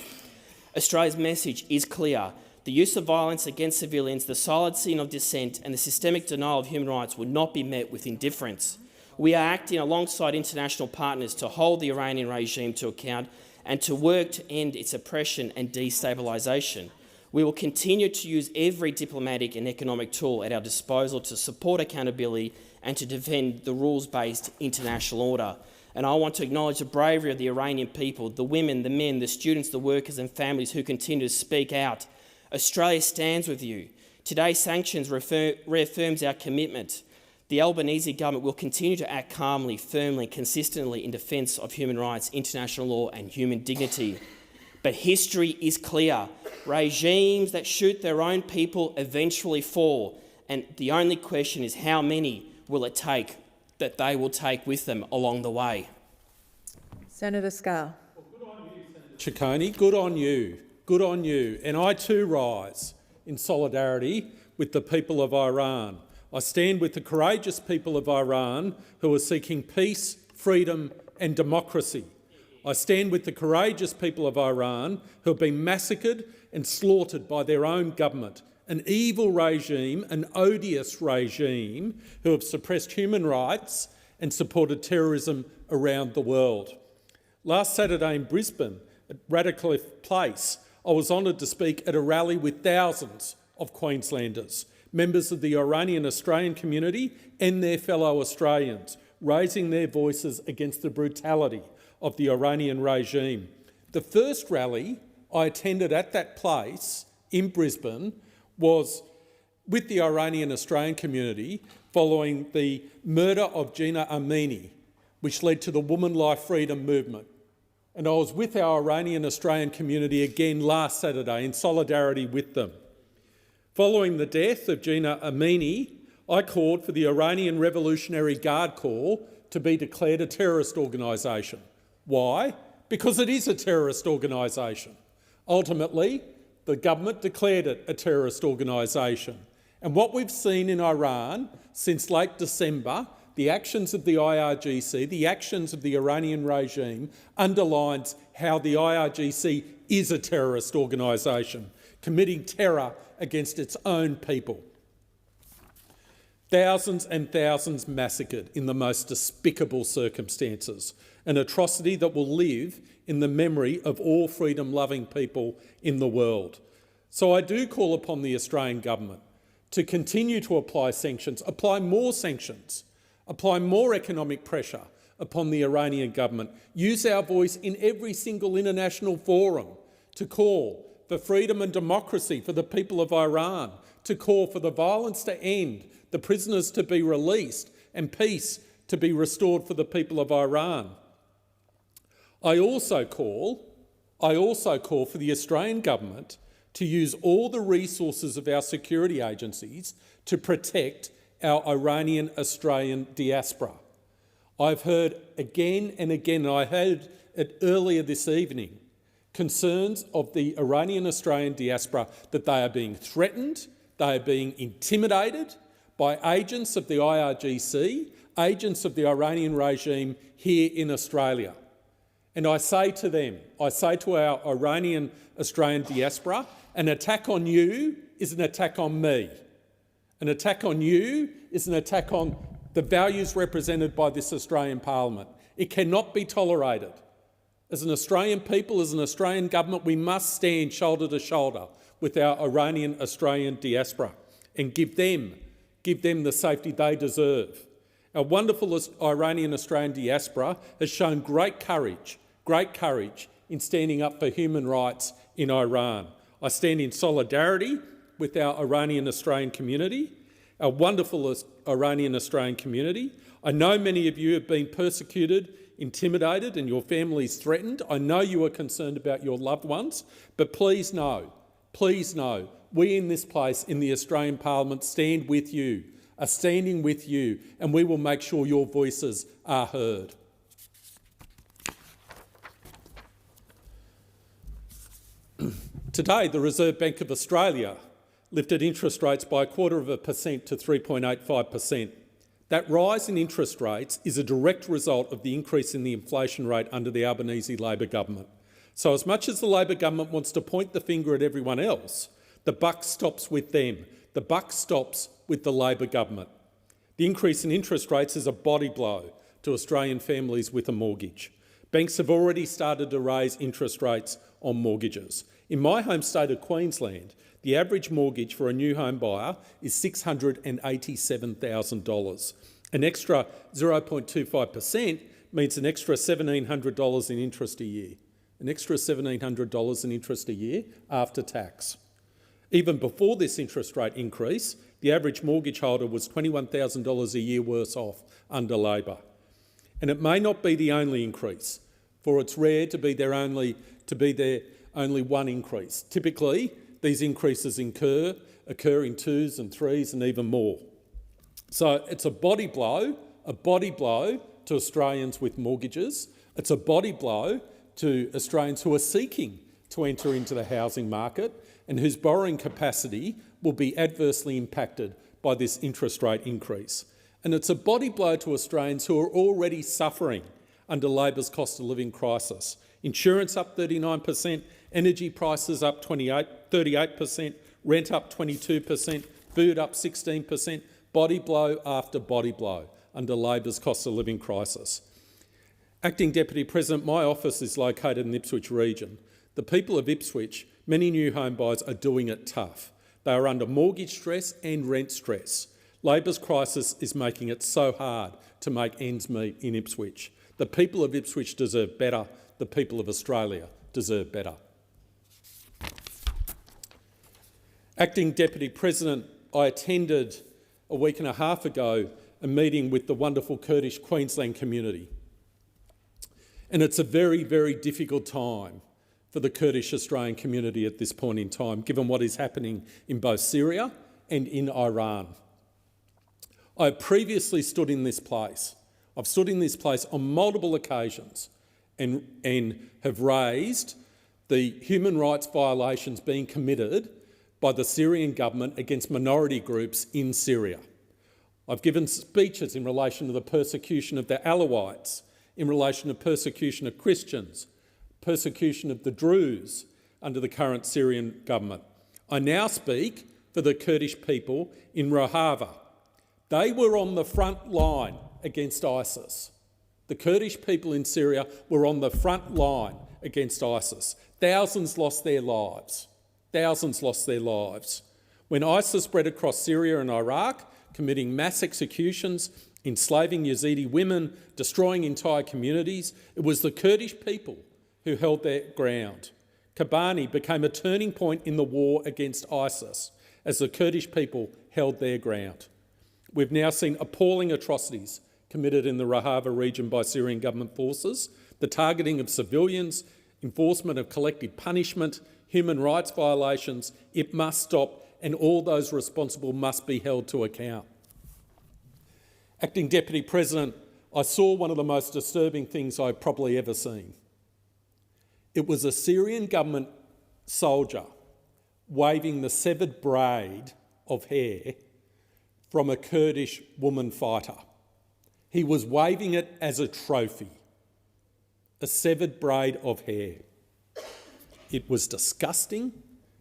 Australia's message is clear. The use of violence against civilians, the silencing of dissent and the systemic denial of human rights will not be met with indifference. We are acting alongside international partners to hold the Iranian regime to account and to work to end its oppression and destabilisation. We will continue to use every diplomatic and economic tool at our disposal to support accountability and to defend the rules-based international order. And I want to acknowledge the bravery of the Iranian people, the women, the men, the students, the workers and families who continue to speak out. Australia stands with you. Today's sanctions reaffirms our commitment. The Albanese government will continue to act calmly, firmly, consistently in defence of human rights, international law and human dignity. But history is clear. Regimes that shoot their own people eventually fall, and the only question is how many will it take that they will take with them along the way. Senator Scarr. Well, good on you, Senator Ciccone. Good on you. Good on you. And I too rise in solidarity with the people of Iran. I stand with the courageous people of Iran who are seeking peace, freedom and democracy. I stand with the courageous people of Iran who have been massacred and slaughtered by their own government, an evil regime, an odious regime who have suppressed human rights and supported terrorism around the world. Last Saturday in Brisbane, at Radcliffe Place, I was honoured to speak at a rally with thousands of Queenslanders, members of the Iranian Australian community and their fellow Australians, raising their voices against the brutality of the Iranian regime. The first rally I attended at that place in Brisbane was with the Iranian Australian community following the murder of Gina Amini which led to the Woman Life Freedom movement. And I was with our Iranian Australian community again last Saturday in solidarity with them. Following the death of Gina Amini, I called for the Iranian Revolutionary Guard Corps to be declared a terrorist organisation. Why? Because it is a terrorist organisation. Ultimately, the government declared it a terrorist organisation. And what we've seen in Iran since late December, the actions of the IRGC, the actions of the Iranian regime, underlines how the IRGC is a terrorist organisation, committing terror against its own people. Thousands and thousands massacred in the most despicable circumstances, an atrocity that will live in the memory of all freedom-loving people in the world. So I do call upon the Australian government to continue to apply sanctions, apply more sanctions, apply more economic pressure upon the Iranian government, use our voice in every single international forum to call for freedom and democracy for the people of Iran, to call for the violence to end, the prisoners to be released and peace to be restored for the people of Iran. I also call for the Australian government to use all the resources of our security agencies to protect our Iranian Australian diaspora. I've heard again and again, and I heard it earlier this evening, concerns of the Iranian Australian diaspora that they are being threatened, they are being intimidated by agents of the IRGC, agents of the Iranian regime here in Australia. And I say to them, I say to our Iranian Australian diaspora, an attack on you is an attack on me. An attack on you is an attack on the values represented by this Australian Parliament. It cannot be tolerated. As an Australian people, as an Australian government, we must stand shoulder to shoulder with our Iranian Australian diaspora and give them the safety they deserve. Our wonderful Iranian Australian diaspora has shown great courage in standing up for human rights in Iran. I stand in solidarity with our Iranian Australian community, our wonderful Iranian Australian community. I know many of you have been persecuted, intimidated and your families threatened. I know you are concerned about your loved ones, but please know, we in this place in the Australian Parliament stand with you, are standing with you, and we will make sure your voices are heard. Today, the Reserve Bank of Australia lifted interest rates by 0.25% to 3.85%. That rise in interest rates is a direct result of the increase in the inflation rate under the Albanese Labor government. So as much as the Labor government wants to point the finger at everyone else, the buck stops with them. The buck stops with the Labor government. The increase in interest rates is a body blow to Australian families with a mortgage. Banks have already started to raise interest rates on mortgages. In my home state of Queensland, the average mortgage for a new home buyer is $687,000. An extra 0.25% means an extra $1,700 in interest a year. An extra $1,700 in interest a year after tax. Even before this interest rate increase, the average mortgage holder was $21,000 a year worse off under Labor. And it may not be the only increase, for it's rare to be there only one increase. Typically, these increases occur in twos and threes and even more. So it's a body blow to Australians with mortgages. It's a body blow to Australians who are seeking to enter into the housing market and whose borrowing capacity will be adversely impacted by this interest rate increase. And it's a body blow to Australians who are already suffering under Labor's cost of living crisis. Insurance up 39%, energy prices up 38%, rent up 22%, food up 16%, body blow after body blow under Labor's cost of living crisis. Acting Deputy President, my office is located in the Ipswich region. The people of Ipswich, many new home buyers are doing it tough. They are under mortgage stress and rent stress. Labor's crisis is making it so hard to make ends meet in Ipswich. The people of Ipswich deserve better. The people of Australia deserve better. Acting Deputy President, I attended a week and a half ago a meeting with the wonderful Kurdish Queensland community. And it's a very, very difficult time for the Kurdish Australian community at this point in time, given what is happening in both Syria and in Iran. I have previously stood in this place. I've stood in this place on multiple occasions and have raised the human rights violations being committed by the Syrian government against minority groups in Syria. I've given speeches in relation to the persecution of the Alawites, in relation to persecution of Christians, persecution of the Druze under the current Syrian government. I now speak for the Kurdish people in Rojava. They were on the front line against ISIS. The Kurdish people in Syria were on the front line against ISIS. Thousands lost their lives. Thousands lost their lives. When ISIS spread across Syria and Iraq, committing mass executions, enslaving Yazidi women, destroying entire communities, it was the Kurdish people who held their ground. Kobani became a turning point in the war against ISIS as the Kurdish people held their ground. We've now seen appalling atrocities committed in the Rojava region by Syrian government forces, the targeting of civilians, enforcement of collective punishment, human rights violations. It must stop, and all those responsible must be held to account. Acting Deputy President, I saw one of the most disturbing things I've probably ever seen. It was a Syrian government soldier waving the severed braid of hair from a Kurdish woman fighter. He was waving it as a trophy, a severed braid of hair. It was disgusting,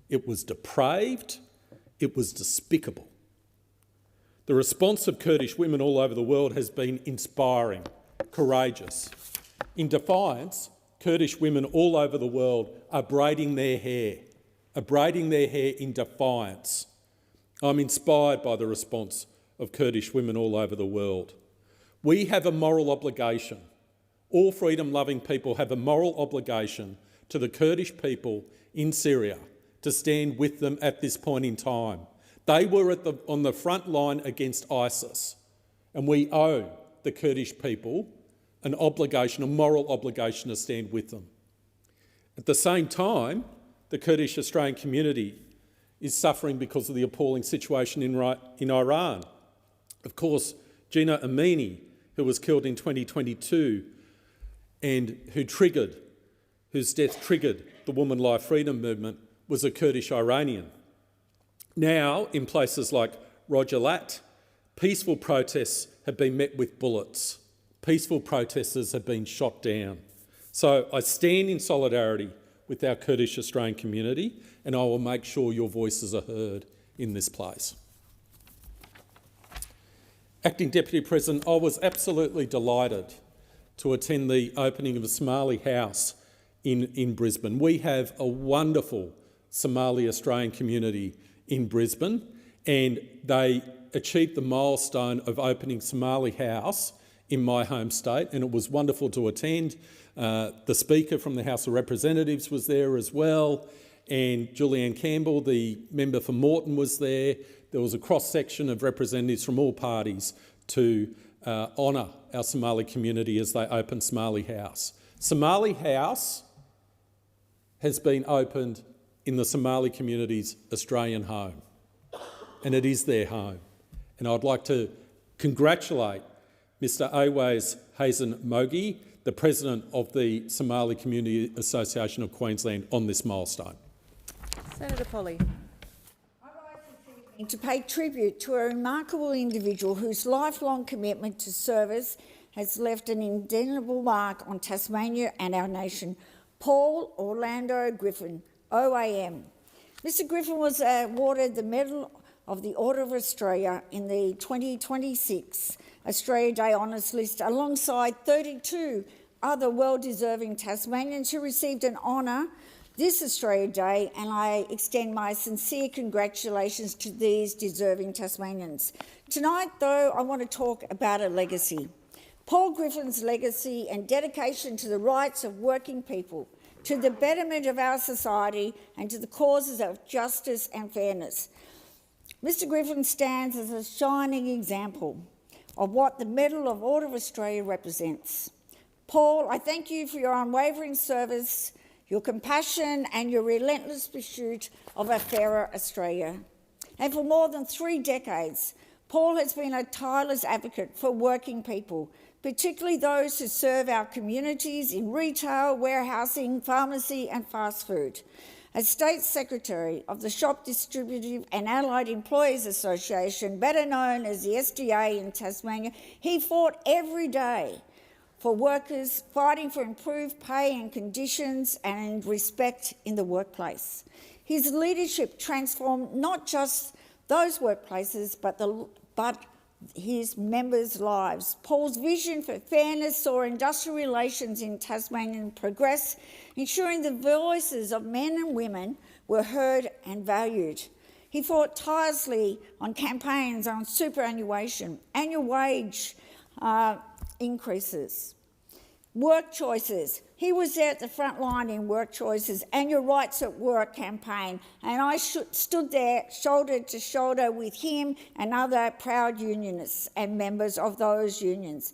it was depraved, it was despicable. The response of Kurdish women all over the world has been inspiring, courageous. In defiance, Kurdish women all over the world are braiding their hair in defiance. I'm inspired by the response of Kurdish women all over the world. We have a moral obligation. All freedom-loving people have a moral obligation to the Kurdish people in Syria to stand with them at this point in time. They were on the front line against ISIS, and we owe the Kurdish people an obligation, a moral obligation to stand with them. At the same time, the Kurdish Australian community is suffering because of the appalling situation in Iran. Of course, Gina Amini, who was killed in 2022 and whose death triggered the Woman Life Freedom Movement, was a Kurdish Iranian. Now, in places like Rojava, peaceful protests have been met with bullets. Peaceful protesters have been shot down. So I stand in solidarity with our Kurdish Australian community, and I will make sure your voices are heard in this place. Acting Deputy President, I was absolutely delighted to attend the opening of a Somali house in Brisbane. We have a wonderful Somali Australian community in Brisbane, and they achieved the milestone of opening Somali House in my home state, and it was wonderful to attend. The Speaker from the House of Representatives was there as well, and Julianne Campbell, the member for Moreton, was there. There was a cross-section of representatives from all parties to honour our Somali community as they opened Somali House. Somali House has been opened in the Somali community's Australian home, and it is their home. And I'd like to congratulate Mr Awais Hazen Mogi, the President of the Somali Community Association of Queensland, on this milestone. Senator Polley. To pay tribute to a remarkable individual whose lifelong commitment to service has left an indelible mark on Tasmania and our nation, Paul Orlando Griffin, OAM. Mr Griffin was awarded the Medal of the Order of Australia in the 2026 Australia Day Honours List alongside 32 other well-deserving Tasmanians who received an honour this Australia Day, and I extend my sincere congratulations to these deserving Tasmanians. Tonight, though, I want to talk about a legacy. Paul Griffin's legacy and dedication to the rights of working people, to the betterment of our society and to the causes of justice and fairness. Mr Griffin stands as a shining example of what the Medal of Order of Australia represents. Paul, I thank you for your unwavering service, your compassion and your relentless pursuit of a fairer Australia. And for more than 3 decades, Paul has been a tireless advocate for working people, particularly those who serve our communities in retail, warehousing, pharmacy and fast food. As State Secretary of the Shop Distributive and Allied Employees Association, better known as the SDA in Tasmania, he fought every day for workers, fighting for improved pay and conditions and respect in the workplace. His leadership transformed not just those workplaces, but his members' lives. Paul's vision for fairness saw industrial relations in Tasmania progress, ensuring the voices of men and women were heard and valued. He fought tirelessly on campaigns on superannuation, annual wage increases, work choices. He was there at the front line in work choices and your rights at work campaign, and I stood there shoulder to shoulder with him and other proud unionists and members of those unions.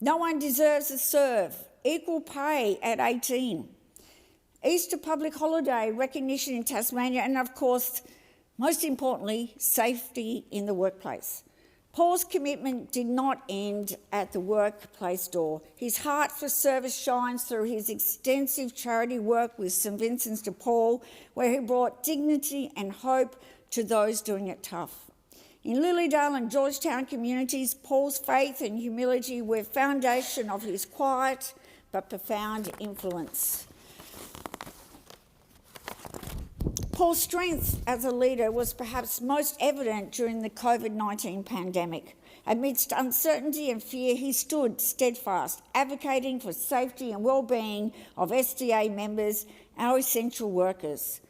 No one deserves to serve. Equal pay at 18. Easter public holiday recognition in Tasmania, and of course, most importantly, safety in the workplace. Paul's commitment did not end at the workplace door. His heart for service shines through his extensive charity work with St Vincent's de Paul, where he brought dignity and hope to those doing it tough. In Lilydale and Georgetown communities, Paul's faith and humility were foundation of his quiet but profound influence. Paul's strength as a leader was perhaps most evident during the COVID-19 pandemic. Amidst uncertainty and fear, he stood steadfast, advocating for safety and well-being of SDA members, our essential workers.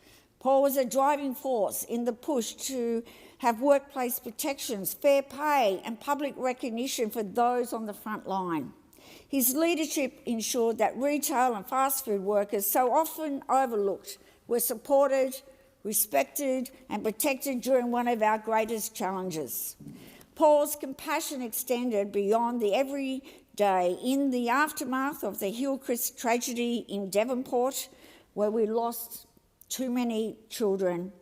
Paul was a driving force in the push to have workplace protections, fair pay and public recognition for those on the front line. His leadership ensured that retail and fast food workers, so often overlooked, were supported, respected and protected during one of our greatest challenges. Paul's compassion extended beyond the everyday. In the aftermath of the Hillcrest tragedy in Devonport, where we lost too many children,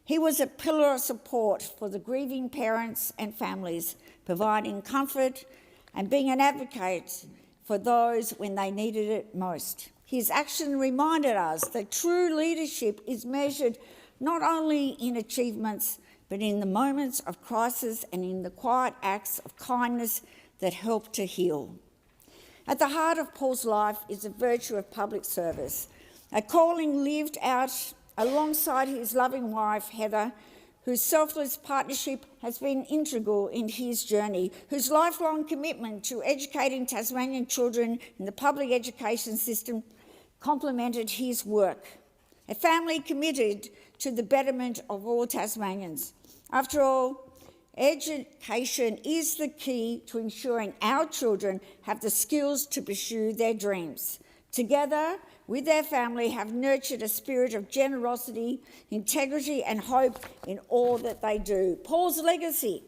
he was a pillar of support for the grieving parents and families, providing comfort and being an advocate for those when they needed it most. His action reminded us that true leadership is measured not only in achievements, but in the moments of crisis and in the quiet acts of kindness that help to heal. At the heart of Paul's life is the virtue of public service, a calling lived out alongside his loving wife, Heather, whose selfless partnership has been integral in his journey, whose lifelong commitment to educating Tasmanian children in the public education system complemented his work. A family committed to the betterment of all Tasmanians. After all, education is the key to ensuring our children have the skills to pursue their dreams. Together with their family have nurtured a spirit of generosity, integrity and hope in all that they do. Paul's legacy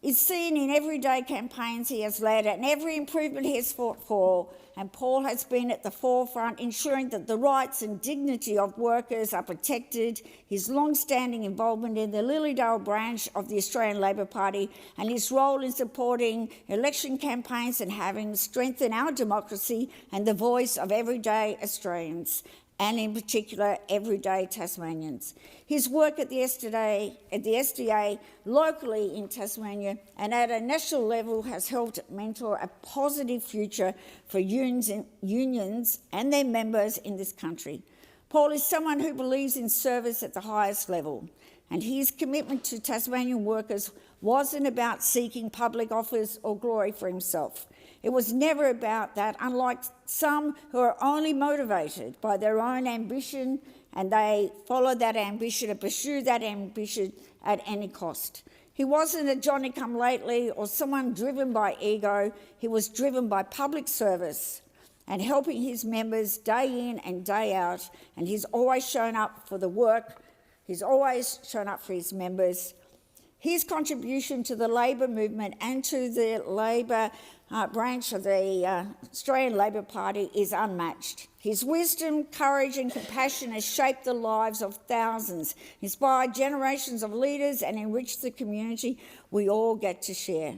is seen in everyday campaigns he has led and every improvement he has fought for, and Paul has been at the forefront ensuring that the rights and dignity of workers are protected. His long-standing involvement in the Lilydale branch of the Australian Labor Party and his role in supporting election campaigns and having strengthened our democracy and the voice of everyday Australians, and in particular everyday Tasmanians. His work at the SDA locally in Tasmania and at a national level has helped mentor a positive future for unions and their members in this country. Paul is someone who believes in service at the highest level, and his commitment to Tasmanian workers wasn't about seeking public office or glory for himself. It was never about that, unlike some who are only motivated by their own ambition and they follow that ambition and pursue that ambition at any cost. He wasn't a Johnny-come-lately or someone driven by ego. He was driven by public service and helping his members day in and day out, and he's always shown up for the work. He's always shown up for his members. His contribution to the Labor movement and to the Labor branch of the Australian Labor Party is unmatched. His wisdom, courage and compassion has shaped the lives of thousands, inspired generations of leaders and enriched the community we all get to share.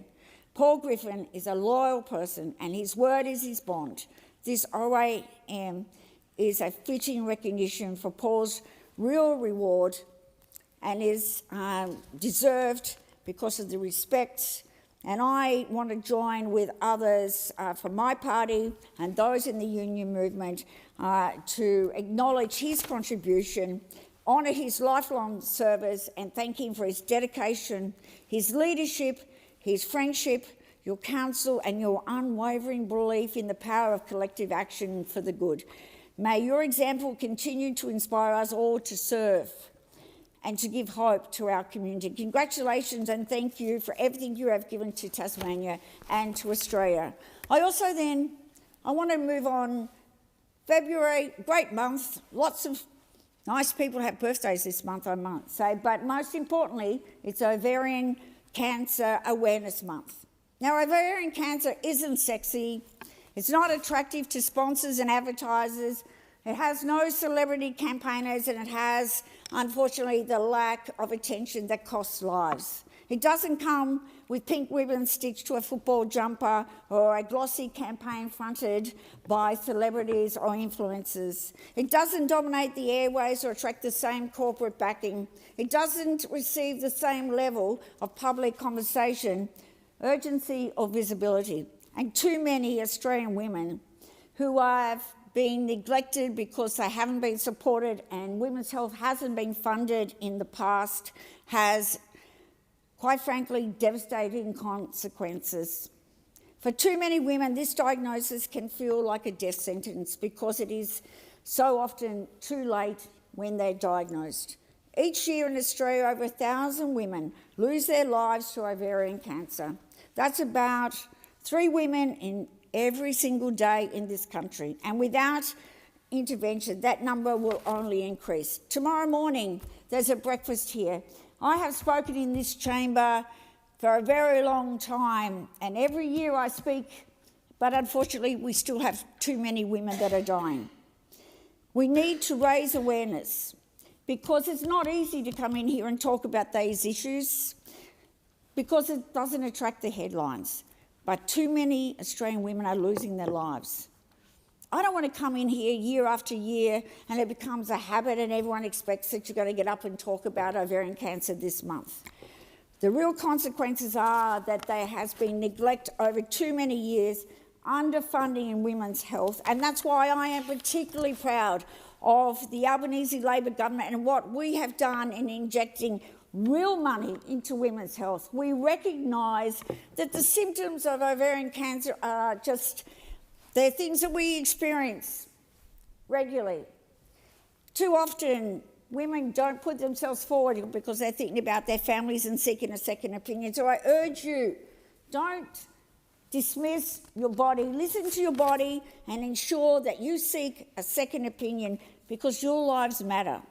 Paul Griffin is a loyal person and his word is his bond. This OAM is a fitting recognition for Paul's real reward and is deserved because of the respect. And I want to join with others from my party and those in the union movement to acknowledge his contribution, honour his lifelong service and thank him for his dedication, his leadership, his friendship, your counsel and your unwavering belief in the power of collective action for the good. May your example continue to inspire us all to serve and to give hope to our community. Congratulations and thank you for everything you have given to Tasmania and to Australia. I want to move on. February, great month, lots of nice people have birthdays this month, I might say, but most importantly, it's Ovarian Cancer Awareness Month. Now, ovarian cancer isn't sexy, it's not attractive to sponsors and advertisers, it has no celebrity campaigners and it has, unfortunately, the lack of attention that costs lives. It doesn't come with pink ribbons stitched to a football jumper or a glossy campaign fronted by celebrities or influencers. It doesn't dominate the airways or attract the same corporate backing. It doesn't receive the same level of public conversation, urgency or visibility. And too many Australian women who have been neglected because they haven't been supported and women's health hasn't been funded in the past has, quite frankly, devastating consequences. For too many women, this diagnosis can feel like a death sentence because it is so often too late when they're diagnosed. Each year in Australia, over 1,000 women lose their lives to ovarian cancer. That's about 3 women in every single day in this country. And without intervention, that number will only increase. Tomorrow morning, there's a breakfast here. I have spoken in this chamber for a very long time, and every year I speak, but unfortunately we still have too many women that are dying. We need to raise awareness because it's not easy to come in here and talk about these issues because it doesn't attract the headlines. But too many Australian women are losing their lives. I don't want to come in here year after year and it becomes a habit and everyone expects that you're going to get up and talk about ovarian cancer this month. The real consequences are that there has been neglect over too many years, underfunding in women's health, and that's why I am particularly proud of the Albanese Labor government and what we have done in injecting real money into women's health. We recognise that the symptoms of ovarian cancer are they're things that we experience regularly. Too often, women don't put themselves forward because they're thinking about their families and seeking a second opinion. So I urge you, don't dismiss your body. Listen to your body and ensure that you seek a second opinion because your lives matter.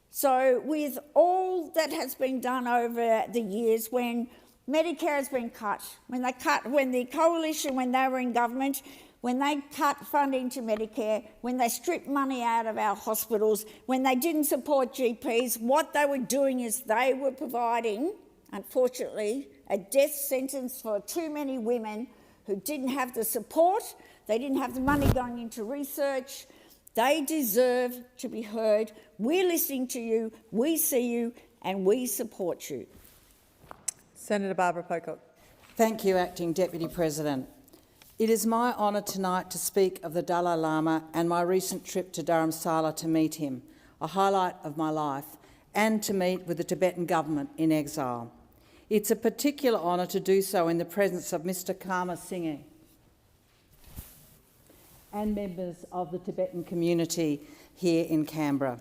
So with all that has been done over the years, when Medicare has been cut, when the coalition, when they were in government, when they cut funding to Medicare, when they stripped money out of our hospitals, when they didn't support GPs, what they were doing is they were providing, unfortunately, a death sentence for too many women who didn't have the support, they didn't have the money going into research. They deserve to be heard. We're listening to you, we see you, and we support you. Senator Barbara Pocock. Thank you, Acting Deputy President. It is my honour tonight to speak of the Dalai Lama and my recent trip to Dharamsala to meet him, a highlight of my life, and to meet with the Tibetan government in exile. It's a particular honour to do so in the presence of Mr. Karma Singh and members of the Tibetan community here in Canberra.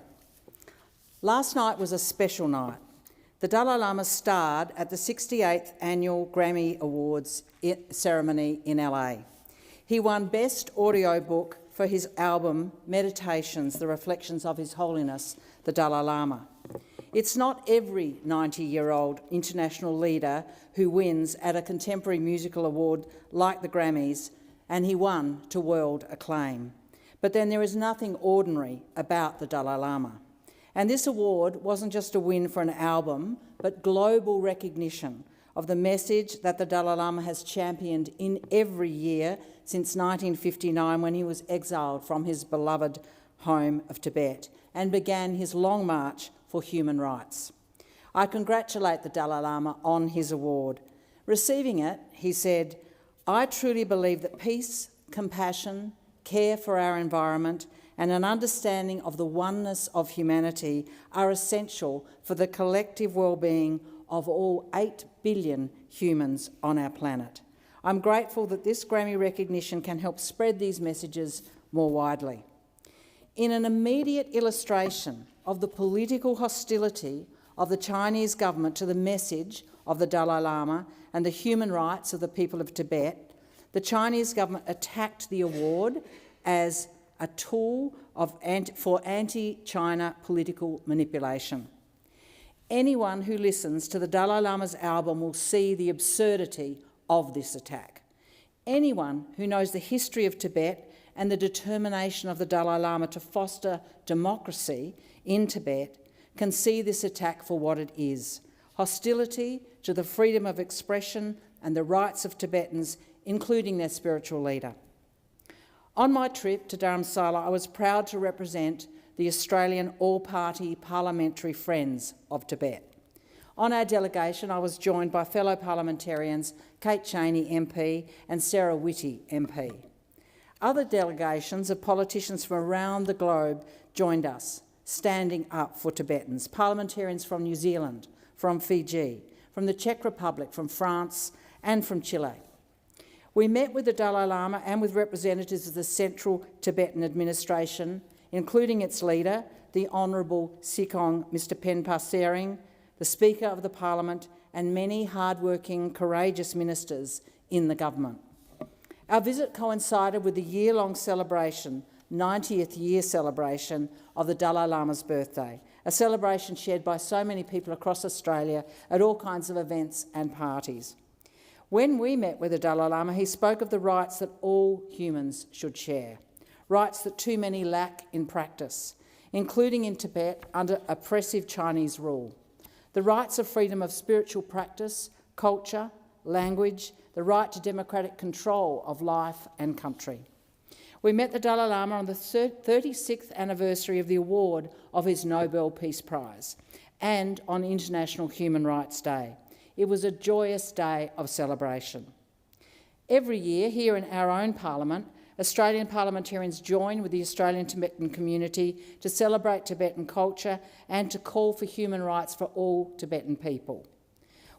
Last night was a special night. The Dalai Lama starred at the 68th Annual Grammy Awards ceremony in LA. He won Best Audiobook for his album Meditations, The Reflections of His Holiness, the Dalai Lama. It's not every 90-year-old international leader who wins at a contemporary musical award like the Grammys, and he won to world acclaim. But then there is nothing ordinary about the Dalai Lama. And this award wasn't just a win for an album, but global recognition of the message that the Dalai Lama has championed in every year since 1959, when he was exiled from his beloved home of Tibet and began his long march for human rights. I congratulate the Dalai Lama on his award. Receiving it, he said, "I truly believe that peace, compassion, care for our environment and an understanding of the oneness of humanity are essential for the collective well-being of all 8 billion humans on our planet. I'm grateful that this Grammy recognition can help spread these messages more widely." In an immediate illustration of the political hostility of the Chinese government to the message of the Dalai Lama and the human rights of the people of Tibet, the Chinese government attacked the award as a tool for anti-China political manipulation. Anyone who listens to the Dalai Lama's album will see the absurdity of this attack. Anyone who knows the history of Tibet and the determination of the Dalai Lama to foster democracy in Tibet can see this attack for what it is: hostility to the freedom of expression and the rights of Tibetans, including their spiritual leader. On my trip to Dharamsala, I was proud to represent the Australian All-Party Parliamentary Friends of Tibet. On our delegation, I was joined by fellow parliamentarians Kate Chaney MP and Sarah Whitty MP. Other delegations of politicians from around the globe joined us, standing up for Tibetans. Parliamentarians from New Zealand, from Fiji, from the Czech Republic, from France and from Chile. We met with the Dalai Lama and with representatives of the Central Tibetan Administration, including its leader, the Honourable Sikong Mr Penpa Sering, the Speaker of the Parliament, and many hard-working, courageous ministers in the government. Our visit coincided with the year-long celebration, 90th year celebration of the Dalai Lama's birthday, a celebration shared by so many people across Australia at all kinds of events and parties. When we met with the Dalai Lama, he spoke of the rights that all humans should share, rights that too many lack in practice, including in Tibet under oppressive Chinese rule. The rights of freedom of spiritual practice, culture, language, the right to democratic control of life and country. We met the Dalai Lama on the 36th anniversary of the award of his Nobel Peace Prize and on International Human Rights Day. It was a joyous day of celebration. Every year, here in our own parliament, Australian parliamentarians join with the Australian Tibetan community to celebrate Tibetan culture and to call for human rights for all Tibetan people.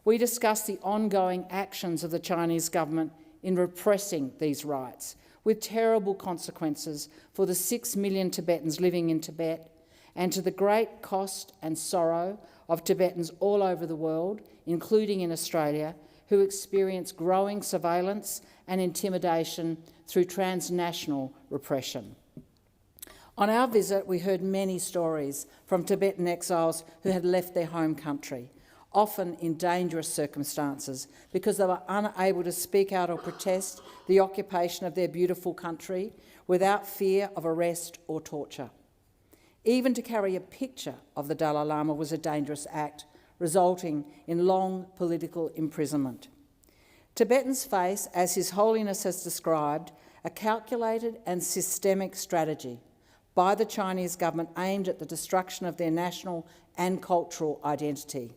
We discuss the ongoing actions of the Chinese government in repressing these rights, with terrible consequences for the 6 million Tibetans living in Tibet and to the great cost and sorrow of Tibetans all over the world, including in Australia, who experience growing surveillance and intimidation through transnational repression. On our visit, we heard many stories from Tibetan exiles who had left their home country, often in dangerous circumstances because they were unable to speak out or protest the occupation of their beautiful country without fear of arrest or torture. Even to carry a picture of the Dalai Lama was a dangerous act, resulting in long political imprisonment. Tibetans face, as His Holiness has described, a calculated and systemic strategy by the Chinese government aimed at the destruction of their national and cultural identity.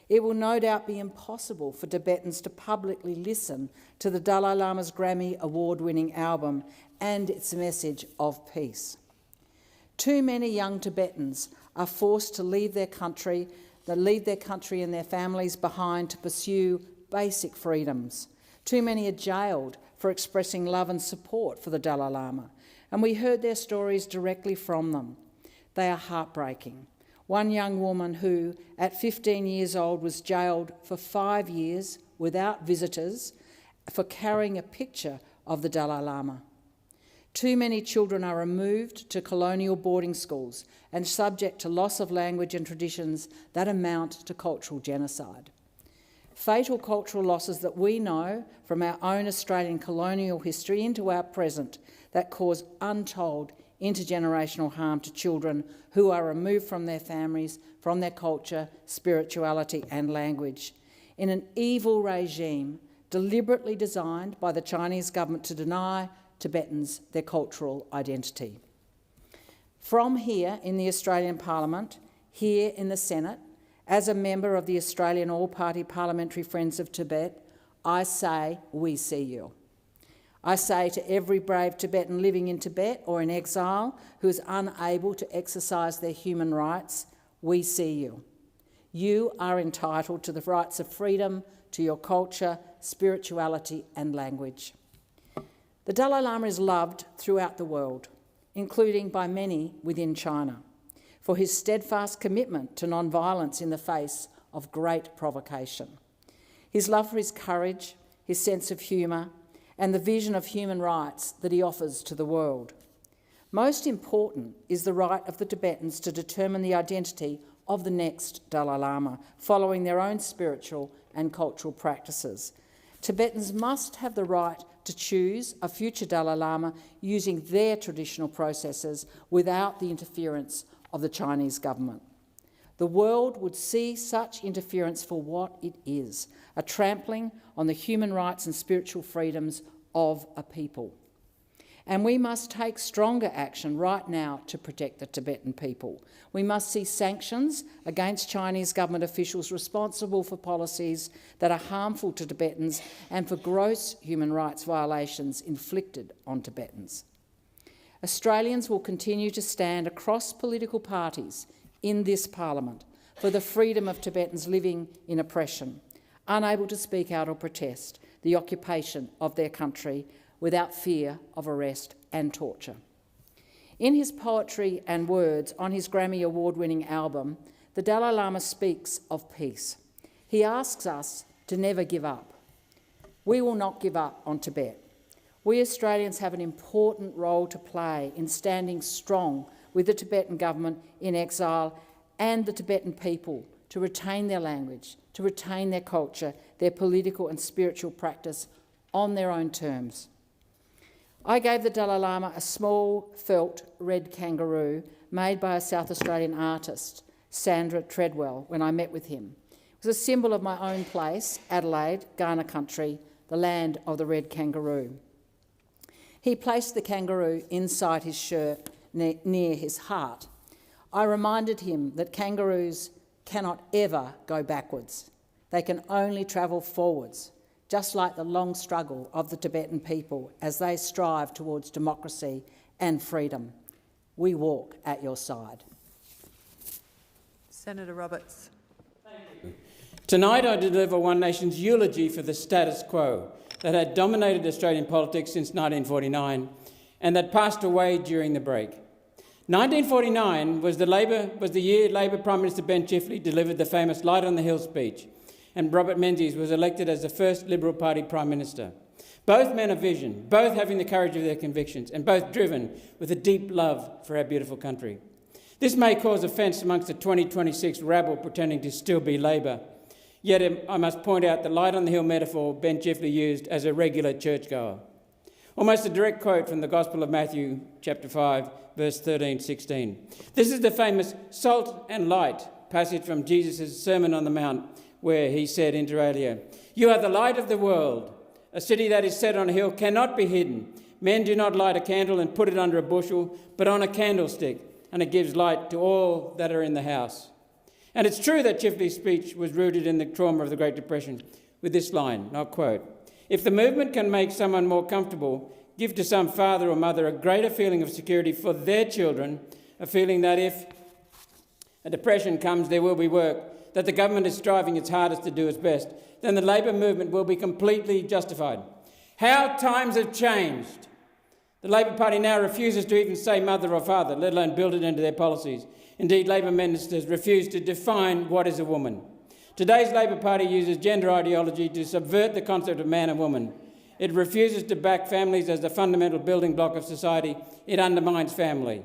It will no doubt be impossible for Tibetans to publicly listen to the Dalai Lama's Grammy award-winning album and its message of peace. Too many young Tibetans are forced to leave their country and their families behind to pursue basic freedoms. Too many are jailed for expressing love and support for the Dalai Lama, and we heard their stories directly from them. They are heartbreaking. One young woman who, at 15 years old, was jailed for 5 years without visitors for carrying a picture of the Dalai Lama. Too many children are removed to colonial boarding schools and subject to loss of language and traditions that amount to cultural genocide. Fatal cultural losses that we know from our own Australian colonial history into our present that cause untold intergenerational harm to children who are removed from their families, from their culture, spirituality and language, in an evil regime deliberately designed by the Chinese government to deny Tibetans their cultural identity. From here in the Australian Parliament, here in the Senate, as a member of the Australian All-Party Parliamentary Friends of Tibet, I say, we see you. I say to every brave Tibetan living in Tibet or in exile who is unable to exercise their human rights, we see you. You are entitled to the rights of freedom, to your culture, spirituality and language. The Dalai Lama is loved throughout the world, including by many within China, for his steadfast commitment to non-violence in the face of great provocation. His love for his courage, his sense of humour, and the vision of human rights that he offers to the world. Most important is the right of the Tibetans to determine the identity of the next Dalai Lama, following their own spiritual and cultural practices. Tibetans must have the right to choose a future Dalai Lama using their traditional processes without the interference of the Chinese government. The world would see such interference for what it is, a trampling on the human rights and spiritual freedoms of a people. And we must take stronger action right now to protect the Tibetan people. We must see sanctions against Chinese government officials responsible for policies that are harmful to Tibetans and for gross human rights violations inflicted on Tibetans. Australians will continue to stand across political parties in this Parliament for the freedom of Tibetans living in oppression, unable to speak out or protest the occupation of their country without fear of arrest and torture. In his poetry and words on his Grammy Award-winning album, the Dalai Lama speaks of peace. He asks us to never give up. We will not give up on Tibet. We Australians have an important role to play in standing strong with the Tibetan government in exile and the Tibetan people to retain their language, to retain their culture, their political and spiritual practice on their own terms. I gave the Dalai Lama a small felt red kangaroo made by a South Australian artist, Sandra Treadwell, when I met with him. It was a symbol of my own place, Adelaide, Kaurna country, the land of the red kangaroo. He placed the kangaroo inside his shirt near his heart. I reminded him that kangaroos cannot ever go backwards. They can only travel forwards, just like the long struggle of the Tibetan people as they strive towards democracy and freedom. We walk at your side. Senator Roberts. Tonight I deliver One Nation's eulogy for the status quo that had dominated Australian politics since 1949 and that passed away during the break. 1949 was the year Labor Prime Minister Ben Chifley delivered the famous Light on the Hill speech, and Robert Menzies was elected as the first Liberal Party Prime Minister. Both men of vision, both having the courage of their convictions, and both driven with a deep love for our beautiful country. This may cause offence amongst the 2026 rabble pretending to still be Labor. Yet I must point out the Light on the Hill metaphor Ben Chifley used as a regular churchgoer. Almost a direct quote from the Gospel of Matthew, chapter 5, verse 13-16. This is the famous salt and light passage from Jesus' Sermon on the Mount, where he said, inter alia, "You are the light of the world. A city that is set on a hill cannot be hidden. Men do not light a candle and put it under a bushel, but on a candlestick, and it gives light to all that are in the house." And it's true that Chifley's speech was rooted in the trauma of the Great Depression, with this line, and I'll quote, "If the movement can make someone more comfortable, give to some father or mother a greater feeling of security for their children, a feeling that if a depression comes, there will be work, that the government is striving its hardest to do its best, then the Labor movement will be completely justified." How times have changed. The Labor Party now refuses to even say mother or father, let alone build it into their policies. Indeed, Labor ministers refuse to define what is a woman. Today's Labor Party uses gender ideology to subvert the concept of man and woman. It refuses to back families as the fundamental building block of society. It undermines family.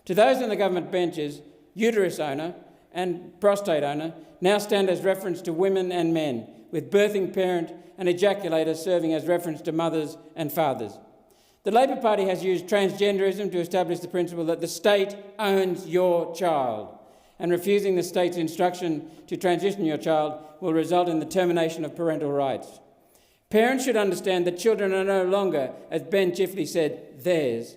To those on the government benches, uterus owner and prostate owner now stand as reference to women and men, with birthing parent and ejaculator serving as reference to mothers and fathers. The Labor Party has used transgenderism to establish the principle that the state owns your child, and refusing the state's instruction to transition your child will result in the termination of parental rights. Parents should understand that children are no longer, as Ben Chifley said, theirs.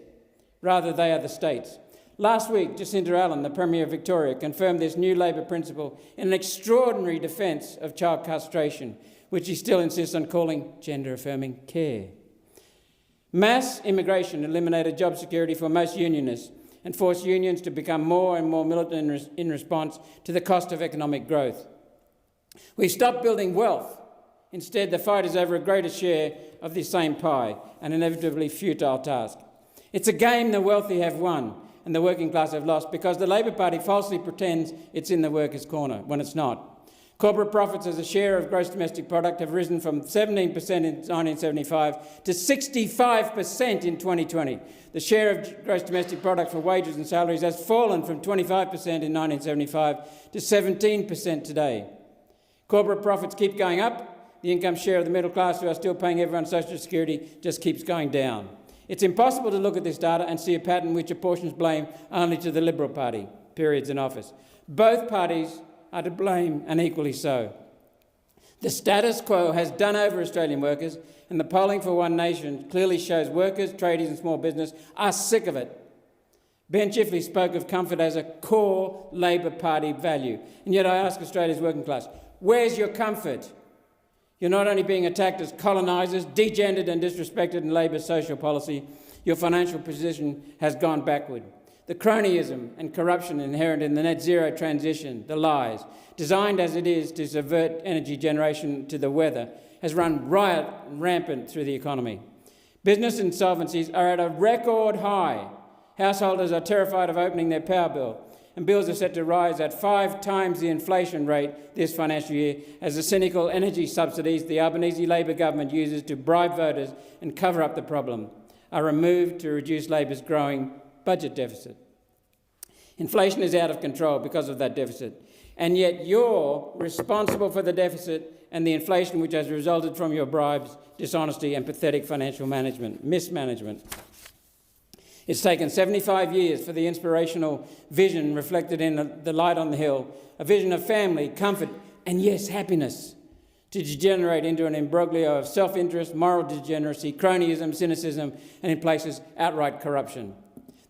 Rather, they are the state's. Last week, Jacinta Allen, the Premier of Victoria, confirmed this new Labor principle in an extraordinary defence of child castration, which he still insists on calling gender-affirming care. Mass immigration eliminated job security for most unionists and forced unions to become more and more militant in response to the cost of economic growth. We've stopped building wealth. Instead, the fight is over a greater share of the same pie, an inevitably futile task. It's a game the wealthy have won and the working class have lost because the Labor Party falsely pretends it's in the workers' corner when it's not. Corporate profits as a share of gross domestic product have risen from 17% in 1975 to 65% in 2020. The share of gross domestic product for wages and salaries has fallen from 25% in 1975 to 17% today. Corporate profits keep going up. The income share of the middle class, who are still paying everyone social security, just keeps going down. It's impossible to look at this data and see a pattern which apportions blame only to the Liberal Party, periods in office. Both parties are to blame, and equally so. The status quo has done over Australian workers, and the polling for One Nation clearly shows workers, tradies and small business are sick of it. Ben Chifley spoke of comfort as a core Labor Party value, and yet I ask Australia's working class, where's your comfort? You're not only being attacked as colonisers, degendered and disrespected in Labor's social policy, your financial position has gone backward. The cronyism and corruption inherent in the net zero transition, the lies, designed as it is to subvert energy generation to the weather, has run riot and rampant through the economy. Business insolvencies are at a record high. Householders are terrified of opening their power bill, and bills are set to rise at 5 times the inflation rate this financial year as the cynical energy subsidies the Albanese Labor government uses to bribe voters and cover up the problem are removed to reduce Labor's growing budget deficit. Inflation is out of control because of that deficit, and yet you're responsible for the deficit and the inflation which has resulted from your bribes, dishonesty and pathetic financial mismanagement. It's taken 75 years for the inspirational vision reflected in the light on the hill, a vision of family, comfort and, yes, happiness, to degenerate into an imbroglio of self-interest, moral degeneracy, cronyism, cynicism and, in places, outright corruption.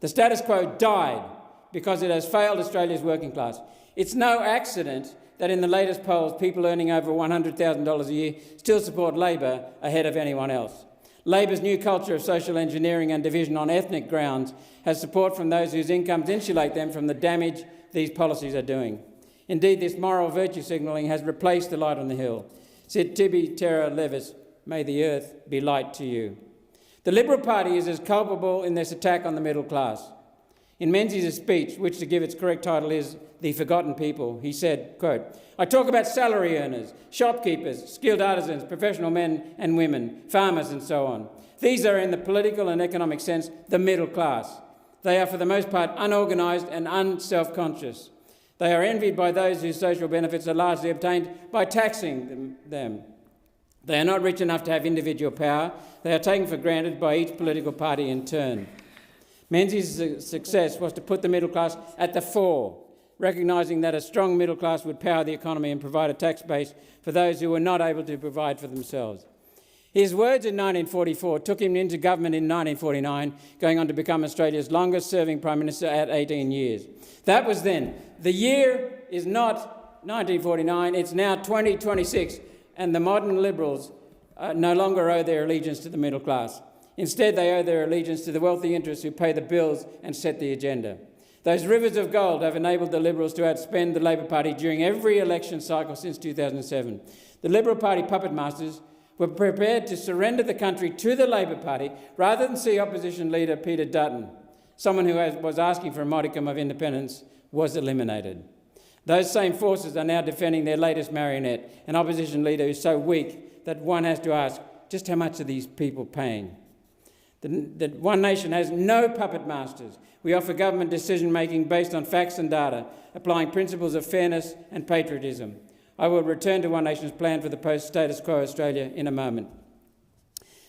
The status quo died because it has failed Australia's working class. It's no accident that in the latest polls, people earning over $100,000 a year still support Labor ahead of anyone else. Labor's new culture of social engineering and division on ethnic grounds has support from those whose incomes insulate them from the damage these policies are doing. Indeed, this moral virtue signalling has replaced the light on the hill. Said Tibi Terra Levis, may the earth be light to you. The Liberal Party is as culpable in this attack on the middle class. In Menzies' speech, which to give its correct title is The Forgotten People, he said, quote, I talk about salary earners, shopkeepers, skilled artisans, professional men and women, farmers and so on. These are in the political and economic sense the middle class. They are for the most part unorganised and unself-conscious. They are envied by those whose social benefits are largely obtained by taxing them. They are not rich enough to have individual power. They are taken for granted by each political party in turn. Menzies' success was to put the middle class at the fore, recognising that a strong middle class would power the economy and provide a tax base for those who were not able to provide for themselves. His words in 1944 took him into government in 1949, going on to become Australia's longest-serving Prime Minister at 18 years. That was then. The year is not 1949, it's now 2026, and the modern Liberals no longer owe their allegiance to the middle class. Instead, they owe their allegiance to the wealthy interests who pay the bills and set the agenda. Those rivers of gold have enabled the Liberals to outspend the Labor Party during every election cycle since 2007. The Liberal Party puppet masters were prepared to surrender the country to the Labor Party rather than see opposition leader Peter Dutton, someone who was asking for a modicum of independence, was eliminated. Those same forces are now defending their latest marionette, an opposition leader who's so weak that one has to ask, just how much are these people paying. The One Nation has no puppet masters. We offer government decision-making based on facts and data, applying principles of fairness and patriotism. I will return to One Nation's plan for the post-status quo Australia in a moment.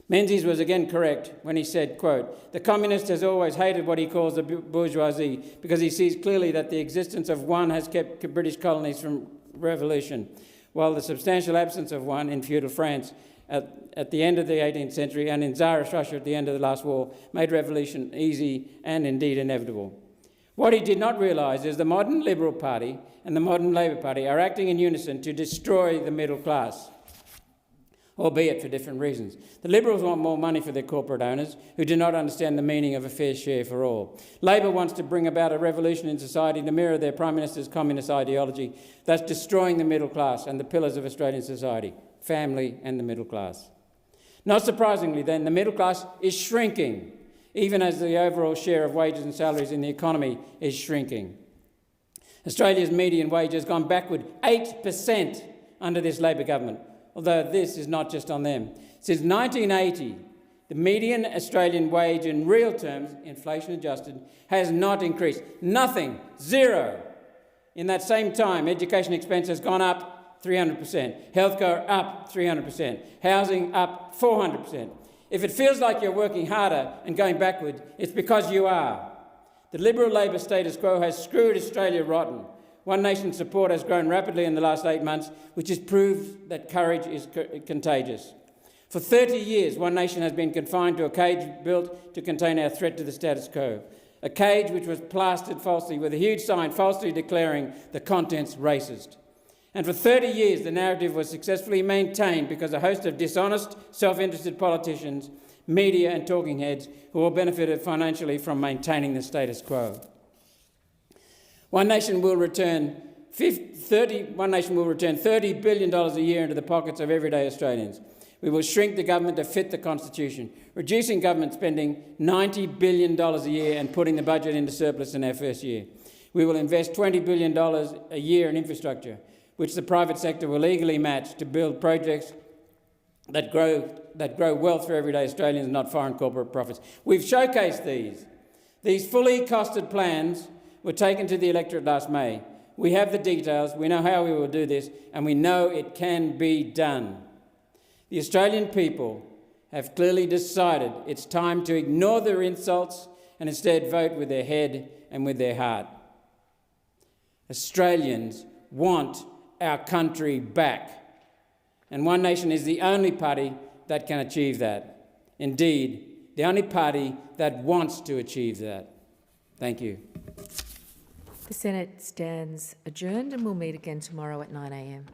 Menzies was again correct when he said, quote, "The communist has always hated what he calls the bourgeoisie because he sees clearly that the existence of one has kept British colonies from revolution, while the substantial absence of one in feudal France at the end of the 18th century and in Tsarist Russia at the end of the last war made revolution easy and indeed inevitable." What he did not realise is the modern Liberal Party and the modern Labor Party are acting in unison to destroy the middle class, albeit for different reasons. The Liberals want more money for their corporate owners, who do not understand the meaning of a fair share for all. Labor wants to bring about a revolution in society to mirror their Prime Minister's communist ideology, thus destroying the middle class and the pillars of Australian society, family and the middle class. Not surprisingly then, the middle class is shrinking, even as the overall share of wages and salaries in the economy is shrinking. Australia's median wage has gone backward 8% under this Labor government, although this is not just on them. Since 1980, the median Australian wage in real terms, inflation adjusted, has not increased. Nothing. Zero. In that same time, education expense has gone up 300%, healthcare up 300%, housing up 400%. If it feels like you're working harder and going backward, it's because you are. The Liberal-Labor status quo has screwed Australia rotten. One Nation support has grown rapidly in the last 8 months, which has proved that courage is contagious. For 30 years, One Nation has been confined to a cage built to contain our threat to the status quo, a cage which was plastered falsely with a huge sign falsely declaring the contents racist. And for 30 years, the narrative was successfully maintained because a host of dishonest, self-interested politicians, media and talking heads who all benefited financially from maintaining the status quo. One Nation will return $30 billion a year into the pockets of everyday Australians. We will shrink the government to fit the Constitution, reducing government spending $90 billion a year and putting the budget into surplus in our first year. We will invest $20 billion a year in infrastructure, which the private sector will eagerly match to build projects that grow wealth for everyday Australians, not foreign corporate profits. We've showcased these. These fully costed plans were taken to the electorate last May. We have the details, we know how we will do this, and we know it can be done. The Australian people have clearly decided it's time to ignore their insults and instead vote with their head and with their heart. Australians want our country back, and One Nation is the only party that can achieve that. Indeed, the only party that wants to achieve that. Thank you. The Senate stands adjourned and will meet again tomorrow at 9 a.m.